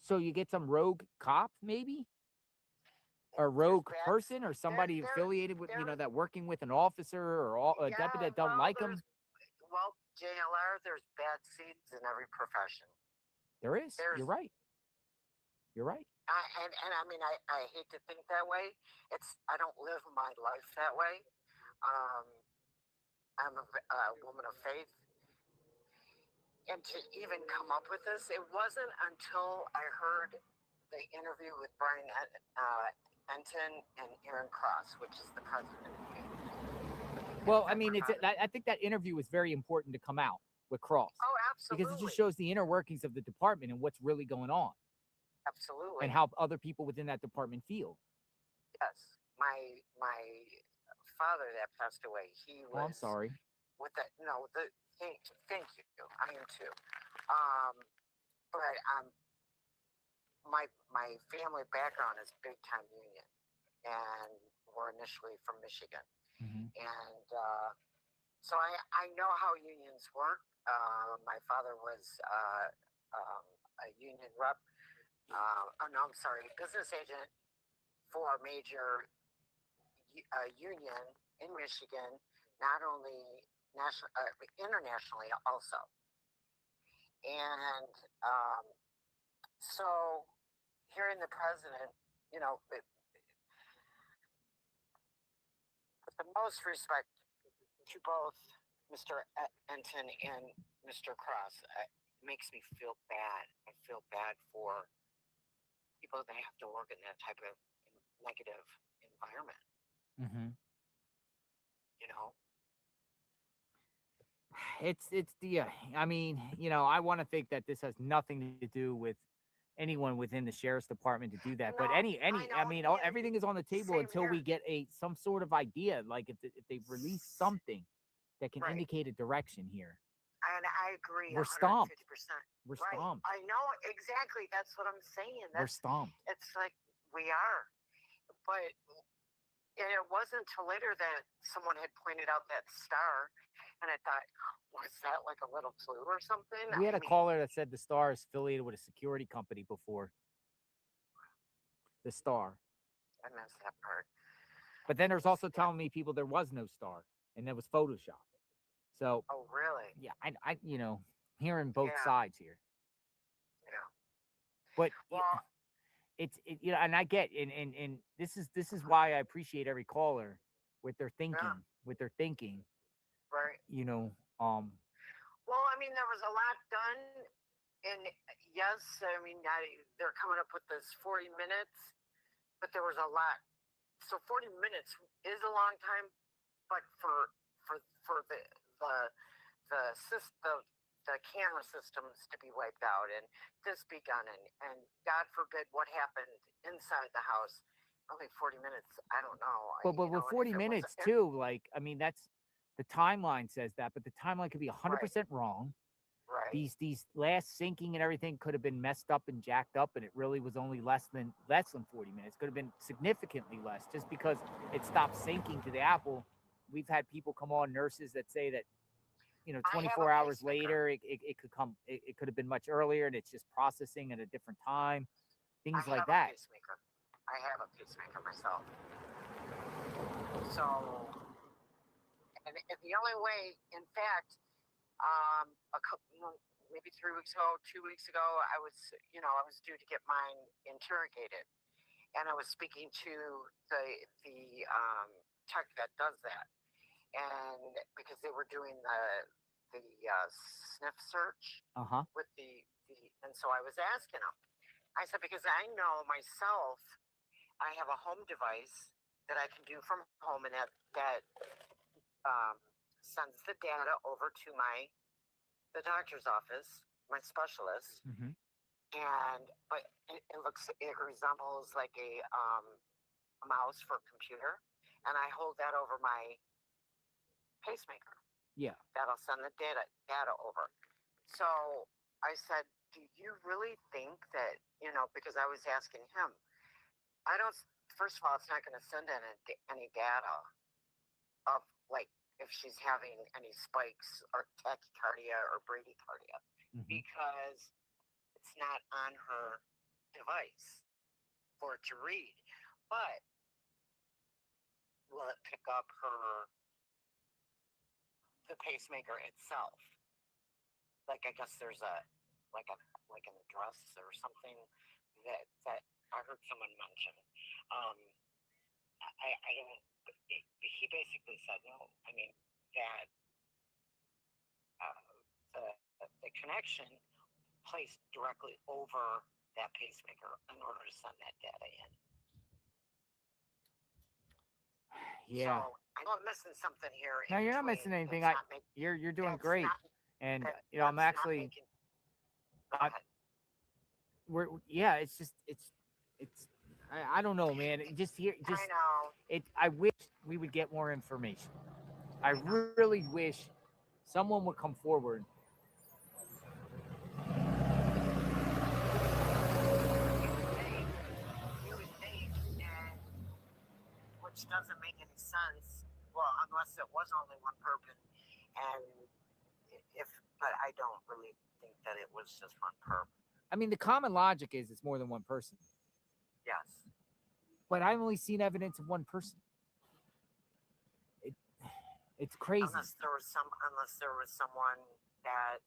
So you get some rogue cop, maybe, or rogue person, or somebody affiliated with, that working with an officer or a deputy that don't like him. Well, JLR, there's bad seeds in every profession. There is. You're right. You're right. And I mean, I hate to think that way. I don't live my life that way. I'm a woman of faith. And to even come up with this, it wasn't until I heard the interview with Brian Enton and Aaron Cross, which is the president. Well, I mean, I think that interview was very important to come out with Cross. Oh, absolutely. Because it just shows the inner workings of the department and what's really going on. Absolutely. And how other people within that department feel. Yes. My father that passed away, he was... Oh, I'm sorry. Thank you. I am too. But my family background is big time union, and we're initially from Michigan, and so I know how unions work. My father was a union rep. Business agent for a major union in Michigan, not only internationally also. And so hearing the president, with the most respect to both Mr. Enton and Mr. Cross, it makes me feel bad. I feel bad for people that have to work in that type of negative environment. It's the I mean, I want to think that this has nothing to do with anyone within the sheriff's department to do that. But I mean, everything is on the table until we get some sort of idea, like if they've released something that can indicate a direction here. And I agree. We're stomped. 150%. We're stomped. I know exactly. That's what I'm saying. We're stomped. It's like we are, but it wasn't until later that someone had pointed out that star, and I thought, was that like a little clue or something? We had a caller that said the Star is affiliated with a security company before. The Star. I missed that part. But then there's also telling me people there was no star and there was Photoshop. So. Oh, really? Yeah, I hearing both sides here. Yeah. But it's and I get and this is why I appreciate every caller with their thinking, Right. Well, I mean, there was a lot done, and yes, I mean, they're coming up with this 40 minutes, but there was a lot. So 40 minutes is a long time, but for the camera systems to be wiped out and this be done, and God forbid what happened inside the house, only 40 minutes. I don't know. But with 40 minutes too, like, I mean, that's the timeline says that, but the timeline could be 100% wrong. Right. These last syncing and everything could have been messed up and jacked up, and it really was only less than 40 minutes. Could have been significantly less, just because it stopped syncing to the Apple. We've had people come on, nurses that say that 24 hours later it could have been much earlier, and it's just processing at a different time. Things like that. I have a pacemaker myself. So, and the only way, in fact, maybe 3 weeks ago, 2 weeks ago, I was due to get mine interrogated, and I was speaking to the tech that does that, and because they were doing the sniff search with and so I was asking them. I said, because I know myself, I have a home device that I can do from home, and that sends the data over to the doctor's office, my specialist, but it resembles like a mouse for a computer, and I hold that over my pacemaker. Yeah. That'll send the data over. So I said, do you really think that, because I was asking him, I don't, first of all, it's not going to send any data of like if she's having any spikes or tachycardia or bradycardia because it's not on her device for it to read. But will it pick up the pacemaker itself? Like I guess there's like an address or something that I heard someone mention. I don't. He basically said no. I mean that the connection placed directly over that pacemaker in order to send that data in. Yeah. So I know I'm missing something here. No, you're not missing anything. You're doing great. And I'm actually it's just I don't know, man. I wish we would get more information. I really wish someone would come forward. Which doesn't make any sense. Well, unless it was only one person, but I don't really think that it was just one person. I mean, the common logic is it's more than one person. Yes. But I've only seen evidence of one person. It's crazy. Unless there was someone that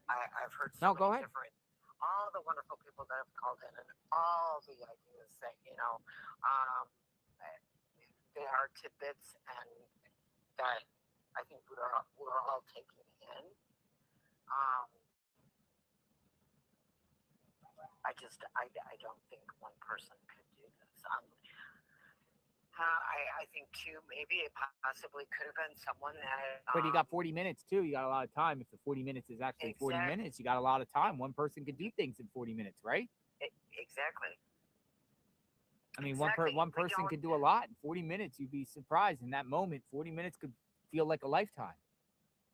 I've heard. No, go ahead. All the wonderful people that have called in and all the ideas that they are tidbits and that I think we're all taking in. I don't think one person could do this. I think too, maybe it possibly could have been someone that. But you got 40 minutes too. You got a lot of time. If the 40 minutes is actually 40 minutes, you got a lot of time. One person could do things in 40 minutes, right? Exactly. I mean, one person could do a lot in 40 minutes. You'd be surprised. In that moment, 40 minutes could feel like a lifetime.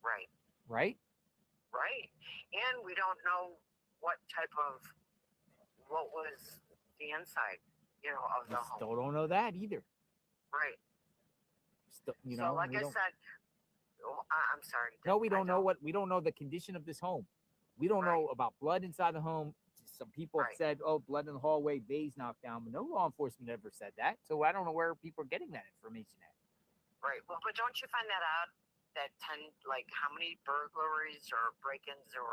Right. Right? Right. And we don't know what was the inside, of the home. Still don't know that either. Right. Still, so, like I said, I'm sorry. No, we don't know the condition of this home. We don't know about blood inside the home. Some people have said, oh, blood in the hallway, vase knocked down, but no law enforcement ever said that. So I don't know where people are getting that information at. Right. Well, but don't you find that out that how many burglaries or break-ins there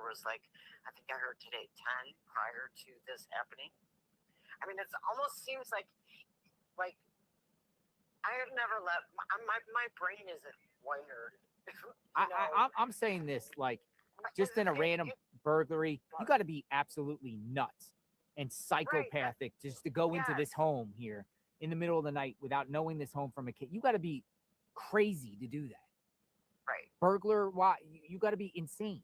was like, I think I heard today 10 prior to this happening. I mean, it almost seems like I have never let my brain isn't wired. I'm saying this just in a random burglary, you got to be absolutely nuts and psychopathic just to go into this home here in the middle of the night without knowing this home from a kid. You got to be crazy to do that. Right. Burglar, why? You got to be insane.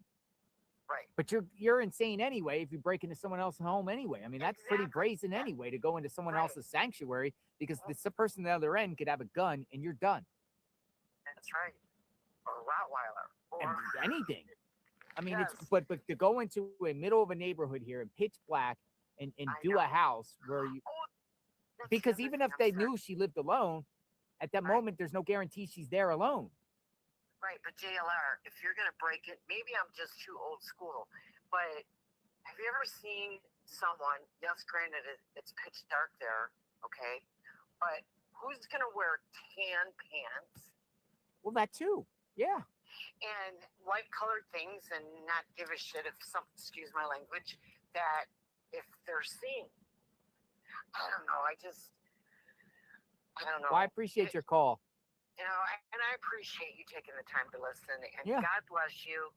Right. But you're insane anyway if you break into someone else's home anyway. I mean, that's pretty brazen anyway to go into someone else's sanctuary because the person on the other end could have a gun and you're done. That's right. Or a Rottweiler. Or anything. I mean, but to go into a middle of a neighborhood here in pitch black and do a house where you, because even if they knew she lived alone, at that moment, there's no guarantee she's there alone. Right, but JLR, if you're going to break it, maybe I'm just too old school, but have you ever seen someone, yes, granted, it's pitch dark there, okay, but who's going to wear tan pants? Well, that too, yeah. And light-colored things and not give a shit if excuse my language, that if they're seen. I don't know, I don't know. Well, I appreciate your call. And I appreciate you taking the time to listen. And God bless you.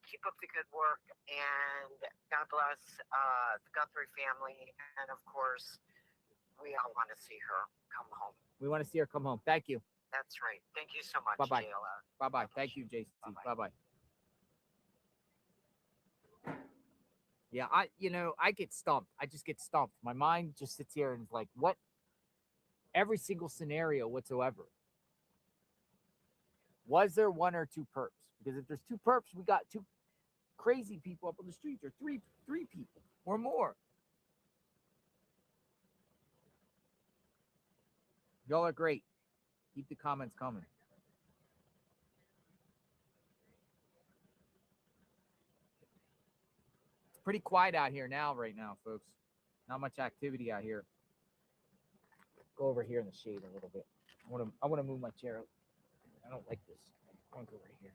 Keep up the good work. And God bless the Guthrie family. And, of course, we all want to see her come home. We want to see her come home. Thank you. That's right. Thank you so much, Bye-bye. JLR. Bye-bye. Thank you, JC. Bye-bye. Yeah, I get stumped. I just get stumped. My mind just sits here and is like, what? Every single scenario whatsoever. Was there one or two perps? Because if there's two perps, we got two crazy people up on the street, or three people or more. Y'all are great. Keep the comments coming. It's pretty quiet out here right now, folks. Not much activity out here. Go over here in the shade a little bit. I want to move my chair out. I don't like this. I want to go right here.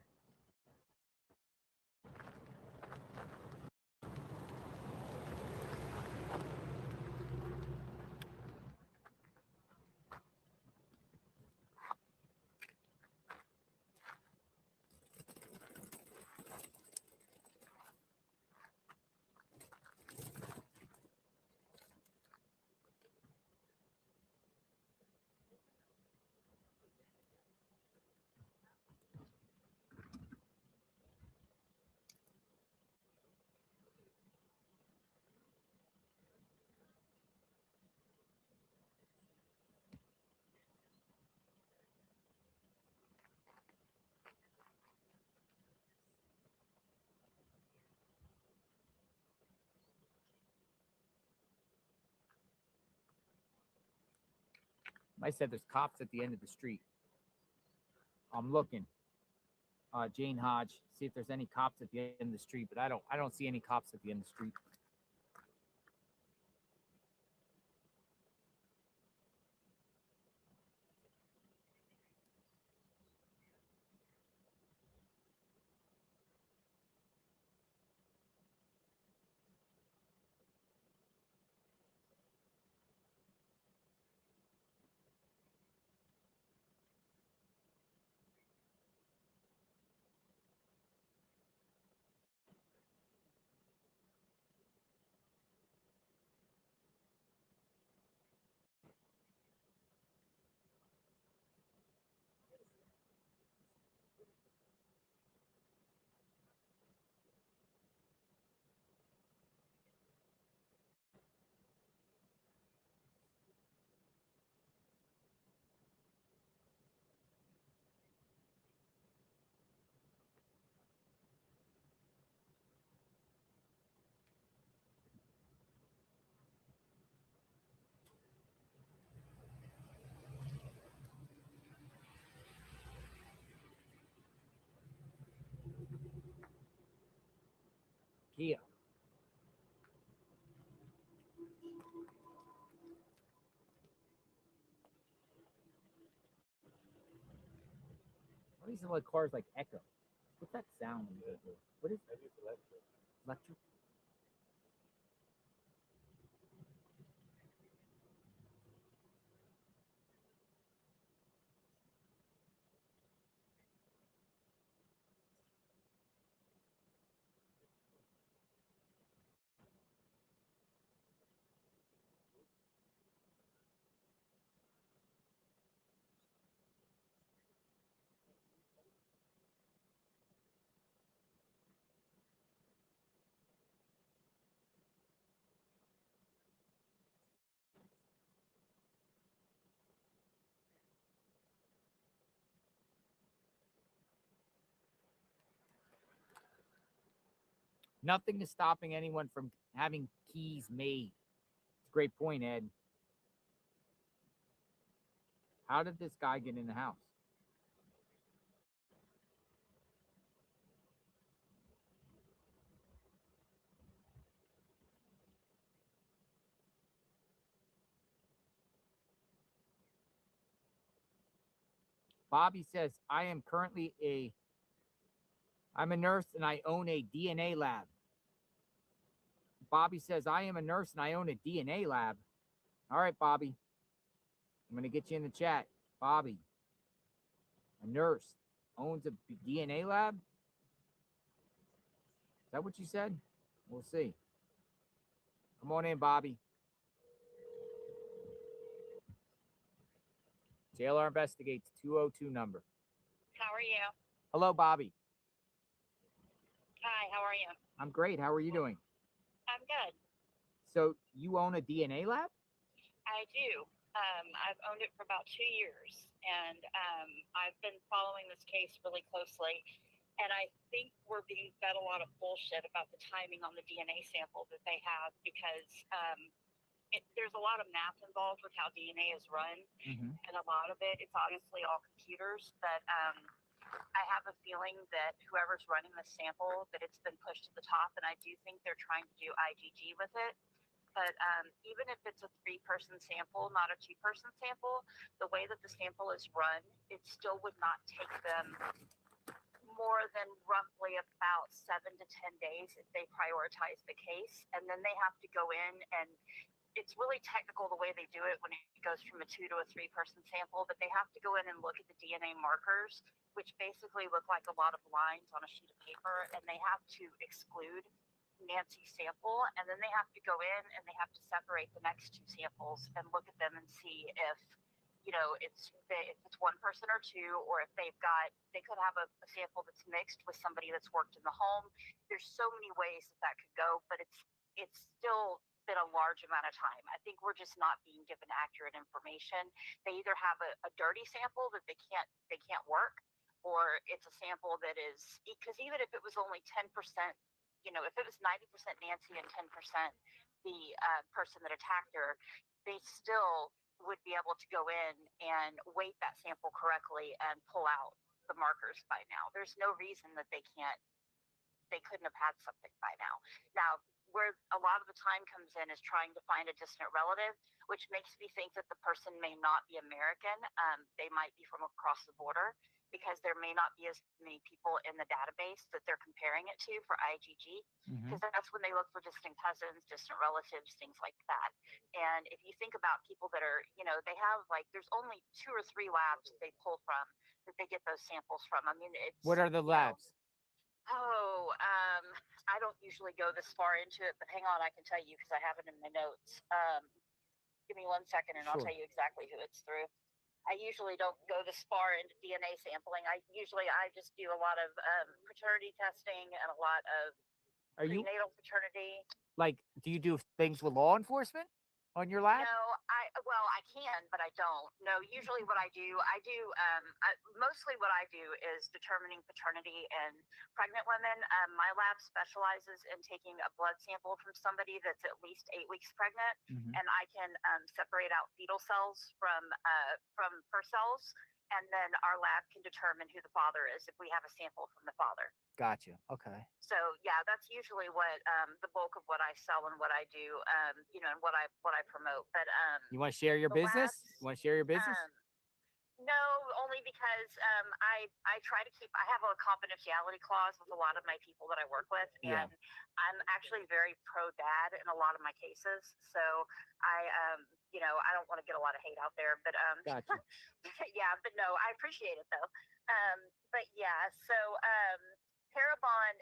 I said there's cops at the end of the street. I'm looking. Jane Hodge, see if there's any cops at the end of the street, but I don't see any cops at the end of the street. Kia. Why do these like cars like echo? What's that sound? What is that? Electric? Nothing is stopping anyone from having keys made. It's a great point, Ed. How did this guy get in the house? Bobby says, I'm a nurse and I own a DNA lab. Bobby says, I am a nurse and I own a DNA lab. All right, Bobby. I'm going to get you in the chat. Bobby, a nurse, owns a DNA lab? Is that what you said? We'll see. Come on in, Bobby. JLR Investigates 202 number. How are you? Hello, Bobby. Hi, how are you? I'm great. How are you doing? I'm good. So you own a DNA lab? I do. I've owned it for about 2 years, and I've been following this case really closely. And I think we're being fed a lot of bullshit about the timing on the DNA sample that they have because there's a lot of math involved with how DNA is run, and a lot of it's obviously all computers. But I have a feeling that whoever's running the sample, that it's been pushed to the top, and I do think they're trying to do IgG with it. But even if it's a 3-person sample, not a 2-person sample, the way that the sample is run, it still would not take them more than roughly about 7 to 10 days if they prioritize the case. And then they have to go in, and it's really technical the way they do it when it goes from a 2 to a 3-person sample, but they have to go in and look at the DNA markers, which basically look like a lot of lines on a sheet of paper, and they have to exclude Nancy's sample, and then they have to go in and they have to separate the next 2 samples and look at them and see if if it's 1 person or 2, or if they could have a sample that's mixed with somebody that's worked in the home. There's so many ways that could go, but it's still been a large amount of time. I think we're just not being given accurate information. They either have a dirty sample that they can't work, or it's a sample that is, because even if it was only 10%, if it was 90% Nancy and 10% the person that attacked her, they still would be able to go in and weight that sample correctly and pull out the markers by now. There's no reason that they couldn't have had something by now. Now, where a lot of the time comes in is trying to find a distant relative, which makes me think that the person may not be American. They might be from across the border, because there may not be as many people in the database that they're comparing it to for IgG, because that's when they look for distant cousins, distant relatives, things like that. And if you think about people that are, they have there's only 2 or 3 labs that they pull from, that they get those samples from. I mean, What are the labs? I don't usually go this far into it, but hang on, I can tell you because I have it in my notes. Give me 1 second and I'll tell you exactly who it's through. I usually don't go this far into DNA sampling. I just do a lot of paternity testing and a lot of prenatal paternity. Do you do things with law enforcement on your lab? No, I can, but I don't. No, usually what I do, mostly what I do is determining paternity in pregnant women. My lab specializes in taking a blood sample from somebody that's at least 8 weeks pregnant, and I can separate out fetal cells from her cells, and then our lab can determine who the father is if we have a sample from the father. Gotcha. Okay. So yeah, that's usually what the bulk of what I sell and what I do, and what I promote. But you want to share your business? You want to share your business? No, only because I try to keep. I have a confidentiality clause with a lot of my people that I work with, and I'm actually very pro dad in a lot of my cases. So I don't want to get a lot of hate out there, but Gotcha. yeah, but no, I appreciate it though. But yeah, so Parabon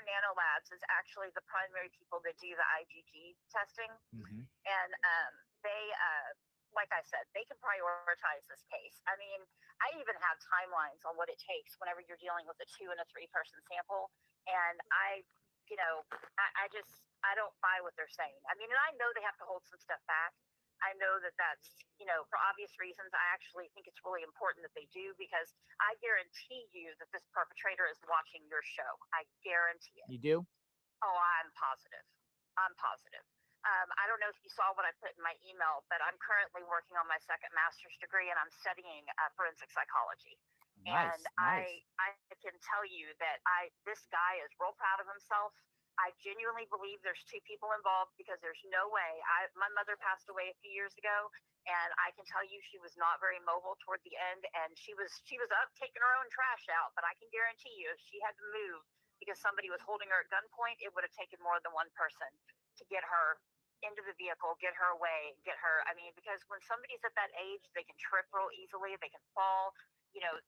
Nanolabs is actually the primary people that do the IgG testing, and they, like I said, they can prioritize this case. I mean, I even have timelines on what it takes whenever you're dealing with a 2 and a 3-person sample, and I don't buy what they're saying. I mean, and I know they have to hold some stuff back. I know that that's, for obvious reasons. I actually think it's really important that they do, because I guarantee you that this perpetrator is watching your show. I guarantee it. You do? Oh, I'm positive. I don't know if you saw what I put in my email, but I'm currently working on my 2nd master's degree, and I'm studying forensic psychology. Nice, and I can tell you that this guy is real proud of himself. I genuinely believe there's 2 people involved, because there's no way. My mother passed away a few years ago, and I can tell you she was not very mobile toward the end, and she was up taking her own trash out. But I can guarantee you, if she had to move because somebody was holding her at gunpoint, it would have taken more than 1 person to get her into the vehicle, get her away, get her. I mean, because when somebody's at that age, they can trip real easily, they can fall.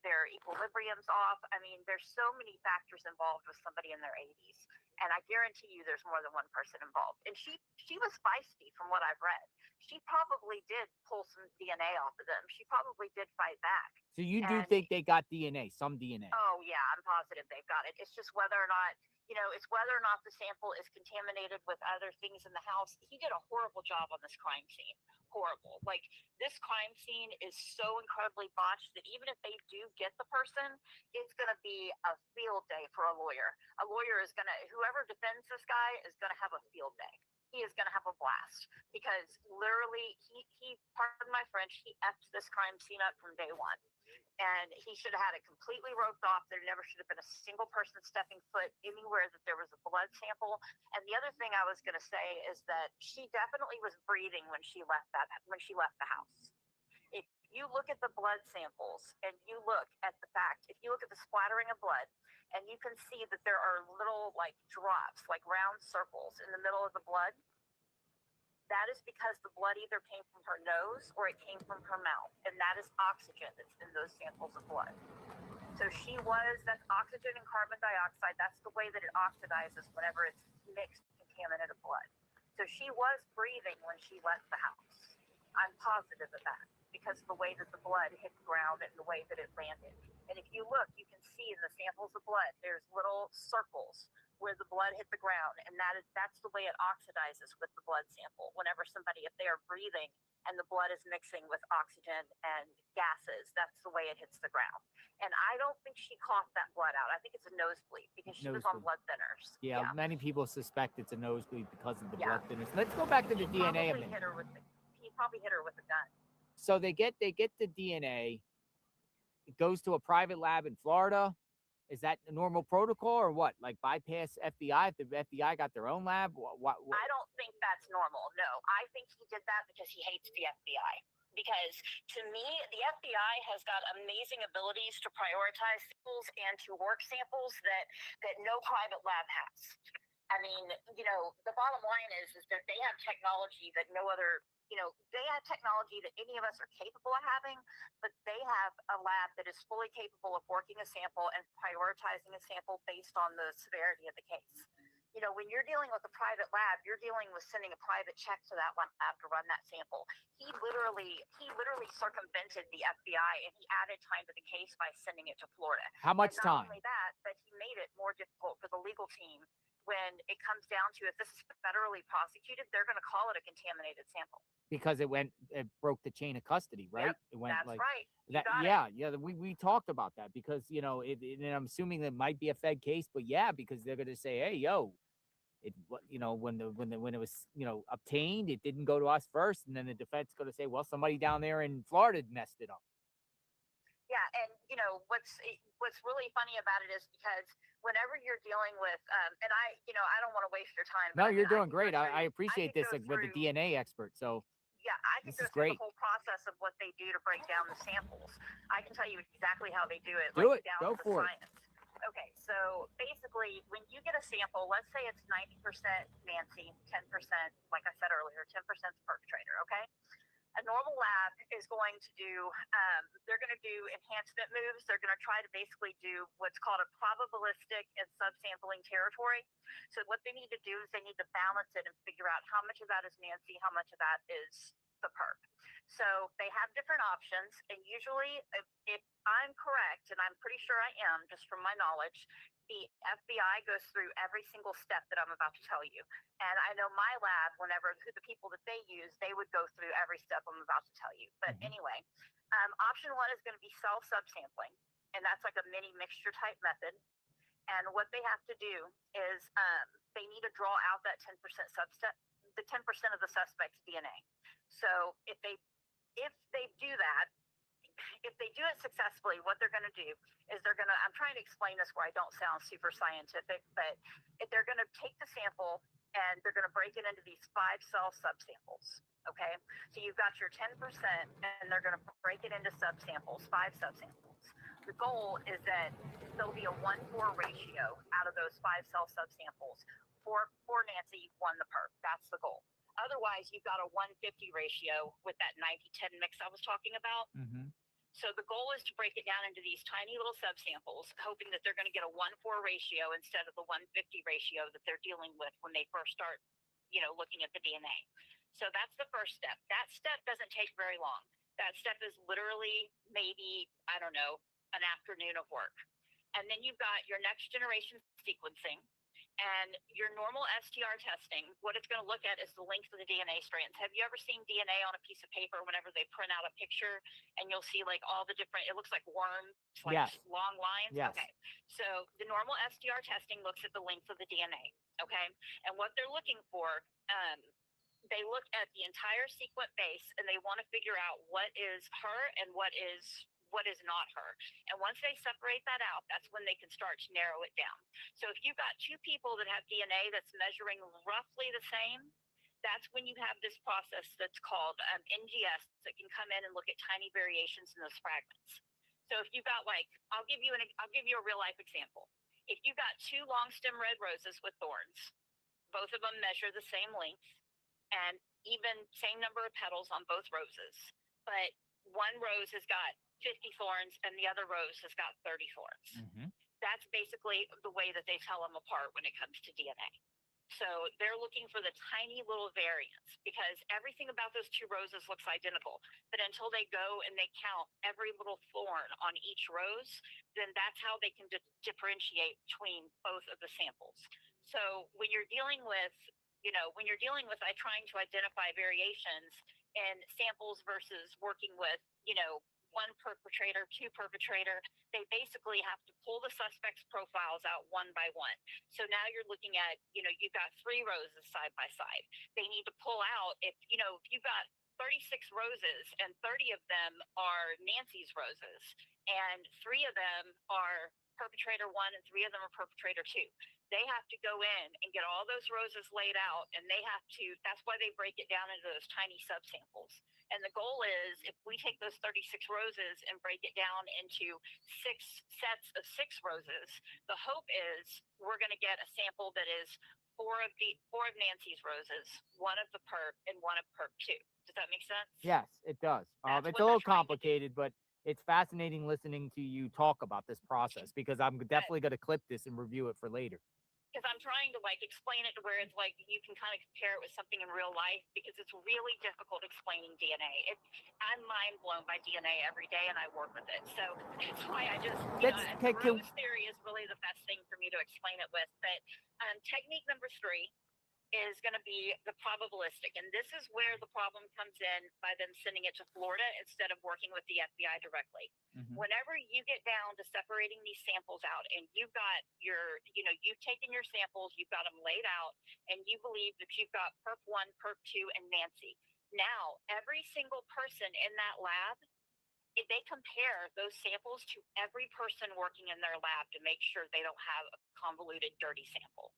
Their equilibrium's off. I mean, there's so many factors involved with somebody in their 80s. And I guarantee you there's more than 1 person involved. And she was feisty from what I've read. She probably did pull some DNA off of them. She probably did fight back. So you do think they got DNA, some DNA? Oh, yeah, I'm positive they've got it. It's just whether or not, the sample is contaminated with other things in the house. He did a horrible job on this crime scene. horrible. Like, this crime scene is so incredibly botched that even if they do get the person, it's going to be a field day for a lawyer. A lawyer is going to, whoever defends this guy is going to have a field day. He is going to have a blast because literally he, pardon my French, he effed this crime scene up from day one. And he should have had it completely roped off. There never should have been a single person stepping foot anywhere that there was a blood sample. And the other thing I was going to say is that she definitely was breathing when she left the house. If you look at the blood samples and you look at the fact, if you look at the splattering of blood, and you can see that there are little like drops, like round circles in the middle of the blood, that is because the blood either came from her nose or it came from her mouth. And that is oxygen that's in those samples of blood. So that's oxygen and carbon dioxide. That's the way that it oxidizes whenever it's mixed with contaminated blood. So she was breathing when she left the house. I'm positive of that because of the way that the blood hit the ground and the way that it landed. And if you look, you can see in the samples of blood, there's little circles where the blood hit the ground, and that's the way it oxidizes with the blood sample. Whenever somebody, if they are breathing and the blood is mixing with oxygen and gases, that's the way it hits the ground. And I don't think she coughed that blood out. I think it's a nosebleed because she was on blood thinners. Yeah, many people suspect it's a nosebleed because of the blood thinners. Let's go back to the He DNA. probably hit her with a gun. So they get the DNA. It goes to a private lab in Florida. Is that a normal protocol or what? Like bypass FBI if the FBI got their own lab? What? I don't think that's normal. No, I think he did that because he hates the FBI. Because to me, the FBI has got amazing abilities to prioritize samples and to work samples that no private lab has. I mean, the bottom line is that they have technology that no other, they have technology that any of us are capable of having, but they have a lab that is fully capable of working a sample and prioritizing a sample based on the severity of the case. When you're dealing with a private lab, you're dealing with sending a private check to that lab to run that sample. He literally circumvented the FBI and he added time to the case by sending it to Florida. How much time? time? Not only that, but he made it more difficult for the legal team when it comes down to if this is federally prosecuted, they're going to call it a contaminated sample. Because it broke the chain of custody, right? Yep, it went that's like right. We talked about that because and I'm assuming that might be a Fed case, but because they're going to say, hey, yo, when it was obtained, it didn't go to us first, and then the defense is going to say, well, somebody down there in Florida messed it up. Yeah, and what's really funny about it is because whenever you're dealing with and I don't want to waste your time. No, you're doing great. I appreciate this with the DNA expert. So yeah, I can go through the whole process of what they do to break down the samples. I can tell you exactly how they do it. Do it. Down Go to for science. Okay, so basically, when you get a sample, let's say it's 90% Nancy, 10%, like I said earlier, 10% perpetrator. Okay. A normal lab is going to do, they're going to do enhancement moves. They're going to try to basically do what's called a probabilistic and subsampling territory. So what they need to do is they need to balance it and figure out how much of that is Nancy, how much of that is the perp. So they have different options. And usually, if I'm correct, and I'm pretty sure I am, just from my knowledge, the FBI goes through every single step that I'm about to tell you. And I know my lab, the people that they use, they would go through every step I'm about to tell you. But anyway, option one is going to be cell subsampling. And that's like a mini mixture type method. And what they have to do is they need to draw out that 10% the 10% of the suspect's DNA. So if they do that, if they do it successfully, what they're going to do is I'm trying to explain this where I don't sound super scientific, but if they're going to take the sample and they're going to break it into these 5 cell subsamples. Okay. So you've got your 10% and they're going to break it into subsamples, 5 subsamples. The goal is that there'll be a 1-4 ratio out of those 5 cell subsamples for Nancy, 1 the perp. That's the goal. Otherwise, you've got a 150 ratio with that 90-10 mix I was talking about. Mm-hmm. So the goal is to break it down into these tiny little subsamples, hoping that they're going to get a 1-4 ratio instead of the 150 ratio that they're dealing with when they first start, looking at the DNA. So that's the first step. That step doesn't take very long. That step is literally maybe, I don't know, an afternoon of work. And then you've got your next generation sequencing. And your normal STR testing, what it's going to look at is the length of the DNA strands. Have you ever seen DNA on a piece of paper whenever they print out a picture and you'll see like all the different, it looks like worms, like Yes. long lines? Yes. Okay. So the normal STR testing looks at the length of the DNA. Okay. And what they're looking for, they look at the entire sequence base and they want to figure out what is her and what is not her. And once they separate that out, that's when they can start to narrow it down. So if you've got two people that have DNA that's measuring roughly the same, that's when you have this process that's called NGS that can come in and look at tiny variations in those fragments. So if you've got like, I'll give you a real life example. If you've got two long stem red roses with thorns, both of them measure the same length and even same number of petals on both roses, but one rose has got 50 thorns and the other rose has got 30 thorns. Mm-hmm. That's basically the way that they tell them apart when it comes to DNA. So they're looking for the tiny little variants because everything about those two roses looks identical. But until they go and they count every little thorn on each rose, then that's how they can differentiate between both of the samples. So when you're dealing with, trying to identify variations in samples versus working with, one perpetrator, two perpetrator, they basically have to pull the suspects' profiles out one by one. So now you're looking at, you've got 3 roses side by side. They need to pull out, if you've got 36 roses and 30 of them are Nancy's roses and 3 of them are perpetrator 1 and 3 of them are perpetrator 2. They have to go in and get all those roses laid out, and that's why they break it down into those tiny subsamples. And the goal is, if we take those 36 roses and break it down into 6 sets of 6 roses, the hope is we're going to get a sample that is 4 of Nancy's roses, 1 of the perp, and 1 of perp 2. Does that make sense? Yes, it does. It's a little complicated, but it's fascinating listening to you talk about this process because I'm definitely going to clip this and review it for later. Because I'm trying to explain it to where it's like you can kind of compare it with something in real life because it's really difficult explaining DNA. I'm mind blown by DNA every day and I work with it. So that's why I just, rose theory is really the best thing for me to explain it with. But technique number 3 is going to be the probabilistic. And this is where the problem comes in by them sending it to Florida instead of working with the FBI directly. Mm-hmm. Whenever you get down to separating these samples out and you've got you've taken your samples, you've got them laid out, and you believe that you've got perp 1, perp 2, and Nancy. Now, every single person in that lab, if they compare those samples to every person working in their lab to make sure they don't have a convoluted, dirty sample.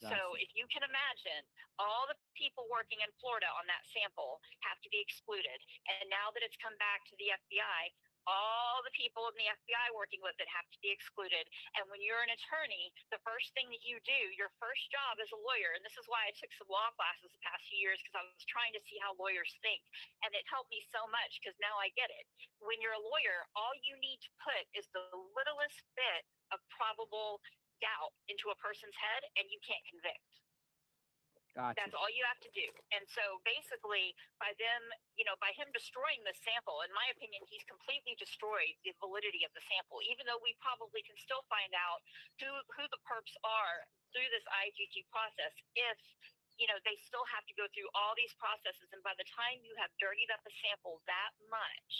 Gotcha. So if you can imagine, all the people working in Florida on that sample have to be excluded. And now that it's come back to the FBI, all the people in the FBI working with it have to be excluded. And when you're an attorney, the first thing that you do, your first job as a lawyer, and this is why I took some law classes the past few years because I was trying to see how lawyers think. And it helped me so much because now I get it. When you're a lawyer, all you need to put is the littlest bit of probable doubt into a person's head and you can't convict. Gotcha. That's all you have to do. And so basically by him destroying the sample, in my opinion, he's completely destroyed the validity of the sample, even though we probably can still find out who the perps are through this IgG process if they still have to go through all these processes. And by the time you have dirtied up a sample that much,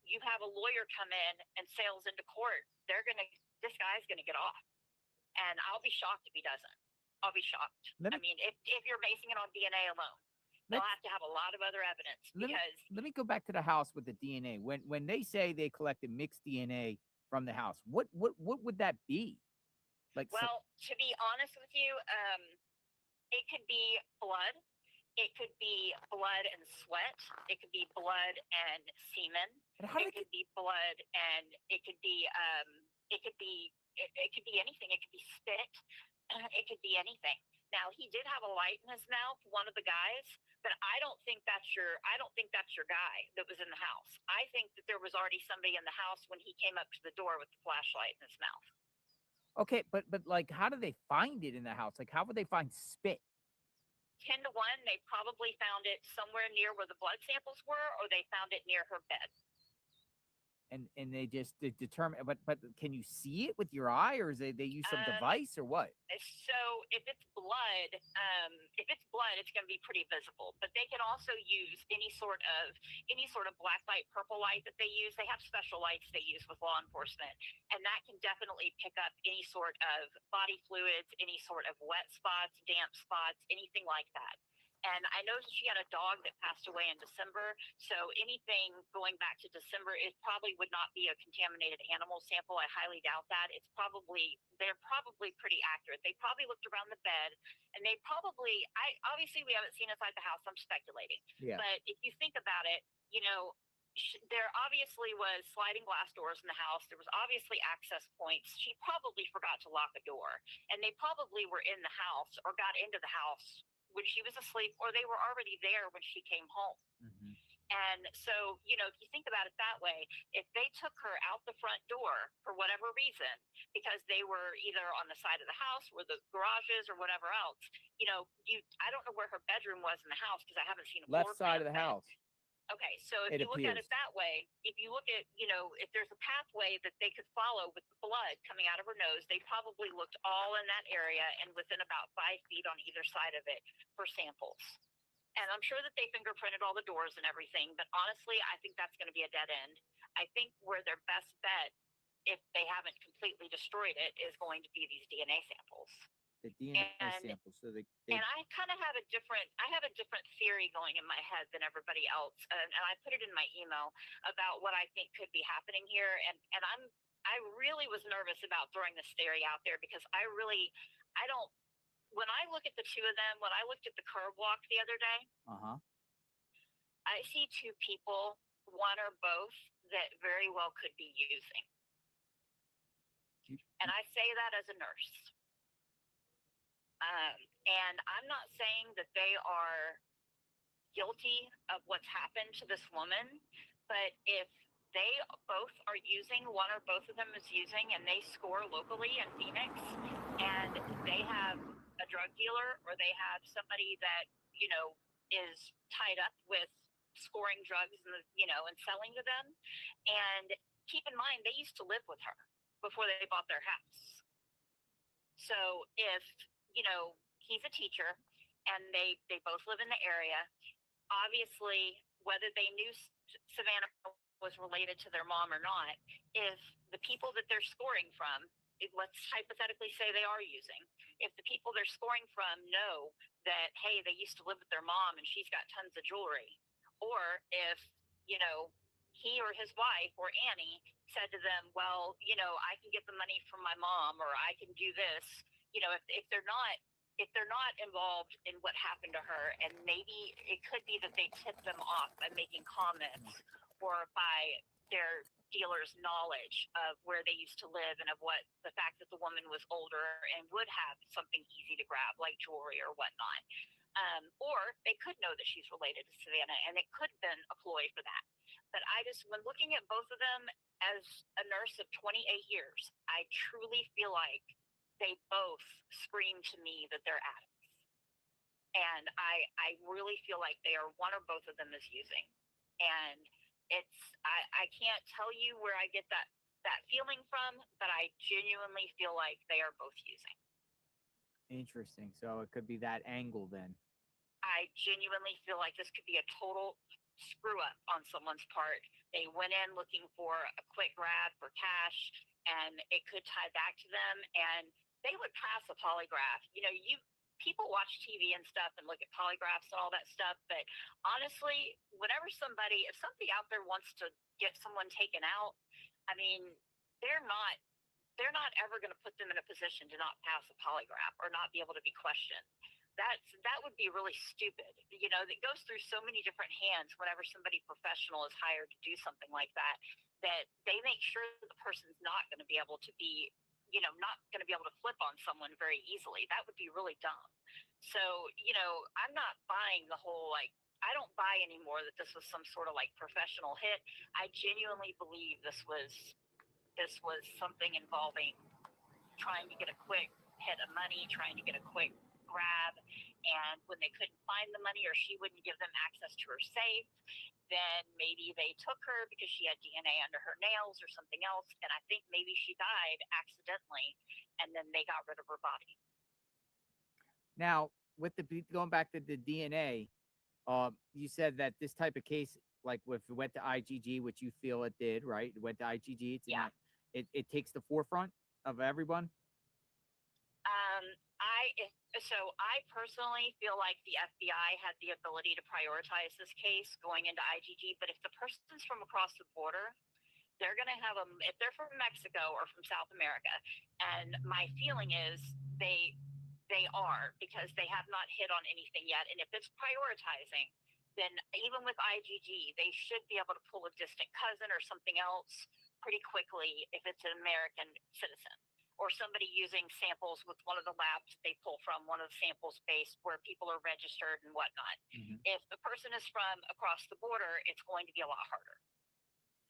you have a lawyer come in and sails into court. This guy's going to get off. And I'll be shocked if he doesn't. I'll be shocked. If you're basing it on DNA alone, they'll have to have a lot of other evidence let me go back to the house with the DNA. When they say they collected mixed DNA from the house, what would that be? To be honest with you, it could be blood. It could be blood and sweat. It could be blood and semen. It could be blood and it could be anything. It could be spit. It could be anything. Now, he did have a light in his mouth, one of the guys, but I don't think that's your guy that was in the house. I think that there was already somebody in the house when he came up to the door with the flashlight in his mouth. Okay, but how do they find it in the house? How would they find spit? 10 to 1, they probably found it somewhere near where the blood samples were, or they found it near her bed. and they just determine. But can you see it with your eye, or is they use some device, or what? So if it's blood, it's going to be pretty visible. But they can also use any sort of black light, purple light that they use. They have special lights they use with law enforcement, and that can definitely pick up any sort of body fluids, any sort of wet spots, damp spots, anything like that. And I know she had a dog that passed away in December. So anything going back to December, it probably would not be a contaminated animal sample. I highly doubt that. They're probably pretty accurate. They probably looked around the bed, and obviously we haven't seen inside the house. I'm speculating. Yeah. But if you think about it, there obviously was sliding glass doors in the house. There was obviously access points. She probably forgot to lock a door, and they probably were in the house or got into the house when she was asleep, or they were already there when she came home. Mm-hmm. And so, if you think about it that way, if they took her out the front door for whatever reason, because they were either on the side of the house or the garages or whatever else, I don't know where her bedroom was in the house because I haven't seen a Left floor side of the plan. house. Okay, so if you look at it that way, if you look at, if there's a pathway that they could follow with the blood coming out of her nose, they probably looked all in that area and within about 5 feet on either side of it for samples. And I'm sure that they fingerprinted all the doors and everything, but honestly, I think that's going to be a dead end. I think where their best bet, if they haven't completely destroyed it, is going to be these DNA samples. The DNA samples. So and I kind of have a different theory going in my head than everybody else, and I put it in my email about what I think could be happening here. And I really was nervous about throwing this theory out there because I don't. When I look at the two of them, when I looked at the curb walk the other day, I see two people, one or both, that very well could be using. And I say that as a nurse. And I'm not saying that they are guilty of what's happened to this woman, but if they both are using, one or both of them is using, and they score locally in Phoenix, and they have a drug dealer or they have somebody that, is tied up with scoring drugs and selling to them. And keep in mind, they used to live with her before they bought their house. So if he's a teacher and they both live in the area, obviously, whether they knew Savannah was related to their mom or not, if the people that they're scoring from, let's hypothetically say they are using, if the people they're scoring from know that, hey, they used to live with their mom and she's got tons of jewelry, or if, he or his wife or Annie said to them, well, I can get the money from my mom, or I can do this, if they're not involved in what happened to her, and maybe it could be that they tipped them off by making comments or by their dealer's knowledge of where they used to live and of the fact that the woman was older and would have something easy to grab like jewelry or whatnot. Or they could know that she's related to Savannah, and it could have been a ploy for that. But when looking at both of them as a nurse of 28 years, I truly feel like they both scream to me that they're addicts. And I really feel like they are, one or both of them is using. And I can't tell you where I get that feeling from, but I genuinely feel like they are both using. Interesting. So it could be that angle then. I genuinely feel like this could be a total screw up on someone's part. They went in looking for a quick grab for cash, and it could tie back to them, and they would pass a polygraph. People watch TV and stuff and look at polygraphs and all that stuff, but honestly, if somebody out there wants to get someone taken out, I mean, they're not ever going to put them in a position to not pass a polygraph or not be able to be questioned. That would be really stupid. That goes through so many different hands whenever somebody professional is hired to do something like that they make sure the person's not going to be able to be, not going to be able to flip on someone very easily. That would be really dumb. So, I'm not buying the whole, I don't buy anymore that this was some sort of professional hit. I genuinely believe this was something involving trying to get a quick hit of money, trying to get a quick grab, and when they couldn't find the money or she wouldn't give them access to her safe, then maybe they took her because she had DNA under her nails or something else. And I think maybe she died accidentally and then they got rid of her body. Now, with the going back to the DNA, you said that this type of case, like if it went to IGG, which you feel it did, right? It went to IGG. It takes the forefront of everyone. I personally feel like the FBI had the ability to prioritize this case going into IGG, but if the person's from across the border, they're going to have them, if they're from Mexico or from South America, and my feeling is they are, because they have not hit on anything yet, and if it's prioritizing, then even with IGG, they should be able to pull a distant cousin or something else pretty quickly if it's an American citizen. Or somebody using samples with one of the labs they pull from, one of the samples based where people are registered and whatnot. Mm-hmm. If the person is from across the border, it's going to be a lot harder.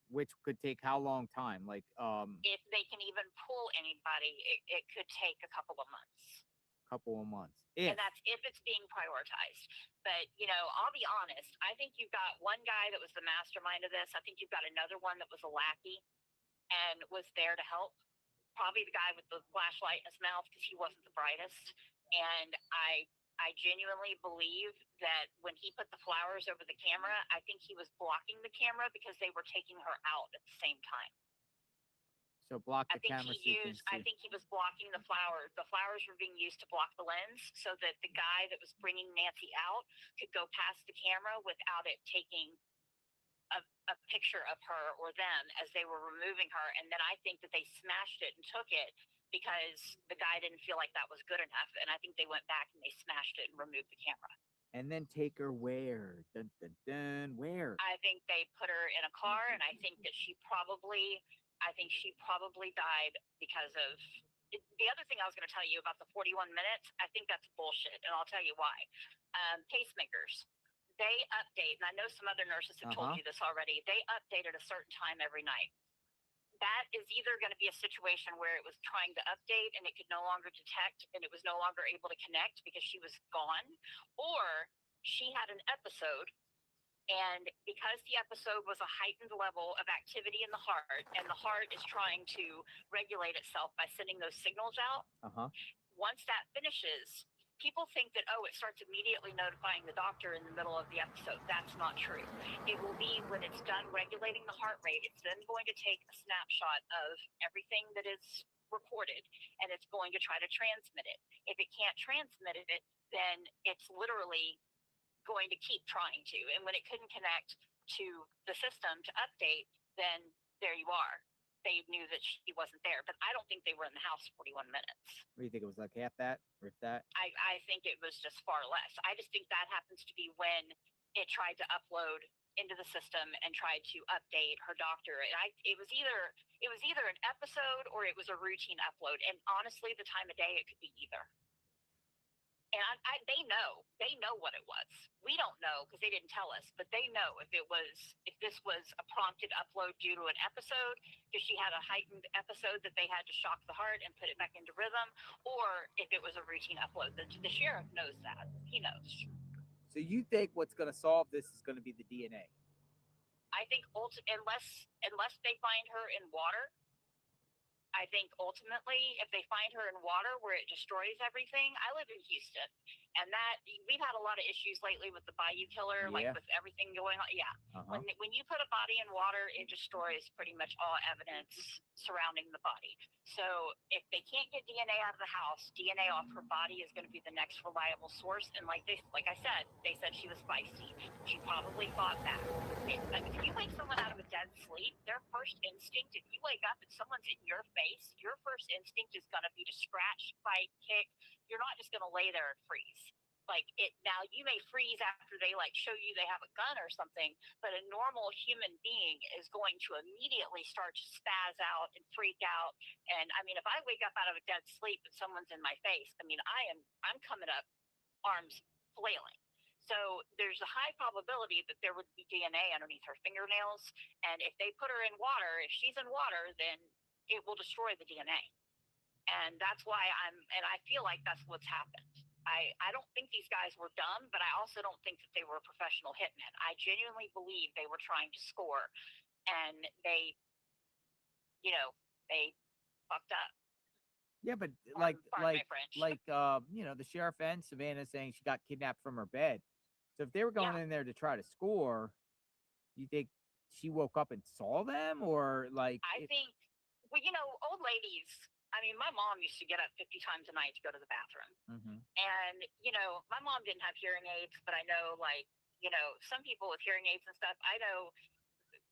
Which could take how long time? Like, if they can even pull anybody, it could take a couple of months. And that's if it's being prioritized. But, I'll be honest. I think you've got one guy that was the mastermind of this. I think you've got another one that was a lackey and was there to help. Probably the guy with the flashlight in his mouth because he wasn't the brightest. And I genuinely believe that when he put the flowers over the camera, I think he was blocking the camera because they were taking her out at the same time. So block the camera. I think he was blocking the flowers. The flowers were being used to block the lens so that the guy that was bringing Nancy out could go past the camera without it taking a picture of her or them as they were removing her. And then I think that they smashed it and took it because the guy didn't feel like that was good enough. And I think they went back and they smashed it and removed the camera. And then take her where? Dun, dun, dun, where? I think they put her in a car, and I think that she probably died because of the other thing I was going to tell you about the 41 minutes. I think that's bullshit, and I'll tell you why. Pacemakers, they update, and I know some other nurses have told you this already. They update at a certain time every night. That is either going to be a situation where it was trying to update and it could no longer detect and it was no longer able to connect because she was gone, or she had an episode, and because the episode was a heightened level of activity in the heart, and the heart is trying to regulate itself by sending those signals out, once that finishes, people think that, it starts immediately notifying the doctor in the middle of the episode. That's not true. It will be when it's done regulating the heart rate. It's then going to take a snapshot of everything that is recorded, and it's going to try to transmit it. If it can't transmit it, then it's literally going to keep trying to. And when it couldn't connect to the system to update, then there you are. They knew that she wasn't there, but I don't think they were in the house 41 minutes. What do you think? It was like half that, or if that? I think it was just far less. I just think that happens to be when it tried to upload into the system and tried to update her doctor. And it was either an episode or it was a routine upload. And honestly, the time of day, it could be either. And they know what it was. We don't know because they didn't tell us, but they know if this was a prompted upload due to an episode because she had a heightened episode that they had to shock the heart and put it back into rhythm, or if it was a routine upload. The sheriff knows that. He knows. So you think what's going to solve this is going to be the DNA? I think unless they find her in water, I think ultimately, if they find her in water where it destroys everything, I live in Houston, and we've had a lot of issues lately with the Bayou Killer, like with everything going on. Yeah, when you put a body in water, it destroys pretty much all evidence surrounding the body. So if they can't get DNA out of the house, DNA off her body is going to be the next reliable source. And like I said, they said she was feisty. She probably thought that. If you wake someone out of a dead sleep, their first instinct, if you wake up and someone's in your face, your first instinct is going to be to scratch, fight, kick. You're not just going to lay there and freeze. Now you may freeze after they show you they have a gun or something, but a normal human being is going to immediately start to spaz out and freak out. And I mean, if I wake up out of a dead sleep and someone's in my face, I mean, I'm coming up arms flailing. So there's a high probability that there would be DNA underneath her fingernails. And if they put her in water, if she's in water, then it will destroy the DNA. And that's why I feel like that's what's happened. I don't think these guys were dumb, but I also don't think that they were professional hitmen. I genuinely believe they were trying to score, and they, they fucked up. Yeah, but Pardon my French. the sheriff and Savannah saying she got kidnapped from her bed. So if they were going in there to try to score, you think she woke up and saw them, or like? I think, well, old ladies. I mean, my mom used to get up 50 times a night to go to the bathroom. And, my mom didn't have hearing aids, but I know, some people with hearing aids and stuff, I know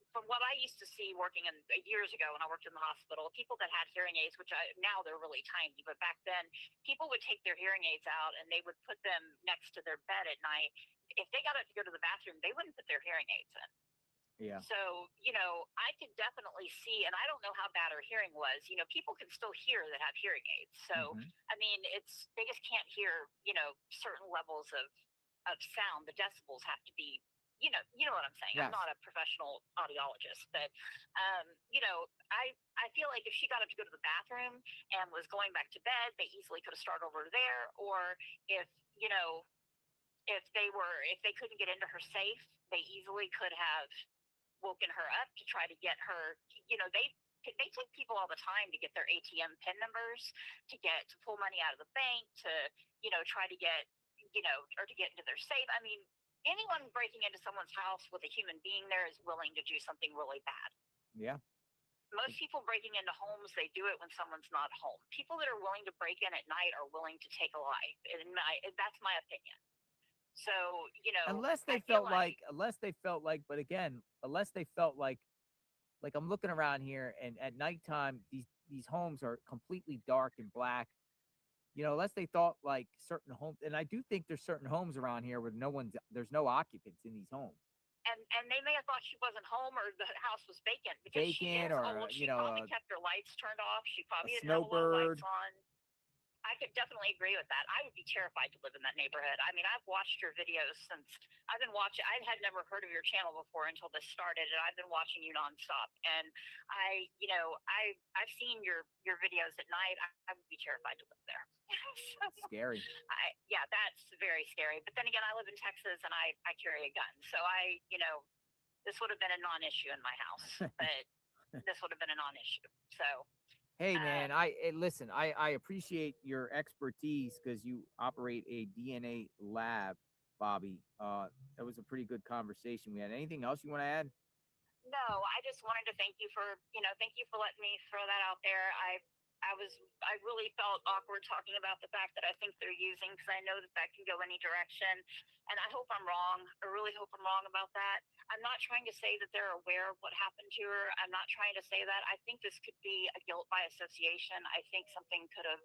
from what I used to see working years ago when I worked in the hospital, people that had hearing aids, now they're really tiny, but back then people would take their hearing aids out and they would put them next to their bed at night. If they got up to go to the bathroom, they wouldn't put their hearing aids in. Yeah. So, I could definitely see, and I don't know how bad her hearing was. People can still hear that have hearing aids. So, I mean, they just can't hear, certain levels of sound. The decibels have to be, you know what I'm saying. Yes. I'm not a professional audiologist, but, I feel like if she got up to go to the bathroom and was going back to bed, they easily could have started over there. Or if, if they couldn't get into her safe, they easily could have woken her up to try to get her. They take people all the time to get their ATM PIN numbers, to pull money out of the bank, to try to get or to get into their safe. I mean, anyone breaking into someone's house with a human being there is willing to do something really bad. Yeah. Most people breaking into homes, they do it when someone's not home. People that are willing to break in at night are willing to take a life. That's my opinion. So, unless they felt like, but again, unless they felt like I'm looking around here, and at nighttime, these homes are completely dark and black, unless they thought like certain homes, and I do think there's certain homes around here where there's no occupants in these homes. And they may have thought she wasn't home, or the house was vacant, because she is old. She probably kept her lights turned off. She probably didn't have a lot of lights on. I could definitely agree with that. I would be terrified to live in that neighborhood. I mean, I've watched your videos since I've been watching. I had never heard of your channel before until this started, and I've been watching you nonstop. And I've seen your videos at night. I would be terrified to live there. Scary. Yeah, that's very scary. But then again, I live in Texas and I carry a gun, so this would have been a non-issue in my house. But this would have been a non-issue. So. Hey man, listen, I appreciate your expertise because you operate a DNA lab, Bobby. That was a pretty good conversation we had. Anything else you want to add? No, I just wanted to thank you for letting me throw that out there. I really felt awkward talking about the fact that I think they're using, because I know that can go any direction, and I hope I'm wrong. I really hope I'm wrong about that. I'm not trying to say that they're aware of what happened to her. I'm not trying to say that. I think this could be a guilt by association. I think something could have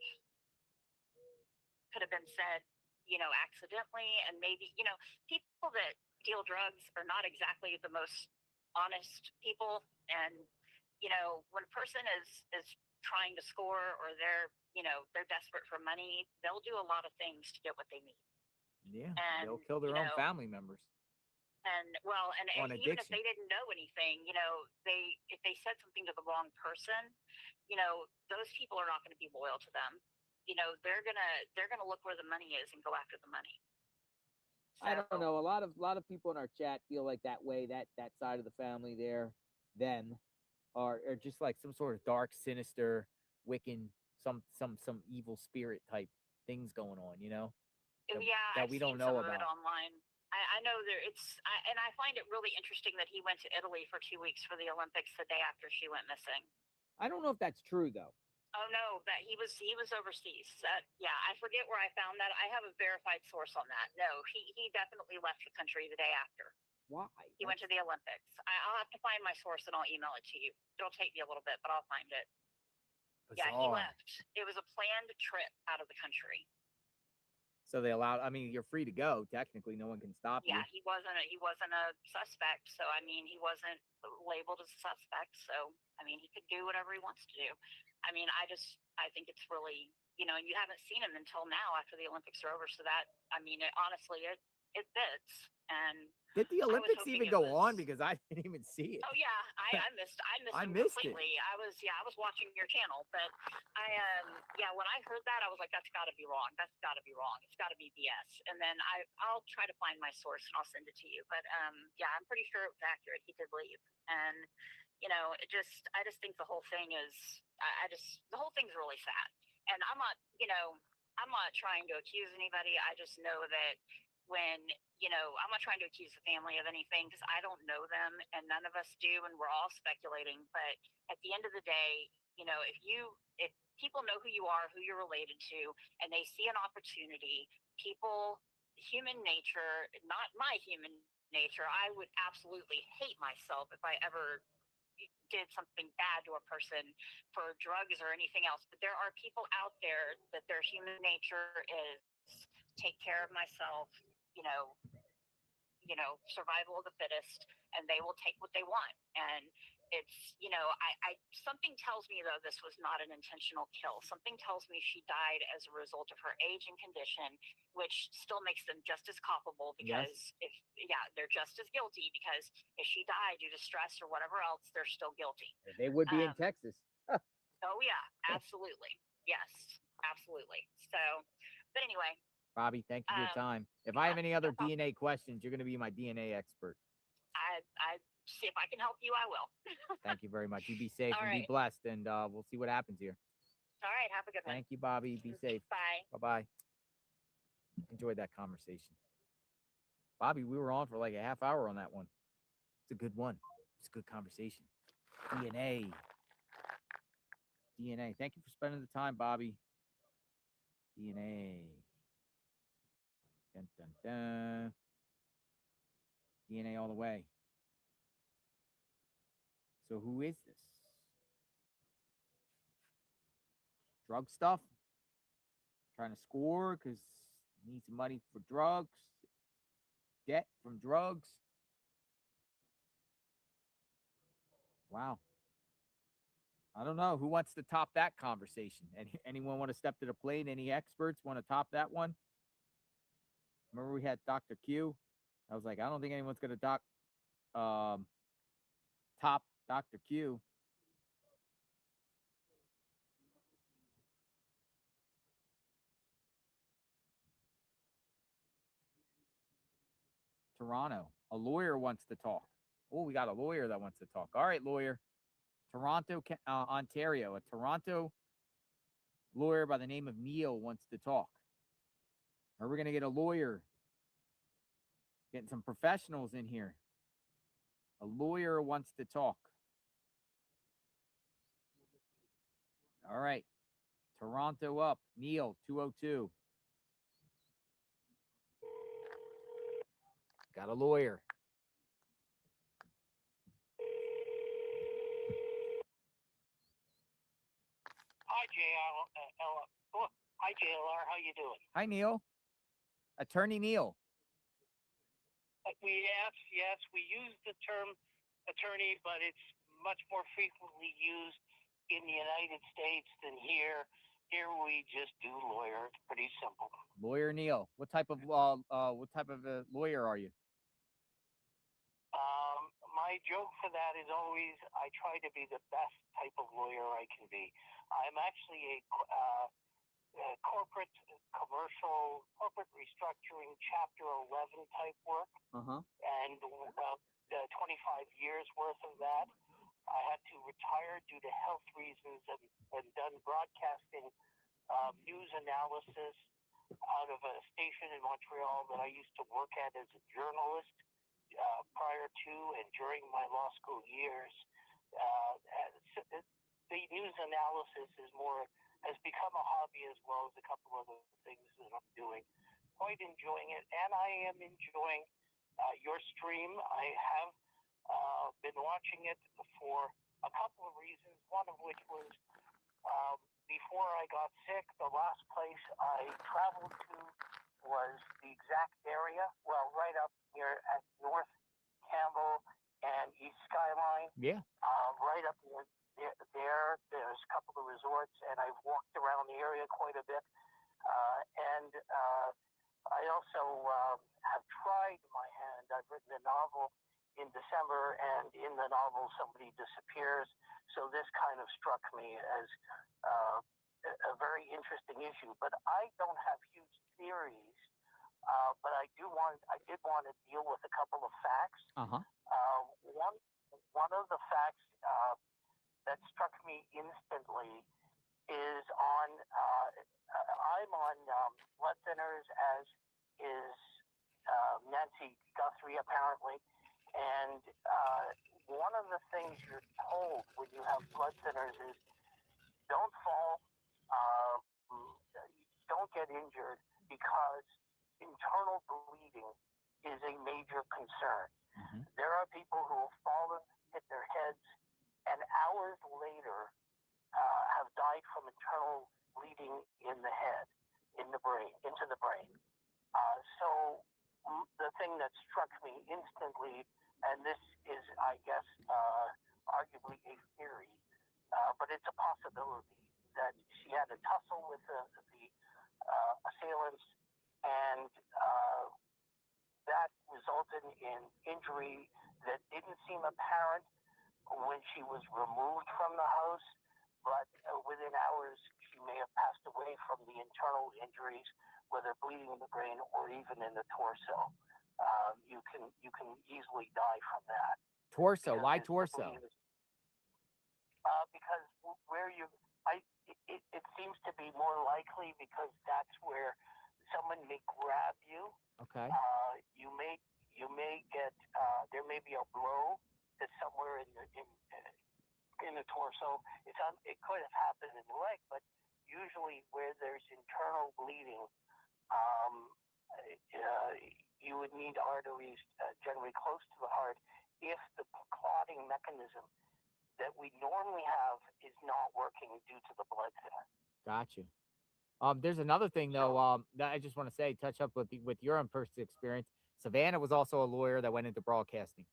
been said, accidentally, and maybe, people that deal drugs are not exactly the most honest people, and when a person is trying to score, or they're desperate for money, they'll do a lot of things to get what they need. Yeah, and they'll kill their own family members. And even if they didn't know anything, if they said something to the wrong person, those people are not going to be loyal to them. They're gonna look where the money is and go after the money. So, I don't know. A lot of people in our chat feel like that way. That side of the family there, them, are just like some sort of dark, sinister, Wiccan, some evil spirit type things going on. That we don't know about. It online. I know and I find it really interesting that he went to Italy for 2 weeks for the Olympics the day after she went missing. I don't know if that's true though. Oh no, that he was overseas. Yeah, I forget where I found that. I have a verified source on that. No, he definitely left the country the day after. Why? He went to the Olympics. I'll have to find my source and I'll email it to you. It'll take me a little bit, but I'll find it. Bizarre. Yeah, he left. It was a planned trip out of the country. So they allowed. I mean, you're free to go. Technically, no one can stop you. Yeah, he wasn't a suspect. So I mean, he wasn't labeled as a suspect. So I mean, he could do whatever he wants to do. I mean, I think it's really, and you haven't seen him until now after the Olympics are over. So that, I mean, honestly, it fits. And Did the I was Olympics hoping even it go was- on? Because I didn't even see it. Oh yeah, I missed I them missed it. completely. I was watching your channel, but when I heard that, I was like, that's got to be wrong. That's got to be wrong. It's got to be BS. And then I'll try to find my source and I'll send it to you. But I'm pretty sure it was accurate. He did leave, and I just think the whole thing is the whole thing's really sad. And I'm not trying to accuse anybody. I just know that when I'm not trying to accuse the family of anything because I don't know them and none of us do, and we're all speculating. But at the end of the day, if people know who you are, who you're related to, and they see an opportunity, human nature, not my human nature, I would absolutely hate myself if I ever did something bad to a person for drugs or anything else. But there are people out there that their human nature is take care of myself, survival of the fittest, and they will take what they want. And it's, something tells me though this was not an intentional kill. Something tells me she died as a result of her age and condition, which still makes them just as culpable because they're just as guilty because if she died due to stress or whatever else, they're still guilty. They would be in Texas. Oh yeah, absolutely. Yes, absolutely. So, but anyway, Bobby, thank you for your time. If I have any other DNA questions, you're going to be my DNA expert. I see if I can help you, I will. Thank you very much. You be safe All and be right. blessed, and we'll see what happens here. All right, have a good one. Thank you, Bobby. Be safe. Bye. Bye-bye. Enjoyed that conversation. Bobby, we were on for like a half hour on that one. It's a good one. It's a good conversation. DNA. Thank you for spending the time, Bobby. DNA. Dun, dun, dun. DNA all the way. So who is this? Drug stuff? Trying to score because needs money for drugs? Debt from drugs? Wow. I don't know. Who wants to top that conversation? Anyone want to step to the plate? Any experts want to top that one? Remember we had Dr. Q? I was like, I don't think anyone's going to top Dr. Q. Toronto. A lawyer wants to talk. Oh, we got a lawyer that wants to talk. All right, lawyer. Toronto, Ontario. A Toronto lawyer by the name of Neil wants to talk. Are we going to get a lawyer? Getting some professionals in here. A lawyer wants to talk. All right. Toronto up. Neil, 202. Got a lawyer. Hi, hi, JLR. How you doing? Hi, Neil. Attorney Neil. Yes, we use the term attorney, but it's much more frequently used in the United States than here. Here we just do lawyer. It's pretty simple. Lawyer Neil. What type of lawyer are you? My joke for that is always I try to be the best type of lawyer I can be. I'm actually a corporate restructuring Chapter 11 type work, and 25 years worth of that. I had to retire due to health reasons and done broadcasting news analysis out of a station in Montreal that I used to work at as a journalist prior to and during my law school years. The news analysis has become a hobby as well as a couple other things that I'm doing. Quite enjoying it, and I am enjoying your stream. I have been watching it for a couple of reasons, one of which was before I got sick, the last place I traveled to was the exact area, well, right up near at North Campbell and East Skyline. Yeah. Right up there's a couple of resorts, and I've walked around the area quite a bit. And I also have tried my hand. I've written a novel in December, and in the novel, somebody disappears. So this kind of struck me as a very interesting issue. But I don't have huge theories. But I did want to deal with a couple of facts. One of the facts that struck me instantly is I'm on blood thinners, as is Nancy Guthrie apparently, and one of the things you're told when you have blood thinners is don't fall, don't get injured, because internal bleeding is a major concern. There are people who have fallen, hit their heads, and hours later have died from internal bleeding in the head, in the brain, into the brain. So the thing that struck me instantly, and this is, I guess, arguably a theory, but it's a possibility, that she had a tussle with the assailants, and that resulted in injury that didn't seem apparent when she was removed from the house, but within hours she may have passed away from the internal injuries, whether bleeding in the brain or even in the torso. You can easily die from that. Torso? Why torso? Because it seems to be more likely, because that's where someone may grab you. Okay. You may get there may be a blow that's somewhere in the torso. It could have happened in the leg, but usually where there's internal bleeding, you would need arteries generally close to the heart if the clotting mechanism that we normally have is not working due to the blood thinner. Gotcha. There's another thing though. That I just want to say, touch up with your own personal experience. Savannah was also a lawyer that went into broadcasting,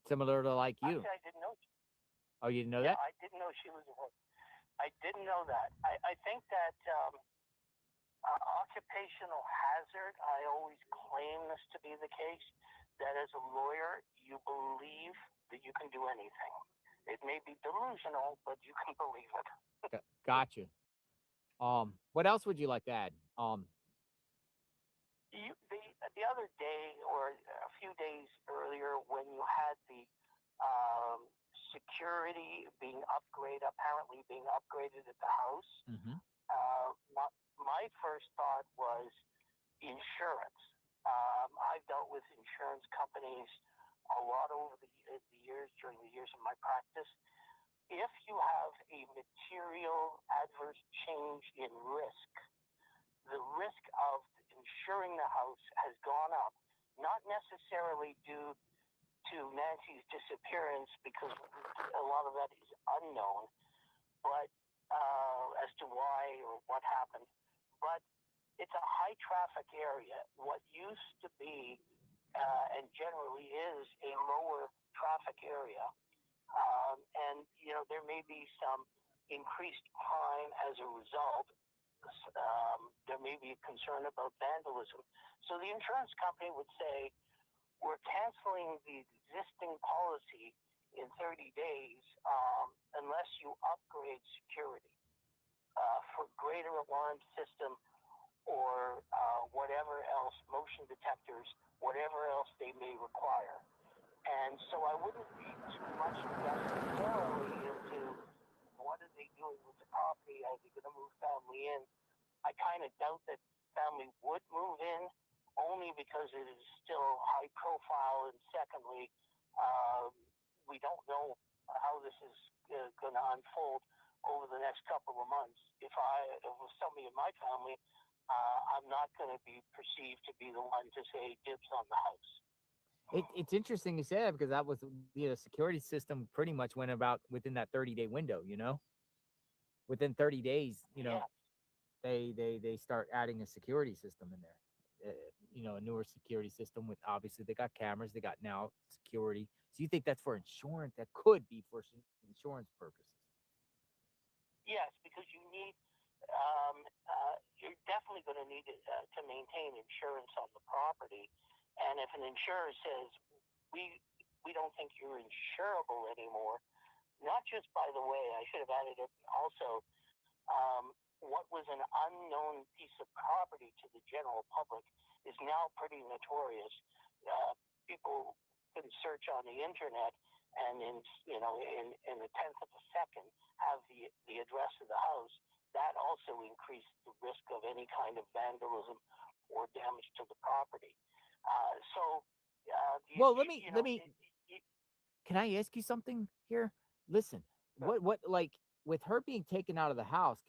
similar to like you. Actually, I didn't know. Oh, you didn't know Yeah, that? I didn't know she was a lawyer. I didn't know that. I think that occupational hazard, I always claim this to be the case, that as a lawyer, you believe that you can do anything. It may be delusional, but you can believe it. Gotcha. What else would you like to add? The other day, or a few days earlier, when you had the security apparently being upgraded at the house, my first thought was insurance. I've dealt with insurance companies a lot over the years, during the years of my practice. If you have a material adverse change in risk, the risk of insuring the house has gone up, not necessarily due to Nancy's disappearance, because a lot of that is unknown, but as to why or what happened. But it's a high traffic area. What used to be and generally is a lower traffic area. And, there may be some increased crime as a result. There may be a concern about vandalism. So the insurance company would say, we're canceling the existing policy in 30 days unless you upgrade security for greater alarm system or whatever else, motion detectors, whatever else they may require. And so I wouldn't read too much necessarily into what are they doing with the property. Are they going to move family in? I kind of doubt that family would move in, only because it is still high profile, and secondly, we don't know how this is going to unfold over the next couple of months. If it was somebody in my family, I'm not going to be perceived to be the one to say dibs on the house. It's interesting you say that, because that was the security system pretty much went about within that 30-day window. Within 30 days, they start adding a security system in there. A newer security system with, obviously they got cameras, they got now security. So you think that's for insurance? That could be for insurance purposes. Yes, because you need you're definitely going to need to maintain insurance on the property. And if an insurer says, we don't think you're insurable anymore, not just, by the way, I should have added it also, what was an unknown piece of property to the general public is now pretty notorious. People can search on the internet and in a tenth of a second have the address of the house. That also increased the risk of any kind of vandalism or damage to the property. Well, let me. Can I ask you something here? Listen, what like with her being taken out of the house,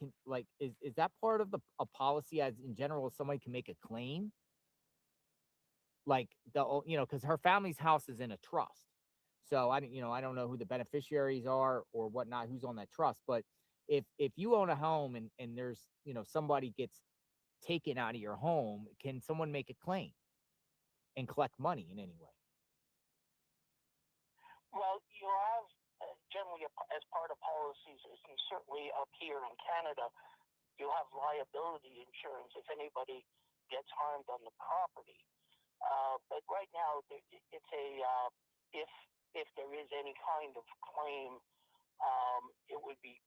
is that part of a policy as in general? If somebody can make a claim, like because her family's house is in a trust, so I don't know who the beneficiaries are or whatnot, who's on that trust, but if you own a home and there's somebody gets taken out of your home, can someone make a claim and collect money in any way? Well, you have generally as part of policies, and certainly up here in Canada, you have liability insurance if anybody gets harmed on the property. But right now, it's if there is any kind of claim, it would be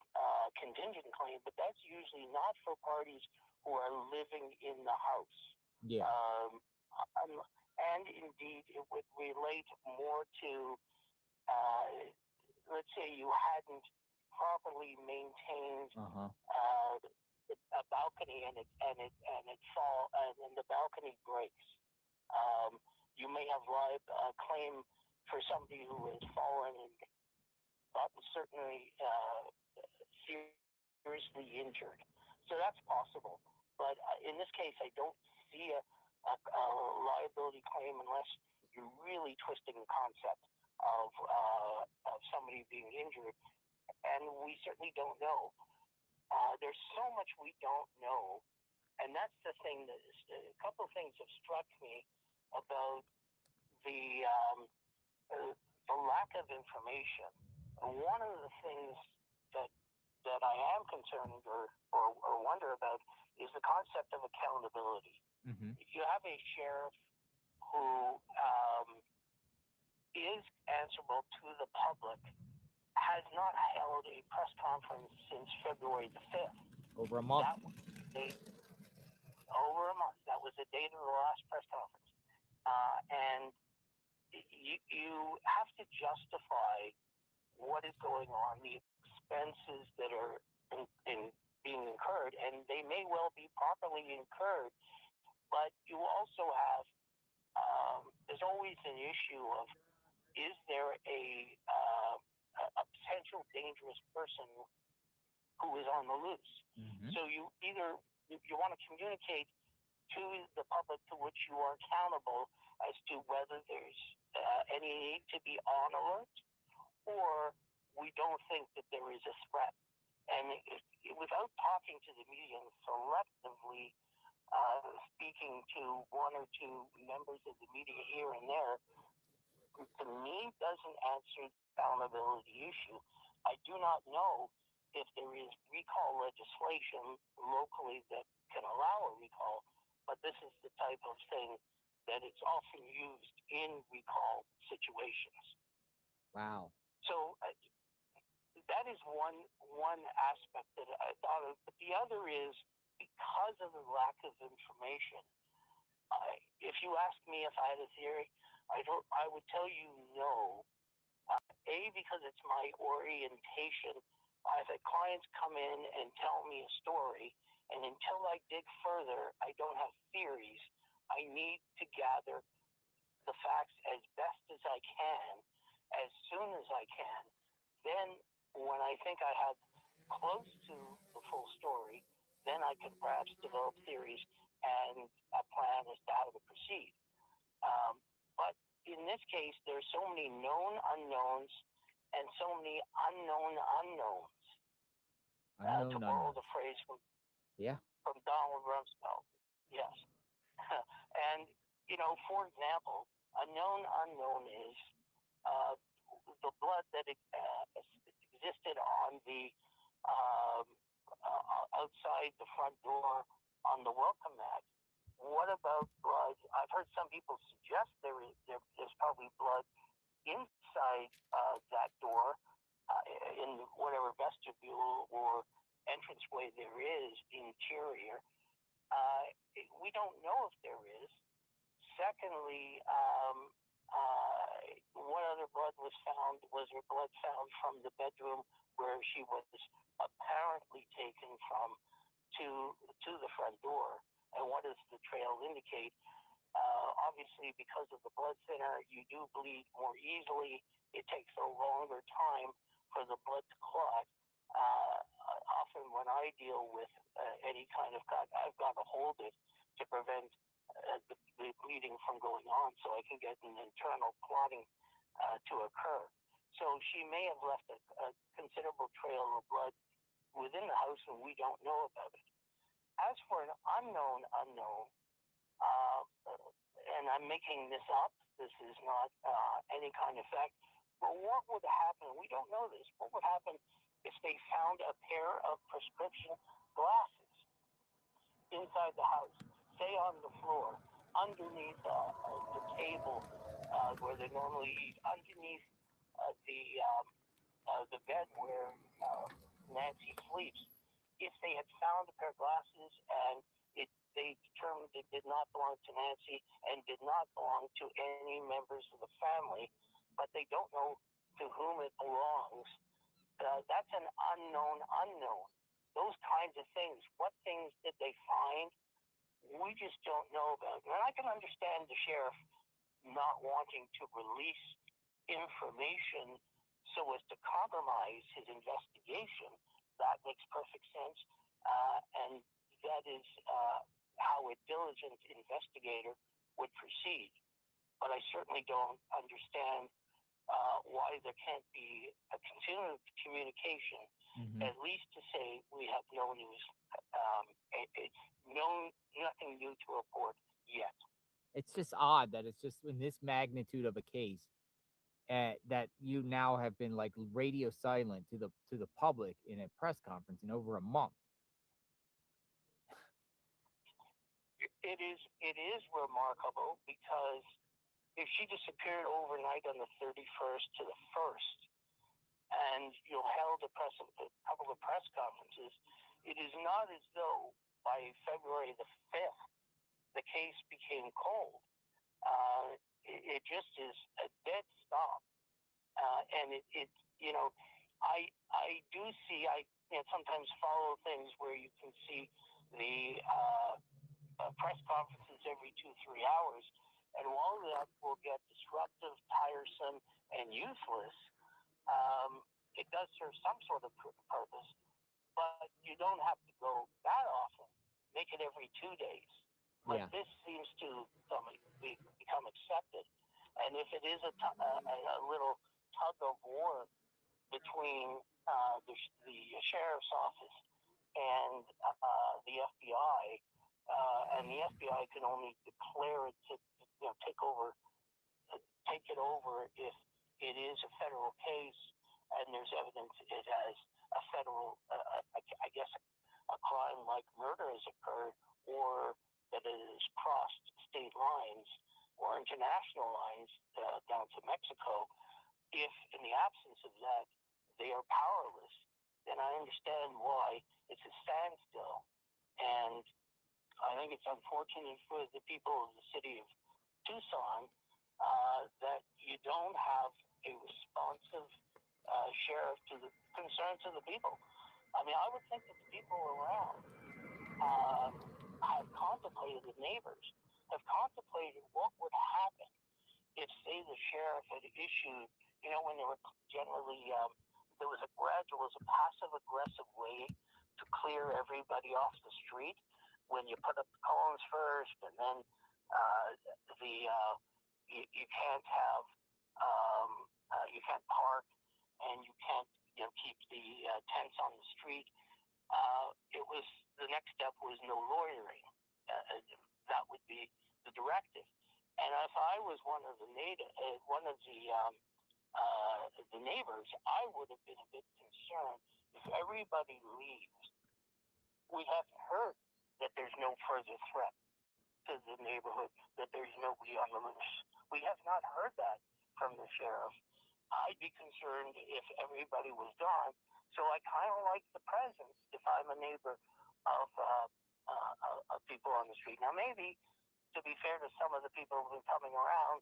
contingent claim, but that's usually not for parties who are living in the house. Yeah. And indeed, it would relate more to, let's say you hadn't properly maintained a balcony and the balcony breaks. You may have a claim for somebody who has fallen and gotten certainly seriously injured. So that's possible. But in this case, I don't see a liability claim unless you're really twisting the concept of somebody being injured. And we certainly don't know. There's so much we don't know. And that's the thing a couple of things have struck me about the lack of information. And one of the things that I am concerned or wonder about is the concept of accountability. Mm-hmm. You have a sheriff who is answerable to the public, has not held a press conference since February the 5th. Over a month. Over a month. That was the date of the last press conference. And you have to justify what is going on, the expenses that are being incurred, and they may well be properly incurred, but you also have, there's always an issue of, is there a potential dangerous person who is on the loose? Mm-hmm. So you want to communicate to the public to which you are accountable as to whether there's any need to be on alert, or we don't think that there is a threat. And without talking to the media and selectively speaking to one or two members of the media here and there, to me, doesn't answer the accountability issue. I do not know if there is recall legislation locally that can allow a recall, but this is the type of thing that it's often used in recall situations. Wow. So that is one aspect that I thought of. But the other is, because of the lack of information, if you ask me if I had a theory, I would tell you no. Because it's my orientation. I've had clients come in and tell me a story, and until I dig further, I don't have theories. I need to gather the facts as best as I can, as soon as I can. Then, when I think I have close to the full story, then I can perhaps develop theories and a plan as to how to proceed. But in this case, there's so many known unknowns and so many unknown unknowns. To borrow the phrase from Donald Rumsfeld. Yes. And, for example, a known unknown is the blood that existed on the outside the front door on the welcome mat. What about blood? I've heard some people suggest there's probably blood inside that door, in whatever vestibule or entranceway there is, interior. We don't know if there is. Secondly, what other blood was found? Was there blood found from the bedroom where she was apparently taken from to the front door? And what does the trail indicate? Obviously, because of the blood thinner, you do bleed more easily. It takes a longer time for the blood to clot. Often when I deal with any kind of cut, I've got to hold it to prevent the bleeding from going on, so I can get an internal clotting to occur. So she may have left a considerable trail of blood within the house, and we don't know about it. As for an unknown, and I'm making this up, this is not any kind of fact, but what would happen, we don't know this, what would happen if they found a pair of prescription glasses inside the house, say on the floor, underneath the table where they normally eat, underneath the bed where Nancy sleeps. If they had found a pair of glasses and they determined it did not belong to Nancy and did not belong to any members of the family, but they don't know to whom it belongs, that's an unknown. Those kinds of things. What things did they find? We just don't know about. And I can understand the sheriff not wanting to release information so as to compromise his investigation. That makes perfect sense. And that is how a diligent investigator would proceed. But I certainly don't understand why there can't be a continued communication, at least to say we have no news, nothing new to report yet. It's just odd that it's just in this magnitude of a case that you now have been like radio silent to the public in a press conference in over a month. It is remarkable because if she disappeared overnight on the 31st to the 1st, and you held a couple of press conferences, it is not as though by February the 5th the case became cold. It just is a dead stop, and I do see sometimes follow things where you can see the press conferences every 2-3 hours. And while that will get disruptive, tiresome, and useless, it does serve some sort of purpose. But you don't have to go that often. Make it every 2 days. But this seems to become accepted. And if it is a little tug of war between the sheriff's office and the FBI, and the FBI can only declare it to take it over if it is a federal case and there's evidence it has a federal, I guess, a crime like murder has occurred, or that it has crossed state lines or international lines down to Mexico. If in the absence of that they are powerless, then I understand why it's a standstill. And I think it's unfortunate for the people of the city of Tucson that you don't have a responsive sheriff to the concerns of the people. I mean, I would think that the people around have contemplated, the neighbors have contemplated what would happen if, say, the sheriff had issued, when there were generally, there was a passive-aggressive way to clear everybody off the street. When you put up the cones first, and then you can't have you can't park, and you can't keep the tents on the street. It was the next step was no loitering. That would be the directive. And if I was one of the neighbors, I would have been a bit concerned if everybody leaves. We haven't heard that there's no further threat to the neighborhood, that there's nobody on the loose. We have not heard that from the sheriff. I'd be concerned if everybody was gone. So I kind of like the presence if I'm a neighbor of people on the street. Now, maybe, to be fair to some of the people who've been coming around,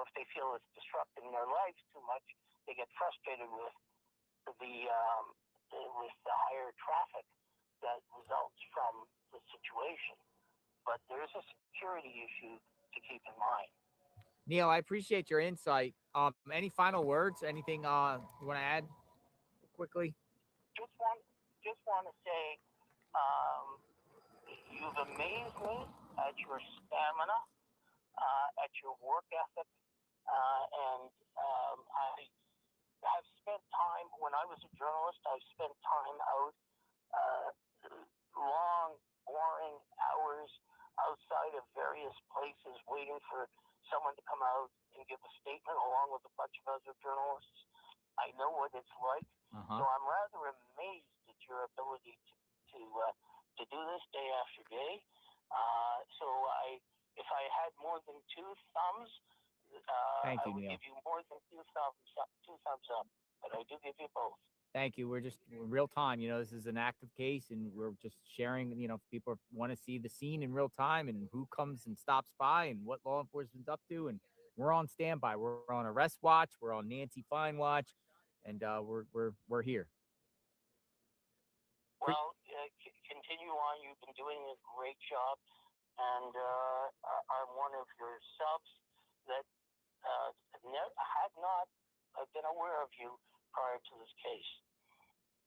if they feel it's disrupting their lives too much, they get frustrated with the higher traffic that results from the situation. But there's a security issue to keep in mind. Neil, I appreciate your insight. Any final words? Anything you want to add quickly? Just want to say, you've amazed me at your stamina, at your work ethic, and I have spent time, when I was a journalist, I've spent time out, long, boring hours outside of various places waiting for someone to come out and give a statement along with a bunch of other journalists. I know what it's like. So I'm rather amazed at your ability to do this day after day. So if I had more than 2 thumbs, Thank I you, would Neil. give you more than 2 thumbs up, but I do give you both. Thank you. We're just in real time. This is an active case, and we're just sharing. People want to see the scene in real time and who comes and stops by and what law enforcement's up to. And we're on standby. We're on arrest watch. We're on Nancy Fine watch, and we're here. Well, continue on. You've been doing a great job, and I'm one of your subs that had not been aware of you prior to this case.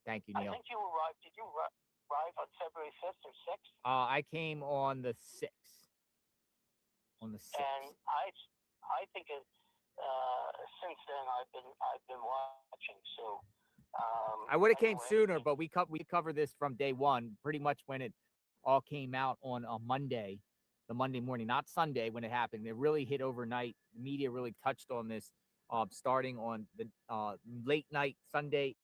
Thank you, Neil. I think you arrived. Did you arrive on February 5th or 6th? I came on the 6th. On the 6th. And I think since then I've been watching. So I would have came sooner, but we covered this from day one, pretty much when it all came out on a Monday, the Monday morning, not Sunday when it happened. It really hit overnight. The media really touched on this, starting on the late night Sunday.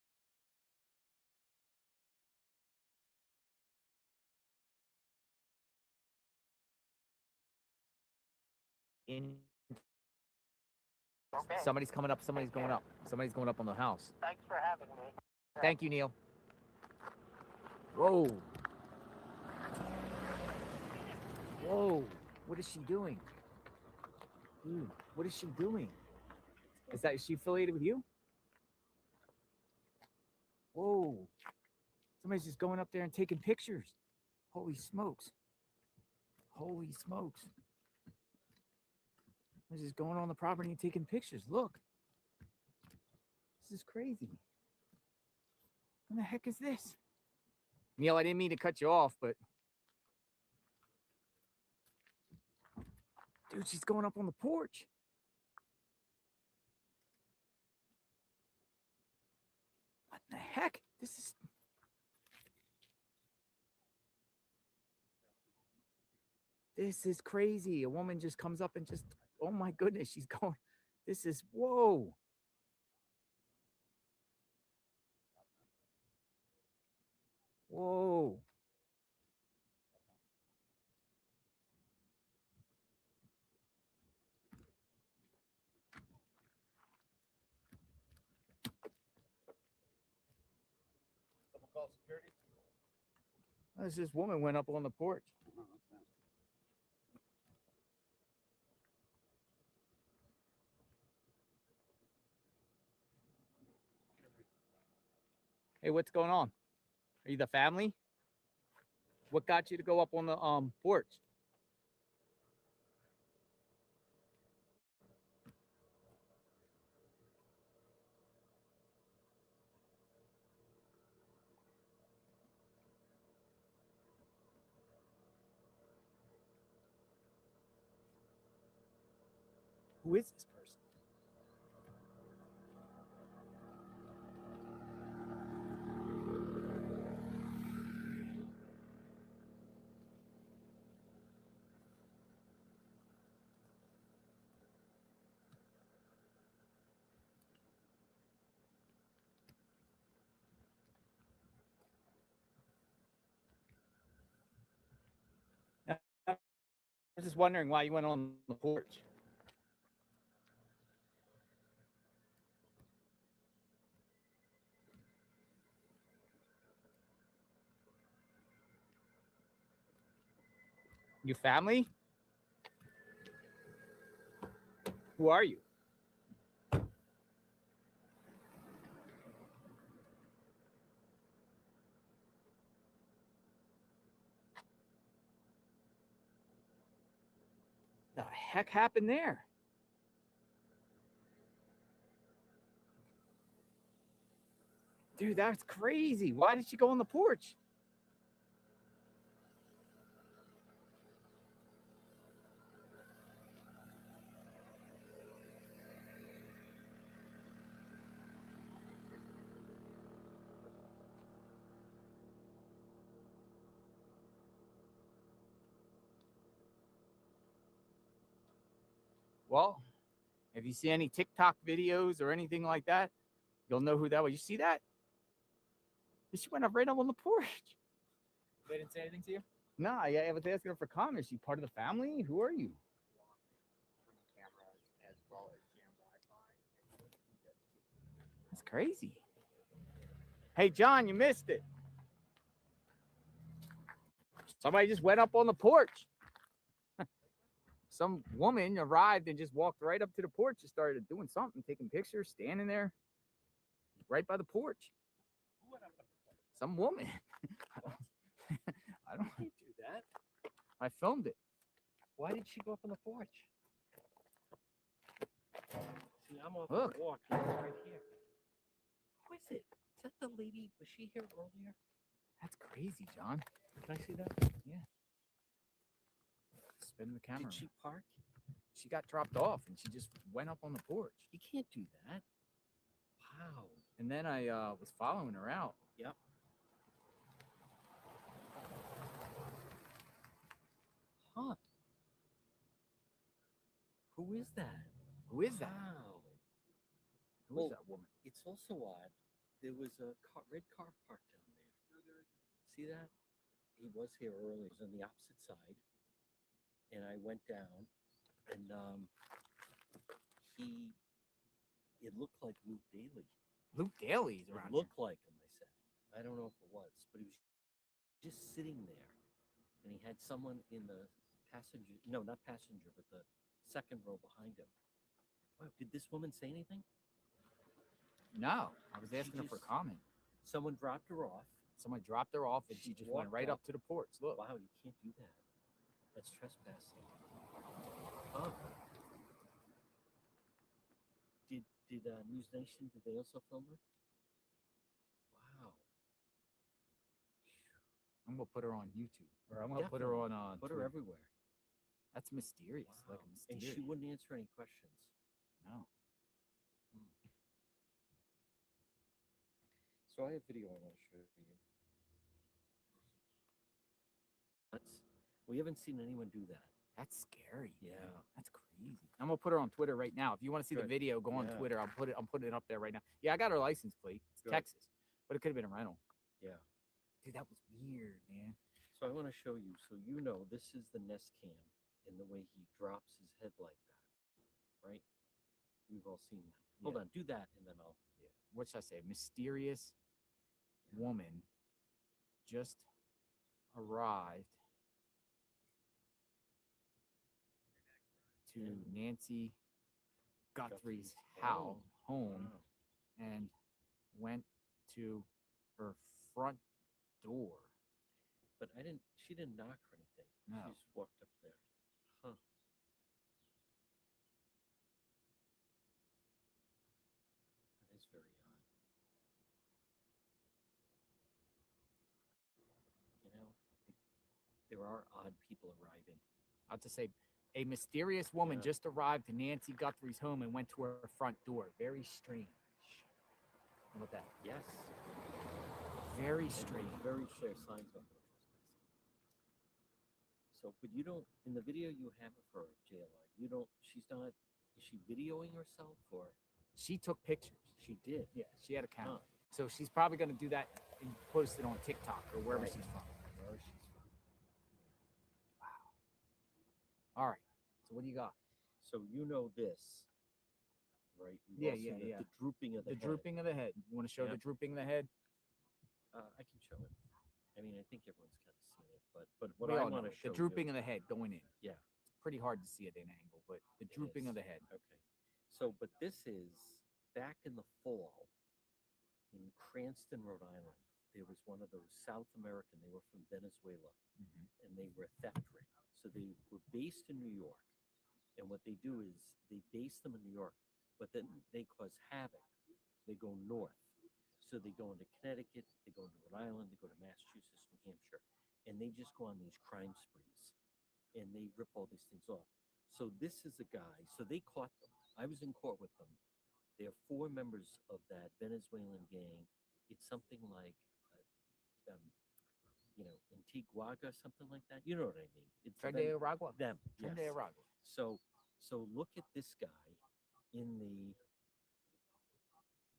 Somebody's coming up. Somebody's going up. Somebody's going up on the house. Thanks for having me. Thank you, Neil. Whoa. Whoa. What is she doing? Dude, what is she doing? Is she affiliated with you? Whoa. Somebody's just going up there and taking pictures. Holy smokes. Holy smokes. Somebody's just going on the property and taking pictures. Look. This is crazy. What the heck is this? Neil, I didn't mean to cut you off, but dude, she's going up on the porch. What the heck? This is crazy. A woman just comes up and just, oh my goodness, she's going. This is, whoa. Whoa. Someone call security? This woman went up on the porch. Hey, what's going on? Are you the family? What got you to go up on the porch? Who is this person? was just wondering why you went on the porch. You family? Who are you? The heck happened there? Dude, that's crazy. Why did she go on the porch? Well, if you see any TikTok videos or anything like that, you'll know who that was. You see that? She went up right up on the porch. They didn't say anything to you? Nah, yeah, I was asking her for comments. You part of the family? Who are you? That's crazy. Hey, John, you missed it. Somebody just went up on the porch. Some woman arrived and just walked right up to the porch and started doing something, taking pictures, standing there right by the porch. Some woman. I don't You can't do that. I filmed it. Why did she go up on the porch? See, I'm off Look. the walk. She's right here. Who is it? Is that the lady? Was she here earlier? That's crazy, John. Can I see that? Yeah. Spin the camera. Did she park? She got dropped off and she just went up on the porch. You can't do that. Wow. And then I was following her out. Yep. Huh. Who is that? Who is that? Wow. Who is that woman? It's also odd. There was a red car parked down there. See that? He was here early. He was on the opposite side. And I went down and it looked like Luke Daly. Luke Daly's It around looked like him, I said. I don't know if it was, but he was just sitting there. And he had someone in the passenger, no, not passenger, but the second row behind him. Wow, did this woman say anything? No, I was asking her for a comment. Someone dropped her off. Someone dropped her off and she just went walked right up to the porch. Look. Wow, you can't do that. That's trespassing. Oh. Did News Nation, did they also film her? Wow. I'm gonna put her on YouTube, or I'm gonna put her on. Put her everywhere. That's mysterious. Wow. Like And mysterious. she wouldn't answer any questions. No. So I have video I want to show you. We haven't seen anyone do that. That's scary. Yeah. Man. That's crazy. I'm gonna put her on Twitter right now. If you want to see the Good. video, go on Yeah. Twitter. I'm putting it up there right now. Yeah, I got her license plate. It's Good. Texas, but it could have been a rental. Yeah. Dude, that was weird, man. So I want to show you. So you know this is the Nest Cam in the way he drops his head like that, right? We've all seen that. Hold Yeah. on, do that, and then I'll. Yeah. What should I say? Mysterious woman just arrived to Nancy Guthrie's home Wow. and went to her front door. But she didn't knock or anything. No. She just walked up there. Huh. That is very odd. You know, there are odd people arriving. I'll just say a mysterious woman Yeah. just arrived to Nancy Guthrie's home and went to her front door. Very strange. How about that? Yes. Very And strange. very clear signs of her. So, but you don't, in the video you have of her, JLR, you don't, she's not, is she videoing herself or? She took pictures. She did. Yeah, she had a camera. Huh. So she's probably going to do that and post it on TikTok or wherever Right. she's from. Where she's from. So what do you got? So you know this, right? We've Yeah, all seen yeah. The drooping of the head. drooping of the head. You want to show Yep. the drooping of the head? I can show it. I mean, I think everyone's kind of seen it, but what We I all want know to it. show The drooping you, of the head going in. yeah, It's pretty hard to see at an angle, but the it drooping is. of the head. Okay. So, but this is back in the fall in Cranston, Rhode Island. There was one of those South American. They were from Venezuela, and they were a theft ring. So they were based in New York, and what they do is they base them in New York, but then they cause havoc. They go north. So they go into Connecticut, they go into Rhode Island, they go to Massachusetts, New Hampshire, and they just go on these crime sprees, and they rip all these things off. So this is a guy. So they caught them. I was in court with them. They're 4 members of that Venezuelan gang. It's something like, Antigua, something like that. You know what I mean? It's Aragua. them. Yes. Aragua. So look at this guy in the.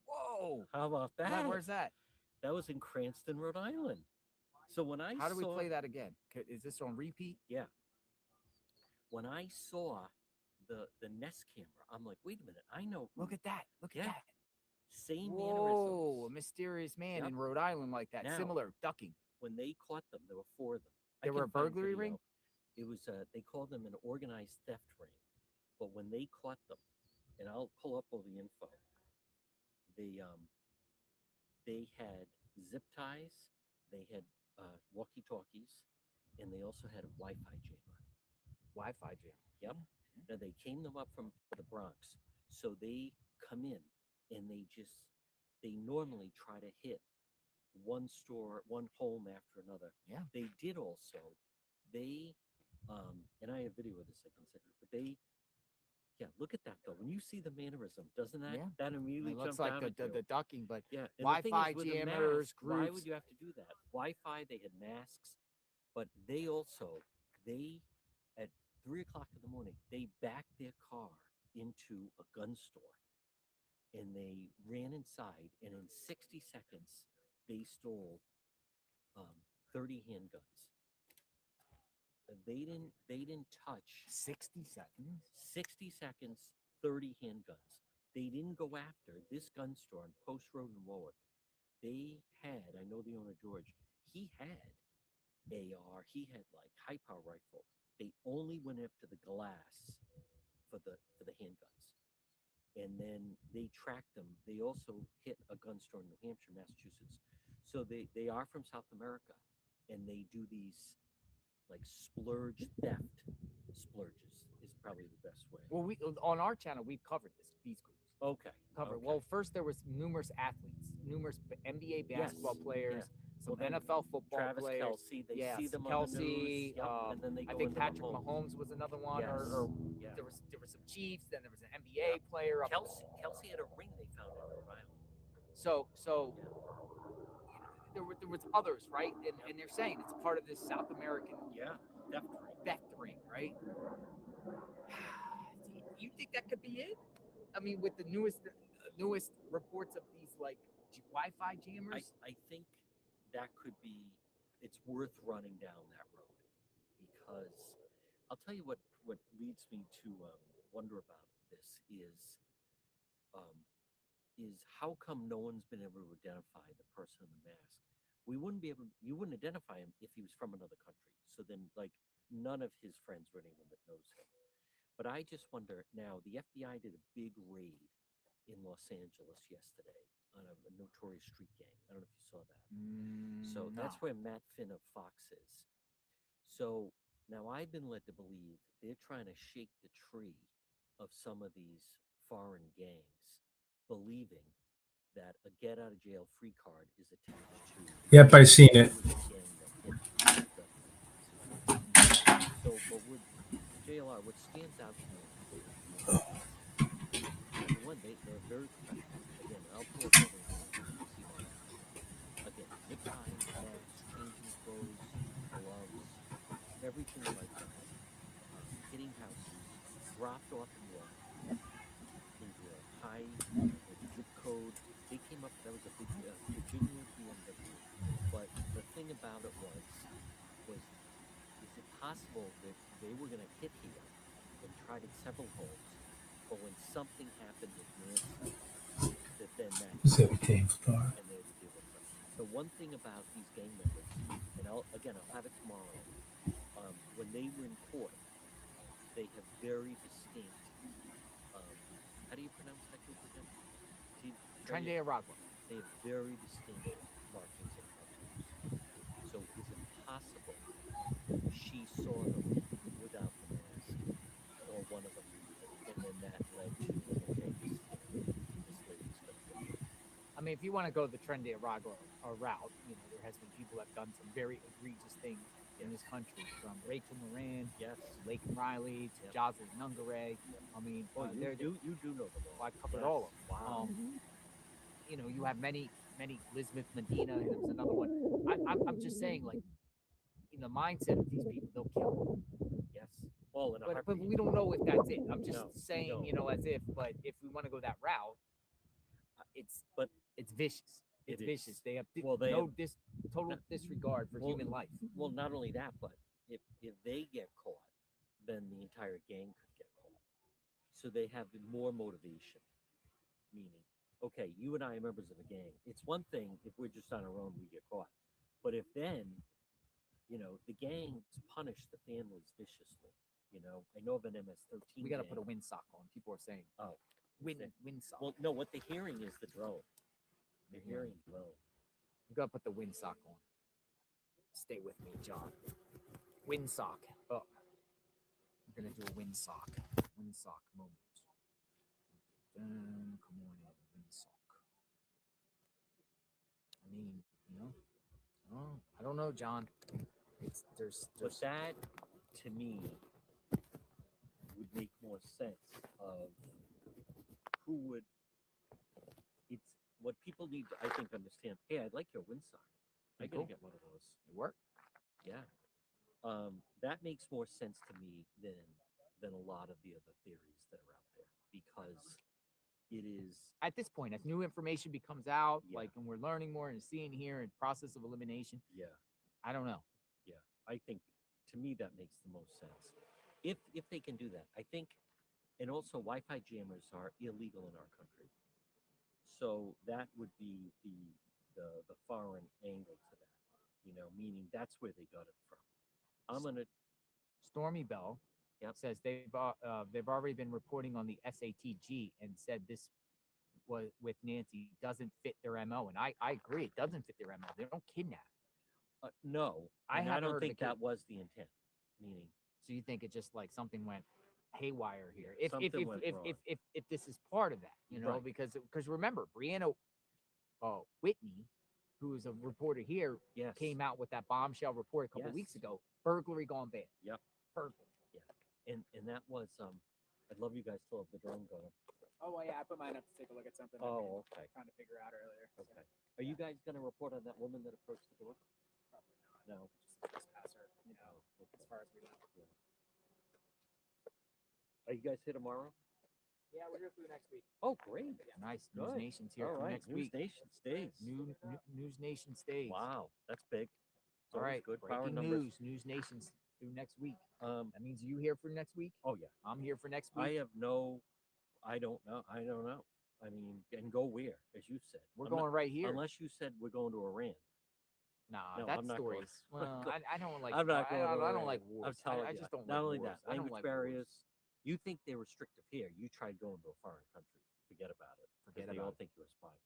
Whoa! How about that? Where's that? That was in Cranston, Rhode Island. So when I How do we saw, play that again? Is this on repeat? Yeah. When I saw the Nest camera, I'm like, wait a minute, I know. Look at that. Look at that. Same Whoa, mannerisms. a mysterious man Yep. in Rhode Island like that. Now, Similar, ducking. When they caught them, there were 4 of them. They were a burglary ring? It was they called them an organized theft ring. But when they caught them, and I'll pull up all the info, they had zip ties, they had walkie-talkies, and they also had a Wi-Fi jammer. Wi-Fi jammer. Yep. Now they came them up from the Bronx, so they come in and they normally try to hit one store, one home after another. Yeah. They did also. They and I have video of this I can send you, but look at that though. When you see the mannerism, doesn't that that immediately It looks jump like out at you? the ducking, but Yeah, and the thing is, Wi-Fi with a jammers, mask, why groups. would you have to do that? Wi-Fi, they had masks, but they at 3 o'clock in the morning, they backed their car into a gun store, and they ran inside, and in 60 seconds, they stole 30 handguns. They didn't touch 60 seconds. 60 seconds, 30 handguns. They didn't go after this gun store on Post Road in Warwick. They had, I know the owner George, he had AR, he had like high power rifle. They only went after the glass for the handguns. And then they tracked them. They also hit a gun store in New Hampshire, Massachusetts. So they are from South America, and they do these like splurge theft. Splurges is probably the best way. Well, we on our channel we've covered these groups. Okay. Covered. Okay. Well, first there was numerous athletes, numerous NBA basketball players, some Well, then NFL football Travis players. Kelce, they see them on the Kelsey. news. Yep, and then they I go think into Patrick the home. Mahomes was another one, Yes. or Yeah. there was some Chiefs. Then there was an NBA player. Kelsey had a ring they found in Rhode Island. So there was others, right? And they're saying it's part of this South American theft ring, right? Do you think that could be it? I mean, with the newest reports of these like Wi-Fi jammers. I think that could be. It's worth running down that road, because I'll tell you what leads me to wonder about this is how come no one's been able to identify the person in the mask? You wouldn't identify him if he was from another country. So then, like, none of his friends or anyone that knows him. But I just wonder now, the FBI did a big raid in Los Angeles yesterday on a notorious street gang. I don't know if you saw that. So that's where Matt Finn of Fox is. So now I've been led to believe they're trying to shake the tree of some of these foreign gangs, believing that a get out of jail free card is attached to. Yep, I've seen it. So, but with JLR, what stands out to me, one, they're very professional. Again, I'll pull up everything. Again, zip ties, masks, changing clothes, gloves, everything like that. Hitting houses, dropped off in work into a high zip code. They came up, that was a big Virginia BMW. But the thing about it was, is it possible that they were going to hit here and tried it several holes. But when something happened with Nancy, that then that So it came apart. and they had to deal with her. The one thing about these gang members, and I'll have it tomorrow. When they were in court, they have very distinct. How do you pronounce that group again? Trende Aragua. They have very distinct markings and tattoos. So is it possible she saw them without the mask, or one of them, and then that led to, okay, this lady's gonna get hurt? I mean, if you want to go the Trende Aragua route, you know, there has been people that have done some very egregious things in this country, from Rachel Moran, yes, to Laken Riley, to Jocelyn Nungare. I mean, you do know them all. I covered Yes. all of them. Wow. You know, you have many Elizabeth Medina, and there was another one. I'm just saying, like, in the mindset of these people, they'll kill them. Yes. All in a But heartbeat. we don't know if that's it. I'm just No, saying, no. you know, as if. But if we want to go that route, it's vicious. It's It is. vicious. They have total disregard for human life. Well, not only that, but if they get caught, then the entire gang could get caught. So they have more motivation. Meaning, okay, you and I are members of a gang. It's one thing if we're just on our own, we get caught. But if then, you know, the gangs punish the families viciously. You know, I know of an MS-13. We got to gang. put a windsock on. People are saying, Oh, windsock. Well, no, what they're hearing is the drone. They're Yeah. hearing the drone. We got to put the windsock on. Stay with me, John. Windsock. Oh, we're gonna do a windsock. Windsock moment. Come on in, windsock. I mean, you know, I don't know, John. But that, to me, would make more sense of who would. It's what people need to, I think, understand. Hey, I'd like your windsock. I gotta get one of those. It work? Yeah. That makes more sense to me than a lot of the other theories that are out there, because it is at this point, as new information becomes out, Yeah. like, and we're learning more and seeing here and process of elimination. Yeah. I don't know. Yeah, I think, to me, that makes the most sense. If they can do that, I think, and also Wi-Fi jammers are illegal in our country, so that would be the foreign angle to that. You know, meaning that's where they got it from. I'm gonna. Stormy Bell says they've already been reporting on the SATG and said this was with Nancy doesn't fit their MO, and I agree, it doesn't fit their MO. They don't kidnap. No, I don't think that was the intent. Meaning, so you think it just like something went haywire here? If Something went wrong. if this is part of that, you know, Right. because remember, Brianna Whitney, who is a reporter here, came out with that bombshell report a couple weeks ago. Burglary gone bad. Yep. Burglary. Yeah. And that was I'd love you guys to have the drone going. Oh, well, yeah, I put mine up to take a look at something. Oh, okay. Trying to figure out earlier. Okay. Are you guys gonna report on that woman that approached the door? Probably not. No. Just pass her, you know, as far as we know. Are you guys here tomorrow? Yeah, we're here through next week. Oh, great. Nice. Good. News Nation's here All for right. next News week. Nation stays. News Nation stays. Wow, that's big. It's All always right. Good. Power Breaking numbers. news. News Nation's through next week. That means you here for next week? Oh yeah. I'm here for next week. I don't know. I mean, and go where, as you said. We're going right here. Unless you said we're going to Iran. Nah, No, that I'm not story going. is. Well, I don't like. I'm not going. I to don't Iran. like wars. I'm telling I you. just don't Not like only wars. that, I don't language like barriers. wars. You think they're restrictive here? You tried going to a foreign country. Forget about it. Forget They about all it. think you're a spy.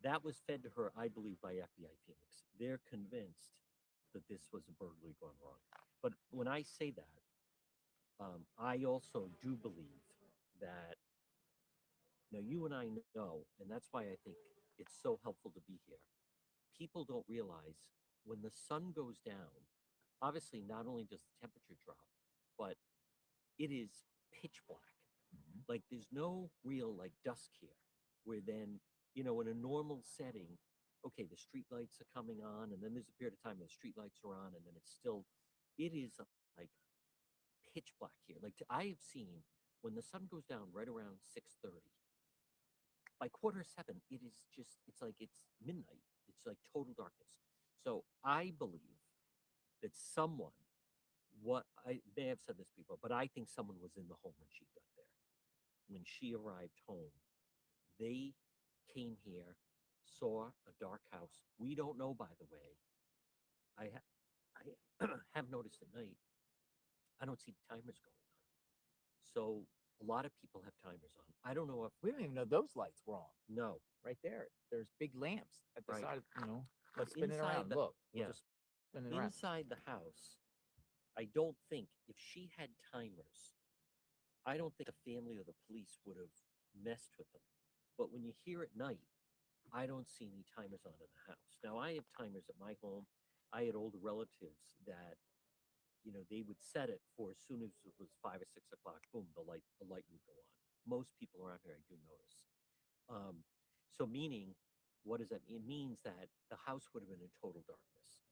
That was fed to her, I believe, by FBI Phoenix. They're convinced that this was a burglary gone wrong. But when I say that, I also do believe that. Now, you and I know, and that's why I think it's so helpful to be here. People don't realize when the sun goes down, obviously, not only does the temperature drop, but it is pitch black. Like, there's no real, like, dusk here, where then, you know, in a normal setting, okay, the street lights are coming on, and then there's a period of time when the street lights are on, and then it's still, it is like pitch black here. Like, I have seen when the sun goes down right around 6:30, by 6:45, it is just, it's like it's midnight. It's like total darkness. So I believe that someone what I may have said this before, but I think someone was in the home when she got there. When she arrived home, they came here, saw a dark house. We don't know, by the way. I have noticed at night, I don't see timers going on. So a lot of people have timers on. I don't know if We don't even know those lights were on. no. Right there. There's big lamps at the Right. side. But Let's spin it inside around. the- Look. yeah. We'll just spin it around. Inside the house, I don't think if she had timers, I don't think the family or the police would have messed with them. But when you hear at night, I don't see any timers on in the house. Now I have timers at my home. I had older relatives that, they would set it for as soon as it was 5 or 6 o'clock. Boom, the light would go on. Most people around here, I do notice. So meaning, what does that mean? It means that the house would have been in total darkness.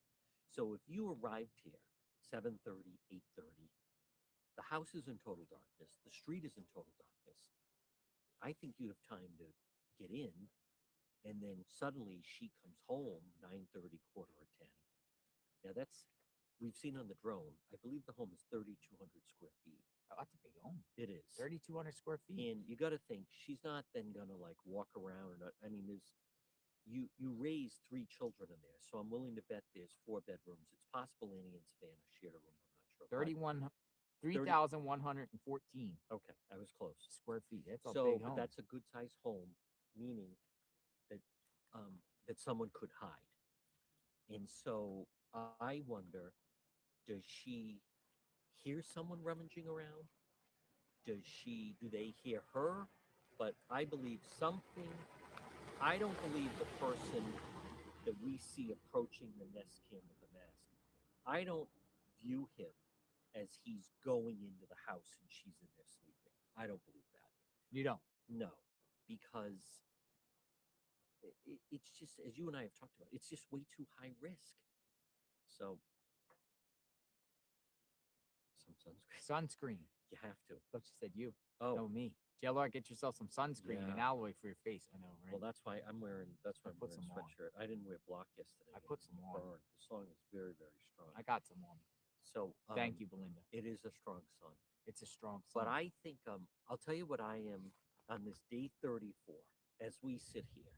So if you arrived here 7:30, 8:30, the house is in total darkness, the street is in total darkness. I think you'd have time to get in, and then suddenly she comes home 9:30, quarter of 10. Now we've seen on the drone. I believe the home is 3,200 square feet. Oh, that's a big home. It is 3,200 square feet. and you got to think she's not then gonna like walk around or not. I mean, you raise 3 children in there, so I'm willing to bet there's 4 bedrooms. It's possible Annie and Savannah shared a room. I'm not sure. 3,114 Okay, I was close. square feet. That's a So big but home. that's a good sized home, meaning that that someone could hide. And so I wonder, does she hear someone rummaging around? Do they hear her? But I believe something. I don't believe the person that we see approaching the nest cam with the mask. I don't view him as he's going into the house and she's in there sleeping. I don't believe that. You don't. No, because it's just, as you and I have talked about, it's just way too high risk. So, some sunscreen. Sunscreen. You have to. I thought you said you. Oh. No, me. JLR, get yourself some sunscreen and Yeah. alloy for your face. I know, right? Well, that's why I'm wearing. That's why I I'm put wearing a some on. sweatshirt. I didn't wear block yesterday. I put some on. Burn. The song is very, very strong. I got some on. So Thank you, Belinda. It is a strong song. It's a strong But song. I think I'll tell you what I am on this day 34 as we sit here,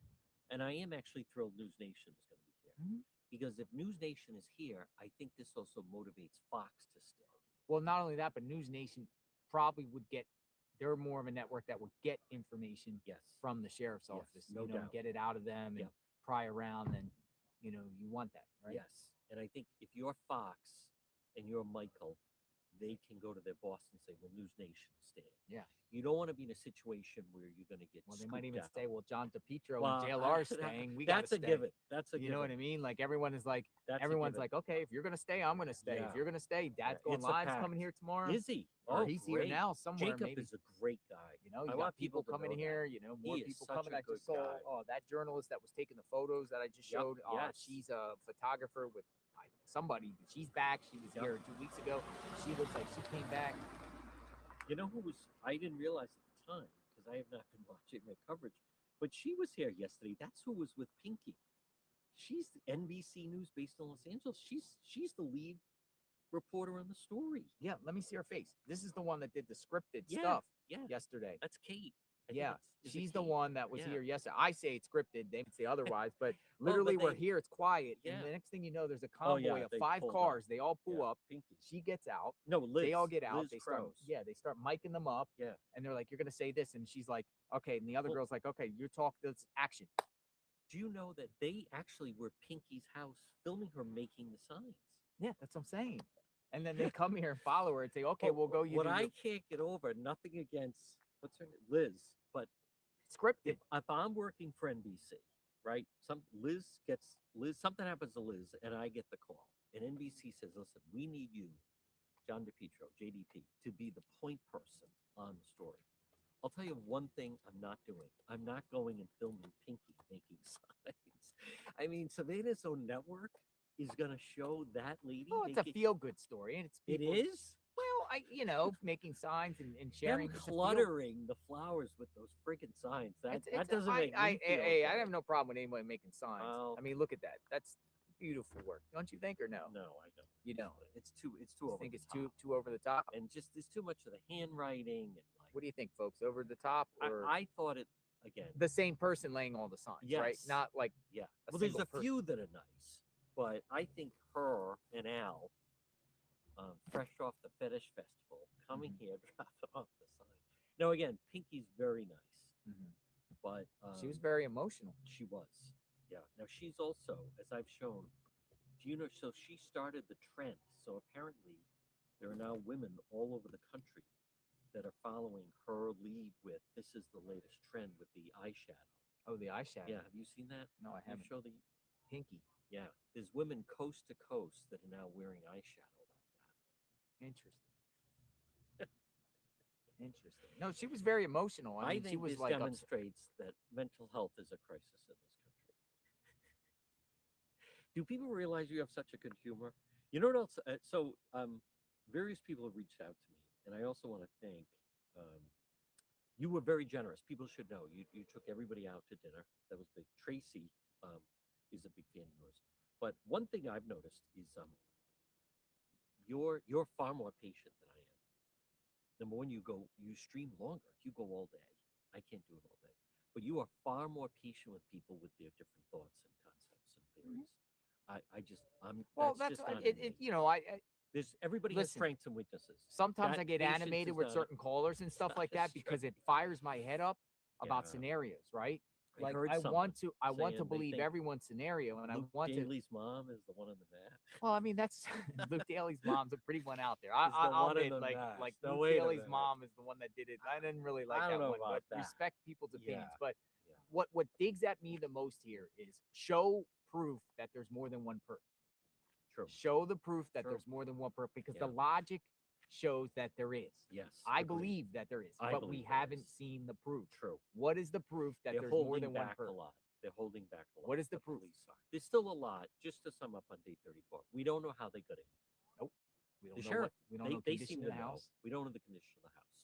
and I am actually thrilled News Nation is going to be here Mhm. because if News Nation is here, I think this also motivates Fox to stay. Well, not only that, but News Nation probably would get. They're more of a network that would get information Yes. from the sheriff's Yes, office. no you know, doubt. get it out of them and Yep. pry around. And you want that, right? Yes, and I think if you're Fox and you're Michael, they can go to their boss and say, "Well, News Nation stay." Yeah. You don't want to be in a situation where you're going to get. Well, they might scooped even out. say, "Well, John DePietro Well, and JLR that- staying. We got to That's a stay." given. That's a You given. know what I mean? Like everyone is like, That's a everyone's given. like, okay, if you're gonna stay, I'm gonna stay. Yeah. If you're gonna stay, Dad's Yeah, going it's a live's pact. coming here tomorrow. Is he? Or Oh, he's great. here now somewhere. Jacob maybe. is a great guy. You know, I you want got people people to coming know here. that. You know, more He is people such coming. a I good just saw guy. that journalist that was taking the photos that I just Yep, showed. yes. She's a photographer with somebody. She's back. She was Yep. here 2 weeks ago. She looks like she came back. You know who was? I didn't realize at the time because I have not been watching their coverage, but she was here yesterday. That's who was with Pinky. She's the NBC News based in Los Angeles. She's the lead reporter on the story. Yeah, let me see her face. This is the one that did the scripted Yeah, stuff yeah. yesterday. That's Kate. I think Yeah, it's- is it she's the Kate? one that was Yeah. here yesterday. I say it's scripted. They say otherwise, but Well, literally but we're they- here. It's quiet, Yeah. and the next thing you know, there's a Oh, convoy yeah, of they 5 pulled up. cars. They all pull Yeah, up. Pinky. She gets out. No, Liz. They all get out. Liz They start. Krause. Yeah, they start miking them up. Yeah. And they're like, "You're gonna say this," and she's like, "Okay." And the other Well- girl's like, "Okay, you talk this action." Do you know that they actually were Pinky's house filming her making the signs? Yeah, that's what I'm saying. And then they come here and follow her and say, "Okay, we'll go." You What do I your can't get over, nothing against what's her name, Liz, but scripted. if I'm working for NBC, right? Liz something happens to Liz, and I get the call, and NBC says, "Listen, we need you, John DePietro, JDP, to be the point person on the story." I'll tell you one thing I'm not doing. I'm not going and filming Pinky making signs. I mean, Savannah's own network is going to show that lady. Oh, it's a making- feel-good story, and it's It people- is? Well, making signs and sharing. Them it's a feel- cluttering the flowers with those freaking signs. That doesn't make me feel I good. have no problem with anybody making signs. Well- I mean, look at that. That's beautiful work, don't you think, or no? No, I don't. You don't. It's too You over think the it's top. too over the top? And just there's too much of the handwriting and like. What do you think, folks? Over the top, or I thought it again. the same person laying all the signs, right? Yes. Not like Yeah. a Well, there's single a person. few that are nice, but I think her and Al, fresh off the fetish festival, coming here, dropping off the sign. Now again, Pinky's very nice, but She was very emotional. She was. Yeah. Now she's also, as I've shown, do you know? So she started the trend. So apparently, there are now women all over the country that are following her lead with this is the latest trend with the eyeshadow. Oh, the eyeshadow. Yeah, have you seen that? No, I haven't. Show the Pinky. Yeah, there's women coast to coast that are now wearing eyeshadow like that. Interesting. Interesting. No, she was very emotional. I mean, think she was this like demonstrates that mental health is a crisis in this country. Do people realize you have such a good humor? You know what else? Various people have reached out to me, and I also want to thank. You were very generous. People should know you took everybody out to dinner. That was big. Tracy is a big fan of yours. But one thing I've noticed is you're far more patient than I am. Number one, you stream longer. You go all day. I can't do it all day. But you are far more patient with people with their different thoughts and concepts and theories. well, that's just what- not in it, me. you know, I There's everybody has listen, strengths and weaknesses. sometimes That I get patience animated is with not- certain callers and stuff not like a that because it fires my head up about Yeah. scenarios, right? I Like heard I want someone to saying they believe think everyone's scenario, and I Luke want to. Daly's mom is the one in the map. Well, I mean, that's Luke Daly's mom's a pretty one out there. Is the I'll one in admit, the like mask. like No, Luke wait a Daly's minute. mom is the one that did it. I didn't really like I that don't know one, but about that. respect people's opinions. Yeah. But what digs at me the most here is show proof that there's more than one person. True. Show the proof that True. there's more than one person because Yeah. the logic shows that there is. Yes. I agreed. believe that there is, I but we believe there haven't is. seen the proof. True. What is the proof that They're there's more holding than one back a person? lot. They're holding back a lot. What is the proof? Police are. There's still a lot. Just to sum up on day 34, we don't know how they got in. Nope. We don't The know sheriff. we don't know They condition seem of to the know. house. We don't know the condition of the house.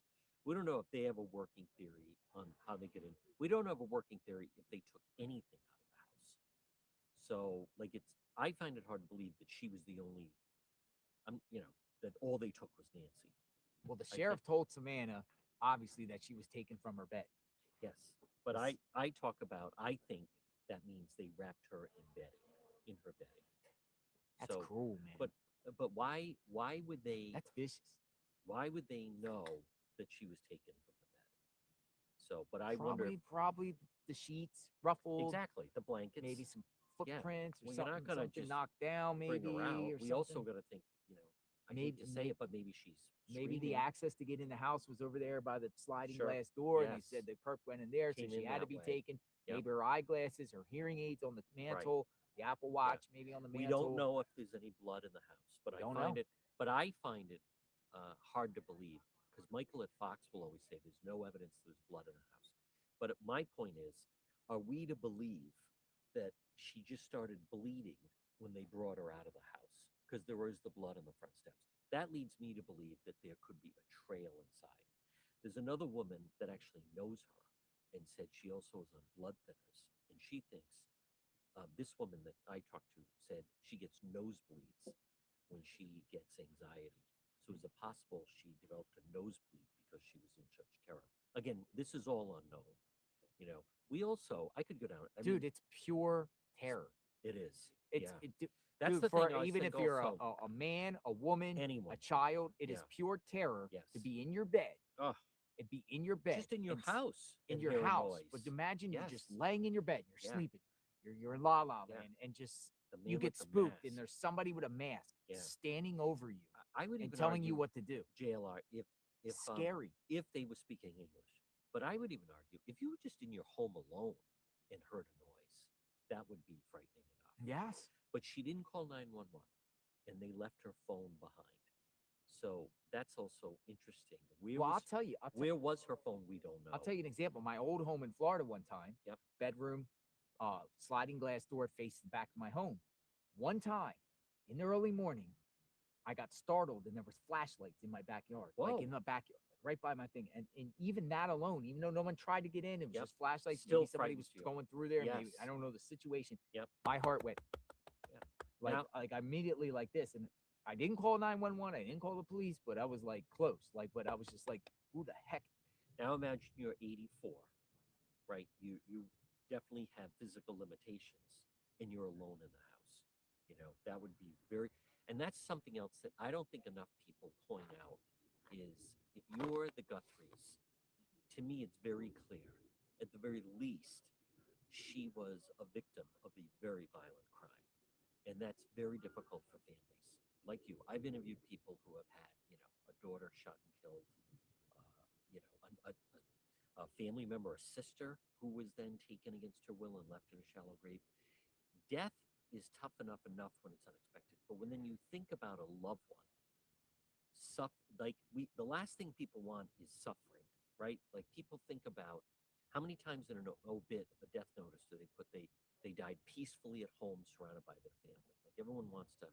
We don't know if they have a working theory on how they get in. We don't have a working theory if they took anything out of the house. So, like, I find it hard to believe that she was the only. That all they took was Nancy. Well, the I sheriff think- told Savannah, obviously, that she was taken from her bed. Yes, but I talk about. I think that means they wrapped her in her bedding. That's cruel, man. But why would they? That's vicious. Why would they know that she was taken from the bed? So, but I wonder. Probably the sheets ruffled. Exactly, the blankets. Maybe some Yeah. footprints or Well, you're not something, gonna something just knocked down, maybe. bring her out. Or We also something. got to think. I hate to say it, but maybe she's Maybe the screaming. access to get in the house was over there by the sliding Sure. glass door, and they Yes. said the perp went in there, Came so she in had to that be way. taken. Yep. Maybe her eyeglasses, her hearing aids on the mantle, the Apple Watch maybe on the We mantle. don't know if there's any blood in the house, but We I don't find know. it. But I find it hard to believe because Michael at Fox will always say there's no evidence there's blood in the house. But my point is, are we to believe that she just started bleeding when they brought her out of the house because there was the blood on the front steps? That leads me to believe that there could be a trail inside. There's another woman that actually knows her and said she also is on blood thinners, and she thinks this woman that I talked to said she gets nosebleeds when she gets anxiety. So is it possible she developed a nosebleed because she was in such terror? Again, this is all unknown. We also, I could go down. Dude, it's pure terror. It is. It's yeah. That's the for thing I even think if you're also. a man, a woman, Anyone. a child, it is Yeah. pure terror Yes. to be in your bed. Ugh. And be in your bed. Just in your and house. In and your hear a house. noise. But imagine you're Yes. just laying in your bed, you're Yeah. sleeping. You're in la la Yeah. land, and just The you man get with the spooked, mask. and there's somebody with a mask Yeah. standing over you I would and even telling you argue, what to do. JLR, if Scary. if they were speaking English. But I would even argue if you were just in your home alone and heard a noise, that would be frightening enough. Yes. But she didn't call 911, and they left her phone behind. So that's also interesting. I'll tell you. Where was her phone? We don't know. I'll tell you an example. My old home in Florida one time. Yep. Bedroom, sliding glass door faces the back of my home. One time, in the early morning, I got startled and there was flashlights in my backyard. Whoa. Like in the backyard, right by my thing. And even that alone, even though no one tried to get in, it was Yep. just flashlights. Still Maybe somebody was frightens you. going through there. Yes. Maybe I don't know the situation. Yep. My heart went. Like I immediately like this, and I didn't call 911. I didn't call the police, but I was like close. But I was just like, who the heck? Now imagine you're 84, right? You definitely have physical limitations, and you're alone in the house. That would be and that's something else that I don't think enough people point out is if you're the Guthries, to me it's very clear. At the very least, she was a victim of a very violent crime, and that's very difficult for families like you. I've interviewed people who have had, a daughter shot and killed, a family member, a sister who was then taken against her will and left in a shallow grave. Death is tough enough when it's unexpected, but when then you think about a loved one, the last thing people want is suffering, right? Like people think about how many times in an obit, a death notice, do they put they died peacefully at home surrounded by their family. Like everyone wants to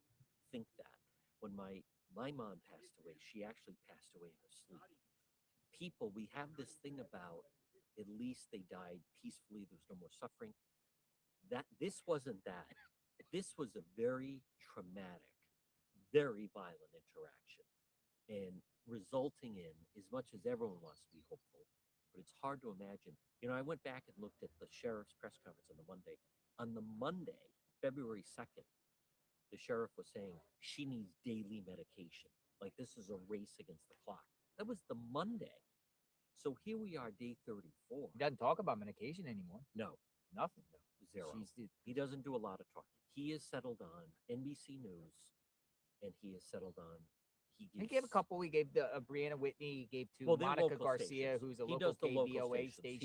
think that. When my mom passed away, she actually passed away in her sleep. People, we have this thing about at least they died peacefully, there was no more suffering. This wasn't that. This was a very traumatic, very violent interaction, and resulting in, as much as everyone wants to be hopeful, but it's hard to imagine. I went back and looked at the sheriff's press conference on the Monday. On the Monday, February 2nd, the sheriff was saying she needs daily medication. Like this is a race against the clock. That was the Monday. So here we are, day 34. He doesn't talk about medication anymore. No, nothing. No, zero. He doesn't do a lot of talking. He is settled on NBC News, and he is settled on. He gave a couple. He gave the Brianna Whitney. He gave to Well, they're Monica local Garcia, stations. who's a He local does the local KBOA stations. station.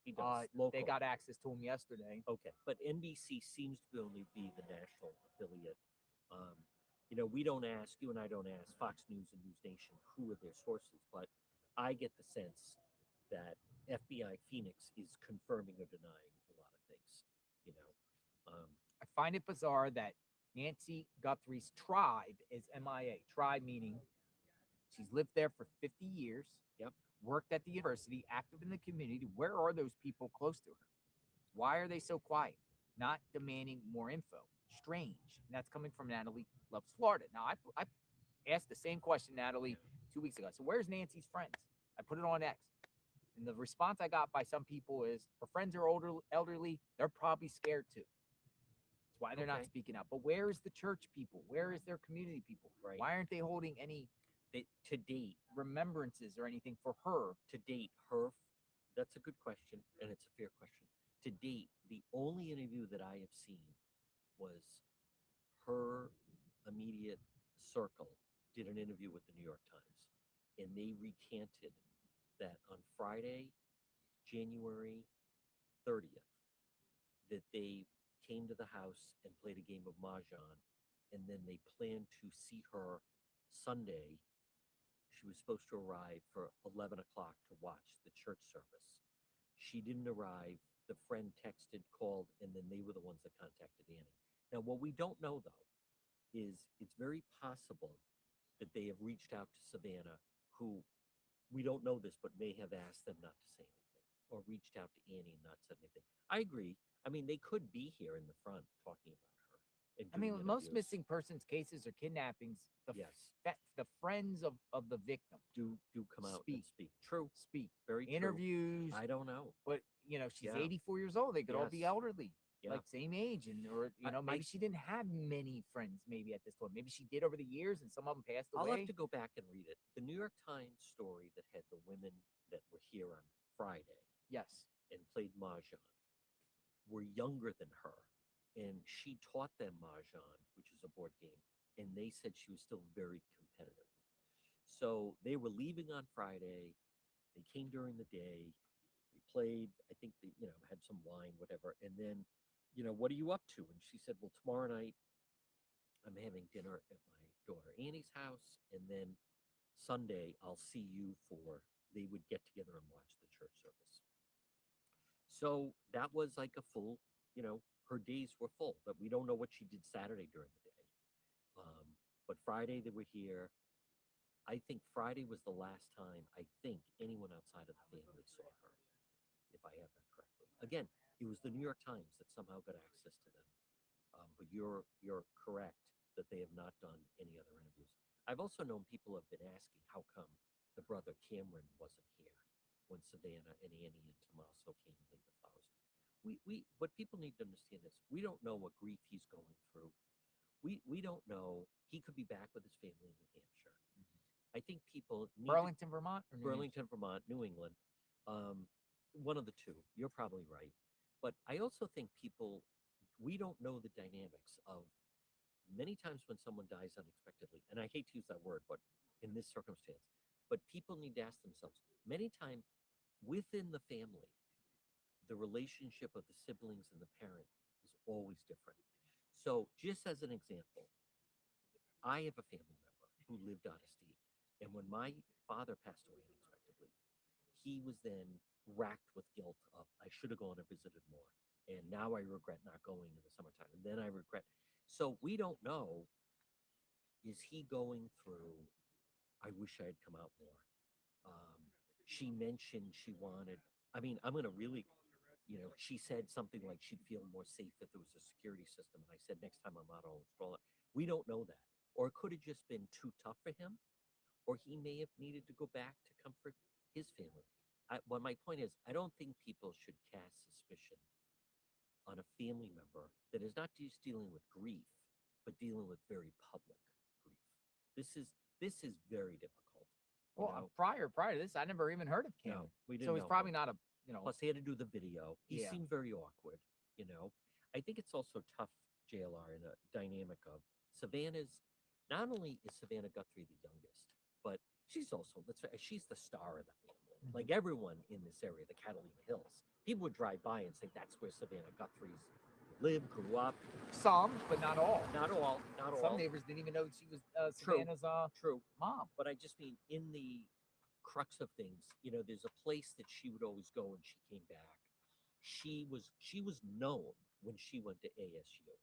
He does. Local. They got access to him yesterday. Okay, but NBC seems to only be the national affiliate. We don't ask, you and I don't ask Fox News and News Nation who are their sources, but I get the sense that FBI Phoenix is confirming or denying a lot of things. I find it bizarre that Nancy Guthrie's tribe is MIA. Tribe meaning she's lived there for 50 years. Yep. Worked at the university, active in the community. Where are those people close to her? Why are they so quiet? Not demanding more info. Strange. And that's coming from Natalie Loves Florida. Now, I asked the same question, Natalie, 2 weeks ago. So where's Nancy's friends? I put it on X. And the response I got by some people is her friends are elderly. They're probably scared too. That's why they're not speaking out. But where is the church people? Where is their community people? Right. Why aren't they holding any to date remembrances or anything for her? To date, that's a good question, and it's a fair question. To date, the only interview that I have seen was her immediate circle did an interview with the New York Times, and they recanted that on Friday, January 30th, that they came to the house and played a game of Mahjong, and then they planned to see her Sunday. She was supposed to arrive for 11 o'clock to watch the church service. She didn't arrive. The friend texted, called, and then they were the ones that contacted Annie. Now, what we don't know, though, is it's very possible that they have reached out to Savannah, who we don't know this, but may have asked them not to say anything, or reached out to Annie and not said anything. I agree. I mean, they could be here in the front talking about her. I mean, most missing persons cases or kidnappings, the friends of the victim do come out and speak. True. Speak. Very true. Interviews. I don't know. But, she's 84 years old. They could all be elderly. Yeah. Like same age, or maybe she didn't have many friends. Maybe at this point, maybe she did over the years, and some of them passed away. I'll have to go back and read it. The New York Times story that had the women that were here on Friday, yes, and played mahjong, were younger than her, and she taught them mahjong, which is a board game, and they said she was still very competitive. So they were leaving on Friday. They came during the day. We played. I think they, had some wine, whatever, and then. What are you up to? And she said, well, tomorrow night I'm having dinner at my daughter Annie's house, and then Sunday I'll see you they would get together and watch the church service. So that was like a full, her days were full, but we don't know what she did Saturday during the day. But Friday they were here. I think Friday was the last time anyone outside of the family saw her, if I have that correctly. Again, it was the New York Times that somehow got access to them. But you're correct that they have not done any other interviews. I've also known people have been asking how come the brother Cameron wasn't here when Savannah and Annie and Tommaso came and laid the flowers. We what people need to understand is we don't know what grief he's going through. We don't know. He could be back with his family in New Hampshire. I think people need Burlington, Vermont, or New Burlington, Vermont, New England. One of the two. You're probably right. But I also think people, we don't know the dynamics of many times when someone dies unexpectedly, and I hate to use that word, but in this circumstance, but people need to ask themselves, many times within the family, the relationship of the siblings and the parent is always different. So just as an example, I have a family member who lived out of state. And when my father passed away unexpectedly, he was then racked with guilt of, I should have gone and visited more. And now I regret not going in the summertime. And then I regret. So we don't know, is he going through, I wish I had come out more. She mentioned she wanted, I mean, I'm going to really, she said something like she'd feel more safe if there was a security system. And I said, next time I'm out, I'll install it. We don't know that. Or it could have just been too tough for him, or he may have needed to go back to comfort his family. Well, my point is, I don't think people should cast suspicion on a family member that is not just dealing with grief, but dealing with very public grief. This is very difficult. Well, prior to this, I never even heard of Cameron. No, we didn't. So he's know probably him. not Plus, he had to do the video. He Yeah. seemed very awkward. I think it's also tough, JLR, in a dynamic of Savannah's. Not only is Savannah Guthrie the youngest, but she's also, she's the star of the family. Like everyone in this area, the Catalina Hills, people would drive by and say that's where Savannah Guthrie's lived, grew up. Some, but not all. Not all. Not all. Some neighbors didn't even know she was Savannah's True. mom. But I just mean in the crux of things, there's a place that she would always go when she came back. She was known when she went to ASU.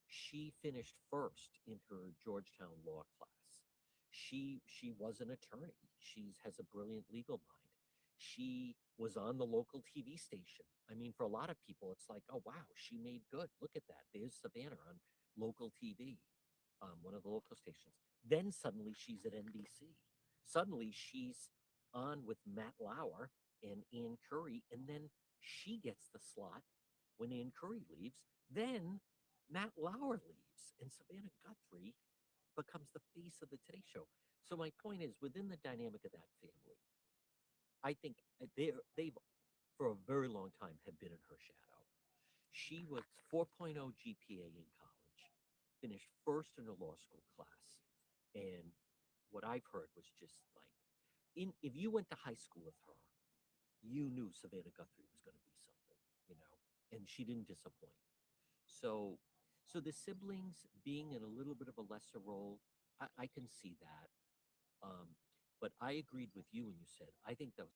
She finished first in her Georgetown law class. She was an attorney. She has a brilliant legal mind. She was on the local TV station. I mean, for a lot of people, it's like, oh wow, she made good. Look at that. There's Savannah on local TV, one of the local stations. Then suddenly she's at NBC. Suddenly she's on with Matt Lauer and Ann Curry, and then she gets the slot when Ann Curry leaves. Then Matt Lauer leaves, and Savannah Guthrie becomes the face of the Today Show. So my point is, within the dynamic of that family, I think they've for a very long time have been in her shadow. She was 4.0 GPA in college, finished first in her law school class, and what I've heard was just like, if you went to high school with her, you knew Savannah Guthrie was going to be something, and she didn't disappoint. So the siblings being in a little bit of a lesser role, I can see that. But I agreed with you when you said, I think that was